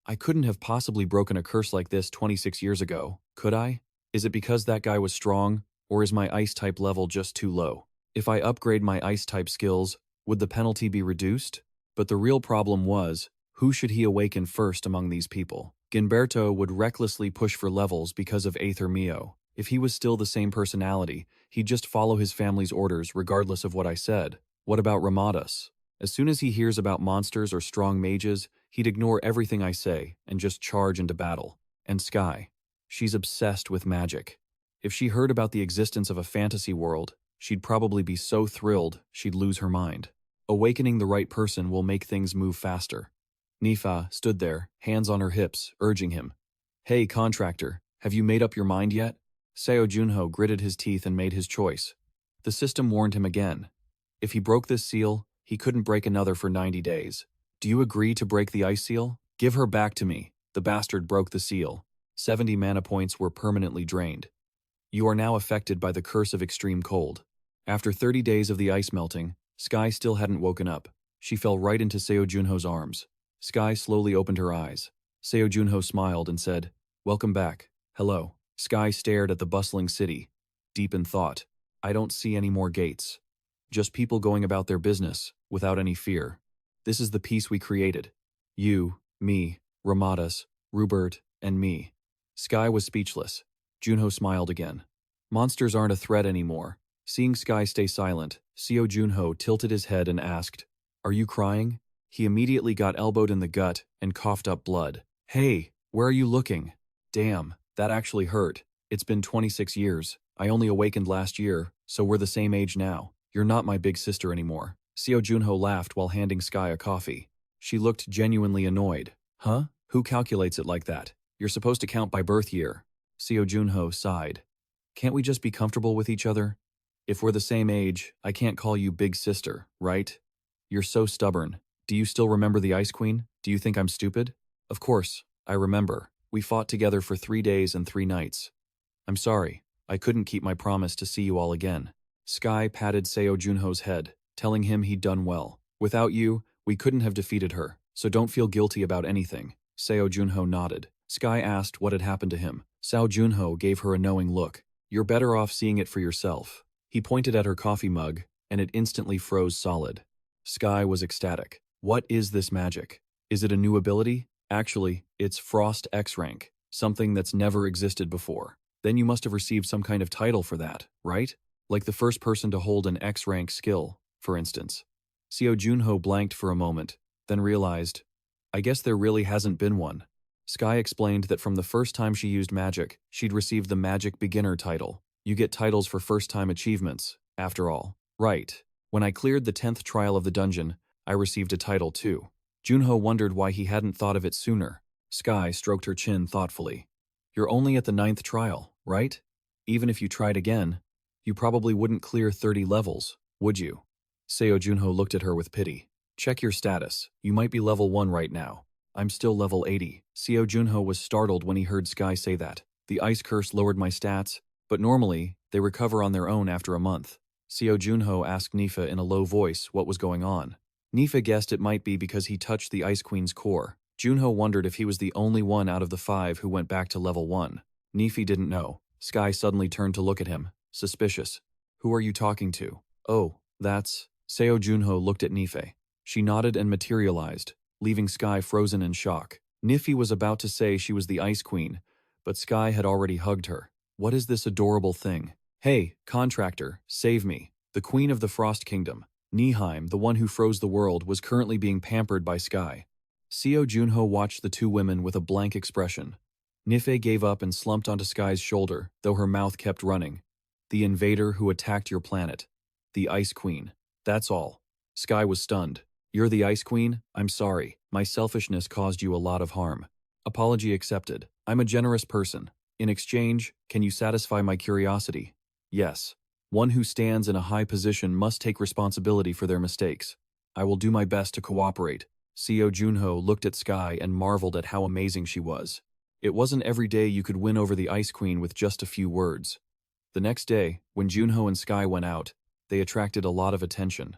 I couldn't have possibly broken a curse like this 26 years ago, could I? Is it because that guy was strong, or is my ice-type level just too low? If I upgrade my ice-type skills, would the penalty be reduced? But the real problem was, who should he awaken first among these people? Gilberto would recklessly push for levels because of Aether Mio. If he was still the same personality, he'd just follow his family's orders regardless of what I said. What about Ramadas? As soon as he hears about monsters or strong mages, he'd ignore everything I say and just charge into battle. And Sky. She's obsessed with magic. If she heard about the existence of a fantasy world, she'd probably be so thrilled she'd lose her mind. Awakening the right person will make things move faster. Nifa stood there, hands on her hips, urging him. Hey, contractor, have you made up your mind yet? Seo Junho gritted his teeth and made his choice. The system warned him again. If he broke this seal, he couldn't break another for 90 days. Do you agree to break the ice seal? Give her back to me. The bastard broke the seal. 70 mana points were permanently drained. You are now affected by the curse of extreme cold. After 30 days of the ice melting, Sky still hadn't woken up. She fell right into Seo Junho's arms. Sky slowly opened her eyes. Seo Junho smiled and said, Welcome back. Hello. Sky stared at the bustling city, deep in thought. I don't see any more gates. Just people going about their business, without any fear. This is the peace we created. You, me, Ramadas, Rupert, and me. Sky was speechless. Junho smiled again. Monsters aren't a threat anymore. Seeing Sky stay silent, Seo Junho tilted his head and asked, Are you crying? He immediately got elbowed in the gut and coughed up blood. Hey, where are you looking? Damn, that actually hurt. It's been 26 years. I only awakened last year, so we're the same age now. You're not my big sister anymore. Seo Junho laughed while handing Sky a coffee. She looked genuinely annoyed. Huh? Who calculates it like that? You're supposed to count by birth year. Seo Junho sighed. Can't we just be comfortable with each other? If we're the same age, I can't call you big sister, right? You're so stubborn. Do you still remember the Ice Queen? Do you think I'm stupid? Of course, I remember. We fought together for 3 days and 3 nights. I'm sorry, I couldn't keep my promise to see you all again. Sky patted Seo Junho's head, telling him he'd done well. Without you, we couldn't have defeated her, so don't feel guilty about anything. Seo Junho nodded. Sky asked what had happened to him. Seo Junho gave her a knowing look. You're better off seeing it for yourself. He pointed at her coffee mug, and it instantly froze solid. Sky was ecstatic. What is this magic? Is it a new ability? Actually, it's Frost X rank, something that's never existed before. Then you must have received some kind of title for that, right? Like the first person to hold an X rank skill, for instance. Seo Junho blanked for a moment, then realized, I guess there really hasn't been one. Sky explained that from the first time she used magic, she'd received the Magic Beginner title. You get titles for first-time achievements, after all. Right. When I cleared the 10th trial of the dungeon, I received a title too. Junho wondered why he hadn't thought of it sooner. Sky stroked her chin thoughtfully. You're only at the 9th trial, right? Even if you tried again, you probably wouldn't clear 30 levels, would you? Seo Junho looked at her with pity. Check your status. You might be level 1 right now. I'm still level 80. Seo Junho was startled when he heard Sky say that. The ice curse lowered my stats, but normally, they recover on their own after a month. Seo Junho asked Nifa in a low voice what was going on. Nifa guessed it might be because he touched the Ice Queen's core. Junho wondered if he was the only one out of the 5 who went back to level 1. Nifi didn't know. Sky suddenly turned to look at him, suspicious. Who are you talking to? Oh, that's... Seo Junho looked at Nife. She nodded and materialized, leaving Sky frozen in shock. Nifi was about to say she was the Ice Queen, but Sky had already hugged her. What is this adorable thing? Hey, contractor, save me. The Queen of the Frost Kingdom, Nihime, the one who froze the world, was currently being pampered by Sky. Seo Junho watched the two women with a blank expression. Nife gave up and slumped onto Sky's shoulder, though her mouth kept running. The invader who attacked your planet. The Ice Queen. That's all. Sky was stunned. You're the Ice Queen? I'm sorry. My selfishness caused you a lot of harm. Apology accepted. I'm a generous person. In exchange, can you satisfy my curiosity? Yes. One who stands in a high position must take responsibility for their mistakes. I will do my best to cooperate. Seo Junho looked at Sky and marveled at how amazing she was. It wasn't every day you could win over the Ice Queen with just a few words. The next day, when Junho and Sky went out, they attracted a lot of attention.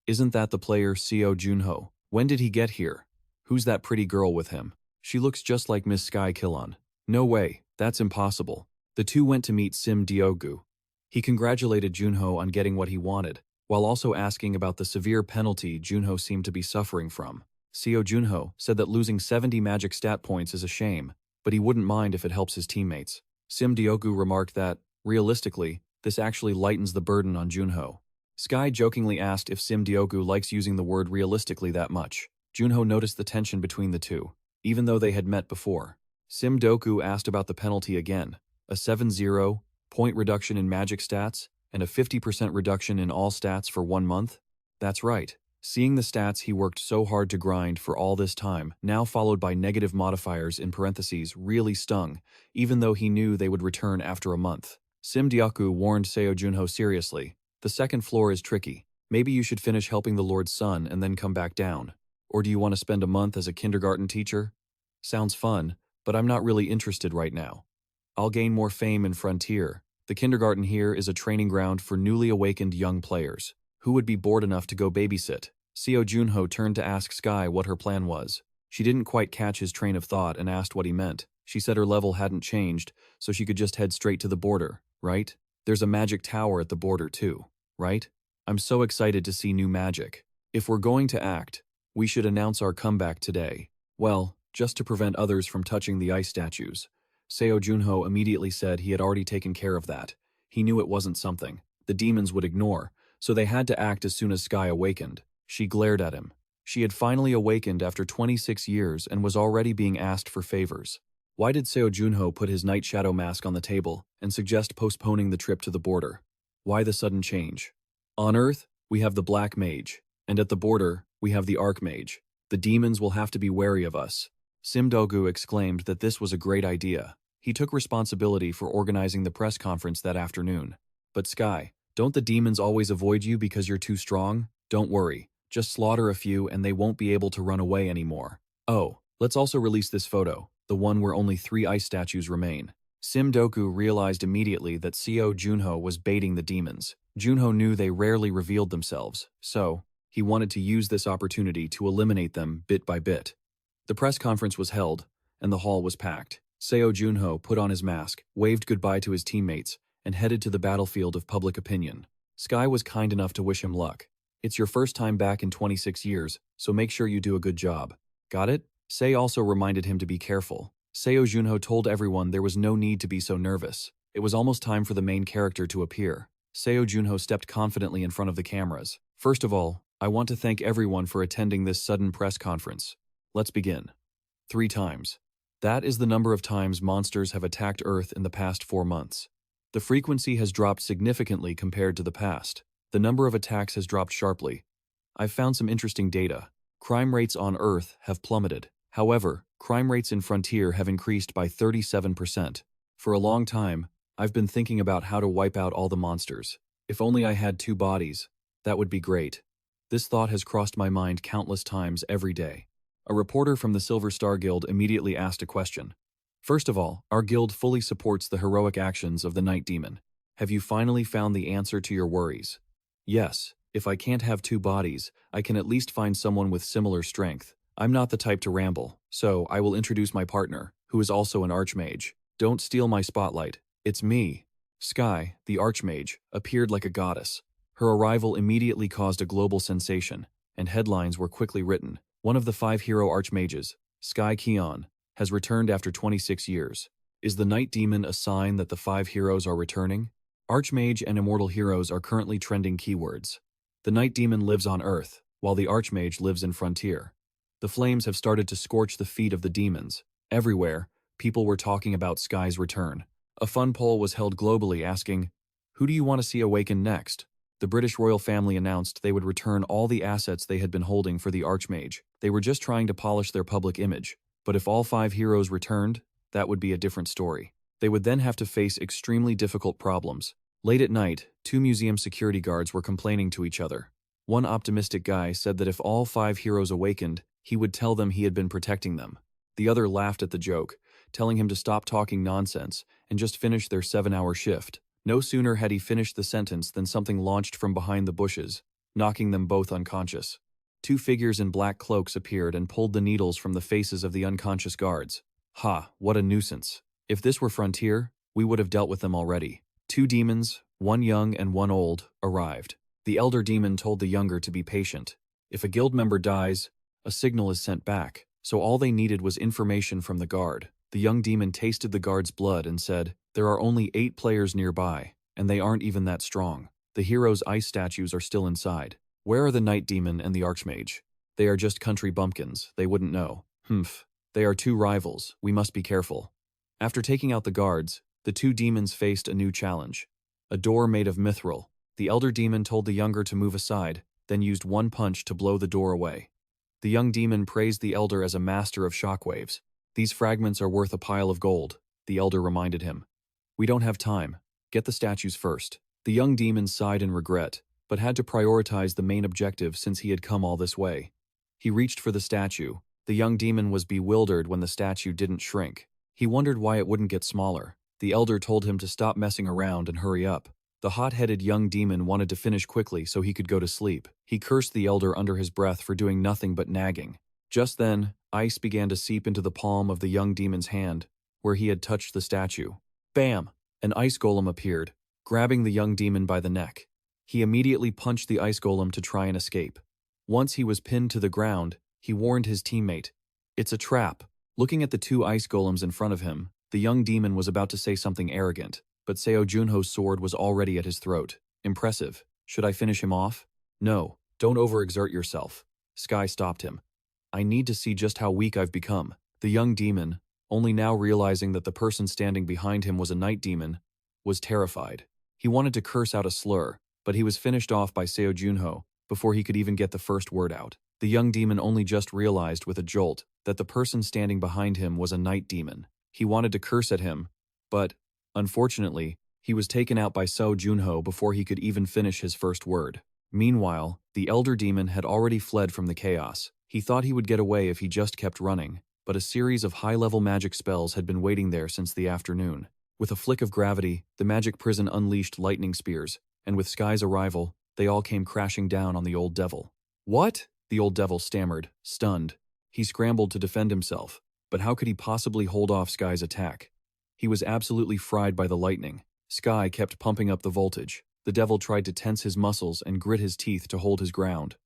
Isn't that the player Seo Junho? When did he get here? Who's that pretty girl with him? She looks just like Miss Sky Killon. No way, that's impossible. The two went to meet Sim Diogu. He congratulated Junho on getting what he wanted, while also asking about the severe penalty Junho seemed to be suffering from. Seo Junho said that losing 70 magic stat points is a shame, but he wouldn't mind if it helps his teammates. Sim Diogu remarked that, realistically, this actually lightens the burden on Junho. Sky jokingly asked if Sim Diogu likes using the word realistically that much. Junho noticed the tension between the two, even though they had met before. Sim Doku asked about the penalty again, a 7-0 point reduction in magic stats and a 50% reduction in all stats for 1 month? That's right. Seeing the stats he worked so hard to grind for all this time, now followed by negative modifiers in parentheses, really stung, even though he knew they would return after a month. Sim Dioku warned Seo Junho seriously. The second floor is tricky. Maybe you should finish helping the Lord's son and then come back down. Or do you want to spend a month as a kindergarten teacher? Sounds fun, but I'm not really interested right now. I'll gain more fame in Frontier. The kindergarten here is a training ground for newly awakened young players. Who would be bored enough to go babysit? Seo Junho turned to ask Sky what her plan was. She didn't quite catch his train of thought and asked what he meant. She said her level hadn't changed, so she could just head straight to the border, right? There's a magic tower at the border too, right? I'm so excited to see new magic. If we're going to act, we should announce our comeback today. Well, just to prevent others from touching the ice statues. Seo Junho immediately said he had already taken care of that. He knew it wasn't something the demons would ignore, so they had to act as soon as Sky awakened. She glared at him. She had finally awakened after 26 years and was already being asked for favors. Why did Seo Junho put his night shadow mask on the table and suggest postponing the trip to the border? Why the sudden change? On Earth, we have the Black Mage, and at the border, we have the Archmage. The demons will have to be wary of us. Sim Dogu exclaimed that this was a great idea. He took responsibility for organizing the press conference that afternoon. But Sky, don't the demons always avoid you because you're too strong? Don't worry, just slaughter a few and they won't be able to run away anymore. Oh, let's also release this photo, the one where only 3 ice statues remain. Sim Doku realized immediately that Seo Junho was baiting the demons. Junho knew they rarely revealed themselves, so he wanted to use this opportunity to eliminate them bit by bit. The press conference was held, and the hall was packed. Seo Junho put on his mask, waved goodbye to his teammates, and headed to the battlefield of public opinion. Sky was kind enough to wish him luck. It's your first time back in 26 years, so make sure you do a good job. Got it? Seo also reminded him to be careful. Seo Junho told everyone there was no need to be so nervous. It was almost time for the main character to appear. Seo Junho stepped confidently in front of the cameras. First of all, I want to thank everyone for attending this sudden press conference. Let's begin. 3 times. That is the number of times monsters have attacked Earth in the past 4 months. The frequency has dropped significantly compared to the past. The number of attacks has dropped sharply. I've found some interesting data. Crime rates on Earth have plummeted. However, crime rates in Frontier have increased by 37%. For a long time, I've been thinking about how to wipe out all the monsters. If only I had 2 bodies, that would be great. This thought has crossed my mind countless times every day. A reporter from the Silver Star Guild immediately asked a question. First of all, our guild fully supports the heroic actions of the Night Demon. Have you finally found the answer to your worries? Yes, if I can't have 2 bodies, I can at least find someone with similar strength. I'm not the type to ramble, so I will introduce my partner, who is also an Archmage. Don't steal my spotlight. It's me. Sky, the Archmage, appeared like a goddess. Her arrival immediately caused a global sensation, and headlines were quickly written. One of the 5 hero Archmages, Sky Keon, has returned after 26 years. Is the Night Demon a sign that the 5 heroes are returning? Archmage and Immortal Heroes are currently trending keywords. The Night Demon lives on Earth, while the Archmage lives in Frontier. The flames have started to scorch the feet of the demons. Everywhere, people were talking about Sky's return. A fun poll was held globally asking, who do you want to see awaken next? The British royal family announced they would return all the assets they had been holding for the Archmage. They were just trying to polish their public image. But if all 5 heroes returned, that would be a different story. They would then have to face extremely difficult problems. Late at night, 2 museum security guards were complaining to each other. One optimistic guy said that if all 5 heroes awakened, he would tell them he had been protecting them. The other laughed at the joke, telling him to stop talking nonsense and just finish their 7-hour shift. No sooner had he finished the sentence than something launched from behind the bushes, knocking them both unconscious. 2 figures in black cloaks appeared and pulled the needles from the faces of the unconscious guards. Ha, what a nuisance. If this were Frontier, we would have dealt with them already. 2 demons, one young and one old, arrived. The elder demon told the younger to be patient. If a guild member dies, a signal is sent back, so all they needed was information from the guard. The young demon tasted the guard's blood and said, "There are only 8 players nearby, and they aren't even that strong. The hero's ice statues are still inside. Where are the night demon and the archmage? They are just country bumpkins, they wouldn't know. Humph. They are 2 rivals, we must be careful." After taking out the guards, the 2 demons faced a new challenge. A door made of mithril. The elder demon told the younger to move aside, then used one punch to blow the door away. The young demon praised the elder as a master of shockwaves. "These fragments are worth a pile of gold," the elder reminded him. "We don't have time. Get the statues first." The young demon sighed in regret, but had to prioritize the main objective since he had come all this way. He reached for the statue. The young demon was bewildered when the statue didn't shrink. He wondered why it wouldn't get smaller. The elder told him to stop messing around and hurry up. The hot-headed young demon wanted to finish quickly so he could go to sleep. He cursed the elder under his breath for doing nothing but nagging. Just then, ice began to seep into the palm of the young demon's hand, where he had touched the statue. Bam! An ice golem appeared, grabbing the young demon by the neck. He immediately punched the ice golem to try and escape. Once he was pinned to the ground, he warned his teammate, "It's a trap." Looking at the 2 ice golems in front of him, the young demon was about to say something arrogant, but Seo Junho's sword was already at his throat. "Impressive. Should I finish him off?" "No, don't overexert yourself." Sky stopped him. "I need to see just how weak I've become." The young demon, only now realizing that the person standing behind him was a night demon, was terrified. He wanted to curse out a slur, but he was finished off by Seo Junho before he could even get the first word out. The young demon only just realized with a jolt that the person standing behind him was a night demon. He wanted to curse at him, but, unfortunately, he was taken out by Seo Junho before he could even finish his first word. Meanwhile, the elder demon had already fled from the chaos. He thought he would get away if he just kept running, but a series of high-level magic spells had been waiting there since the afternoon. With a flick of gravity, the magic prison unleashed lightning spears, and with Sky's arrival, they all came crashing down on the old devil. "What?" the old devil stammered, stunned. He scrambled to defend himself, but how could he possibly hold off Sky's attack? He was absolutely fried by the lightning. Sky kept pumping up the voltage. The devil tried to tense his muscles and grit his teeth to hold his ground,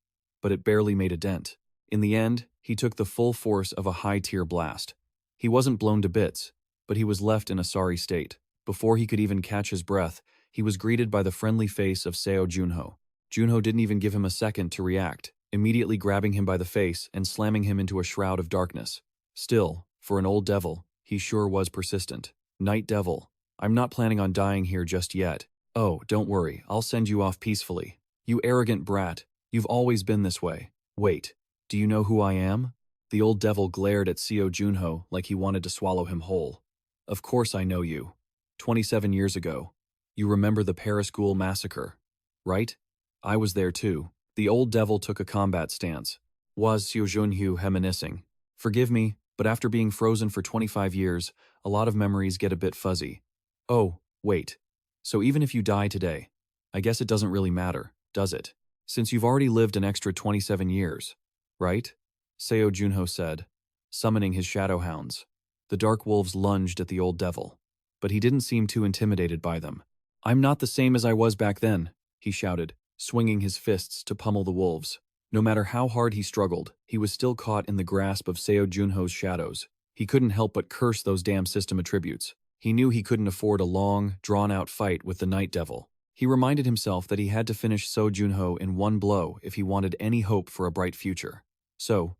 but it barely made a dent. In the end, he took the full force of a high-tier blast. He wasn't blown to bits, but he was left in a sorry state. Before he could even catch his breath, he was greeted by the friendly face of Seo Junho. Junho didn't even give him a second to react, immediately grabbing him by the face and slamming him into a shroud of darkness. Still, for an old devil, he sure was persistent. "Night Devil, I'm not planning on dying here just yet. Oh, don't worry, I'll send you off peacefully. You arrogant brat, you've always been this way. Wait, do you know who I am?" The old devil glared at Seo Junho like he wanted to swallow him whole. "Of course I know you. 27 years ago. You remember the Paris Ghoul massacre, right? I was there too." The old devil took a combat stance. Was Seo Junho reminiscing? "Forgive me, but after being frozen for 25 years, a lot of memories get a bit fuzzy." "Oh, wait. So even if you die today, I guess it doesn't really matter, does it? Since you've already lived an extra 27 years, right?" Seo Junho said, summoning his shadow hounds. The dark wolves lunged at the old devil, but he didn't seem too intimidated by them. "I'm not the same as I was back then," he shouted, swinging his fists to pummel the wolves. No matter how hard he struggled, he was still caught in the grasp of Seo Junho's shadows. He couldn't help but curse those damn system attributes. He knew he couldn't afford a long, drawn-out fight with the Night Devil. He reminded himself that he had to finish Seo Junho in one blow if he wanted any hope for a bright future. So,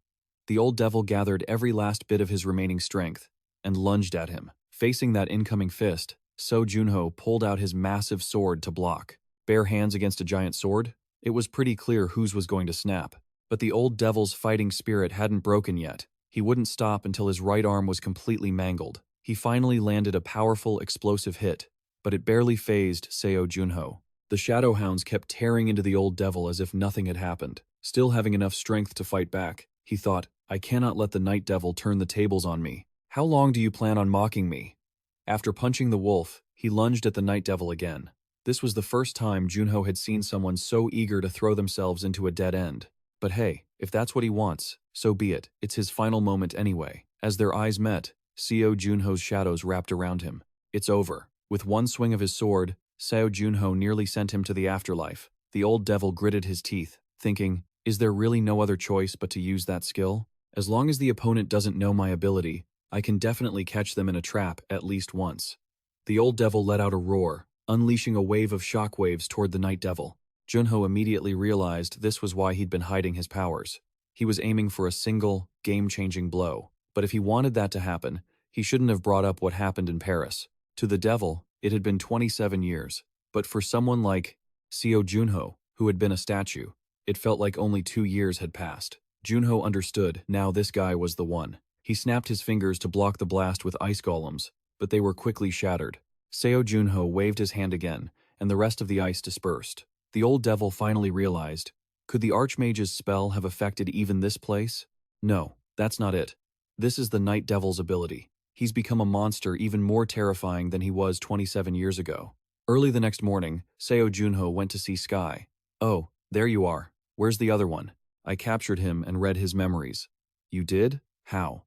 the old devil gathered every last bit of his remaining strength and lunged at him. Facing that incoming fist, Seo Junho pulled out his massive sword to block. Bare hands against a giant sword? It was pretty clear whose was going to snap. But the old devil's fighting spirit hadn't broken yet. He wouldn't stop until his right arm was completely mangled. He finally landed a powerful, explosive hit, but it barely fazed Seo Junho. The shadow hounds kept tearing into the old devil as if nothing had happened. Still having enough strength to fight back, he thought, I cannot let the night devil turn the tables on me. How long do you plan on mocking me? After punching the wolf, he lunged at the night devil again. This was the first time Junho had seen someone so eager to throw themselves into a dead end. But hey, if that's what he wants, so be it. It's his final moment anyway. As their eyes met, Seo Junho's shadows wrapped around him. It's over. With one swing of his sword, Seo Junho nearly sent him to the afterlife. The old devil gritted his teeth, thinking, is there really no other choice but to use that skill? As long as the opponent doesn't know my ability, I can definitely catch them in a trap at least once. The old devil let out a roar, unleashing a wave of shockwaves toward the night devil. Junho immediately realized this was why he'd been hiding his powers. He was aiming for a single, game-changing blow. But if he wanted that to happen, he shouldn't have brought up what happened in Paris. To the devil, it had been 27 years. But for someone like Seo Junho, who had been a statue, it felt like only 2 years had passed. Junho understood now this guy was the one. He snapped his fingers to block the blast with ice golems, but they were quickly shattered. Seo Junho waved his hand again, and the rest of the ice dispersed. The old devil finally realized, could the Archmage's spell have affected even this place? No, that's not it. This is the Night Devil's ability. He's become a monster even more terrifying than he was 27 years ago. Early the next morning, Seo Junho went to see Sky. Oh, there you are. Where's the other one? I captured him and read his memories. You did? How?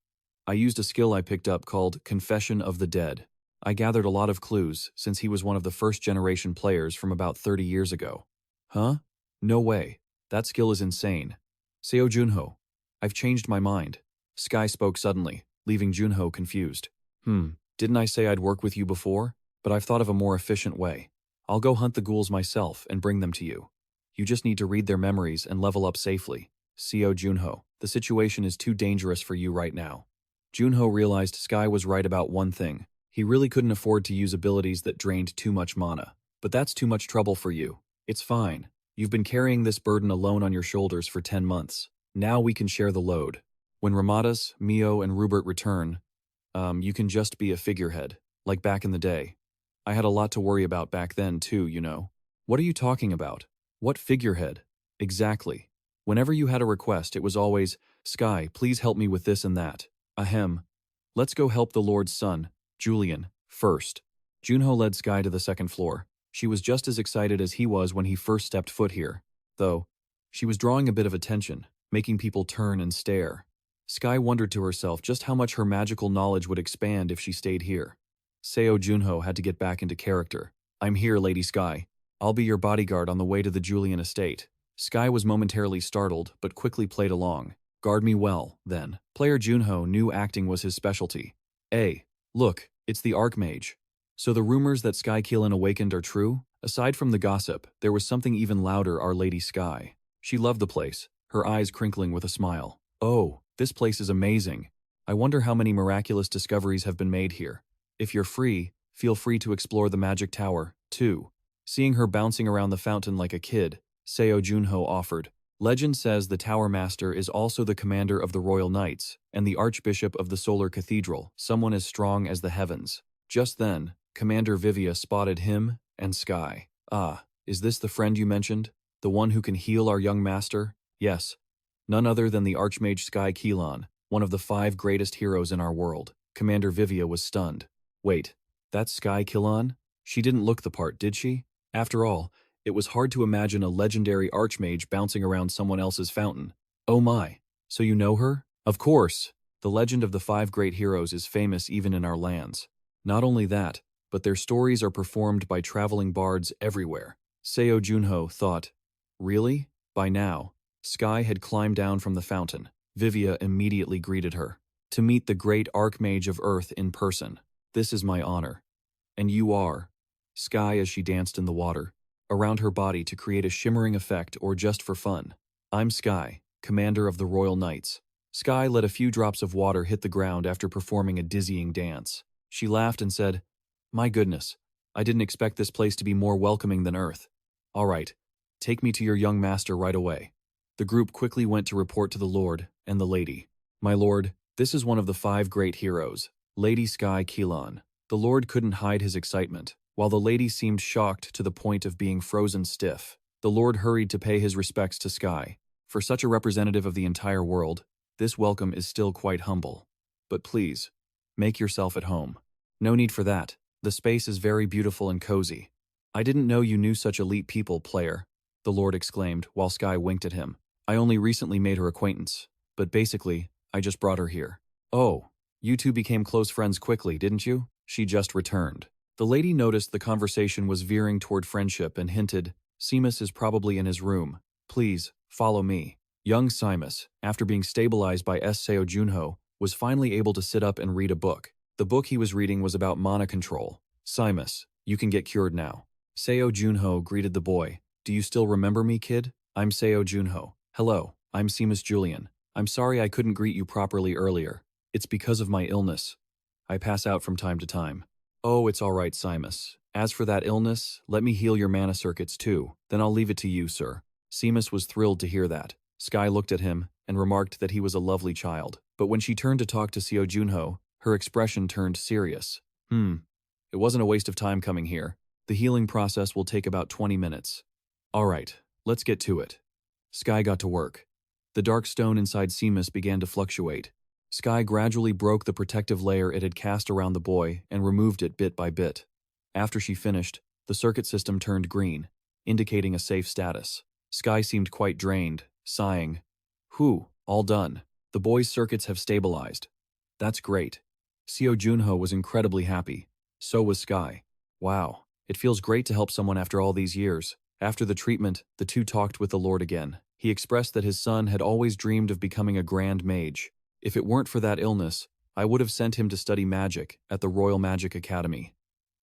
I used a skill I picked up called Confession of the Dead. I gathered a lot of clues since he was one of the first-generation players from about 30 years ago. Huh? No way. That skill is insane. Seo Junho, I've changed my mind. Sky spoke suddenly, leaving Junho confused. Didn't I say I'd work with you before? But I've thought of a more efficient way. I'll go hunt the ghouls myself and bring them to you. You just need to read their memories and level up safely. Seo Junho, the situation is too dangerous for you right now. Junho realized Sky was right about one thing. He really couldn't afford to use abilities that drained too much mana. But that's too much trouble for you. It's fine. You've been carrying this burden alone on your shoulders for 10 months. Now we can share the load. When Ramadas, Mio, and Rupert return, you can just be a figurehead, like back in the day. I had a lot to worry about back then too, you know. What are you talking about? What figurehead? Exactly. Whenever you had a request, it was always, Sky, please help me with this and that. Ahem. Let's go help the Lord's son, Julian, first. Junho led Sky to the second floor. She was just as excited as he was when he first stepped foot here. Though, she was drawing a bit of attention, making people turn and stare. Sky wondered to herself just how much her magical knowledge would expand if she stayed here. Seo Junho had to get back into character. I'm here, Lady Sky. I'll be your bodyguard on the way to the Julian estate. Sky was momentarily startled, but quickly played along. Guard me well, then. Player Junho knew acting was his specialty. Look, it's the Archmage. So the rumors that Sky Keelan awakened are true? Aside from the gossip, there was something even louder, Our Lady Sky. She loved the place, her eyes crinkling with a smile. Oh, this place is amazing. I wonder how many miraculous discoveries have been made here. If you're free, feel free to explore the Magic Tower, too. Seeing her bouncing around the fountain like a kid, Seo Junho offered. Legend says the Tower Master is also the commander of the Royal Knights and the Archbishop of the Solar Cathedral, someone as strong as the heavens. Just then, Commander Vivia spotted him and Sky. Ah, is this the friend you mentioned? The one who can heal our young master? Yes. None other than the Archmage Sky Keelan, one of the 5 greatest heroes in our world. Commander Vivia was stunned. Wait, that's Sky Keelan? She didn't look the part, did she? After all, it was hard to imagine a legendary Archmage bouncing around someone else's fountain. Oh my, so you know her? Of course. The legend of the 5 great heroes is famous even in our lands. Not only that, but their stories are performed by traveling bards everywhere. Seo Junho thought, really? By now, Sky had climbed down from the fountain. Vivia immediately greeted her. To meet the great Archmage of Earth in person. This is my honor. And you are. Sky as she danced in the water, around her body to create a shimmering effect or just for fun. I'm Sky, commander of the Royal Knights. Sky let a few drops of water hit the ground after performing a dizzying dance. She laughed and said, my goodness, I didn't expect this place to be more welcoming than Earth. All right, take me to your young master right away. The group quickly went to report to the Lord and the Lady. My lord, this is one of the 5 great heroes, Lady Sky Keelan. The Lord couldn't hide his excitement. While the lady seemed shocked to the point of being frozen stiff, the Lord hurried to pay his respects to Sky. For such a representative of the entire world, this welcome is still quite humble. But please, make yourself at home. No need for that. The space is very beautiful and cozy. I didn't know you knew such elite people, player, the Lord exclaimed while Sky winked at him. I only recently made her acquaintance, but basically, I just brought her here. Oh, you two became close friends quickly, didn't you? She just returned. The lady noticed the conversation was veering toward friendship and hinted, Seamus is probably in his room. Please, follow me. Young Seamus, after being stabilized by Seo Junho, was finally able to sit up and read a book. The book he was reading was about mana control. Seamus, you can get cured now. Seo Junho greeted the boy. Do you still remember me, kid? I'm Seo Junho. Hello, I'm Seamus Julian. I'm sorry I couldn't greet you properly earlier. It's because of my illness. I pass out from time to time. Oh, it's all right, Seamus. As for that illness, let me heal your mana circuits too. Then I'll leave it to you, sir. Seamus was thrilled to hear that. Sky looked at him and remarked that he was a lovely child. But when she turned to talk to Seo Junho, her expression turned serious. It wasn't a waste of time coming here. The healing process will take about 20 minutes. All right, let's get to it. Sky got to work. The dark stone inside Seamus began to fluctuate. Sky gradually broke the protective layer it had cast around the boy and removed it bit by bit. After she finished, the circuit system turned green, indicating a safe status. Sky seemed quite drained, sighing. Whew, all done. The boy's circuits have stabilized. That's great. Seo Junho was incredibly happy. So was Sky. Wow, it feels great to help someone after all these years. After the treatment, the two talked with the Lord again. He expressed that his son had always dreamed of becoming a grand mage. If it weren't for that illness, I would have sent him to study magic at the Royal Magic Academy.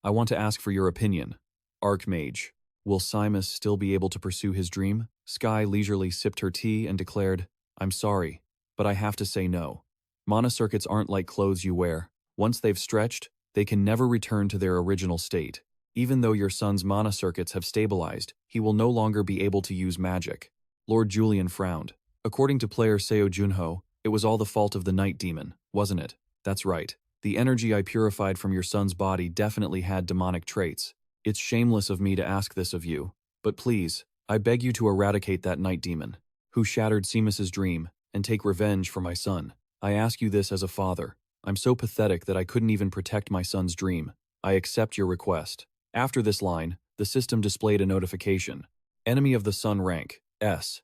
I want to ask for your opinion. Archmage, will Seamus still be able to pursue his dream? Sky leisurely sipped her tea and declared, I'm sorry, but I have to say no. Mana circuits aren't like clothes you wear. Once they've stretched, they can never return to their original state. Even though your son's mana circuits have stabilized, he will no longer be able to use magic. Lord Julian frowned. According to player Seo Junho, it was all the fault of the night demon, wasn't it? That's right. The energy I purified from your son's body definitely had demonic traits. It's shameless of me to ask this of you, but please, I beg you to eradicate that night demon, who shattered Seamus's dream, and take revenge for my son. I ask you this as a father. I'm so pathetic that I couldn't even protect my son's dream. I accept your request. After this line, the system displayed a notification. Enemy of the Sun rank, S.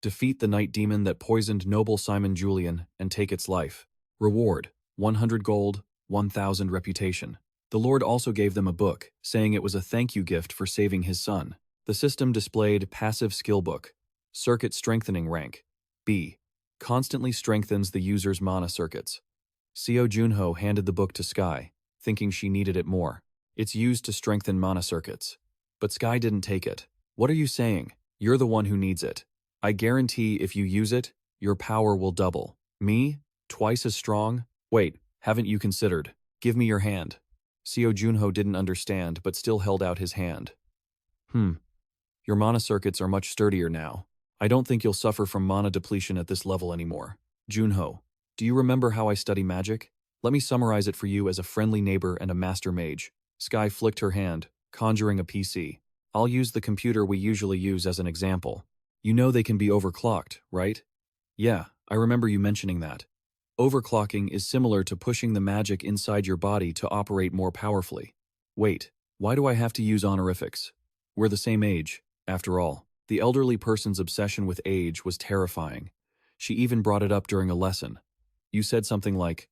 Defeat the night demon that poisoned noble Simon Julian and take its life. Reward, 100 gold, 1,000 reputation. The Lord also gave them a book, saying it was a thank you gift for saving his son. The system displayed passive skill book. Circuit strengthening rank, B. Constantly strengthens the user's mana circuits. Seo Junho handed the book to Sky, thinking she needed it more. It's used to strengthen mana circuits. But Sky didn't take it. What are you saying? You're the one who needs it. I guarantee if you use it, your power will double. Me? Twice as strong? Wait, haven't you considered? Give me your hand. Seo Junho didn't understand, but still held out his hand. Your mana circuits are much sturdier now. I don't think you'll suffer from mana depletion at this level anymore. Junho, do you remember how I study magic? Let me summarize it for you as a friendly neighbor and a master mage. Sky flicked her hand, conjuring a PC. I'll use the computer we usually use as an example. You know they can be overclocked, right? Yeah, I remember you mentioning that. Overclocking is similar to pushing the magic inside your body to operate more powerfully. Wait, why do I have to use honorifics? We're the same age, after all. The elderly person's obsession with age was terrifying. She even brought it up during a lesson. You said something like,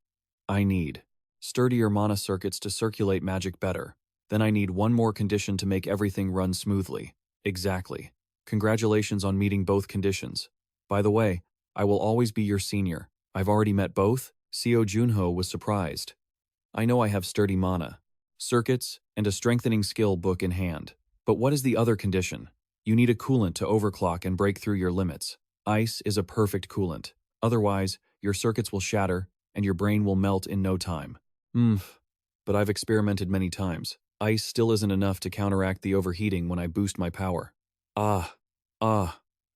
I need sturdier mana circuits to circulate magic better. Then I need one more condition to make everything run smoothly. Exactly. Congratulations on meeting both conditions. By the way, I will always be your senior. I've already met both? Seo Junho was surprised. I know I have sturdy mana, circuits, and a strengthening skill book in hand. But what is the other condition? You need a coolant to overclock and break through your limits. Ice is a perfect coolant. Otherwise, your circuits will shatter and your brain will melt in no time. But I've experimented many times. Ice still isn't enough to counteract the overheating when I boost my power.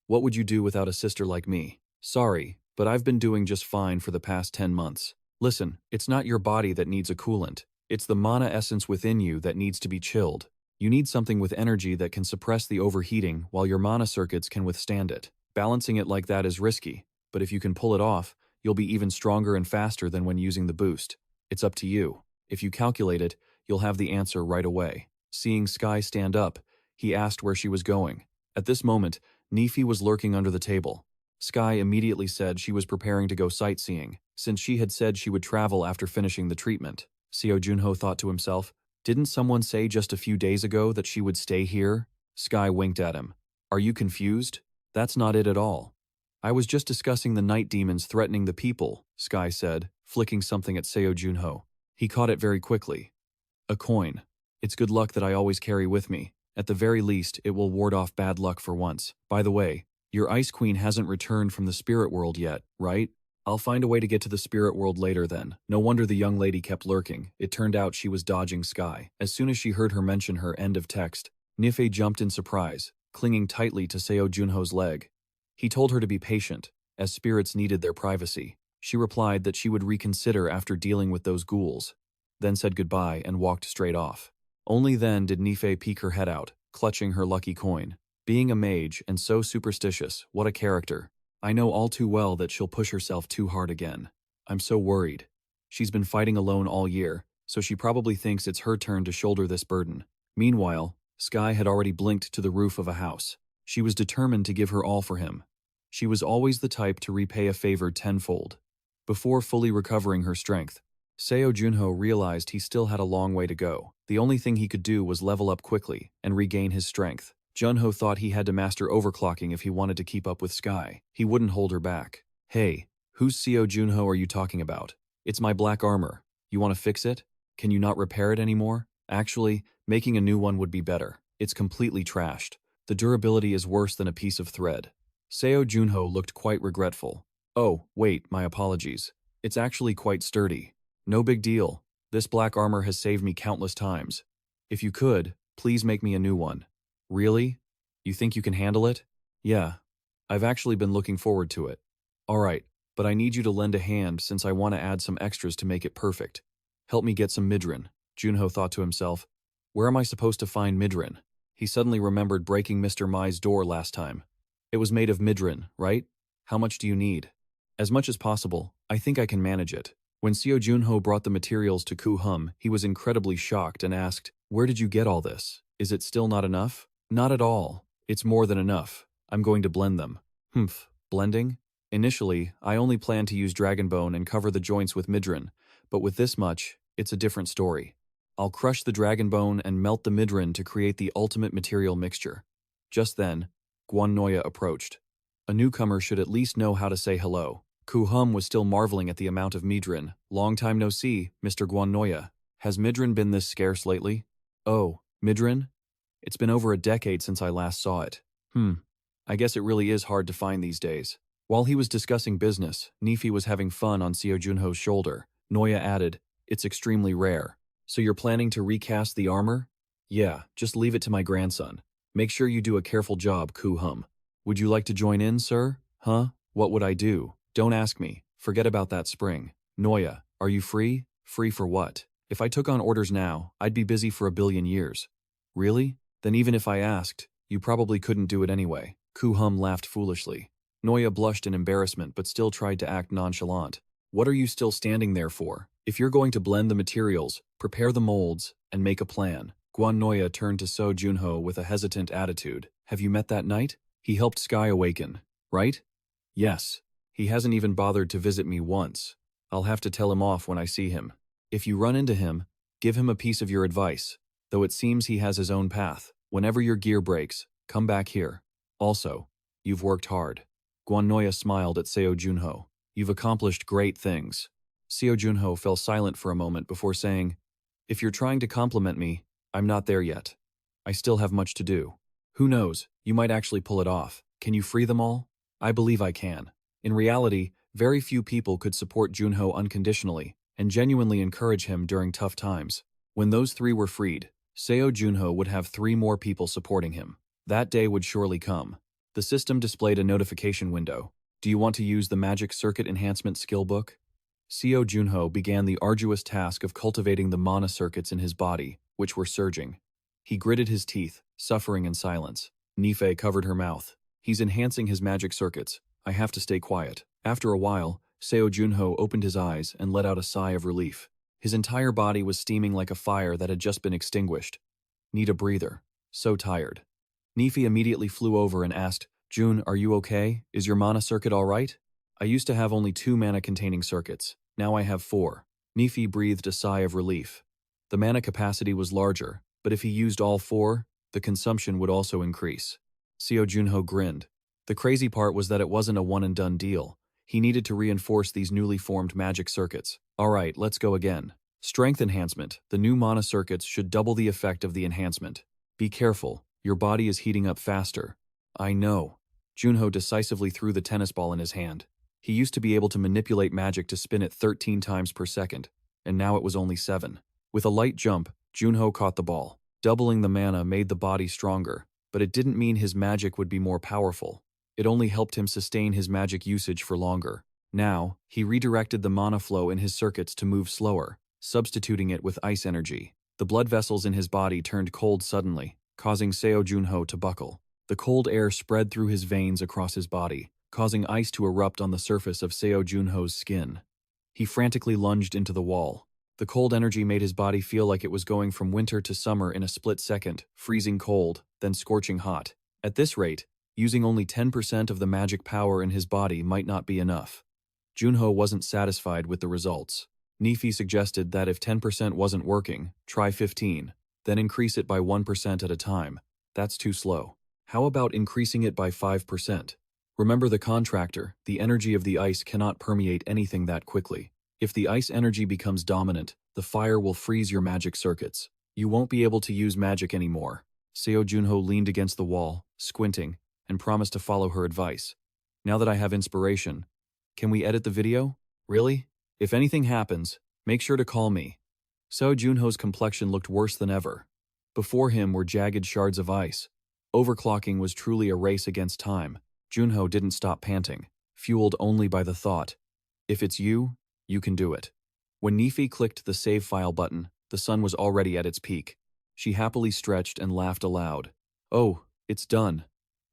What would you do without a sister like me? Sorry, but I've been doing just fine for the past 10 months. Listen, it's not your body that needs a coolant. It's the mana essence within you that needs to be chilled. You need something with energy that can suppress the overheating while your mana circuits can withstand it. Balancing it like that is risky, but if you can pull it off, you'll be even stronger and faster than when using the boost. It's up to you. If you calculate it, you'll have the answer right away. Seeing Sky stand up, he asked where she was going. At this moment, Nefi was lurking under the table. Sky immediately said she was preparing to go sightseeing, since she had said she would travel after finishing the treatment. Seo Junho thought to himself, didn't someone say just a few days ago that she would stay here? Sky winked at him. Are you confused? That's not it at all. I was just discussing the night demons threatening the people, Sky said, flicking something at Seo Junho. He caught it very quickly. A coin. It's good luck that I always carry with me. At the very least, it will ward off bad luck for once. By the way, your Ice Queen hasn't returned from the spirit world yet, right? I'll find a way to get to the spirit world later then. No wonder the young lady kept lurking. It turned out she was dodging Sky. As soon as she heard her mention her end of text, Nife jumped in surprise, clinging tightly to Seo Junho's leg. He told her to be patient, as spirits needed their privacy. She replied that she would reconsider after dealing with those ghouls, then said goodbye and walked straight off. Only then did Nife peek her head out, clutching her lucky coin. Being a mage and so superstitious, what a character. I know all too well that she'll push herself too hard again. I'm so worried. She's been fighting alone all year, so she probably thinks it's her turn to shoulder this burden. Meanwhile, Sky had already blinked to the roof of a house. She was determined to give her all for him. She was always the type to repay a favor tenfold. Before fully recovering her strength, Seo Junho realized he still had a long way to go. The only thing he could do was level up quickly and regain his strength. Junho thought he had to master overclocking if he wanted to keep up with Sky. He wouldn't hold her back. Hey, whose Seo Junho are you talking about? It's my black armor. You want to fix it? Can you not repair it anymore? Actually, making a new one would be better. It's completely trashed. The durability is worse than a piece of thread. Seo Junho looked quite regretful. Oh, wait, my apologies. It's actually quite sturdy. No big deal. This black armor has saved me countless times. If you could, please make me a new one. Really? You think you can handle it? Yeah. I've actually been looking forward to it. Alright, but I need you to lend a hand since I want to add some extras to make it perfect. Help me get some midrin. Junho thought to himself. Where am I supposed to find midrin? He suddenly remembered breaking Mr. Mai's door last time. It was made of midrin, right? How much do you need? As much as possible. I think I can manage it. When Seo Junho brought the materials to Ku Hum, he was incredibly shocked and asked, where did you get all this? Is it still not enough? Not at all. It's more than enough. I'm going to blend them. Blending? Initially, I only planned to use dragon bone and cover the joints with midrin, but with this much, it's a different story. I'll crush the dragon bone and melt the midrin to create the ultimate material mixture. Just then, Guan Noya approached. A newcomer should at least know how to say hello. Ku Hum was still marveling at the amount of midrin. Long time no see, Mr. Guan Noya. Has midrin been this scarce lately? Oh, midrin? It's been over a decade since I last saw it. I guess it really is hard to find these days. While he was discussing business, Nifi was having fun on Seo Junho's shoulder. Noya added, it's extremely rare. So you're planning to recast the armor? Yeah, just leave it to my grandson. Make sure you do a careful job, Ku Hum. Would you like to join in, sir? Huh? What would I do? Don't ask me. Forget about that spring. Noya, are you free? Free for what? If I took on orders now, I'd be busy for a billion years. Really? Then even if I asked, you probably couldn't do it anyway. Ku Hum laughed foolishly. Noya blushed in embarrassment but still tried to act nonchalant. What are you still standing there for? If you're going to blend the materials, prepare the molds, and make a plan. Guan Noya turned to Seo Junho with a hesitant attitude. Have you met that knight? He helped Sky awaken, right? Yes. He hasn't even bothered to visit me once. I'll have to tell him off when I see him. If you run into him, give him a piece of your advice. Though it seems he has his own path. Whenever your gear breaks, come back here. Also, you've worked hard. Guan Noya smiled at Seo Junho. You've accomplished great things. Seo Junho fell silent for a moment before saying, if you're trying to compliment me, I'm not there yet. I still have much to do. Who knows, you might actually pull it off. Can you free them all? I believe I can. In reality, very few people could support Junho unconditionally and genuinely encourage him during tough times. When those three were freed, Seo Junho would have 3 more people supporting him. That day would surely come. The system displayed a notification window. Do you want to use the Magic Circuit Enhancement Skill Book? Seo Junho began the arduous task of cultivating the mana circuits in his body, which were surging. He gritted his teeth, suffering in silence. Nife covered her mouth. He's enhancing his magic circuits. I have to stay quiet. After a while, Seo Junho opened his eyes and let out a sigh of relief. His entire body was steaming like a fire that had just been extinguished. Need a breather. So tired. Nife immediately flew over and asked, Jun, are you okay? Is your mana circuit all right? I used to have only 2 mana-containing circuits. Now I have 4. Nife breathed a sigh of relief. The mana capacity was larger, but if he used all 4, the consumption would also increase. Seo Junho grinned. The crazy part was that it wasn't a one-and-done deal. He needed to reinforce these newly formed magic circuits. Alright, let's go again. Strength enhancement. The new mana circuits should double the effect of the enhancement. Be careful, your body is heating up faster. I know. Junho decisively threw the tennis ball in his hand. He used to be able to manipulate magic to spin it 13 times per second, and now it was only 7. With a light jump, Junho caught the ball. Doubling the mana made the body stronger, but it didn't mean his magic would be more powerful. It only helped him sustain his magic usage for longer. Now, he redirected the mana flow in his circuits to move slower, substituting it with ice energy. The blood vessels in his body turned cold suddenly, causing Seo Junho to buckle. The cold air spread through his veins across his body, causing ice to erupt on the surface of Seo Junho's skin. He frantically lunged into the wall. The cold energy made his body feel like it was going from winter to summer in a split second, freezing cold, then scorching hot. At this rate, using only 10% of the magic power in his body might not be enough. Junho wasn't satisfied with the results. Nife suggested that if 10% wasn't working, try 15, then increase it by 1% at a time. That's too slow. How about increasing it by 5%? Remember the contractor, the energy of the ice cannot permeate anything that quickly. If the ice energy becomes dominant, the fire will freeze your magic circuits. You won't be able to use magic anymore. Seo Junho leaned against the wall, squinting, and promised to follow her advice. Now that I have inspiration, can we edit the video? Really? If anything happens, make sure to call me. Seo Junho's complexion looked worse than ever. Before him were jagged shards of ice. Overclocking was truly a race against time. Junho didn't stop panting, fueled only by the thought, if it's you, you can do it. When Nife clicked the save file button, the sun was already at its peak. She happily stretched and laughed aloud. Oh, it's done.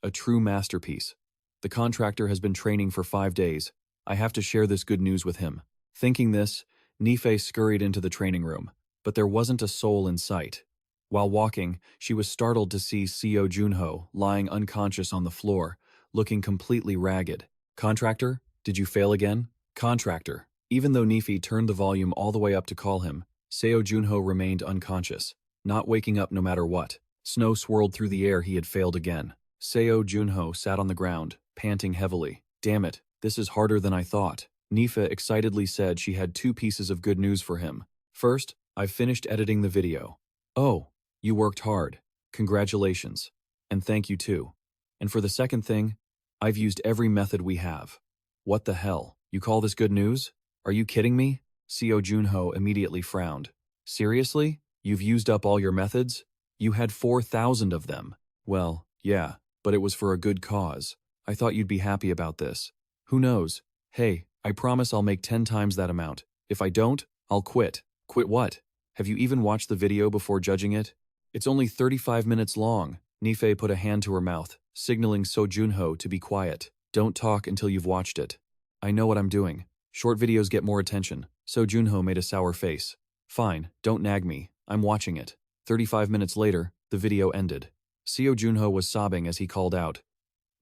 A true masterpiece. The contractor has been training for 5 days. I have to share this good news with him. Thinking this, Nife scurried into the training room, but there wasn't a soul in sight. While walking, she was startled to see Seo Junho lying unconscious on the floor, looking completely ragged. Contractor, did you fail again? Contractor. Even though Nife turned the volume all the way up to call him, Seo Junho remained unconscious, not waking up no matter what. Snow swirled through the air. He had failed again. Seo Junho sat on the ground, panting heavily. Damn it, this is harder than I thought. Nife excitedly said she had 2 pieces of good news for him. First, I've finished editing the video. Oh, you worked hard. Congratulations. And thank you too. And for the second thing, I've used every method we have. What the hell? You call this good news? Are you kidding me? Seo Junho immediately frowned. Seriously? You've used up all your methods? You had 4,000 of them. Well, yeah, but it was for a good cause. I thought you'd be happy about this. Who knows? Hey, I promise I'll make 10 times that amount. If I don't, I'll quit. Quit what? Have you even watched the video before judging it? It's only 35 minutes long. Nife put a hand to her mouth, signaling Seo Junho to be quiet. Don't talk until you've watched it. I know what I'm doing. Short videos get more attention. Seo Junho made a sour face. Fine, don't nag me. I'm watching it. 35 minutes later, the video ended. Seo Junho was sobbing as he called out.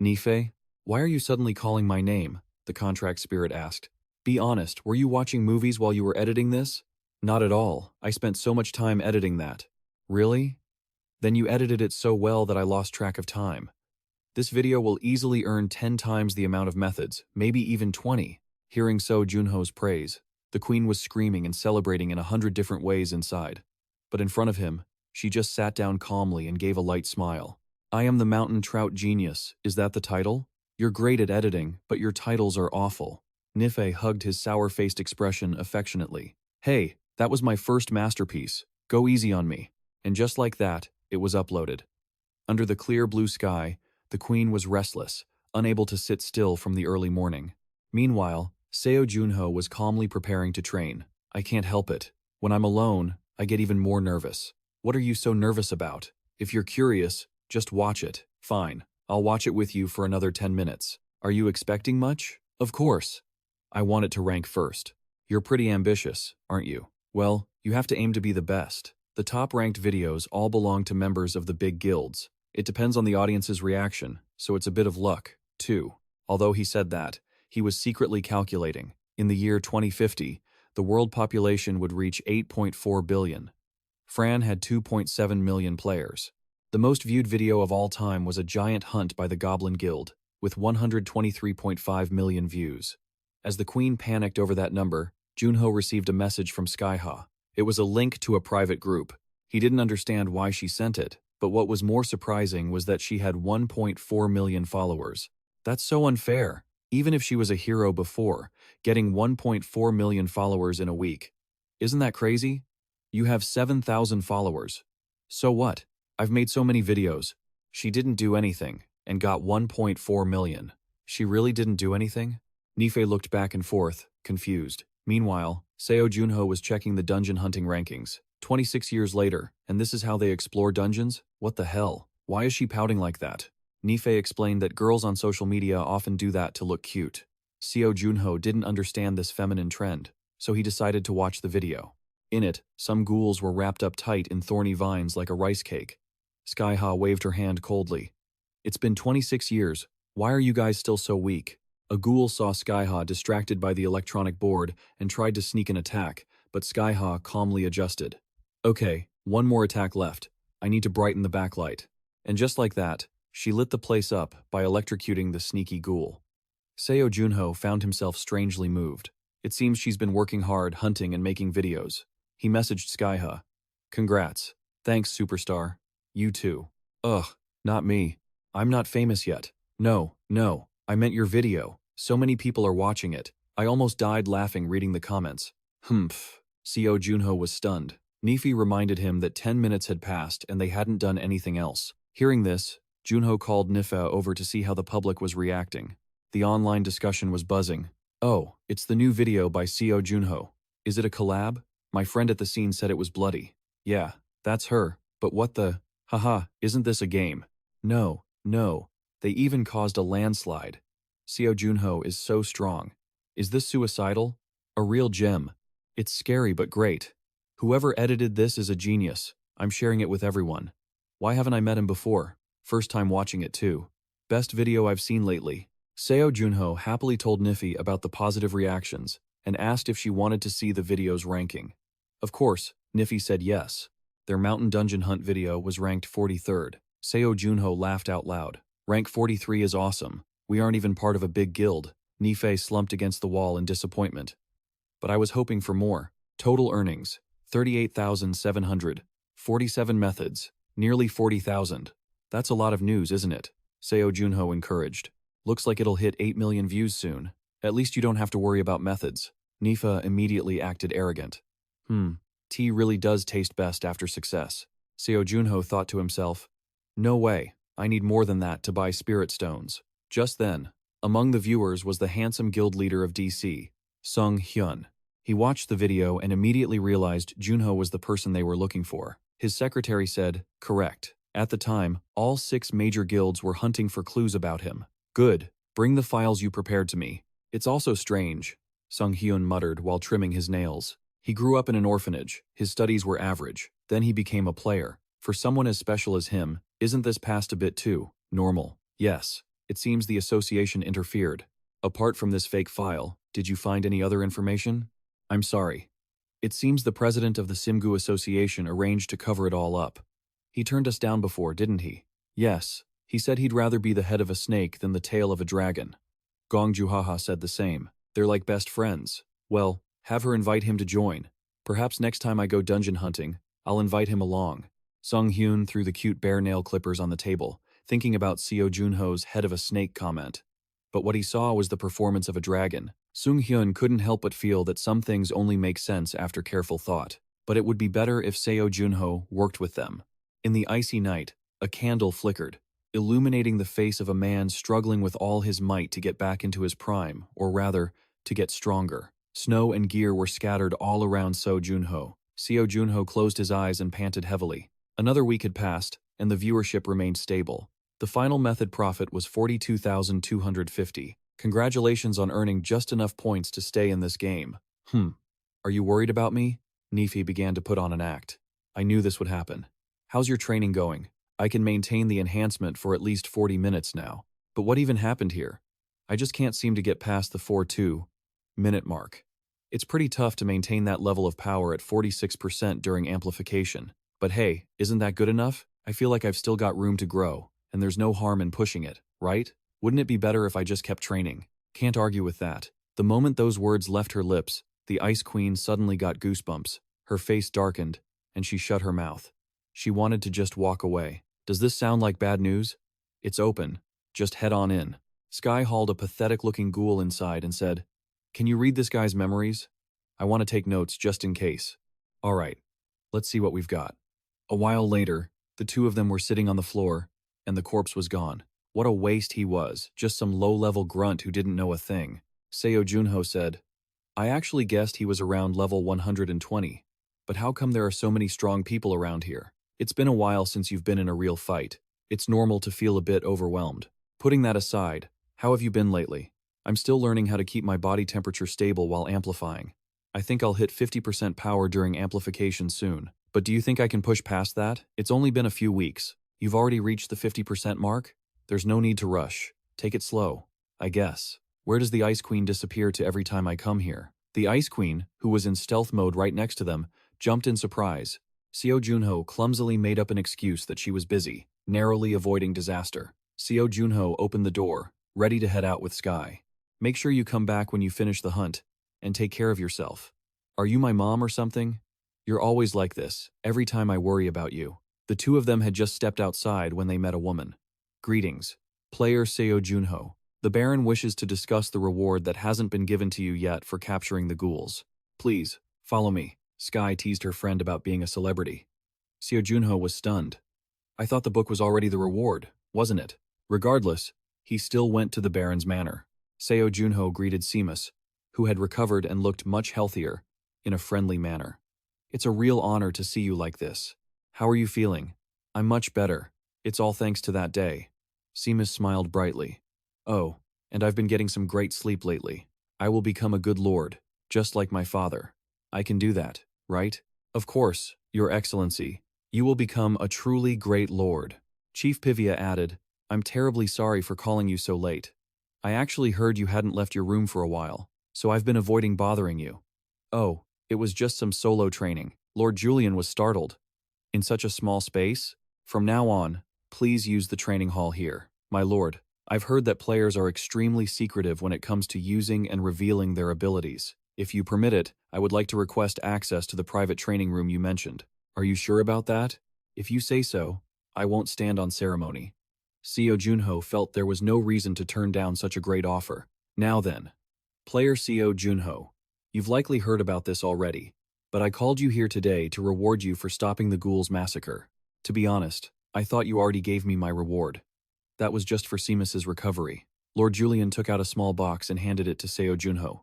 Nife, why are you suddenly calling my name? The contract spirit asked. Be honest, were you watching movies while you were editing this? Not at all. I spent so much time editing that. Really? Then you edited it so well that I lost track of time. This video will easily earn 10 times the amount of methods, maybe even 20. Hearing Seo Junho's praise, the queen was screaming and celebrating in 100 different ways inside. But in front of him, she just sat down calmly and gave a light smile. I am the mountain trout genius. Is that the title? You're great at editing, but your titles are awful. Nife hugged his sour-faced expression affectionately. Hey, that was my first masterpiece. Go easy on me. And just like that, it was uploaded. Under the clear blue sky, the queen was restless, unable to sit still from the early morning. Meanwhile, Seo Junho was calmly preparing to train. I can't help it. When I'm alone, I get even more nervous. What are you so nervous about? If you're curious, just watch it. Fine, I'll watch it with you for another 10 minutes. Are you expecting much? Of course. I want it to rank first. You're pretty ambitious, aren't you? Well, you have to aim to be the best. The top-ranked videos all belong to members of the big guilds. It depends on the audience's reaction, so it's a bit of luck, too. Although he said that, he was secretly calculating. In the year 2050, the world population would reach 8.4 billion. Fran had 2.7 million players. The most viewed video of all time was a giant hunt by the Goblin Guild, with 123.5 million views. As the Queen panicked over that number, Junho received a message from Skyha. It was a link to a private group. He didn't understand why she sent it, but what was more surprising was that she had 1.4 million followers. That's so unfair. Even if she was a hero before, getting 1.4 million followers in a week. Isn't that crazy? You have 7,000 followers. So what? I've made so many videos. She didn't do anything, and got 1.4 million. She really didn't do anything? Nife looked back and forth, confused. Meanwhile, Seo Junho was checking the dungeon hunting rankings. 26 years later, and this is how they explore dungeons? What the hell? Why is she pouting like that? Nife explained that girls on social media often do that to look cute. Seo Junho didn't understand this feminine trend, so he decided to watch the video. In it, some ghouls were wrapped up tight in thorny vines like a rice cake. Skyha waved her hand coldly. It's been 26 years. Why are you guys still so weak? A ghoul saw Skyha distracted by the electronic board and tried to sneak an attack, but Skyha calmly adjusted. Okay, one more attack left. I need to brighten the backlight. And just like that, she lit the place up by electrocuting the sneaky ghoul. Seo Junho found himself strangely moved. It seems she's been working hard hunting and making videos. He messaged Skyha. Congrats. Thanks, superstar. You too. Ugh, not me. I'm not famous yet. No, I meant your video. So many people are watching it. I almost died laughing reading the comments. Humph. Seo Junho was stunned. Nifi reminded him that 10 minutes had passed and they hadn't done anything else. Hearing this, Junho called Nifa over to see how the public was reacting. The online discussion was buzzing. Oh, it's the new video by Seo Junho. Is it a collab? My friend at the scene said it was bloody. Yeah, that's her. But what the? Haha, isn't this a game? No. They even caused a landslide. Seo Junho is so strong. Is this suicidal? A real gem. It's scary but great. Whoever edited this is a genius. I'm sharing it with everyone. Why haven't I met him before? First time watching it too. Best video I've seen lately. Seo Junho happily told Nifi about the positive reactions and asked if she wanted to see the video's ranking. Of course, Nifi said yes. Their mountain dungeon hunt video was ranked 43rd. Seo Junho laughed out loud. Rank 43 is awesome. We aren't even part of a big guild. Nife slumped against the wall in disappointment. But I was hoping for more. Total earnings, 38,700. 47 methods, nearly 40,000. That's a lot of news, isn't it? Seo Junho encouraged. Looks like it'll hit 8 million views soon. At least you don't have to worry about methods. Nifa immediately acted arrogant. Tea really does taste best after success. Seo Junho thought to himself, no way, I need more than that to buy spirit stones. Just then, among the viewers was the handsome guild leader of DC, Sung Hyun. He watched the video and immediately realized Junho was the person they were looking for. His secretary said, correct. At the time, all 6 major guilds were hunting for clues about him. Good, bring the files you prepared to me. It's also strange, Sung Hyun muttered while trimming his nails. He grew up in an orphanage, his studies were average, then he became a player. For someone as special as him, isn't this past a bit too normal? Yes, it seems the association interfered. Apart from this fake file, did you find any other information? I'm sorry. It seems the president of the Simgu Association arranged to cover it all up. He turned us down before, didn't he? Yes, he said he'd rather be the head of a snake than the tail of a dragon. Gong Juhaha said the same. They're like best friends. Well, have her invite him to join. Perhaps next time I go dungeon hunting, I'll invite him along. Sung Hyun threw the cute bare nail clippers on the table, thinking about Seo Junho's head of a snake comment. But what he saw was the performance of a dragon. Sung Hyun couldn't help but feel that some things only make sense after careful thought. But it would be better if Seo Junho worked with them. In the icy night, a candle flickered, illuminating the face of a man struggling with all his might to get back into his prime, or rather, to get stronger. Snow and gear were scattered all around Seo Junho. Seo Junho closed his eyes and panted heavily. Another week had passed, and the viewership remained stable. The final method profit was 42,250. Congratulations on earning just enough points to stay in this game. Are you worried about me? Nefi began to put on an act. I knew this would happen. How's your training going? I can maintain the enhancement for at least 40 minutes now. But what even happened here? I just can't seem to get past the 4-2-minute mark. It's pretty tough to maintain that level of power at 46% during amplification. But hey, isn't that good enough? I feel like I've still got room to grow, and there's no harm in pushing it, right? Wouldn't it be better if I just kept training? Can't argue with that. The moment those words left her lips, the Ice Queen suddenly got goosebumps. Her face darkened, and she shut her mouth. She wanted to just walk away. Does this sound like bad news? It's open. Just head on in. Sky hauled a pathetic-looking ghoul inside and said, Can you read this guy's memories? I want to take notes just in case. All right, let's see what we've got. A while later, the two of them were sitting on the floor, and the corpse was gone. What a waste he was, just some low-level grunt who didn't know a thing. Seo Junho said, I actually guessed he was around level 120. But how come there are so many strong people around here? It's been a while since you've been in a real fight. It's normal to feel a bit overwhelmed. Putting that aside, how have you been lately? I'm still learning how to keep my body temperature stable while amplifying. I think I'll hit 50% power during amplification soon. But do you think I can push past that? It's only been a few weeks. You've already reached the 50% mark? There's no need to rush. Take it slow, I guess. Where does the Ice Queen disappear to every time I come here? The Ice Queen, who was in stealth mode right next to them, jumped in surprise. Seo Junho clumsily made up an excuse that she was busy, narrowly avoiding disaster. Seo Junho opened the door, ready to head out with Sky. Make sure you come back when you finish the hunt, and take care of yourself. Are you my mom or something? You're always like this, every time I worry about you. The two of them had just stepped outside when they met a woman. Greetings. Player Seo Junho. The Baron wishes to discuss the reward that hasn't been given to you yet for capturing the ghouls. Please, follow me. Sky teased her friend about being a celebrity. Seo Junho was stunned. I thought the book was already the reward, wasn't it? Regardless, he still went to the Baron's manor. Seo Junho greeted Seamus, who had recovered and looked much healthier, in a friendly manner. It's a real honor to see you like this. How are you feeling? I'm much better. It's all thanks to that day. Seamus smiled brightly. Oh, and I've been getting some great sleep lately. I will become a good lord, just like my father. I can do that, right? Of course, Your Excellency. You will become a truly great lord. Chief Pivia added, I'm terribly sorry for calling you so late. I actually heard you hadn't left your room for a while, so I've been avoiding bothering you. Oh, it was just some solo training. Lord Julian was startled. In such a small space? From now on, please use the training hall here. My lord, I've heard that players are extremely secretive when it comes to using and revealing their abilities. If you permit it, I would like to request access to the private training room you mentioned. Are you sure about that? If you say so, I won't stand on ceremony. Seo Junho felt there was no reason to turn down such a great offer. Now then, player Seo Junho, you've likely heard about this already, but I called you here today to reward you for stopping the ghouls' massacre. To be honest, I thought you already gave me my reward. That was just for Seamus's recovery. Lord Julian took out a small box and handed it to Seo Junho.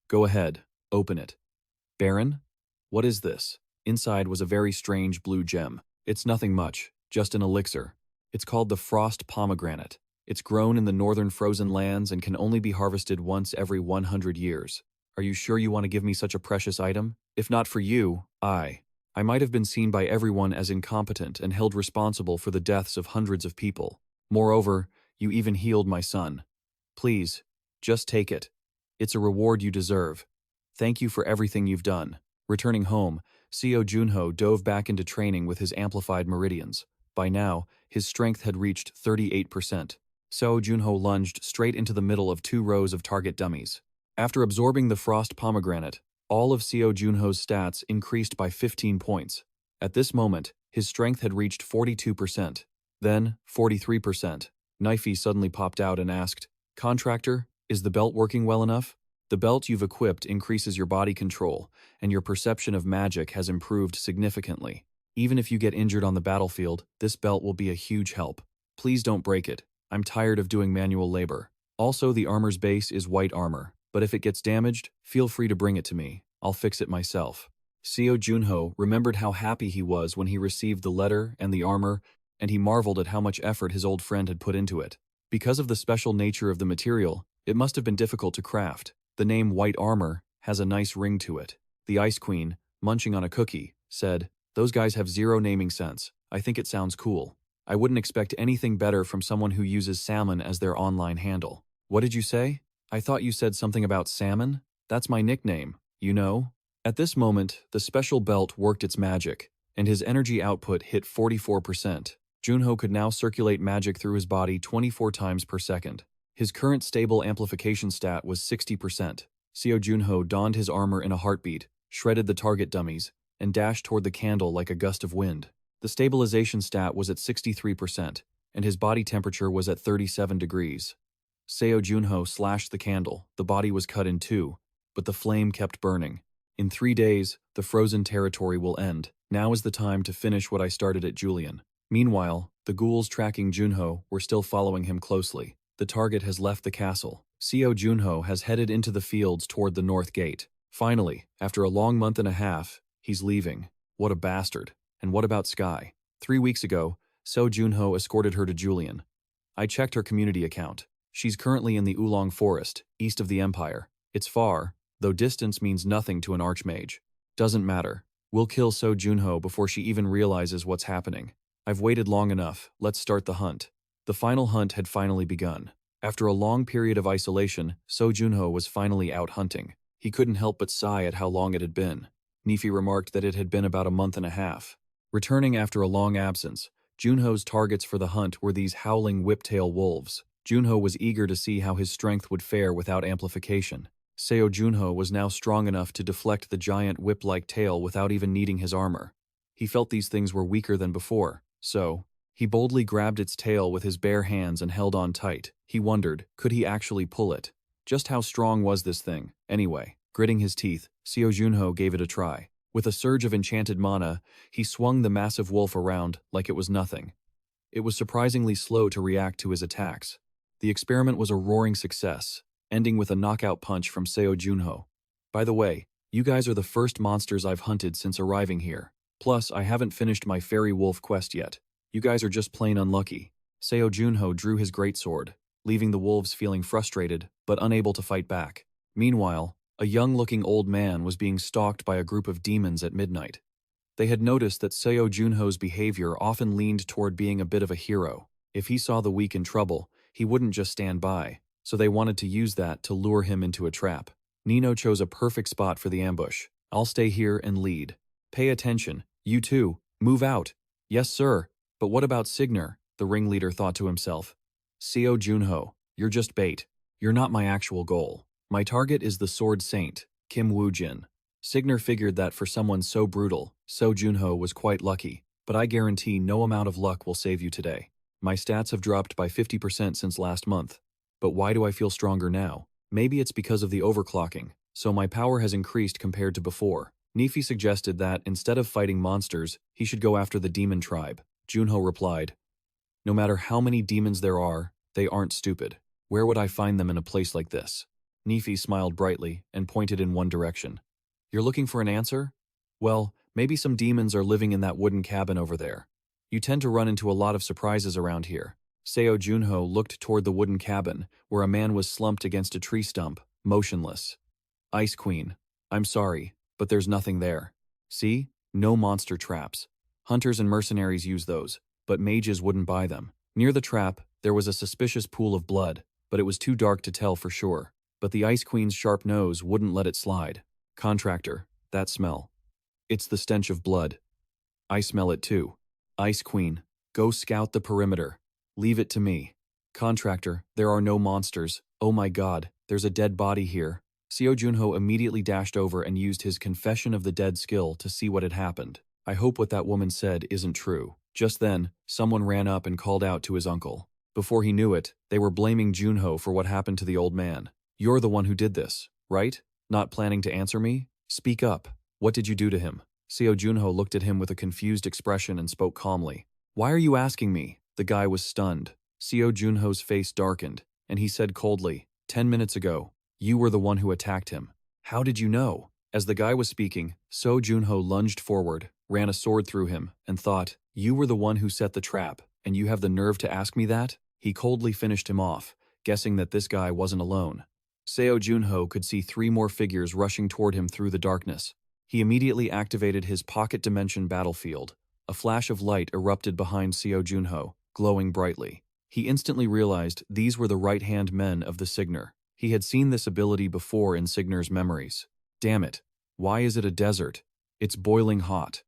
Go ahead, open it. Baron? What is this? Inside was a very strange blue gem. It's nothing much, just an elixir. It's called the Frost Pomegranate. It's grown in the northern frozen lands and can only be harvested once every 100 years. Are you sure you want to give me such a precious item? If not for you, I might have been seen by everyone as incompetent and held responsible for the deaths of hundreds of people. Moreover, you even healed my son. Please, just take it. It's a reward you deserve. Thank you for everything you've done. Returning home, Seo Junho dove back into training with his amplified meridians. By now, his strength had reached 38%. Seo Junho lunged straight into the middle of 2 rows of target dummies. After absorbing the Frost Pomegranate, all of Seo Junho's stats increased by 15 points. At this moment, his strength had reached 42%. Then, 43%. Knifey suddenly popped out and asked, Contractor, is the belt working well enough? The belt you've equipped increases your body control, and your perception of magic has improved significantly. Even if you get injured on the battlefield, this belt will be a huge help. Please don't break it. I'm tired of doing manual labor. Also, the armor's base is white armor. But if it gets damaged, feel free to bring it to me. I'll fix it myself. Seo Junho remembered how happy he was when he received the letter and the armor, and he marveled at how much effort his old friend had put into it. Because of the special nature of the material, it must have been difficult to craft. The name White Armor has a nice ring to it. The Ice Queen, munching on a cookie, said, "Those guys have zero naming sense. I think it sounds cool. I wouldn't expect anything better from someone who uses salmon as their online handle." "What did you say? I thought you said something about salmon? That's my nickname, you know?" At this moment, the special belt worked its magic, and his energy output hit 44%. Junho could now circulate magic through his body 24 times per second. His current stable amplification stat was 60%. Seo Junho donned his armor in a heartbeat, shredded the target dummies, and dashed toward the candle like a gust of wind. The stabilization stat was at 63%, and his body temperature was at 37 degrees. Seo Junho slashed the candle. The body was cut in two, but the flame kept burning. "In 3 days, the frozen territory will end. Now is the time to finish what I started at Julian." Meanwhile, the ghouls tracking Junho were still following him closely. The target has left the castle. Seo Junho has headed into the fields toward the north gate. Finally, after a long month and a half, he's leaving. What a bastard. And what about Sky? 3 weeks ago, Seo Junho escorted her to Julian. I checked her community account. She's currently in the Oolong Forest, east of the Empire. It's far, though distance means nothing to an archmage. Doesn't matter. We'll kill Seo Junho before she even realizes what's happening. I've waited long enough. Let's start the hunt. The final hunt had finally begun. After a long period of isolation, Seo Junho was finally out hunting. He couldn't help but sigh at how long it had been. Nefi remarked that it had been about a month and a half. Returning after a long absence, Junho's targets for the hunt were these howling whiptail wolves. Junho was eager to see how his strength would fare without amplification. Seo Junho was now strong enough to deflect the giant whip-like tail without even needing his armor. He felt these things were weaker than before, so he boldly grabbed its tail with his bare hands and held on tight. He wondered, could he actually pull it? Just how strong was this thing, anyway? Gritting his teeth, Seo Junho gave it a try. With a surge of enchanted mana, he swung the massive wolf around like it was nothing. It was surprisingly slow to react to his attacks. The experiment was a roaring success, ending with a knockout punch from Seo Junho. "By the way, you guys are the first monsters I've hunted since arriving here. Plus, I haven't finished my fairy wolf quest yet. You guys are just plain unlucky." Seo Junho drew his greatsword, leaving the wolves feeling frustrated but unable to fight back. Meanwhile, a young-looking old man was being stalked by a group of demons at midnight. They had noticed that Seo Junho's behavior often leaned toward being a bit of a hero. If he saw the weak in trouble, he wouldn't just stand by, so they wanted to use that to lure him into a trap. Nino chose a perfect spot for the ambush. "I'll stay here and lead. Pay attention, you two, move out." "Yes, sir, but what about Signer?" the ringleader thought to himself. "Seo Junho, you're just bait. You're not my actual goal. My target is the Sword Saint, Kim Woo-jin." Signer figured that for someone so brutal, Seo Junho was quite lucky, but I guarantee no amount of luck will save you today. My stats have dropped by 50% since last month. But why do I feel stronger now? Maybe it's because of the overclocking, so my power has increased compared to before. Nefi suggested that, instead of fighting monsters, he should go after the demon tribe. Junho replied, "No matter how many demons there are, they aren't stupid. Where would I find them in a place like this?" Nefi smiled brightly and pointed in one direction. "You're looking for an answer? Well, maybe some demons are living in that wooden cabin over there. You tend to run into a lot of surprises around here." Seo Junho looked toward the wooden cabin, where a man was slumped against a tree stump, motionless. "Ice Queen, I'm sorry, but there's nothing there. See? No monster traps. Hunters and mercenaries use those, but mages wouldn't buy them. Near the trap, there was a suspicious pool of blood, but it was too dark to tell for sure. But the Ice Queen's sharp nose wouldn't let it slide. Contractor, that smell. It's the stench of blood. I smell it too. Ice Queen, go scout the perimeter. Leave it to me. Contractor, there are no monsters. Oh my god, there's a dead body here." Seo Junho immediately dashed over and used his Confession of the Dead skill to see what had happened. I hope what that woman said isn't true. Just then, someone ran up and called out to his uncle. Before he knew it, they were blaming Junho for what happened to the old man. "You're the one who did this, right? Not planning to answer me? Speak up. What did you do to him?" Seo Junho looked at him with a confused expression and spoke calmly. "Why are you asking me?" The guy was stunned. Seo Junho's face darkened, and he said coldly, 10 minutes ago, You were the one who attacked him. How did you know? As the guy was speaking, Seo Junho lunged forward, ran a sword through him, and thought, you were the one who set the trap, and you have the nerve to ask me that? He coldly finished him off, guessing that this guy wasn't alone. Seo Junho could see 3 more figures rushing toward him through the darkness. He immediately activated his pocket dimension battlefield. A flash of light erupted behind Seo Junho, glowing brightly. He instantly realized these were the right-hand men of the Signer. He had seen this ability before in Signer's memories. Damn it. Why is it a desert? It's boiling hot.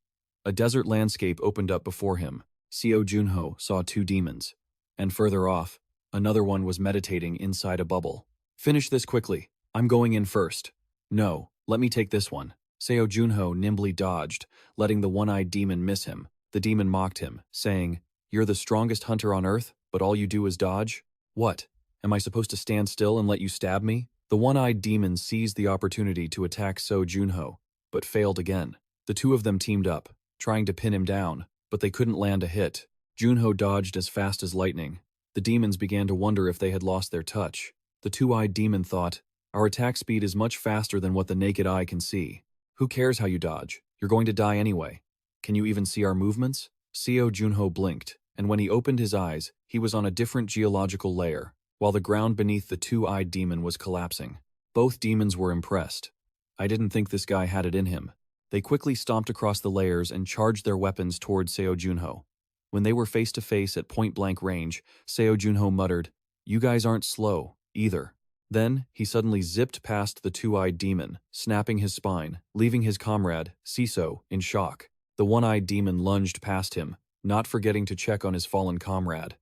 A desert landscape opened up before him. Seo Junho saw 2 demons. And further off, another one was meditating inside a bubble. Finish this quickly. I'm going in first. No, let me take this one. Seo Junho nimbly dodged, letting the one-eyed demon miss him. The demon mocked him, saying, you're the strongest hunter on Earth, but all you do is dodge? What? Am I supposed to stand still and let you stab me? The one-eyed demon seized the opportunity to attack Seo Junho, but failed again. The 2 of them teamed up, trying to pin him down, but they couldn't land a hit. Junho dodged as fast as lightning. The demons began to wonder if they had lost their touch. The 2-eyed demon thought, our attack speed is much faster than what the naked eye can see. Who cares how you dodge? You're going to die anyway. Can you even see our movements? Seo Junho blinked, and when he opened his eyes, he was on a different geological layer, while the ground beneath the 2-eyed demon was collapsing. Both demons were impressed. I didn't think this guy had it in him. They quickly stomped across the layers and charged their weapons toward Seo Junho. When they were face to face at point-blank range, Seo Junho muttered, you guys aren't slow, either. Then, he suddenly zipped past the 2-eyed demon, snapping his spine, leaving his comrade, Seo, in shock. The one-eyed demon lunged past him, not forgetting to check on his fallen comrade.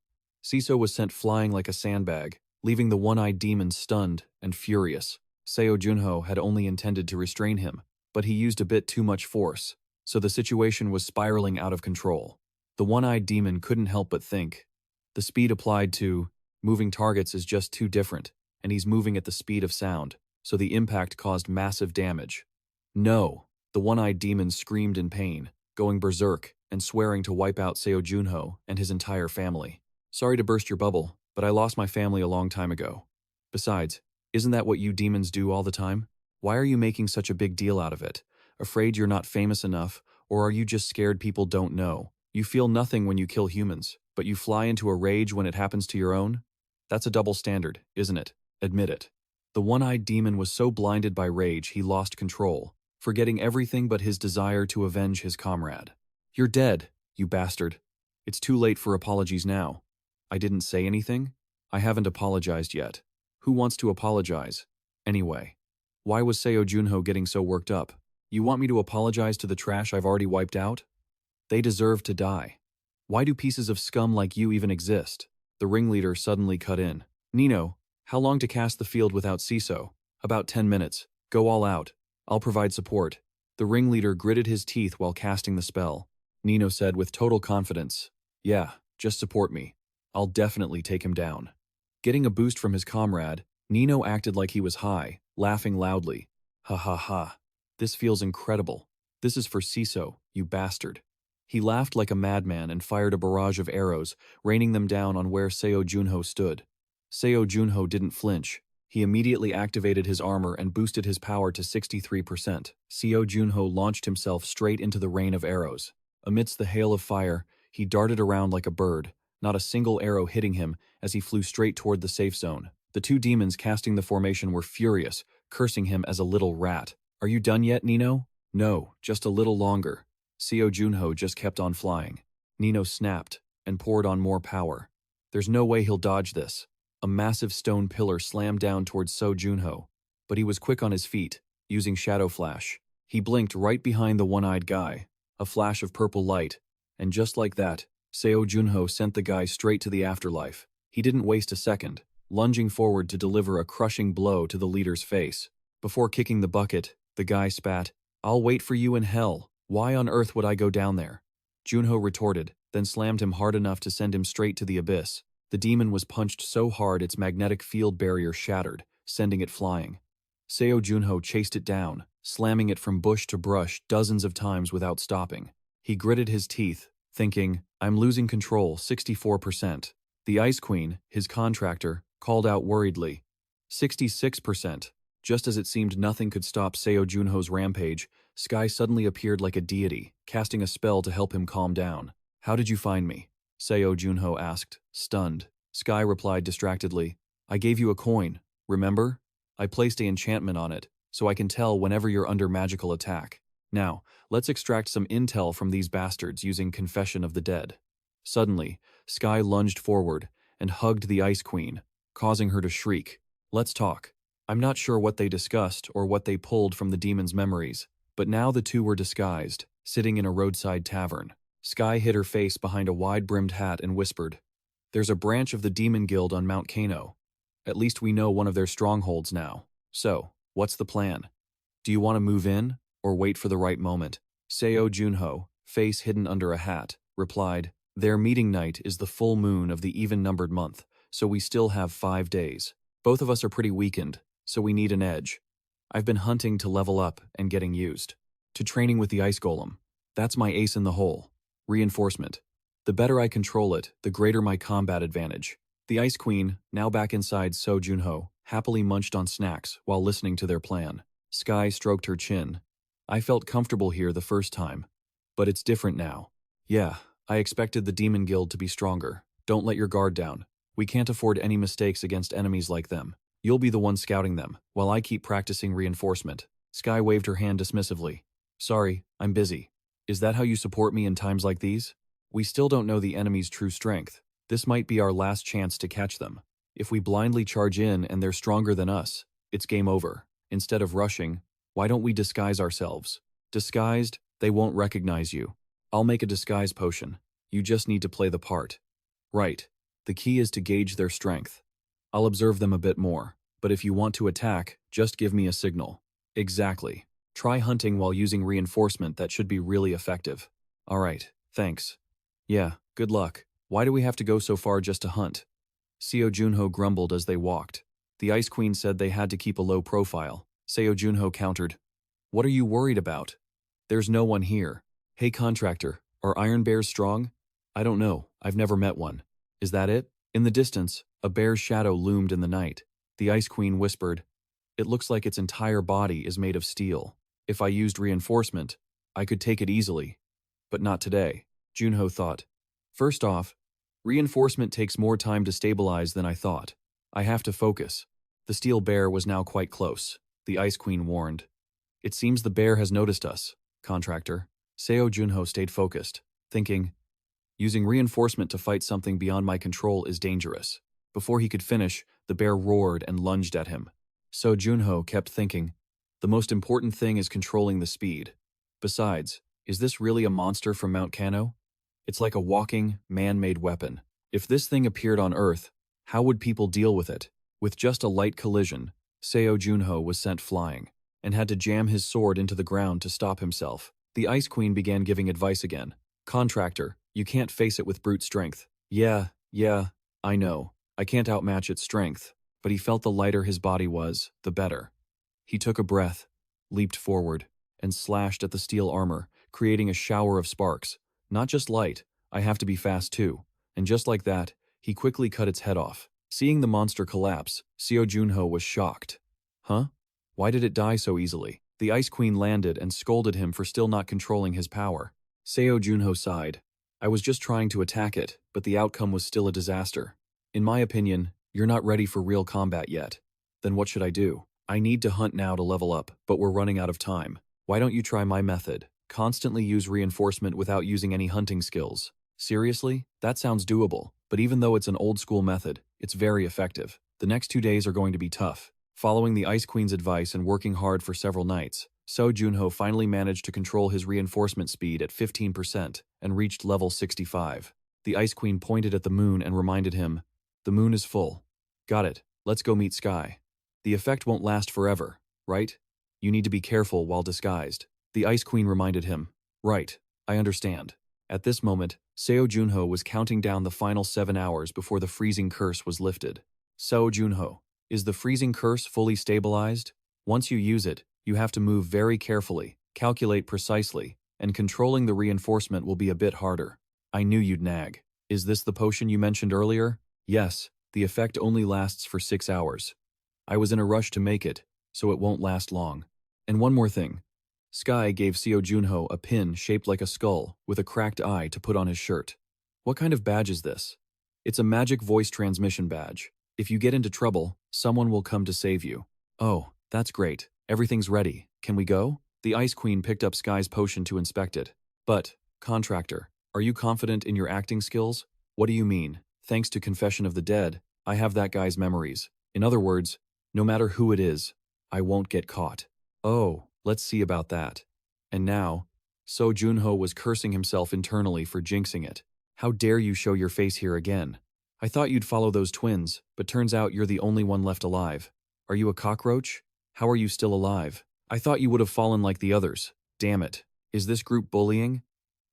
Seo was sent flying like a sandbag, leaving the one-eyed demon stunned and furious. Seo Junho had only intended to restrain him, but he used a bit too much force, so the situation was spiraling out of control. The one-eyed demon couldn't help but think, the speed applied to moving targets is just too different, and he's moving at the speed of sound, so the impact caused massive damage. No! The one-eyed demon screamed in pain, going berserk and swearing to wipe out Seo Junho and his entire family. Sorry to burst your bubble, but I lost my family a long time ago. Besides, isn't that what you demons do all the time? Why are you making such a big deal out of it? Afraid you're not famous enough, or are you just scared people don't know? You feel nothing when you kill humans, but you fly into a rage when it happens to your own? That's a double standard, isn't it? Admit it. The one-eyed demon was so blinded by rage he lost control, forgetting everything but his desire to avenge his comrade. You're dead, you bastard. It's too late for apologies now. I didn't say anything? I haven't apologized yet. Who wants to apologize? Anyway, why was Seo Junho getting so worked up? You want me to apologize to the trash I've already wiped out? They deserve to die. Why do pieces of scum like you even exist? The ringleader suddenly cut in. Nino, how long to cast the field without Seo? About 10 minutes. Go all out. I'll provide support. The ringleader gritted his teeth while casting the spell. Nino said with total confidence, yeah, just support me. I'll definitely take him down. Getting a boost from his comrade, Nino acted like he was high, laughing loudly. Ha ha ha. This feels incredible. This is for Seo, you bastard. He laughed like a madman and fired a barrage of arrows, raining them down on where Seo Junho stood. Seo Junho didn't flinch. He immediately activated his armor and boosted his power to 63%. Seo Junho launched himself straight into the rain of arrows. Amidst the hail of fire, he darted around like a bird, not a single arrow hitting him as he flew straight toward the safe zone. The 2 demons casting the formation were furious, cursing him as a little rat. Are you done yet, Nino? No, just a little longer. Seo Junho just kept on flying. Nino snapped and poured on more power. There's no way he'll dodge this. A massive stone pillar slammed down towards Seo Junho, but he was quick on his feet, using Shadow Flash. He blinked right behind the one-eyed guy, a flash of purple light, and just like that, Seo Junho sent the guy straight to the afterlife. He didn't waste a second, lunging forward to deliver a crushing blow to the leader's face. Before kicking the bucket, the guy spat, I'll wait for you in hell. Why on earth would I go down there? Junho retorted, then slammed him hard enough to send him straight to the abyss. The demon was punched so hard its magnetic field barrier shattered, sending it flying. Seo Junho chased it down, slamming it from bush to brush dozens of times without stopping. He gritted his teeth, thinking, I'm losing control, 64%. The Ice Queen, his contractor, called out worriedly, 66%. Just as it seemed nothing could stop Seo Junho's rampage, Sky suddenly appeared like a deity, casting a spell to help him calm down. How did you find me? Seo Junho asked, stunned. Sky replied distractedly, I gave you a coin, remember? I placed an enchantment on it, so I can tell whenever you're under magical attack. Now, let's extract some intel from these bastards using Confession of the Dead. Suddenly, Sky lunged forward and hugged the Ice Queen, causing her to shriek. Let's talk. I'm not sure what they discussed or what they pulled from the demon's memories, but now the two were disguised, sitting in a roadside tavern. Sky hid her face behind a wide-brimmed hat and whispered, There's a branch of the Demon Guild on Mount Kano. At least we know one of their strongholds now. So, what's the plan? Do you want to move in, or wait for the right moment? Seo Junho, face hidden under a hat, replied, Their meeting night is the full moon of the even-numbered month, so we still have 5 days. Both of us are pretty weakened, so we need an edge. I've been hunting to level up and getting used to training with the ice golem. That's my ace in the hole. Reinforcement. The better I control it, the greater my combat advantage. The Ice Queen, now back inside Seo Junho, happily munched on snacks while listening to their plan. Sky stroked her chin. I felt comfortable here the first time, but it's different now. Yeah, I expected the Demon Guild to be stronger. Don't let your guard down. We can't afford any mistakes against enemies like them. You'll be the one scouting them, while I keep practicing reinforcement. Sky waved her hand dismissively. Sorry, I'm busy. Is that how you support me in times like these? We still don't know the enemy's true strength. This might be our last chance to catch them. If we blindly charge in and they're stronger than us, it's game over. Instead of rushing, why don't we disguise ourselves? Disguised, they won't recognize you. I'll make a disguise potion. You just need to play the part. Right. The key is to gauge their strength. I'll observe them a bit more, but if you want to attack, just give me a signal. Exactly. Try hunting while using reinforcement. That should be really effective. Alright, thanks. Yeah, good luck. Why do we have to go so far just to hunt? Seo Junho grumbled as they walked. The Ice Queen said they had to keep a low profile. Seo Junho countered, What are you worried about? There's no one here. Hey contractor, are iron bears strong? I don't know, I've never met one. Is that it? In the distance, a bear's shadow loomed in the night. The Ice Queen whispered, It looks like its entire body is made of steel. If I used reinforcement, I could take it easily. But not today, Junho thought. First off, reinforcement takes more time to stabilize than I thought. I have to focus. The steel bear was now quite close, the Ice Queen warned. It seems the bear has noticed us, contractor. Seo Junho stayed focused, thinking, Using reinforcement to fight something beyond my control is dangerous. Before he could finish, the bear roared and lunged at him. Seo Junho kept thinking, the most important thing is controlling the speed. Besides, is this really a monster from Mount Kano? It's like a walking, man-made weapon. If this thing appeared on Earth, how would people deal with it? With just a light collision, Seo Junho was sent flying, and had to jam his sword into the ground to stop himself. The Ice Queen began giving advice again. Contractor, you can't face it with brute strength. Yeah, I know. I can't outmatch its strength. But he felt the lighter his body was, the better. He took a breath, leaped forward, and slashed at the steel armor, creating a shower of sparks. Not just light, I have to be fast too. And just like that, he quickly cut its head off. Seeing the monster collapse, Seo Junho was shocked. Huh? Why did it die so easily? The Ice Queen landed and scolded him for still not controlling his power. Seo Junho sighed. I was just trying to attack it, but the outcome was still a disaster. In my opinion, you're not ready for real combat yet. Then what should I do? I need to hunt now to level up, but we're running out of time. Why don't you try my method? Constantly use reinforcement without using any hunting skills. Seriously? That sounds doable, but even though it's an old-school method, it's very effective. The next 2 days are going to be tough. Following the Ice Queen's advice and working hard for several nights, Seo Junho finally managed to control his reinforcement speed at 15% and reached level 65. The Ice Queen pointed at the moon and reminded him, The moon is full. Got it. Let's go meet Sky. The effect won't last forever, right? You need to be careful while disguised. The Ice Queen reminded him. Right, I understand. At this moment, Seo Junho was counting down the final 7 hours before the freezing curse was lifted. Seo Junho, is the freezing curse fully stabilized? Once you use it, you have to move very carefully, calculate precisely, and controlling the reinforcement will be a bit harder. I knew you'd nag. Is this the potion you mentioned earlier? Yes, the effect only lasts for 6 hours. I was in a rush to make it, so it won't last long. And one more thing. Sky gave Seo Junho a pin shaped like a skull with a cracked eye to put on his shirt. What kind of badge is this? It's a magic voice transmission badge. If you get into trouble, someone will come to save you. Oh, that's great. Everything's ready. Can we go? The Ice Queen picked up Sky's potion to inspect it. But, contractor, are you confident in your acting skills? What do you mean? Thanks to Confession of the Dead, I have that guy's memories. In other words, no matter who it is, I won't get caught. Oh, let's see about that. And now, Seo Junho was cursing himself internally for jinxing it. How dare you show your face here again? I thought you'd follow those twins, but turns out you're the only one left alive. Are you a cockroach? How are you still alive? I thought you would have fallen like the others. Damn it. Is this group bullying?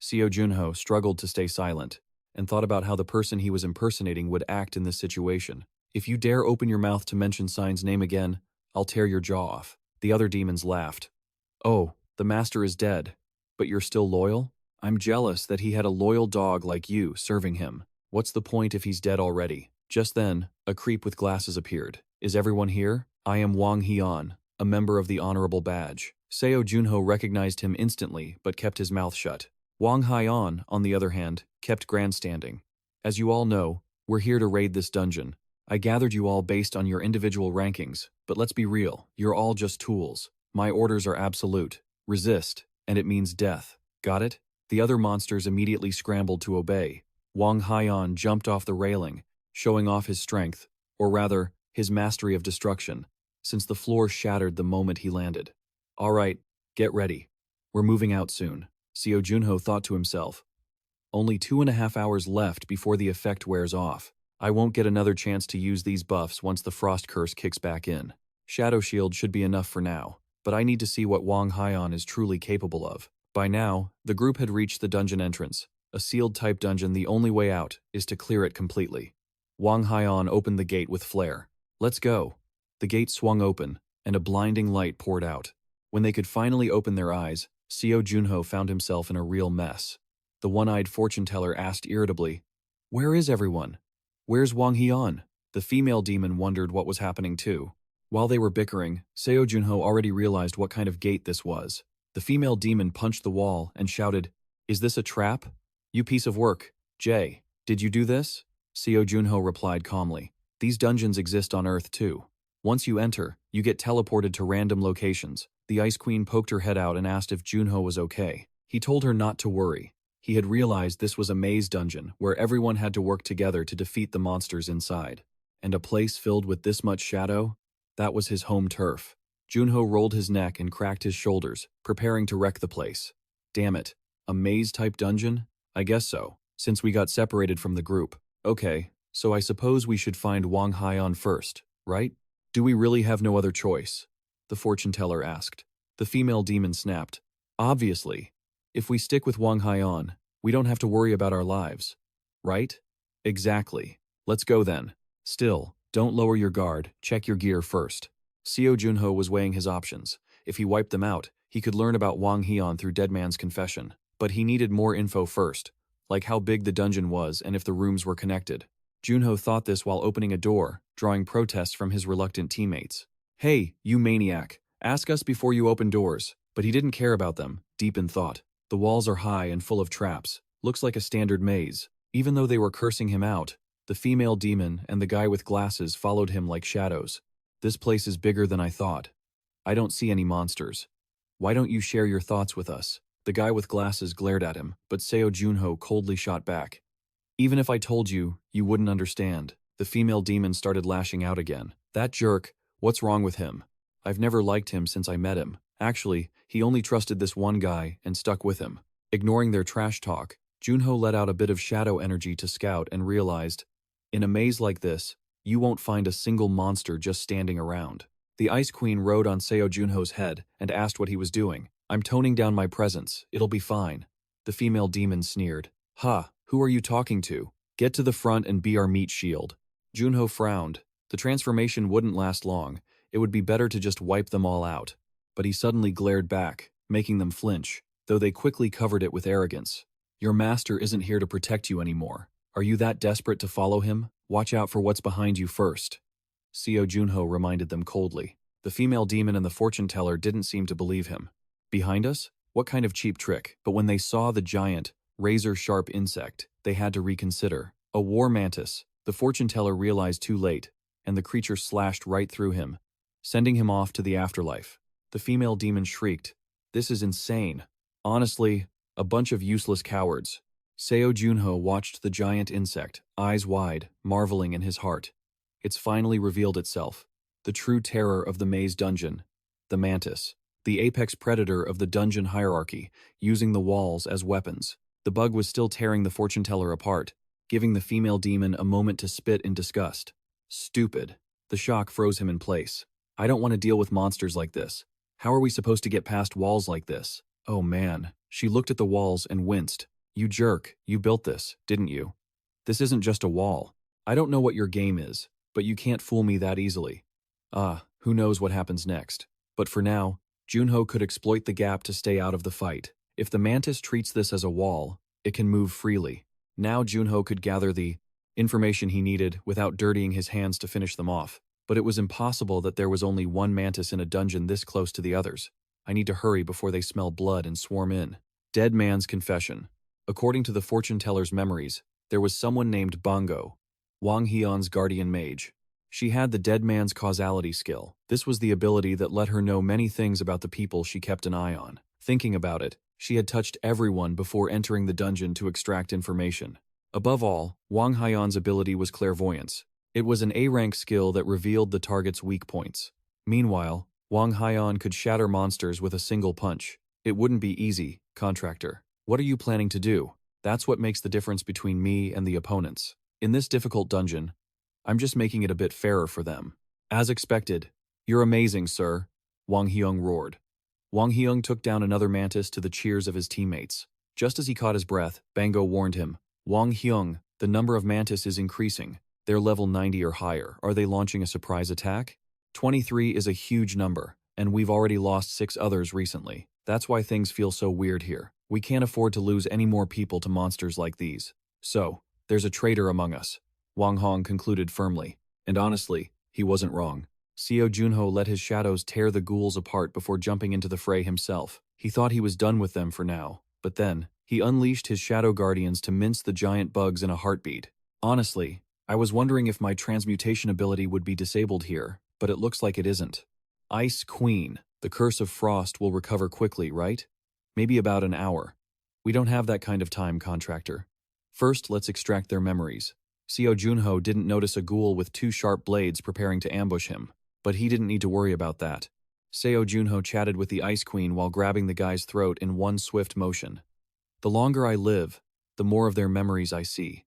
Seo Junho struggled to stay silent and thought about how the person he was impersonating would act in this situation. If you dare open your mouth to mention Sign's name again, I'll tear your jaw off. The other demons laughed. Oh, the master is dead. But you're still loyal? I'm jealous that he had a loyal dog like you serving him. What's the point if he's dead already? Just then, a creep with glasses appeared. Is everyone here? I am Wang Heon, a member of the Honorable Badge. Seo Junho recognized him instantly, but kept his mouth shut. Wang Heon, on the other hand, kept grandstanding. As you all know, we're here to raid this dungeon. I gathered you all based on your individual rankings, but let's be real, you're all just tools. My orders are absolute. Resist, and it means death. Got it? The other monsters immediately scrambled to obey. Wang Heon jumped off the railing, showing off his strength, or rather, his mastery of destruction, since the floor shattered the moment he landed. All right, get ready. We're moving out soon. Seo Junho thought to himself. Only 2.5 hours left before the effect wears off. I won't get another chance to use these buffs once the frost curse kicks back in. Shadow Shield should be enough for now, but I need to see what Wang Heon is truly capable of. By now, the group had reached the dungeon entrance. A sealed-type dungeon, the only way out is to clear it completely. Wang Heon opened the gate with flair. Let's go. The gate swung open, and a blinding light poured out. When they could finally open their eyes, Seo Junho found himself in a real mess. The one-eyed fortune-teller asked irritably, "Where is everyone? Where's Wang Heon?" The female demon wondered what was happening too. While they were bickering, Seo Junho already realized what kind of gate this was. The female demon punched the wall and shouted, "Is this a trap? You piece of work. Jay, did you do this?" Seo Junho replied calmly, "These dungeons exist on Earth too. Once you enter, you get teleported to random locations." The Ice Queen poked her head out and asked if Junho was okay. He told her not to worry. He had realized this was a maze dungeon where everyone had to work together to defeat the monsters inside. And a place filled with this much shadow? That was his home turf. Junho rolled his neck and cracked his shoulders, preparing to wreck the place. Damn it, a maze-type dungeon? I guess so, since we got separated from the group. Okay, so I suppose we should find Wang Heon first, right? Do we really have no other choice? The fortune-teller asked. The female demon snapped. Obviously. If we stick with Wang Heon, we don't have to worry about our lives. Right? Exactly. Let's go then. Still, don't lower your guard, check your gear first. Seo Junho was weighing his options. If he wiped them out, he could learn about Wang Heon through Deadman's confession. But he needed more info first, like how big the dungeon was and if the rooms were connected. Junho thought this while opening a door, drawing protests from his reluctant teammates. Hey, you maniac, ask us before you open doors. But he didn't care about them, deep in thought. The walls are high and full of traps. Looks like a standard maze. Even though they were cursing him out, the female demon and the guy with glasses followed him like shadows. This place is bigger than I thought. I don't see any monsters. Why don't you share your thoughts with us? The guy with glasses glared at him, but Seo Junho coldly shot back. Even if I told you, you wouldn't understand. The female demon started lashing out again. That jerk, what's wrong with him? I've never liked him since I met him. Actually, he only trusted this one guy and stuck with him. Ignoring their trash talk, Junho let out a bit of shadow energy to scout and realized, in a maze like this, you won't find a single monster just standing around. The Ice Queen rode on Seo Junho's head and asked what he was doing. I'm toning down my presence, it'll be fine. The female demon sneered. Ha, who are you talking to? Get to the front and be our meat shield. Junho frowned. The transformation wouldn't last long. It would be better to just wipe them all out. But he suddenly glared back, making them flinch, though they quickly covered it with arrogance. Your master isn't here to protect you anymore. Are you that desperate to follow him? Watch out for what's behind you first. Seo Junho reminded them coldly. The female demon and the fortune teller didn't seem to believe him. Behind us? What kind of cheap trick? But when they saw the giant, razor-sharp insect, they had to reconsider. A war mantis, the fortune teller realized too late, and the creature slashed right through him, sending him off to the afterlife. The female demon shrieked, "This is insane. Honestly, a bunch of useless cowards." Seo Junho watched the giant insect, eyes wide, marveling in his heart. It's finally revealed itself. The true terror of the maze dungeon. The mantis. The apex predator of the dungeon hierarchy, using the walls as weapons. The bug was still tearing the fortune teller apart, giving the female demon a moment to spit in disgust. Stupid. The shock froze him in place. I don't want to deal with monsters like this. How are we supposed to get past walls like this? Oh man. She looked at the walls and winced. You jerk, you built this, didn't you? This isn't just a wall. I don't know what your game is, but you can't fool me that easily. Who knows what happens next. But for now, Junho could exploit the gap to stay out of the fight. If the mantis treats this as a wall, it can move freely. Now Junho could gather the information he needed without dirtying his hands to finish them off. But it was impossible that there was only one mantis in a dungeon this close to the others. I need to hurry before they smell blood and swarm in. Dead man's confession. According to the fortune teller's memories, there was someone named Bongo, Wang Hion's guardian mage. She had the dead man's causality skill. This was the ability that let her know many things about the people she kept an eye on. Thinking about it, she had touched everyone before entering the dungeon to extract information. Above all, Wang Hion's ability was clairvoyance. It was an A-rank skill that revealed the target's weak points. Meanwhile, Wang Hion could shatter monsters with a single punch. It wouldn't be easy, contractor. What are you planning to do? That's what makes the difference between me and the opponents. In this difficult dungeon, I'm just making it a bit fairer for them. As expected. You're amazing, sir, Wang Hyung roared. Wang Hyung took down another mantis to the cheers of his teammates. Just as he caught his breath, Bango warned him, Wang Hyung, the number of mantis is increasing. They're level 90 or higher. Are they launching a surprise attack? 23 is a huge number, and we've already lost 6 others recently. That's why things feel so weird here. We can't afford to lose any more people to monsters like these. So, there's a traitor among us, Wang Hong concluded firmly. And honestly, he wasn't wrong. Seo Junho let his shadows tear the ghouls apart before jumping into the fray himself. He thought he was done with them for now, but then, he unleashed his shadow guardians to mince the giant bugs in a heartbeat. Honestly, I was wondering if my transmutation ability would be disabled here, but it looks like it isn't. Ice Queen, the curse of frost will recover quickly, right? Maybe about an hour. We don't have that kind of time, contractor. First, let's extract their memories. Seo Junho didn't notice a ghoul with 2 sharp blades preparing to ambush him, but he didn't need to worry about that. Seo Junho chatted with the Ice Queen while grabbing the guy's throat in one swift motion. The longer I live, the more of their memories I see.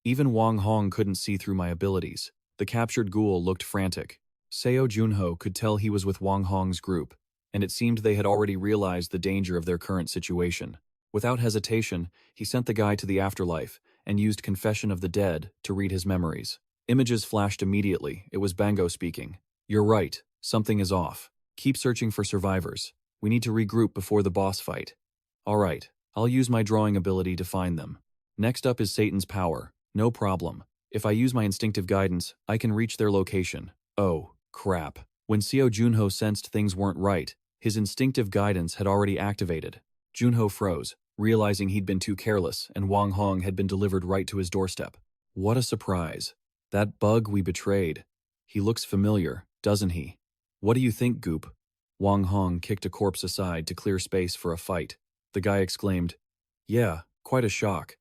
Even Wang Hong couldn't see through my abilities. The captured ghoul looked frantic. Seo Junho could tell he was with Wang Hong's group, and it seemed they had already realized the danger of their current situation. Without hesitation, he sent the guy to the afterlife and used Confession of the Dead to read his memories. Images flashed immediately. It was Bango speaking. You're right. Something is off. Keep searching for survivors. We need to regroup before the boss fight. All right. I'll use my drawing ability to find them. Next up is Satan's power. No problem. If I use my instinctive guidance, I can reach their location. Oh, crap. When Seo Junho sensed things weren't right, his instinctive guidance had already activated. Junho froze, realizing he'd been too careless and Wang Hong had been delivered right to his doorstep. What a surprise. That bug we betrayed. He looks familiar, doesn't he? What do you think, Goop? Wang Hong kicked a corpse aside to clear space for a fight. The guy exclaimed, Yeah, quite a shock.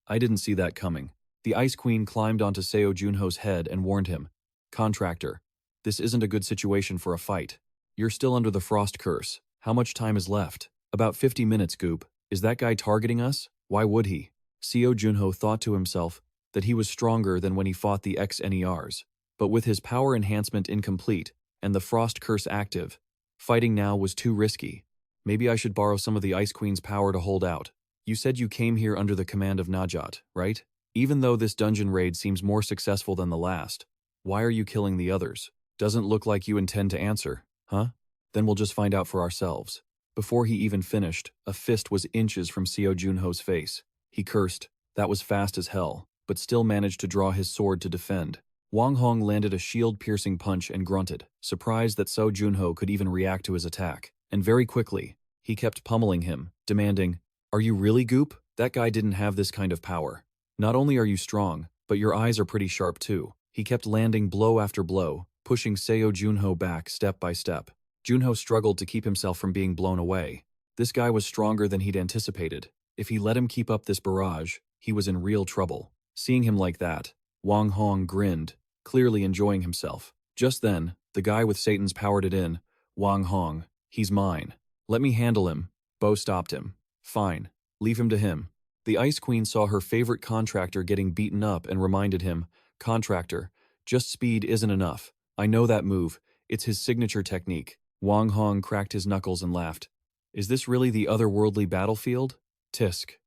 I didn't see that coming. The Ice Queen climbed onto Seo Junho's head and warned him, Contractor, this isn't a good situation for a fight. You're still under the frost curse. How much time is left? About 50 minutes, Goop. Is that guy targeting us? Why would he? Seo Junho thought to himself that he was stronger than when he fought the ex-NERs. But with his power enhancement incomplete and the frost curse active, fighting now was too risky. Maybe I should borrow some of the Ice Queen's power to hold out. You said you came here under the command of Najat, right? Even though this dungeon raid seems more successful than the last, why are you killing the others? Doesn't look like you intend to answer, huh? Then we'll just find out for ourselves. Before he even finished, a fist was inches from Seo Junho's face. He cursed. That was fast as hell, but still managed to draw his sword to defend. Wang Hong landed a shield-piercing punch and grunted, surprised that Seo Junho could even react to his attack. And very quickly, he kept pummeling him, demanding, "Are you really Goop? That guy didn't have this kind of power. Not only are you strong, but your eyes are pretty sharp too." He kept landing blow after blow, pushing Seo Junho back step by step. Junho struggled to keep himself from being blown away. This guy was stronger than he'd anticipated. If he let him keep up this barrage, he was in real trouble. Seeing him like that, Wang Hong grinned, clearly enjoying himself. Just then, the guy with Satan's powered it in. "Wang Hong, he's mine. Let me handle him." Bo stopped him. "Fine, leave him to him." The Ice Queen saw her favorite contractor getting beaten up and reminded him, "Contractor, just speed isn't enough. I know that move. It's his signature technique." Wang Hong cracked his knuckles and laughed. "Is this really the otherworldly battlefield? Tisk.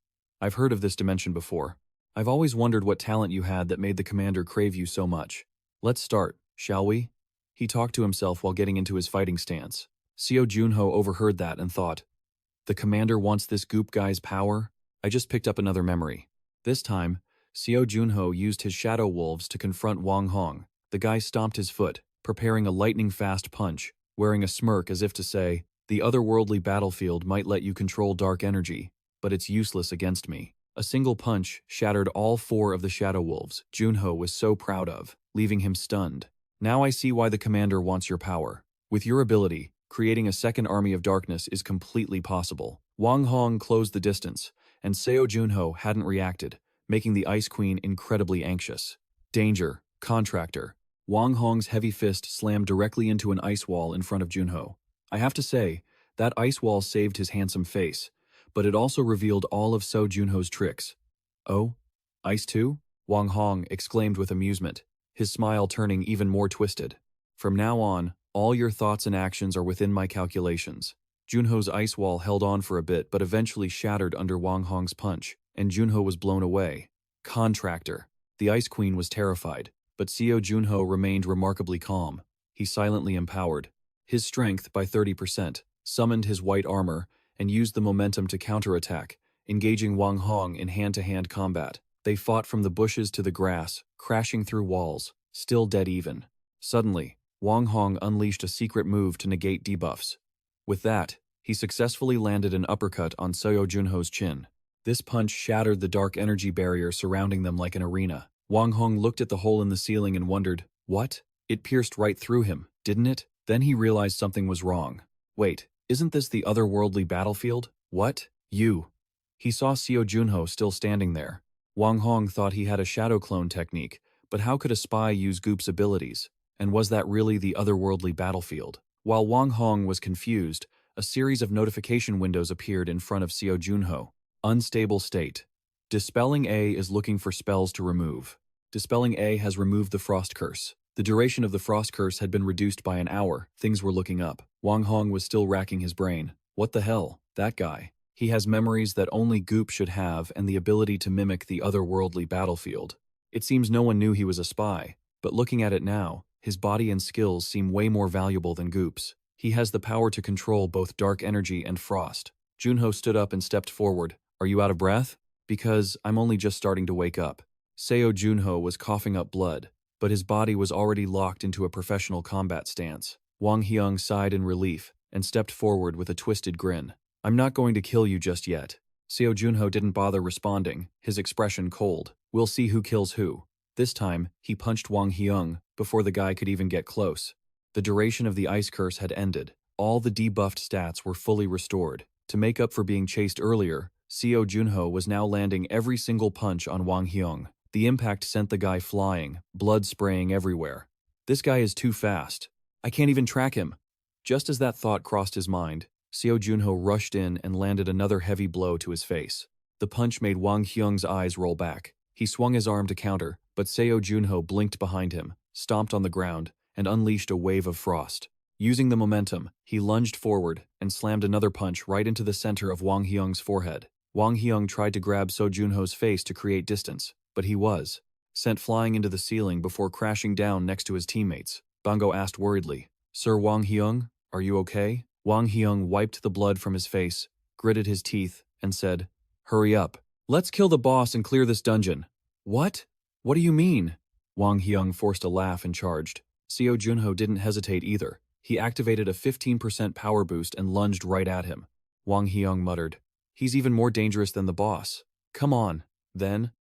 I've heard of this dimension before. I've always wondered what talent you had that made the commander crave you so much. Let's start, shall we?" He talked to himself while getting into his fighting stance. Seo Junho overheard that and thought, "The commander wants this Goop guy's power?" I just picked up another memory. This time, Seo Junho used his shadow wolves to confront Wang Hong. The guy stomped his foot, preparing a lightning-fast punch, wearing a smirk as if to say, "The otherworldly battlefield might let you control dark energy, but it's useless against me." A single punch shattered all 4 of the shadow wolves Junho was so proud of, leaving him stunned. "Now I see why the commander wants your power. With your ability, creating a second army of darkness is completely possible." Wang Hong closed the distance, and Seo Junho hadn't reacted, making the Ice Queen incredibly anxious. "Danger, contractor." Wang Hong's heavy fist slammed directly into an ice wall in front of Junho. I have to say, that ice wall saved his handsome face, but it also revealed all of Seo Junho's tricks. "Oh? Ice too?" Wang Hong exclaimed with amusement, his smile turning even more twisted. "From now on, all your thoughts and actions are within my calculations." Junho's ice wall held on for a bit but eventually shattered under Wang Hong's punch, and Junho was blown away. "Contractor." The Ice Queen was terrified, but Seo Junho remained remarkably calm. He silently empowered his strength by 30%, summoned his white armor, and used the momentum to counterattack, engaging Wang Hong in hand-to-hand combat. They fought from the bushes to the grass, crashing through walls, still dead even. Suddenly, Wang Hong unleashed a secret move to negate debuffs. With that, he successfully landed an uppercut on Seo Junho's chin. This punch shattered the dark energy barrier surrounding them like an arena. Wang Hong looked at the hole in the ceiling and wondered, what? It pierced right through him, didn't it? Then he realized something was wrong. Wait, isn't this the otherworldly battlefield? What? You. He saw Seo Junho still standing there. Wang Hong thought he had a shadow clone technique, but how could a spy use Goop's abilities? And was that really the otherworldly battlefield? While Wang Hong was confused, a series of notification windows appeared in front of Seo Junho. Unstable state. Dispelling A is looking for spells to remove. Dispelling A has removed the frost curse. The duration of the frost curse had been reduced by an hour. Things were looking up. Wang Hong was still racking his brain. What the hell? That guy. He has memories that only Goop should have and the ability to mimic the otherworldly battlefield. It seems no one knew he was a spy, but looking at it now, his body and skills seem way more valuable than Goop's. He has the power to control both dark energy and frost. Junho stood up and stepped forward. Are you out of breath? Because I'm only just starting to wake up. Seo Junho was coughing up blood, but his body was already locked into a professional combat stance. Wang Hyung sighed in relief and stepped forward with a twisted grin. I'm not going to kill you just yet. Seo Junho didn't bother responding, his expression cold. We'll see who kills who. This time, he punched Wang Hyung before the guy could even get close. The duration of the ice curse had ended. All the debuffed stats were fully restored. To make up for being chased earlier, Seo Junho was now landing every single punch on Wang Hyung. The impact sent the guy flying, blood spraying everywhere. This guy is too fast. I can't even track him. Just as that thought crossed his mind, Seo Junho rushed in and landed another heavy blow to his face. The punch made Wang Hyung's eyes roll back. He swung his arm to counter, but Seo Junho blinked behind him, stomped on the ground, and unleashed a wave of frost. Using the momentum, he lunged forward and slammed another punch right into the center of Wang Hyung's forehead. Wang Hyung tried to grab Seo Junho's face to create distance, but he was sent flying into the ceiling before crashing down next to his teammates. Bango asked worriedly, Sir Wang Hyung, are you okay? Wang Hyung wiped the blood from his face, gritted his teeth, and said, Hurry up. Let's kill the boss and clear this dungeon. What? What do you mean? Wang Hyung forced a laugh and charged. Seo Junho didn't hesitate either. He activated a 15% power boost and lunged right at him. Wang Hyung muttered, "He's even more dangerous than the boss. Come on." Then,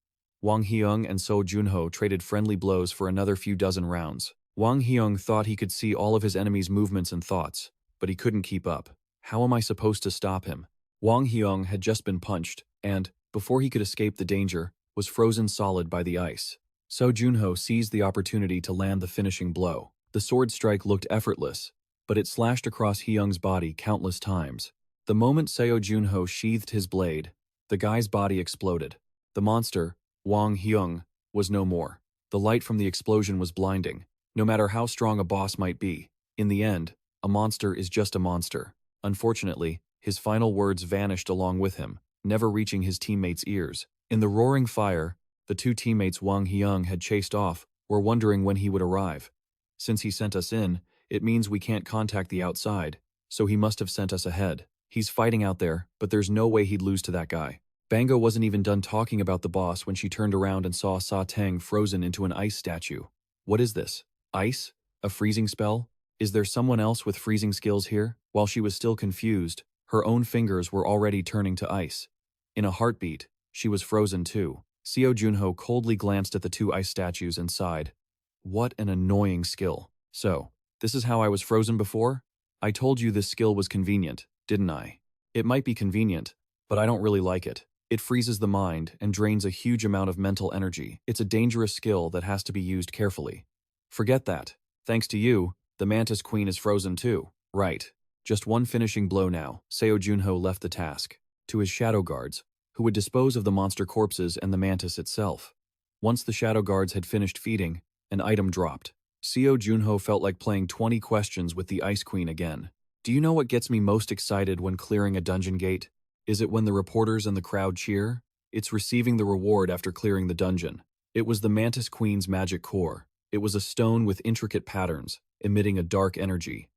Wang Hyung and Seo Junho traded friendly blows for another few dozen rounds. Wang Hyung thought he could see all of his enemy's movements and thoughts, but he couldn't keep up. How am I supposed to stop him? Wang Hyung had just been punched, and, before he could escape the danger, was frozen solid by the ice. Seo Junho seized the opportunity to land the finishing blow. The sword strike looked effortless, but it slashed across Hyung's body countless times. The moment Seo Junho sheathed his blade, the guy's body exploded. The monster, Wang Hyung, was no more. The light from the explosion was blinding. No matter how strong a boss might be, in the end, a monster is just a monster. Unfortunately, his final words vanished along with him, never reaching his teammates' ears. In the roaring fire, the two teammates Wang Hyung had chased off were wondering when he would arrive. Since he sent us in, it means we can't contact the outside, so he must have sent us ahead. He's fighting out there, but there's no way he'd lose to that guy. Bango wasn't even done talking about the boss when she turned around and saw Sa Teng frozen into an ice statue. What is this? Ice? A freezing spell? Is there someone else with freezing skills here? While she was still confused, her own fingers were already turning to ice. In a heartbeat, she was frozen too. Seo Junho coldly glanced at the two ice statues and sighed. What an annoying skill. So, this is how I was frozen before? I told you this skill was convenient, didn't I? It might be convenient, but I don't really like it. It freezes the mind and drains a huge amount of mental energy. It's a dangerous skill that has to be used carefully. Forget that. Thanks to you, the Mantis Queen is frozen too. Right. Just one finishing blow now. Seo Junho left the task to his shadow guards, who would dispose of the monster corpses and the mantis itself. Once the shadow guards had finished feeding, an item dropped. Seo Junho felt like playing 20 questions with the Ice Queen again. Do you know what gets me most excited when clearing a dungeon gate? Is it when the reporters and the crowd cheer? It's receiving the reward after clearing the dungeon. It was the Mantis Queen's magic core. It was a stone with intricate patterns, emitting a dark energy.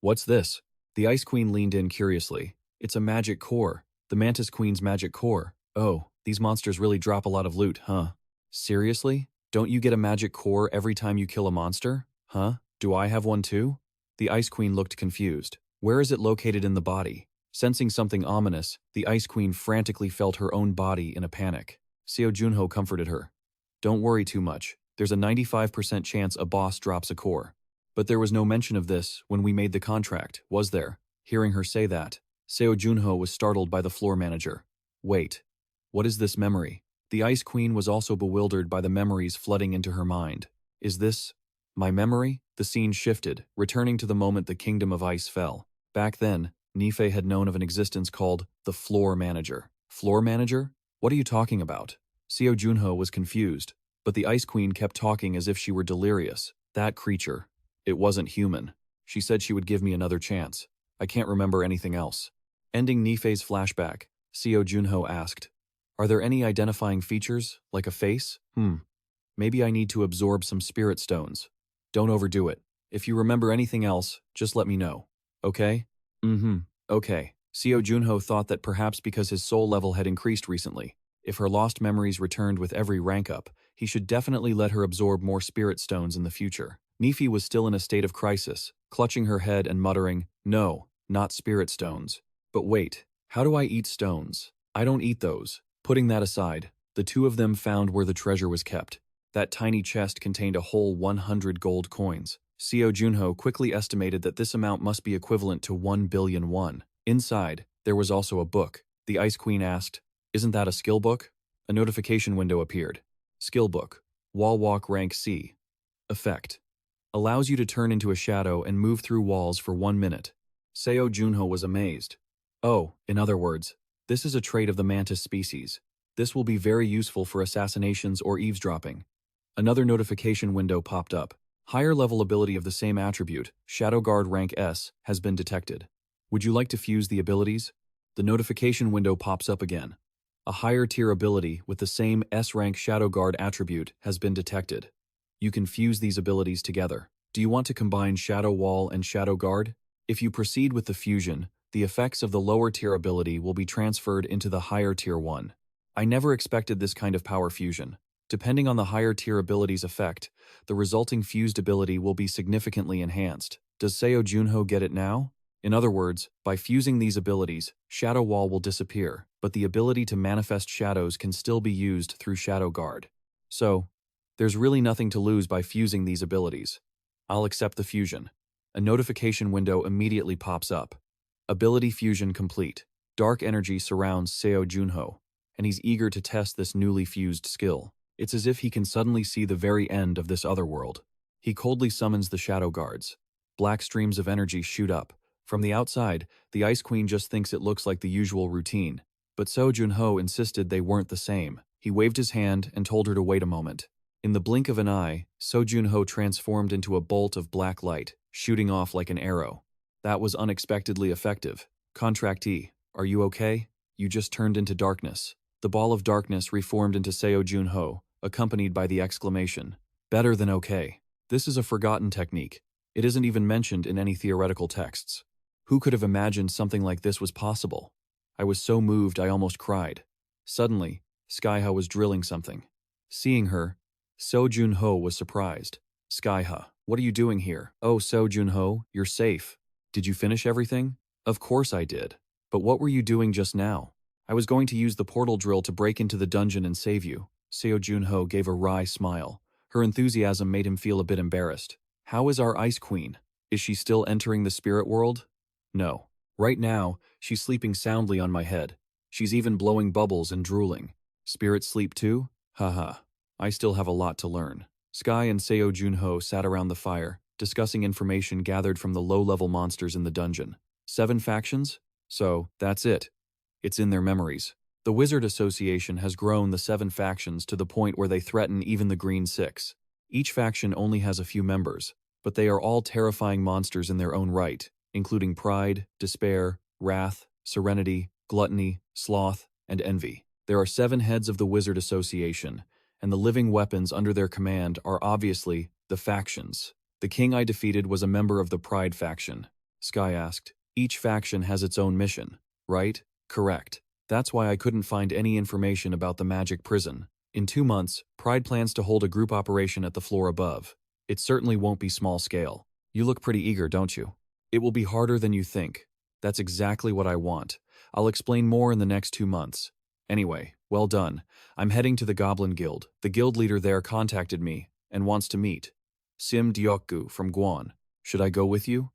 What's this? The Ice Queen leaned in curiously. It's a magic core. The Mantis Queen's magic core. Oh, these monsters really drop a lot of loot, huh? Seriously? Don't you get a magic core every time you kill a monster? Huh? Do I have one too? The Ice Queen looked confused. Where is it located in the body? Sensing something ominous, the Ice Queen frantically felt her own body in a panic. Seo Junho comforted her. Don't worry too much. There's a 95% chance a boss drops a core. But there was no mention of this when we made the contract, was there? Hearing her say that, Seo Junho was startled by the floor manager. Wait, what is this memory? The Ice Queen was also bewildered by the memories flooding into her mind. Is this my memory? The scene shifted, returning to the moment the Kingdom of Ice fell. Back then, Nifei had known of an existence called the Floor Manager. Floor Manager? What are you talking about? Seo Junho was confused, but the Ice Queen kept talking as if she were delirious. That creature. It wasn't human. She said she would give me another chance. I can't remember anything else. Ending Nifei's flashback, Seo Junho asked, Are there any identifying features, like a face? Maybe I need to absorb some spirit stones. Don't overdo it. If you remember anything else, just let me know. Okay? Okay. Seo Junho thought that perhaps because his soul level had increased recently, if her lost memories returned with every rank up, he should definitely let her absorb more spirit stones in the future. Nifei was still in a state of crisis, clutching her head and muttering, No, not spirit stones. But wait, how do I eat stones? I don't eat those. Putting that aside, the two of them found where the treasure was kept. That tiny chest contained a whole 100 gold coins. Seo Junho quickly estimated that this amount must be equivalent to 1 billion won. Inside, there was also a book. The Ice Queen asked, Isn't that a skill book? A notification window appeared. Skill book. Wall walk rank C. Effect. Allows you to turn into a shadow and move through walls for 1 minute. Seo Junho was amazed. Oh, in other words, this is a trait of the mantis species. This will be very useful for assassinations or eavesdropping. Another notification window popped up. Higher level ability of the same attribute, Shadow Guard rank S, has been detected. Would you like to fuse the abilities? The notification window pops up again. A higher tier ability with the same S rank Shadow Guard attribute has been detected. You can fuse these abilities together. Do you want to combine Shadow Wall and Shadow Guard? If you proceed with the fusion, the effects of the lower tier ability will be transferred into the higher tier one. I never expected this kind of power fusion. Depending on the higher tier ability's effect, the resulting fused ability will be significantly enhanced. Does Seo Junho get it now? In other words, by fusing these abilities, Shadow Wall will disappear, but the ability to manifest shadows can still be used through Shadow Guard. So, there's really nothing to lose by fusing these abilities. I'll accept the fusion. A notification window immediately pops up. Ability fusion complete. Dark energy surrounds Seo Junho, and he's eager to test this newly fused skill. It's as if he can suddenly see the very end of this other world. He coldly summons the Shadow Guards. Black streams of energy shoot up. From the outside, the Ice Queen just thinks it looks like the usual routine. But Seo Junho insisted they weren't the same. He waved his hand and told her to wait a moment. In the blink of an eye, Seo Junho transformed into a bolt of black light, shooting off like an arrow. That was unexpectedly effective. Contractee, are you okay? You just turned into darkness. The ball of darkness reformed into Seo Junho, accompanied by the exclamation, "Better than okay." This is a forgotten technique. It isn't even mentioned in any theoretical texts. Who could have imagined something like this was possible? I was so moved I almost cried. Suddenly, Skyha was drilling something. Seeing her, Seo Junho was surprised. Skyha, what are you doing here? Oh, Seo Junho, you're safe. Did you finish everything? Of course I did. But what were you doing just now? I was going to use the portal drill to break into the dungeon and save you. Seo Junho gave a wry smile. Her enthusiasm made him feel a bit embarrassed. How is our Ice Queen? Is she still entering the spirit world? No. Right now, she's sleeping soundly on my head. She's even blowing bubbles and drooling. Spirit sleep too? Haha. I still have a lot to learn. Sky and Seo Junho sat around the fire, discussing information gathered from the low-level monsters in the dungeon. 7 factions? So, that's it. It's in their memories. The Wizard Association has grown the 7 factions to the point where they threaten even the Green Six. Each faction only has a few members, but they are all terrifying monsters in their own right, including pride, despair, wrath, serenity, gluttony, sloth, and envy. There are 7 heads of the Wizard Association, and the living weapons under their command are obviously the factions. The king I defeated was a member of the Pride faction. Sky asked. Each faction has its own mission, right? Correct. That's why I couldn't find any information about the magic prison. In 2 months, Pride plans to hold a group operation at the floor above. It certainly won't be small scale. You look pretty eager, don't you? It will be harder than you think. That's exactly what I want. I'll explain more in the next 2 months. Anyway, well done. I'm heading to the Goblin Guild. The guild leader there contacted me and wants to meet. Sim Diokgu from Guan. Should I go with you?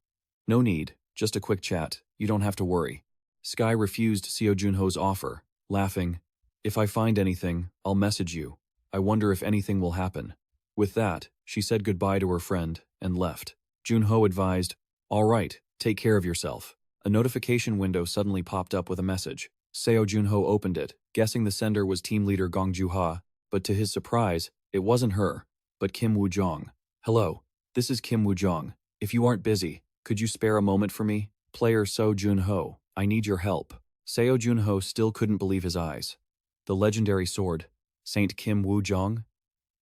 No need. Just a quick chat. You don't have to worry. Sky refused Seo Junho's offer, laughing. If I find anything, I'll message you. I wonder if anything will happen. With that, she said goodbye to her friend and left. Junho advised, all right, take care of yourself. A notification window suddenly popped up with a message. Seo Junho opened it, guessing the sender was team leader Gong Juha, but to his surprise, it wasn't her, but Kim Woo-jong. Hello, this is Kim Woo-jong. If you aren't busy, could you spare a moment for me? Player Seo Junho, I need your help. Seo Junho still couldn't believe his eyes. The legendary sword, Saint Kim Woo-jong?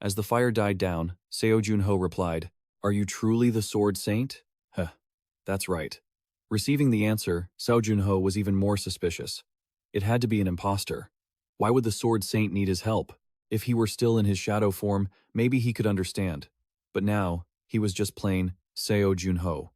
As the fire died down, Seo Junho replied, are you truly the Sword Saint? Huh, that's right. Receiving the answer, Seo Junho was even more suspicious. It had to be an imposter. Why would the Sword Saint need his help? If he were still in his shadow form, maybe he could understand. But now, he was just plain Seo Junho.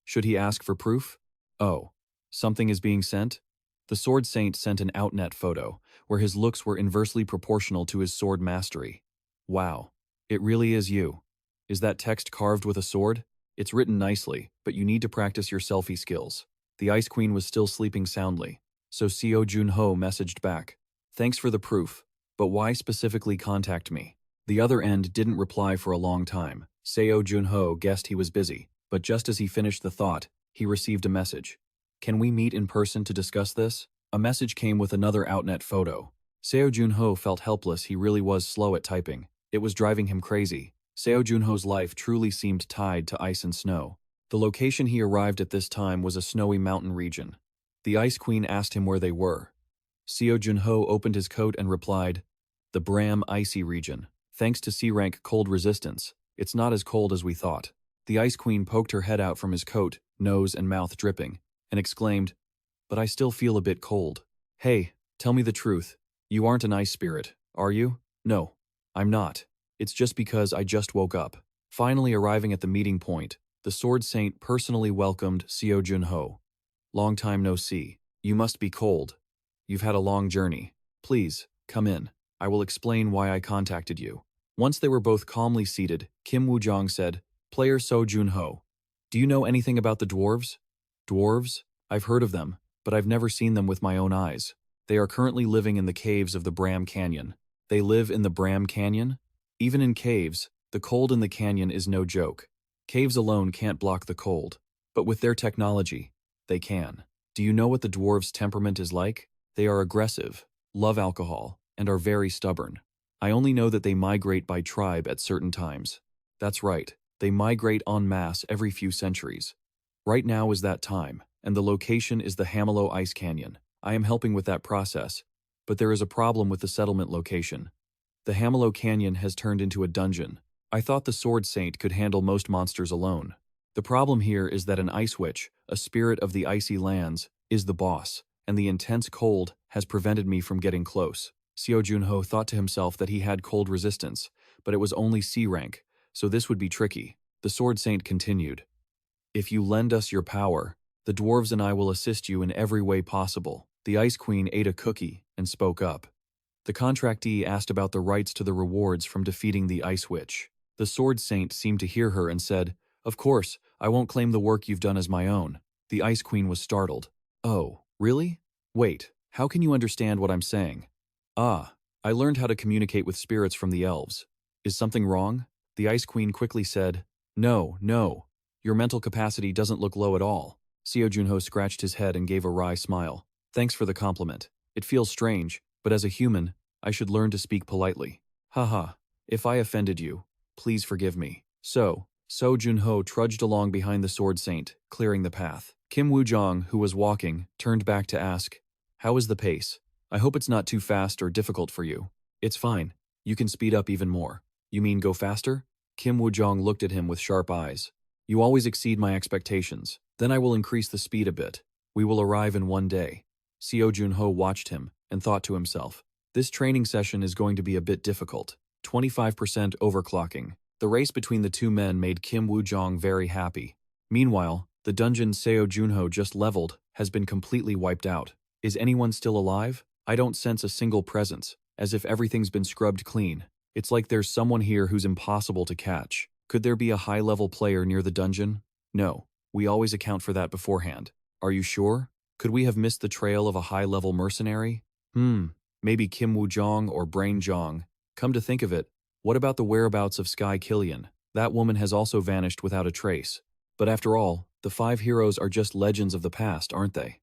Should he ask for proof? Oh, something is being sent? The Sword Saint sent an outnet photo, where his looks were inversely proportional to his sword mastery. Wow, it really is you. Is that text carved with a sword? It's written nicely, but you need to practice your selfie skills. The Ice Queen was still sleeping soundly, so Seo Junho messaged back. Thanks for the proof, but why specifically contact me? The other end didn't reply for a long time. Seo Junho guessed he was busy, but just as he finished the thought, he received a message. Can we meet in person to discuss this? A message came with another outnet photo. Seo Junho felt helpless. He really was slow at typing. It was driving him crazy. Seo Junho's life truly seemed tied to ice and snow. The location he arrived at this time was a snowy mountain region. The Ice Queen asked him where they were. Seo Junho opened his coat and replied, the Bram Icy region. Thanks to C-rank cold resistance, it's not as cold as we thought. The Ice Queen poked her head out from his coat, nose and mouth dripping, and exclaimed, but I still feel a bit cold. Hey, tell me the truth. You aren't an ice spirit, are you? No, I'm not. It's just because I just woke up. Finally arriving at the meeting point, the Sword Saint personally welcomed Seo Junho. Long time no see. You must be cold. You've had a long journey. Please, come in. I will explain why I contacted you. Once they were both calmly seated, Kim Woo-jong said, Player Seo Junho, do you know anything about the dwarves? Dwarves? I've heard of them, but I've never seen them with my own eyes. They are currently living in the caves of the Bram Canyon. They live in the Bram Canyon? Even in caves, the cold in the canyon is no joke. Caves alone can't block the cold, but with their technology, they can. Do you know what the dwarves' temperament is like? They are aggressive, love alcohol, and are very stubborn. I only know that they migrate by tribe at certain times. That's right, they migrate en masse every few centuries. Right now is that time, and the location is the Hamelo Ice Canyon. I am helping with that process, but there is a problem with the settlement location. The Hamelo Canyon has turned into a dungeon. I thought the Sword Saint could handle most monsters alone. The problem here is that an ice witch, a spirit of the icy lands, is the boss, and the intense cold has prevented me from getting close. Seo Junho thought to himself that he had cold resistance, but it was only C rank, so this would be tricky. The Sword Saint continued. If you lend us your power, the dwarves and I will assist you in every way possible. The Ice Queen ate a cookie and spoke up. The contractee asked about the rights to the rewards from defeating the Ice Witch. The Sword Saint seemed to hear her and said, Of course, I won't claim the work you've done as my own. The Ice Queen was startled. Oh, really? Wait, how can you understand what I'm saying? Ah, I learned how to communicate with spirits from the elves. Is something wrong? The Ice Queen quickly said, No, no. Your mental capacity doesn't look low at all. Seo Junho scratched his head and gave a wry smile. Thanks for the compliment. It feels strange, but as a human, I should learn to speak politely. Haha, if I offended you, please forgive me. So, Seo Junho trudged along behind the Sword Saint, clearing the path. Kim Woo-jong, who was walking, turned back to ask, How is the pace? I hope it's not too fast or difficult for you. It's fine. You can speed up even more. You mean go faster? Kim Woo-jong looked at him with sharp eyes. You always exceed my expectations. Then I will increase the speed a bit. We will arrive in one day. Seo Junho watched him and thought to himself, This training session is going to be a bit difficult. 25% overclocking. The race between the two men made Kim Woo-jong very happy. Meanwhile, the dungeon Seo Junho just leveled has been completely wiped out. Is anyone still alive? I don't sense a single presence, as if everything's been scrubbed clean. It's like there's someone here who's impossible to catch. Could there be a high-level player near the dungeon? No, we always account for that beforehand. Are you sure? Could we have missed the trail of a high-level mercenary? Maybe Kim Woo-jong or Brain Jong. Come to think of it, what about the whereabouts of Sky Killian? That woman has also vanished without a trace. But after all, the 5 heroes are just legends of the past, aren't they?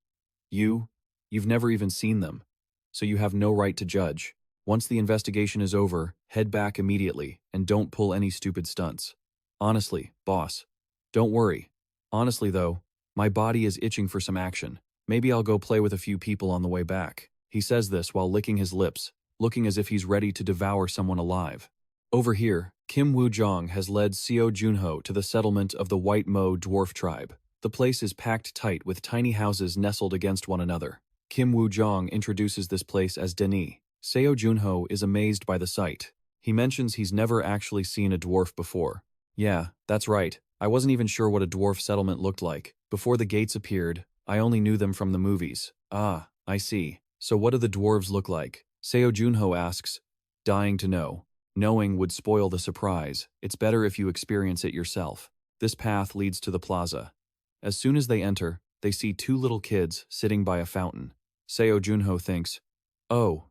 You've never even seen them, so you have no right to judge. Once the investigation is over, head back immediately and don't pull any stupid stunts. Honestly, boss. Don't worry. Honestly though, my body is itching for some action. Maybe I'll go play with a few people on the way back. He says this while licking his lips, looking as if he's ready to devour someone alive. Over here, Kim Woo-jong has led Seo Junho to the settlement of the White Mo dwarf tribe. The place is packed tight with tiny houses nestled against one another. Kim Woo-jong introduces this place as Denis. Seo Junho is amazed by the sight. He mentions he's never actually seen a dwarf before. Yeah, that's right. I wasn't even sure what a dwarf settlement looked like. Before the gates appeared, I only knew them from the movies. Ah, I see. So what do the dwarves look like? Seo Junho asks, dying to know. Knowing would spoil the surprise. It's better if you experience it yourself. This path leads to the plaza. As soon as they enter, they see 2 little kids sitting by a fountain. Seo Junho thinks, Oh,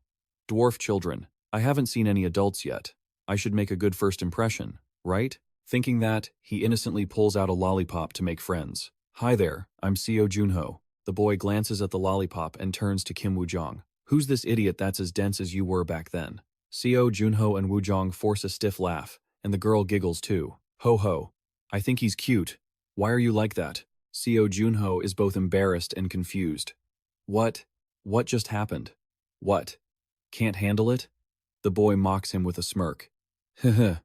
dwarf children. I haven't seen any adults yet. I should make a good first impression, right? Thinking that, he innocently pulls out a lollipop to make friends. Hi there, I'm Seo Junho. The boy glances at the lollipop and turns to Kim Woo-jong. Who's this idiot that's as dense as you were back then? Seo Junho and Woo-jong force a stiff laugh, and the girl giggles too. Ho ho. I think he's cute. Why are you like that? Seo Junho is both embarrassed and confused. What? What just happened? What? Can't handle it? The boy mocks him with a smirk. Heh.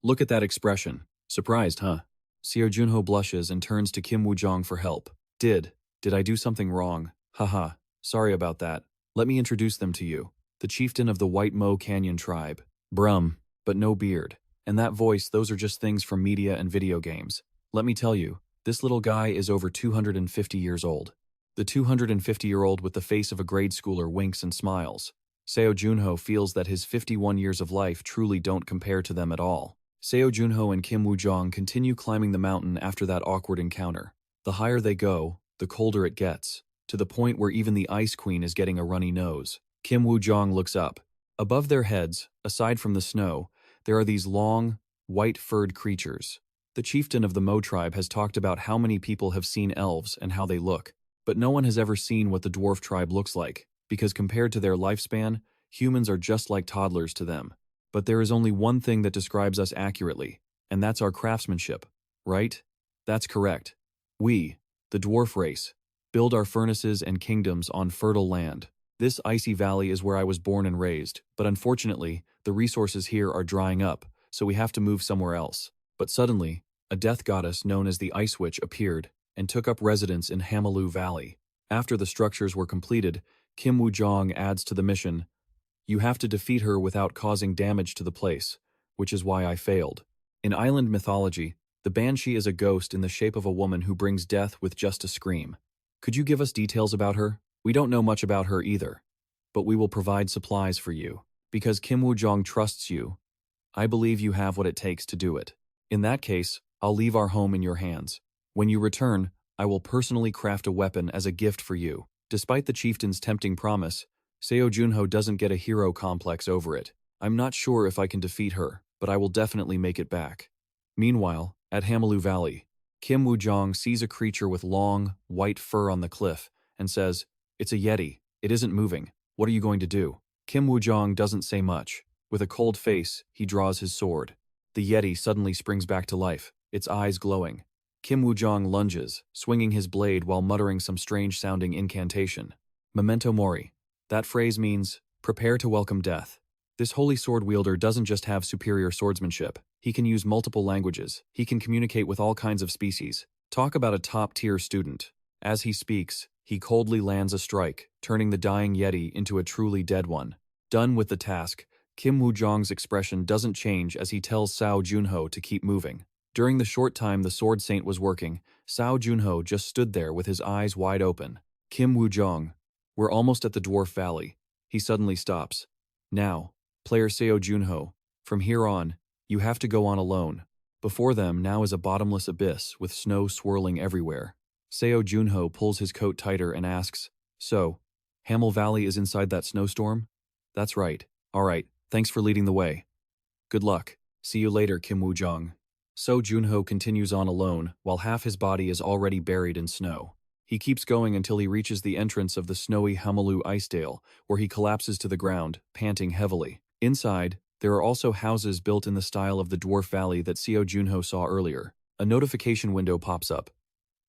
Look at that expression. Surprised, huh? Seo Junho blushes and turns to Kim Woo-jong for help. Did I do something wrong? Haha, sorry about that. Let me introduce them to you. The chieftain of the White Mo Canyon tribe. Brum. but no beard. And that voice, those are just things from media and video games. Let me tell you, this little guy is over 250 years old. The 250-year-old with the face of a grade schooler winks and smiles. Seo Junho feels that his 51 years of life truly don't compare to them at all. Seo Junho and Kim Woo-jong continue climbing the mountain after that awkward encounter. The higher they go, the colder it gets, to the point where even the Ice Queen is getting a runny nose. Kim Woo-jong looks up. Above their heads, aside from the snow, there are these long, white-furred creatures. The chieftain of the Mo tribe has talked about how many people have seen elves and how they look, but no one has ever seen what the dwarf tribe looks like, because compared to their lifespan, humans are just like toddlers to them. But there is only one thing that describes us accurately, and that's our craftsmanship, right? That's correct. We, the dwarf race, build our furnaces and kingdoms on fertile land. This icy valley is where I was born and raised, but unfortunately, the resources here are drying up, so we have to move somewhere else. But suddenly, a death goddess known as the Ice Witch appeared and took up residence in Hamalu Valley. After the structures were completed, Kim Woo-jong adds to the mission, "You have to defeat her without causing damage to the place, which is why I failed." In island mythology, the Banshee is a ghost in the shape of a woman who brings death with just a scream. Could you give us details about her? We don't know much about her either, but we will provide supplies for you. Because Kim Woo-jong trusts you, I believe you have what it takes to do it. In that case, I'll leave our home in your hands. When you return, I will personally craft a weapon as a gift for you. Despite the chieftain's tempting promise, Seo Junho doesn't get a hero complex over it. I'm not sure if I can defeat her, but I will definitely make it back. Meanwhile, at Hamalu Valley, Kim Woo-jong sees a creature with long, white fur on the cliff and says, "It's a yeti. It isn't moving. What are you going to do?" Kim Woo-jong doesn't say much. With a cold face, he draws his sword. The yeti suddenly springs back to life, its eyes glowing. Kim Woo-jong lunges, swinging his blade while muttering some strange-sounding incantation. Memento mori. That phrase means, prepare to welcome death. This holy sword wielder doesn't just have superior swordsmanship. He can use multiple languages. He can communicate with all kinds of species. Talk about a top-tier student. As he speaks, he coldly lands a strike, turning the dying yeti into a truly dead one. Done with the task, Kim Woo-jong's expression doesn't change as he tells Seo Junho to keep moving. During the short time the Sword Saint was working, Seo Junho just stood there with his eyes wide open. Kim Woo-jong. We're almost at the Dwarf Valley. He suddenly stops. Now, player Seo Junho, from here on, you have to go on alone. Before them now is a bottomless abyss with snow swirling everywhere. Seo Junho pulls his coat tighter and asks, "So, Hamel Valley is inside that snowstorm?" "That's right. All right, thanks for leading the way." "Good luck. See you later, Kim Woo-jong." Seo Junho continues on alone, while half his body is already buried in snow. He keeps going until he reaches the entrance of the snowy Hamalu Icedale, where he collapses to the ground, panting heavily. Inside, there are also houses built in the style of the Dwarf Valley that Seo Junho saw earlier. A notification window pops up.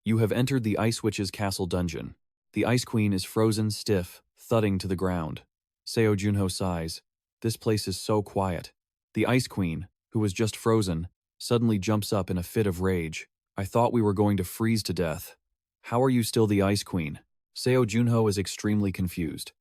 You have entered the Ice Witch's castle dungeon. The Ice Queen is frozen stiff, thudding to the ground. Seo Junho sighs. This place is so quiet. The Ice Queen, who was just frozen, suddenly jumps up in a fit of rage. "I thought we were going to freeze to death. How are you still the Ice Queen?" Seo Junho is extremely confused.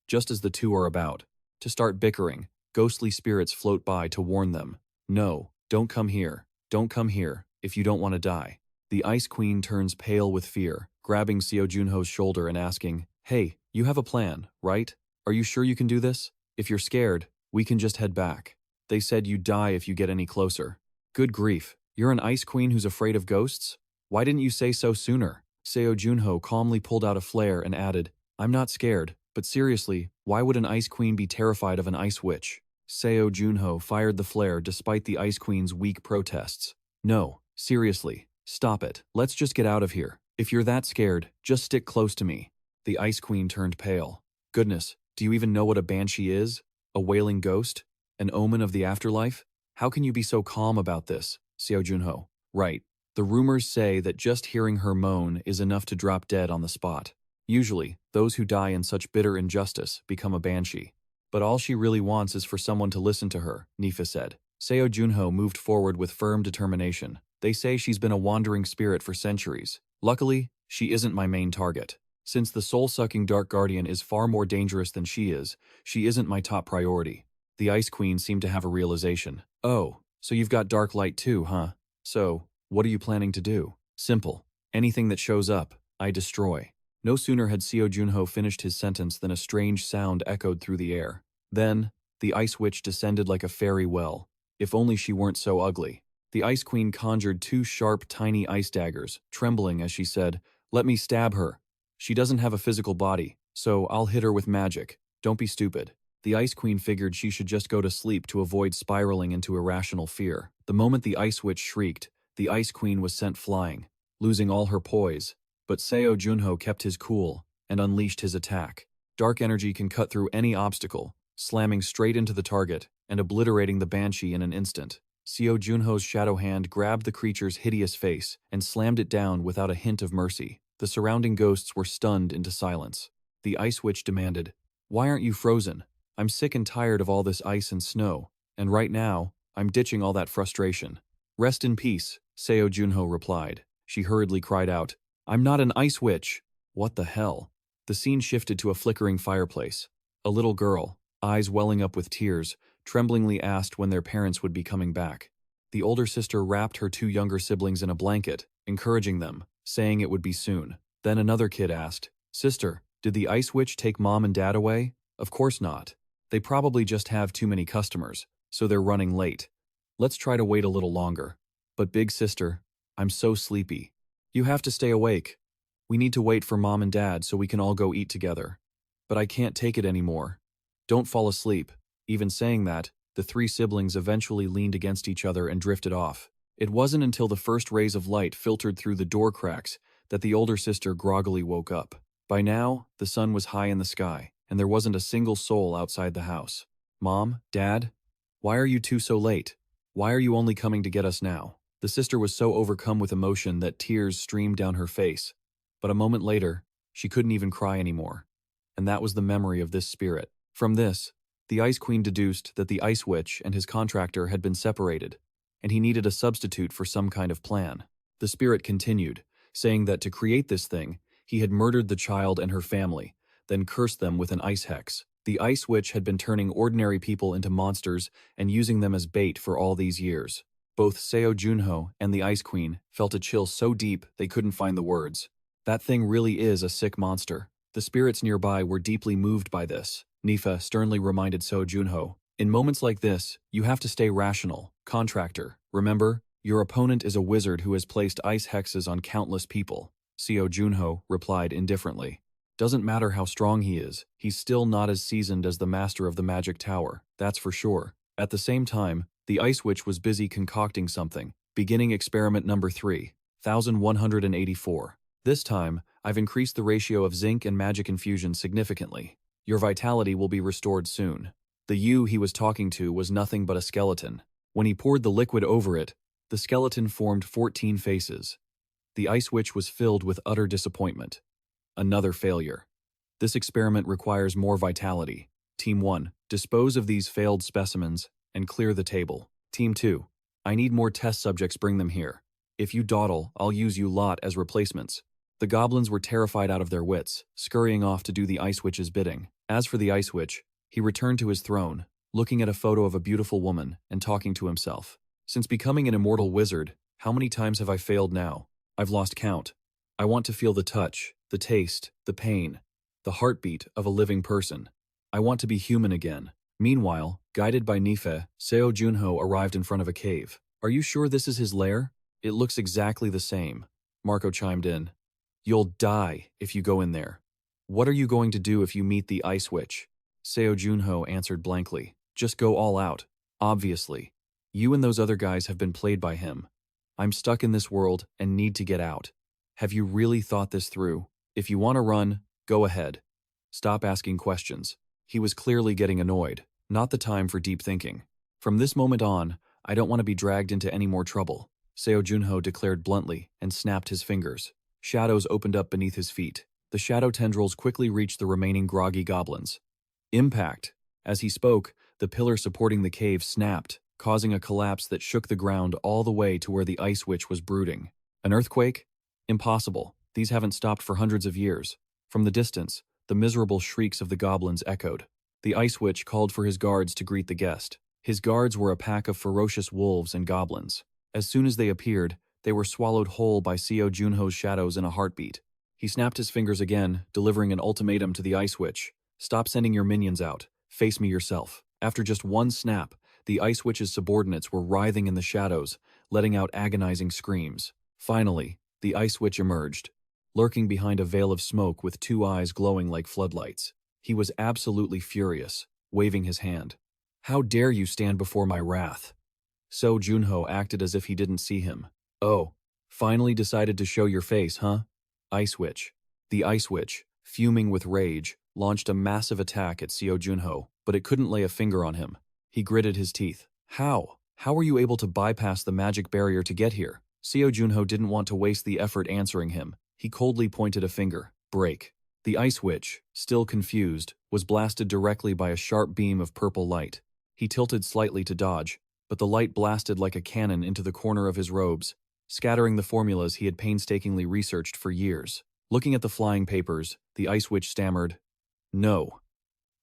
Just as the two are about to start bickering, ghostly spirits float by to warn them. "No, don't come here. Don't come here, if you don't want to die." The Ice Queen turns pale with fear, grabbing Seo Junho's shoulder and asking, "Hey, you have a plan, right? Are you sure you can do this? If you're scared, we can just head back. They said you'd die if you get any closer." "Good grief, you're an Ice Queen who's afraid of ghosts? Why didn't you say so sooner?" Seo Junho calmly pulled out a flare and added, "I'm not scared, but seriously, why would an Ice Queen be terrified of an Ice Witch?" Seo Junho fired the flare despite the Ice Queen's weak protests. "No, seriously, stop it. Let's just get out of here. If you're that scared, just stick close to me." The Ice Queen turned pale. "Goodness, do you even know what a banshee is? A wailing ghost? An omen of the afterlife? How can you be so calm about this?" Seo Junho. "Right. The rumors say that just hearing her moan is enough to drop dead on the spot. Usually, those who die in such bitter injustice become a banshee. But all she really wants is for someone to listen to her," Nifa said. Seo Junho moved forward with firm determination. "They say she's been a wandering spirit for centuries. Luckily, she isn't my main target. Since the soul-sucking Dark Guardian is far more dangerous than she isn't my top priority." The Ice Queen seemed to have a realization. Oh, so you've got dark light too, huh? So, what are you planning to do? Simple. Anything that shows up, I destroy. No sooner had Seo Junho finished his sentence than a strange sound echoed through the air. Then, the Ice Witch descended like a fairy well. If only she weren't so ugly. The Ice Queen conjured two sharp, tiny ice daggers, trembling as she said, "Let me stab her. She doesn't have a physical body, so I'll hit her with magic. Don't be stupid." The Ice Queen figured she should just go to sleep to avoid spiraling into irrational fear. The moment the Ice Witch shrieked, the Ice Queen was sent flying, losing all her poise. But Seo Junho kept his cool and unleashed his attack. Dark energy can cut through any obstacle, slamming straight into the target and obliterating the Banshee in an instant. Seo Junho's shadow hand grabbed the creature's hideous face and slammed it down without a hint of mercy. The surrounding ghosts were stunned into silence. The Ice Witch demanded, "Why aren't you frozen? I'm sick and tired of all this ice and snow, and right now, I'm ditching all that frustration." "Rest in peace," Seo Junho replied. She hurriedly cried out, "I'm not an ice witch." What the hell? The scene shifted to a flickering fireplace. A little girl, eyes welling up with tears, tremblingly asked when their parents would be coming back. The older sister wrapped her two younger siblings in a blanket, encouraging them, saying it would be soon. Then another kid asked, "Sister, did the Ice Witch take Mom and Dad away?" "Of course not. They probably just have too many customers, so they're running late. Let's try to wait a little longer." "But big sister, I'm so sleepy." "You have to stay awake. We need to wait for Mom and Dad so we can all go eat together." "But I can't take it anymore." "Don't fall asleep." Even saying that, the three siblings eventually leaned against each other and drifted off. It wasn't until the first rays of light filtered through the door cracks that the older sister groggily woke up. By now, the sun was high in the sky, and there wasn't a single soul outside the house. "Mom, Dad, why are you two so late? Why are you only coming to get us now?" The sister was so overcome with emotion that tears streamed down her face. But a moment later, she couldn't even cry anymore. And that was the memory of this spirit. From this, the Ice Queen deduced that the Ice Witch and his contractor had been separated, and he needed a substitute for some kind of plan. The spirit continued, saying that to create this thing, he had murdered the child and her family, then cursed them with an ice hex. The Ice Witch had been turning ordinary people into monsters and using them as bait for all these years. Both Seo Junho and the Ice Queen felt a chill so deep they couldn't find the words. That thing really is a sick monster. The spirits nearby were deeply moved by this. Nifa sternly reminded Seo Junho, "In moments like this, you have to stay rational. Contractor, remember, your opponent is a wizard who has placed ice hexes on countless people." Seo Junho replied indifferently, "Doesn't matter how strong he is, he's still not as seasoned as the master of the magic tower, that's for sure." At the same time, the Ice Witch was busy concocting something, beginning experiment number 3,184. "This time, I've increased the ratio of zinc and magic infusion significantly. Your vitality will be restored soon." The you he was talking to was nothing but a skeleton. When he poured the liquid over it, the skeleton formed 14 faces. The Ice Witch was filled with utter disappointment. Another failure. "This experiment requires more vitality. Team 1, dispose of these failed specimens and clear the table. Team 2, I need more test subjects, bring them here. If you dawdle, I'll use you lot as replacements." The goblins were terrified out of their wits, scurrying off to do the Ice Witch's bidding. As for the Ice Witch, he returned to his throne, looking at a photo of a beautiful woman and talking to himself. "Since becoming an immortal wizard, how many times have I failed now? I've lost count. I want to feel the touch, the taste, the pain, the heartbeat of a living person. I want to be human again." Meanwhile, guided by Nife, Seo Junho arrived in front of a cave. "Are you sure this is his lair? It looks exactly the same." Marco chimed in. "You'll die if you go in there. What are you going to do if you meet the Ice Witch?" Seo Junho answered blankly. "Just go all out. Obviously. You and those other guys have been played by him. I'm stuck in this world and need to get out. Have you really thought this through? If you want to run, go ahead. Stop asking questions." He was clearly getting annoyed. Not the time for deep thinking. "From this moment on, I don't want to be dragged into any more trouble," Seo Junho declared bluntly and snapped his fingers. Shadows opened up beneath his feet. The shadow tendrils quickly reached the remaining groggy goblins. Impact! As he spoke, the pillar supporting the cave snapped, causing a collapse that shook the ground all the way to where the Ice Witch was brooding. An earthquake? Impossible. These haven't stopped for hundreds of years. From the distance, the miserable shrieks of the goblins echoed. The Ice Witch called for his guards to greet the guest. His guards were a pack of ferocious wolves and goblins. As soon as they appeared, they were swallowed whole by Seo Junho's shadows in a heartbeat. He snapped his fingers again, delivering an ultimatum to the Ice Witch. Stop sending your minions out. Face me yourself. After just one snap, the Ice Witch's subordinates were writhing in the shadows, letting out agonizing screams. Finally, the Ice Witch emerged, lurking behind a veil of smoke with two eyes glowing like floodlights. He was absolutely furious, waving his hand. How dare you stand before my wrath? Seo Junho acted as if he didn't see him. Oh, finally decided to show your face, huh? Ice Witch. The Ice Witch, fuming with rage, launched a massive attack at Seo Junho, but it couldn't lay a finger on him. He gritted his teeth. How? How were you able to bypass the magic barrier to get here? Seo Junho didn't want to waste the effort answering him. He coldly pointed a finger. Break. The Ice Witch, still confused, was blasted directly by a sharp beam of purple light. He tilted slightly to dodge, but the light blasted like a cannon into the corner of his robes, scattering the formulas he had painstakingly researched for years. Looking at the flying papers, the Ice Witch stammered, "No.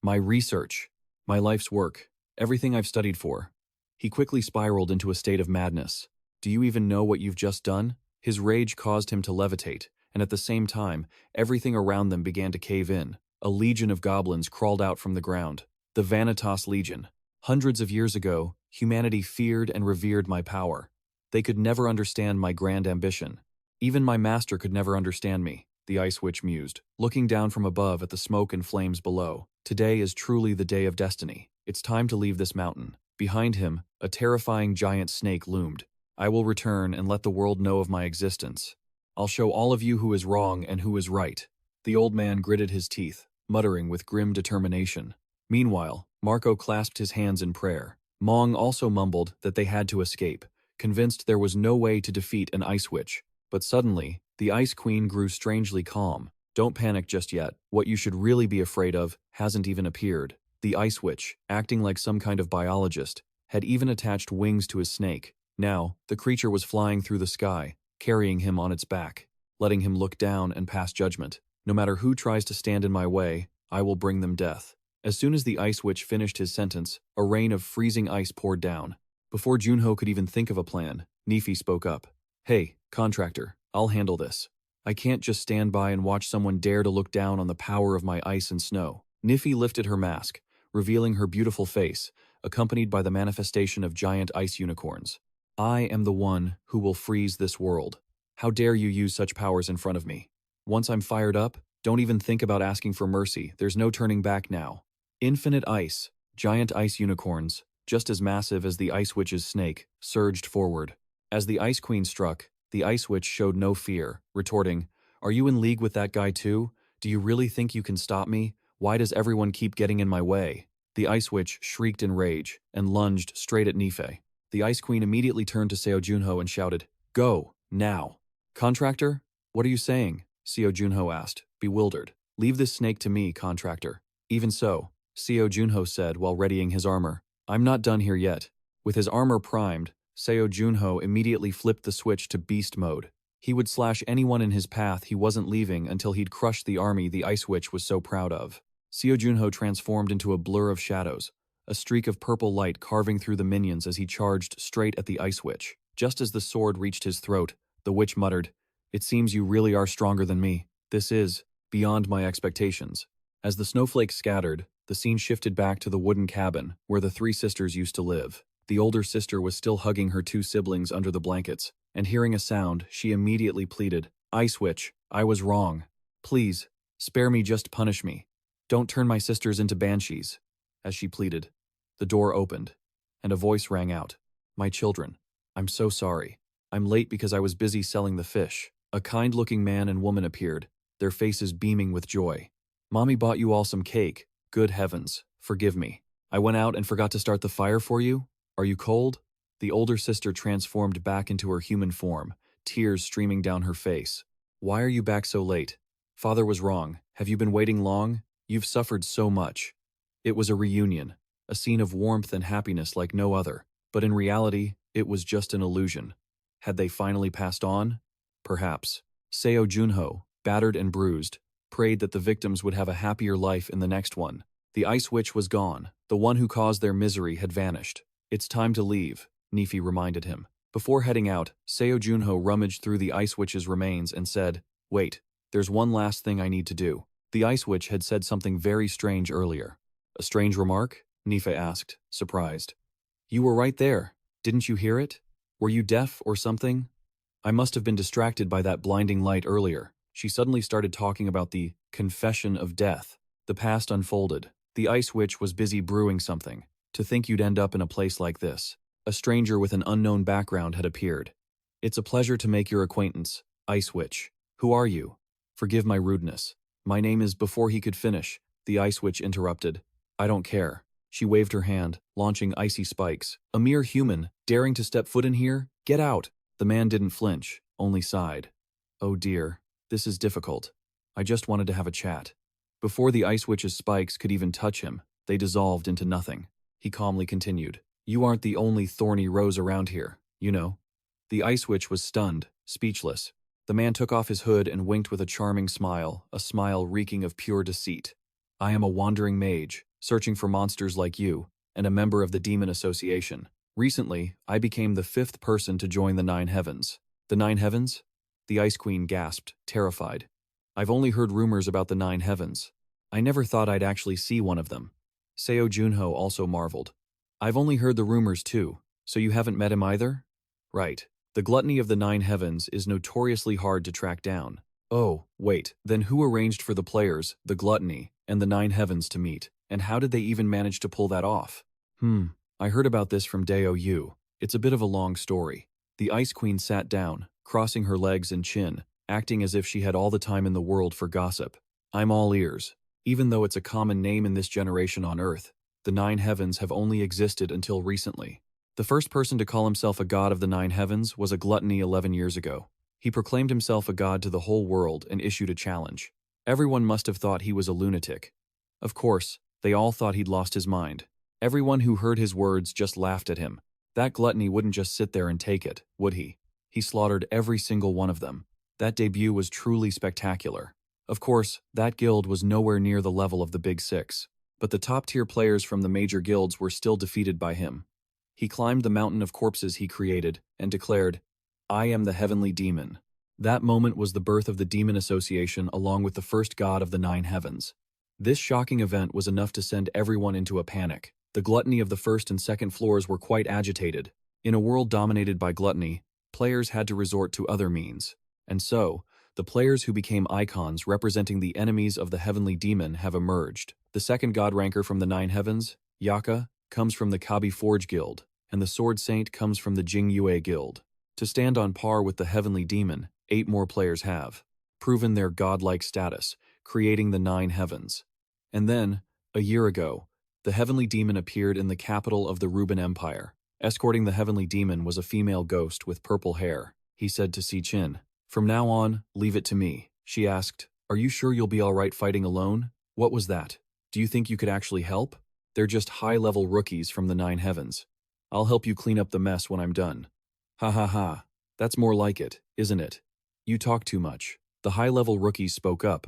My research. My life's work. Everything I've studied for." He quickly spiraled into a state of madness. Do you even know what you've just done? His rage caused him to levitate, and at the same time, everything around them began to cave in. A legion of goblins crawled out from the ground. The Vanitas Legion. Hundreds of years ago, humanity feared and revered my power. They could never understand my grand ambition. Even my master could never understand me, the Ice Witch mused, looking down from above at the smoke and flames below. Today is truly the day of destiny. It's time to leave this mountain. Behind him, a terrifying giant snake loomed. I will return and let the world know of my existence. I'll show all of you who is wrong and who is right. The old man gritted his teeth, muttering with grim determination. Meanwhile, Marco clasped his hands in prayer. Mong also mumbled that they had to escape, convinced there was no way to defeat an Ice Witch. But suddenly, the Ice Queen grew strangely calm. Don't panic just yet. What you should really be afraid of hasn't even appeared. The Ice Witch, acting like some kind of biologist, had even attached wings to his snake. Now, the creature was flying through the sky, carrying him on its back, letting him look down and pass judgment. No matter who tries to stand in my way, I will bring them death. As soon as the Ice Witch finished his sentence, a rain of freezing ice poured down. Before Junho could even think of a plan, Nifi spoke up. Hey, contractor, I'll handle this. I can't just stand by and watch someone dare to look down on the power of my ice and snow. Nifi lifted her mask, revealing her beautiful face, accompanied by the manifestation of giant ice unicorns. I am the one who will freeze this world. How dare you use such powers in front of me? Once I'm fired up, don't even think about asking for mercy. There's no turning back now. Infinite ice, giant ice unicorns, just as massive as the Ice Witch's snake, surged forward. As the Ice Queen struck, the Ice Witch showed no fear, retorting, "Are you in league with that guy too? Do you really think you can stop me? Why does everyone keep getting in my way?" The Ice Witch shrieked in rage and lunged straight at Nife. The Ice Queen immediately turned to Seo Junho and shouted, "Go, now." "Contractor? What are you saying?" Seo Junho asked, bewildered. "Leave this snake to me, contractor." "Even so," Seo Junho said while readying his armor. "I'm not done here yet." With his armor primed, Seo Junho immediately flipped the switch to beast mode. He would slash anyone in his path he wasn't leaving until he'd crushed the army the Ice Witch was so proud of. Seo Junho transformed into a blur of shadows, a streak of purple light carving through the minions as he charged straight at the Ice Witch. Just as the sword reached his throat, the witch muttered, "It seems you really are stronger than me. This is beyond my expectations." As the snowflakes scattered, the scene shifted back to the wooden cabin where the three sisters used to live. The older sister was still hugging her two siblings under the blankets, and hearing a sound, she immediately pleaded, "Ice Witch, I was wrong. Please, spare me, just punish me. Don't turn my sisters into banshees." As she pleaded, the door opened, and a voice rang out, "My children, I'm so sorry. I'm late because I was busy selling the fish." A kind-looking man and woman appeared, their faces beaming with joy. "Mommy bought you all some cake. Good heavens, forgive me. I went out and forgot to start the fire for you. Are you cold?" The older sister transformed back into her human form, tears streaming down her face. "Why are you back so late? Father was wrong. Have you been waiting long? You've suffered so much." It was a reunion, a scene of warmth and happiness like no other, but in reality, it was just an illusion. Had they finally passed on? Perhaps. Seo Junho, battered and bruised, prayed that the victims would have a happier life in the next one. The Ice Witch was gone, The one who caused their misery had vanished. It's time to leave, Nephi reminded him. Before heading out, Seo Junho rummaged through the Ice Witch's remains and said, "Wait, there's one last thing I need to do." The Ice Witch had said something very strange earlier. A strange remark? Nephi asked, surprised. You were right there. Didn't you hear it? Were you deaf or something? I must have been distracted by that blinding light earlier. She suddenly started talking about the confession of death. The past unfolded. The Ice Witch was busy brewing something. To think you'd end up in a place like this. A stranger with an unknown background had appeared. It's a pleasure to make your acquaintance, Ice Witch. Who are you? Forgive my rudeness. My name is. Before he could finish, the Ice Witch interrupted. I don't care. She waved her hand, launching icy spikes. A mere human, daring to step foot in here? Get out! The man didn't flinch, only sighed. Oh dear, this is difficult. I just wanted to have a chat. Before the Ice Witch's spikes could even touch him, they dissolved into nothing. He calmly continued. You aren't the only thorny rose around here, you know. The Ice Witch was stunned, speechless. The man took off his hood and winked with a charming smile, a smile reeking of pure deceit. I am a wandering mage, searching for monsters like you, and a member of the Demon Association. Recently, I became the 5th person to join the 9 Heavens. The 9 Heavens? The Ice Queen gasped, terrified. I've only heard rumors about the 9 Heavens. I never thought I'd actually see one of them. Seo Junho also marveled. I've only heard the rumors too, so you haven't met him either? Right. The gluttony of the 9 Heavens is notoriously hard to track down. Oh, wait, then who arranged for the players, the gluttony, and the 9 Heavens to meet, and how did they even manage to pull that off? I heard about this from Deo Yu. It's a bit of a long story. The Ice Queen sat down, crossing her legs and chin, acting as if she had all the time in the world for gossip. I'm all ears. Even though it's a common name in this generation on Earth, the 9 Heavens have only existed until recently. The first person to call himself a god of the 9 Heavens was a gluttony 11 years ago. He proclaimed himself a god to the whole world and issued a challenge. Everyone must have thought he was a lunatic. Of course, they all thought he'd lost his mind. Everyone who heard his words just laughed at him. That gluttony wouldn't just sit there and take it, would he? He slaughtered every single one of them. That debut was truly spectacular. Of course, that guild was nowhere near the level of the Big Six, but the top-tier players from the major guilds were still defeated by him. He climbed the mountain of corpses he created and declared, I am the heavenly demon. That moment was the birth of the Demon Association along with the first god of the 9 Heavens. This shocking event was enough to send everyone into a panic. The gluttony of the first and second floors were quite agitated. In a world dominated by gluttony, players had to resort to other means. And so, the players who became icons representing the enemies of the heavenly demon have emerged. The second god ranker from the 9 Heavens, Yaka, comes from the Kabi Forge Guild, and the Sword Saint comes from the Jingyue Guild. To stand on par with the heavenly demon, 8 more players have proven their godlike status, creating the 9 Heavens. And then, a year ago, the heavenly demon appeared in the capital of the Ruben Empire. Escorting the heavenly demon was a female ghost with purple hair. He said to Si Chin, From now on, leave it to me. She asked, Are you sure you'll be alright fighting alone? What was that? Do you think you could actually help? They're just high-level rookies from the 9 Heavens. I'll help you clean up the mess when I'm done. Ha ha ha. That's more like it, isn't it? You talk too much. The high-level rookies spoke up.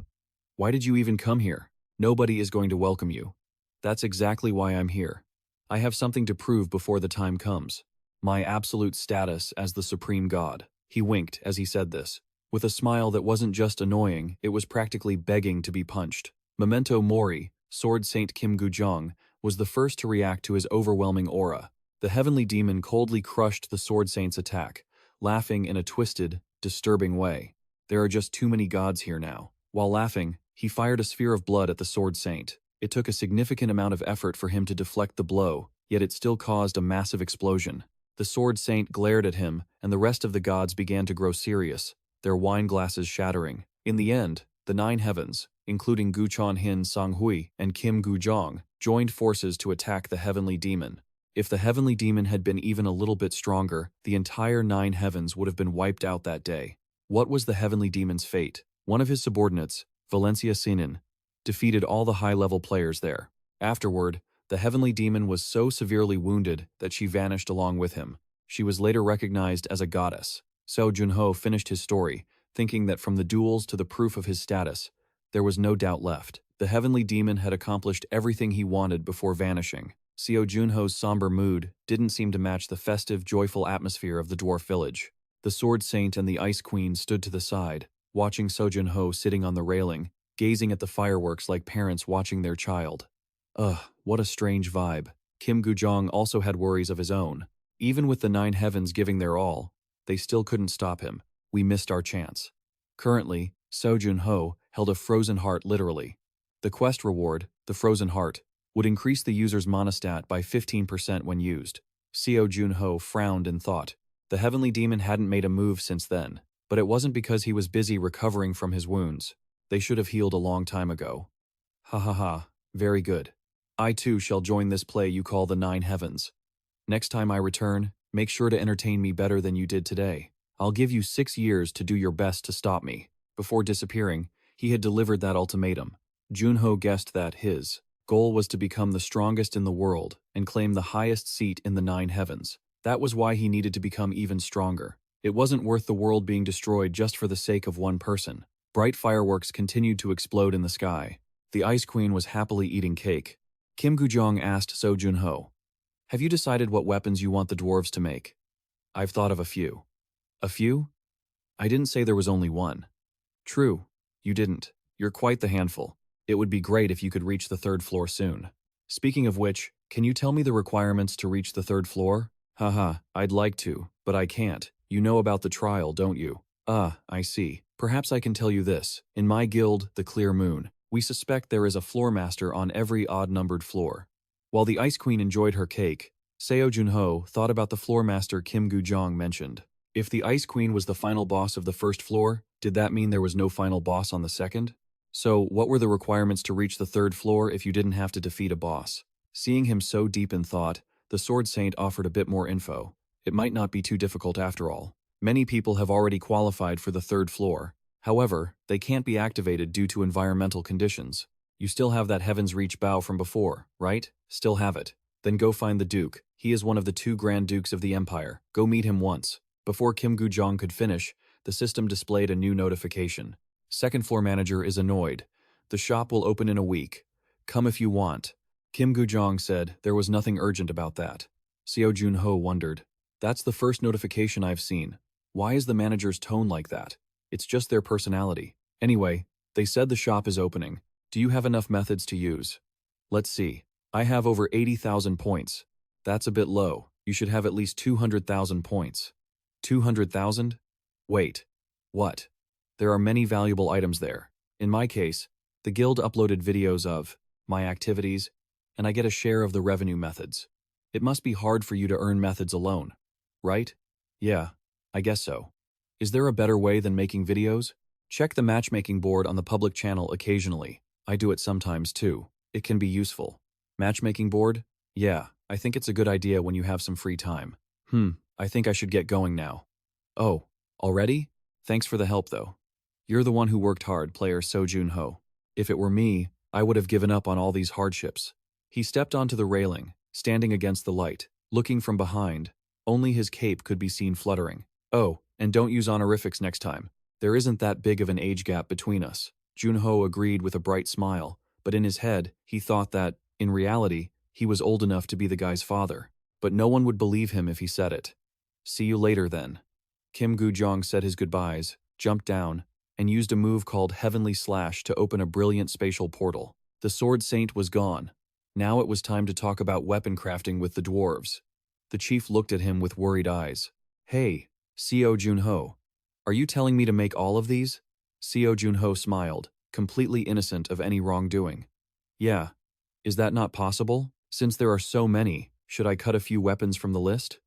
Why did you even come here? Nobody is going to welcome you. That's exactly why I'm here. I have something to prove before the time comes. My absolute status as the supreme god. He winked as he said this. With a smile that wasn't just annoying, it was practically begging to be punched. Memento Mori, Sword Saint Kim Gujong, was the first to react to his overwhelming aura. The heavenly demon coldly crushed the Sword Saint's attack, laughing in a twisted, disturbing way. There are just too many gods here now. While laughing, he fired a sphere of blood at the Sword Saint. It took a significant amount of effort for him to deflect the blow, yet it still caused a massive explosion. The Sword Saint glared at him, and the rest of the gods began to grow serious, their wine glasses shattering. In the end, the 9 Heavens, including Guchon Hin Sanghui and Kim Gujong, joined forces to attack the heavenly demon. If the heavenly demon had been even a little bit stronger, the entire 9 Heavens would have been wiped out that day. What was the heavenly demon's fate? One of his subordinates, Valencia Sinin, defeated all the high-level players there. Afterward, the heavenly demon was so severely wounded that she vanished along with him. She was later recognized as a goddess. Seo Junho finished his story, thinking that from the duels to the proof of his status, there was no doubt left. The heavenly demon had accomplished everything he wanted before vanishing. Seo Junho's somber mood didn't seem to match the festive, joyful atmosphere of the dwarf village. The Sword Saint and the Ice Queen stood to the side, watching Seo Junho sitting on the railing, gazing at the fireworks like parents watching their child. Ugh, what a strange vibe. Kim Gujong also had worries of his own. Even with the 9 heavens giving their all, they still couldn't stop him. We missed our chance. Currently, Seo Junho held a frozen heart literally. The quest reward, the frozen heart, would increase the user's mana stat by 15% when used. Seo Junho frowned in thought. The heavenly demon hadn't made a move since then, but it wasn't because he was busy recovering from his wounds. They should have healed a long time ago. Ha ha ha, very good. I too shall join this play you call the 9 heavens. Next time I return, make sure to entertain me better than you did today. I'll give you 6 years to do your best to stop me. Before disappearing, he had delivered that ultimatum. Junho guessed that his goal was to become the strongest in the world and claim the highest seat in the 9 heavens. That was why he needed to become even stronger. It wasn't worth the world being destroyed just for the sake of one person. Bright fireworks continued to explode in the sky. The Ice Queen was happily eating cake. Kim Gujong asked Seo Junho, "Have you decided what weapons you want the dwarves to make?" "I've thought of a few." "A few?" "I didn't say there was only one." "True, you didn't. You're quite the handful. It would be great if you could reach the 3rd floor soon. Speaking of which, can you tell me the requirements to reach the 3rd floor? Haha, I'd like to, but I can't. You know about the trial, don't you? Ah, I see. Perhaps I can tell you this. In my guild, the Clear Moon, we suspect there is a floor master on every odd-numbered floor. While the Ice Queen enjoyed her cake, Seo Junho thought about the floor master Kim Gujong mentioned. If the Ice Queen was the final boss of the 1st floor, did that mean there was no final boss on the 2nd? So, what were the requirements to reach the 3rd floor if you didn't have to defeat a boss? Seeing him so deep in thought, the Sword Saint offered a bit more info. It might not be too difficult after all. Many people have already qualified for the 3rd floor. However, they can't be activated due to environmental conditions. You still have that Heaven's Reach bow from before, right? Still have it. Then go find the Duke. He is one of the 2 Grand Dukes of the Empire. Go meet him once. Before Kim Gujong could finish, the system displayed a new notification. 2nd floor manager is annoyed. The shop will open in a week. Come if you want. Kim Gujong said there was nothing urgent about that. Seo Junho wondered. That's the first notification I've seen. Why is the manager's tone like that? It's just their personality. Anyway, they said the shop is opening. Do you have enough methods to use? Let's see. I have over 80,000 points. That's a bit low. You should have at least 200,000 points. 200,000? Wait. What? There are many valuable items there. In my case, the guild uploaded videos of my activities, and I get a share of the revenue methods. It must be hard for you to earn methods alone, right? Yeah, I guess so. Is there a better way than making videos? Check the matchmaking board on the public channel occasionally. I do it sometimes too. It can be useful. Matchmaking board? Yeah, I think it's a good idea when you have some free time. I think I should get going now. Oh, already? Thanks for the help though. You're the one who worked hard, player Seo Junho. If it were me, I would have given up on all these hardships. He stepped onto the railing, standing against the light, looking from behind. Only his cape could be seen fluttering. Oh, and don't use honorifics next time. There isn't that big of an age gap between us. Junho agreed with a bright smile, but in his head, he thought that, in reality, he was old enough to be the guy's father. But no one would believe him if he said it. See you later then. Kim Gujong said his goodbyes, jumped down, and used a move called Heavenly Slash to open a brilliant spatial portal. The Sword Saint was gone. Now it was time to talk about weapon crafting with the dwarves. The chief looked at him with worried eyes. Hey, Seo Junho, are you telling me to make all of these? Seo Junho smiled, completely innocent of any wrongdoing. Yeah. Is that not possible? Since there are so many, should I cut a few weapons from the list?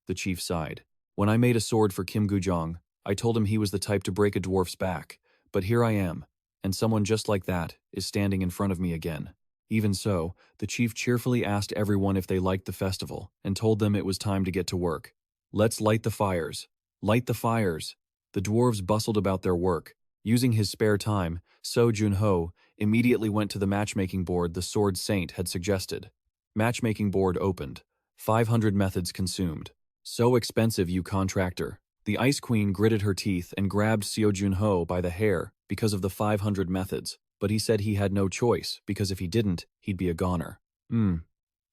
The chief sighed. When I made a sword for Kim Gujong, I told him he was the type to break a dwarf's back, but here I am, and someone just like that is standing in front of me again. Even so, the chief cheerfully asked everyone if they liked the festival and told them it was time to get to work. Let's light the fires. Light the fires. The dwarves bustled about their work. Using his spare time, Seo Junho immediately went to the matchmaking board the Sword Saint had suggested. Matchmaking board opened. 500 methods consumed. So expensive, you contractor. The Ice Queen gritted her teeth and grabbed Seo Junho by the hair because of the 500 methods, but he said he had no choice because if he didn't, he'd be a goner.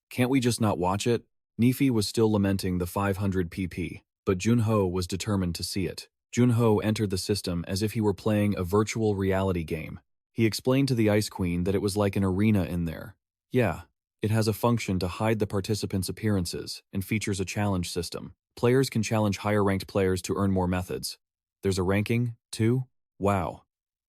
Can't we just not watch it? Nefi was still lamenting the 500 pp, but Junho was determined to see it. Junho entered the system as if he were playing a virtual reality game. He explained to the Ice Queen that it was like an arena in there. Yeah, it has a function to hide the participants' appearances and features a challenge system. Players can challenge higher-ranked players to earn more methods. There's a ranking, too? Wow.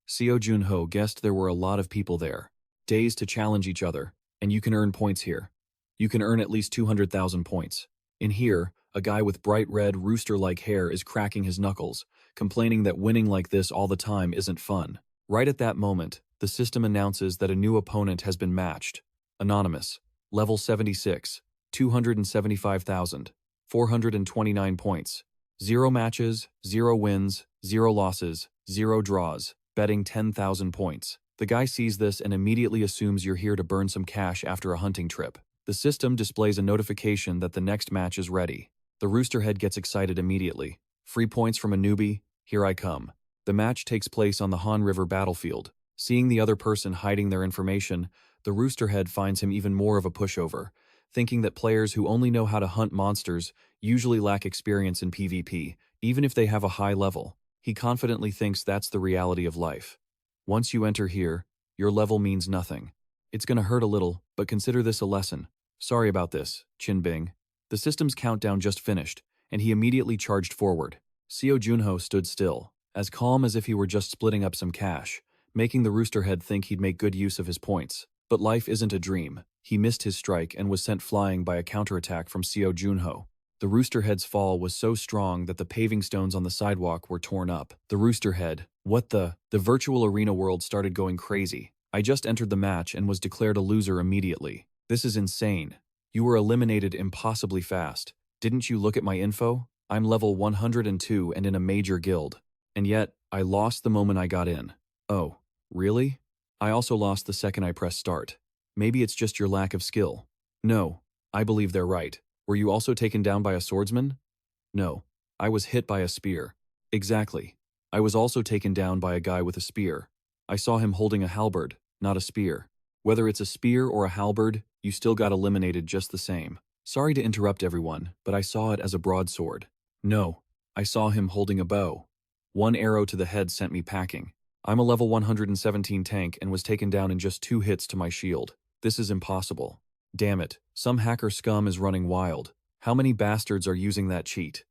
Seo Junho guessed there were a lot of people there. Days to challenge each other, and you can earn points here. You can earn at least 200,000 points. In here, a guy with bright red rooster-like hair is cracking his knuckles, complaining that winning like this all the time isn't fun. Right at that moment, the system announces that a new opponent has been matched. Anonymous. Level 76. 275,429 points. 0 matches, 0 wins, 0 losses, 0 draws. Betting 10,000 points. The guy sees this and immediately assumes you're here to burn some cash after a hunting trip. The system displays a notification that the next match is ready. The roosterhead gets excited immediately. Free points from a newbie, here I come. The match takes place on the Han River battlefield. Seeing the other person hiding their information, the roosterhead finds him even more of a pushover, thinking that players who only know how to hunt monsters usually lack experience in PvP, even if they have a high level. He confidently thinks that's the reality of life. Once you enter here, your level means nothing. It's gonna hurt a little, but consider this a lesson. Sorry about this, Chin Bing. The system's countdown just finished, and he immediately charged forward. Seo Junho stood still, as calm as if he were just splitting up some cash, making the roosterhead think he'd make good use of his points. But life isn't a dream. He missed his strike and was sent flying by a counterattack from Seo Junho. The roosterhead's fall was so strong that the paving stones on the sidewalk were torn up. The roosterhead, what the? The virtual arena world started going crazy. I just entered the match and was declared a loser immediately. This is insane. You were eliminated impossibly fast. Didn't you look at my info? I'm level 102 and in a major guild. And yet, I lost the moment I got in. Oh, really? I also lost the second I pressed start. Maybe it's just your lack of skill. No, I believe they're right. Were you also taken down by a swordsman? No, I was hit by a spear. Exactly. I was also taken down by a guy with a spear. I saw him holding a halberd, not a spear. Whether it's a spear or a halberd, you still got eliminated just the same. Sorry to interrupt everyone, but I saw it as a broadsword. No, I saw him holding a bow. One arrow to the head sent me packing. I'm a level 117 tank and was taken down in just 2 hits to my shield. This is impossible. Damn it, some hacker scum is running wild. How many bastards are using that cheat?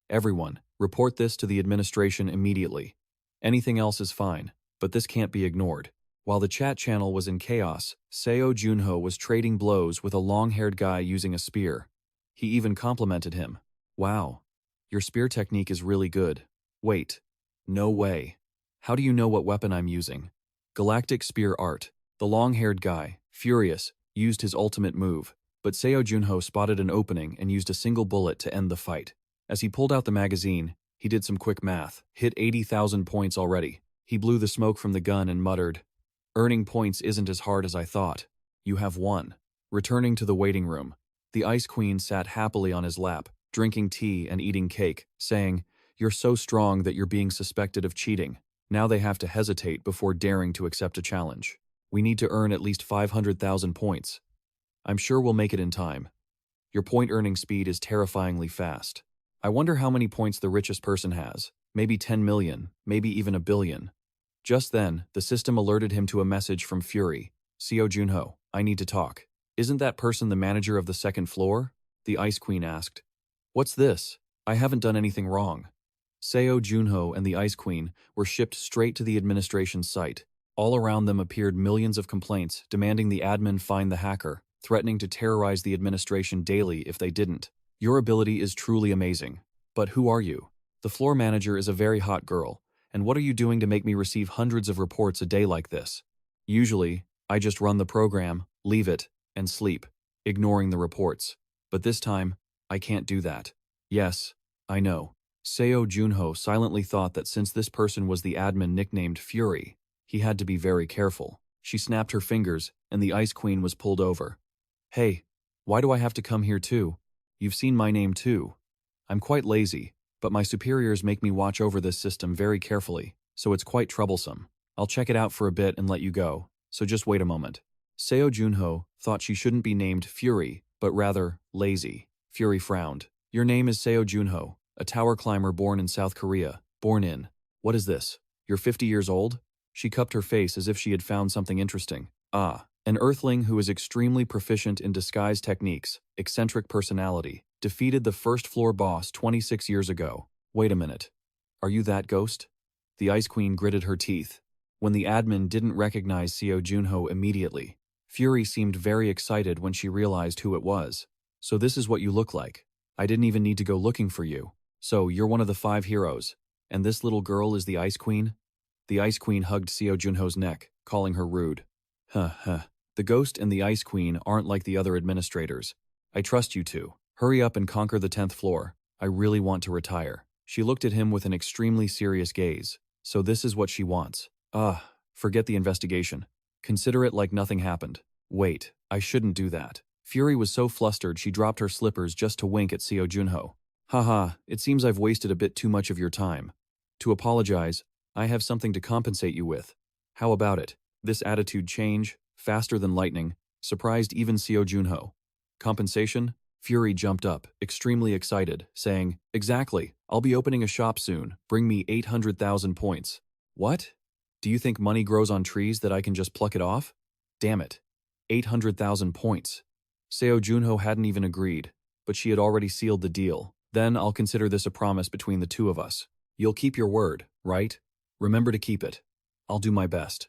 Everyone, report this to the administration immediately. Anything else is fine, but this can't be ignored. While the chat channel was in chaos, Seo Junho was trading blows with a long-haired guy using a spear. He even complimented him. Wow, your spear technique is really good. Wait, no way. How do you know what weapon I'm using? Galactic Spear Art. The long-haired guy, furious, used his ultimate move, but Seo Junho spotted an opening and used a single bullet to end the fight. As he pulled out the magazine, he did some quick math, hit 80,000 points already. He blew the smoke from the gun and muttered, "Earning points isn't as hard as I thought. You have won." Returning to the waiting room, the Ice Queen sat happily on his lap, drinking tea and eating cake, saying, "You're so strong that you're being suspected of cheating. Now they have to hesitate before daring to accept a challenge. We need to earn at least 500,000 points. I'm sure we'll make it in time. Your point earning speed is terrifyingly fast. I wonder how many points the richest person has. Maybe 10 million, maybe even 1 billion. Just then, the system alerted him to a message from Fury. "Seo Junho, I need to talk." "Isn't that person the manager of the second floor?" the Ice Queen asked. "What's this? I haven't done anything wrong." Seo Junho and the Ice Queen were shipped straight to the administration's site. All around them appeared millions of complaints demanding the admin find the hacker, threatening to terrorize the administration daily if they didn't. "Your ability is truly amazing. But who are you? The floor manager is a very hot girl, and what are you doing to make me receive hundreds of reports a day like this? Usually, I just run the program, leave it, and sleep, ignoring the reports. But this time, I can't do that." "Yes, I know." Seo Junho silently thought that since this person was the admin nicknamed Fury, he had to be very careful. She snapped her fingers, and the Ice Queen was pulled over. "Hey, why do I have to come here too? You've seen my name too. I'm quite lazy, but my superiors make me watch over this system very carefully, so it's quite troublesome." I'll check it out for a bit and let you go, so just wait a moment. Seo Junho thought she shouldn't be named Fury, but rather lazy. Fury frowned. Your name is Seo Junho, a tower climber born in South Korea. Born in. What is this? You're 50 years old? She cupped her face as if she had found something interesting. Ah, an earthling who is extremely proficient in disguise techniques, eccentric personality, defeated the first floor boss 26 years ago. Wait a minute. Are you that ghost? The Ice Queen gritted her teeth. When the admin didn't recognize Seo Junho immediately, Fury seemed very excited when she realized who it was. So this is what you look like. I didn't even need to go looking for you. So you're one of the 5 heroes. And this little girl is the Ice Queen? The Ice Queen hugged Seo Junho's neck, calling her rude. Huh. The Ghost and the Ice Queen aren't like the other administrators. I trust you two. Hurry up and conquer the 10th floor. I really want to retire. She looked at him with an extremely serious gaze. So this is what she wants. Forget the investigation. Consider it like nothing happened. Wait, I shouldn't do that. Fury was so flustered she dropped her slippers just to wink at Seo Junho. Haha, it seems I've wasted a bit too much of your time. To apologize, I have something to compensate you with. How about it? This attitude change, faster than lightning, surprised even Seo Junho. Compensation? Fury jumped up, extremely excited, saying, Exactly, I'll be opening a shop soon. Bring me 800,000 points. What? Do you think money grows on trees that I can just pluck it off? Damn it. 800,000 points. Seo Junho hadn't even agreed, but she had already sealed the deal. Then I'll consider this a promise between the two of us. You'll keep your word, right? Remember to keep it. I'll do my best.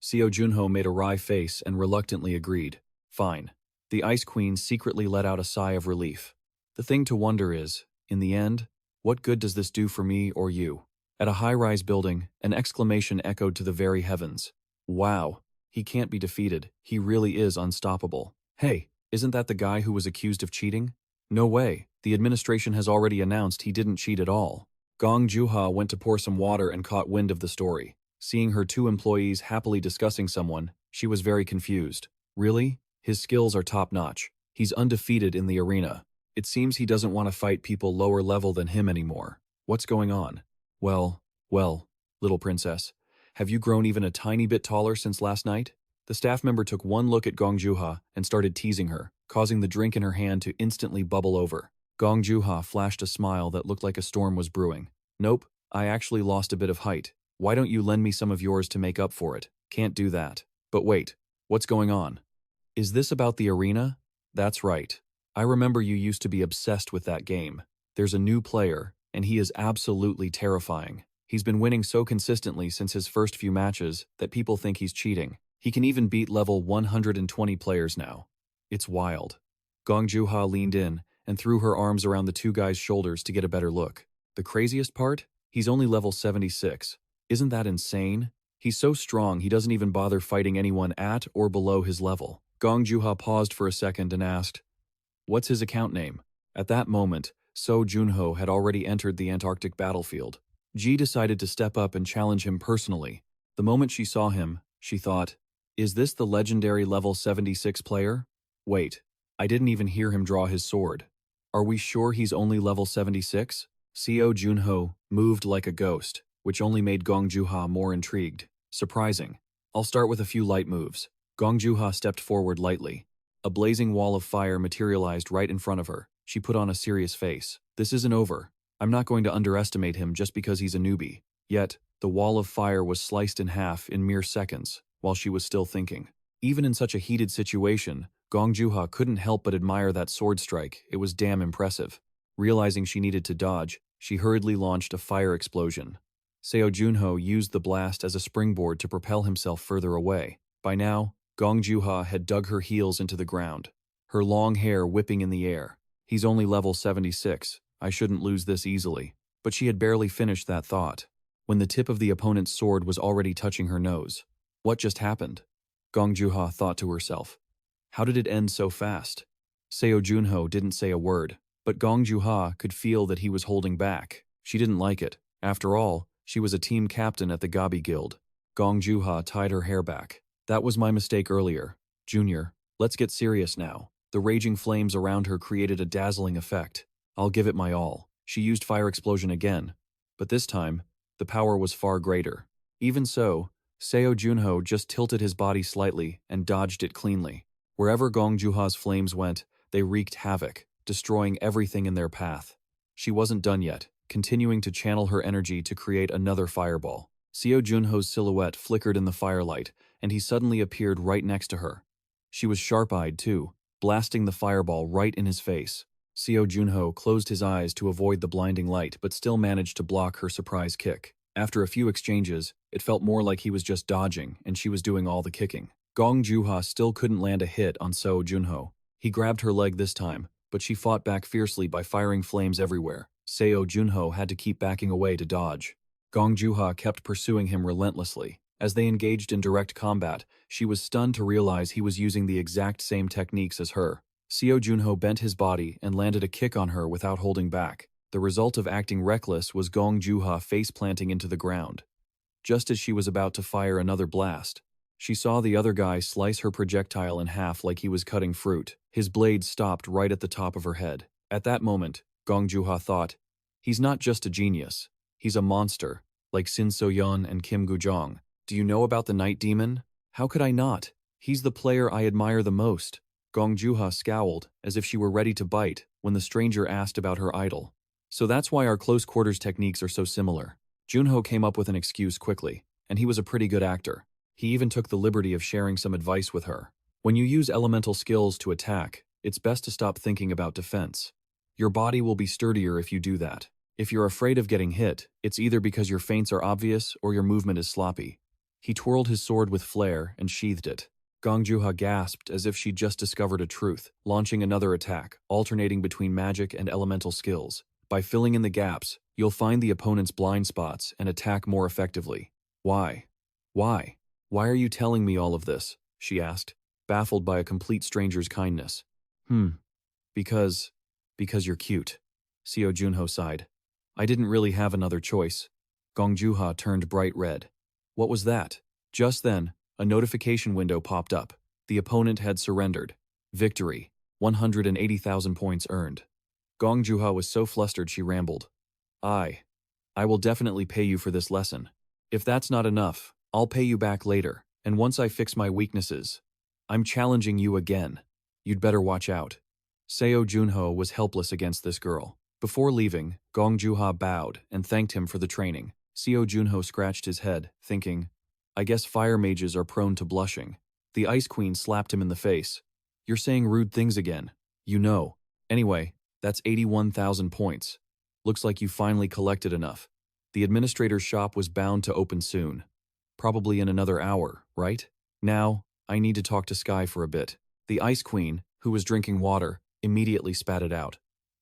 Seo Junho made a wry face and reluctantly agreed. Fine. The Ice Queen secretly let out a sigh of relief. The thing to wonder is, in the end, what good does this do for me or you? At a high-rise building, an exclamation echoed to the very heavens. Wow, he can't be defeated. He really is unstoppable. Hey, isn't that the guy who was accused of cheating? No way. The administration has already announced he didn't cheat at all. Gong Juha went to pour some water and caught wind of the story. Seeing her 2 employees happily discussing someone, she was very confused. Really? His skills are top-notch. He's undefeated in the arena. It seems he doesn't want to fight people lower level than him anymore. What's going on? Well, little princess, have you grown even a tiny bit taller since last night? The staff member took one look at Gong Juha and started teasing her, causing the drink in her hand to instantly bubble over. Gong Juha flashed a smile that looked like a storm was brewing. Nope, I actually lost a bit of height. Why don't you lend me some of yours to make up for it? Can't do that. But wait, what's going on? Is this about the arena? That's right. I remember you used to be obsessed with that game. There's a new player, and he is absolutely terrifying. He's been winning so consistently since his first few matches that people think he's cheating. He can even beat level 120 players now. It's wild. Gong Juha leaned in and threw her arms around the 2 guys' shoulders to get a better look. The craziest part? He's only level 76. Isn't that insane? He's so strong he doesn't even bother fighting anyone at or below his level. Gong Juha paused for a second and asked, What's his account name? At that moment, Seo Junho had already entered the Antarctic battlefield. Ji decided to step up and challenge him personally. The moment she saw him, she thought, Is this the legendary level 76 player? Wait, I didn't even hear him draw his sword. Are we sure he's only level 76? Seo Junho moved like a ghost, which only made Gong Juha more intrigued. Surprising. I'll start with a few light moves. Gong Juha stepped forward lightly. A blazing wall of fire materialized right in front of her. She put on a serious face. This isn't over. I'm not going to underestimate him just because he's a newbie. Yet, the wall of fire was sliced in half in mere seconds, while she was still thinking. Even in such a heated situation, Gong Juha couldn't help but admire that sword strike. It was damn impressive. Realizing she needed to dodge, she hurriedly launched a fire explosion. Seo Junho used the blast as a springboard to propel himself further away. By now, Gong Juha had dug her heels into the ground, her long hair whipping in the air. He's only level 76. I shouldn't lose this easily. But she had barely finished that thought, when the tip of the opponent's sword was already touching her nose. What just happened? Gong Juha thought to herself. How did it end so fast? Seo Junho didn't say a word, but Gong Juha could feel that he was holding back. She didn't like it. After all, she was a team captain at the Gabi Guild. Gong Juha tied her hair back. That was my mistake earlier. Junior, let's get serious now. The raging flames around her created a dazzling effect. I'll give it my all. She used fire explosion again, but this time, the power was far greater. Even so, Seo Junho just tilted his body slightly and dodged it cleanly. Wherever Gong Juha's flames went, they wreaked havoc, destroying everything in their path. She wasn't done yet, continuing to channel her energy to create another fireball. Seo Junho's silhouette flickered in the firelight, and he suddenly appeared right next to her. She was sharp-eyed too, blasting the fireball right in his face. Seo Junho closed his eyes to avoid the blinding light but still managed to block her surprise kick. After a few exchanges, it felt more like he was just dodging and she was doing all the kicking. Gong Juha still couldn't land a hit on Seo Junho. He grabbed her leg this time, but she fought back fiercely by firing flames everywhere. Seo Junho had to keep backing away to dodge. Gong Juha kept pursuing him relentlessly. As they engaged in direct combat, she was stunned to realize he was using the exact same techniques as her. Seo Junho bent his body and landed a kick on her without holding back. The result of acting reckless was Gong Juha face-planting into the ground. Just as she was about to fire another blast, she saw the other guy slice her projectile in half like he was cutting fruit. His blade stopped right at the top of her head. At that moment, Gong Juha thought, he's not just a genius, he's a monster, like Sin So-yeon and Kim Gujong. Do you know about the Night Demon? How could I not? He's the player I admire the most. Gong Juha scowled, as if she were ready to bite, when the stranger asked about her idol. So that's why our close quarters techniques are so similar. Junho came up with an excuse quickly, and he was a pretty good actor. He even took the liberty of sharing some advice with her. When you use elemental skills to attack, it's best to stop thinking about defense. Your body will be sturdier if you do that. If you're afraid of getting hit, it's either because your feints are obvious or your movement is sloppy. He twirled his sword with flair and sheathed it. Gong Juha gasped as if she'd just discovered a truth, launching another attack, alternating between magic and elemental skills. By filling in the gaps, you'll find the opponent's blind spots and attack more effectively. Why? Why? Why are you telling me all of this? She asked, baffled by a complete stranger's kindness. Because you're cute. Seo Junho sighed. I didn't really have another choice. Gong Juha turned bright red. What was that? Just then, a notification window popped up. The opponent had surrendered. Victory. 180,000 points earned. Gong Juha was so flustered she rambled. I will definitely pay you for this lesson. If that's not enough, I'll pay you back later, and once I fix my weaknesses. I'm challenging you again. You'd better watch out. Seo Junho was helpless against this girl. Before leaving, Gong Juha bowed and thanked him for the training. Seo Junho scratched his head, thinking, I guess fire mages are prone to blushing. The Ice Queen slapped him in the face. You're saying rude things again. You know. Anyway, that's 81,000 points. Looks like you finally collected enough. The administrator's shop was bound to open soon. Probably in another hour, right? Now, I need to talk to Sky for a bit. The Ice Queen, who was drinking water, immediately spat it out.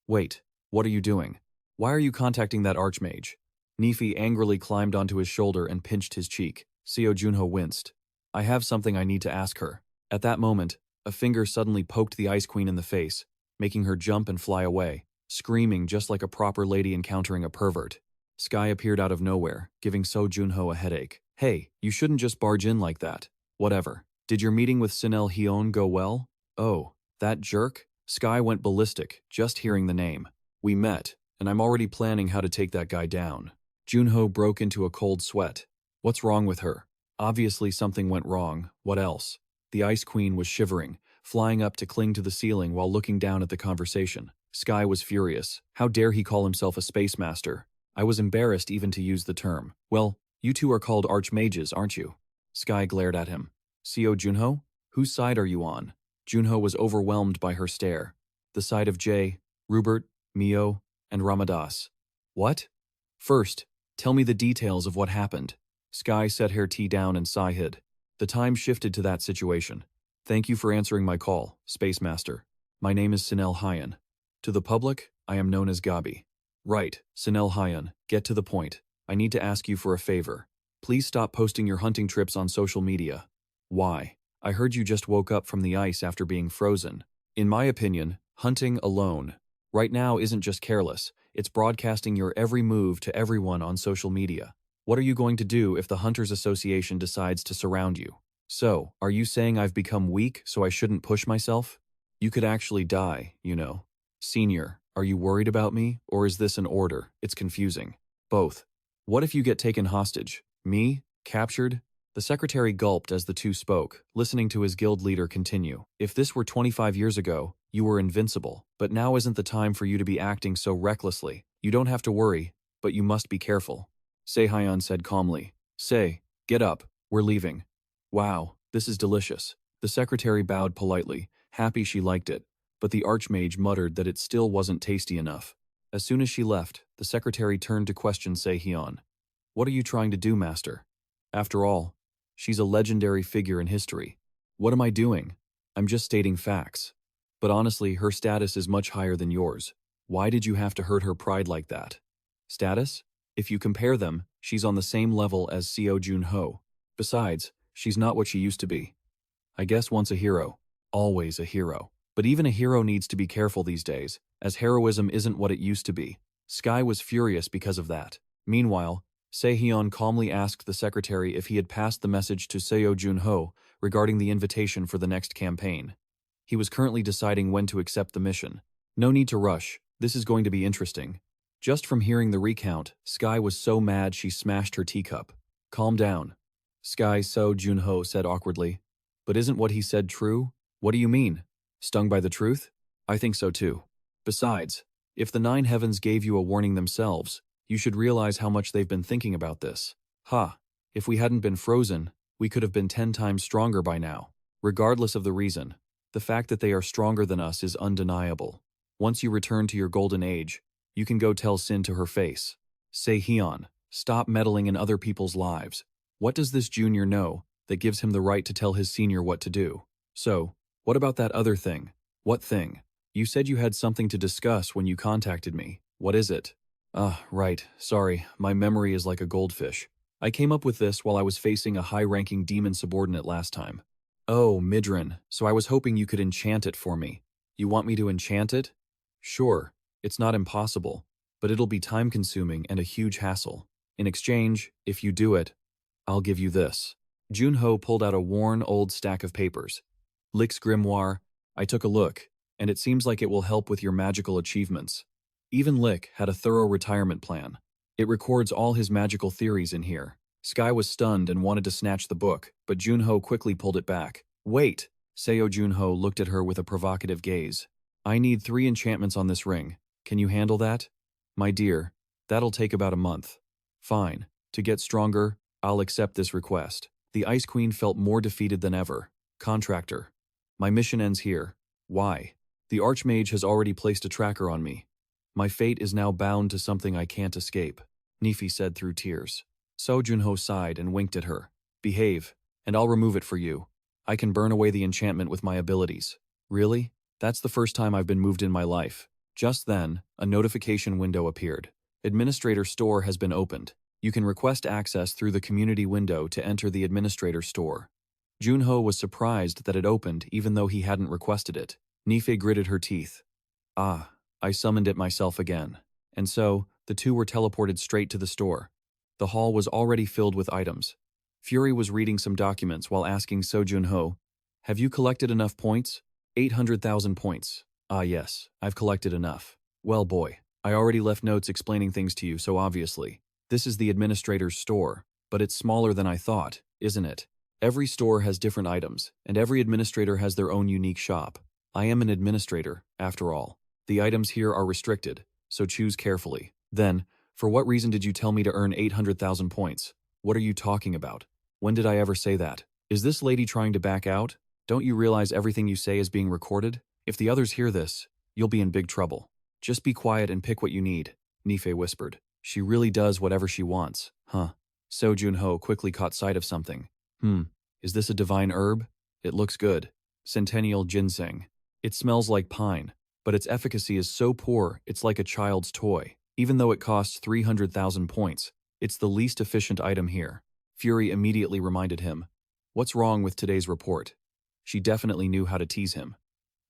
Wait, what are you doing? Why are you contacting that archmage? Nefi angrily climbed onto his shoulder and pinched his cheek. Seo Junho winced. I have something I need to ask her. At that moment, a finger suddenly poked the Ice Queen in the face, making her jump and fly away, screaming just like a proper lady encountering a pervert. Sky appeared out of nowhere, giving Seo Junho a headache. Hey, you shouldn't just barge in like that. Whatever. Did your meeting with Sinel Hyun go well? Oh, that jerk? Sky went ballistic, just hearing the name. We met, and I'm already planning how to take that guy down. Junho broke into a cold sweat. What's wrong with her? Obviously something went wrong. What else? The Ice Queen was shivering, flying up to cling to the ceiling while looking down at the conversation. Sky was furious. How dare he call himself a space master? I was embarrassed even to use the term. Well, you two are called archmages, aren't you? Sky glared at him. Seo Junho? Whose side are you on? Junho was overwhelmed by her stare. The side of Jae, Rupert, Mio, and Ramadas. What? First, tell me the details of what happened. Sky set her tea down and sighed. The time shifted to that situation. Thank you for answering my call, Space Master. My name is Sinel Hyun. To the public, I am known as Gabi. Right, Sinel Hyun, get to the point. I need to ask you for a favor. Please stop posting your hunting trips on social media. Why? I heard you just woke up from the ice after being frozen. In my opinion, hunting alone right now isn't just careless, it's broadcasting your every move to everyone on social media. What are you going to do if the Hunters Association decides to surround you? So, are you saying I've become weak so I shouldn't push myself? You could actually die, you know. Senior, are you worried about me, or is this an order? It's confusing. Both. What if you get taken hostage? Me? Captured? The secretary gulped as the two spoke, listening to his guild leader continue. If this were 25 years ago, you were invincible, but now isn't the time for you to be acting so recklessly. You don't have to worry, but you must be careful. Se-hyun said calmly. Say, get up, we're leaving. Wow, this is delicious. The secretary bowed politely, happy she liked it, but the archmage muttered that it still wasn't tasty enough. As soon as she left, the secretary turned to question Se-hyun. What are you trying to do, master? After all, she's a legendary figure in history. What am I doing? I'm just stating facts. But honestly, her status is much higher than yours. Why did you have to hurt her pride like that? Status? If you compare them, she's on the same level as Seo Junho. Besides, she's not what she used to be. I guess once a hero, always a hero. But even a hero needs to be careful these days, as heroism isn't what it used to be. Sky was furious because of that. Meanwhile, Se-hyun calmly asked the secretary if he had passed the message to Seo Junho regarding the invitation for the next campaign. He was currently deciding when to accept the mission. No need to rush, this is going to be interesting. Just from hearing the recount, Sky was so mad she smashed her teacup. Calm down. Sky, Seo Junho said awkwardly. But isn't what he said true? What do you mean? Stung by the truth? I think so too. Besides, if the nine heavens gave you a warning themselves, you should realize how much they've been thinking about this. Ha! If we hadn't been frozen, we could have been 10 times stronger by now. Regardless of the reason, the fact that they are stronger than us is undeniable. Once you return to your golden age, you can go tell Sin to her face. Se-hyun, stop meddling in other people's lives. What does this junior know that gives him the right to tell his senior what to do? So, what about that other thing? What thing? You said you had something to discuss when you contacted me. What is it? Right. Sorry, my memory is like a goldfish. I came up with this while I was facing a high-ranking demon subordinate last time. Oh, Midrin, so I was hoping you could enchant it for me. You want me to enchant it? Sure, it's not impossible, but it'll be time-consuming and a huge hassle. In exchange, if you do it, I'll give you this. Junho pulled out a worn, old stack of papers. Lick's grimoire. I took a look, and it seems like it will help with your magical achievements. Even Lick had a thorough retirement plan. It records all his magical theories in here. Sky was stunned and wanted to snatch the book, but Junho quickly pulled it back. Wait! Seo Junho looked at her with a provocative gaze. I need 3 enchantments on this ring. Can you handle that? My dear, that'll take about a month. Fine. To get stronger, I'll accept this request. The Ice Queen felt more defeated than ever. Contractor. My mission ends here. Why? The Archmage has already placed a tracker on me. My fate is now bound to something I can't escape, Nifi said through tears. Seo Junho sighed and winked at her. Behave, and I'll remove it for you. I can burn away the enchantment with my abilities. Really? That's the first time I've been moved in my life. Just then, a notification window appeared. Administrator Store has been opened. You can request access through the community window to enter the Administrator Store. Junho was surprised that it opened even though he hadn't requested it. Nifi gritted her teeth. Ah. I summoned it myself again. And so, the two were teleported straight to the store. The hall was already filled with items. Fury was reading some documents while asking Seo Junho, have you collected enough points? 800,000 points. Ah yes, I've collected enough. Well boy, I already left notes explaining things to you, so obviously. This is the administrator's store, but it's smaller than I thought, isn't it? Every store has different items, and every administrator has their own unique shop. I am an administrator, after all. The items here are restricted, so choose carefully. Then, for what reason did you tell me to earn 800,000 points? What are you talking about? When did I ever say that? Is this lady trying to back out? Don't you realize everything you say is being recorded? If the others hear this, you'll be in big trouble. Just be quiet and pick what you need, Nifi whispered. She really does whatever she wants, huh? Seo Junho quickly caught sight of something. Is this a divine herb? It looks good. Centennial ginseng. It smells like pine. But its efficacy is so poor, it's like a child's toy. Even though it costs 300,000 points, it's the least efficient item here. Fury immediately reminded him. What's wrong with today's report? She definitely knew how to tease him.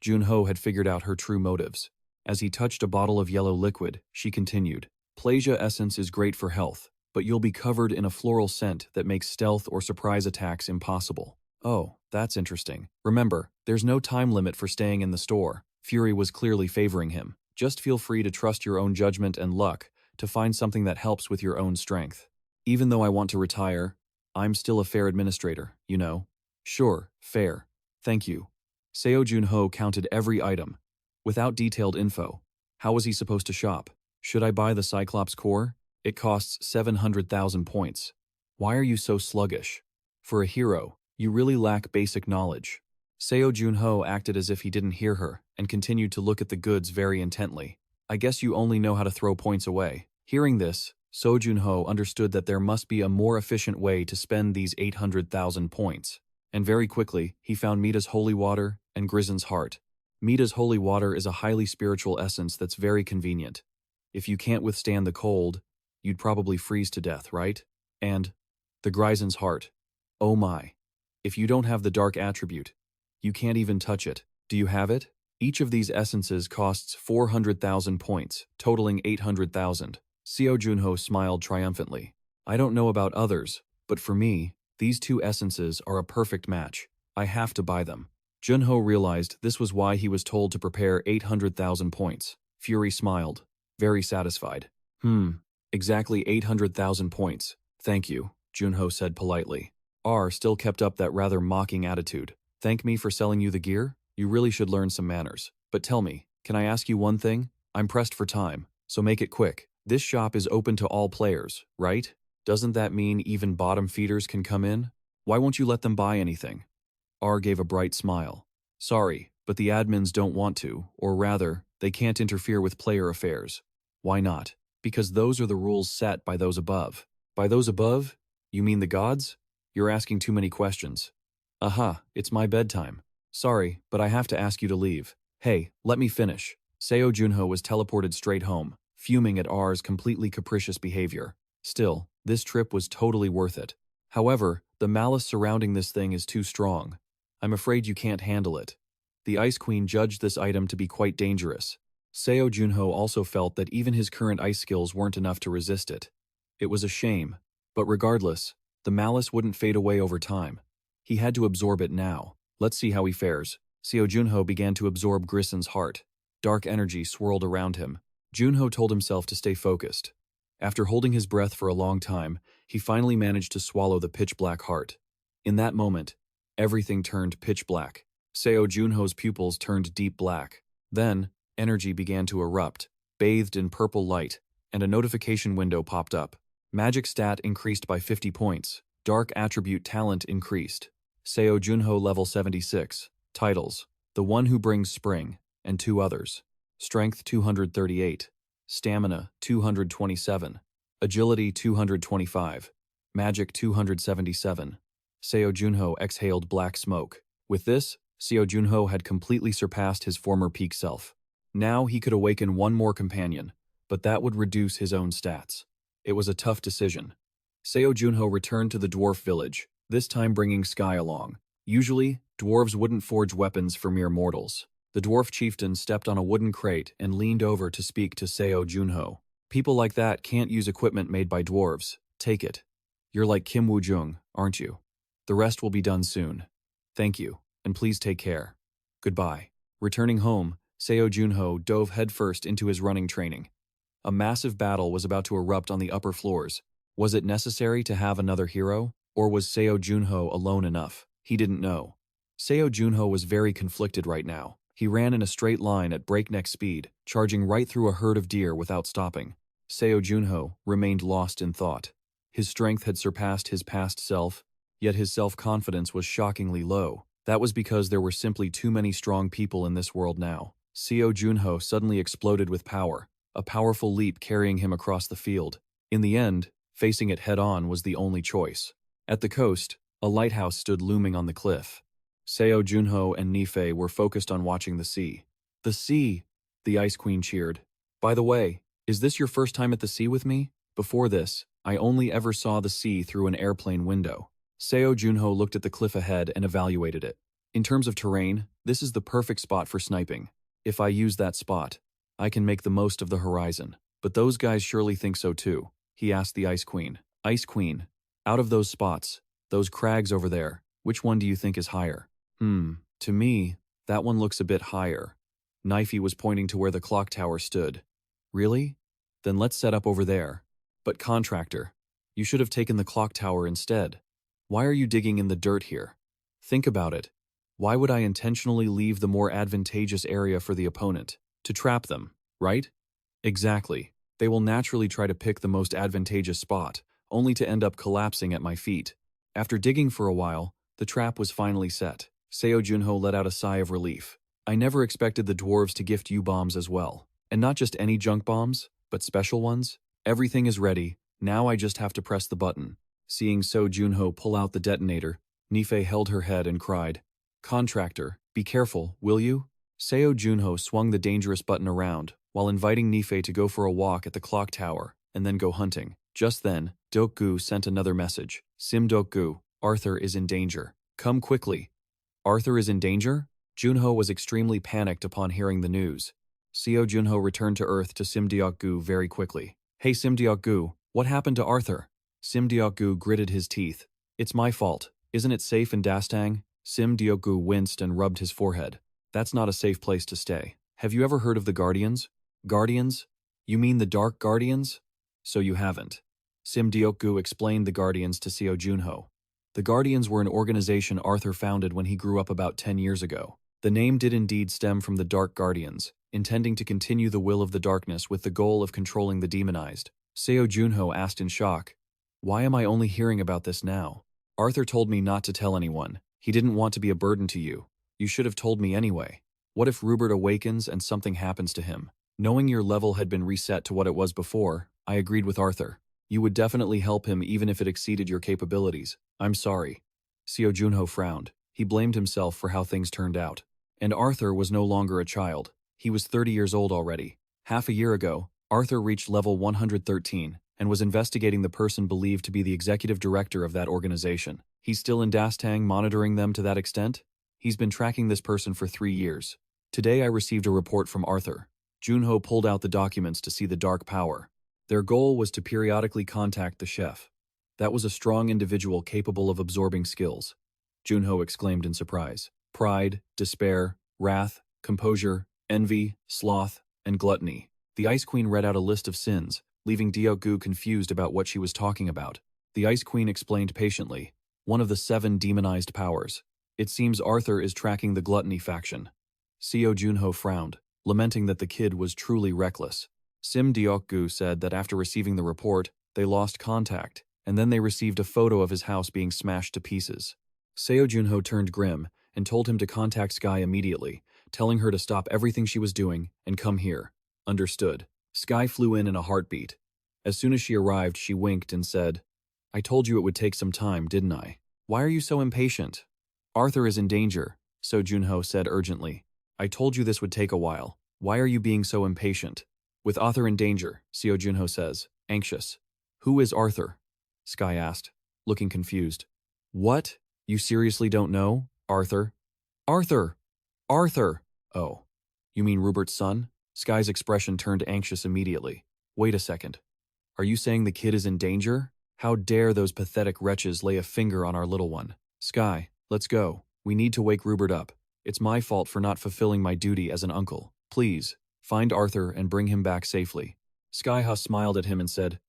Junho had figured out her true motives. As he touched a bottle of yellow liquid, she continued. Plasia essence is great for health, but you'll be covered in a floral scent that makes stealth or surprise attacks impossible. Oh, that's interesting. Remember, there's no time limit for staying in the store. Fury was clearly favoring him. Just feel free to trust your own judgment and luck to find something that helps with your own strength. Even though I want to retire, I'm still a fair administrator, you know. Sure, fair. Thank you. Seo Junho counted every item. Without detailed info, how was he supposed to shop? Should I buy the Cyclops core? It costs 700,000 points. Why are you so sluggish? For a hero, you really lack basic knowledge. Seo Junho acted as if he didn't hear her and continued to look at the goods very intently. I guess you only know how to throw points away. Hearing this, Seo Junho understood that there must be a more efficient way to spend these 800,000 points. And very quickly, he found Mita's holy water and Grizen's heart. Mita's holy water is a highly spiritual essence that's very convenient. If you can't withstand the cold, you'd probably freeze to death, right? And the Grizen's heart. Oh my. If you don't have the dark attribute, you can't even touch it. Do you have it? Each of these essences costs 400,000 points, totaling 800,000. Seo Junho smiled triumphantly. I don't know about others, but for me, these two essences are a perfect match. I have to buy them. Junho realized this was why he was told to prepare 800,000 points. Fury smiled, very satisfied. Exactly 800,000 points. Thank you, Junho said politely. R still kept up that rather mocking attitude. Thank me for selling you the gear? You really should learn some manners. But tell me, can I ask you one thing? I'm pressed for time, so make it quick. This shop is open to all players, right? Doesn't that mean even bottom feeders can come in? Why won't you let them buy anything? R gave a bright smile. Sorry, but the admins don't want to, or rather, they can't interfere with player affairs. Why not? Because those are the rules set by those above. By those above? You mean the gods? You're asking too many questions. Aha, it's my bedtime. Sorry, but I have to ask you to leave. Hey, let me finish. Seo Junho was teleported straight home, fuming at R's completely capricious behavior. Still, this trip was totally worth it. However, the malice surrounding this thing is too strong. I'm afraid you can't handle it. The Ice Queen judged this item to be quite dangerous. Seo Junho also felt that even his current ice skills weren't enough to resist it. It was a shame, but regardless, the malice wouldn't fade away over time. He had to absorb it now. Let's see how he fares. Seo Junho began to absorb Grizen's heart. Dark energy swirled around him. Junho told himself to stay focused. After holding his breath for a long time, he finally managed to swallow the pitch-black heart. In that moment, everything turned pitch black. Seo Junho's pupils turned deep black. Then, energy began to erupt, bathed in purple light, and a notification window popped up. Magic stat increased by 50 points. Dark attribute talent increased. Seo Junho level 76. Titles: The One Who Brings Spring, and 2 others. Strength 238. Stamina 227. Agility 225. Magic 277. Seo Junho exhaled black smoke. With this, Seo Junho had completely surpassed his former peak self. Now he could awaken one more companion, but that would reduce his own stats. It was a tough decision. Seo Junho returned to the dwarf village, this time bringing Sky along. Usually, dwarves wouldn't forge weapons for mere mortals. The dwarf chieftain stepped on a wooden crate and leaned over to speak to Seo Junho. People like that can't use equipment made by dwarves. Take it. You're like Kim Woo-jung, aren't you? The rest will be done soon. Thank you, and please take care. Goodbye. Returning home, Seo Junho dove headfirst into his running training. A massive battle was about to erupt on the upper floors. Was it necessary to have another hero, or was Seo Junho alone enough? He didn't know. Seo Junho was very conflicted right now. He ran in a straight line at breakneck speed, charging right through a herd of deer without stopping. Seo Junho remained lost in thought. His strength had surpassed his past self, yet his self-confidence was shockingly low. That was because there were simply too many strong people in this world now. Seo Junho suddenly exploded with power, a powerful leap carrying him across the field. In the end, facing it head-on was the only choice. At the coast, a lighthouse stood looming on the cliff. Seo Junho and Nifei were focused on watching the sea. The sea! The Ice Queen cheered. By the way, is this your first time at the sea with me? Before this, I only ever saw the sea through an airplane window. Seo Junho looked at the cliff ahead and evaluated it. In terms of terrain, this is the perfect spot for sniping. If I use that spot, I can make the most of the horizon. But those guys surely think so too, he asked the Ice Queen. Ice Queen, out of those spots, those crags over there, which one do you think is higher? To me, that one looks a bit higher. Knifey was pointing to where the clock tower stood. Really? Then let's set up over there. But contractor, you should have taken the clock tower instead. Why are you digging in the dirt here? Think about it. Why would I intentionally leave the more advantageous area for the opponent? To trap them, right? Exactly. They will naturally try to pick the most advantageous spot, only to end up collapsing at my feet. After digging for a while, the trap was finally set. Seo Junho let out a sigh of relief. I never expected the dwarves to gift you bombs as well. And not just any junk bombs, but special ones. Everything is ready, now I just have to press the button. Seeing Seo Junho pull out the detonator, Nife held her head and cried, "Contractor, be careful, will you?" Seo Junho swung the dangerous button around, while inviting Nife to go for a walk at the clock tower, and then go hunting. Just then, Dokgu sent another message. Sim Dokgu, Arthur is in danger. Come quickly. Arthur is in danger? Junho was extremely panicked upon hearing the news. Seo Junho returned to Earth to Sim Deokgu very quickly. Hey Sim Deokgu, what happened to Arthur? Sim Deokgu gritted his teeth. It's my fault. Isn't it safe in Dastang? Sim Deokgu winced and rubbed his forehead. That's not a safe place to stay. Have you ever heard of the Guardians? Guardians? You mean the Dark Guardians? So you haven't. Sim Deokgu explained the Guardians to Seo Junho. The Guardians were an organization Arthur founded when he grew up about 10 years ago. The name did indeed stem from the Dark Guardians, intending to continue the will of the darkness with the goal of controlling the demonized. Seo Junho asked in shock, "Why am I only hearing about this now? Arthur told me not to tell anyone. He didn't want to be a burden to you. You should have told me anyway. What if Rupert awakens and something happens to him? Knowing your level had been reset to what it was before, I agreed with Arthur. You would definitely help him even if it exceeded your capabilities. I'm sorry." Seo Junho frowned. He blamed himself for how things turned out. And Arthur was no longer a child. He was 30 years old already. Half a year ago, Arthur reached level 113 and was investigating the person believed to be the executive director of that organization. He's still in Dastang monitoring them to that extent? He's been tracking this person for 3 years. Today I received a report from Arthur. Junho pulled out the documents to see the dark power. Their goal was to periodically contact the chef. That was a strong individual capable of absorbing skills. Junho exclaimed in surprise. Pride, despair, wrath, composure, envy, sloth, and gluttony. The Ice Queen read out a list of sins, leaving Deokgu confused about what she was talking about. The Ice Queen explained patiently, one of the 7 demonized powers. It seems Arthur is tracking the gluttony faction. Seo Junho frowned, lamenting that the kid was truly reckless. Sim Deokgu said that after receiving the report, they lost contact, and then they received a photo of his house being smashed to pieces. Seo Junho turned grim and told him to contact Sky immediately, telling her to stop everything she was doing and come here. Understood. Sky flew in a heartbeat. As soon as she arrived, she winked and said, "I told you it would take some time, didn't I? Why are you so impatient?" "Arthur is in danger," Seo Junho said urgently. "I told you this would take a while. Why are you being so impatient?" "With Arthur in danger," Seo Junho says, anxious. "Who is Arthur?" Sky asked, looking confused. "What? You seriously don't know? Arthur?" "Arthur! Arthur!" "Oh. You mean Rupert's son?" Sky's expression turned anxious immediately. "Wait a second. Are you saying the kid is in danger? How dare those pathetic wretches lay a finger on our little one? Sky, let's go. We need to wake Rupert up. It's my fault for not fulfilling my duty as an uncle. Please, find Arthur and bring him back safely." Skyha smiled at him and said,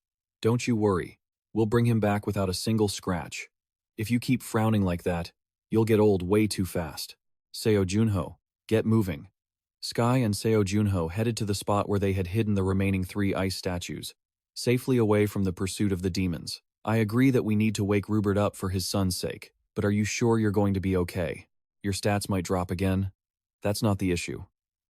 "Don't you worry. We'll bring him back without a single scratch. If you keep frowning like that, you'll get old way too fast. Seo Junho, get moving." Sky and Seo Junho headed to the spot where they had hidden the remaining 3 ice statues, safely away from the pursuit of the demons. "I agree that we need to wake Rupert up for his son's sake, but are you sure you're going to be okay? Your stats might drop again." "That's not the issue.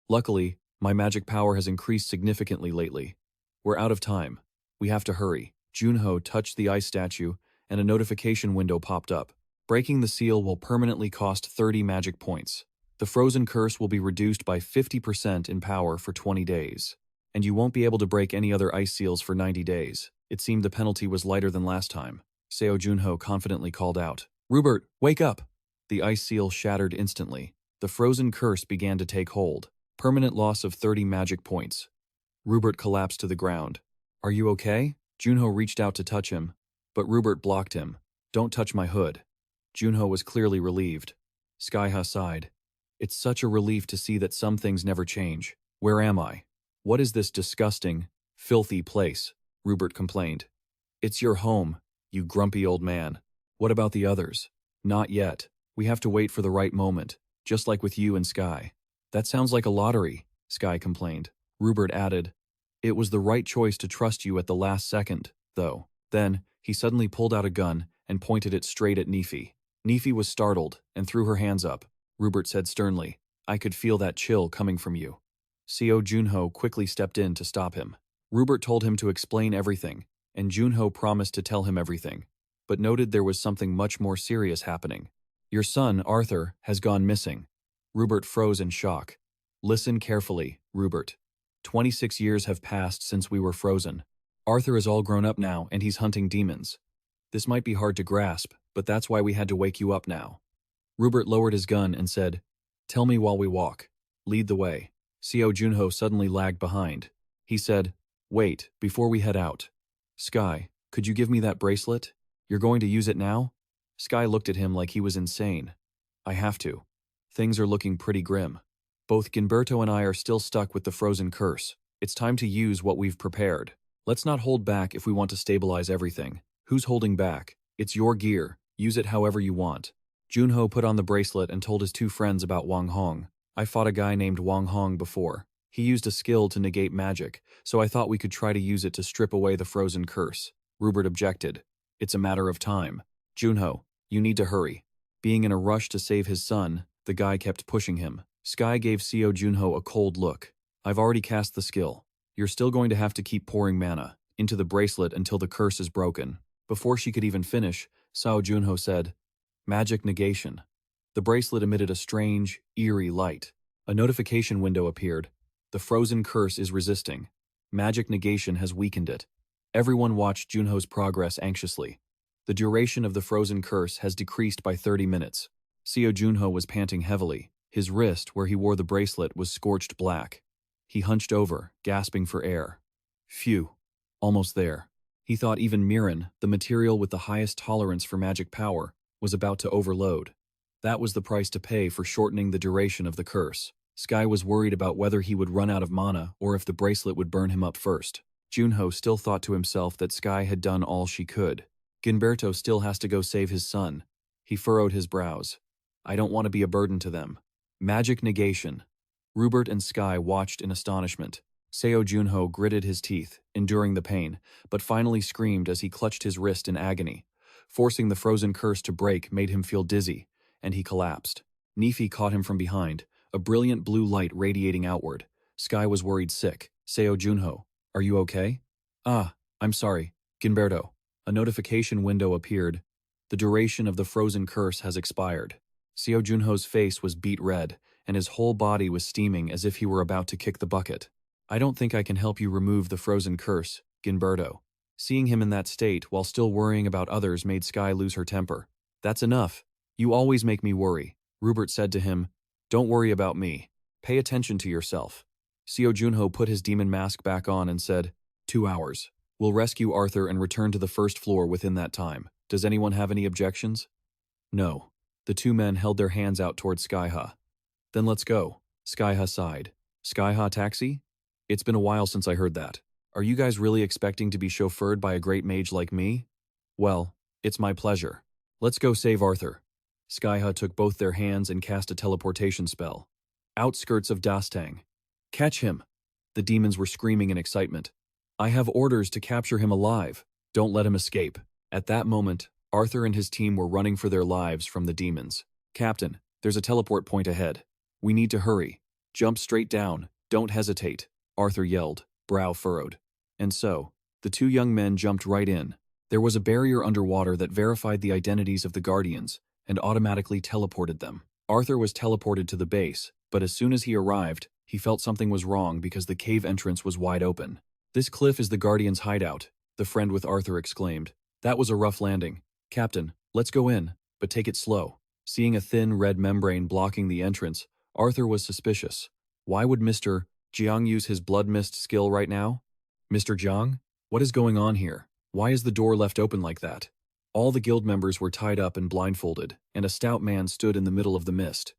Luckily, my magic power has increased significantly lately. We're out of time. We have to hurry." Junho touched the ice statue, and a notification window popped up. Breaking the seal will permanently cost 30 magic points. The frozen curse will be reduced by 50% in power for 20 days. And you won't be able to break any other ice seals for 90 days. It seemed the penalty was lighter than last time. Seo Junho confidently called out, "Rupert, wake up!" The ice seal shattered instantly. The frozen curse began to take hold. Permanent loss of 30 magic points. Rupert collapsed to the ground. "Are you okay?" Junho reached out to touch him, but Rupert blocked him. "Don't touch my hood." Junho was clearly relieved. Skyha sighed. "It's such a relief to see that some things never change. Where am I? What is this disgusting, filthy place?" Rupert complained. "It's your home, you grumpy old man." What about the others? Not yet. We have to wait for the right moment, just like with you and Sky. That sounds like a lottery, Sky complained. Rupert added, It was the right choice to trust you at the last second, though. Then, he suddenly pulled out a gun and pointed it straight at Nefi. Nefi was startled and threw her hands up. Rupert said sternly, I could feel that chill coming from you. Seo Junho quickly stepped in to stop him. Rupert told him to explain everything, and Junho promised to tell him everything, but noted there was something much more serious happening. Your son, Arthur, has gone missing. Rupert froze in shock. Listen carefully, Rupert. 26 years have passed since we were frozen. Arthur is all grown up now and he's hunting demons. This might be hard to grasp, but that's why we had to wake you up now. Rupert lowered his gun and said, Tell me while we walk. Lead the way. Seo Junho suddenly lagged behind. He said, Wait, before we head out. Sky, could you give me that bracelet? You're going to use it now? Sky looked at him like he was insane. I have to. Things are looking pretty grim. Both Gilberto and I are still stuck with the frozen curse. It's time to use what we've prepared. Let's not hold back if we want to stabilize everything. Who's holding back? It's your gear. Use it however you want. Junho put on the bracelet and told his two friends about Wang Hong. I fought a guy named Wang Hong before. He used a skill to negate magic, so I thought we could try to use it to strip away the frozen curse. Rupert objected. It's a matter of time. Junho, you need to hurry. Being in a rush to save his son, the guy kept pushing him. Sky gave Seo Junho a cold look. I've already cast the skill. You're still going to have to keep pouring mana into the bracelet until the curse is broken. Before she could even finish, Seo Junho said, Magic negation. The bracelet emitted a strange, eerie light. A notification window appeared. The frozen curse is resisting. Magic negation has weakened it. Everyone watched Junho's progress anxiously. The duration of the frozen curse has decreased by 30 minutes. Seo Junho was panting heavily. His wrist, where he wore the bracelet, was scorched black. He hunched over, gasping for air. Phew. Almost there. He thought even Mirren, the material with the highest tolerance for magic power, was about to overload. That was the price to pay for shortening the duration of the curse. Sky was worried about whether he would run out of mana or if the bracelet would burn him up first. Junho still thought to himself that Sky had done all she could. Gilberto still has to go save his son. He furrowed his brows. I don't want to be a burden to them. Magic negation. Rupert and Sky watched in astonishment. Seo Junho gritted his teeth, enduring the pain, but finally screamed as he clutched his wrist in agony. Forcing the frozen curse to break made him feel dizzy, and he collapsed. Nefi caught him from behind, a brilliant blue light radiating outward. Sky was worried sick. Seo Junho, are you okay? Ah, I'm sorry. Gilberto. A notification window appeared. The duration of the frozen curse has expired. Seo Junho's face was beet red, and his whole body was steaming as if he were about to kick the bucket. I don't think I can help you remove the frozen curse, Gilberto. Seeing him in that state while still worrying about others made Sky lose her temper. That's enough. You always make me worry. Rupert said to him, Don't worry about me. Pay attention to yourself. Seo Junho put his demon mask back on and said, 2 hours. We'll rescue Arthur and return to the first floor within that time. Does anyone have any objections? No. The two men held their hands out toward Skyha. Then let's go. Skyha sighed. Skyha taxi? It's been a while since I heard that. Are you guys really expecting to be chauffeured by a great mage like me? Well, it's my pleasure. Let's go save Arthur. Skyha took both their hands and cast a teleportation spell. Outskirts of Dastang. Catch him! The demons were screaming in excitement. I have orders to capture him alive. Don't let him escape. At that moment, Arthur and his team were running for their lives from the demons. Captain, there's a teleport point ahead. We need to hurry. Jump straight down. Don't hesitate, Arthur yelled, brow furrowed. And so, the two young men jumped right in. There was a barrier underwater that verified the identities of the Guardians and automatically teleported them. Arthur was teleported to the base, but as soon as he arrived, he felt something was wrong because the cave entrance was wide open. This cliff is the Guardians' hideout, the friend with Arthur exclaimed. That was a rough landing. Captain, let's go in, but take it slow. Seeing a thin red membrane blocking the entrance, Arthur was suspicious. Why would Mr. Jiang use his blood mist skill right now? Mr. Jiang? What is going on here? Why is the door left open like that? All the guild members were tied up and blindfolded, and a stout man stood in the middle of the mist.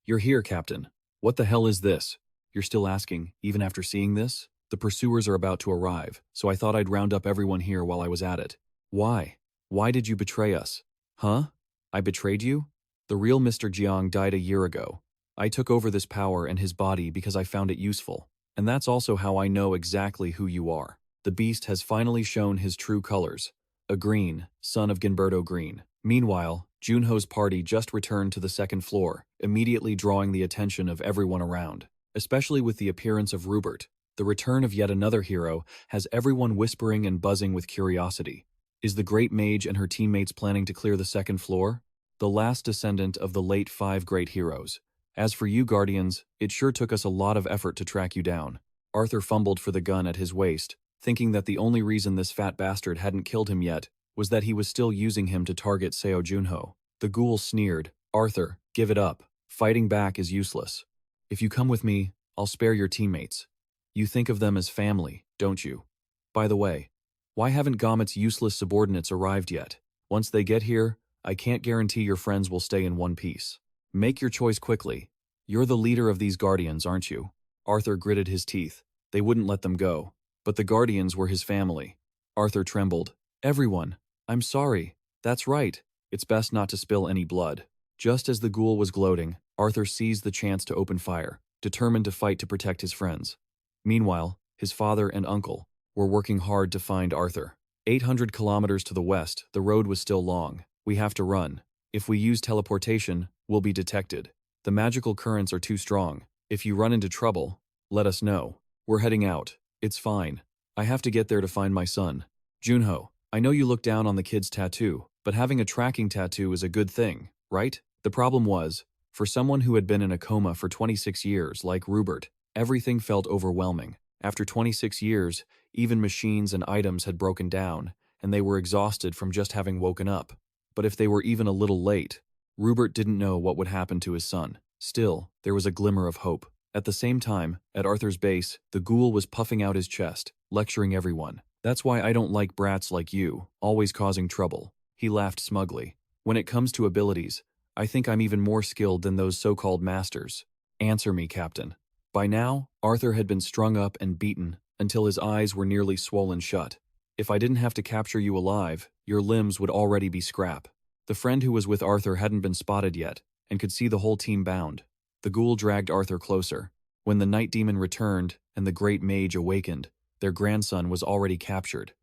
You're here, Captain. What the hell is this? You're still asking, even after seeing this? The pursuers are about to arrive, so I thought I'd round up everyone here while I was at it. Why? Why did you betray us? Huh? I betrayed you? The real Mr. Jiang died a year ago. I took over this power and his body because I found it useful. And that's also how I know exactly who you are. The beast has finally shown his true colors. A green, son of Gilberto Green. Meanwhile, Junho's party just returned to the second floor, immediately drawing the attention of everyone around. Especially with the appearance of Rupert, the return of yet another hero has everyone whispering and buzzing with curiosity. Is the great mage and her teammates planning to clear the second floor? The last descendant of the late 5 great heroes. As for you, Guardians, it sure took us a lot of effort to track you down. Arthur fumbled for the gun at his waist, thinking that the only reason this fat bastard hadn't killed him yet was that he was still using him to target Seo Junho. The ghoul sneered, "Arthur, give it up. Fighting back is useless. If you come with me, I'll spare your teammates. You think of them as family, don't you? By the way, why haven't Gomet's useless subordinates arrived yet? Once they get here, I can't guarantee your friends will stay in one piece. Make your choice quickly. You're the leader of these Guardians, aren't you?" Arthur gritted his teeth. They wouldn't let them go. But the Guardians were his family. Arthur trembled. "Everyone, I'm sorry. That's right. It's best not to spill any blood." Just as the ghoul was gloating, Arthur seized the chance to open fire, determined to fight to protect his friends. Meanwhile, his father and uncle were working hard to find Arthur. 800 kilometers to the west, the road was still long. "We have to run. If we use teleportation, we'll be detected. The magical currents are too strong. If you run into trouble, let us know. We're heading out. It's fine. I have to get there to find my son. Junho, I know you look down on the kid's tattoo, but having a tracking tattoo is a good thing, right?" The problem was, for someone who had been in a coma for 26 years like Rupert, everything felt overwhelming. After 26 years, even machines and items had broken down, and they were exhausted from just having woken up. But if they were even a little late, Rupert didn't know what would happen to his son. Still, there was a glimmer of hope. At the same time, at Arthur's base, the ghoul was puffing out his chest, lecturing everyone. "That's why I don't like brats like you, always causing trouble." He laughed smugly. "When it comes to abilities, I think I'm even more skilled than those so-called masters. Answer me, Captain." By now, Arthur had been strung up and beaten until his eyes were nearly swollen shut. "If I didn't have to capture you alive, your limbs would already be scrap." The friend who was with Arthur hadn't been spotted yet, and could see the whole team bound. The ghoul dragged Arthur closer. When the night demon returned and the great mage awakened, their grandson was already captured.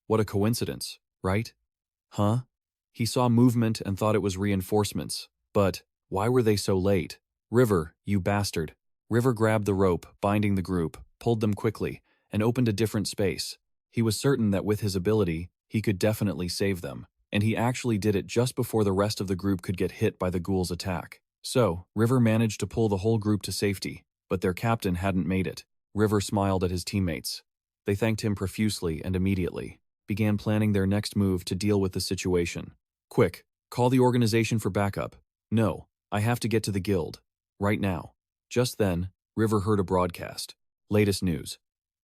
What a coincidence, right? Huh? He saw movement and thought it was reinforcements. But why were they so late? "River, you bastard." River grabbed the rope, binding the group, pulled them quickly, and opened a different space. He was certain that with his ability, he could definitely save them. And he actually did it just before the rest of the group could get hit by the ghoul's attack. So, River managed to pull the whole group to safety, but their captain hadn't made it. River smiled at his teammates. They thanked him profusely and immediately began planning their next move to deal with the situation. "Quick, call the organization for backup." "No, I have to get to the guild. Right now." Just then, River heard a broadcast. Latest news.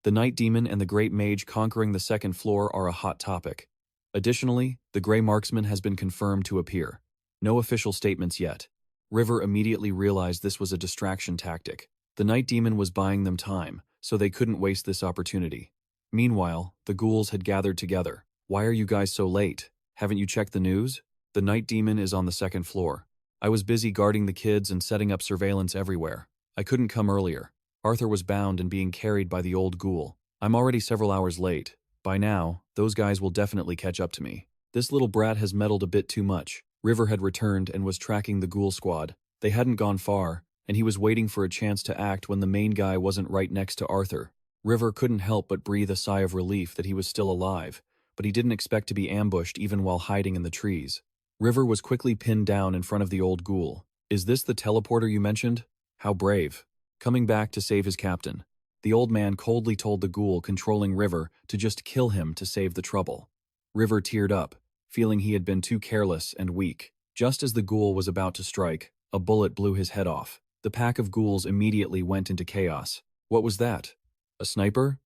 The Night Demon and the Great Mage conquering the second floor are a hot topic. Additionally, the Grey Marksman has been confirmed to appear. No official statements yet. River immediately realized this was a distraction tactic. The Night Demon was buying them time, so they couldn't waste this opportunity. Meanwhile, the ghouls had gathered together. "Why are you guys so late? Haven't you checked the news? The Night Demon is on the second floor. I was busy guarding the kids and setting up surveillance everywhere. I couldn't come earlier. Arthur was bound and being carried by the old ghoul. I'm already several hours late. By now, those guys will definitely catch up to me. This little brat has meddled a bit too much." River had returned and was tracking the ghoul squad. They hadn't gone far, and he was waiting for a chance to act when the main guy wasn't right next to Arthur. River couldn't help but breathe a sigh of relief that he was still alive, but he didn't expect to be ambushed even while hiding in the trees. River was quickly pinned down in front of the old ghoul. "Is this the teleporter you mentioned? How brave." Coming back to save his captain. The old man coldly told the ghoul controlling River to just kill him to save the trouble. River teared up, feeling he had been too careless and weak. Just as the ghoul was about to strike, a bullet blew his head off. The pack of ghouls immediately went into chaos. What was that? A sniper?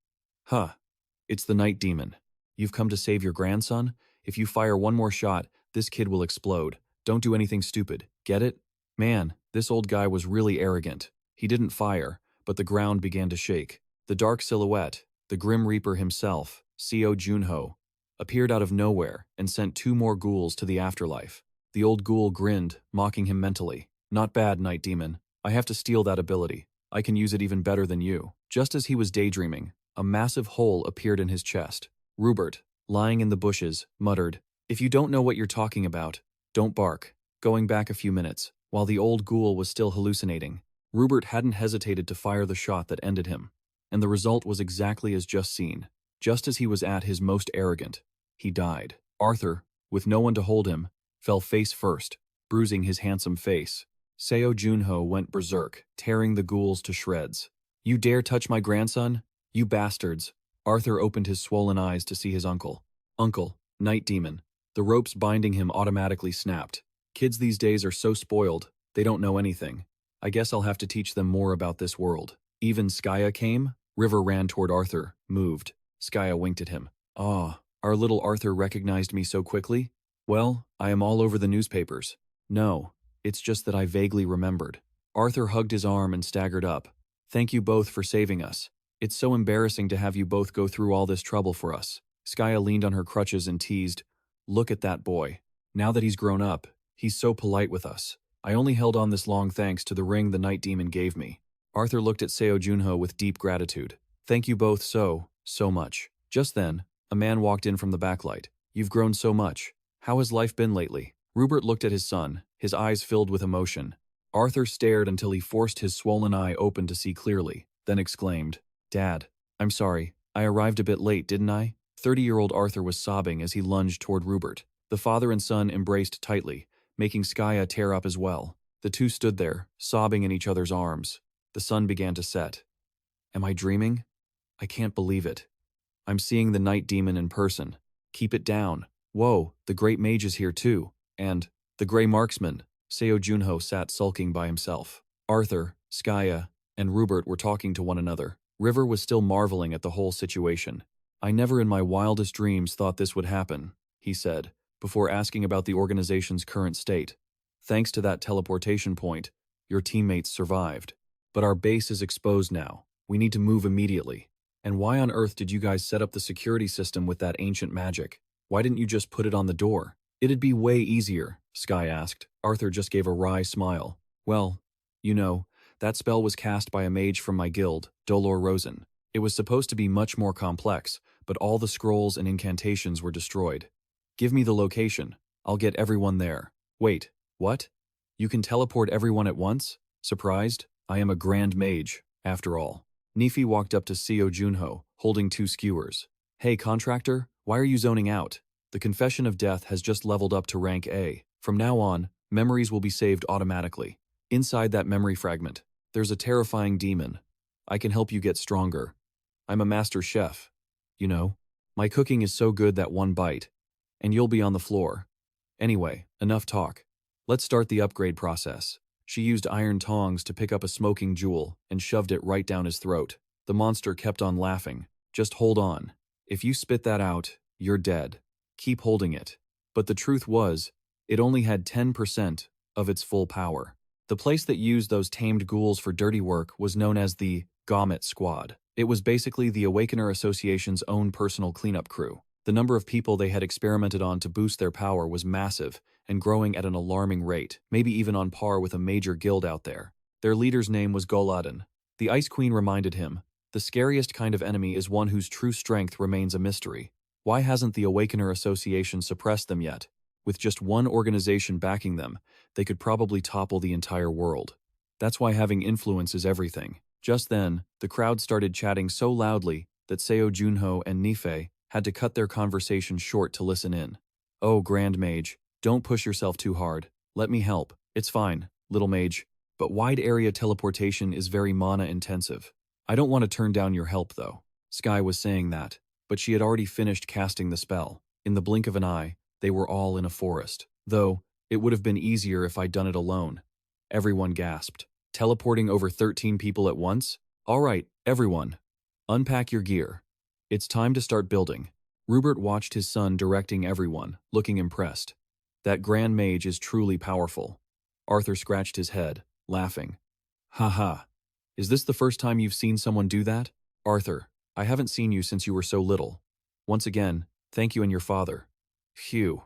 Huh. It's the Night Demon. You've come to save your grandson? If you fire one more shot, this kid will explode. Don't do anything stupid. Get it? Man, this old guy was really arrogant. He didn't fire, but the ground began to shake. The dark silhouette, the Grim Reaper himself, Seo Junho, appeared out of nowhere and sent 2 more ghouls to the afterlife. The old ghoul grinned, mocking him mentally. Not bad, Night Demon. I have to steal that ability. I can use it even better than you. Just as he was daydreaming, a massive hole appeared in his chest. Rupert, lying in the bushes, muttered, "If you don't know what you're talking about, don't bark." Going back a few minutes, while the old ghoul was still hallucinating, Rupert hadn't hesitated to fire the shot that ended him. And the result was exactly as just seen. Just as he was at his most arrogant, he died. Arthur, with no one to hold him, fell face first, bruising his handsome face. Seo Junho went berserk, tearing the ghouls to shreds. "You dare touch my grandson? You bastards!" Arthur opened his swollen eyes to see his uncle. "Uncle, Night Demon." The ropes binding him automatically snapped. Kids these days are so spoiled, they don't know anything. I guess I'll have to teach them more about this world. Even Skya came? River ran toward Arthur, moved. Skya winked at him. "Ah, our little Arthur recognized me so quickly? Well, I am all over the newspapers." "No, it's just that I vaguely remembered." Arthur hugged his arm and staggered up. "Thank you both for saving us. It's so embarrassing to have you both go through all this trouble for us." Skya leaned on her crutches and teased, "Look at that boy. Now that he's grown up, he's so polite with us. I only held on this long thanks to the ring the Night Demon gave me." Arthur looked at Seo Junho with deep gratitude. "Thank you both so much." Just then, a man walked in from the backlight. "You've grown so much. How has life been lately?" Rupert looked at his son, his eyes filled with emotion. Arthur stared until he forced his swollen eye open to see clearly, then exclaimed, "Dad, I'm sorry. I arrived a bit late, didn't I?" 30-year-old Arthur was sobbing as he lunged toward Rupert. The father and son embraced tightly, making Skya tear up as well. The two stood there, sobbing in each other's arms. The sun began to set. "Am I dreaming? I can't believe it. I'm seeing the Night Demon in person. Keep it down. Whoa, the Great Mage is here too. And the Grey Marksman." Seo Junho sat sulking by himself. Arthur, Skya, and Rupert were talking to one another. River was still marveling at the whole situation. "I never in my wildest dreams thought this would happen," he said, before asking about the organization's current state. "Thanks to that teleportation point, your teammates survived. But our base is exposed now. We need to move immediately. And why on earth did you guys set up the security system with that ancient magic? Why didn't you just put it on the door?" "It'd be way easier," Skye asked. Arthur just gave a wry smile. "Well, you know, that spell was cast by a mage from my guild, Dolor Rosen. It was supposed to be much more complex, but all the scrolls and incantations were destroyed. Give me the location. I'll get everyone there." "Wait, what? You can teleport everyone at once?" Surprised? "I am a grand mage, after all." Nifi walked up to Seo Junho, holding 2 skewers. "Hey, contractor, why are you zoning out? The Confession of Death has just leveled up to rank A. From now on, memories will be saved automatically. Inside that memory fragment, there's a terrifying demon. I can help you get stronger. I'm a master chef. You know, my cooking is so good that one bite, and you'll be on the floor. Anyway, enough talk. Let's start the upgrade process." She used iron tongs to pick up a smoking jewel and shoved it right down his throat. The monster kept on laughing. "Just hold on. If you spit that out, you're dead. Keep holding it." But the truth was, it only had 10% of its full power. The place that used those tamed ghouls for dirty work was known as the Gommet Squad. It was basically the Awakener Association's own personal cleanup crew. The number of people they had experimented on to boost their power was massive and growing at an alarming rate, maybe even on par with a major guild out there. Their leader's name was Goladen. The Ice Queen reminded him, "The scariest kind of enemy is one whose true strength remains a mystery. Why hasn't the Awakener Association suppressed them yet? With just one organization backing them, they could probably topple the entire world. That's why having influence is everything." Just then, the crowd started chatting so loudly that Seo Junho and Nife had to cut their conversation short to listen in. "Oh, Grand Mage, don't push yourself too hard. Let me help." "It's fine, little mage, but wide area teleportation is very mana intensive. I don't want to turn down your help though." Skye was saying that, but she had already finished casting the spell. In the blink of an eye, they were all in a forest. Though, it would have been easier if I'd done it alone. Everyone gasped. "Teleporting over 13 people at once? All right, everyone. Unpack your gear. It's time to start building." Rupert watched his son directing everyone, looking impressed. "That Grand Mage is truly powerful." Arthur scratched his head, laughing. "Ha ha. Is this the first time you've seen someone do that?" "Arthur, I haven't seen you since you were so little. Once again, thank you and your father." "Phew.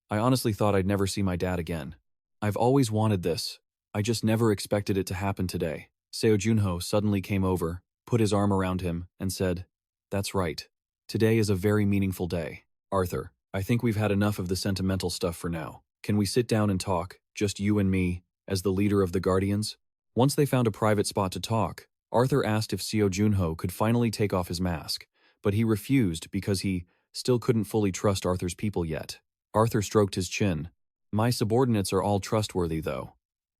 I honestly thought I'd never see my dad again. I've always wanted this. I just never expected it to happen today. Seo Junho suddenly came over, put his arm around him, and said, "That's right. Today is a very meaningful day. Arthur, I think we've had enough of the sentimental stuff for now. Can we sit down and talk, just you and me, as the leader of the Guardians?" Once they found a private spot to talk, Arthur asked if Seo Junho could finally take off his mask, but he refused because he still couldn't fully trust Arthur's people yet. Arthur stroked his chin. "My subordinates are all trustworthy, though.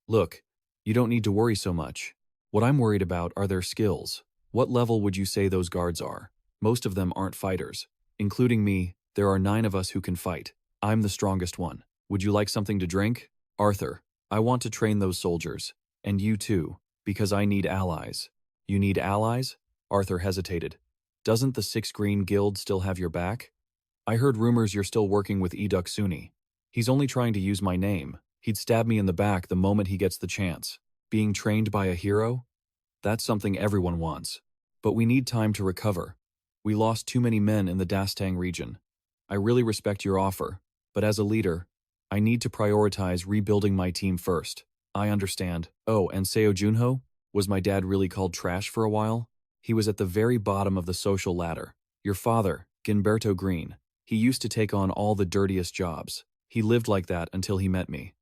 Look, you don't need to worry so much. What I'm worried about are their skills. What level would you say those guards are? Most of them aren't fighters. Including me, there are 9 of us who can fight. I'm the strongest one. Would you like something to drink? Arthur, I want to train those soldiers. And you too, because I need allies." "You need allies?" Arthur hesitated. "Doesn't the 6 Green Guild still have your back? I heard rumors you're still working with Eduk Suni. He's only trying to use my name. He'd stab me in the back the moment he gets the chance. Being trained by a hero? That's something everyone wants. But we need time to recover. We lost too many men in the Dastang region. I really respect your offer, but as a leader, I need to prioritize rebuilding my team first." "I understand. Oh, and Seo Junho? Was my dad really called trash for a while? He was at the very bottom of the social ladder. Your father, Gilberto Green, he used to take on all the dirtiest jobs. He lived like that until he met me.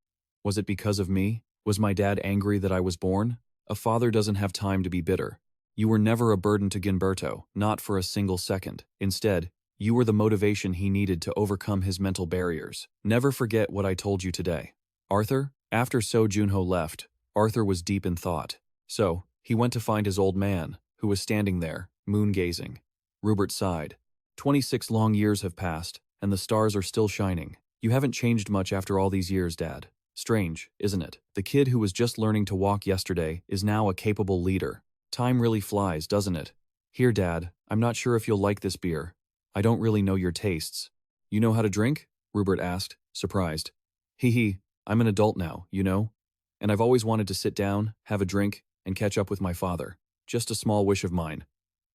Was it because of me? Was my dad angry that I was born? A father doesn't have time to be bitter. You were never a burden to Gilberto, not for a single second. Instead, you were the motivation he needed to overcome his mental barriers. Never forget what I told you today." Arthur? After Seo Junho left, Arthur was deep in thought. So, he went to find his old man, who was standing there, moon-gazing. Rupert sighed. 26 long years have passed, and the stars are still shining. You haven't changed much after all these years, Dad. Strange, isn't it? The kid who was just learning to walk yesterday is now a capable leader. Time really flies, doesn't it? Here, Dad, I'm not sure if you'll like this beer. I don't really know your tastes. You know how to drink? Rupert asked, surprised. Hee, I'm an adult now, you know? And I've always wanted to sit down, have a drink, and catch up with my father. Just a small wish of mine.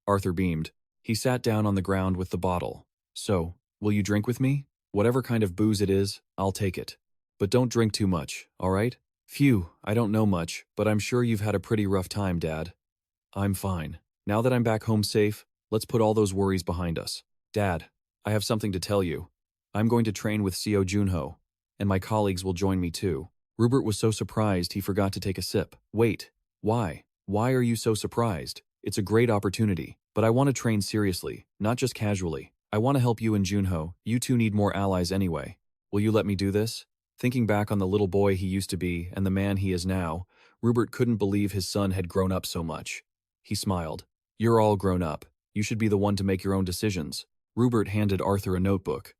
Arthur beamed. He sat down on the ground with the bottle. So, will you drink with me? Whatever kind of booze it is, I'll take it. But don't drink too much, all right? Phew, I don't know much, but I'm sure you've had a pretty rough time, Dad. I'm fine. Now that I'm back home safe, let's put all those worries behind us. Dad, I have something to tell you. I'm going to train with Seo Junho, and my colleagues will join me too. Rupert was so surprised he forgot to take a sip. Wait, why? Why are you so surprised? It's a great opportunity, but I want to train seriously, not just casually. I want to help you and Junho. You two need more allies anyway. Will you let me do this? Thinking back on the little boy he used to be and the man he is now, Rupert couldn't believe his son had grown up so much. He smiled. You're all grown up. You should be the one to make your own decisions. Rupert handed Arthur a notebook.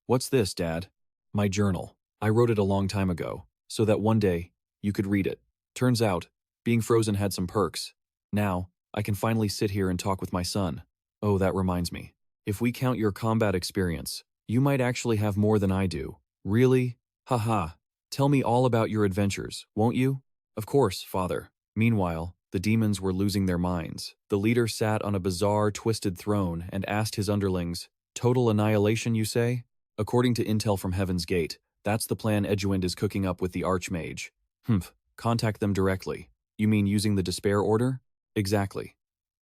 What's this, Dad? My journal. I wrote it a long time ago, so that one day, you could read it. Turns out, being frozen had some perks. Now, I can finally sit here and talk with my son. Oh, that reminds me. If we count your combat experience, you might actually have more than I do. Really? Haha. Tell me all about your adventures, won't you? Of course, Father. Meanwhile, the demons were losing their minds. The leader sat on a bizarre, twisted throne and asked his underlings, Total annihilation, you say? According to intel from Heaven's Gate, that's the plan Edgewind is cooking up with the Archmage. Contact them directly. You mean using the Despair Order? Exactly.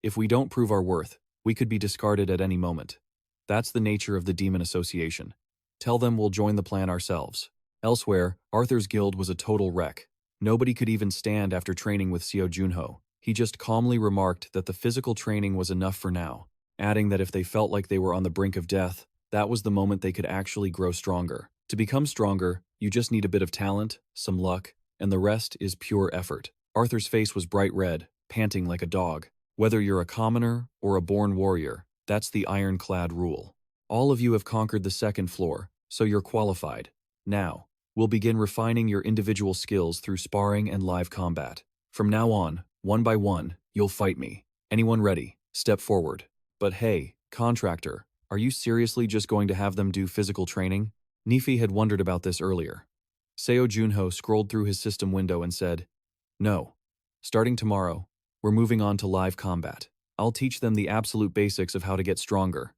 If we don't prove our worth, we could be discarded at any moment. That's the nature of the Demon Association. Tell them we'll join the plan ourselves. Elsewhere, Arthur's guild was a total wreck. Nobody could even stand after training with Seo Junho. He just calmly remarked that the physical training was enough for now, adding that if they felt like they were on the brink of death, that was the moment they could actually grow stronger. To become stronger, you just need a bit of talent, some luck, and the rest is pure effort. Arthur's face was bright red, panting like a dog. Whether you're a commoner or a born warrior, that's the ironclad rule. All of you have conquered the second floor, so you're qualified. Now, we'll begin refining your individual skills through sparring and live combat. From now on, one by one, you'll fight me. Anyone ready? Step forward. But hey, contractor, are you seriously just going to have them do physical training? Nifi had wondered about this earlier. Seo Junho scrolled through his system window and said, No. Starting tomorrow, we're moving on to live combat. I'll teach them the absolute basics of how to get stronger.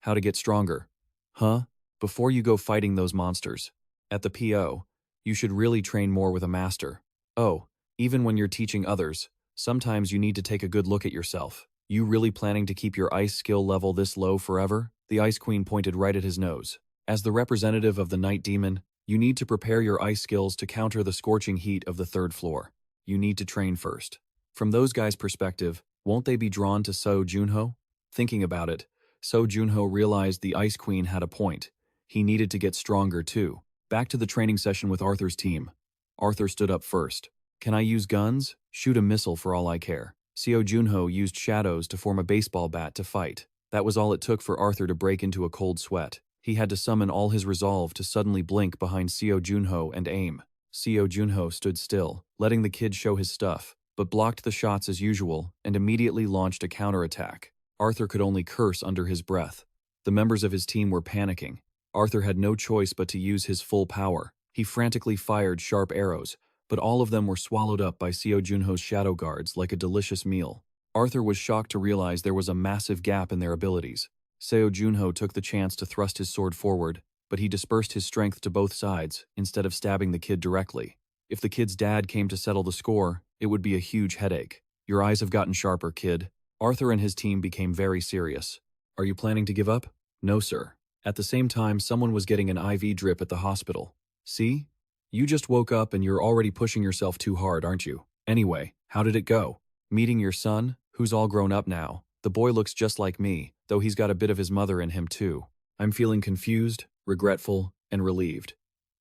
How to get stronger? Huh? Before you go fighting those monsters. At the PO, you should really train more with a master. Oh, even when you're teaching others, sometimes you need to take a good look at yourself. You really planning to keep your ice skill level this low forever? The Ice Queen pointed right at his nose. As the representative of the Night Demon, you need to prepare your ice skills to counter the scorching heat of the third floor. You need to train first. From those guys' perspective, won't they be drawn to Seo Junho? Thinking about it, Seo Junho realized the Ice Queen had a point. He needed to get stronger too. Back to the training session with Arthur's team. Arthur stood up first. Can I use guns? Shoot a missile for all I care. Seo Junho used shadows to form a baseball bat to fight. That was all it took for Arthur to break into a cold sweat. He had to summon all his resolve to suddenly blink behind Seo Junho and aim. Seo Junho stood still, letting the kid show his stuff, but blocked the shots as usual and immediately launched a counterattack. Arthur could only curse under his breath. The members of his team were panicking. Arthur had no choice but to use his full power. He frantically fired sharp arrows, but all of them were swallowed up by Seo Junho's shadow guards like a delicious meal. Arthur was shocked to realize there was a massive gap in their abilities. Seo Junho took the chance to thrust his sword forward, but he dispersed his strength to both sides instead of stabbing the kid directly. If the kid's dad came to settle the score, it would be a huge headache. Your eyes have gotten sharper, kid. Arthur and his team became very serious. Are you planning to give up? No, sir. At the same time, someone was getting an IV drip at the hospital. See? You just woke up and you're already pushing yourself too hard, aren't you? Anyway, how did it go? Meeting your son, who's all grown up now. The boy looks just like me, though he's got a bit of his mother in him too. I'm feeling confused, regretful, and relieved.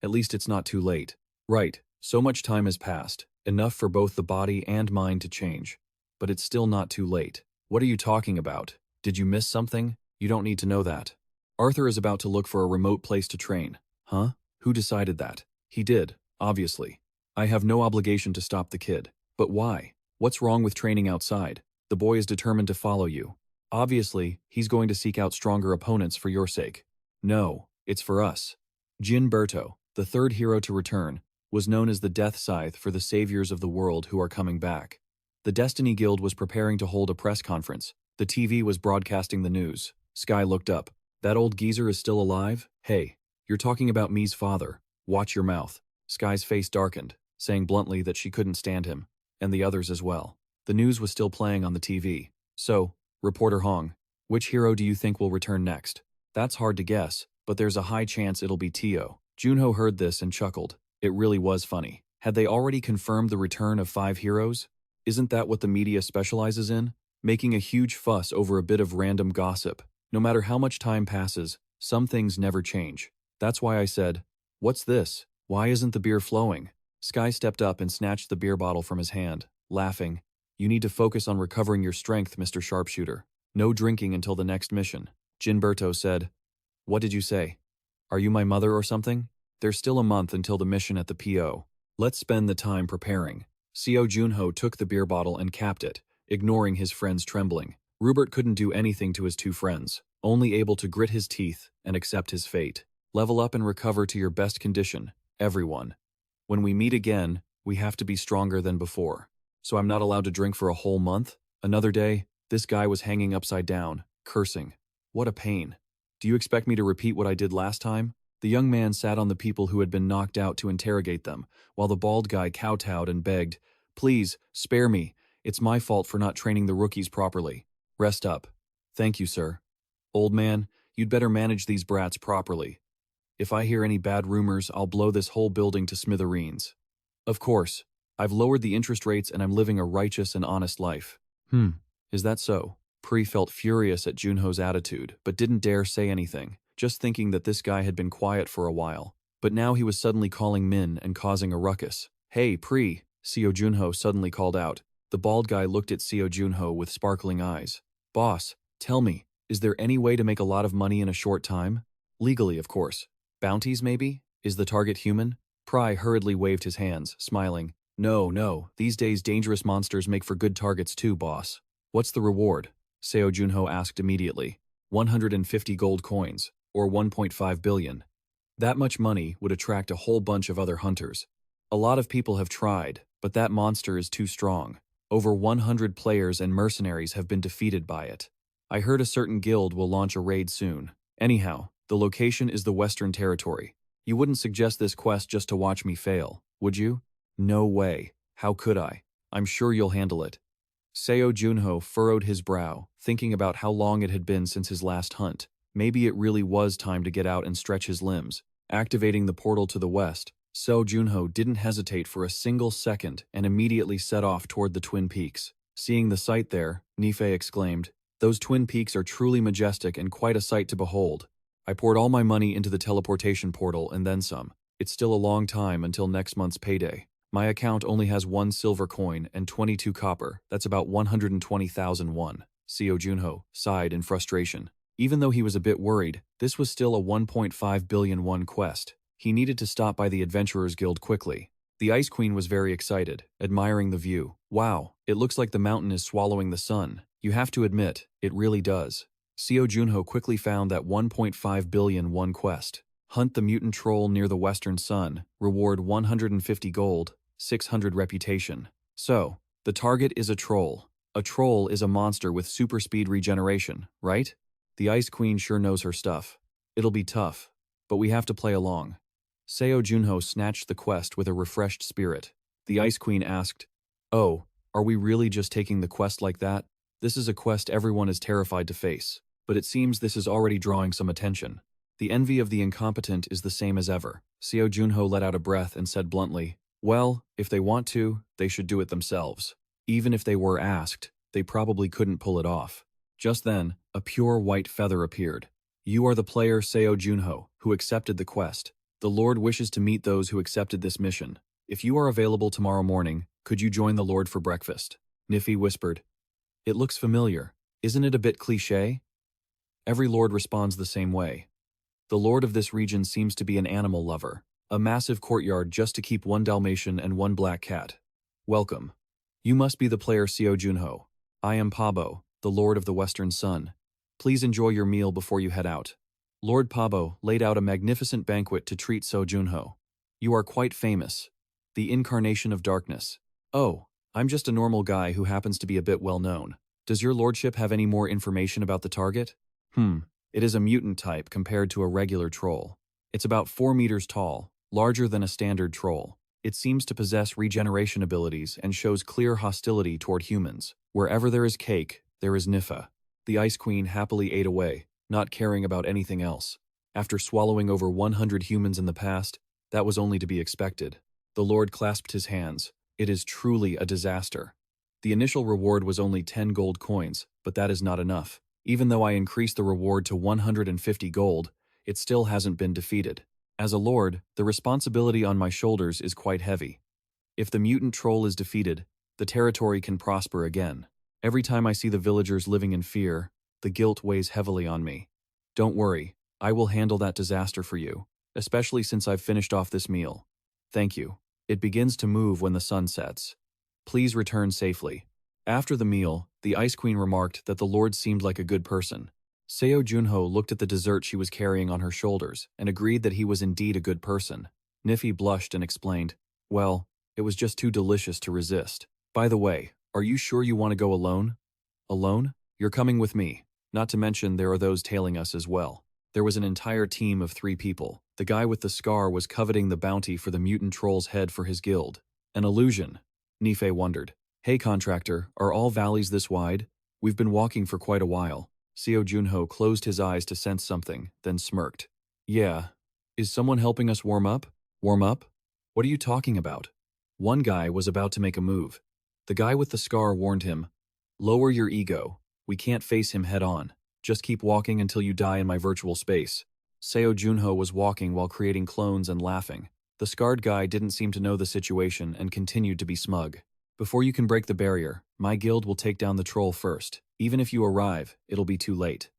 At least it's not too late. Right, so much time has passed, enough for both the body and mind to change. But it's still not too late. What are you talking about? Did you miss something? You don't need to know that. Arthur is about to look for a remote place to train. Huh? Who decided that? He did, obviously. I have no obligation to stop the kid. But why? What's wrong with training outside? The boy is determined to follow you. Obviously, he's going to seek out stronger opponents for your sake. No, it's for us. Jinberto, the third hero to return, was known as the Death Scythe for the saviors of the world who are coming back. The Destiny Guild was preparing to hold a press conference. The TV was broadcasting the news. Sky looked up. That old geezer is still alive? Hey, you're talking about me's father. Watch your mouth. Sky's face darkened, saying bluntly that she couldn't stand him, and the others as well. The news was still playing on the TV. So, Reporter Hong, which hero do you think will return next? That's hard to guess, but there's a high chance it'll be Tio. Junho heard this and chuckled. It really was funny. Had they already confirmed the return of 5 heroes? Isn't that what the media specializes in? Making a huge fuss over a bit of random gossip. No matter how much time passes, some things never change. That's why I said, "What's this? Why isn't the beer flowing?" Sky stepped up and snatched the beer bottle from his hand, laughing. You need to focus on recovering your strength, Mr. Sharpshooter. No drinking until the next mission. Jinberto said, What did you say? Are you my mother or something? There's still a month until the mission at the PO. Let's spend the time preparing. Seo Junho took the beer bottle and capped it, ignoring his friend's trembling. Rupert couldn't do anything to his 2 friends, only able to grit his teeth and accept his fate. Level up and recover to your best condition, everyone. When we meet again, we have to be stronger than before. So I'm not allowed to drink for a whole month? Another day, this guy was hanging upside down, cursing. What a pain. Do you expect me to repeat what I did last time? The young man sat on the people who had been knocked out to interrogate them, while the bald guy kowtowed and begged, Please, spare me. It's my fault for not training the rookies properly. Rest up. Thank you, sir. Old man, you'd better manage these brats properly. If I hear any bad rumors, I'll blow this whole building to smithereens. Of course. I've lowered the interest rates and I'm living a righteous and honest life. Is that so? Pri felt furious at Junho's attitude, but didn't dare say anything, just thinking that this guy had been quiet for a while. But now he was suddenly calling Min and causing a ruckus. Hey, Pri, Seo Junho suddenly called out. The bald guy looked at Seo Junho with sparkling eyes. Boss, tell me, is there any way to make a lot of money in a short time? Legally, of course. Bounties, maybe? Is the target human? Pri hurriedly waved his hands, smiling. No, these days dangerous monsters make for good targets too, boss. What's the reward? Seo Junho asked immediately. 150 gold coins, or 1.5 billion. That much money would attract a whole bunch of other hunters. A lot of people have tried, but that monster is too strong. Over 100 players and mercenaries have been defeated by it. I heard a certain guild will launch a raid soon. Anyhow, the location is the Western Territory. You wouldn't suggest this quest just to watch me fail, would you? No way. How could I? I'm sure you'll handle it. Seo Junho furrowed his brow, thinking about how long it had been since his last hunt. Maybe it really was time to get out and stretch his limbs. Activating the portal to the west, Seo Junho didn't hesitate for a single second and immediately set off toward the Twin Peaks. Seeing the sight there, Nifei exclaimed, "Those Twin Peaks are truly majestic and quite a sight to behold." I poured all my money into the teleportation portal and then some. It's still a long time until next month's payday. My account only has 1 silver coin and 22 copper. That's about 120,000 won. Seo Junho sighed in frustration. Even though he was a bit worried, this was still a 1.5 billion won quest. He needed to stop by the Adventurers Guild quickly. The Ice Queen was very excited, admiring the view. Wow, it looks like the mountain is swallowing the sun. You have to admit, it really does. Seo Junho quickly found that 1.5 billion won quest. Hunt the mutant troll near the western sun, reward 150 gold, 600 reputation. So, the target is a troll. A troll is a monster with super speed regeneration, right? The Ice Queen sure knows her stuff. It'll be tough, but we have to play along. Seo Junho snatched the quest with a refreshed spirit. The Ice Queen asked, "Oh, are we really just taking the quest like that? This is a quest everyone is terrified to face, but it seems this is already drawing some attention. The envy of the incompetent is the same as ever." Seo Junho let out a breath and said bluntly, "Well, if they want to, they should do it themselves. Even if they were asked, they probably couldn't pull it off." Just then, a pure white feather appeared. "You are the player Seo Junho, who accepted the quest. The Lord wishes to meet those who accepted this mission. If you are available tomorrow morning, could you join the Lord for breakfast?" Nifei whispered. "It looks familiar. Isn't it a bit cliché?" Every Lord responds the same way. The Lord of this region seems to be an animal lover. A massive courtyard just to keep 1 Dalmatian and 1 black cat. "Welcome. You must be the player Seo Junho. I am Pabo, the Lord of the Western Sun. Please enjoy your meal before you head out." Lord Pabo laid out a magnificent banquet to treat Seo Junho. "You are quite famous. The incarnation of darkness." "Oh, I'm just a normal guy who happens to be a bit well known. Does your lordship have any more information about the target?" It is a mutant type compared to a regular troll. It's about 4 meters tall, larger than a standard troll. It seems to possess regeneration abilities and shows clear hostility toward humans. Wherever there is cake, there is Nifa. The Ice Queen happily ate away, not caring about anything else. After swallowing over 100 humans in the past, that was only to be expected. The Lord clasped his hands. It is truly a disaster. The initial reward was only 10 gold coins, but that is not enough. Even though I increased the reward to 150 gold, it still hasn't been defeated. As a lord, the responsibility on my shoulders is quite heavy. If the mutant troll is defeated, the territory can prosper again. Every time I see the villagers living in fear, the guilt weighs heavily on me. Don't worry, I will handle that disaster for you, especially since I've finished off this meal. Thank you. It begins to move when the sun sets. Please return safely. After the meal, the Ice Queen remarked that the Lord seemed like a good person. Seo Junho looked at the dessert she was carrying on her shoulders and agreed that he was indeed a good person. Nifei blushed and explained, "Well, it was just too delicious to resist. By the way, are you sure you want to go alone?" "Alone? You're coming with me. Not to mention there are those tailing us as well." There was an entire team of 3 people. The guy with the scar was coveting the bounty for the mutant troll's head for his guild. An illusion. Nifei wondered. "Hey contractor, are all valleys this wide? We've been walking for quite a while." Seo Junho closed his eyes to sense something, then smirked. "Yeah. Is someone helping us warm up?" "Warm up? What are you talking about?" One guy was about to make a move. The guy with the scar warned him, "Lower your ego. We can't face him head on. Just keep walking until you die in my virtual space." Seo Junho was walking while creating clones and laughing. The scarred guy didn't seem to know the situation and continued to be smug. "Before you can break the barrier, my guild will take down the troll first. Even if you arrive, it'll be too late."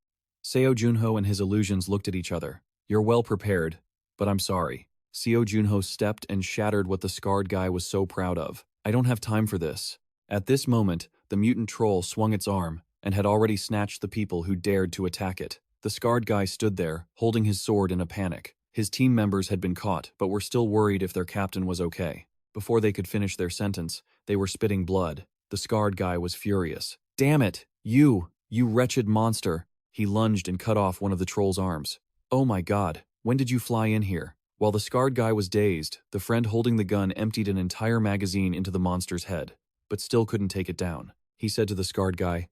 Seo Junho and his illusions looked at each other. "You're well prepared, but I'm sorry." Seo Junho stepped and shattered what the scarred guy was so proud of. "I don't have time for this." At this moment, the mutant troll swung its arm and had already snatched the people who dared to attack it. The scarred guy stood there, holding his sword in a panic. His team members had been caught, but were still worried if their captain was okay. Before they could finish their sentence, they were spitting blood. The scarred guy was furious. "Damn it! You wretched monster!" He lunged and cut off one of the troll's arms. "Oh my god, when did you fly in here? While the scarred guy was dazed, the friend holding the gun emptied an entire magazine into the monster's head, but still couldn't take it down. He said to the scarred guy,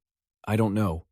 "I don't know.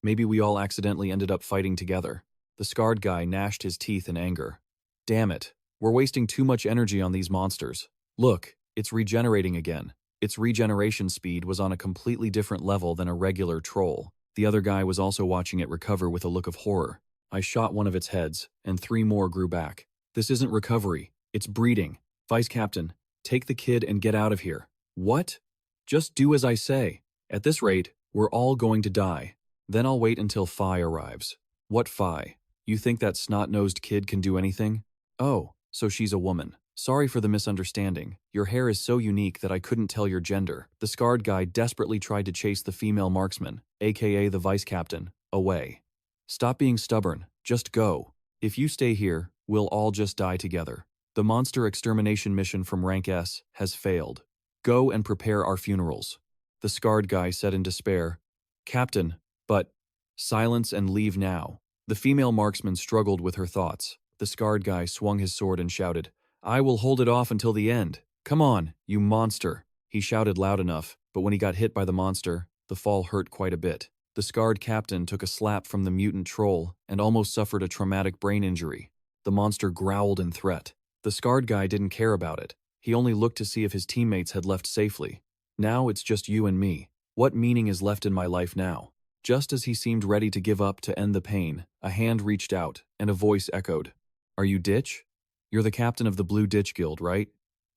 Maybe we all accidentally ended up fighting together." The scarred guy gnashed his teeth in anger. "Damn it. We're wasting too much energy on these monsters. Look, it's regenerating again." Its regeneration speed was on a completely different level than a regular troll. The other guy was also watching it recover with a look of horror. "I shot one of its heads, and 3 more grew back. This isn't recovery, it's breeding. Vice Captain, take the kid and get out of here." "What?" "Just do as I say. At this rate, we're all going to die. Then I'll wait until Phi arrives." "What Phi? You think that snot-nosed kid can do anything?" "Oh, so she's a woman. Sorry for the misunderstanding. Your hair is so unique that I couldn't tell your gender." The scarred guy desperately tried to chase the female marksman, aka the vice captain, away. "Stop being stubborn. Just go. If you stay here, we'll all just die together. The monster extermination mission from Rank S has failed. Go and prepare our funerals." The scarred guy said in despair, "Captain, but—" "Silence and leave now." The female marksman struggled with her thoughts. The scarred guy swung his sword and shouted, "I will hold it off until the end. Come on, you monster." He shouted loud enough, but when he got hit by the monster, the fall hurt quite a bit. The scarred captain took a slap from the mutant troll and almost suffered a traumatic brain injury. The monster growled in threat. The scarred guy didn't care about it. He only looked to see if his teammates had left safely. "Now it's just you and me. What meaning is left in my life now?" Just as he seemed ready to give up to end the pain, a hand reached out, and a voice echoed, "Are you Ditch? You're the captain of the Blue Ditch Guild, right?"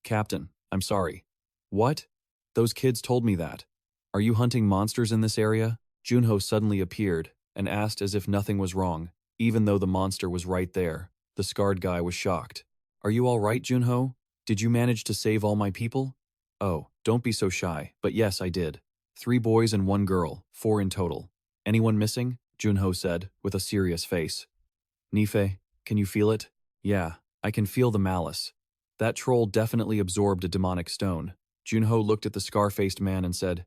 "Captain, I'm sorry." "What? Those kids told me that. Are you hunting monsters in this area?" Junho suddenly appeared and asked as if nothing was wrong, even though the monster was right there. The scarred guy was shocked. "Are you all right, Junho? Did you manage to save all my people?" "Oh, don't be so shy, but yes, I did. 3 boys and 1 girl, 4 in total." "Anyone missing?" Junho said, with a serious face. "Nife, can you feel it?" "Yeah, I can feel the malice. That troll definitely absorbed a demonic stone." Junho looked at the scar-faced man and said,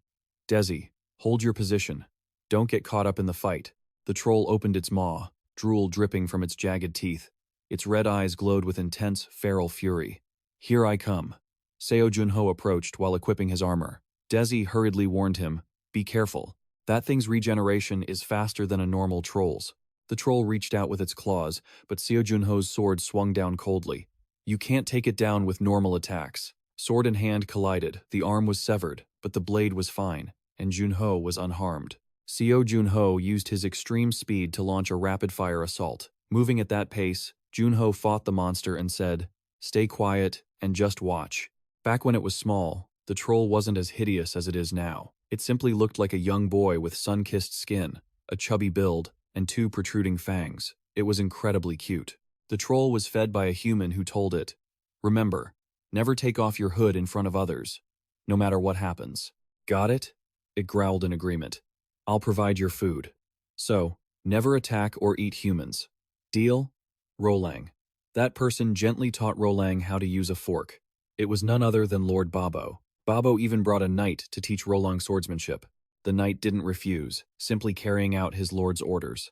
"Desi, hold your position. Don't get caught up in the fight." The troll opened its maw, drool dripping from its jagged teeth. Its red eyes glowed with intense, feral fury. "Here I come." Seo Junho approached while equipping his armor. Desi hurriedly warned him, "Be careful. That thing's regeneration is faster than a normal troll's." The troll reached out with its claws, but Seo Junho's sword swung down coldly. "You can't take it down with normal attacks." Sword and hand collided, the arm was severed, but the blade was fine, and Junho was unharmed. Seo Junho used his extreme speed to launch a rapid-fire assault. Moving at that pace, Junho fought the monster and said, "Stay quiet and just watch." Back when it was small, the troll wasn't as hideous as it is now. It simply looked like a young boy with sun-kissed skin, a chubby build, and 2 protruding fangs. It was incredibly cute. The troll was fed by a human who told it, "Remember, never take off your hood in front of others, no matter what happens." "Got it?" It growled in agreement. "I'll provide your food. So, never attack or eat humans. Deal?" Rolang. That person gently taught Rolang how to use a fork. It was none other than Lord Babo. Babo even brought a knight to teach Rolang swordsmanship. The knight didn't refuse, simply carrying out his lord's orders.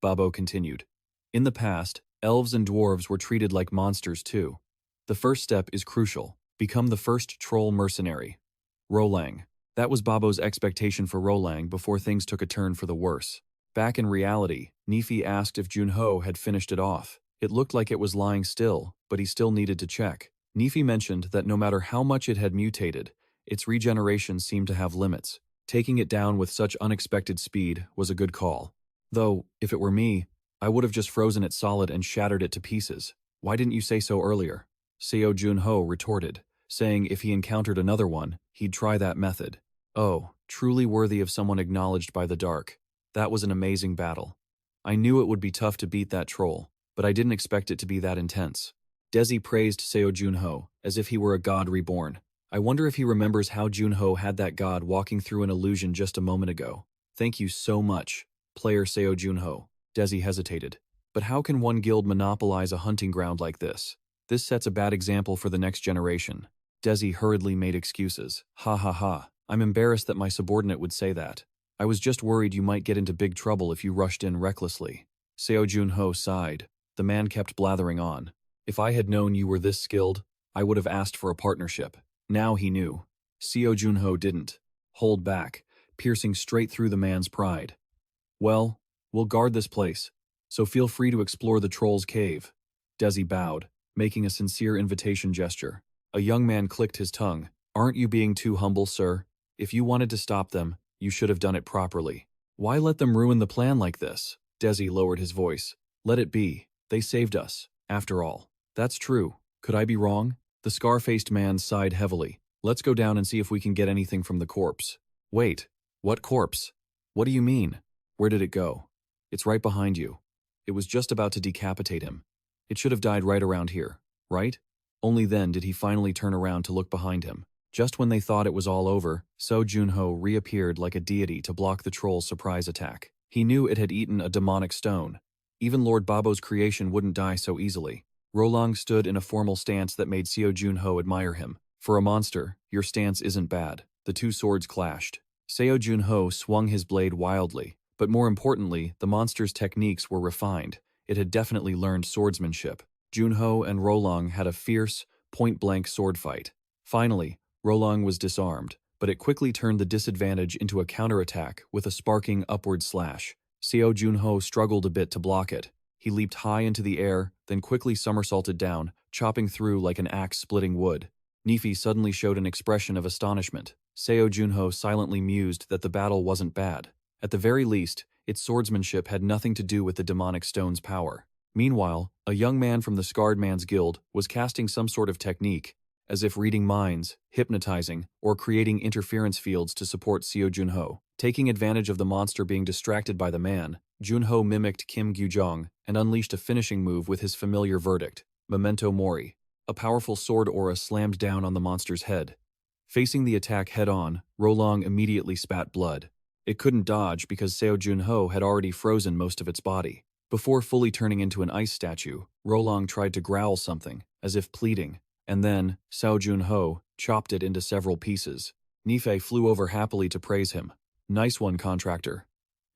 Babo continued. "In the past, elves and dwarves were treated like monsters too. The first step is crucial. Become the first troll mercenary." Rolang. That was Babo's expectation for Rolang before things took a turn for the worse. Back in reality, Nifi asked if Junho had finished it off. It looked like it was lying still, but he still needed to check. Nifi mentioned that no matter how much it had mutated, its regeneration seemed to have limits. Taking it down with such unexpected speed was a good call. Though, if it were me, I would have just frozen it solid and shattered it to pieces. "Why didn't you say so earlier?" Seo Junho retorted, saying if he encountered another one, he'd try that method. "Oh, truly worthy of someone acknowledged by the dark. That was an amazing battle. I knew it would be tough to beat that troll, but I didn't expect it to be that intense." Desi praised Seo Junho, as if he were a god reborn. I wonder if he remembers how Junho had that god walking through an illusion just a moment ago. "Thank you so much, player Seo Junho." Desi hesitated. "But how can one guild monopolize a hunting ground like this? This sets a bad example for the next generation." Desi hurriedly made excuses. "Ha ha ha. I'm embarrassed that my subordinate would say that. I was just worried you might get into big trouble if you rushed in recklessly." Seo Junho sighed. The man kept blathering on. If I had known you were this skilled, I would have asked for a partnership. Now he knew. Seo Junho didn't hold back, piercing straight through the man's pride. Well, we'll guard this place, so feel free to explore the troll's cave. Desi bowed, making a sincere invitation gesture. A young man clicked his tongue. Aren't you being too humble, sir? If you wanted to stop them, you should have done it properly. Why let them ruin the plan like this? Desi lowered his voice. Let it be. They saved us, after all. That's true. Could I be wrong? The scar-faced man sighed heavily. Let's go down and see if we can get anything from the corpse. Wait, what corpse? What do you mean? Where did it go? It's right behind you. It was just about to decapitate him. It should have died right around here, right? Only then did he finally turn around to look behind him. Just when they thought it was all over, Seo Junho reappeared like a deity to block the troll's surprise attack. He knew it had eaten a demonic stone. Even Lord Babo's creation wouldn't die so easily. Rolang stood in a formal stance that made Seo Junho admire him. For a monster, your stance isn't bad. The two swords clashed. Seo Junho swung his blade wildly, but more importantly, the monster's techniques were refined. It had definitely learned swordsmanship. Junho and Rolang had a fierce, point-blank sword fight. Finally, Rolang was disarmed, but it quickly turned the disadvantage into a counterattack with a sparking upward slash. Seo Junho struggled a bit to block it. He leaped high into the air, then quickly somersaulted down, chopping through like an axe splitting wood. Nifi suddenly showed an expression of astonishment. Seo Junho silently mused that the battle wasn't bad. At the very least, its swordsmanship had nothing to do with the demonic stone's power. Meanwhile, a young man from the Scarred Man's Guild was casting some sort of technique, as if reading minds, hypnotizing, or creating interference fields to support Seo Junho. Taking advantage of the monster being distracted by the man, Junho mimicked Kim Gyujong and unleashed a finishing move with his familiar verdict, Memento Mori. A powerful sword aura slammed down on the monster's head. Facing the attack head-on, Rolang immediately spat blood. It couldn't dodge because Seo Junho had already frozen most of its body. Before fully turning into an ice statue, Rolang tried to growl something, as if pleading, and then Seo Junho chopped it into several pieces. Nife flew over happily to praise him. Nice one, contractor.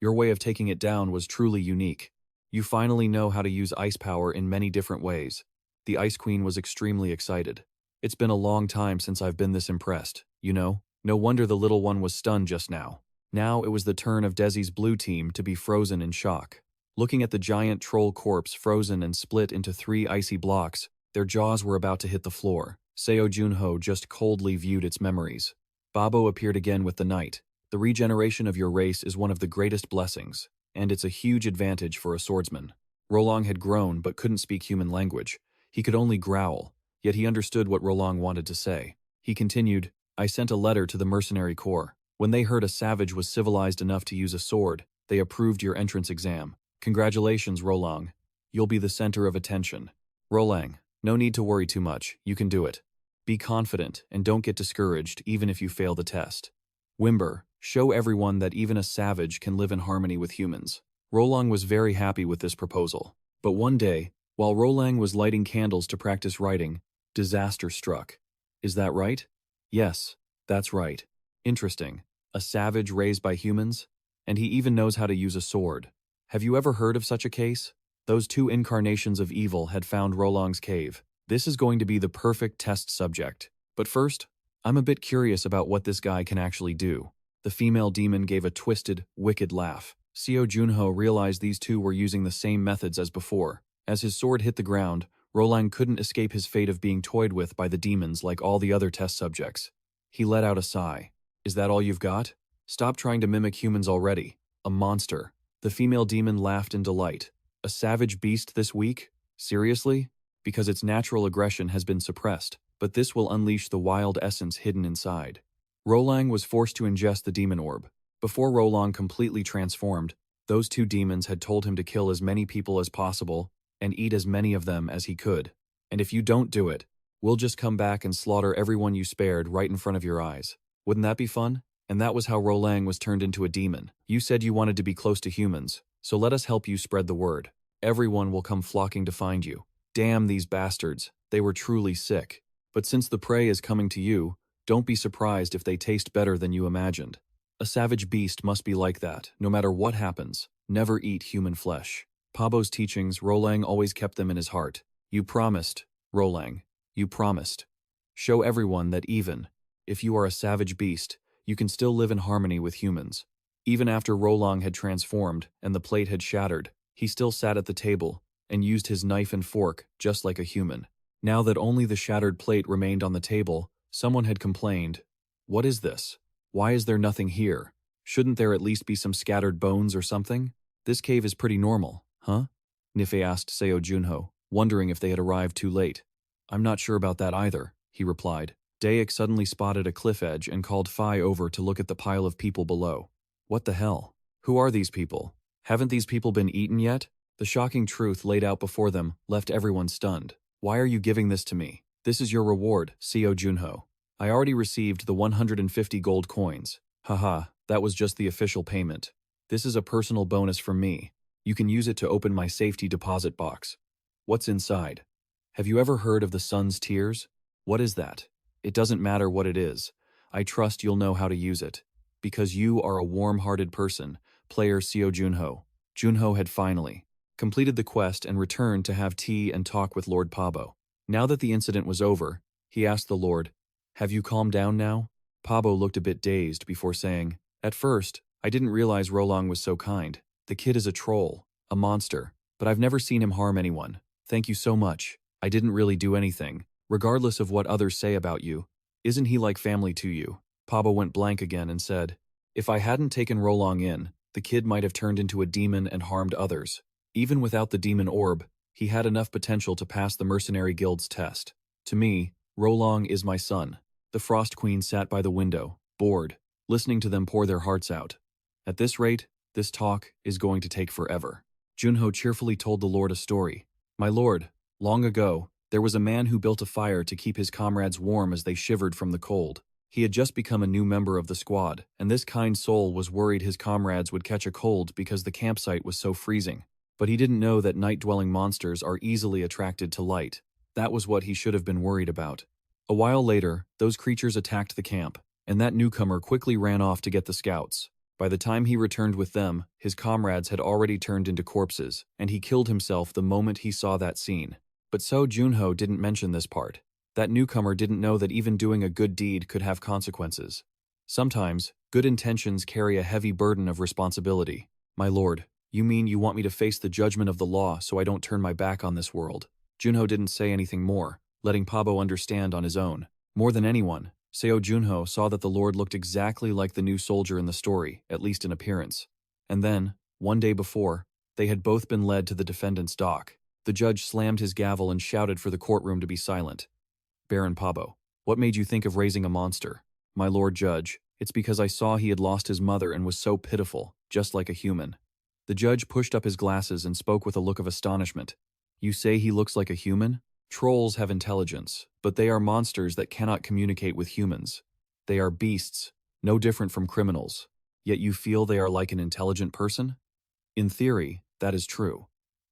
Your way of taking it down was truly unique. You finally know how to use ice power in many different ways. The Ice Queen was extremely excited. It's been a long time since I've been this impressed, you know? No wonder the little one was stunned just now. Now it was the turn of Desi's blue team to be frozen in shock. Looking at the giant troll corpse frozen and split into 3 icy blocks, their jaws were about to hit the floor. Seo Junho just coldly viewed its memories. Babo appeared again with the knight. The regeneration of your race is one of the greatest blessings, and it's a huge advantage for a swordsman. Rolang had grown but couldn't speak human language. He could only growl, yet he understood what Rolang wanted to say. He continued, I sent a letter to the mercenary corps. When they heard a savage was civilized enough to use a sword, they approved your entrance exam. Congratulations, Rolang. You'll be the center of attention. Rolang, no need to worry too much. You can do it. Be confident and don't get discouraged even if you fail the test. Wimber, show everyone that even a savage can live in harmony with humans. Rolang was very happy with this proposal. But one day, while Rolang was lighting candles to practice writing, disaster struck. Is that right? Yes, that's right. Interesting. A savage raised by humans? And he even knows how to use a sword. Have you ever heard of such a case? Those 2 incarnations of evil had found Rolang's cave. This is going to be the perfect test subject. But first, I'm a bit curious about what this guy can actually do. The female demon gave a twisted, wicked laugh. Seo Junho realized these two were using the same methods as before. As his sword hit the ground, Rolang couldn't escape his fate of being toyed with by the demons like all the other test subjects. He let out a sigh. Is that all you've got? Stop trying to mimic humans already. A monster. The female demon laughed in delight. A savage beast this weak? Seriously? Because its natural aggression has been suppressed, but this will unleash the wild essence hidden inside. Rolang was forced to ingest the demon orb. Before Rolang completely transformed, those 2 demons had told him to kill as many people as possible and eat as many of them as he could. And if you don't do it, we'll just come back and slaughter everyone you spared right in front of your eyes. Wouldn't that be fun? And that was how Rolang was turned into a demon. You said you wanted to be close to humans, so let us help you spread the word. Everyone will come flocking to find you. Damn these bastards, they were truly sick. But since the prey is coming to you, don't be surprised if they taste better than you imagined. A savage beast must be like that, no matter what happens. Never eat human flesh. Pabo's teachings, Rolang always kept them in his heart. You promised, Rolang. You promised. Show everyone that even if you are a savage beast, you can still live in harmony with humans. Even after Rolang had transformed and the plate had shattered, he still sat at the table and used his knife and fork just like a human. Now that only the shattered plate remained on the table, someone had complained, "What is this? Why is there nothing here? Shouldn't there at least be some scattered bones or something? This cave is pretty normal, huh?" Nife asked Seo Junho, wondering if they had arrived too late. "I'm not sure about that either," he replied. Dayak suddenly spotted a cliff edge and called Phi over to look at the pile of people below. What the hell? Who are these people? Haven't these people been eaten yet? The shocking truth laid out before them left everyone stunned. Why are you giving this to me? This is your reward, Seo Junho. I already received the 150 gold coins. Haha, that was just the official payment. This is a personal bonus from me. You can use it to open my safety deposit box. What's inside? Have you ever heard of the sun's tears? What is that? It doesn't matter what it is. I trust you'll know how to use it. Because you are a warm-hearted person, player Seo Junho. Junho had finally completed the quest and returned to have tea and talk with Lord Pabo. Now that the incident was over, he asked the Lord, "Have you calmed down now?" Pabo looked a bit dazed before saying, "At first, I didn't realize Rolang was so kind. The kid is a troll, a monster, but I've never seen him harm anyone. Thank you so much. I didn't really do anything. Regardless of what others say about you, isn't he like family to you?" Pabo went blank again and said, "If I hadn't taken Rolang in, the kid might have turned into a demon and harmed others. Even without the demon orb, he had enough potential to pass the Mercenary Guild's test. To me, Rolang is my son." The Frost Queen sat by the window, bored, listening to them pour their hearts out. At this rate, this talk is going to take forever. Junho cheerfully told the Lord a story. "My lord, long ago, there was a man who built a fire to keep his comrades warm as they shivered from the cold. He had just become a new member of the squad, and this kind soul was worried his comrades would catch a cold because the campsite was so freezing. But he didn't know that night-dwelling monsters are easily attracted to light. That was what he should have been worried about. A while later, those creatures attacked the camp, and that newcomer quickly ran off to get the scouts. By the time he returned with them, his comrades had already turned into corpses, and he killed himself the moment he saw that scene. But Seo Junho didn't mention this part. That newcomer didn't know that even doing a good deed could have consequences. Sometimes, good intentions carry a heavy burden of responsibility. "My lord, you mean you want me to face the judgment of the law so I don't turn my back on this world?" Junho didn't say anything more, letting Pabo understand on his own. More than anyone, Seo Junho saw that the Lord looked exactly like the new soldier in the story, at least in appearance. And then, one day before, they had both been led to the defendant's dock. The judge slammed his gavel and shouted for the courtroom to be silent. "Baron Pabo, what made you think of raising a monster?" "My lord judge, it's because I saw he had lost his mother and was so pitiful, just like a human." The judge pushed up his glasses and spoke with a look of astonishment. "You say he looks like a human? Trolls have intelligence, but they are monsters that cannot communicate with humans. They are beasts, no different from criminals. Yet you feel they are like an intelligent person?" In theory, that is true.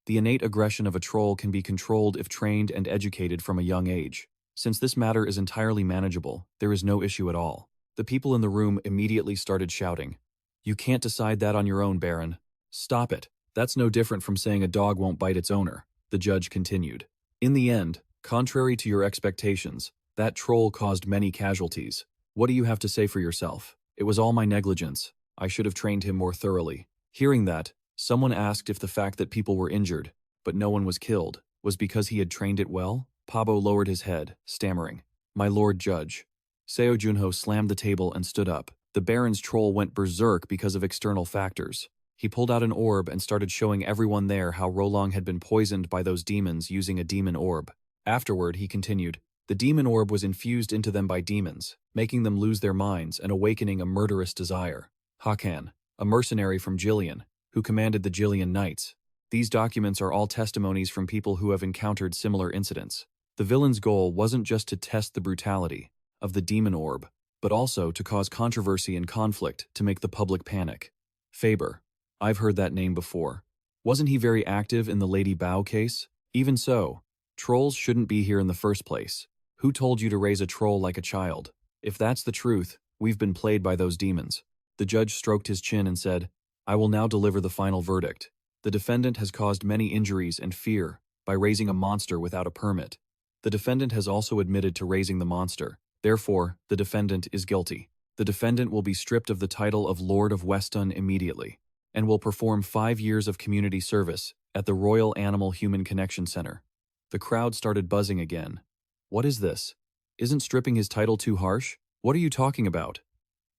The innate aggression of a troll can be controlled if trained and educated from a young age. Since this matter is entirely manageable, there is no issue at all. The people in the room immediately started shouting, "You can't decide that on your own, Baron. Stop it. That's no different from saying a dog won't bite its owner," the judge continued. "In the end, contrary to your expectations, that troll caused many casualties. What do you have to say for yourself? It was all my negligence. I should have trained him more thoroughly." Hearing that, someone asked if the fact that people were injured, but no one was killed, was because he had trained it well. Pabo lowered his head, stammering, "My lord judge." Seo Junho slammed the table and stood up. The Baron's troll went berserk because of external factors. He pulled out an orb and started showing everyone there how Rolang had been poisoned by those demons using a demon orb. Afterward, he continued, "The demon orb was infused into them by demons, making them lose their minds and awakening a murderous desire. Hakan, a mercenary from Jillian, who commanded the Jillian Knights. These documents are all testimonies from people who have encountered similar incidents. The villain's goal wasn't just to test the brutality of the demon orb, but also to cause controversy and conflict to make the public panic. Faber. I've heard that name before. Wasn't he very active in the Lady Bao case? Even so, trolls shouldn't be here in the first place. Who told you to raise a troll like a child? If that's the truth, we've been played by those demons." The judge stroked his chin and said, "I will now deliver the final verdict. The defendant has caused many injuries and fear. by raising a monster without a permit. The defendant has also admitted to raising the monster. Therefore, the defendant is guilty. The defendant will be stripped of the title of Lord of Weston immediately, and will perform 5 years of community service at the Royal Animal Human Connection Center. The crowd started buzzing again. What is this? Isn't stripping his title too harsh? What are you talking about?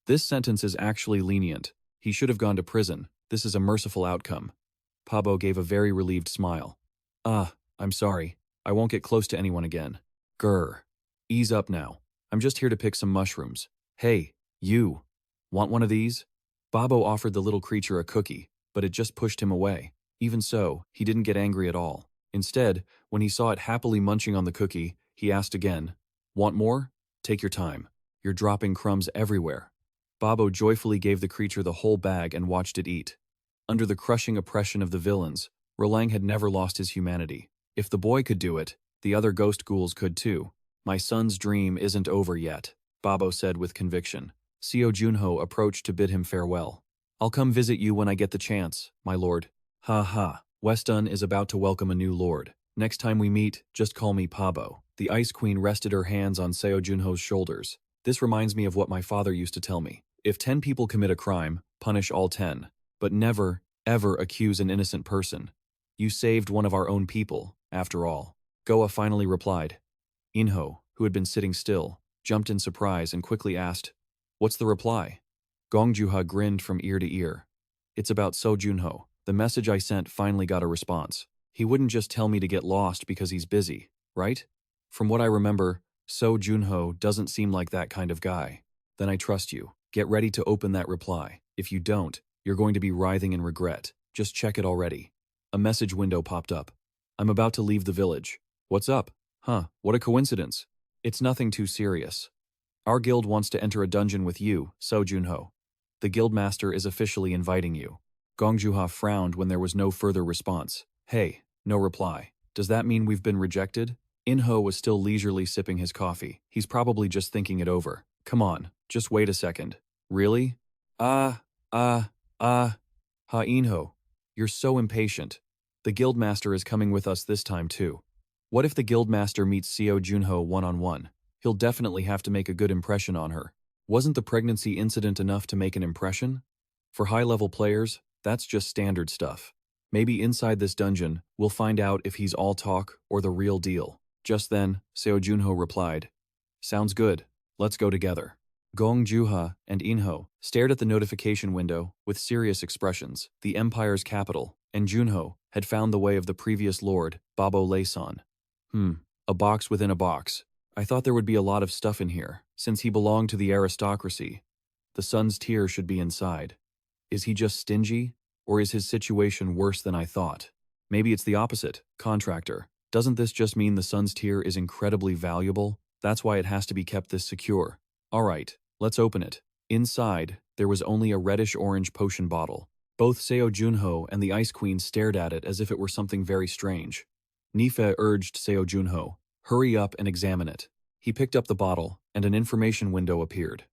This sentence is actually lenient. He should have gone to prison. This is a merciful outcome. Pabo gave a very relieved smile. I'm sorry. I won't get close to anyone again. Grr. Ease up now. I'm just here to pick some mushrooms. Hey, you. Want one of these? Babo offered the little creature a cookie, but it just pushed him away. Even so, he didn't get angry at all. Instead, when he saw it happily munching on the cookie, he asked again, Want more? Take your time. You're dropping crumbs everywhere. Babo joyfully gave the creature the whole bag and watched it eat. Under the crushing oppression of the villains, Rolang had never lost his humanity. If the boy could do it, the other ghost ghouls could too. My son's dream isn't over yet, Babo said with conviction. Seo Junho approached to bid him farewell. I'll come visit you when I get the chance, my lord. Ha ha, Weston is about to welcome a new lord. Next time we meet, just call me Pabo. The Ice Queen rested her hands on Seo Junho's shoulders. This reminds me of what my father used to tell me. If 10 people commit a crime, punish all 10. But never, ever accuse an innocent person. You saved one of our own people, after all. Goa finally replied. Inho, who had been sitting still, jumped in surprise and quickly asked, What's the reply? Gongjuha grinned from ear to ear. It's about Seo Junho. The message I sent finally got a response. He wouldn't just tell me to get lost because he's busy, right? From what I remember, Seo Junho doesn't seem like that kind of guy. Then I trust you. Get ready to open that reply. If you don't, you're going to be writhing in regret. Just check it already. A message window popped up. I'm about to leave the village. What's up? What a coincidence. It's nothing too serious. Our guild wants to enter a dungeon with you, Seo Junho. The guildmaster is officially inviting you. Gongjuha frowned when there was no further response. Hey, no reply. Does that mean we've been rejected? Inho was still leisurely sipping his coffee. He's probably just thinking it over. Come on, just wait a second. Really? Ha Inho. You're so impatient. The guildmaster is coming with us this time too. What if the guildmaster meets Seo Junho one-on-one? He'll definitely have to make a good impression on her. Wasn't the pregnancy incident enough to make an impression? For high-level players, that's just standard stuff. Maybe inside this dungeon, we'll find out if he's all talk or the real deal. Just then, Seo Junho replied, Sounds good. Let's go together. Gong Juha and Inho stared at the notification window with serious expressions. The empire's capital, and Junho had found the way of the previous lord, Babo Laysan. A box within a box. I thought there would be a lot of stuff in here, since he belonged to the aristocracy. The sun's tear should be inside. Is he just stingy, or is his situation worse than I thought? Maybe it's the opposite, contractor. Doesn't this just mean the sun's tear is incredibly valuable? That's why it has to be kept this secure. Alright, let's open it. Inside, there was only a reddish-orange potion bottle. Both Seo Junho and the Ice Queen stared at it as if it were something very strange. Nife urged Seo Junho, hurry up and examine it. He picked up the bottle, and an information window appeared.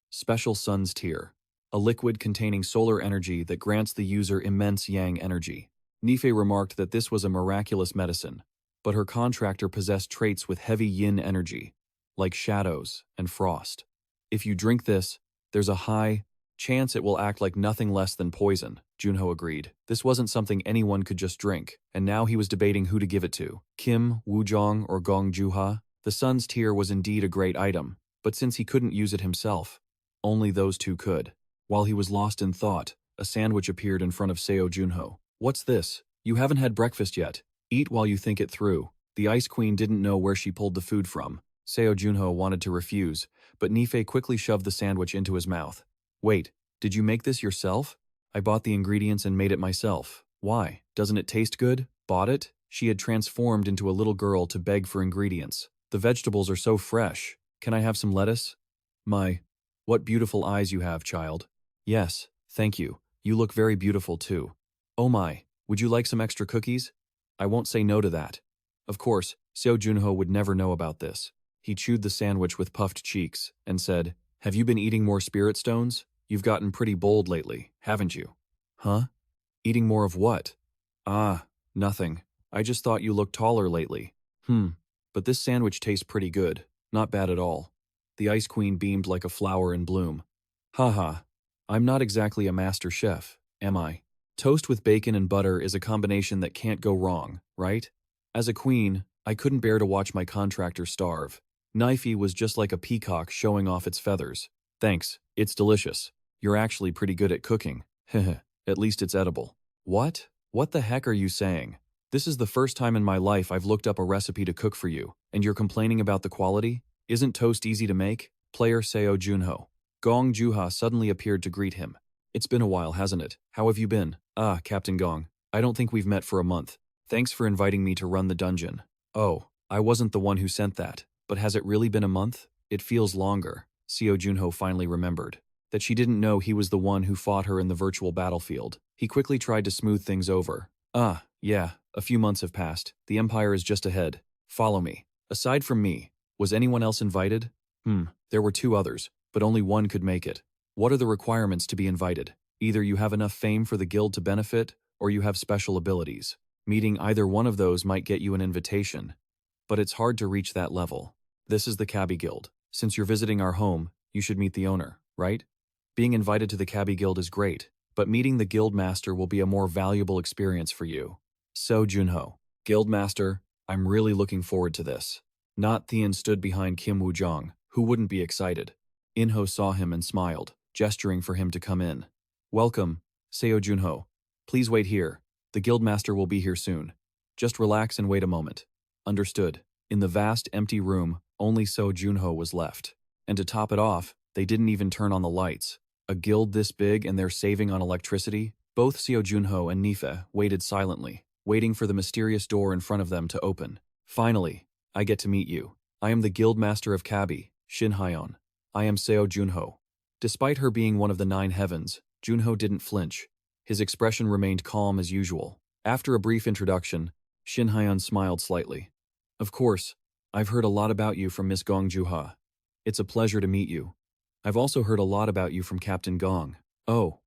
Special Sun's Tear, a liquid containing solar energy that grants the user immense yang energy. Nife remarked that this was a miraculous medicine, but her contractor possessed traits with heavy yin energy, like shadows and frost. If you drink this, there's a high chance it will act like nothing less than poison, Junho agreed. This wasn't something anyone could just drink, and now he was debating who to give it to, Kim, Wuzhong, or Gong Juha. The Sun's Tear was indeed a great item, but since he couldn't use it himself, only those two could. While he was lost in thought, a sandwich appeared in front of Seo Junho. What's this? You haven't had breakfast yet. Eat while you think it through. The Ice Queen didn't know where she pulled the food from. Seo Junho wanted to refuse, but Nife quickly shoved the sandwich into his mouth. Wait, did you make this yourself? I bought the ingredients and made it myself. Why? Doesn't it taste good? Bought it? She had transformed into a little girl to beg for ingredients. The vegetables are so fresh. Can I have some lettuce? What beautiful eyes you have, child. Yes, thank you. You look very beautiful too. Oh my, would you like some extra cookies? I won't say no to that. Of course, Seo Junho would never know about this. He chewed the sandwich with puffed cheeks and said, Have you been eating more spirit stones? You've gotten pretty bold lately, haven't you? Huh? Eating more of what? Nothing. I just thought you looked taller lately. But this sandwich tastes pretty good. Not bad at all. The Ice Queen beamed like a flower in bloom. Haha, I'm not exactly a master chef, am I? Toast with bacon and butter is a combination that can't go wrong, right? As a queen, I couldn't bear to watch my contractor starve. Knifey was just like a peacock showing off its feathers. Thanks, it's delicious. You're actually pretty good at cooking. Heh, at least it's edible. What? What the heck are you saying? This is the first time in my life I've looked up a recipe to cook for you, and you're complaining about the quality? Isn't toast easy to make? Player Seo Junho. Gong Juha suddenly appeared to greet him. It's been a while, hasn't it? How have you been? Ah, Captain Gong. I don't think we've met for a month. Thanks for inviting me to run the dungeon. Oh, I wasn't the one who sent that. But has it really been a month? It feels longer. Seo Junho finally remembered that she didn't know he was the one who fought her in the virtual battlefield. He quickly tried to smooth things over. Ah, yeah, a few months have passed. The Empire is just ahead. Follow me. Aside from me, was anyone else invited? There were 2 others, but only one could make it. What are the requirements to be invited? Either you have enough fame for the guild to benefit, or you have special abilities. Meeting either one of those might get you an invitation. But it's hard to reach that level. This is the Cabbie Guild. Since you're visiting our home, you should meet the owner, right? Being invited to the Cabbie Guild is great, but meeting the guild master will be a more valuable experience for you. Seo Junho. Guild master, I'm really looking forward to this. Not Thean stood behind Kim Woo-jong, who wouldn't be excited. Inho saw him and smiled, gesturing for him to come in. Welcome, Seo Junho. Please wait here. The guildmaster will be here soon. Just relax and wait a moment. Understood. In the vast, empty room, only Seo Junho was left. And to top it off, they didn't even turn on the lights. A guild this big and they're saving on electricity? Both Seo Junho and Nife waited silently, waiting for the mysterious door in front of them to open. Finally, I get to meet you. I am the guildmaster of Cabbie, Shin Hyeon. I am Seo Junho. Despite her being one of the 9 heavens, Junho didn't flinch. His expression remained calm as usual. After a brief introduction, Shin Hyeon smiled slightly. Of course, I've heard a lot about you from Miss Gong Juha. It's a pleasure to meet you. I've also heard a lot about you from Captain Gong. Oh,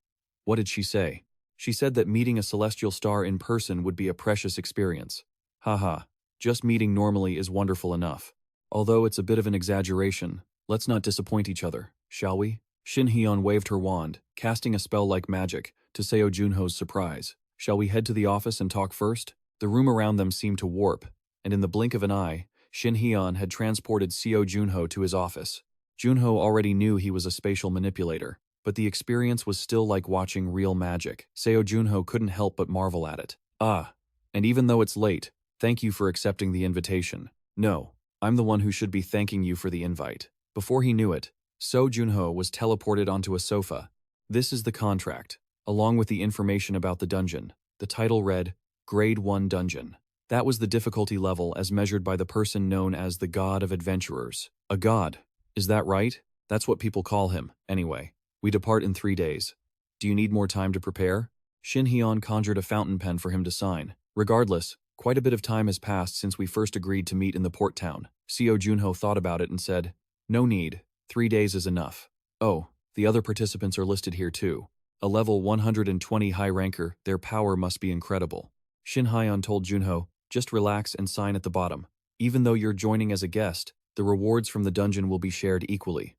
what did she say? She said that meeting a celestial star in person would be a precious experience. Haha, just meeting normally is wonderful enough. Although it's a bit of an exaggeration, let's not disappoint each other, shall we? Shin Hyeon waved her wand, casting a spell like magic, to Seo Junho's surprise. Shall we head to the office and talk first? The room around them seemed to warp, and in the blink of an eye, Shin Hyeon had transported Seo Junho to his office. Junho already knew he was a spatial manipulator, but the experience was still like watching real magic. Seo Junho couldn't help but marvel at it. Ah, and even though it's late, thank you for accepting the invitation. No, I'm the one who should be thanking you for the invite. Before he knew it, Seo Junho was teleported onto a sofa. This is the contract, along with the information about the dungeon. The title read, Grade 1 Dungeon. That was the difficulty level as measured by the person known as the God of Adventurers. A god. Is that right? That's what people call him, anyway. We depart in 3 days. Do you need more time to prepare? Shin Hyeon conjured a fountain pen for him to sign. Regardless, quite a bit of time has passed since we first agreed to meet in the port town. Seo Junho thought about it and said, No need. 3 days is enough. Oh, the other participants are listed here too. A level 120 high ranker, their power must be incredible. Shin Hyeon told Junho, just relax and sign at the bottom. Even though you're joining as a guest, the rewards from the dungeon will be shared equally.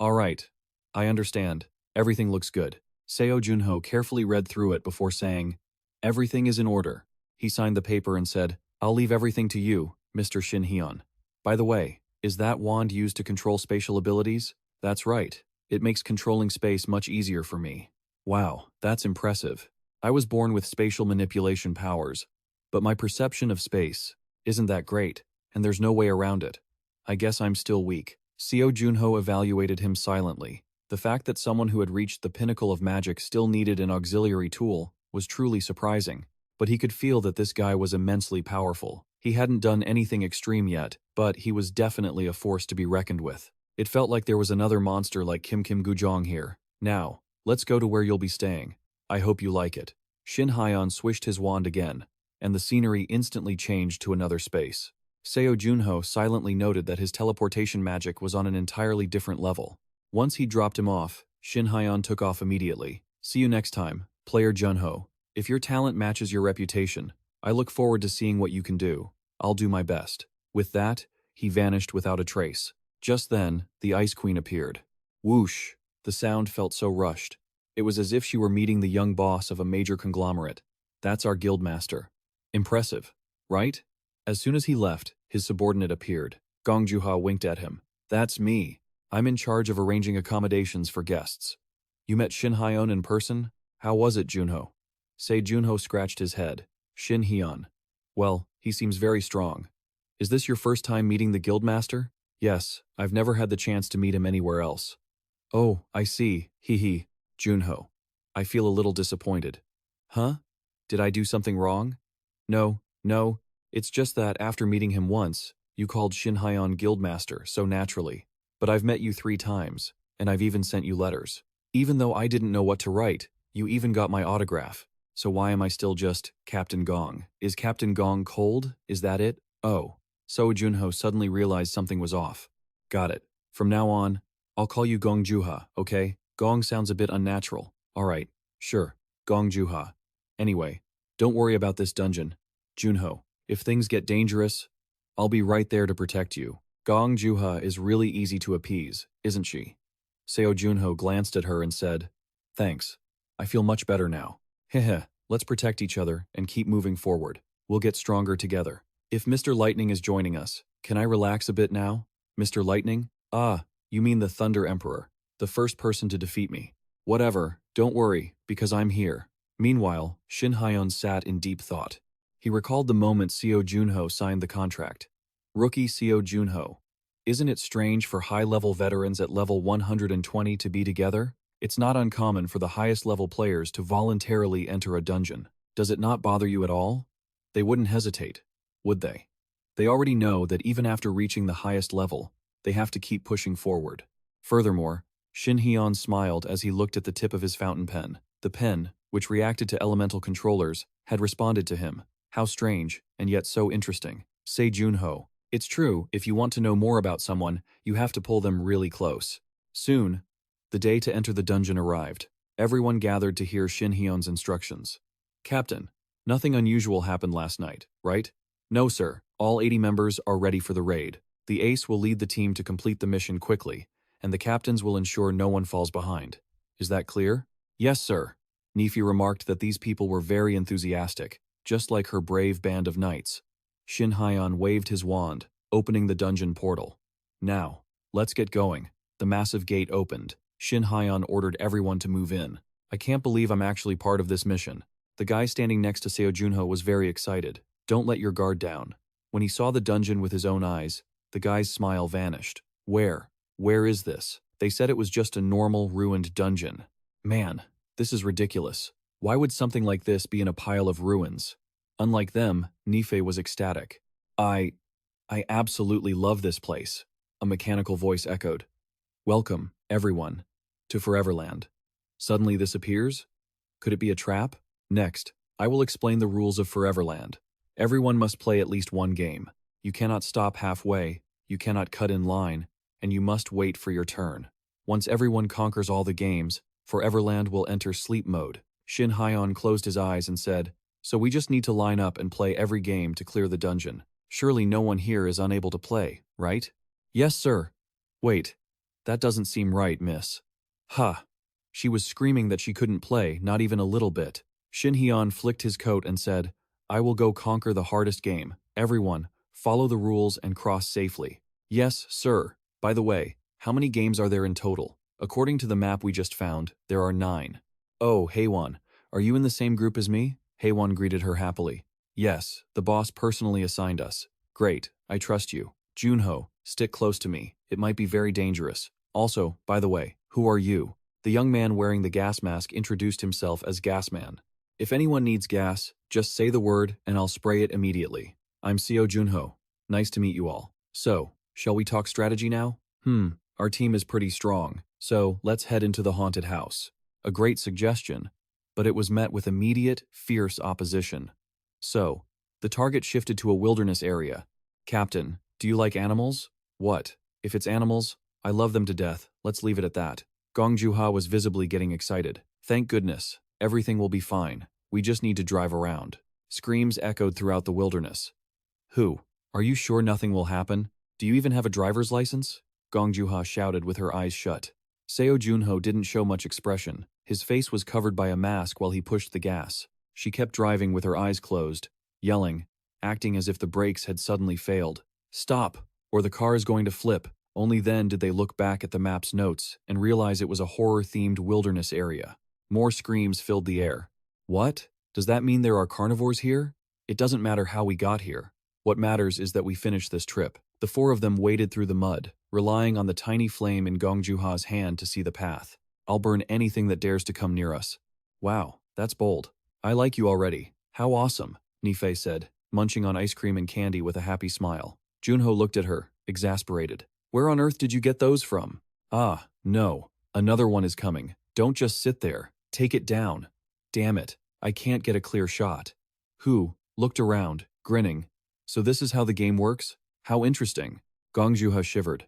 Alright. I understand. Everything looks good. Seo Junho carefully read through it before saying, Everything is in order. He signed the paper and said, I'll leave everything to you, Mr. Shin Hyeon. By the way, is that wand used to control spatial abilities? That's right. It makes controlling space much easier for me. Wow, that's impressive. I was born with spatial manipulation powers, but my perception of space isn't that great, and there's no way around it. I guess I'm still weak. Seo Junho evaluated him silently. The fact that someone who had reached the pinnacle of magic still needed an auxiliary tool was truly surprising, but he could feel that this guy was immensely powerful. He hadn't done anything extreme yet, but he was definitely a force to be reckoned with. It felt like there was another monster like Kim Gujong here. Now, let's go to where you'll be staying. I hope you like it. Shin Hyeon swished his wand again, and the scenery instantly changed to another space. Seo Junho silently noted that his teleportation magic was on an entirely different level. Once he dropped him off, Shin Hyeon took off immediately. See you next time, player Junho. If your talent matches your reputation, I look forward to seeing what you can do. I'll do my best." With that, he vanished without a trace. Just then, the Ice Queen appeared. Whoosh! The sound felt so rushed. It was as if she were meeting the young boss of a major conglomerate. "That's our guildmaster." Impressive, right? As soon as he left, his subordinate appeared. Gong Juha winked at him. "That's me. I'm in charge of arranging accommodations for guests." "You met Shin Hyeon in person? How was it, Junho?" Seo Junho scratched his head. "Shin Hyeon. Well, he seems very strong." "Is this your first time meeting the guildmaster?" "Yes, I've never had the chance to meet him anywhere else." "Oh, I see. Hee. Junho. I feel a little disappointed." "Huh? Did I do something wrong?" No, it's just that after meeting him once, you called Shin Hyeon guildmaster so naturally. But I've met you 3 times, and I've even sent you letters. Even though I didn't know what to write, you even got my autograph. So why am I still just Captain Gong? Is Captain Gong cold? Is that it? Oh. Seo Junho suddenly realized something was off. "Got it. From now on, I'll call you Gong Juha, okay? Gong sounds a bit unnatural." "Alright, sure. Gong Juha. Anyway, don't worry about this dungeon. Junho, if things get dangerous, I'll be right there to protect you." Gong Juha is really easy to appease, isn't she? Seo Junho glanced at her and said, "Thanks. I feel much better now. Heh, let's protect each other and keep moving forward. We'll get stronger together. If Mr. Lightning is joining us, can I relax a bit now? Mr. Lightning? Ah, you mean the Thunder Emperor, the first person to defeat me. Whatever, don't worry, because I'm here." Meanwhile, Shin Hyeon sat in deep thought. He recalled the moment Seo Junho signed the contract. Rookie Seo Junho. Isn't it strange for high-level veterans at level 120 to be together? It's not uncommon for the highest-level players to voluntarily enter a dungeon. Does it not bother you at all? They wouldn't hesitate, would they? They already know that even after reaching the highest level, they have to keep pushing forward. Furthermore, Shin Hyeon smiled as he looked at the tip of his fountain pen. The pen, which reacted to elemental controllers, had responded to him. How strange, and yet so interesting. Seo Junho. It's true, if you want to know more about someone, you have to pull them really close. Soon, the day to enter the dungeon arrived. Everyone gathered to hear Shin Hyeon's instructions. "Captain, nothing unusual happened last night, right?" "No, sir. All 80 members are ready for the raid. The ace will lead the team to complete the mission quickly, and the captains will ensure no one falls behind. Is that clear?" "Yes, sir." Nefi remarked that these people were very enthusiastic, just like her brave band of knights. Shin Hyeon waved his wand, opening the dungeon portal. "Now, let's get going." The massive gate opened. Shin Hyeon ordered everyone to move in. "I can't believe I'm actually part of this mission." The guy standing next to Seo Junho was very excited. "Don't let your guard down." When he saw the dungeon with his own eyes, the guy's smile vanished. Where is this? They said it was just a normal, ruined dungeon. Man, this is ridiculous. Why would something like this be in a pile of ruins? Unlike them, Nife was ecstatic. I absolutely love this place," a mechanical voice echoed. "Welcome, everyone, to Foreverland." Suddenly this appears? Could it be a trap? Next, I will explain the rules of Foreverland. Everyone must play at least one game. You cannot stop halfway, you cannot cut in line, and you must wait for your turn. Once everyone conquers all the games, Foreverland will enter sleep mode. Shin Hyeon closed his eyes and said, "So we just need to line up and play every game to clear the dungeon. Surely no one here is unable to play, right?" "Yes, sir." "Wait, that doesn't seem right, miss." "Ha!" She was screaming that she couldn't play, not even a little bit. Shin Hyeon flicked his coat and said, "I will go conquer the hardest game. Everyone, follow the rules and cross safely." "Yes, sir. By the way, how many games are there in total?" "According to the map we just found, there are 9. "Oh, Haewon, are you in the same group as me?" Haewon greeted her happily. "Yes, the boss personally assigned us." "Great, I trust you." "Junho, stick close to me. It might be very dangerous. Also, by the way, who are you?" The young man wearing the gas mask introduced himself as Gasman. "If anyone needs gas, just say the word and I'll spray it immediately. I'm Seo Junho. Nice to meet you all. So, shall we talk strategy now? Our team is pretty strong, so let's head into the haunted house." A great suggestion, but it was met with immediate, fierce opposition. So, the target shifted to a wilderness area. "Captain, do you like animals?" "What? If it's animals, I love them to death. Let's leave it at that." Gong Juha was visibly getting excited. "Thank goodness. Everything will be fine. We just need to drive around." Screams echoed throughout the wilderness. Who? Are you sure nothing will happen? Do you even have a driver's license? Gong Juha shouted with her eyes shut. Seo Junho didn't show much expression. His face was covered by a mask while he pushed the gas. She kept driving with her eyes closed, yelling, acting as if the brakes had suddenly failed. Stop, or the car is going to flip. Only then did they look back at the map's notes and realize it was a horror-themed wilderness area. More screams filled the air. What? Does that mean there are carnivores here? It doesn't matter how we got here. What matters is that we finish this trip. The four of them waded through the mud, relying on the tiny flame in Gong Juha's hand to see the path. I'll burn anything that dares to come near us. Wow, that's bold. I like you already. How awesome, Nifei said, munching on ice cream and candy with a happy smile. Junho looked at her, exasperated. Where on earth did you get those from? Ah, no. Another one is coming. Don't just sit there. Take it down. Damn it. I can't get a clear shot. Hu looked around, grinning. So this is how the game works? How interesting. Gong Juha shivered.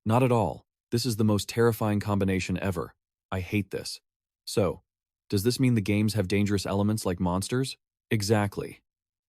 Not at all. This is the most terrifying combination ever. I hate this. So, does this mean the games have dangerous elements like monsters? Exactly.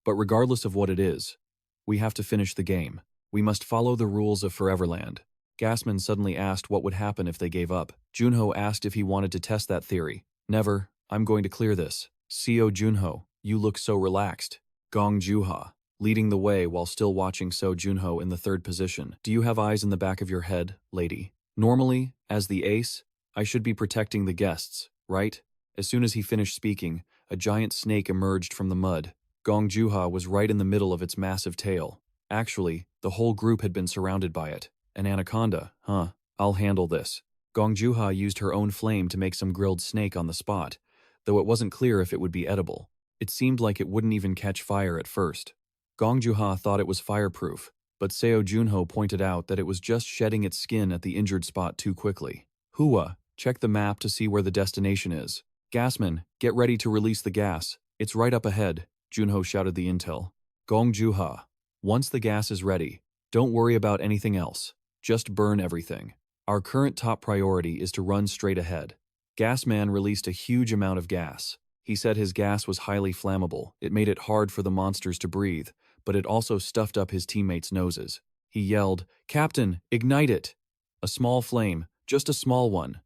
But regardless of what it is, we have to finish the game. We must follow the rules of Foreverland. Gasman suddenly asked what would happen if they gave up. Junho asked if he wanted to test that theory. Never. I'm going to clear this. Seo Junho, you look so relaxed. Gong Juha, leading the way while still watching Seo Junho in the third position. Do you have eyes in the back of your head, lady? Normally, as the ace, I should be protecting the guests, right? As soon as he finished speaking, a giant snake emerged from the mud. Gong Juha was right in the middle of its massive tail. Actually, the whole group had been surrounded by it. An anaconda, huh? I'll handle this. Gong Juha used her own flame to make some grilled snake on the spot, though it wasn't clear if it would be edible. It seemed like it wouldn't even catch fire at first. Gong Juha thought it was fireproof, but Seo Junho pointed out that it was just shedding its skin at the injured spot too quickly. Hua, check the map to see where the destination is. Gasman, get ready to release the gas. It's right up ahead, Junho shouted the intel. Gong Juha, once the gas is ready, don't worry about anything else. Just burn everything. Our current top priority is to run straight ahead. Gasman released a huge amount of gas. He said his gas was highly flammable. It made it hard for the monsters to breathe, but it also stuffed up his teammates' noses. He yelled, "Captain, ignite it!" A small flame, just a small one.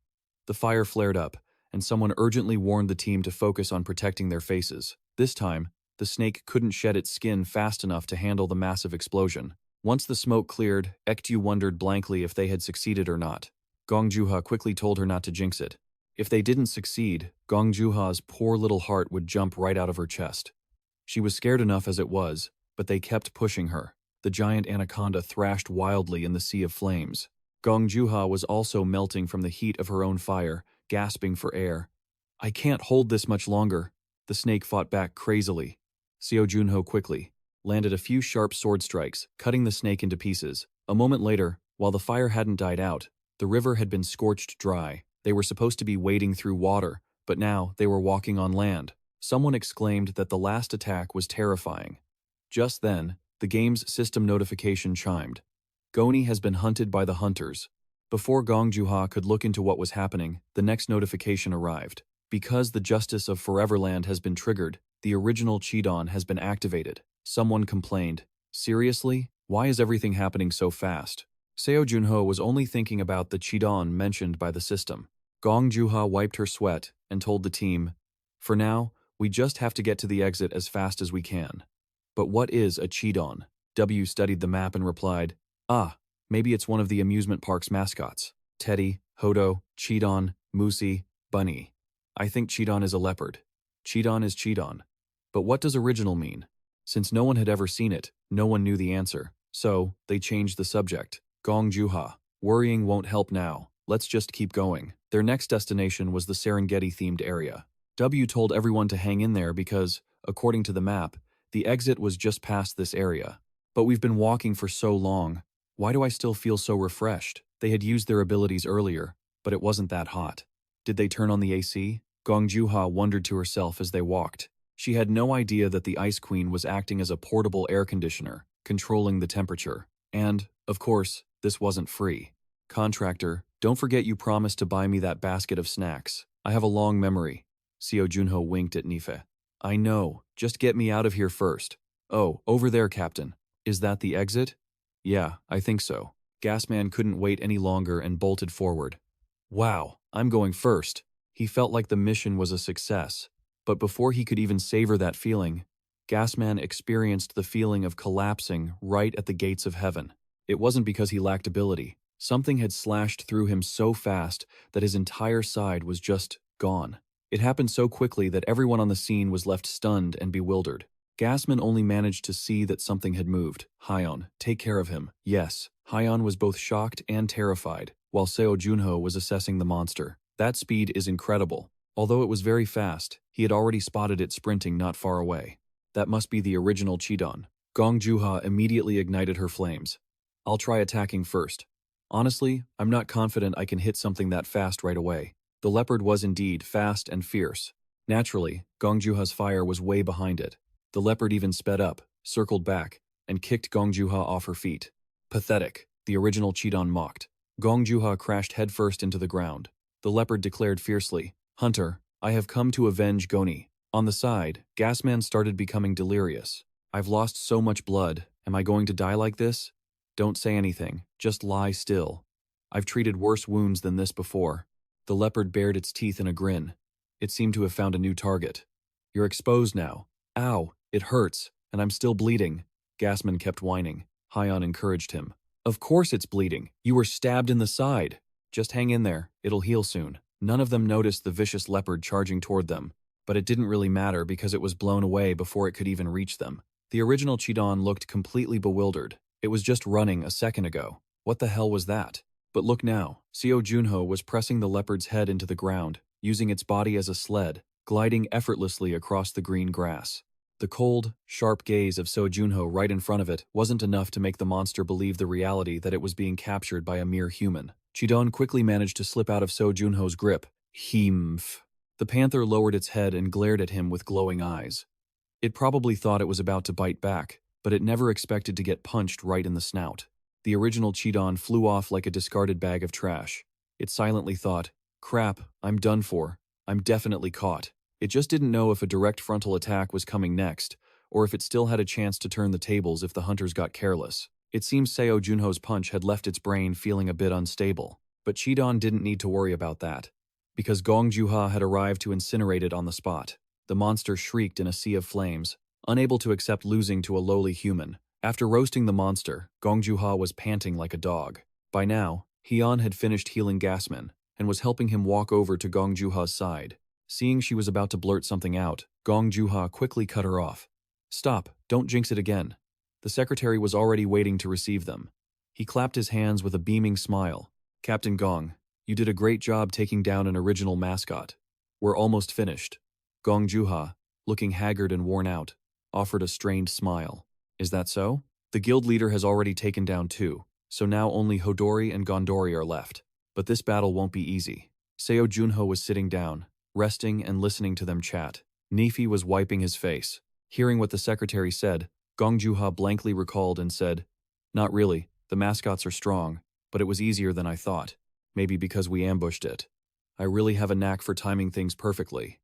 The fire flared up, and someone urgently warned the team to focus on protecting their faces. This time, the snake couldn't shed its skin fast enough to handle the massive explosion. Once the smoke cleared, Ektu wondered blankly if they had succeeded or not. Gong Juha quickly told her not to jinx it. If they didn't succeed, Gong Juha's poor little heart would jump right out of her chest. She was scared enough as it was, but they kept pushing her. The giant anaconda thrashed wildly in the sea of flames. Gong Juha was also melting from the heat of her own fire, gasping for air. I can't hold this much longer. The snake fought back crazily. Seo Junho quickly landed a few sharp sword strikes, cutting the snake into pieces. A moment later, while the fire hadn't died out, the river had been scorched dry. They were supposed to be wading through water, but now they were walking on land. Someone exclaimed that the last attack was terrifying. Just then, the game's system notification chimed. Goni has been hunted by the hunters. Before Gong Juha could look into what was happening, the next notification arrived. Because the Justice of Foreverland has been triggered, the original Chidon has been activated. Someone complained. Seriously? Why is everything happening so fast? Seo Junho was only thinking about the Chidon mentioned by the system. Gong Juha wiped her sweat and told the team, for now, we just have to get to the exit as fast as we can. But what is a Chidon? W studied the map and replied, maybe it's one of the amusement park's mascots. Teddy, Hodo, Chidon, Musi, Bunny. I think Chidon is a leopard. Chidon is Chidon. But what does original mean? Since no one had ever seen it, no one knew the answer. So, they changed the subject. Gong Juha, worrying won't help now. Let's just keep going. Their next destination was the Serengeti-themed area. W told everyone to hang in there because, according to the map, the exit was just past this area. But we've been walking for so long. Why do I still feel so refreshed? They had used their abilities earlier, but it wasn't that hot. Did they turn on the AC? Gong Juha wondered to herself as they walked. She had no idea that the Ice Queen was acting as a portable air conditioner, controlling the temperature. And, of course, this wasn't free. Contractor, don't forget you promised to buy me that basket of snacks. I have a long memory. Seo Junho winked at Nife. I know, just get me out of here first. Oh, over there, Captain. Is that the exit? Yeah, I think so. Gasman couldn't wait any longer and bolted forward. Wow, I'm going first. He felt like the mission was a success. But before he could even savor that feeling, Gasman experienced the feeling of collapsing right at the gates of heaven. It wasn't because he lacked ability. Something had slashed through him so fast that his entire side was just gone. It happened so quickly that everyone on the scene was left stunned and bewildered. Gasman only managed to see that something had moved. Hyon, take care of him. Yes, Hyon was both shocked and terrified, while Seo Junho was assessing the monster. That speed is incredible. Although it was very fast, he had already spotted it sprinting not far away. That must be the original Chidon. Gong Juha immediately ignited her flames. I'll try attacking first. Honestly, I'm not confident I can hit something that fast right away. The leopard was indeed fast and fierce. Naturally, Gong Juha's fire was way behind it. The leopard even sped up, circled back, and kicked Gong Juha off her feet. Pathetic, the original Chidon mocked. Gong Juha crashed headfirst into the ground. The leopard declared fiercely, "Hunter, I have come to avenge Goni." On the side, Gasman started becoming delirious. "I've lost so much blood. Am I going to die like this? Don't say anything, just lie still. I've treated worse wounds than this before." The leopard bared its teeth in a grin. It seemed to have found a new target. "You're exposed now. Ow, it hurts, and I'm still bleeding." Gasman kept whining. Hyon encouraged him. "Of course it's bleeding. You were stabbed in the side. Just hang in there, it'll heal soon." None of them noticed the vicious leopard charging toward them, but it didn't really matter because it was blown away before it could even reach them. The original Chidon looked completely bewildered. It was just running a second ago. What the hell was that? But look now, Seo Junho was pressing the leopard's head into the ground, using its body as a sled, gliding effortlessly across the green grass. The cold, sharp gaze of Seo Junho right in front of it wasn't enough to make the monster believe the reality that it was being captured by a mere human. Chidon quickly managed to slip out of Seo Junho's grip. Heemf. The panther lowered its head and glared at him with glowing eyes. It probably thought it was about to bite back, but it never expected to get punched right in the snout. The original Chidon flew off like a discarded bag of trash. It silently thought, "Crap, I'm done for. I'm definitely caught." It just didn't know if a direct frontal attack was coming next, or if it still had a chance to turn the tables if the hunters got careless. It seems Seo Junho's punch had left its brain feeling a bit unstable, but Chidon didn't need to worry about that, because Gong Juha had arrived to incinerate it on the spot. The monster shrieked in a sea of flames, unable to accept losing to a lowly human. After roasting the monster, Gong Juha was panting like a dog. By now, Hyon had finished healing Gasman, and was helping him walk over to Gong Juha's side. Seeing she was about to blurt something out, Gong Juha quickly cut her off. "Stop, don't jinx it again." The secretary was already waiting to receive them. He clapped his hands with a beaming smile. "Captain Gong, you did a great job taking down an original mascot. We're almost finished." Gong Juha, looking haggard and worn out, offered a strained smile. "Is that so? The guild leader has already taken down 2, so now only Hodori and Gondori are left. But this battle won't be easy." Seo Junho was sitting down, resting and listening to them chat. Nifi was wiping his face. Hearing what the secretary said, Gong Juha blankly recalled and said, "Not really, the mascots are strong, but it was easier than I thought. Maybe because we ambushed it. I really have a knack for timing things perfectly."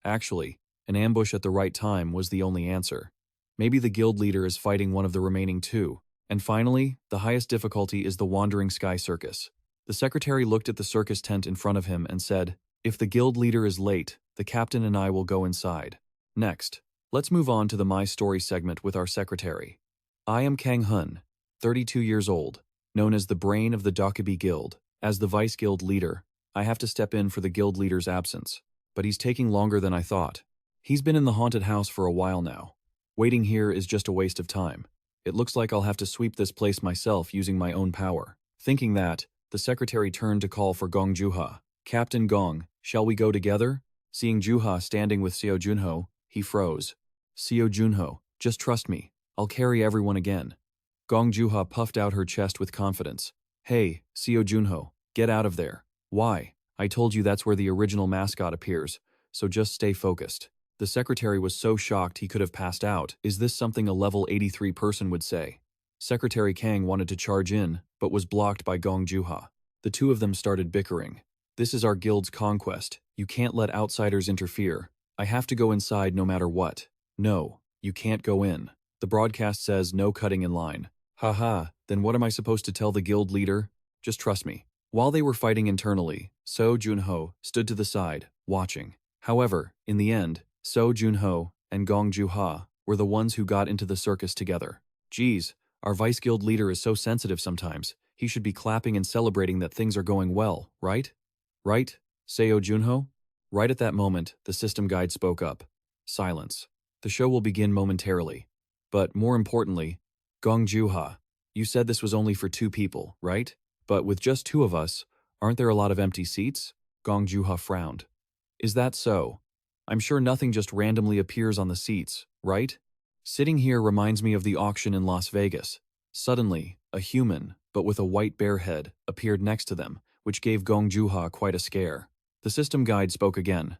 Actually, an ambush at the right time was the only answer. Maybe the guild leader is fighting one of the remaining 2. And finally, the highest difficulty is the Wandering Sky Circus. The secretary looked at the circus tent in front of him and said, "If the guild leader is late, the captain and I will go inside." Next, let's move on to the My Story segment with our secretary. I am Kang Hun, 32 years old, known as the brain of the Dokubi Guild. As the vice guild leader, I have to step in for the guild leader's absence, but he's taking longer than I thought. He's been in the haunted house for a while now. Waiting here is just a waste of time. It looks like I'll have to sweep this place myself using my own power. Thinking that, the secretary turned to call for Gong Juha. "Captain Gong, shall we go together?" Seeing Juha standing with Seo Junho, he froze. "Seo Junho, just trust me. I'll carry everyone again." Gong Juha puffed out her chest with confidence. "Hey, Seo Junho, get out of there." "Why? I told you that's where the original mascot appears, so just stay focused." The secretary was so shocked he could have passed out. Is this something a level 83 person would say? Secretary Kang wanted to charge in, but was blocked by Gong Juha. The two of them started bickering. "This is our guild's conquest. You can't let outsiders interfere. I have to go inside no matter what. No, you can't go in. The broadcast says no cutting in line. Haha, then what am I supposed to tell the guild leader? Just trust me. While they were fighting internally, Seo Junho stood to the side, watching. However, in the end, Seo Junho and Gong Juha were the ones who got into the circus together. Geez, our vice guild leader is so sensitive sometimes. He should be clapping and celebrating that things are going well, right? Right, Seo Junho? Right at that moment, the system guide spoke up. Silence. The show will begin momentarily. But more importantly, Gong Juha, you said this was only for 2 people, right? But with just 2 of us, aren't there a lot of empty seats? Gong Juha frowned. Is that so? I'm sure nothing just randomly appears on the seats, right? Sitting here reminds me of the auction in Las Vegas. Suddenly, a human, but with a white bear head, appeared next to them, which gave Gong Juha quite a scare. The system guide spoke again.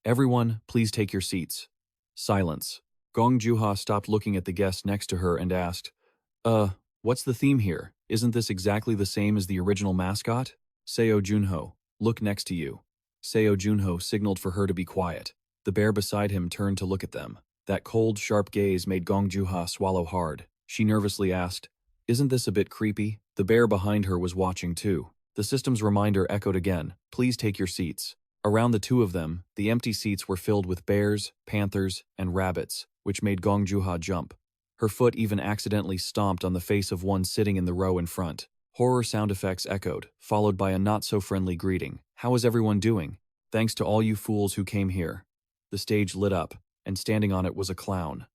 Everyone, please take your seats. Silence. Gong Juha stopped looking at the guest next to her and asked, what's the theme here? Isn't this exactly the same as the original mascot? Seo Junho, look next to you. Seo Junho signaled for her to be quiet. The bear beside him turned to look at them. That cold, sharp gaze made Gong Juha swallow hard. She nervously asked, isn't this a bit creepy? The bear behind her was watching too. The system's reminder echoed again, please take your seats. Around the 2 of them, the empty seats were filled with bears, panthers, and rabbits, which made Gong Juha jump. Her foot even accidentally stomped on the face of one sitting in the row in front. Horror sound effects echoed, followed by a not-so-friendly greeting. How is everyone doing? Thanks to all you fools who came here. The stage lit up, and standing on it was a clown.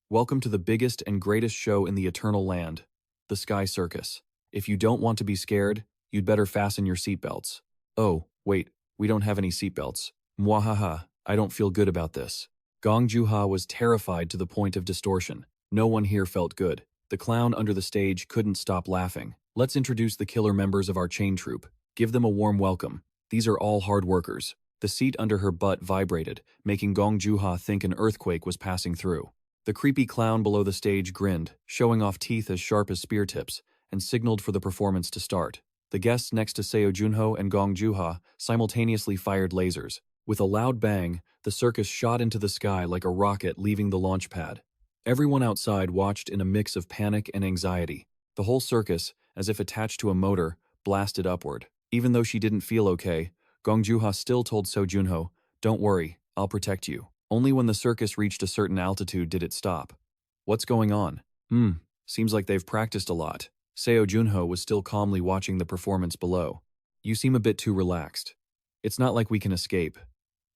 Welcome to the biggest and greatest show in the Eternal Land, the Sky Circus. If you don't want to be scared, you'd better fasten your seatbelts. Oh, wait, we don't have any seatbelts. Mwahaha, I don't feel good about this. Gong Juha was terrified to the point of distortion. No one here felt good. The clown under the stage couldn't stop laughing. Let's introduce the killer members of our chain troupe. Give them a warm welcome. These are all hard workers. The seat under her butt vibrated, making Gong Juha think an earthquake was passing through. The creepy clown below the stage grinned, showing off teeth as sharp as spear tips, and signaled for the performance to start. The guests next to Seo Junho and Gong Juha simultaneously fired lasers. With a loud bang, the circus shot into the sky like a rocket leaving the launch pad. Everyone outside watched in a mix of panic and anxiety. The whole circus, as if attached to a motor, blasted upward. Even though she didn't feel okay, Gong Juha still told Seo Junho, don't worry, I'll protect you. Only when the circus reached a certain altitude did it stop. What's going on? Seems like they've practiced a lot. Seo Junho was still calmly watching the performance below. You seem a bit too relaxed. It's not like we can escape.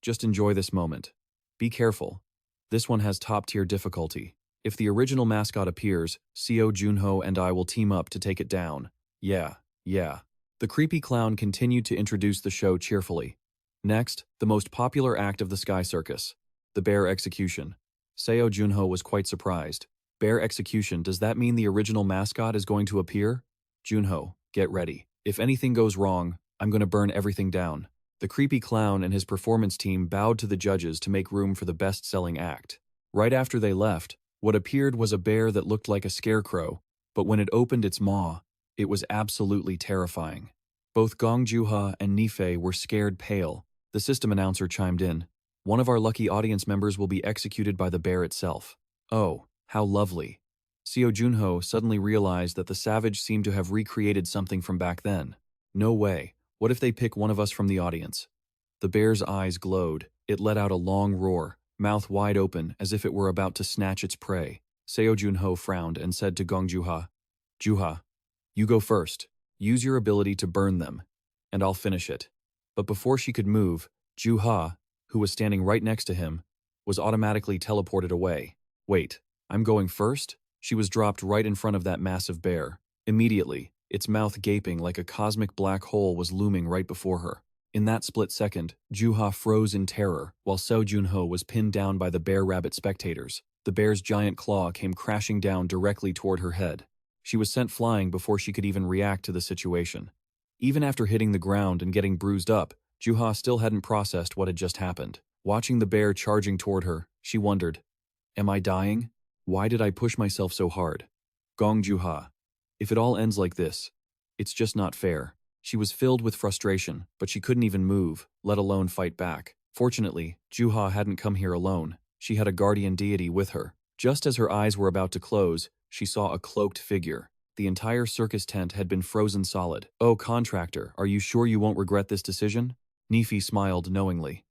Just enjoy this moment. Be careful. This one has top-tier difficulty. If the original mascot appears, Seo Junho and I will team up to take it down. Yeah. The creepy clown continued to introduce the show cheerfully. Next, the most popular act of the Sky Circus, the bear execution. Seo Junho was quite surprised. Bear execution, does that mean the original mascot is going to appear? Junho, get ready. If anything goes wrong, I'm going to burn everything down. The creepy clown and his performance team bowed to the judges to make room for the best-selling act. Right after they left, what appeared was a bear that looked like a scarecrow, but when it opened its maw, it was absolutely terrifying. Both Gong Juha and Nifei were scared pale. The system announcer chimed in. One of our lucky audience members will be executed by the bear itself. Oh, how lovely. Seo Junho suddenly realized that the savage seemed to have recreated something from back then. No way. What if they pick one of us from the audience? The bear's eyes glowed. It let out a long roar, mouth wide open as if it were about to snatch its prey. Seo Junho frowned and said to Gong Juha, Juha, you go first. Use your ability to burn them, and I'll finish it. But before she could move, Juha, who was standing right next to him, was automatically teleported away. Wait, I'm going first? She was dropped right in front of that massive bear. Immediately, its mouth gaping like a cosmic black hole was looming right before her. In that split second, Juha froze in terror, while Seo Junho was pinned down by the bear-rabbit spectators. The bear's giant claw came crashing down directly toward her head. She was sent flying before she could even react to the situation. Even after hitting the ground and getting bruised up, Juha still hadn't processed what had just happened. Watching the bear charging toward her, she wondered, am I dying? Why did I push myself so hard? Gong Juha. If it all ends like this, it's just not fair. She was filled with frustration, but she couldn't even move, let alone fight back. Fortunately, Juha hadn't come here alone. She had a guardian deity with her. Just as her eyes were about to close, she saw a cloaked figure. The entire circus tent had been frozen solid. "Oh, contractor, are you sure you won't regret this decision?" Nefi smiled knowingly.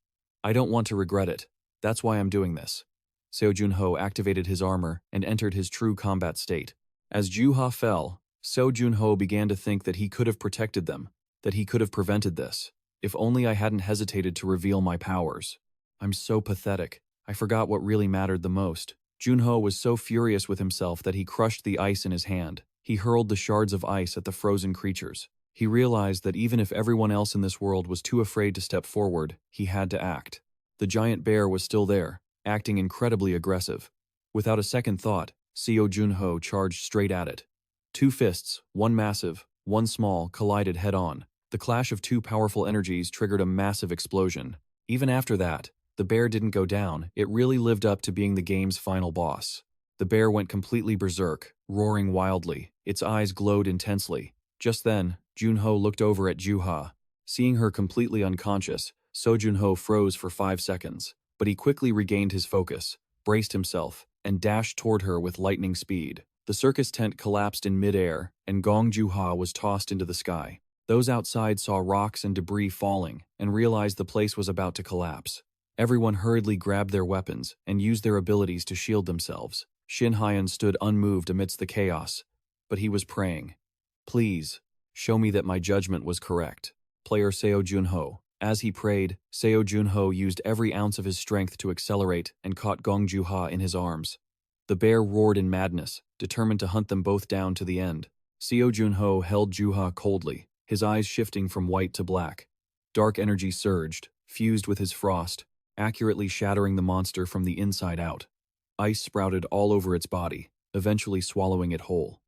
"I don't want to regret it. That's why I'm doing this." Seo Junho activated his armor and entered his true combat state. As Juha fell, Seo Junho began to think that he could have protected them, that he could have prevented this. If only I hadn't hesitated to reveal my powers. I'm so pathetic. I forgot what really mattered the most. Junho was so furious with himself that he crushed the ice in his hand. He hurled the shards of ice at the frozen creatures. He realized that even if everyone else in this world was too afraid to step forward, he had to act. The giant bear was still there, acting incredibly aggressive. Without a second thought, Seo Junho charged straight at it. Two fists, one massive, one small, collided head-on. The clash of two powerful energies triggered a massive explosion. Even after that, the bear didn't go down. It really lived up to being the game's final boss. The bear went completely berserk, roaring wildly. Its eyes glowed intensely. Just then, Junho looked over at Juha. Seeing her completely unconscious, Seo Junho froze for 5 seconds, but he quickly regained his focus, braced himself, and dashed toward her with lightning speed. The circus tent collapsed in midair, and Gong Juha was tossed into the sky. Those outside saw rocks and debris falling and realized the place was about to collapse. Everyone hurriedly grabbed their weapons and used their abilities to shield themselves. Shin Hyan stood unmoved amidst the chaos, but he was praying. "Please, show me that my judgment was correct." Player Seo Junho. As he prayed, Seo Junho used every ounce of his strength to accelerate and caught Gong Juha in his arms. The bear roared in madness, determined to hunt them both down to the end. Seo Junho held Juha coldly, his eyes shifting from white to black. Dark energy surged, fused with his frost, accurately shattering the monster from the inside out. Ice sprouted all over its body, eventually swallowing it whole.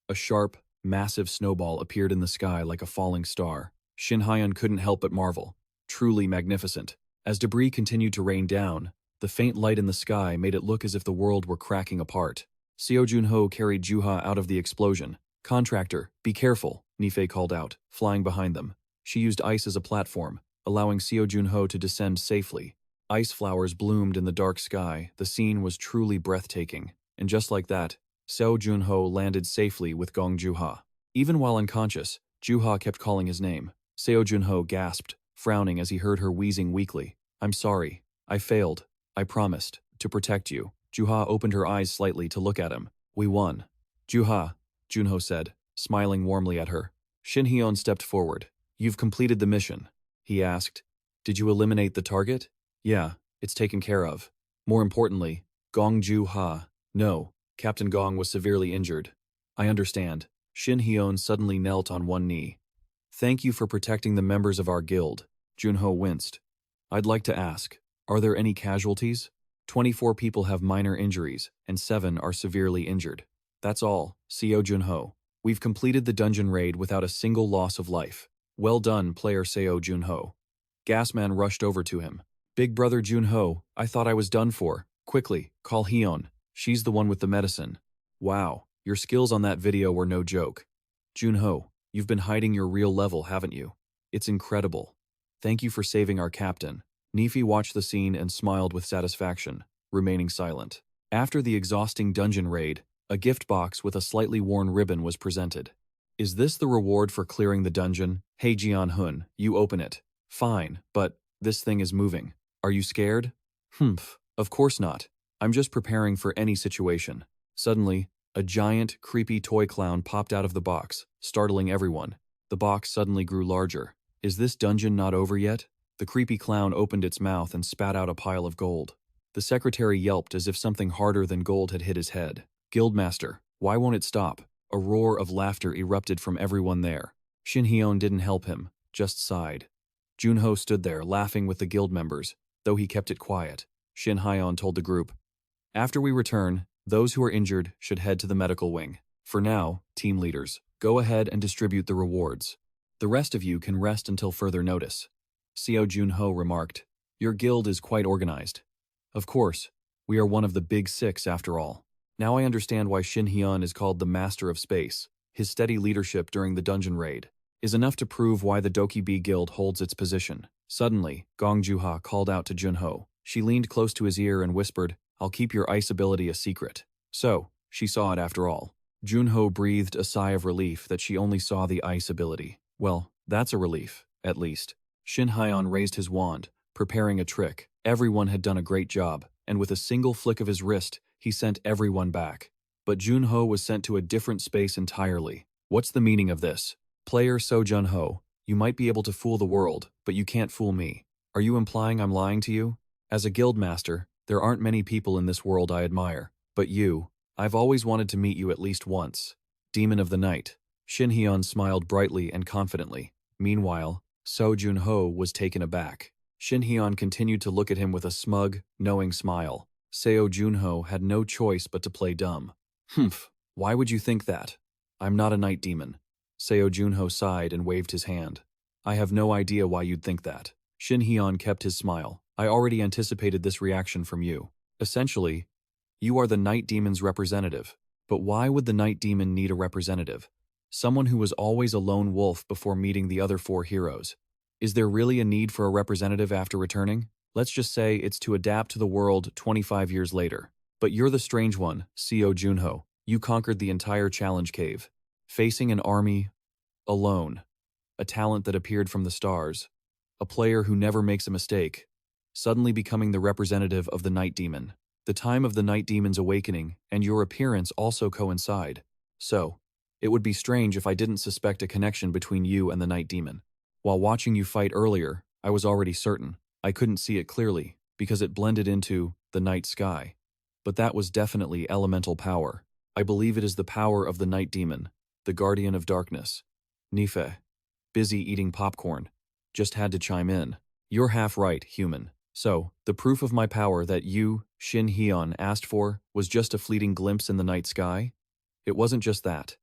A sharp, massive snowball appeared in the sky like a falling star. Shin Hyan couldn't help but marvel. Truly magnificent. As debris continued to rain down, the faint light in the sky made it look as if the world were cracking apart. Seo Junho carried Juha out of the explosion. "Contractor, be careful," Nifei called out, flying behind them. She used ice as a platform, allowing Seo Junho to descend safely. Ice flowers bloomed in the dark sky. The scene was truly breathtaking. And just like that, Seo Junho landed safely with Gong Juha. Even while unconscious, Juha kept calling his name. Seo Junho gasped, frowning as he heard her wheezing weakly. "I'm sorry. I failed. I promised to protect you." Juha opened her eyes slightly to look at him. "We won." "Juha," Junho said, smiling warmly at her. Shin Hyeon stepped forward. "You've completed the mission," he asked. "Did you eliminate the target?" "Yeah, it's taken care of. More importantly, Gong Juha." "No, Captain Gong was severely injured." "I understand." Shin Hyeon suddenly knelt on one knee. "Thank you for protecting the members of our guild." Junho winced. "I'd like to ask, are there any casualties?" 24 people have minor injuries, and 7 are severely injured. "That's all, Seo Junho. We've completed the dungeon raid without a single loss of life. Well done, player Seo Junho." Gasman rushed over to him. "Big brother Junho, I thought I was done for. Quickly, call Hyeon. She's the one with the medicine." "Wow, your skills on that video were no joke. Junho, you've been hiding your real level, haven't you? It's incredible. Thank you for saving our captain." Nefi watched the scene and smiled with satisfaction, remaining silent. After the exhausting dungeon raid, a gift box with a slightly worn ribbon was presented. "Is this the reward for clearing the dungeon? Hey Jian-hun, you open it." "Fine, but this thing is moving. Are you scared?" "Humph, of course not. I'm just preparing for any situation." Suddenly, a giant, creepy toy clown popped out of the box, startling everyone. The box suddenly grew larger. "Is this dungeon not over yet?" The creepy clown opened its mouth and spat out a pile of gold. The secretary yelped as if something harder than gold had hit his head. "Guildmaster, why won't it stop?" A roar of laughter erupted from everyone there. Shin Hyeon didn't help him, just sighed. Junho stood there laughing with the guild members, though he kept it quiet. Shin Hyeon told the group, "After we return, those who are injured should head to the medical wing. For now, team leaders, go ahead and distribute the rewards. The rest of you can rest until further notice." Seo Junho remarked, "Your guild is quite organized." "Of course, we are one of the big 6 after all." Now I understand why Shin Hyeon is called the Master of Space. His steady leadership during the dungeon raid is enough to prove why the Doki B Guild holds its position. Suddenly, Gong Juha called out to Junho. She leaned close to his ear and whispered, "I'll keep your ice ability a secret." So, she saw it after all. Junho breathed a sigh of relief that she only saw the ice ability. Well, that's a relief, at least. Shin Hyeon raised his wand, preparing a trick. Everyone had done a great job, and with a single flick of his wrist, he sent everyone back. But Junho was sent to a different space entirely. What's the meaning of this? Player Seo Junho, you might be able to fool the world, but you can't fool me. Are you implying I'm lying to you? As a guild master, there aren't many people in this world I admire. But you, I've always wanted to meet you at least once. Demon of the Night. Shin Hyeon smiled brightly and confidently. Meanwhile, Seo Junho was taken aback. Shin Hyeon continued to look at him with a smug, knowing smile. Seo Junho had no choice but to play dumb. Humph, why would you think that? I'm not a night demon. Seo Junho sighed and waved his hand. I have no idea why you'd think that. Shin Hyeon kept his smile. I already anticipated this reaction from you. Essentially, you are the night demon's representative. But why would the night demon need a representative? Someone who was always a lone wolf before meeting the other four heroes. Is there really a need for a representative after returning? Let's just say it's to adapt to the world 25 years later. But you're the strange one, Seo Junho. You conquered the entire challenge cave. Facing an army, alone. A talent that appeared from the stars. A player who never makes a mistake. Suddenly becoming the representative of the night demon. The time of the night demon's awakening and your appearance also coincide. So, it would be strange if I didn't suspect a connection between you and the night demon. While watching you fight earlier, I was already certain. I couldn't see it clearly, because it blended into the night sky. But that was definitely elemental power. I believe it is the power of the night demon, the guardian of darkness. Nife. Busy eating popcorn. Just had to chime in. You're half right, human. So, the proof of my power that you, Shin Hyeon, asked for was just a fleeting glimpse in the night sky? It wasn't just that.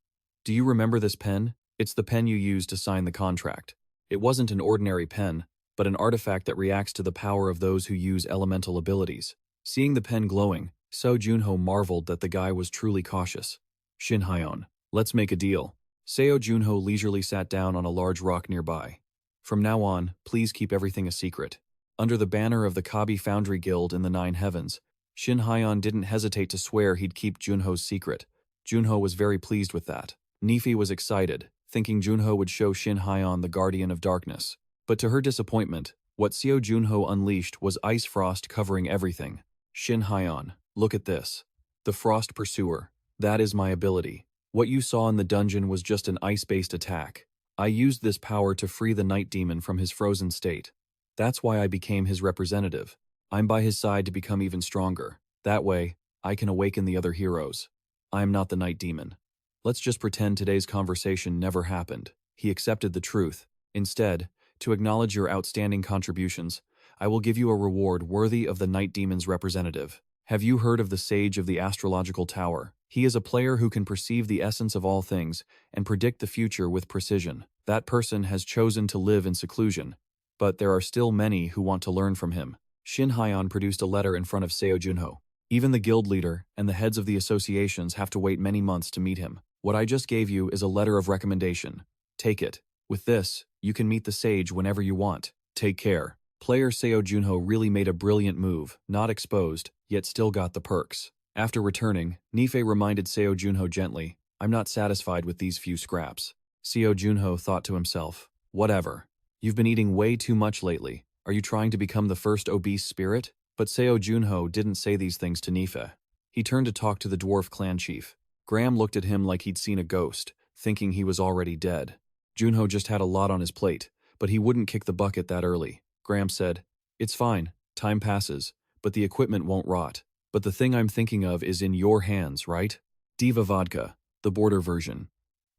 Do you remember this pen? It's the pen you used to sign the contract. It wasn't an ordinary pen, but an artifact that reacts to the power of those who use elemental abilities. Seeing the pen glowing, Seo Junho marveled that the guy was truly cautious. Shin Hyeon, let's make a deal. Seo Junho leisurely sat down on a large rock nearby. From now on, please keep everything a secret. Under the banner of the Kabi Foundry Guild in the Nine Heavens, Shin Hyeon didn't hesitate to swear he'd keep Junho's secret. Junho was very pleased with that. Nifi was excited, thinking Junho would show Shin Hyeon the Guardian of Darkness. But to her disappointment, what Seo Junho unleashed was ice frost covering everything. Shin Hyeon, look at this. The Frost Pursuer. That is my ability. What you saw in the dungeon was just an ice-based attack. I used this power to free the night demon from his frozen state. That's why I became his representative. I'm by his side to become even stronger. That way, I can awaken the other heroes. I'm not the night demon. Let's just pretend today's conversation never happened. He accepted the truth. Instead, to acknowledge your outstanding contributions, I will give you a reward worthy of the night demon's representative. Have you heard of the Sage of the Astrological Tower? He is a player who can perceive the essence of all things and predict the future with precision. That person has chosen to live in seclusion. But there are still many who want to learn from him. Shin Hyeon produced a letter in front of Seo Junho. Even the guild leader and the heads of the associations have to wait many months to meet him. What I just gave you is a letter of recommendation. Take it. With this, you can meet the sage whenever you want. Take care. Player Seo Junho really made a brilliant move, not exposed, yet still got the perks. After returning, Nife reminded Seo Junho gently, I'm not satisfied with these few scraps. Seo Junho thought to himself, whatever. You've been eating way too much lately. Are you trying to become the first obese spirit? But Seo Junho didn't say these things to Nife. He turned to talk to the dwarf clan chief. Graham looked at him like he'd seen a ghost, thinking he was already dead. Junho just had a lot on his plate, but he wouldn't kick the bucket that early. Graham said, it's fine, time passes, but the equipment won't rot. But the thing I'm thinking of is in your hands, right? Diva Vodka, the border version.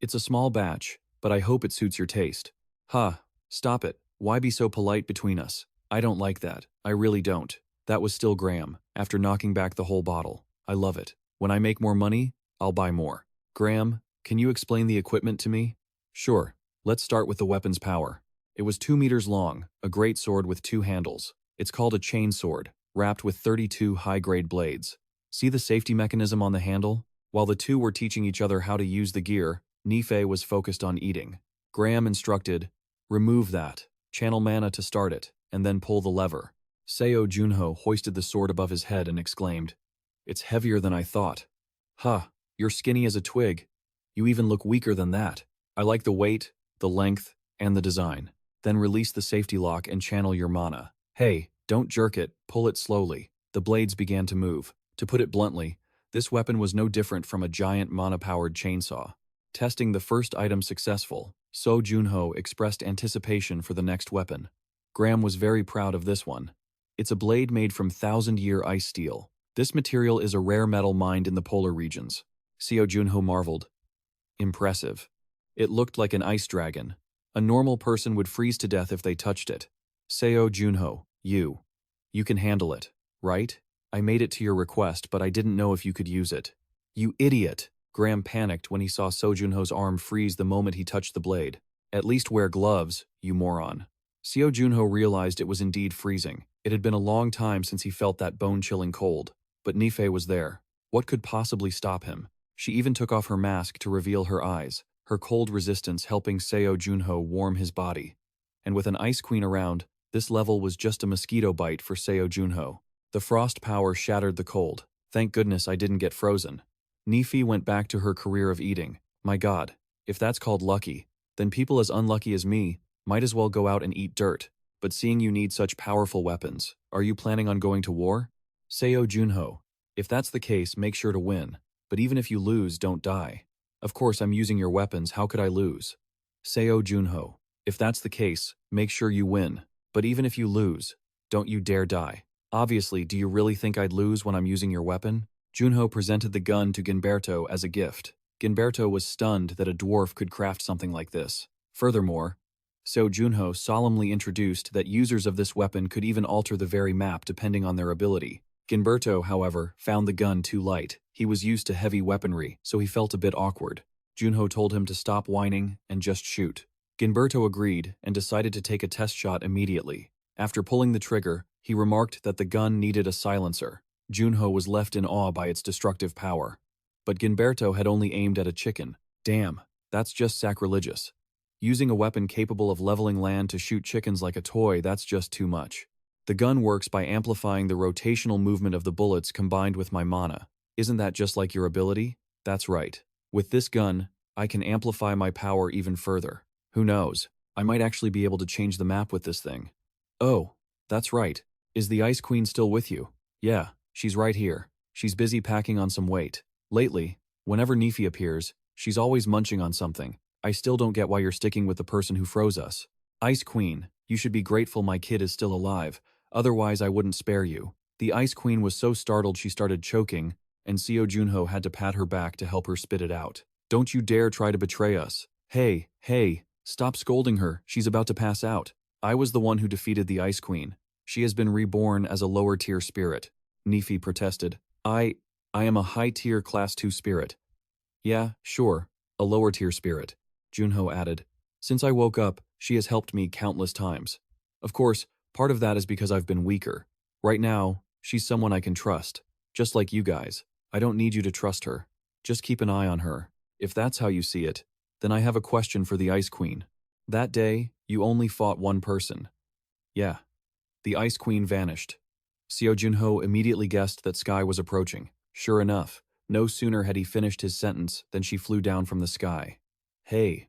It's a small batch, but I hope it suits your taste. Ha, stop it. Why be so polite between us? I don't like that. I really don't. That was still Graham, after knocking back the whole bottle. I love it. When I make more money, I'll buy more. Graham, can you explain the equipment to me? Sure. Let's start with the weapon's power. It was 2 meters long, a great sword with 2 handles. It's called a chain sword, wrapped with 32 high-grade blades. See the safety mechanism on the handle? While the two were teaching each other how to use the gear, Nife was focused on eating. Graham instructed, remove that. Channel mana to start it, and then pull the lever. Seo Junho hoisted the sword above his head and exclaimed, "It's heavier than I thought." "Huh, you're skinny as a twig. You even look weaker than that. I like the weight, the length, and the design." Then release the safety lock and channel your mana. Hey, don't jerk it, pull it slowly. The blades began to move. To put it bluntly, this weapon was no different from a giant mana-powered chainsaw. Testing the first item successful, Seo Junho expressed anticipation for the next weapon. Graham was very proud of this one. It's a blade made from 1,000-year ice steel. This material is a rare metal mined in the polar regions. Seo Junho marveled. Impressive. It looked like an ice dragon. A normal person would freeze to death if they touched it. Seo Junho, you can handle it, right? I made it to your request, but I didn't know if you could use it. You idiot! Graham panicked when he saw Seo Junho's arm freeze the moment he touched the blade. At least wear gloves, you moron. Seo Junho realized it was indeed freezing. It had been a long time since he felt that bone-chilling cold. But Nifei was there. What could possibly stop him? She even took off her mask to reveal her eyes, her cold resistance helping Seo Junho warm his body. And with an ice queen around, this level was just a mosquito bite for Seo Junho. The frost power shattered the cold. Thank goodness I didn't get frozen. Nifei went back to her career of eating. My god, if that's called lucky, then people as unlucky as me might as well go out and eat dirt. But seeing you need such powerful weapons, are you planning on going to war? Seo Junho, if that's the case, make sure to win. But even if you lose, don't die. Of course I'm using your weapons, how could I lose? Seo Junho, if that's the case, make sure you win. But even if you lose, don't you dare die. Obviously, do you really think I'd lose when I'm using your weapon? Junho presented the gun to Ginberto as a gift. Ginberto was stunned that a dwarf could craft something like this. Furthermore, Seo Junho solemnly introduced that users of this weapon could even alter the very map depending on their ability. Ginberto, however, found the gun too light. He was used to heavy weaponry, so he felt a bit awkward. Junho told him to stop whining and just shoot. Ginberto agreed and decided to take a test shot immediately. After pulling the trigger, he remarked that the gun needed a silencer. Junho was left in awe by its destructive power. But Ginberto had only aimed at a chicken. Damn, that's just sacrilegious. Using a weapon capable of leveling land to shoot chickens like a toy, that's just too much. The gun works by amplifying the rotational movement of the bullets combined with my mana. Isn't that just like your ability? That's right. With this gun, I can amplify my power even further. Who knows? I might actually be able to change the map with this thing. Oh, that's right. Is the Ice Queen still with you? Yeah, she's right here. She's busy packing on some weight. Lately, whenever Nifei appears, she's always munching on something. I still don't get why you're sticking with the person who froze us. Ice Queen, you should be grateful my kid is still alive. Otherwise I wouldn't spare you. The Ice Queen was so startled she started choking, and Seo Junho had to pat her back to help her spit it out. Don't you dare try to betray us. Hey, stop scolding her, she's about to pass out. I was the one who defeated the Ice Queen. She has been reborn as a lower-tier spirit. Nifei protested. I am a high-tier Class 2 spirit. Yeah, sure, a lower-tier spirit, Junho added. Since I woke up, she has helped me countless times. Of course, part of that is because I've been weaker. Right now, she's someone I can trust. Just like you guys. I don't need you to trust her. Just keep an eye on her. If that's how you see it, then I have a question for the Ice Queen. That day, you only fought one person. Yeah. The Ice Queen vanished. Seo Junho immediately guessed that Sky was approaching. Sure enough, no sooner had he finished his sentence than she flew down from the sky. Hey.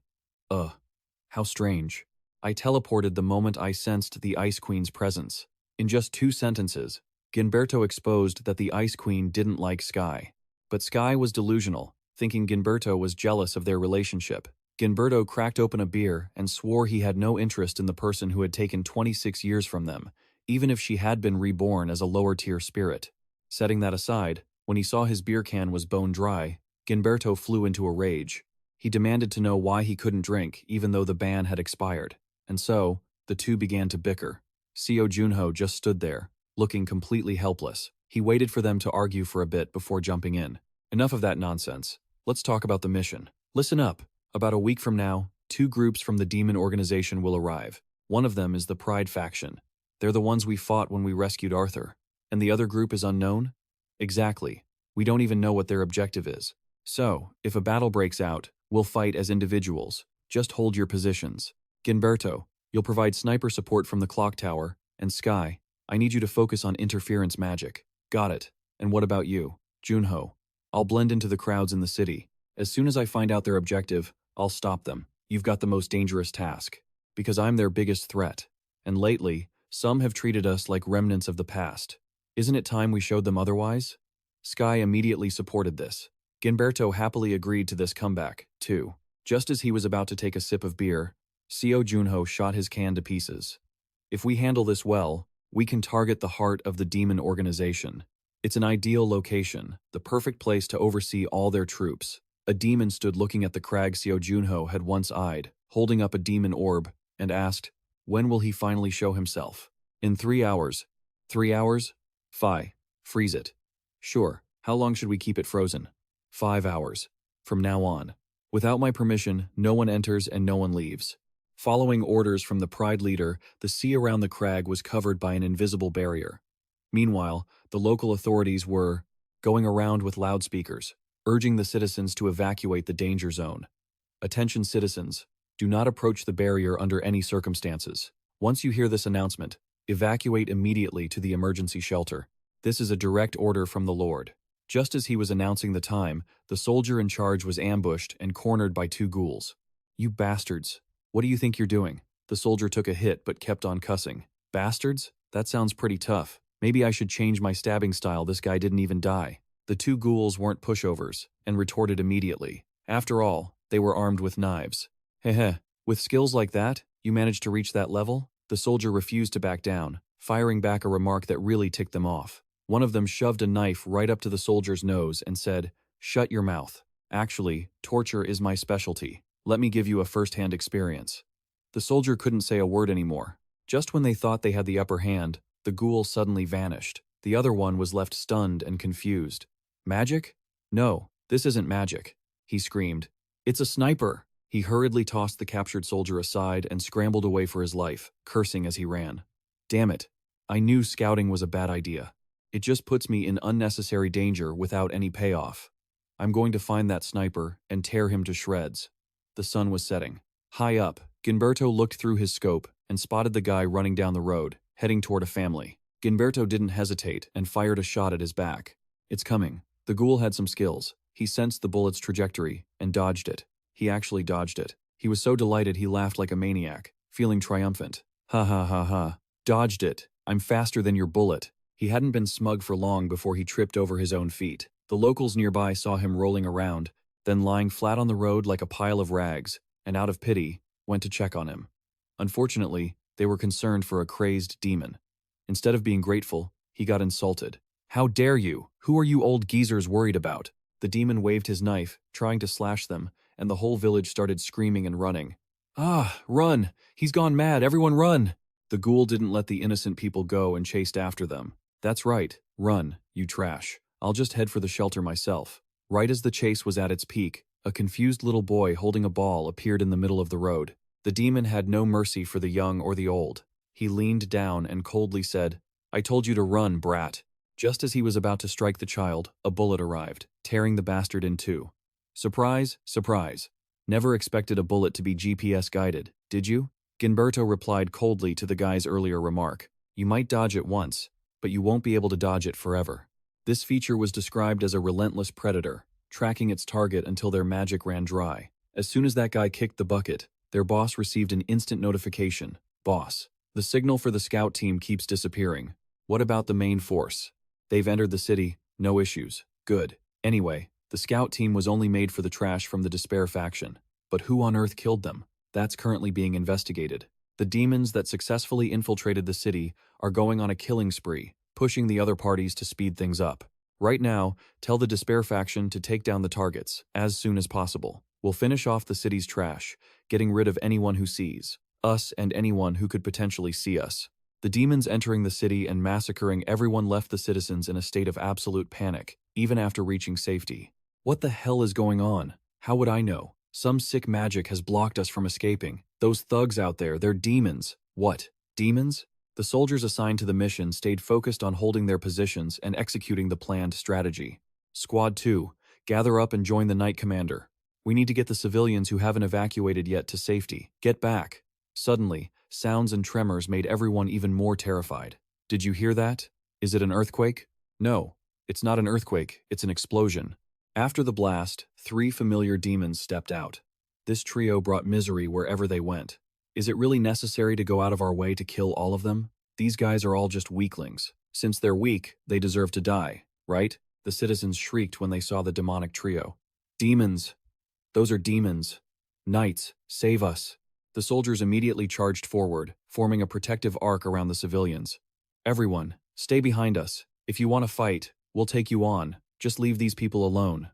How strange. I teleported the moment I sensed the Ice Queen's presence. In just 2 sentences, Ginberto exposed that the Ice Queen didn't like Sky. But Sky was delusional, thinking Ginberto was jealous of their relationship. Ginberto cracked open a beer and swore he had no interest in the person who had taken 26 years from them, even if she had been reborn as a lower-tier spirit. Setting that aside, when he saw his beer can was bone dry, Ginberto flew into a rage. He demanded to know why he couldn't drink, even though the ban had expired. And so, the two began to bicker. Seo Junho just stood there, looking completely helpless. He waited for them to argue for a bit before jumping in. Enough of that nonsense. Let's talk about the mission. Listen up. About a week from now, 2 groups from the demon organization will arrive. One of them is the Pride faction. They're the ones we fought when we rescued Arthur. And the other group is unknown? Exactly. We don't even know what their objective is. So, if a battle breaks out, we'll fight as individuals. Just hold your positions. Ginberto, You'll provide sniper support from the clock tower, and Sky, I need you to focus on interference magic. Got it. And what about you, Junho? I'll blend into the crowds in the city. As soon as I find out their objective, I'll stop them. You've got the most dangerous task. Because I'm their biggest threat. And lately, some have treated us like remnants of the past. Isn't it time we showed them otherwise? Sky immediately supported this. Gilberto happily agreed to this comeback, too. Just as he was about to take a sip of beer, Seo Junho shot his can to pieces. If we handle this well, we can target the heart of the demon organization. It's an ideal location, the perfect place to oversee all their troops. A demon stood looking at the crag Seo Junho had once eyed, holding up a demon orb, and asked, when will he finally show himself? In 3 hours. 3 hours? Freeze it. Sure, how long should we keep it frozen? 5 hours. From now on. Without my permission, no one enters and no one leaves. Following orders from the Pride leader, the sea around the crag was covered by an invisible barrier. Meanwhile, the local authorities were going around with loudspeakers, urging the citizens to evacuate the danger zone. Attention citizens, do not approach the barrier under any circumstances. Once you hear this announcement, evacuate immediately to the emergency shelter. This is a direct order from the Lord. Just as he was announcing the time, the soldier in charge was ambushed and cornered by 2 ghouls. You bastards. What do you think you're doing? The soldier took a hit but kept on cussing. Bastards? That sounds pretty tough. Maybe I should change my stabbing style, this guy didn't even die. The 2 ghouls weren't pushovers, and retorted immediately. After all, they were armed with knives. Heh. With skills like that, you managed to reach that level? The soldier refused to back down, firing back a remark that really ticked them off. One of them shoved a knife right up to the soldier's nose and said, shut your mouth. Actually, torture is my specialty. Let me give you a first-hand experience. The soldier couldn't say a word anymore. Just when they thought they had the upper hand, the ghoul suddenly vanished. The other one was left stunned and confused. Magic? No, this isn't magic, he screamed. It's a sniper. He hurriedly tossed the captured soldier aside and scrambled away for his life, cursing as he ran. Damn it. I knew scouting was a bad idea. It just puts me in unnecessary danger without any payoff. I'm going to find that sniper and tear him to shreds. The sun was setting. High up, Gilberto looked through his scope and spotted the guy running down the road, heading toward a family. Gilberto didn't hesitate and fired a shot at his back. It's coming. The ghoul had some skills. He sensed the bullet's trajectory and dodged it. He actually dodged it. He was so delighted he laughed like a maniac, feeling triumphant. Ha ha ha ha. Dodged it. I'm faster than your bullet. He hadn't been smug for long before he tripped over his own feet. The locals nearby saw him rolling around, then lying flat on the road like a pile of rags, and out of pity, went to check on him. Unfortunately, they were concerned for a crazed demon. Instead of being grateful, he got insulted. How dare you? Who are you old geezers worried about? The demon waved his knife, trying to slash them, and the whole village started screaming and running. Ah, run! He's gone mad, everyone run! The ghoul didn't let the innocent people go and chased after them. That's right, run, you trash. I'll just head for the shelter myself. Right as the chase was at its peak, a confused little boy holding a ball appeared in the middle of the road. The demon had no mercy for the young or the old. He leaned down and coldly said, I told you to run, brat. Just as he was about to strike the child, a bullet arrived, tearing the bastard in 2. Surprise, surprise. Never expected a bullet to be GPS guided, did you? Gilberto replied coldly to the guy's earlier remark. You might dodge it once, but you won't be able to dodge it forever. This feature was described as a relentless predator, tracking its target until their magic ran dry. As soon as that guy kicked the bucket, their boss received an instant notification. Boss, the signal for the scout team keeps disappearing. What about the main force? They've entered the city, no issues. Good. Anyway, the scout team was only made for the trash from the Despair faction. But who on earth killed them? That's currently being investigated. The demons that successfully infiltrated the city are going on a killing spree, pushing the other parties to speed things up. Right now, tell the Despair faction to take down the targets, as soon as possible. We'll finish off the city's trash, getting rid of anyone who sees us and anyone who could potentially see us. The demons entering the city and massacring everyone left the citizens in a state of absolute panic, even after reaching safety. What the hell is going on? How would I know? Some sick magic has blocked us from escaping. Those thugs out there, they're demons. What? Demons? The soldiers assigned to the mission stayed focused on holding their positions and executing the planned strategy. Squad 2, gather up and join the Knight Commander. We need to get the civilians who haven't evacuated yet to safety. Get back. Suddenly, sounds and tremors made everyone even more terrified. Did you hear that? Is it an earthquake? No, it's not an earthquake, it's an explosion. After the blast, 3 familiar demons stepped out. This trio brought misery wherever they went. Is it really necessary to go out of our way to kill all of them? These guys are all just weaklings. Since they're weak, they deserve to die, right? The citizens shrieked when they saw the demonic trio. Demons! Those are demons. Knights, save us. The soldiers immediately charged forward, forming a protective arc around the civilians. Everyone, stay behind us. If you want to fight, we'll take you on. Just leave these people alone.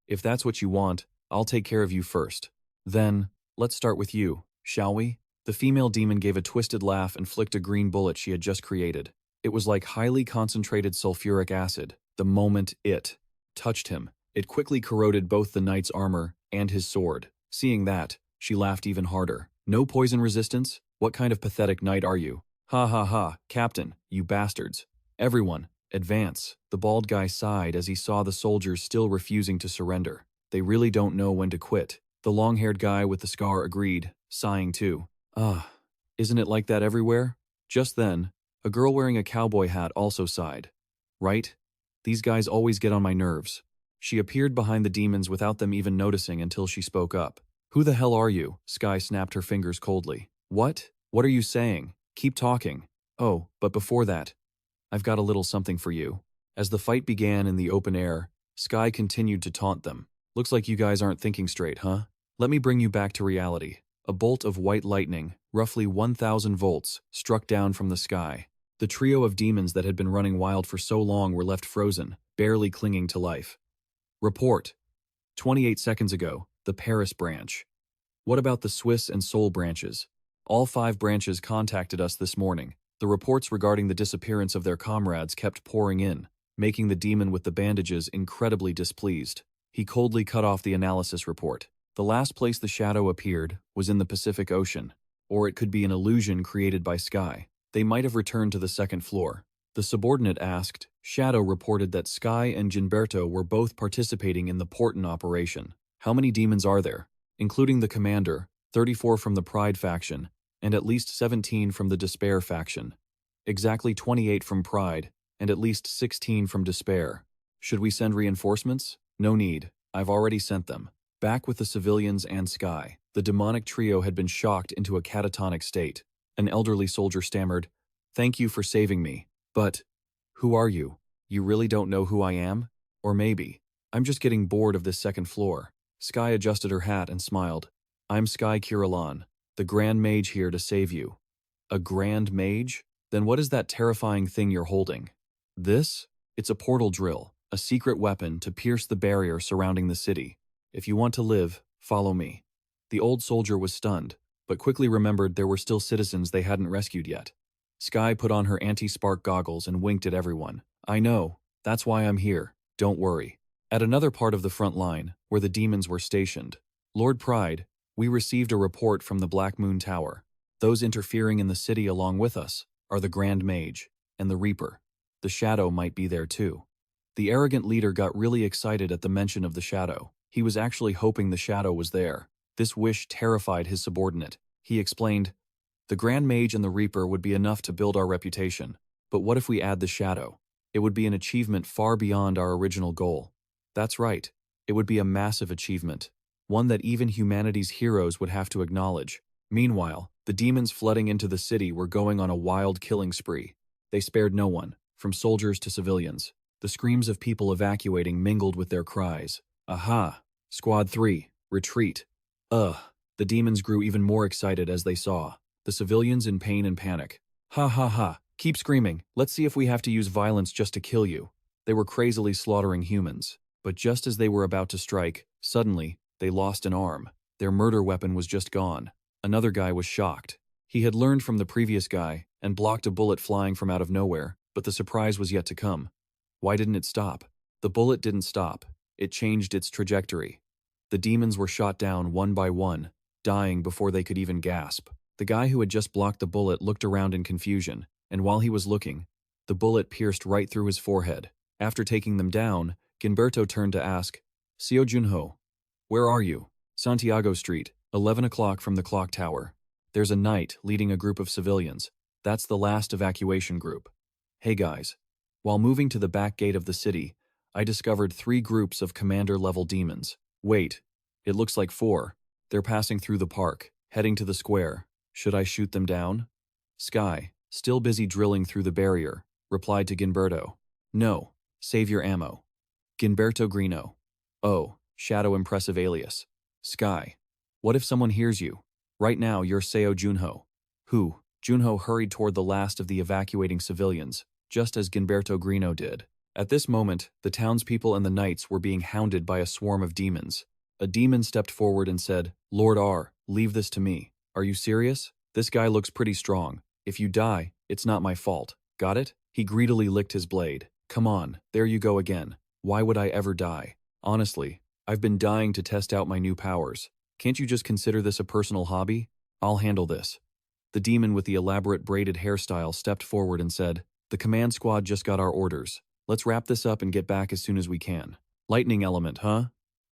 If that's what you want, I'll take care of you first. Then, let's start with you, shall we? The female demon gave a twisted laugh and flicked a green bullet she had just created. It was like highly concentrated sulfuric acid. The moment it touched him, it quickly corroded both the knight's armor and his sword. Seeing that, she laughed even harder. No poison resistance? What kind of pathetic knight are you? Ha ha ha, Captain, you bastards. Everyone, advance. The bald guy sighed as he saw the soldiers still refusing to surrender. They really don't know when to quit. The long-haired guy with the scar agreed, sighing too. Isn't it like that everywhere? Just then, a girl wearing a cowboy hat also sighed. Right? These guys always get on my nerves. She appeared behind the demons without them even noticing until she spoke up. Who the hell are you? Sky snapped her fingers coldly. What? What are you saying? Keep talking. Oh, but before that, I've got a little something for you. As the fight began in the open air, Sky continued to taunt them. Looks like you guys aren't thinking straight, huh? Let me bring you back to reality. A bolt of white lightning, roughly 1,000 volts, struck down from the sky. The trio of demons that had been running wild for so long were left frozen, barely clinging to life. Report. 28 seconds ago, the Paris branch. What about the Swiss and Seoul branches? All 5 branches contacted us this morning. The reports regarding the disappearance of their comrades kept pouring in, making the demon with the bandages incredibly displeased. He coldly cut off the analysis report. The last place the shadow appeared was in the Pacific Ocean, or it could be an illusion created by Sky. They might have returned to the 2nd floor. The subordinate asked. Shadow reported that Sky and Gilberto were both participating in the Porton operation. How many demons are there? Including the commander, 34 from the Pride faction, and at least 17 from the Despair faction. Exactly 28 from Pride, and at least 16 from Despair. Should we send reinforcements? No need. I've already sent them. Back with the civilians and Sky, the demonic trio had been shocked into a catatonic state. An elderly soldier stammered, "Thank you for saving me. But, who are you? You really don't know who I am? Or maybe, I'm just getting bored of this 2nd floor." Sky adjusted her hat and smiled. "I'm Sky Kiralan, the Grand Mage here to save you." A Grand Mage? Then what is that terrifying thing you're holding? This? It's a portal drill, a secret weapon to pierce the barrier surrounding the city. If you want to live, follow me. The old soldier was stunned, but quickly remembered there were still citizens they hadn't rescued yet. Sky put on her anti-spark goggles and winked at everyone. "I know, that's why I'm here, don't worry." At another part of the front line, where the demons were stationed, Lord Pride, we received a report from the Black Moon Tower. Those interfering in the city along with us are the Grand Mage and the Reaper. The Shadow might be there too. The arrogant leader got really excited at the mention of the Shadow. He was actually hoping the Shadow was there. This wish terrified his subordinate. He explained, "The Grand Mage and the Reaper would be enough to build our reputation. But what if we add the Shadow? It would be an achievement far beyond our original goal." That's right. It would be a massive achievement. One that even humanity's heroes would have to acknowledge. Meanwhile, the demons flooding into the city were going on a wild killing spree. They spared no one, from soldiers to civilians. The screams of people evacuating mingled with their cries. "Aha! Squad 3, retreat!" The demons grew even more excited as they saw the civilians in pain and panic. "Ha ha ha! Keep screaming! Let's see if we have to use violence just to kill you." They were crazily slaughtering humans. But just as they were about to strike, suddenly, they lost an arm. Their murder weapon was just gone. Another guy was shocked. He had learned from the previous guy and blocked a bullet flying from out of nowhere, but the surprise was yet to come. Why didn't it stop? The bullet didn't stop. It changed its trajectory. The demons were shot down one by one, dying before they could even gasp. The guy who had just blocked the bullet looked around in confusion, and while he was looking, the bullet pierced right through his forehead. After taking them down, Gilberto turned to ask, "Seo Junho, where are you?" "Santiago Street, 11 o'clock from the clock tower." There's a knight leading a group of civilians. That's the last evacuation group. Hey guys. While moving to the back gate of the city, I discovered 3 groups of commander-level demons. Wait, it looks like 4. They're passing through the park, heading to the square. Should I shoot them down? Sky, still busy drilling through the barrier, replied to Ginberto. No, save your ammo. Ginberto Grino. Oh, shadow impressive alias. Sky. What if someone hears you? Right now you're Seo Junho. Who? Junho hurried toward the last of the evacuating civilians, just as Ginberto Grino did. At this moment, the townspeople and the knights were being hounded by a swarm of demons. A demon stepped forward and said, Lord R, leave this to me. Are you serious? This guy looks pretty strong. If you die, it's not my fault. Got it? He greedily licked his blade. Come on, there you go again. Why would I ever die? Honestly, I've been dying to test out my new powers. Can't you just consider this a personal hobby? I'll handle this. The demon with the elaborate braided hairstyle stepped forward and said, The command squad just got our orders. Let's wrap this up and get back as soon as we can. Lightning element, huh?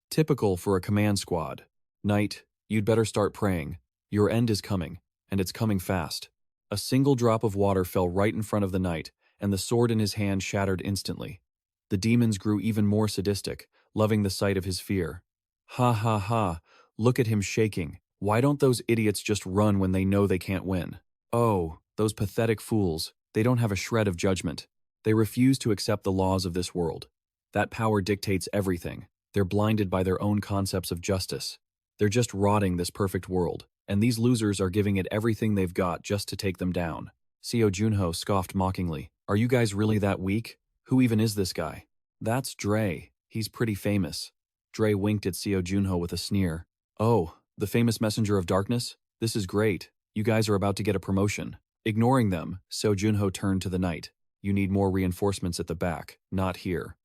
Typical for a command squad. Knight, you'd better start praying. Your end is coming, and it's coming fast. A single drop of water fell right in front of the knight, and the sword in his hand shattered instantly. The demons grew even more sadistic, loving the sight of his fear. Ha ha ha, look at him shaking. Why don't those idiots just run when they know they can't win? Oh, those pathetic fools. They don't have a shred of judgment. They refuse to accept the laws of this world. That power dictates everything. They're blinded by their own concepts of justice. They're just rotting this perfect world, and these losers are giving it everything they've got just to take them down. Seo Junho scoffed mockingly. Are you guys really that weak? Who even is this guy? That's Dre. He's pretty famous. Dre winked at Seo Junho with a sneer. Oh, the famous messenger of darkness? This is great. You guys are about to get a promotion. Ignoring them, Seo Junho turned to the knight. You need more reinforcements at the back, not here.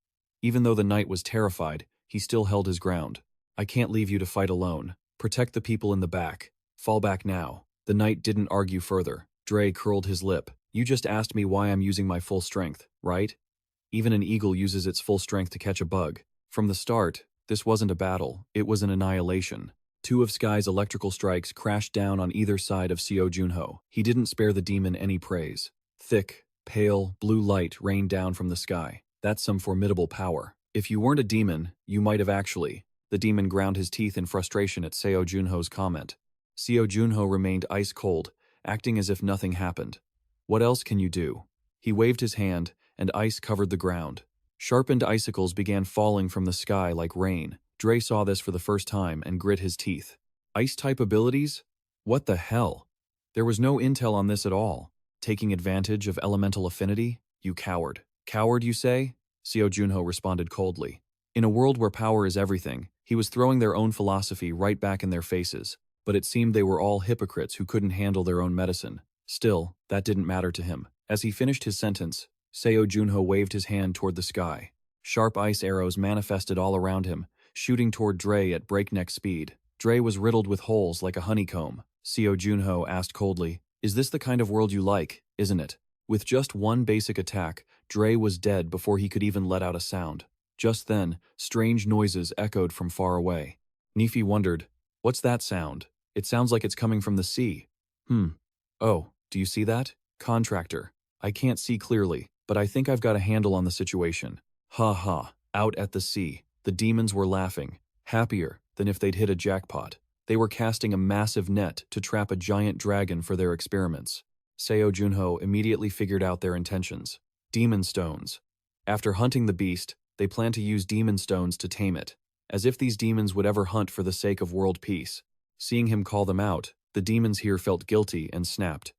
Even though the knight was terrified, he still held his ground. I can't leave you to fight alone. Protect the people in the back. Fall back now. The knight didn't argue further. Dre curled his lip. You just asked me why I'm using my full strength, right? Even an eagle uses its full strength to catch a bug. From the start, this wasn't a battle, it was an annihilation. 2 of Sky's electrical strikes crashed down on either side of Seo Junho. He didn't spare the demon any praise. Thick, pale, blue light rained down from the sky. That's some formidable power. If you weren't a demon, you might have actually. The demon ground his teeth in frustration at Seo Junho's comment. Seo Junho remained ice cold, acting as if nothing happened. What else can you do? He waved his hand, and ice covered the ground. Sharpened icicles began falling from the sky like rain. Dre saw this for the first time and grit his teeth. Ice-type abilities? What the hell? There was no intel on this at all. Taking advantage of elemental affinity? You coward. Coward, you say? Seo Junho responded coldly. In a world where power is everything, he was throwing their own philosophy right back in their faces. But it seemed they were all hypocrites who couldn't handle their own medicine. Still, that didn't matter to him. As he finished his sentence, Seo Junho waved his hand toward the sky. Sharp ice arrows manifested all around him, shooting toward Dre at breakneck speed. Dre was riddled with holes like a honeycomb. Seo Junho asked coldly, Is this the kind of world you like, isn't it? With just one basic attack, Dre was dead before he could even let out a sound. Just then, strange noises echoed from far away. Nefi wondered, What's that sound? It sounds like it's coming from the sea. Oh, do you see that? Contractor. I can't see clearly, but I think I've got a handle on the situation. Ha ha, out at the sea. The demons were laughing, happier than if they'd hit a jackpot. They were casting a massive net to trap a giant dragon for their experiments. Seo Junho immediately figured out their intentions. Demon stones. After hunting the beast, they planned to use demon stones to tame it, as if these demons would ever hunt for the sake of world peace. Seeing him call them out, the demons here felt guilty and snapped.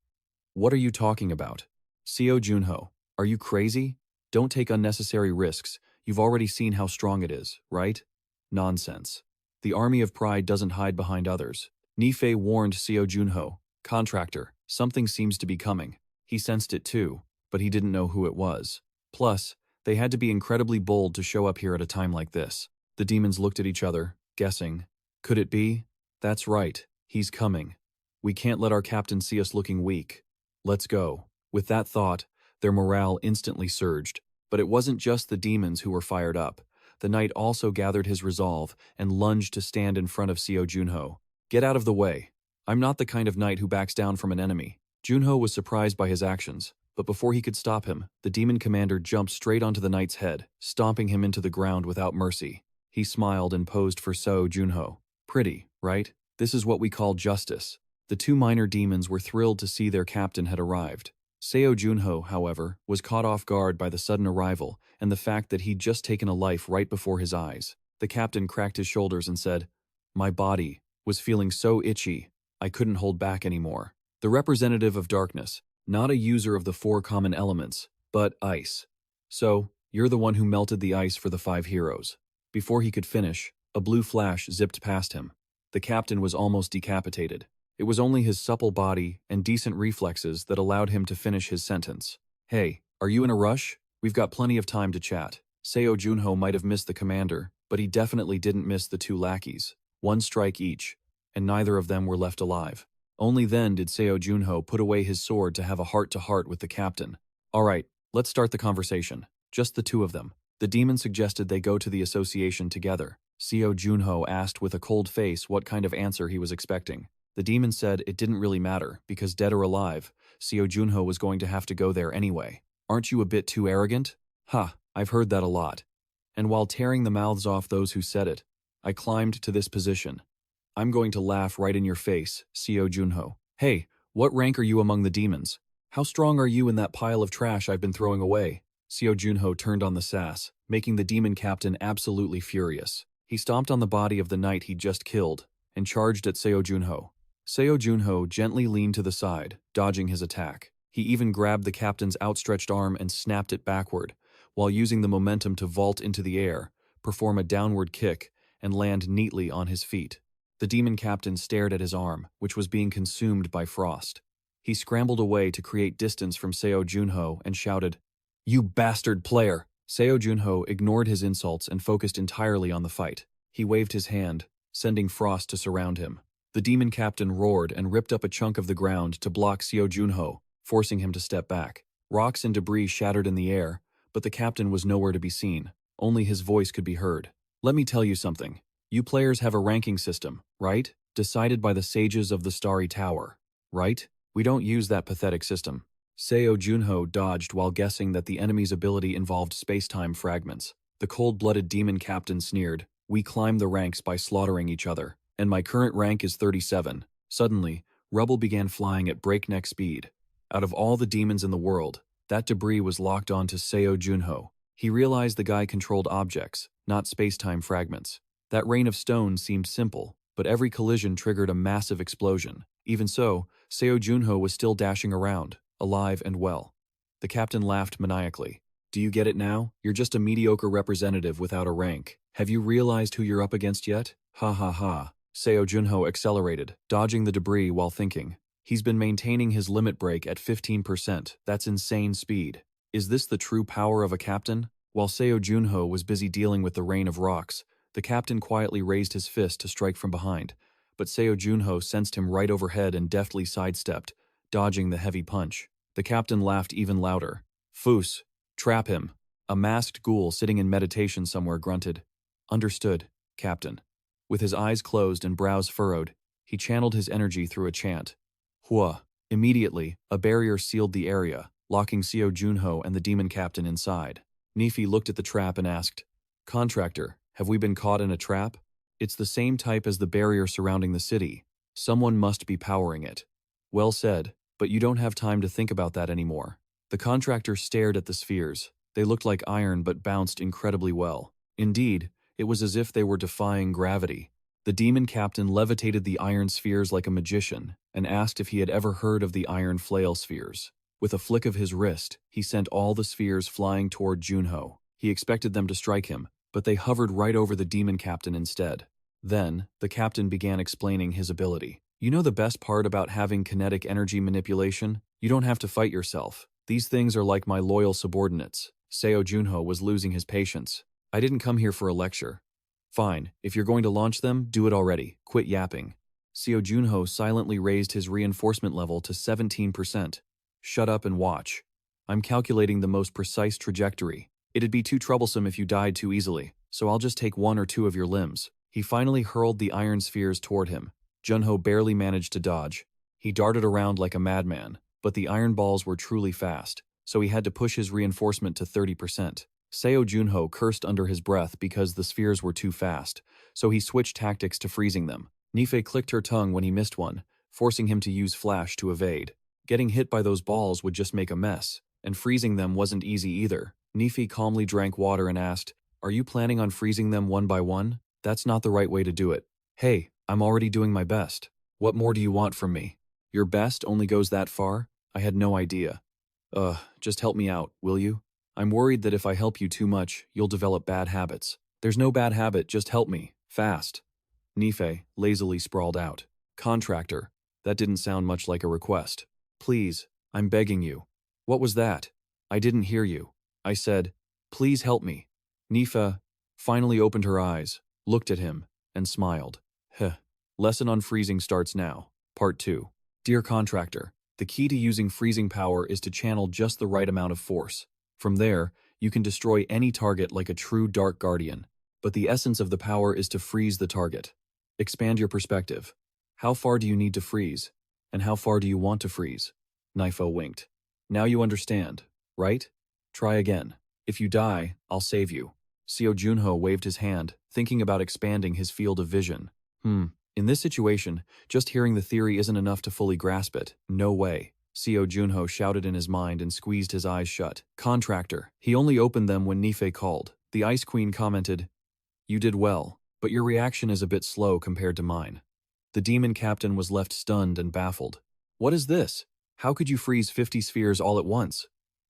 What are you talking about? Seo Junho, are you crazy? Don't take unnecessary risks. You've already seen how strong it is, right? Nonsense. The army of pride doesn't hide behind others. Nifei warned Seo Junho, Contractor, something seems to be coming. He sensed it too, but he didn't know who it was. Plus, they had to be incredibly bold to show up here at a time like this. The demons looked at each other, guessing. Could it be? That's right, he's coming. We can't let our captain see us looking weak. Let's go. With that thought, their morale instantly surged. But it wasn't just the demons who were fired up. The knight also gathered his resolve and lunged to stand in front of Seo Junho. Get out of the way. I'm not the kind of knight who backs down from an enemy. Junho was surprised by his actions, but before he could stop him, the demon commander jumped straight onto the knight's head, stomping him into the ground without mercy. He smiled and posed for Seo Junho. Pretty, right? This is what we call justice. The two minor demons were thrilled to see their captain had arrived. Seo Junho, however, was caught off guard by the sudden arrival and the fact that he'd just taken a life right before his eyes. The captain cracked his shoulders and said, "My body was feeling so itchy, I couldn't hold back anymore." The representative of darkness, not a user of the four common elements, but ice. "So, you're the one who melted the ice for the 5 heroes." Before he could finish, a blue flash zipped past him. The captain was almost decapitated. It was only his supple body and decent reflexes that allowed him to finish his sentence. "Hey, are you in a rush? We've got plenty of time to chat." Seo Junho might have missed the commander, but he definitely didn't miss the 2 lackeys. 1 strike each, and neither of them were left alive. Only then did Seo Junho put away his sword to have a heart-to-heart with the captain. "All right, let's start the conversation. Just the 2 of them." The demon suggested they go to the association together. Seo Junho asked with a cold face what kind of answer he was expecting. The demon said it didn't really matter, because dead or alive, Seo Junho was going to have to go there anyway. "Aren't you a bit too arrogant?" "Ha, I've heard that a lot. And while tearing the mouths off those who said it, I climbed to this position. I'm going to laugh right in your face, Seo Junho. Hey, what rank are you among the demons? How strong are you in that pile of trash I've been throwing away?" Seo Junho turned on the sass, making the demon captain absolutely furious. He stomped on the body of the knight he'd just killed and charged at Seo Junho. Seo Junho gently leaned to the side, dodging his attack. He even grabbed the captain's outstretched arm and snapped it backward, while using the momentum to vault into the air, perform a downward kick, and land neatly on his feet. The demon captain stared at his arm, which was being consumed by frost. He scrambled away to create distance from Seo Junho and shouted, "You bastard player!" Seo Junho ignored his insults and focused entirely on the fight. He waved his hand, sending frost to surround him. The demon captain roared and ripped up a chunk of the ground to block Seo Junho, forcing him to step back. Rocks and debris shattered in the air, but the captain was nowhere to be seen. Only his voice could be heard. "Let me tell you something. You players have a ranking system, right? Decided by the sages of the Starry Tower, right? We don't use that pathetic system." Seo Junho dodged while guessing that the enemy's ability involved space-time fragments. The cold-blooded demon captain sneered, "We climb the ranks by slaughtering each other, and my current rank is 37. Suddenly, rubble began flying at breakneck speed. Out of all the demons in the world, that debris was locked onto Seo Junho. He realized the guy controlled objects, not space-time fragments. That rain of stones seemed simple, but every collision triggered a massive explosion. Even so, Seo Junho was still dashing around, alive and well. The captain laughed maniacally. "Do you get it now? You're just a mediocre representative without a rank. Have you realized who you're up against yet?" "Ha ha ha." Seo Junho accelerated, dodging the debris while thinking. He's been maintaining his limit break at 15%. That's insane speed. Is this the true power of a captain? While Seo Junho was busy dealing with the rain of rocks, the captain quietly raised his fist to strike from behind, but Seo Junho sensed him right overhead and deftly sidestepped, dodging the heavy punch. The captain laughed even louder. "Foos, trap him." A masked ghoul sitting in meditation somewhere grunted. "Understood, Captain." With his eyes closed and brows furrowed, he channeled his energy through a chant. Hua. Immediately, a barrier sealed the area, locking Seo Junho and the demon captain inside. Nefi looked at the trap and asked, "Contractor, have we been caught in a trap?" "It's the same type as the barrier surrounding the city. Someone must be powering it." "Well said, but you don't have time to think about that anymore." The contractor stared at the spheres. They looked like iron but bounced incredibly well. Indeed, it was as if they were defying gravity. The demon captain levitated the iron spheres like a magician and asked if he had ever heard of the iron flail spheres. With a flick of his wrist, he sent all the spheres flying toward Junho. He expected them to strike him, but they hovered right over the demon captain instead. Then, the captain began explaining his ability. "You know the best part about having kinetic energy manipulation? You don't have to fight yourself. These things are like my loyal subordinates." Seo Junho was losing his patience. "I didn't come here for a lecture." "Fine, if you're going to launch them, do it already. Quit yapping." Seo Junho silently raised his reinforcement level to 17%. "Shut up and watch. I'm calculating the most precise trajectory. It'd be too troublesome if you died too easily, so I'll just take 1 or 2 of your limbs." He finally hurled the iron spheres toward him, Junho barely managed to dodge. He darted around like a madman, but the iron balls were truly fast, so he had to push his reinforcement to 30%. Seo Junho cursed under his breath because the spheres were too fast, so he switched tactics to freezing them. Nife clicked her tongue when he missed one, forcing him to use flash to evade. Getting hit by those balls would just make a mess, and freezing them wasn't easy either. Nife calmly drank water and asked, "Are you planning on freezing them one by one? That's not the right way to do it." "Hey, I'm already doing my best. What more do you want from me?" "Your best only goes that far? I had no idea." Just help me out, will you? I'm worried that if I help you too much, you'll develop bad habits." "There's no bad habit, just help me. Fast." Nife lazily sprawled out. "Contractor." That didn't sound much like a request. "Please, I'm begging you." "What was that?" "I didn't hear you. I said, please help me." Nifa finally opened her eyes, looked at him, and smiled. Heh. Lesson on freezing starts now. Part 2. Dear Contractor, the key to using freezing power is to channel just the right amount of force. From there, you can destroy any target like a true Dark Guardian. But the essence of the power is to freeze the target. Expand your perspective. How far do you need to freeze? And how far do you want to freeze? Nifo winked. Now you understand, right? Try again. If you die, I'll save you. Seo Junho waved his hand, thinking about expanding his field of vision. In this situation, just hearing the theory isn't enough to fully grasp it. No way. Seo Junho shouted in his mind and squeezed his eyes shut. Contractor. He only opened them when Nife called. The Ice Queen commented, "You did well, but your reaction is a bit slow compared to mine." The demon captain was left stunned and baffled. "What is this? How could you freeze 50 spheres all at once?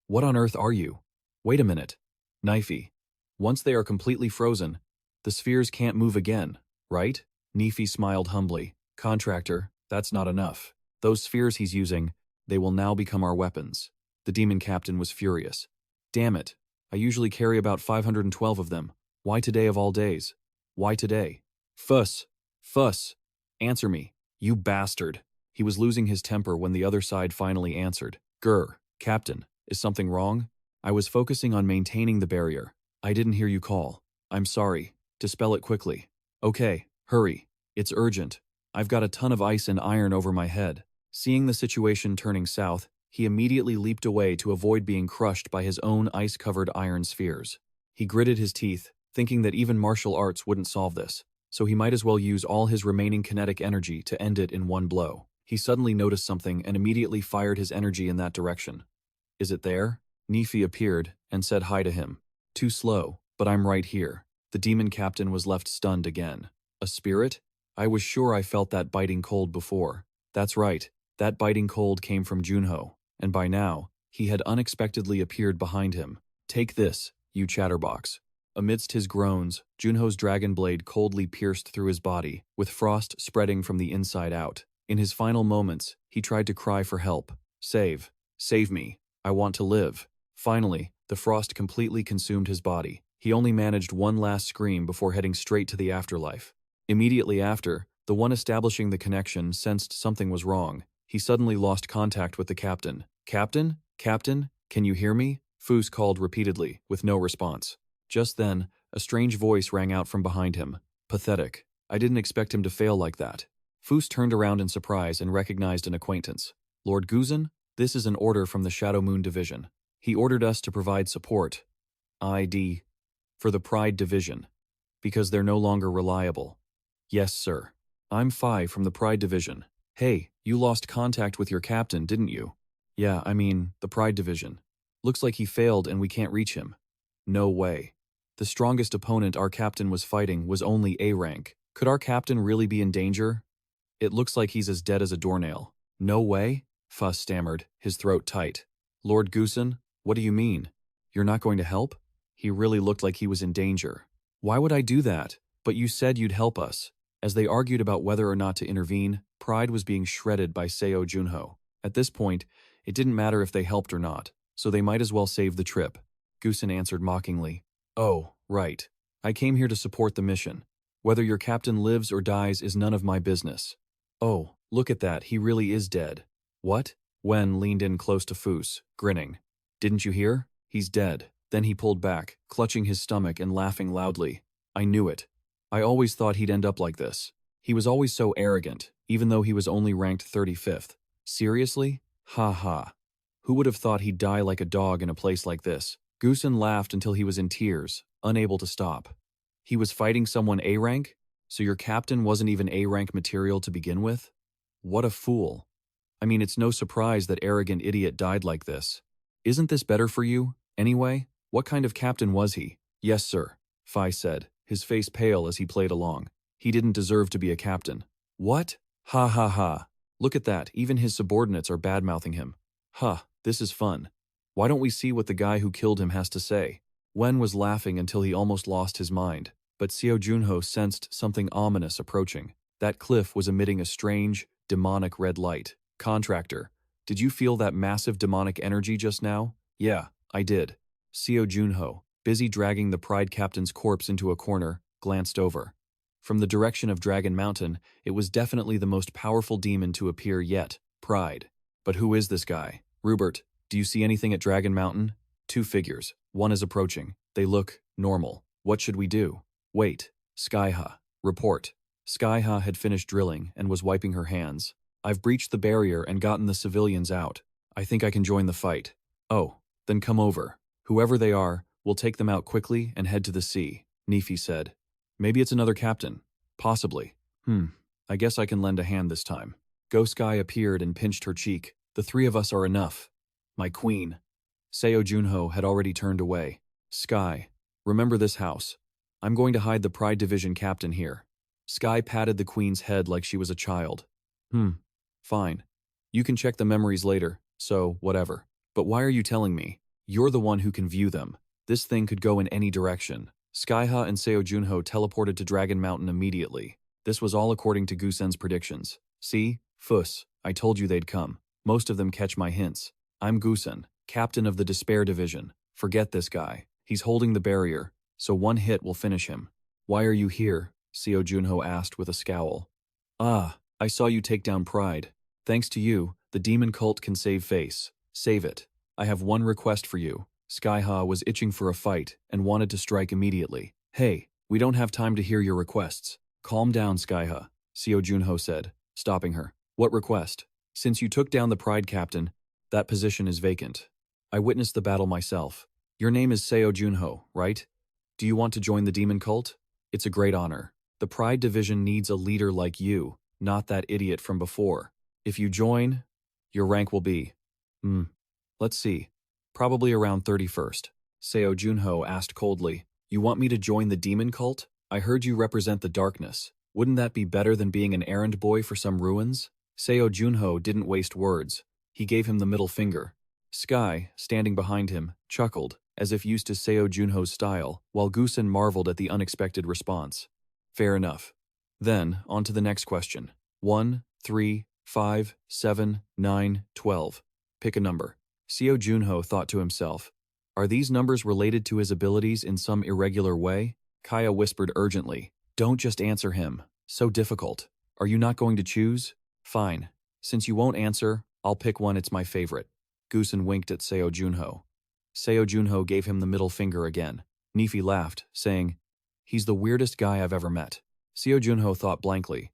What on earth are you?" "Wait a minute. Nife. Once they are completely frozen, the spheres can't move again, right?" Nife smiled humbly. "Contractor, that's not enough. Those spheres he's using, they will now become our weapons." The demon captain was furious. "Damn it. I usually carry about 512 of them. Why today of all days? Why today?" Fuss. Fuss. Answer me, you bastard." He was losing his temper when the other side finally answered. "Grr, Captain, is something wrong? I was focusing on maintaining the barrier. I didn't hear you call. I'm sorry. Dispel it quickly." "Okay, hurry. It's urgent. I've got a ton of ice and iron over my head." Seeing the situation turning south, he immediately leaped away to avoid being crushed by his own ice-covered iron spheres. He gritted his teeth, thinking that even martial arts wouldn't solve this, so he might as well use all his remaining kinetic energy to end it in one blow. He suddenly noticed something and immediately fired his energy in that direction. "Is it there?" Nife appeared and said hi to him. "Too slow, but I'm right here." The demon captain was left stunned again. "A spirit? I was sure I felt that biting cold before." That's right, that biting cold came from Junho, and by now, he had unexpectedly appeared behind him. "Take this, you chatterbox." Amidst his groans, Junho's dragon blade coldly pierced through his body, with frost spreading from the inside out. In his final moments, he tried to cry for help. Save me, I want to live." Finally, the frost completely consumed his body. He only managed one last scream before heading straight to the afterlife. Immediately after, the one establishing the connection sensed something was wrong. He suddenly lost contact with the captain. "Captain? Captain? Can you hear me?" Foos called repeatedly, with no response. Just then, a strange voice rang out from behind him. "Pathetic. I didn't expect him to fail like that." Foos turned around in surprise and recognized an acquaintance. "Lord Guzan, this is an order from the Shadow Moon Division. He ordered us to provide support. ID. For the Pride Division. Because they're no longer reliable." "Yes, sir. I'm Phi from the Pride Division." "Hey, you lost contact with your captain, didn't you?" "Yeah, I mean, the Pride Division. Looks like he failed and we can't reach him." "No way. The strongest opponent our captain was fighting was only A rank. Could our captain really be in danger? It looks like he's as dead as a doornail." "No way?" Fuss stammered, his throat tight. "Lord Goosen, what do you mean? You're not going to help?" He really looked like he was in danger. "Why would I do that? But you said you'd help us." As they argued about whether or not to intervene, Pride was being shredded by Seo Junho. At this point, it didn't matter if they helped or not, so they might as well save the trip. Goosen answered mockingly. "Oh, right. I came here to support the mission. Whether your captain lives or dies is none of my business." "Oh, look at that, he really is dead." "What?" Wen leaned in close to Foos, grinning. "Didn't you hear? He's dead." Then he pulled back, clutching his stomach and laughing loudly. "I knew it. I always thought he'd end up like this." He was always so arrogant, even though he was only ranked 35th. Seriously? Ha ha. Who would have thought he'd die like a dog in a place like this? Goosen laughed until he was in tears, unable to stop. He was fighting someone A rank? So your captain wasn't even A rank material to begin with? What a fool. I mean, it's no surprise that arrogant idiot died like this. Isn't this better for you, anyway? What kind of captain was he? Yes, sir, Phi said, his face pale as he played along. He didn't deserve to be a captain. What? Ha ha ha. Look at that, even his subordinates are bad-mouthing him. Huh, this is fun. Why don't we see what the guy who killed him has to say? Wen was laughing until he almost lost his mind, but Seo Junho sensed something ominous approaching. That cliff was emitting a strange, demonic red light. Contractor, did you feel that massive demonic energy just now? Yeah, I did. Seo Junho, busy dragging the Pride Captain's corpse into a corner, glanced over. From the direction of Dragon Mountain, it was definitely the most powerful demon to appear yet, Pride. But who is this guy? Rupert, do you see anything at Dragon Mountain? 2 figures. One is approaching. They look normal. What should we do? Wait. Skyha. Report. Skyha had finished drilling and was wiping her hands. I've breached the barrier and gotten the civilians out. I think I can join the fight. Oh, then come over. Whoever they are, we'll take them out quickly and head to the sea, Nefi said. Maybe it's another captain. Possibly. I guess I can lend a hand this time. Ghost Sky appeared and pinched her cheek. The 3 of us are enough. My queen. Seo Junho had already turned away. Sky, remember this house. I'm going to hide the Pride Division captain here. Sky patted the queen's head like she was a child. Fine. You can check the memories later, so whatever. But why are you telling me? You're the one who can view them. This thing could go in any direction. Skyha and Seo Junho teleported to Dragon Mountain immediately. This was all according to Gusen's predictions. See? Fuss, I told you they'd come. Most of them catch my hints. I'm Gusen, captain of the Despair Division. Forget this guy. He's holding the barrier, so one hit will finish him. Why are you here? Seo Junho asked with a scowl. Ah, I saw you take down Pride. Thanks to you, the demon cult can save face. Save it. I have one request for you. Skyha was itching for a fight and wanted to strike immediately. Hey, we don't have time to hear your requests. Calm down, Skyha, Seo Junho said, stopping her. What request? Since you took down the Pride Captain, that position is vacant. I witnessed the battle myself. Your name is Seo Junho, right? Do you want to join the demon cult? It's a great honor. The Pride Division needs a leader like you, not that idiot from before. If you join, your rank will be… let's see. Probably around 31st. Seo Junho asked coldly, You want me to join the demon cult? I heard you represent the darkness. Wouldn't that be better than being an errand boy for some ruins? Seo Junho didn't waste words. He gave him the middle finger. Sky, standing behind him, chuckled, as if used to Seo Junho's style, while Gusen marveled at the unexpected response. Fair enough. Then, on to the next question. 1, 3, 5, 7, 9, 12. Pick a number. Seo Junho thought to himself, Are these numbers related to his abilities in some irregular way? Kaya whispered urgently, Don't just answer him. So difficult. Are you not going to choose? Fine. Since you won't answer, I'll pick one it's my favorite. Gusen winked at Seo Junho. Seo Junho gave him the middle finger again. Nefi laughed, saying, He's the weirdest guy I've ever met. Seo Junho thought blankly.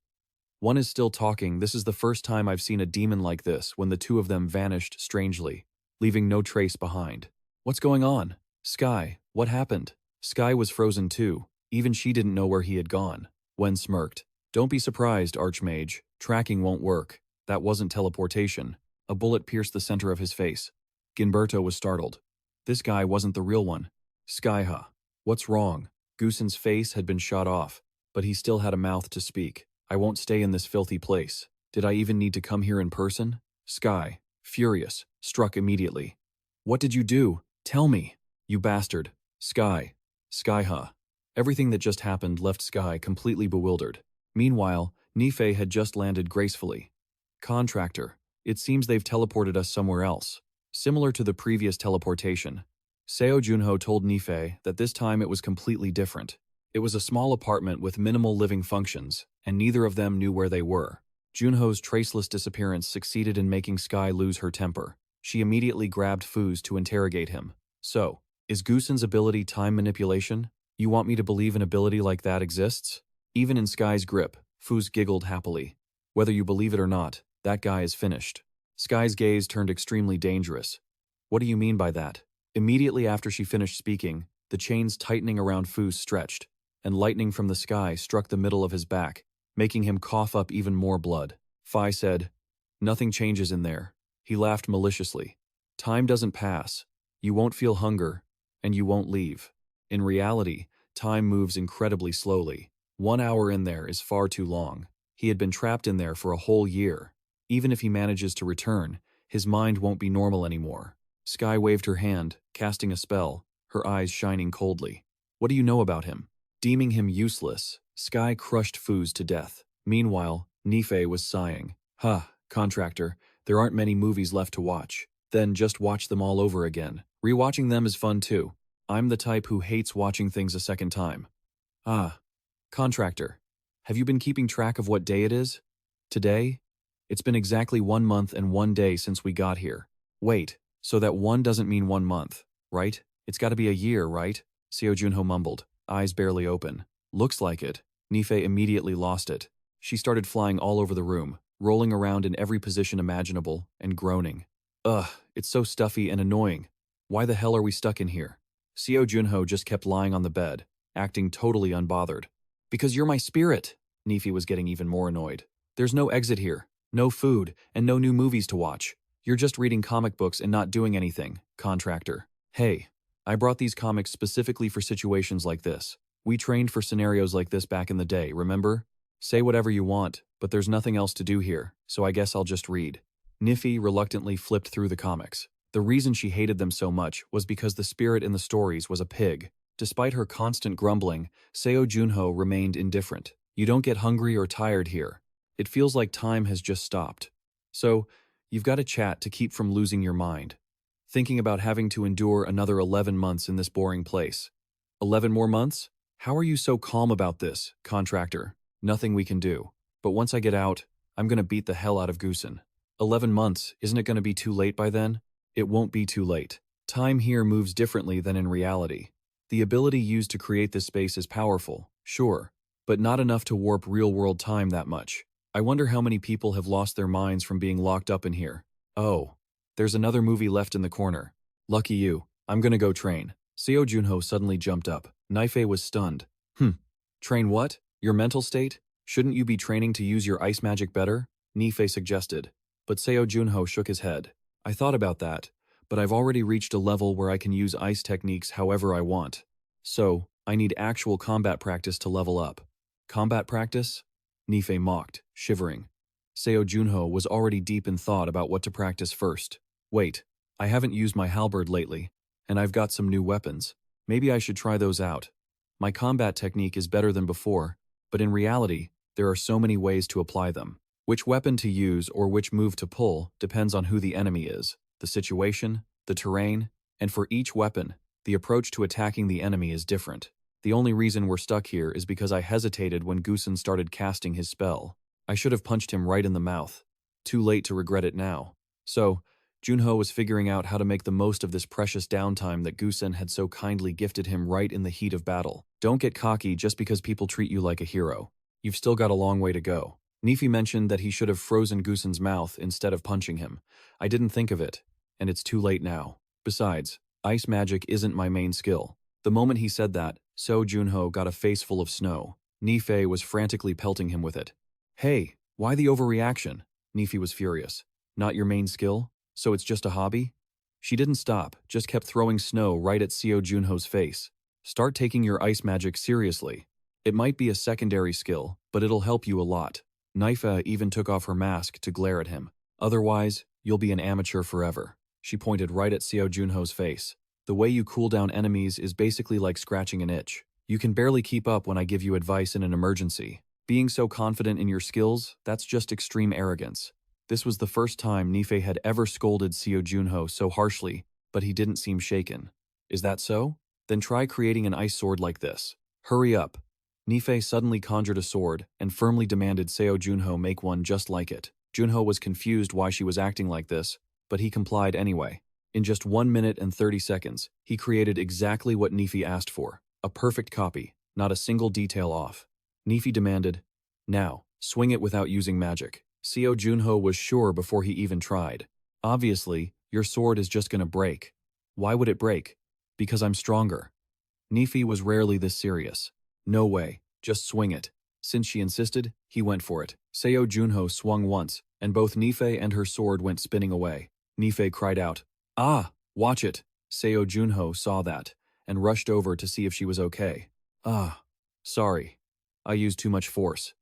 One is still talking. This is the first time I've seen a demon like this when the 2 of them vanished strangely, leaving no trace behind. What's going on? Sky, what happened? Sky was frozen too. Even she didn't know where he had gone. Wen smirked. Don't be surprised, Archmage. Tracking won't work. That wasn't teleportation. A bullet pierced the center of his face. Ginberto was startled. This guy wasn't the real one. Skyha. What's wrong? Gusen's face had been shot off, but he still had a mouth to speak. I won't stay in this filthy place. Did I even need to come here in person? Sky, furious, struck immediately. What did you do? Tell me. You bastard. Sky. Skyha. Everything that just happened left Sky completely bewildered. Meanwhile, Nefe had just landed gracefully. Contractor. It seems they've teleported us somewhere else. Similar to the previous teleportation. Seo Junho told Nefe that this time it was completely different. It was a small apartment with minimal living functions, and neither of them knew where they were. Junho's traceless disappearance succeeded in making Sky lose her temper. She immediately grabbed Fuz to interrogate him. So, is Gusen's ability time manipulation? You want me to believe an ability like that exists? Even in Sky's grip, Fuz giggled happily. Whether you believe it or not, that guy is finished. Sky's gaze turned extremely dangerous. What do you mean by that? Immediately after she finished speaking, the chains tightening around Fuz stretched, and lightning from the sky struck the middle of his back, making him cough up even more blood. Fi said, "Nothing changes in there." He laughed maliciously. "Time doesn't pass. You won't feel hunger, and you won't leave. In reality, time moves incredibly slowly. 1 hour in there is far too long." He had been trapped in there for a whole year. Even if he manages to return, his mind won't be normal anymore. Sky waved her hand, casting a spell, her eyes shining coldly. "What do you know about him?" Deeming him useless, Sky crushed Fuz to death. Meanwhile, Nife was sighing. Contractor, there aren't many movies left to watch. Then just watch them all over again. Rewatching them is fun too. I'm the type who hates watching things a second time. Contractor, have you been keeping track of what day it is? Today? It's been exactly 1 month and 1 day since we got here. Wait, so that 1 doesn't mean 1 month, right? It's gotta be a year, right? Seo Junho mumbled, eyes barely open. Looks like it. Nife immediately lost it. She started flying all over the room, rolling around in every position imaginable, and groaning. It's so stuffy and annoying. Why the hell are we stuck in here? Seo Junho just kept lying on the bed, acting totally unbothered. Because you're my spirit. Nifi was getting even more annoyed. There's no exit here, no food, and no new movies to watch. You're just reading comic books and not doing anything, contractor. Hey, I brought these comics specifically for situations like this. We trained for scenarios like this back in the day, remember? Say whatever you want, but there's nothing else to do here, so I guess I'll just read. Nifi reluctantly flipped through the comics. The reason she hated them so much was because the spirit in the stories was a pig. Despite her constant grumbling, Seo Junho remained indifferent. You don't get hungry or tired here. It feels like time has just stopped. So, you've got to chat to keep from losing your mind. Thinking about having to endure another 11 months in this boring place. 11 more months? How are you so calm about this, contractor? Nothing we can do. But once I get out, I'm gonna beat the hell out of Goosen. 11 months, isn't it gonna be too late by then? It won't be too late. Time here moves differently than in reality. The ability used to create this space is powerful, sure, but not enough to warp real-world time that much. I wonder how many people have lost their minds from being locked up in here. Oh, there's another movie left in the corner. Lucky you, I'm gonna go train. Seo Junho suddenly jumped up. Nife was stunned. Train what? Your mental state? Shouldn't you be training to use your ice magic better? Nife suggested. But Seo Junho shook his head. I thought about that, but I've already reached a level where I can use ice techniques however I want. So, I need actual combat practice to level up. Combat practice? Nife mocked, shivering. Seo Junho was already deep in thought about what to practice first. Wait, I haven't used my halberd lately, and I've got some new weapons. Maybe I should try those out. My combat technique is better than before, but in reality, there are so many ways to apply them. Which weapon to use or which move to pull depends on who the enemy is, the situation, the terrain, and for each weapon, the approach to attacking the enemy is different. The only reason we're stuck here is because I hesitated when Goosen started casting his spell. I should have punched him right in the mouth. Too late to regret it now. So, Junho was figuring out how to make the most of this precious downtime that Goosen had so kindly gifted him right in the heat of battle. Don't get cocky just because people treat you like a hero. You've still got a long way to go. Nifi mentioned that he should have frozen Goosen's mouth instead of punching him. I didn't think of it, and it's too late now. Besides, ice magic isn't my main skill. The moment he said that, Seo Junho got a face full of snow. Nife was frantically pelting him with it. Hey, why the overreaction? Nifi was furious. Not your main skill? So it's just a hobby? She didn't stop, just kept throwing snow right at Seo Junho's face. Start taking your ice magic seriously. It might be a secondary skill, but it'll help you a lot. Naifa even took off her mask to glare at him. Otherwise, you'll be an amateur forever. She pointed right at Seo Junho's face. The way you cool down enemies is basically like scratching an itch. You can barely keep up when I give you advice in an emergency. Being so confident in your skills, that's just extreme arrogance. This was the first time Nife had ever scolded Seo Junho so harshly, but he didn't seem shaken. Is that so? Then try creating an ice sword like this. Hurry up. Nife suddenly conjured a sword and firmly demanded Seo Junho make one just like it. Junho was confused why she was acting like this, but he complied anyway. In just 1 minute and 30 seconds, he created exactly what Nife asked for. A perfect copy, not a single detail off. Nife demanded, "Now, Swing it without using magic. Seo Junho was sure before he even tried. Obviously, your sword is just gonna break. Why would it break? Because I'm stronger. Nifi was rarely this serious. No way, just swing it. Since she insisted, he went for it. Seo Junho swung once, and both Nife and her sword went spinning away. Nife cried out, "Ah, watch it!" Seo Junho saw that, and rushed over to see if she was okay. "Ah, sorry. I used too much force."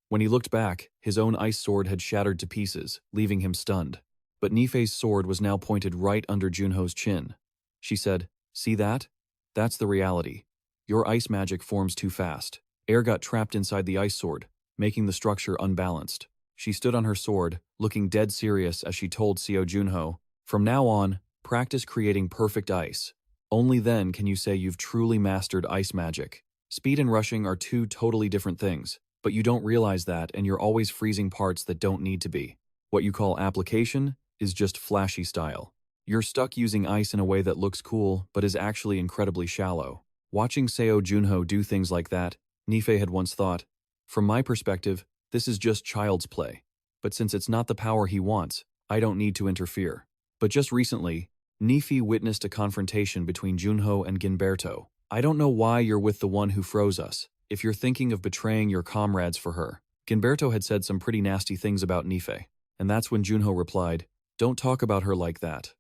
When he looked back, his own ice sword had shattered to pieces, leaving him stunned. But Nifei's sword was now pointed right under Junho's chin. She said, "See that? That's the reality. Your ice magic forms too fast." Air got trapped inside the ice sword, making the structure unbalanced. She stood on her sword, looking dead serious as she told Seo Junho, "From now on, practice creating perfect ice. Only then can you say you've truly mastered ice magic. Speed and rushing are two totally different things, but you don't realize that and you're always freezing parts that don't need to be. What you call application is just flashy style. You're stuck using ice in a way that looks cool but is actually incredibly shallow." Watching Seo Junho do things like that, Nife had once thought, "From my perspective, this is just child's play. But since it's not the power he wants, I don't need to interfere." But just recently, Nife witnessed a confrontation between Junho and Ginberto. "I don't know why you're with the one who froze us, if you're thinking of betraying your comrades for her." Ginberto had said some pretty nasty things about Nife, and that's when Junho replied, "Don't talk about her like that.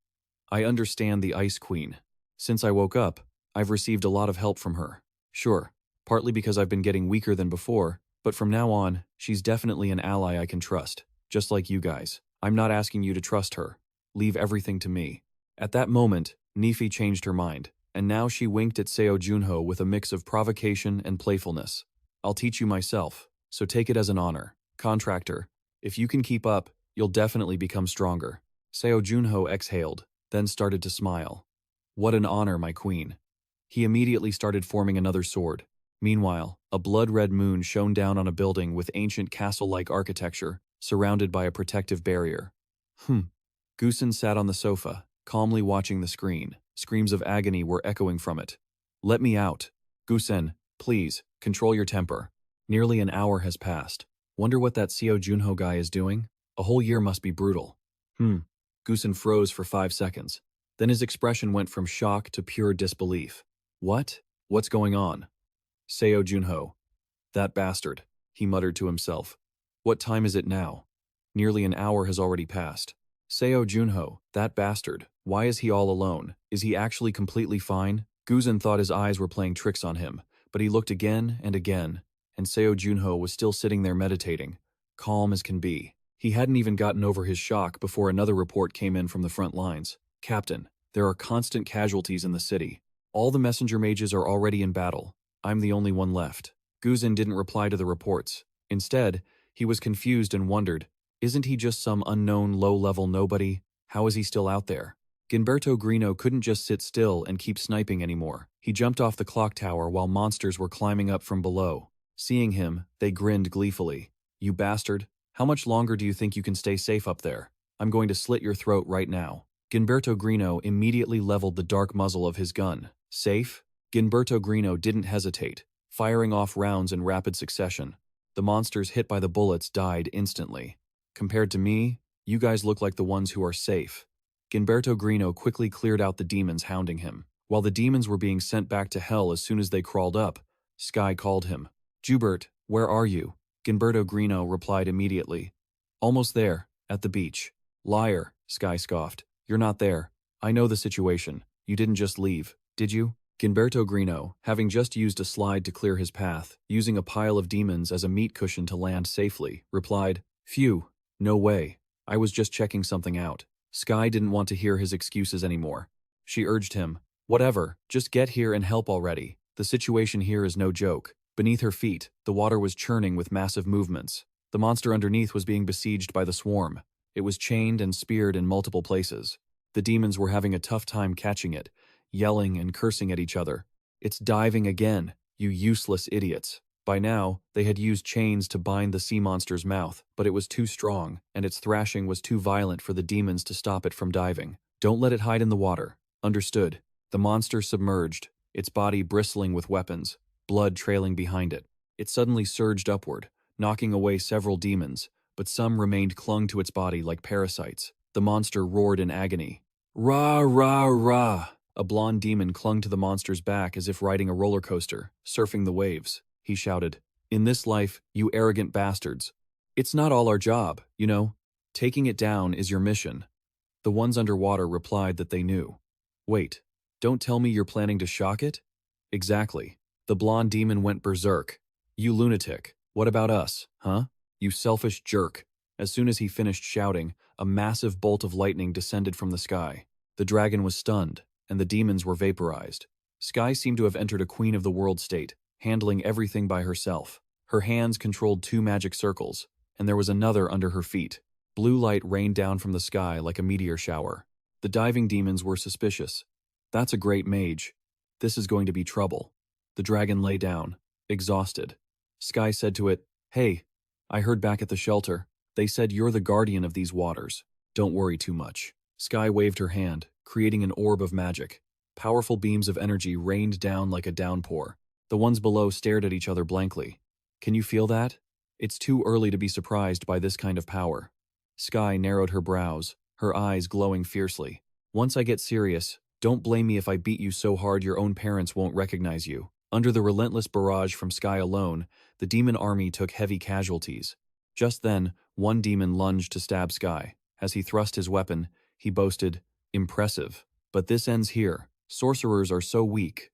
I understand the Ice Queen. Since I woke up, I've received a lot of help from her. Sure, partly because I've been getting weaker than before, but from now on, she's definitely an ally I can trust, just like you guys. I'm not asking you to trust her. Leave everything to me." At that moment, Nifi changed her mind, and now she winked at Seo Junho with a mix of provocation and playfulness. "I'll teach you myself, so take it as an honor. Contractor, if you can keep up, you'll definitely become stronger." Seo Junho exhaled, then started to smile. "What an honor, my queen." He immediately started forming another sword. Meanwhile, a blood-red moon shone down on a building with ancient castle-like architecture, surrounded by a protective barrier. Gusen sat on the sofa, calmly watching the screen. Screams of agony were echoing from it. "Let me out. Gusen, please, control your temper." Nearly an hour has passed. Wonder what that Seo Junho guy is doing? A whole year must be brutal. Gusen froze for 5 seconds. Then his expression went from shock to pure disbelief. "What? What's going on?" Seo Junho. "That bastard," he muttered to himself. "What time is it now?" Nearly an hour has already passed. Seo Junho, that bastard, why is he all alone? Is he actually completely fine? Gusen thought his eyes were playing tricks on him, but he looked again, and Seo Junho was still sitting there meditating, calm as can be. He hadn't even gotten over his shock before another report came in from the front lines. "Captain, there are constant casualties in the city. All the messenger mages are already in battle. I'm the only one left." Gusen didn't reply to the reports. Instead, he was confused and wondered, isn't he just some unknown low-level nobody? How is he still out there? Ginberto Grino couldn't just sit still and keep sniping anymore. He jumped off the clock tower while monsters were climbing up from below. Seeing him, they grinned gleefully. "You bastard, how much longer do you think you can stay safe up there? I'm going to slit your throat right now." Ginberto Grino immediately leveled the dark muzzle of his gun. Safe? Ginberto Grino didn't hesitate, firing off rounds in rapid succession. The monsters hit by the bullets died instantly. "Compared to me, you guys look like the ones who are safe." Ginberto Grino quickly cleared out the demons hounding him. While the demons were being sent back to hell as soon as they crawled up, Sky called him. "Jubert, where are you?" Ginberto Grino replied immediately. "Almost there, at the beach." "Liar," Sky scoffed. "You're not there. I know the situation. You didn't just leave, did you?" Ginberto Grino, having just used a slide to clear his path, using a pile of demons as a meat cushion to land safely, replied, "Phew, no way. I was just checking something out." Sky didn't want to hear his excuses anymore. She urged him, "Whatever, just get here and help already. The situation here is no joke." Beneath her feet, the water was churning with massive movements. The monster underneath was being besieged by the swarm. It was chained and speared in multiple places. The demons were having a tough time catching it, yelling and cursing at each other. "It's diving again, you useless idiots." By now, they had used chains to bind the sea monster's mouth, but it was too strong, and its thrashing was too violent for the demons to stop it from diving. "Don't let it hide in the water." Understood. The monster submerged, its body bristling with weapons, blood trailing behind it. It suddenly surged upward, knocking away several demons, but some remained clung to its body like parasites. The monster roared in agony. Rah, rah, rah! A blonde demon clung to the monster's back as if riding a roller coaster, surfing the waves. He shouted, "In this life, you arrogant bastards. It's not all our job, you know. Taking it down is your mission." The ones underwater replied that they knew. Wait, don't tell me you're planning to shock it? Exactly. The blonde demon went berserk. You lunatic. What about us, huh? You selfish jerk. As soon as he finished shouting, a massive bolt of lightning descended from the sky. The dragon was stunned, and the demons were vaporized. Sky seemed to have entered a queen of the world state, handling everything by herself. Her hands controlled 2 magic circles, and there was another under her feet. Blue light rained down from the sky like a meteor shower. The diving demons were suspicious. That's a great mage. This is going to be trouble. The dragon lay down, exhausted. Sky said to it, "Hey, I heard back at the shelter. They said you're the guardian of these waters. Don't worry too much." Sky waved her hand, creating an orb of magic. Powerful beams of energy rained down like a downpour. The ones below stared at each other blankly. Can you feel that? It's too early to be surprised by this kind of power. Sky narrowed her brows, her eyes glowing fiercely. Once I get serious, don't blame me if I beat you so hard your own parents won't recognize you. Under the relentless barrage from Sky alone, the demon army took heavy casualties. Just then, one demon lunged to stab Sky. As he thrust his weapon, he boasted, "Impressive. But this ends here. Sorcerers are so weak."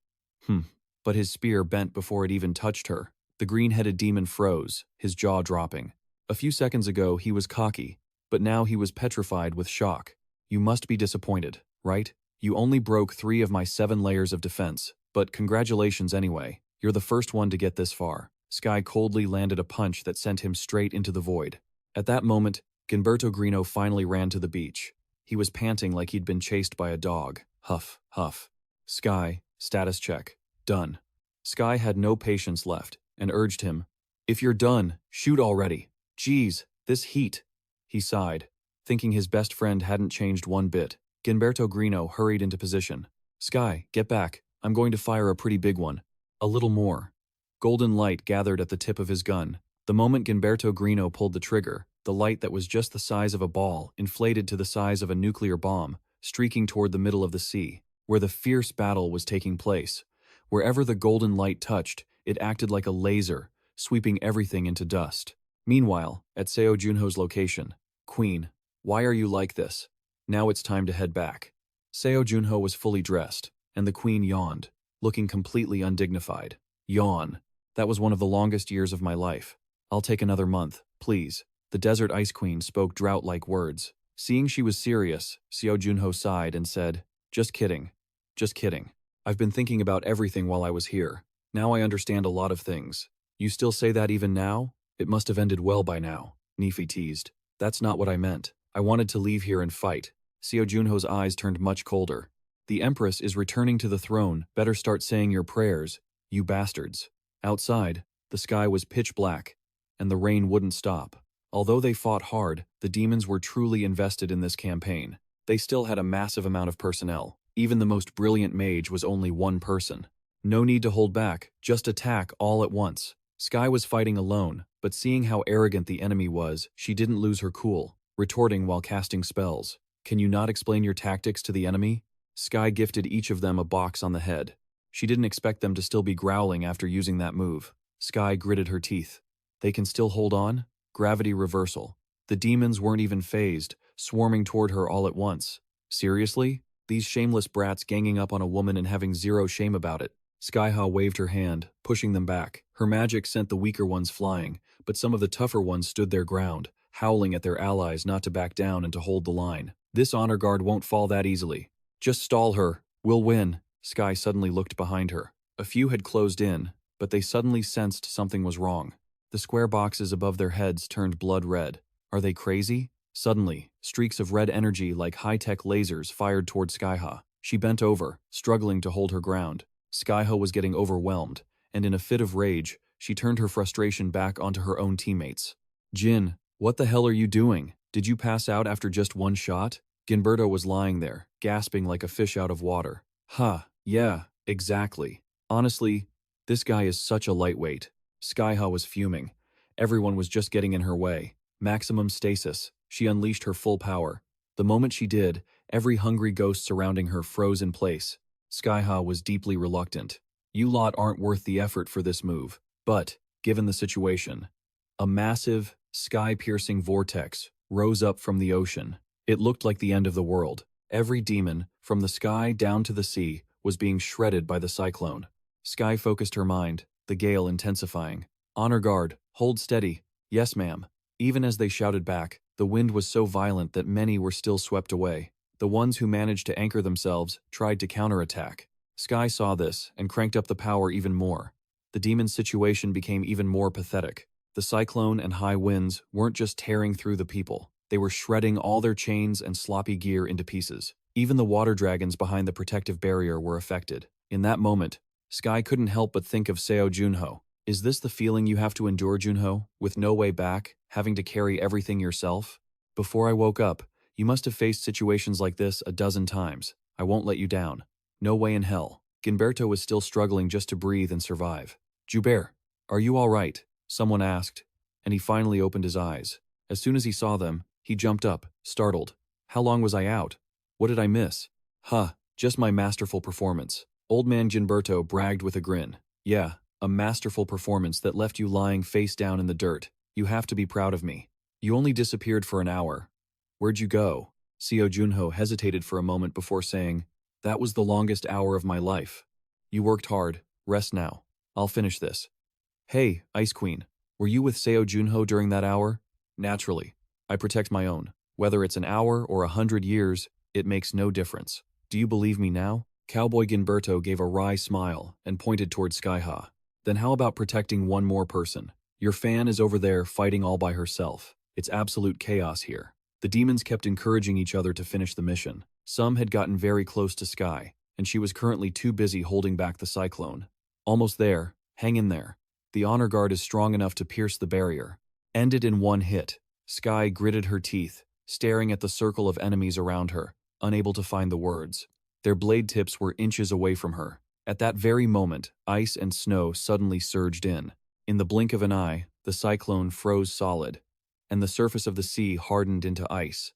But his spear bent before it even touched her. The green-headed demon froze, his jaw dropping. A few seconds ago, he was cocky, but now he was petrified with shock. You must be disappointed, right? You only broke 3 of my 7 layers of defense, but congratulations anyway. You're the first one to get this far. Sky coldly landed a punch that sent him straight into the void. At that moment, Gilberto Grino finally ran to the beach. He was panting like he'd been chased by a dog. Huff, huff. Sky, status check. Done. Sky had no patience left and urged him, "If you're done, shoot already. Geez, this heat." He sighed, thinking his best friend hadn't changed one bit. Gilberto Grino hurried into position. "Sky, get back. I'm going to fire a pretty big one. A little more." Golden light gathered at the tip of his gun. The moment Gilberto Grino pulled the trigger, the light that was just the size of a ball inflated to the size of a nuclear bomb, streaking toward the middle of the sea, where the fierce battle was taking place. Wherever the golden light touched, it acted like a laser, sweeping everything into dust. Meanwhile, at Seo Junho's location, "Queen, why are you like this? Now it's time to head back." Seo Junho was fully dressed, and the queen yawned, looking completely undignified. Yawn. That was one of the longest years of my life. I'll take another month, please. The Desert Ice Queen spoke drought-like words. Seeing she was serious, Seo Junho sighed and said, "Just kidding. Just kidding. I've been thinking about everything while I was here. Now I understand a lot of things." "You still say that even now? It must have ended well by now," Nefi teased. "That's not what I meant. I wanted to leave here and fight." Seo Junho's eyes turned much colder. "The Empress is returning to the throne. Better start saying your prayers, you bastards." Outside, the sky was pitch black, and the rain wouldn't stop. Although they fought hard, the demons were truly invested in this campaign. They still had a massive amount of personnel. Even the most brilliant mage was only one person. No need to hold back, just attack all at once. Sky was fighting alone, but seeing how arrogant the enemy was, she didn't lose her cool, retorting while casting spells. "Can you not explain your tactics to the enemy?" Sky gifted each of them a box on the head. She didn't expect them to still be growling after using that move. Sky gritted her teeth. They can still hold on? Gravity reversal. The demons weren't even phased, swarming toward her all at once. Seriously? These shameless brats ganging up on a woman and having zero shame about it. Skyha waved her hand, pushing them back. Her magic sent the weaker ones flying, but some of the tougher ones stood their ground, howling at their allies not to back down and to hold the line. "This honor guard won't fall that easily. Just stall her. We'll win." Sky suddenly looked behind her. A few had closed in, but they suddenly sensed something was wrong. The square boxes above their heads turned blood red. Are they crazy? Suddenly, streaks of red energy like high-tech lasers fired toward Skyha. She bent over, struggling to hold her ground. Skyha was getting overwhelmed, and in a fit of rage, she turned her frustration back onto her own teammates. "Jin, what the hell are you doing? Did you pass out after just one shot?" Gilberto was lying there, gasping like a fish out of water. Yeah, exactly. Honestly, this guy is such a lightweight." Skyha was fuming. Everyone was just getting in her way. Maximum stasis. She unleashed her full power. The moment she did, every hungry ghost surrounding her froze in place. Skyha was deeply reluctant. You lot aren't worth the effort for this move. But, given the situation, a massive, sky-piercing vortex rose up from the ocean. It looked like the end of the world. Every demon, from the sky down to the sea, was being shredded by the cyclone. Sky focused her mind, the gale intensifying. Honor guard, hold steady. Yes, ma'am. Even as they shouted back, the wind was so violent that many were still swept away. The ones who managed to anchor themselves tried to counterattack. Sky saw this and cranked up the power even more. The demon's situation became even more pathetic. The cyclone and high winds weren't just tearing through the people. They were shredding all their chains and sloppy gear into pieces. Even the water dragons behind the protective barrier were affected. In that moment, Sky couldn't help but think of Seo Junho. Is this the feeling you have to endure, Junho, with no way back, having to carry everything yourself? Before I woke up, you must have faced situations like this a dozen times. I won't let you down. No way in hell. Gilberto was still struggling just to breathe and survive. Joubert, are you all right? Someone asked, and he finally opened his eyes. As soon as he saw them, he jumped up, startled. How long was I out? What did I miss? Just my masterful performance. Old man Gilberto bragged with a grin. Yeah, a masterful performance that left you lying face down in the dirt. You have to be proud of me. You only disappeared for an hour. Where'd you go? Seo Junho hesitated for a moment before saying, That was the longest hour of my life. You worked hard. Rest now. I'll finish this. Hey, Ice Queen, were you with Seo Junho during that hour? Naturally. I protect my own. Whether it's an hour or 100 years, it makes no difference. Do you believe me now? Cowboy Gilberto gave a wry smile and pointed toward Skyha. Then how about protecting one more person? Your fan is over there fighting all by herself. It's absolute chaos here. The demons kept encouraging each other to finish the mission. Some had gotten very close to Sky, and she was currently too busy holding back the cyclone. Almost there. Hang in there. The honor guard is strong enough to pierce the barrier. End it in one hit. Sky gritted her teeth, staring at the circle of enemies around her, unable to find the words. Their blade tips were inches away from her. At that very moment, ice and snow suddenly surged in. In the blink of an eye, the cyclone froze solid, and the surface of the sea hardened into ice.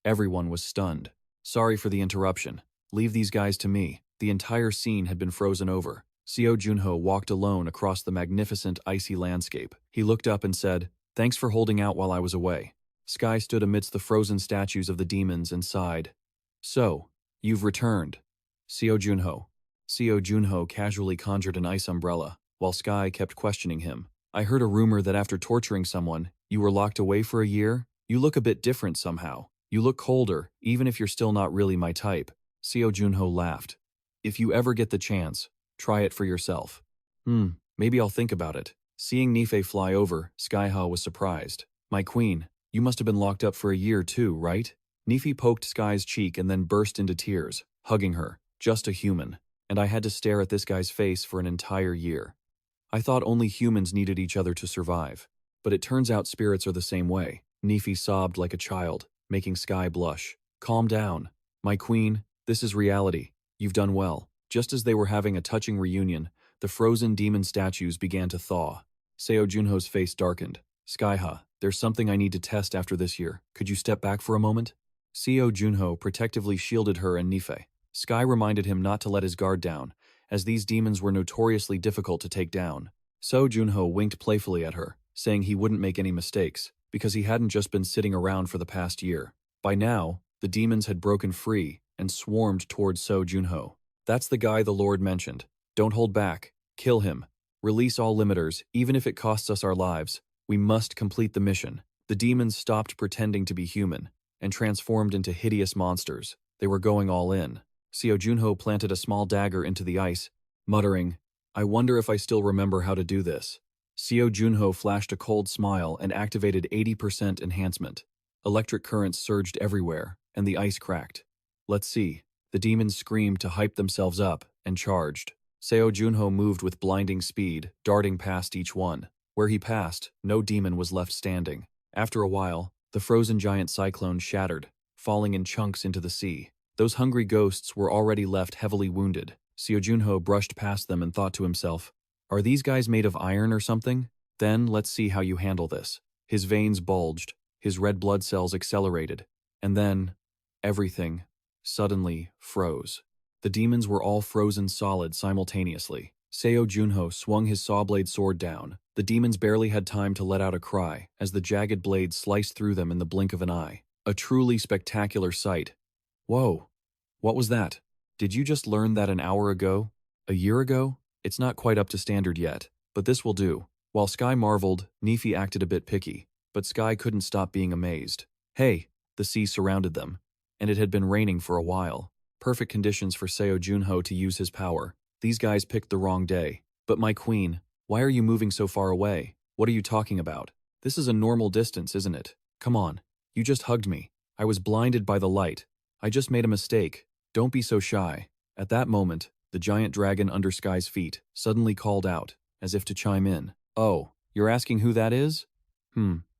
Everyone was stunned. Sorry for the interruption. Leave these guys to me. The entire scene had been frozen over. Seo Junho walked alone across the magnificent icy landscape. He looked up and said, Thanks for holding out while I was away. Sky stood amidst the frozen statues of the demons and sighed. So, you've returned. Seo Junho casually conjured an ice umbrella, while Sky kept questioning him. I heard a rumor that after torturing someone, you were locked away for a year? You look a bit different somehow. You look colder, even if you're still not really my type. Seo Junho laughed. If you ever get the chance, try it for yourself. Maybe I'll think about it. Seeing Nife fly over, Skyha was surprised. My queen, you must have been locked up for a year too, right? Nife poked Sky's cheek and then burst into tears, hugging her. Just a human. And I had to stare at this guy's face for an entire year. I thought only humans needed each other to survive. But it turns out spirits are the same way. Nife sobbed like a child, making Sky blush. Calm down. My queen, this is reality. You've done well. Just as they were having a touching reunion, the frozen demon statues began to thaw. Seo Junho's face darkened. Skyha, there's something I need to test after this year. Could you step back for a moment? Seo Junho protectively shielded her and Nife. Sky reminded him not to let his guard down, as these demons were notoriously difficult to take down. Seo Junho winked playfully at her, saying he wouldn't make any mistakes, because he hadn't just been sitting around for the past year. By now, the demons had broken free and swarmed towards Seo Junho. That's the guy the Lord mentioned. Don't hold back. Kill him. Release all limiters, even if it costs us our lives. We must complete the mission. The demons stopped pretending to be human and transformed into hideous monsters. They were going all in. Seo Junho planted a small dagger into the ice, muttering, I wonder if I still remember how to do this. Seo Junho flashed a cold smile and activated 80% enhancement. Electric currents surged everywhere, and the ice cracked. Let's see. The demons screamed to hype themselves up and charged. Seo Junho moved with blinding speed, darting past each one. Where he passed, no demon was left standing. After a while, the frozen giant cyclone shattered, falling in chunks into the sea. Those hungry ghosts were already left heavily wounded. Seo Junho brushed past them and thought to himself, Are these guys made of iron or something? Then let's see how you handle this. His veins bulged, his red blood cells accelerated, and then everything suddenly froze. The demons were all frozen solid simultaneously. Seo Junho swung his sawblade sword down. The demons barely had time to let out a cry as the jagged blade sliced through them in the blink of an eye. A truly spectacular sight. Whoa! What was that? Did you just learn that an hour ago? A year ago? It's not quite up to standard yet, but this will do. While Sky marveled, Nefi acted a bit picky, but Sky couldn't stop being amazed. Hey! The sea surrounded them, and it had been raining for a while. Perfect conditions for Seo Junho to use his power. These guys picked the wrong day. But my queen, why are you moving so far away? What are you talking about? This is a normal distance, isn't it? Come on. You just hugged me. I was blinded by the light. I just made a mistake. Don't be so shy. At that moment, the giant dragon under Sky's feet suddenly called out, as if to chime in. Oh, you're asking who that is?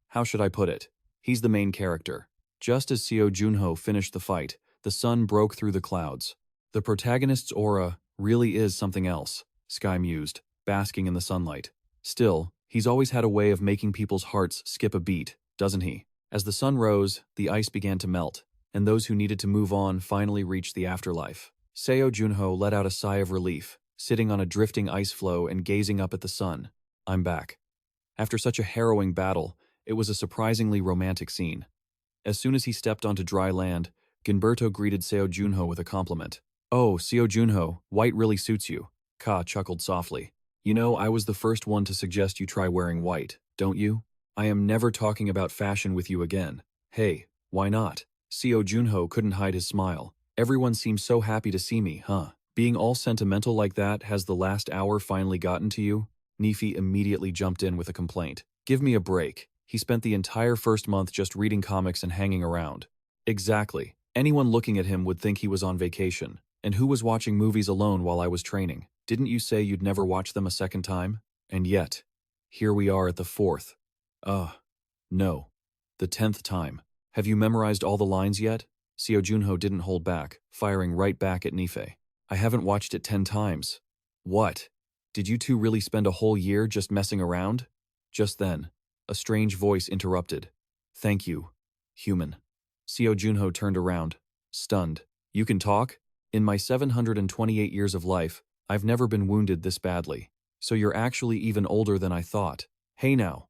How should I put it? He's the main character. Just as Seo Junho finished the fight, the sun broke through the clouds. The protagonist's aura really is something else, Sky mused, basking in the sunlight. Still, he's always had a way of making people's hearts skip a beat, doesn't he? As the sun rose, the ice began to melt, and those who needed to move on finally reached the afterlife. Seo Junho let out a sigh of relief, sitting on a drifting ice floe and gazing up at the sun. I'm back. After such a harrowing battle, it was a surprisingly romantic scene. As soon as he stepped onto dry land, Ginberto greeted Seo Junho with a compliment. Oh, Seo Junho, white really suits you. Ka chuckled softly. You know, I was the first one to suggest you try wearing white, don't you? I am never talking about fashion with you again. Hey, why not? Seo Junho couldn't hide his smile. Everyone seems so happy to see me, huh? Being all sentimental like that, has the last hour finally gotten to you? Nefi immediately jumped in with a complaint. Give me a break. He spent the entire first month just reading comics and hanging around. Exactly. Anyone looking at him would think he was on vacation. And who was watching movies alone while I was training? Didn't you say you'd never watch them a second time? And yet, here we are at the 4th. No. The 10th time. Have you memorized all the lines yet? Seo Junho didn't hold back, firing right back at Nefi. I haven't watched it 10 times. What? Did you two really spend a whole year just messing around? Just then, a strange voice interrupted. Thank you, human. Seo Junho turned around, stunned. You can talk? In my 728 years of life, I've never been wounded this badly. So you're actually even older than I thought. Hey now,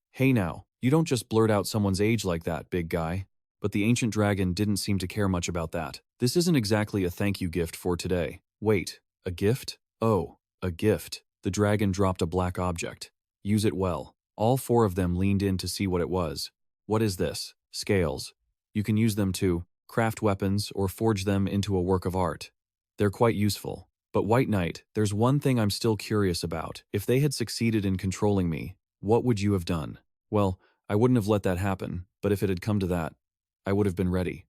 you don't just blurt out someone's age like that, big guy. But the ancient dragon didn't seem to care much about that. This isn't exactly a thank you gift for today. Wait, a gift? Oh, a gift. The dragon dropped a black object. Use it well. All 4 of them leaned in to see what it was. What is this? Scales. You can use them to craft weapons or forge them into a work of art. They're quite useful. But White Knight, there's one thing I'm still curious about. If they had succeeded in controlling me, what would you have done? Well, I wouldn't have let that happen, but if it had come to that, I would have been ready.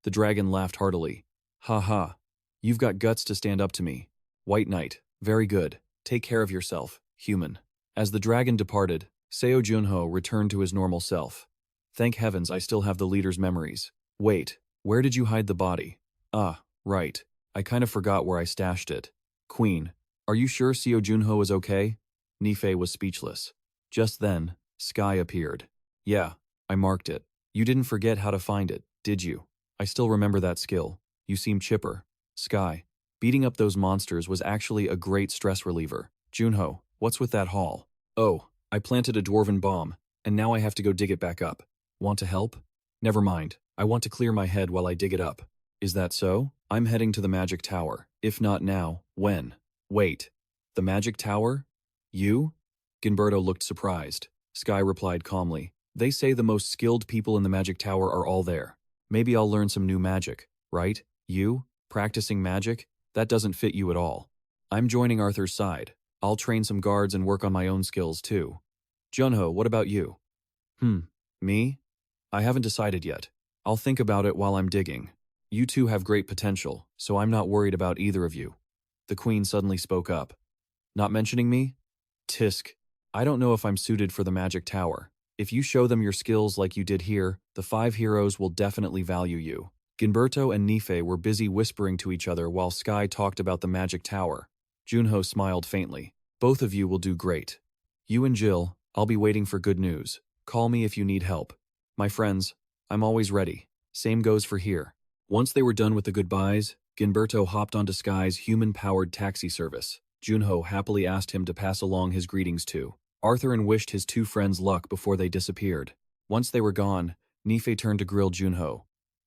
The dragon laughed heartily. Ha ha. You've got guts to stand up to me. White Knight, very good. Take care of yourself, human. As the dragon departed, Seo Junho returned to his normal self. Thank heavens I still have the leader's memories. Wait, where did you hide the body? Ah, right. I kind of forgot where I stashed it. Queen, are you sure Seo Junho is okay? Nefi was speechless. Just then, Sky appeared. Yeah, I marked it. You didn't forget how to find it, did you? I still remember that skill. You seem chipper. Sky, beating up those monsters was actually a great stress reliever. Junho, what's with that haul? Oh, I planted a dwarven bomb, and now I have to go dig it back up. Want to help? Never mind. I want to clear my head while I dig it up. Is that so? I'm heading to the magic tower. If not now, when? Wait. The magic tower? You? Ginberto looked surprised. Sky replied calmly. They say the most skilled people in the magic tower are all there. Maybe I'll learn some new magic, right? You? Practicing magic? That doesn't fit you at all. I'm joining Arthur's side. I'll train some guards and work on my own skills too. Junho, what about you? Me? I haven't decided yet. I'll think about it while I'm digging. You two have great potential, so I'm not worried about either of you. The queen suddenly spoke up. Not mentioning me? Tisk. I don't know if I'm suited for the magic tower. If you show them your skills like you did here, the 5 heroes will definitely value you. Ginberto and Nefi were busy whispering to each other while Sky talked about the magic tower. Junho smiled faintly. Both of you will do great. You and Jill, I'll be waiting for good news. Call me if you need help. My friends, I'm always ready. Same goes for here. Once they were done with the goodbyes, Ginberto hopped onto Sky's human-powered taxi service. Junho happily asked him to pass along his greetings too. Arthur and wished his two friends luck before they disappeared. Once they were gone, Nife turned to grill Junho.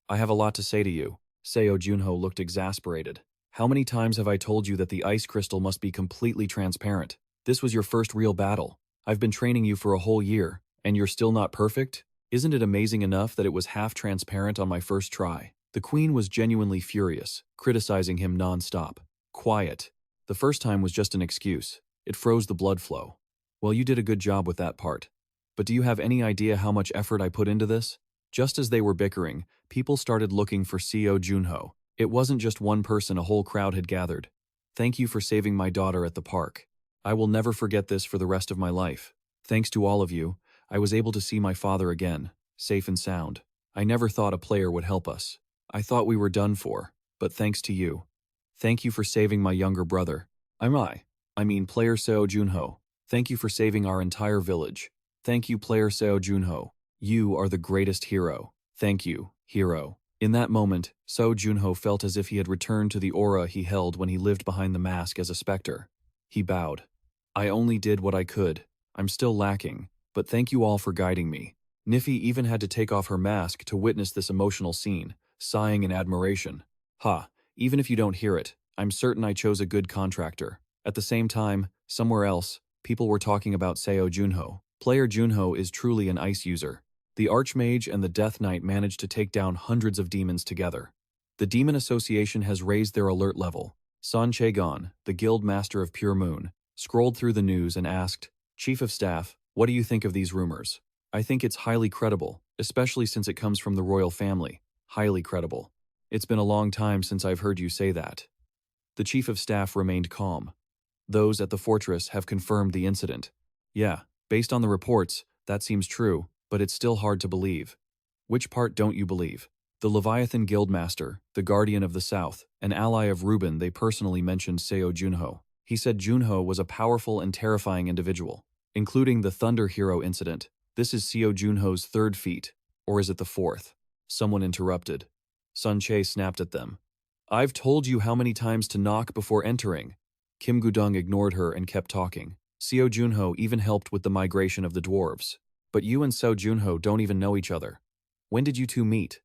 I have a lot to say to you. Seo Junho looked exasperated. How many times have I told you that the ice crystal must be completely transparent? This was your first real battle. I've been training you for a whole year, and you're still not perfect? Isn't it amazing enough that it was half transparent on my first try? The queen was genuinely furious, criticizing him non-stop. Quiet. The first time was just an excuse. It froze the blood flow. Well, you did a good job with that part. But do you have any idea how much effort I put into this? Just as they were bickering, people started looking for Seo Junho. It wasn't just one person, a whole crowd had gathered. Thank you for saving my daughter at the park. I will never forget this for the rest of my life. Thanks to all of you, I was able to see my father again, safe and sound. I never thought a player would help us. I thought we were done for, but thanks to you. Thank you for saving my younger brother. I mean player Seo Junho. Thank you for saving our entire village. Thank you, player Seo Junho. You are the greatest hero. Thank you, hero. In that moment, Seo Junho felt as if he had returned to the aura he held when he lived behind the mask as a specter. He bowed. I only did what I could. I'm still lacking, but thank you all for guiding me. Niffy even had to take off her mask to witness this emotional scene, sighing in admiration. Even if you don't hear it, I'm certain I chose a good contractor. At the same time, somewhere else, people were talking about Seo Junho. Player Junho is truly an ice user. The Archmage and the Death Knight managed to take down hundreds of demons together. The Demon Association has raised their alert level. San Chegon, the Guild Master of Pure Moon, scrolled through the news and asked, Chief of Staff, what do you think of these rumors? I think it's highly credible, especially since it comes from the royal family. Highly credible. It's been a long time since I've heard you say that. The Chief of Staff remained calm. Those at the fortress have confirmed the incident. Yeah, based on the reports, that seems true, but it's still hard to believe. Which part don't you believe? The Leviathan Guildmaster, the Guardian of the South, an ally of Ruben, they personally mentioned Seo Junho. He said Junho was a powerful and terrifying individual, including the Thunder Hero incident. This is Seo Junho's third feat, or is it the fourth? Someone interrupted. Sun Che snapped at them. I've told you how many times to knock before entering. Kim Gudong ignored her and kept talking. Seo Junho even helped with the migration of the dwarves. But you and Seo Junho don't even know each other. When did you two meet?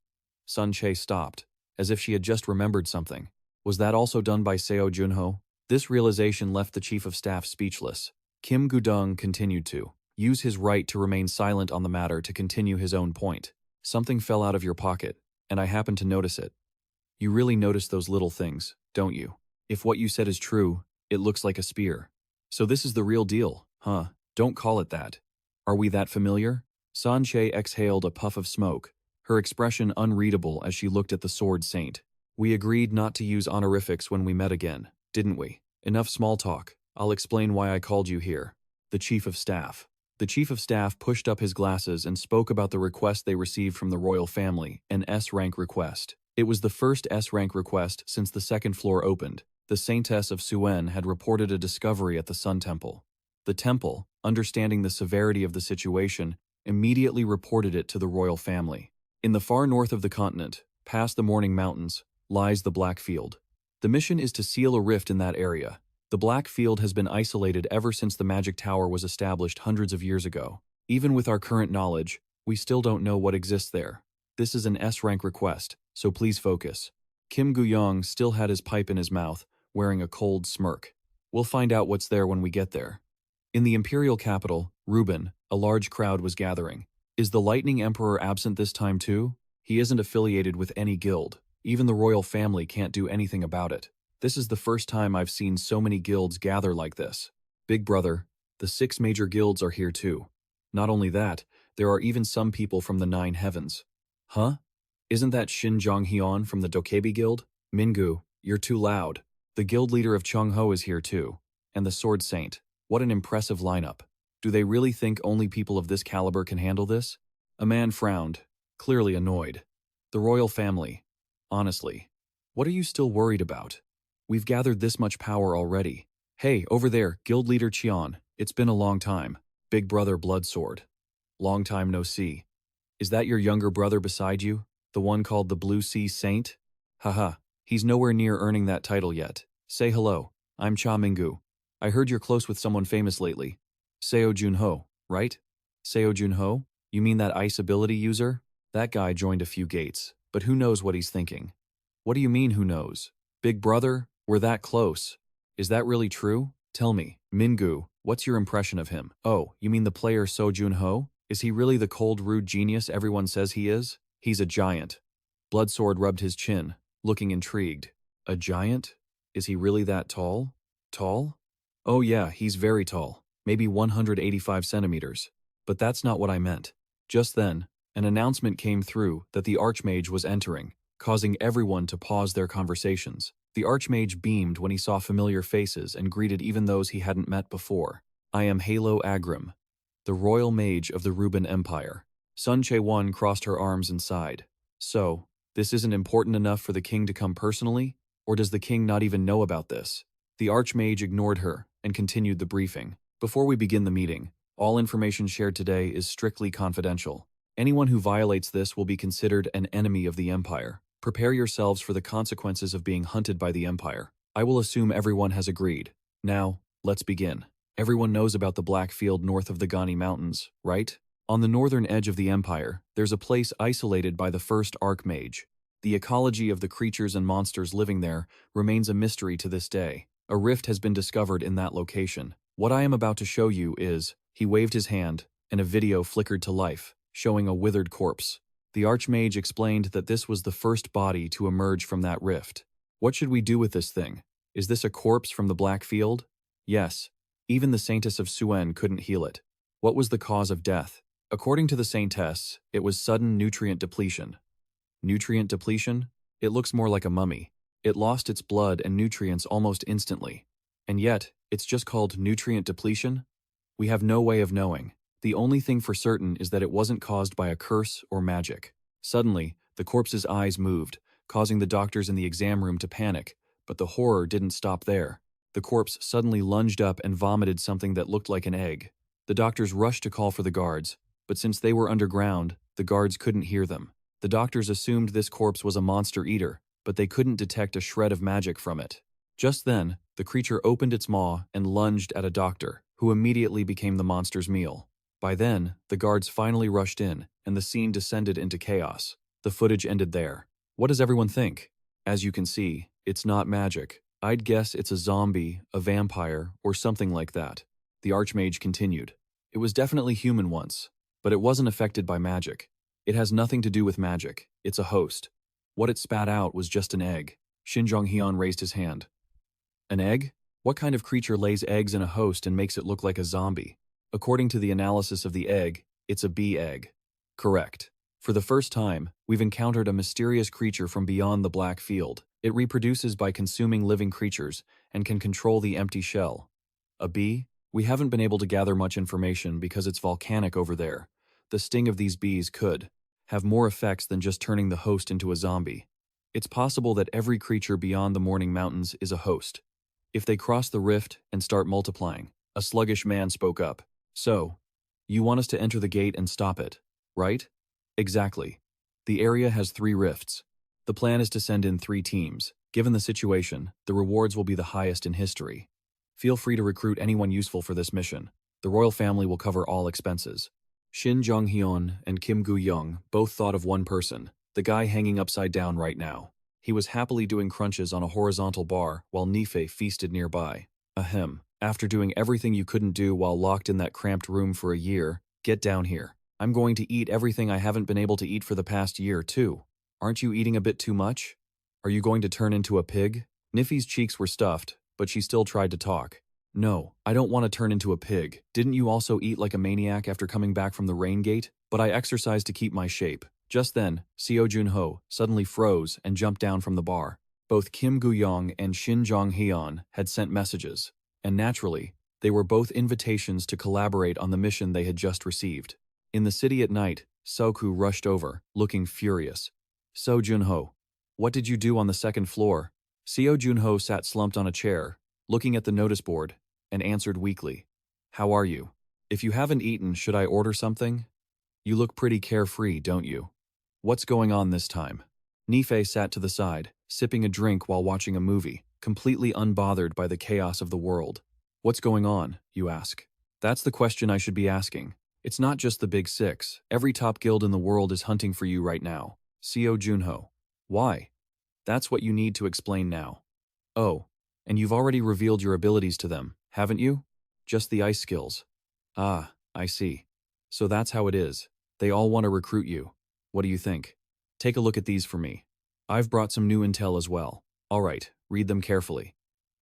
Sun Che stopped, as if she had just remembered something. Was that also done by Seo Junho? This realization left the Chief of Staff speechless. Kim Gudong continued to use his right to remain silent on the matter to continue his own point. Something fell out of your pocket, and I happened to notice it. You really notice those little things, don't you? If what you said is true, it looks like a spear. So this is the real deal, huh? Don't call it that. Are we that familiar? San Che exhaled a puff of smoke, her expression unreadable as she looked at the sword saint. We agreed not to use honorifics when we met again, didn't we? Enough small talk. I'll explain why I called you here. The Chief of Staff. The Chief of Staff pushed up his glasses and spoke about the request they received from the royal family, an S-rank request. It was the first S-rank request since the second floor opened. The Saintess of Suen had reported a discovery at the Sun Temple. The temple, understanding the severity of the situation, immediately reported it to the royal family. In the far north of the continent, past the Morning Mountains, lies the Black Field. The mission is to seal a rift in that area. The Black Field has been isolated ever since the Magic Tower was established hundreds of years ago. Even with our current knowledge, we still don't know what exists there. This is an S-rank request, so please focus. Kim Guyong still had his pipe in his mouth, wearing a cold smirk. We'll find out what's there when we get there. In the imperial capital, Ruben, a large crowd was gathering. Is the Lightning Emperor absent this time too? He isn't affiliated with any guild. Even the royal family can't do anything about it. This is the first time I've seen so many guilds gather like this. Big brother, the 6 major guilds are here too. Not only that, there are even some people from the 9 heavens. Huh? Isn't that Shin Jonghyun from the Dokebi Guild? Mingu, you're too loud. The guild leader of Chungho is here too. And the Sword Saint. What an impressive lineup. Do they really think only people of this caliber can handle this? A man frowned, clearly annoyed. The royal family. Honestly, what are you still worried about? We've gathered this much power already. Hey, over there, guild leader Qian, it's been a long time. Big brother Bloodsword. Long time no see. Is that your younger brother beside you? The one called the Blue Sea Saint? Haha, he's nowhere near earning that title yet. Say hello. I'm Cha Minggu. I heard you're close with someone famous lately. Seo Junho, right? Seo Junho? You mean that ice ability user? That guy joined a few gates, but who knows what he's thinking? What do you mean who knows? Big brother, we're that close. Is that really true? Tell me, Minggu, what's your impression of him? Oh, you mean the player Seo Junho? Is he really the cold, rude genius everyone says he is? He's a giant. Bloodsword rubbed his chin, looking intrigued. A giant? Is he really that tall? Tall? Oh yeah, he's very tall. Maybe 185 centimeters. But that's not what I meant. Just then, an announcement came through that the Archmage was entering, causing everyone to pause their conversations. The Archmage beamed when he saw familiar faces and greeted even those he hadn't met before. I am Halo Agrim, the Royal Mage of the Ruben Empire. Sun Che-won crossed her arms and sighed. So, this isn't important enough for the king to come personally? Or does the king not even know about this? The Archmage ignored her and continued the briefing. Before we begin the meeting, all information shared today is strictly confidential. Anyone who violates this will be considered an enemy of the Empire. Prepare yourselves for the consequences of being hunted by the Empire. I will assume everyone has agreed. Now, let's begin. Everyone knows about the Black Field north of the Gani Mountains, right? On the northern edge of the Empire, there's a place isolated by the first Archmage. The ecology of the creatures and monsters living there remains a mystery to this day. A rift has been discovered in that location. What I am about to show you is, he waved his hand, and a video flickered to life, showing a withered corpse. The Archmage explained that this was the first body to emerge from that rift. What should we do with this thing? Is this a corpse from the Black Field? Yes. Even the Saintess of Suen couldn't heal it. What was the cause of death? According to the Saintess, it was sudden nutrient depletion. Nutrient depletion? It looks more like a mummy. It lost its blood and nutrients almost instantly. And yet, it's just called nutrient depletion? We have no way of knowing. The only thing for certain is that it wasn't caused by a curse or magic. Suddenly, the corpse's eyes moved, causing the doctors in the exam room to panic, but the horror didn't stop there. The corpse suddenly lunged up and vomited something that looked like an egg. The doctors rushed to call for the guards, but since they were underground, the guards couldn't hear them. The doctors assumed this corpse was a monster eater, but they couldn't detect a shred of magic from it. Just then, the creature opened its maw and lunged at a doctor, who immediately became the monster's meal. By then, the guards finally rushed in, and the scene descended into chaos. The footage ended there. What does everyone think? As you can see, it's not magic. I'd guess it's a zombie, a vampire, or something like that. The Archmage continued. It was definitely human once, but it wasn't affected by magic. It has nothing to do with magic. It's a host. What it spat out was just an egg. Shin Jong-hyun raised his hand. An egg? What kind of creature lays eggs in a host and makes it look like a zombie? According to the analysis of the egg, it's a bee egg. Correct. For the first time, we've encountered a mysterious creature from beyond the Black Field. It reproduces by consuming living creatures and can control the empty shell. A bee? We haven't been able to gather much information because it's volcanic over there. The sting of these bees could have more effects than just turning the host into a zombie. It's possible that every creature beyond the Morning Mountains is a host. If they cross the rift and start multiplying, a sluggish man spoke up. So, you want us to enter the gate and stop it, right? Exactly. The area has 3 rifts. The plan is to send in 3 teams. Given the situation, the rewards will be the highest in history. Feel free to recruit anyone useful for this mission. The royal family will cover all expenses. Shin Jong-hyun and Kim Gu-young both thought of one person, the guy hanging upside down right now. He was happily doing crunches on a horizontal bar while Nife feasted nearby. Ahem. After doing everything you couldn't do while locked in that cramped room for a year, get down here. I'm going to eat everything I haven't been able to eat for the past year, too. Aren't you eating a bit too much? Are you going to turn into a pig? Nifty's cheeks were stuffed, but she still tried to talk. No, I don't want to turn into a pig. Didn't you also eat like a maniac after coming back from the rain gate? But I exercised to keep my shape. Just then, Seo Junho suddenly froze and jumped down from the bar. Both Kim Gu-young and Shin Jong-hyun had sent messages, and naturally, they were both invitations to collaborate on the mission they had just received. In the city at night, Soku rushed over, looking furious. Seo Junho, what did you do on the 2nd floor? Seo Junho sat slumped on a chair, looking at the notice board, and answered weakly. How are you? If you haven't eaten, should I order something? You look pretty carefree, don't you? What's going on this time? Nife sat to the side, sipping a drink while watching a movie, completely unbothered by the chaos of the world. What's going on, you ask? That's the question I should be asking. It's not just the big six. Every top guild in the world is hunting for you right now. Seo Junho. Why? That's what you need to explain now. Oh, and you've already revealed your abilities to them, haven't you? Just the ice skills. Ah, I see. So that's how it is. They all want to recruit you. What do you think? Take a look at these for me. I've brought some new intel as well. All right, read them carefully.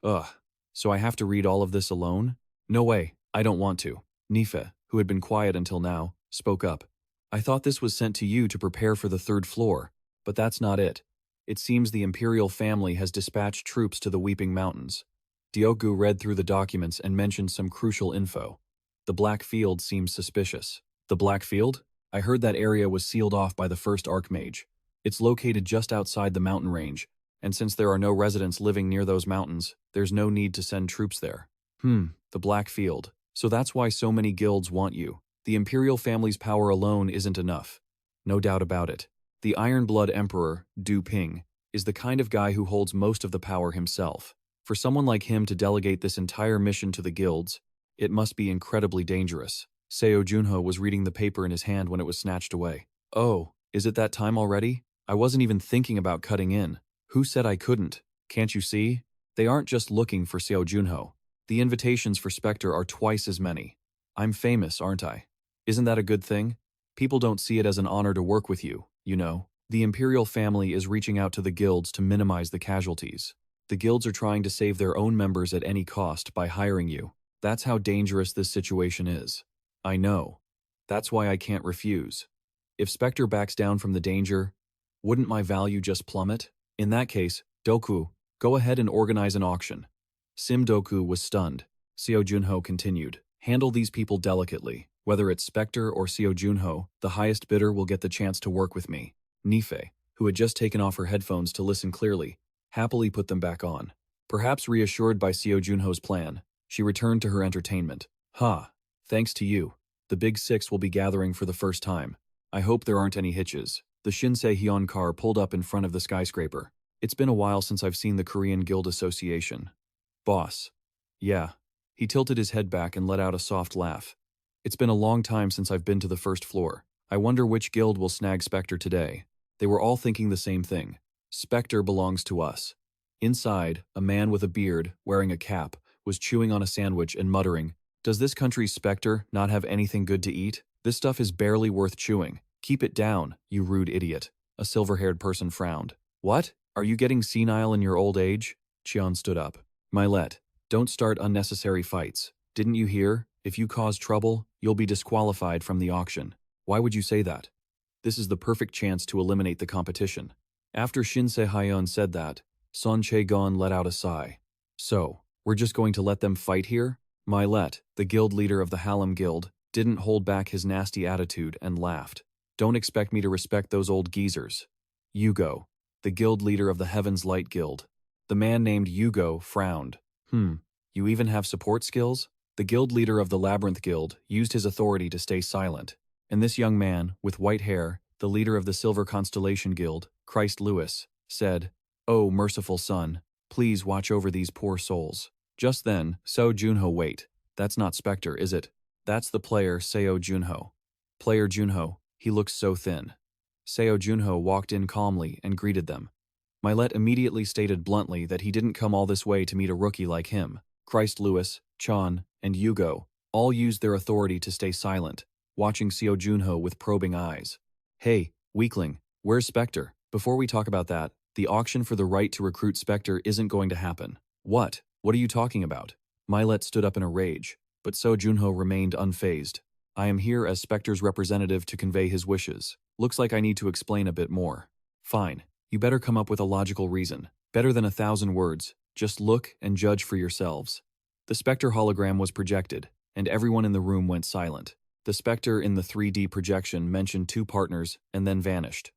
Ugh, so I have to read all of this alone? No way, I don't want to. Nife, who had been quiet until now, spoke up. I thought this was sent to you to prepare for the third floor, but that's not it. It seems the imperial family has dispatched troops to the Weeping Mountains. Diogu read through the documents and mentioned some crucial info. The Black Field seems suspicious. The Black Field? I heard that area was sealed off by the first Archmage. It's located just outside the mountain range, and since there are no residents living near those mountains, there's no need to send troops there. The Black Field. So that's why so many guilds want you. The imperial family's power alone isn't enough. No doubt about it. The Iron-Blood Emperor, Du Ping, is the kind of guy who holds most of the power himself. For someone like him to delegate this entire mission to the guilds, it must be incredibly dangerous. Seo Junho was reading the paper in his hand when it was snatched away. Oh, is it that time already? I wasn't even thinking about cutting in. Who said I couldn't? Can't you see? They aren't just looking for Seo Junho. The invitations for Spectre are twice as many. I'm famous, aren't I? Isn't that a good thing? People don't see it as an honor to work with you, you know. The imperial family is reaching out to the guilds to minimize the casualties. The guilds are trying to save their own members at any cost by hiring you. That's how dangerous this situation is. I know. That's why I can't refuse. If Spectre backs down from the danger, wouldn't my value just plummet? In that case, Doku, go ahead and organize an auction. Sim Doku was stunned. Seo Junho continued. Handle these people delicately. Whether it's Spectre or Seo Junho, the highest bidder will get the chance to work with me. Nife, who had just taken off her headphones to listen clearly, happily put them back on. Perhaps reassured by Seo Junho's plan, she returned to her entertainment. Thanks to you. The Big Six will be gathering for the first time. I hope there aren't any hitches. The Shinsei Hyun car pulled up in front of the skyscraper. It's been a while since I've seen the Korean Guild Association. Boss. Yeah. He tilted his head back and let out a soft laugh. It's been a long time since I've been to the first floor. I wonder which guild will snag Spectre today. They were all thinking the same thing. Spectre belongs to us. Inside, a man with a beard, wearing a cap, was chewing on a sandwich and muttering, "Does this country's Spectre not have anything good to eat? This stuff is barely worth chewing. Keep it down, you rude idiot." A silver-haired person frowned. What? Are you getting senile in your old age? Cheon stood up. Milet, don't start unnecessary fights. Didn't you hear? If you cause trouble, you'll be disqualified from the auction. Why would you say that? This is the perfect chance to eliminate the competition. After Shinsei Hyun said that, Son Chae-gon let out a sigh. So, we're just going to let them fight here? Milet, the guild leader of the Hallam Guild, didn't hold back his nasty attitude and laughed. Don't expect me to respect those old geezers. Yugo, the guild leader of the Heaven's Light Guild. The man named Yugo frowned. You even have support skills? The guild leader of the Labyrinth Guild used his authority to stay silent. And this young man, with white hair, the leader of the Silver Constellation Guild, Christ Lewis, said, "Oh, merciful son, please watch over these poor souls." Just then, Seo Junho, wait, that's not Spectre, is it? That's the player Seo Junho. Player Junho, he looks so thin. Seo Junho walked in calmly and greeted them. Milet immediately stated bluntly that he didn't come all this way to meet a rookie like him. Christ Lewis, Chan, and Yugo all used their authority to stay silent, watching Seo Junho with probing eyes. Hey, weakling, where's Spectre? Before we talk about that, the auction for the right to recruit Spectre isn't going to happen. What? What are you talking about? Milet stood up in a rage, but Seo Junho remained unfazed. I am here as Spectre's representative to convey his wishes. Looks like I need to explain a bit more. Fine. You better come up with a logical reason. Better than 1,000 words. Just look and judge for yourselves. The Spectre hologram was projected, and everyone in the room went silent. The Spectre in the 3D projection mentioned 2 partners and then vanished.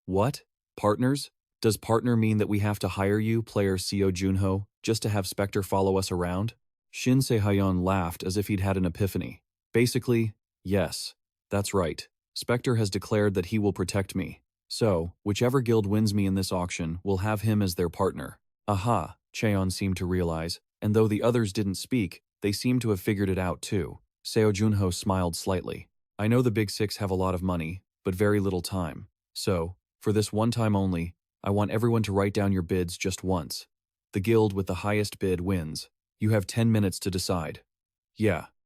What? Partners? Does partner mean that we have to hire you, player Seo Junho, just to have Spectre follow us around? Shinsei Hyun laughed as if he'd had an epiphany. Basically, yes. That's right. Spectre has declared that he will protect me. So, whichever guild wins me in this auction will have him as their partner. Aha, Cheon seemed to realize, and though the others didn't speak, they seemed to have figured it out too. Seo Junho smiled slightly. I know the Big Six have a lot of money, but very little time. So, for this one time only, I want everyone to write down your bids just once. The guild with the highest bid wins. You have 10 minutes to decide. Yeah,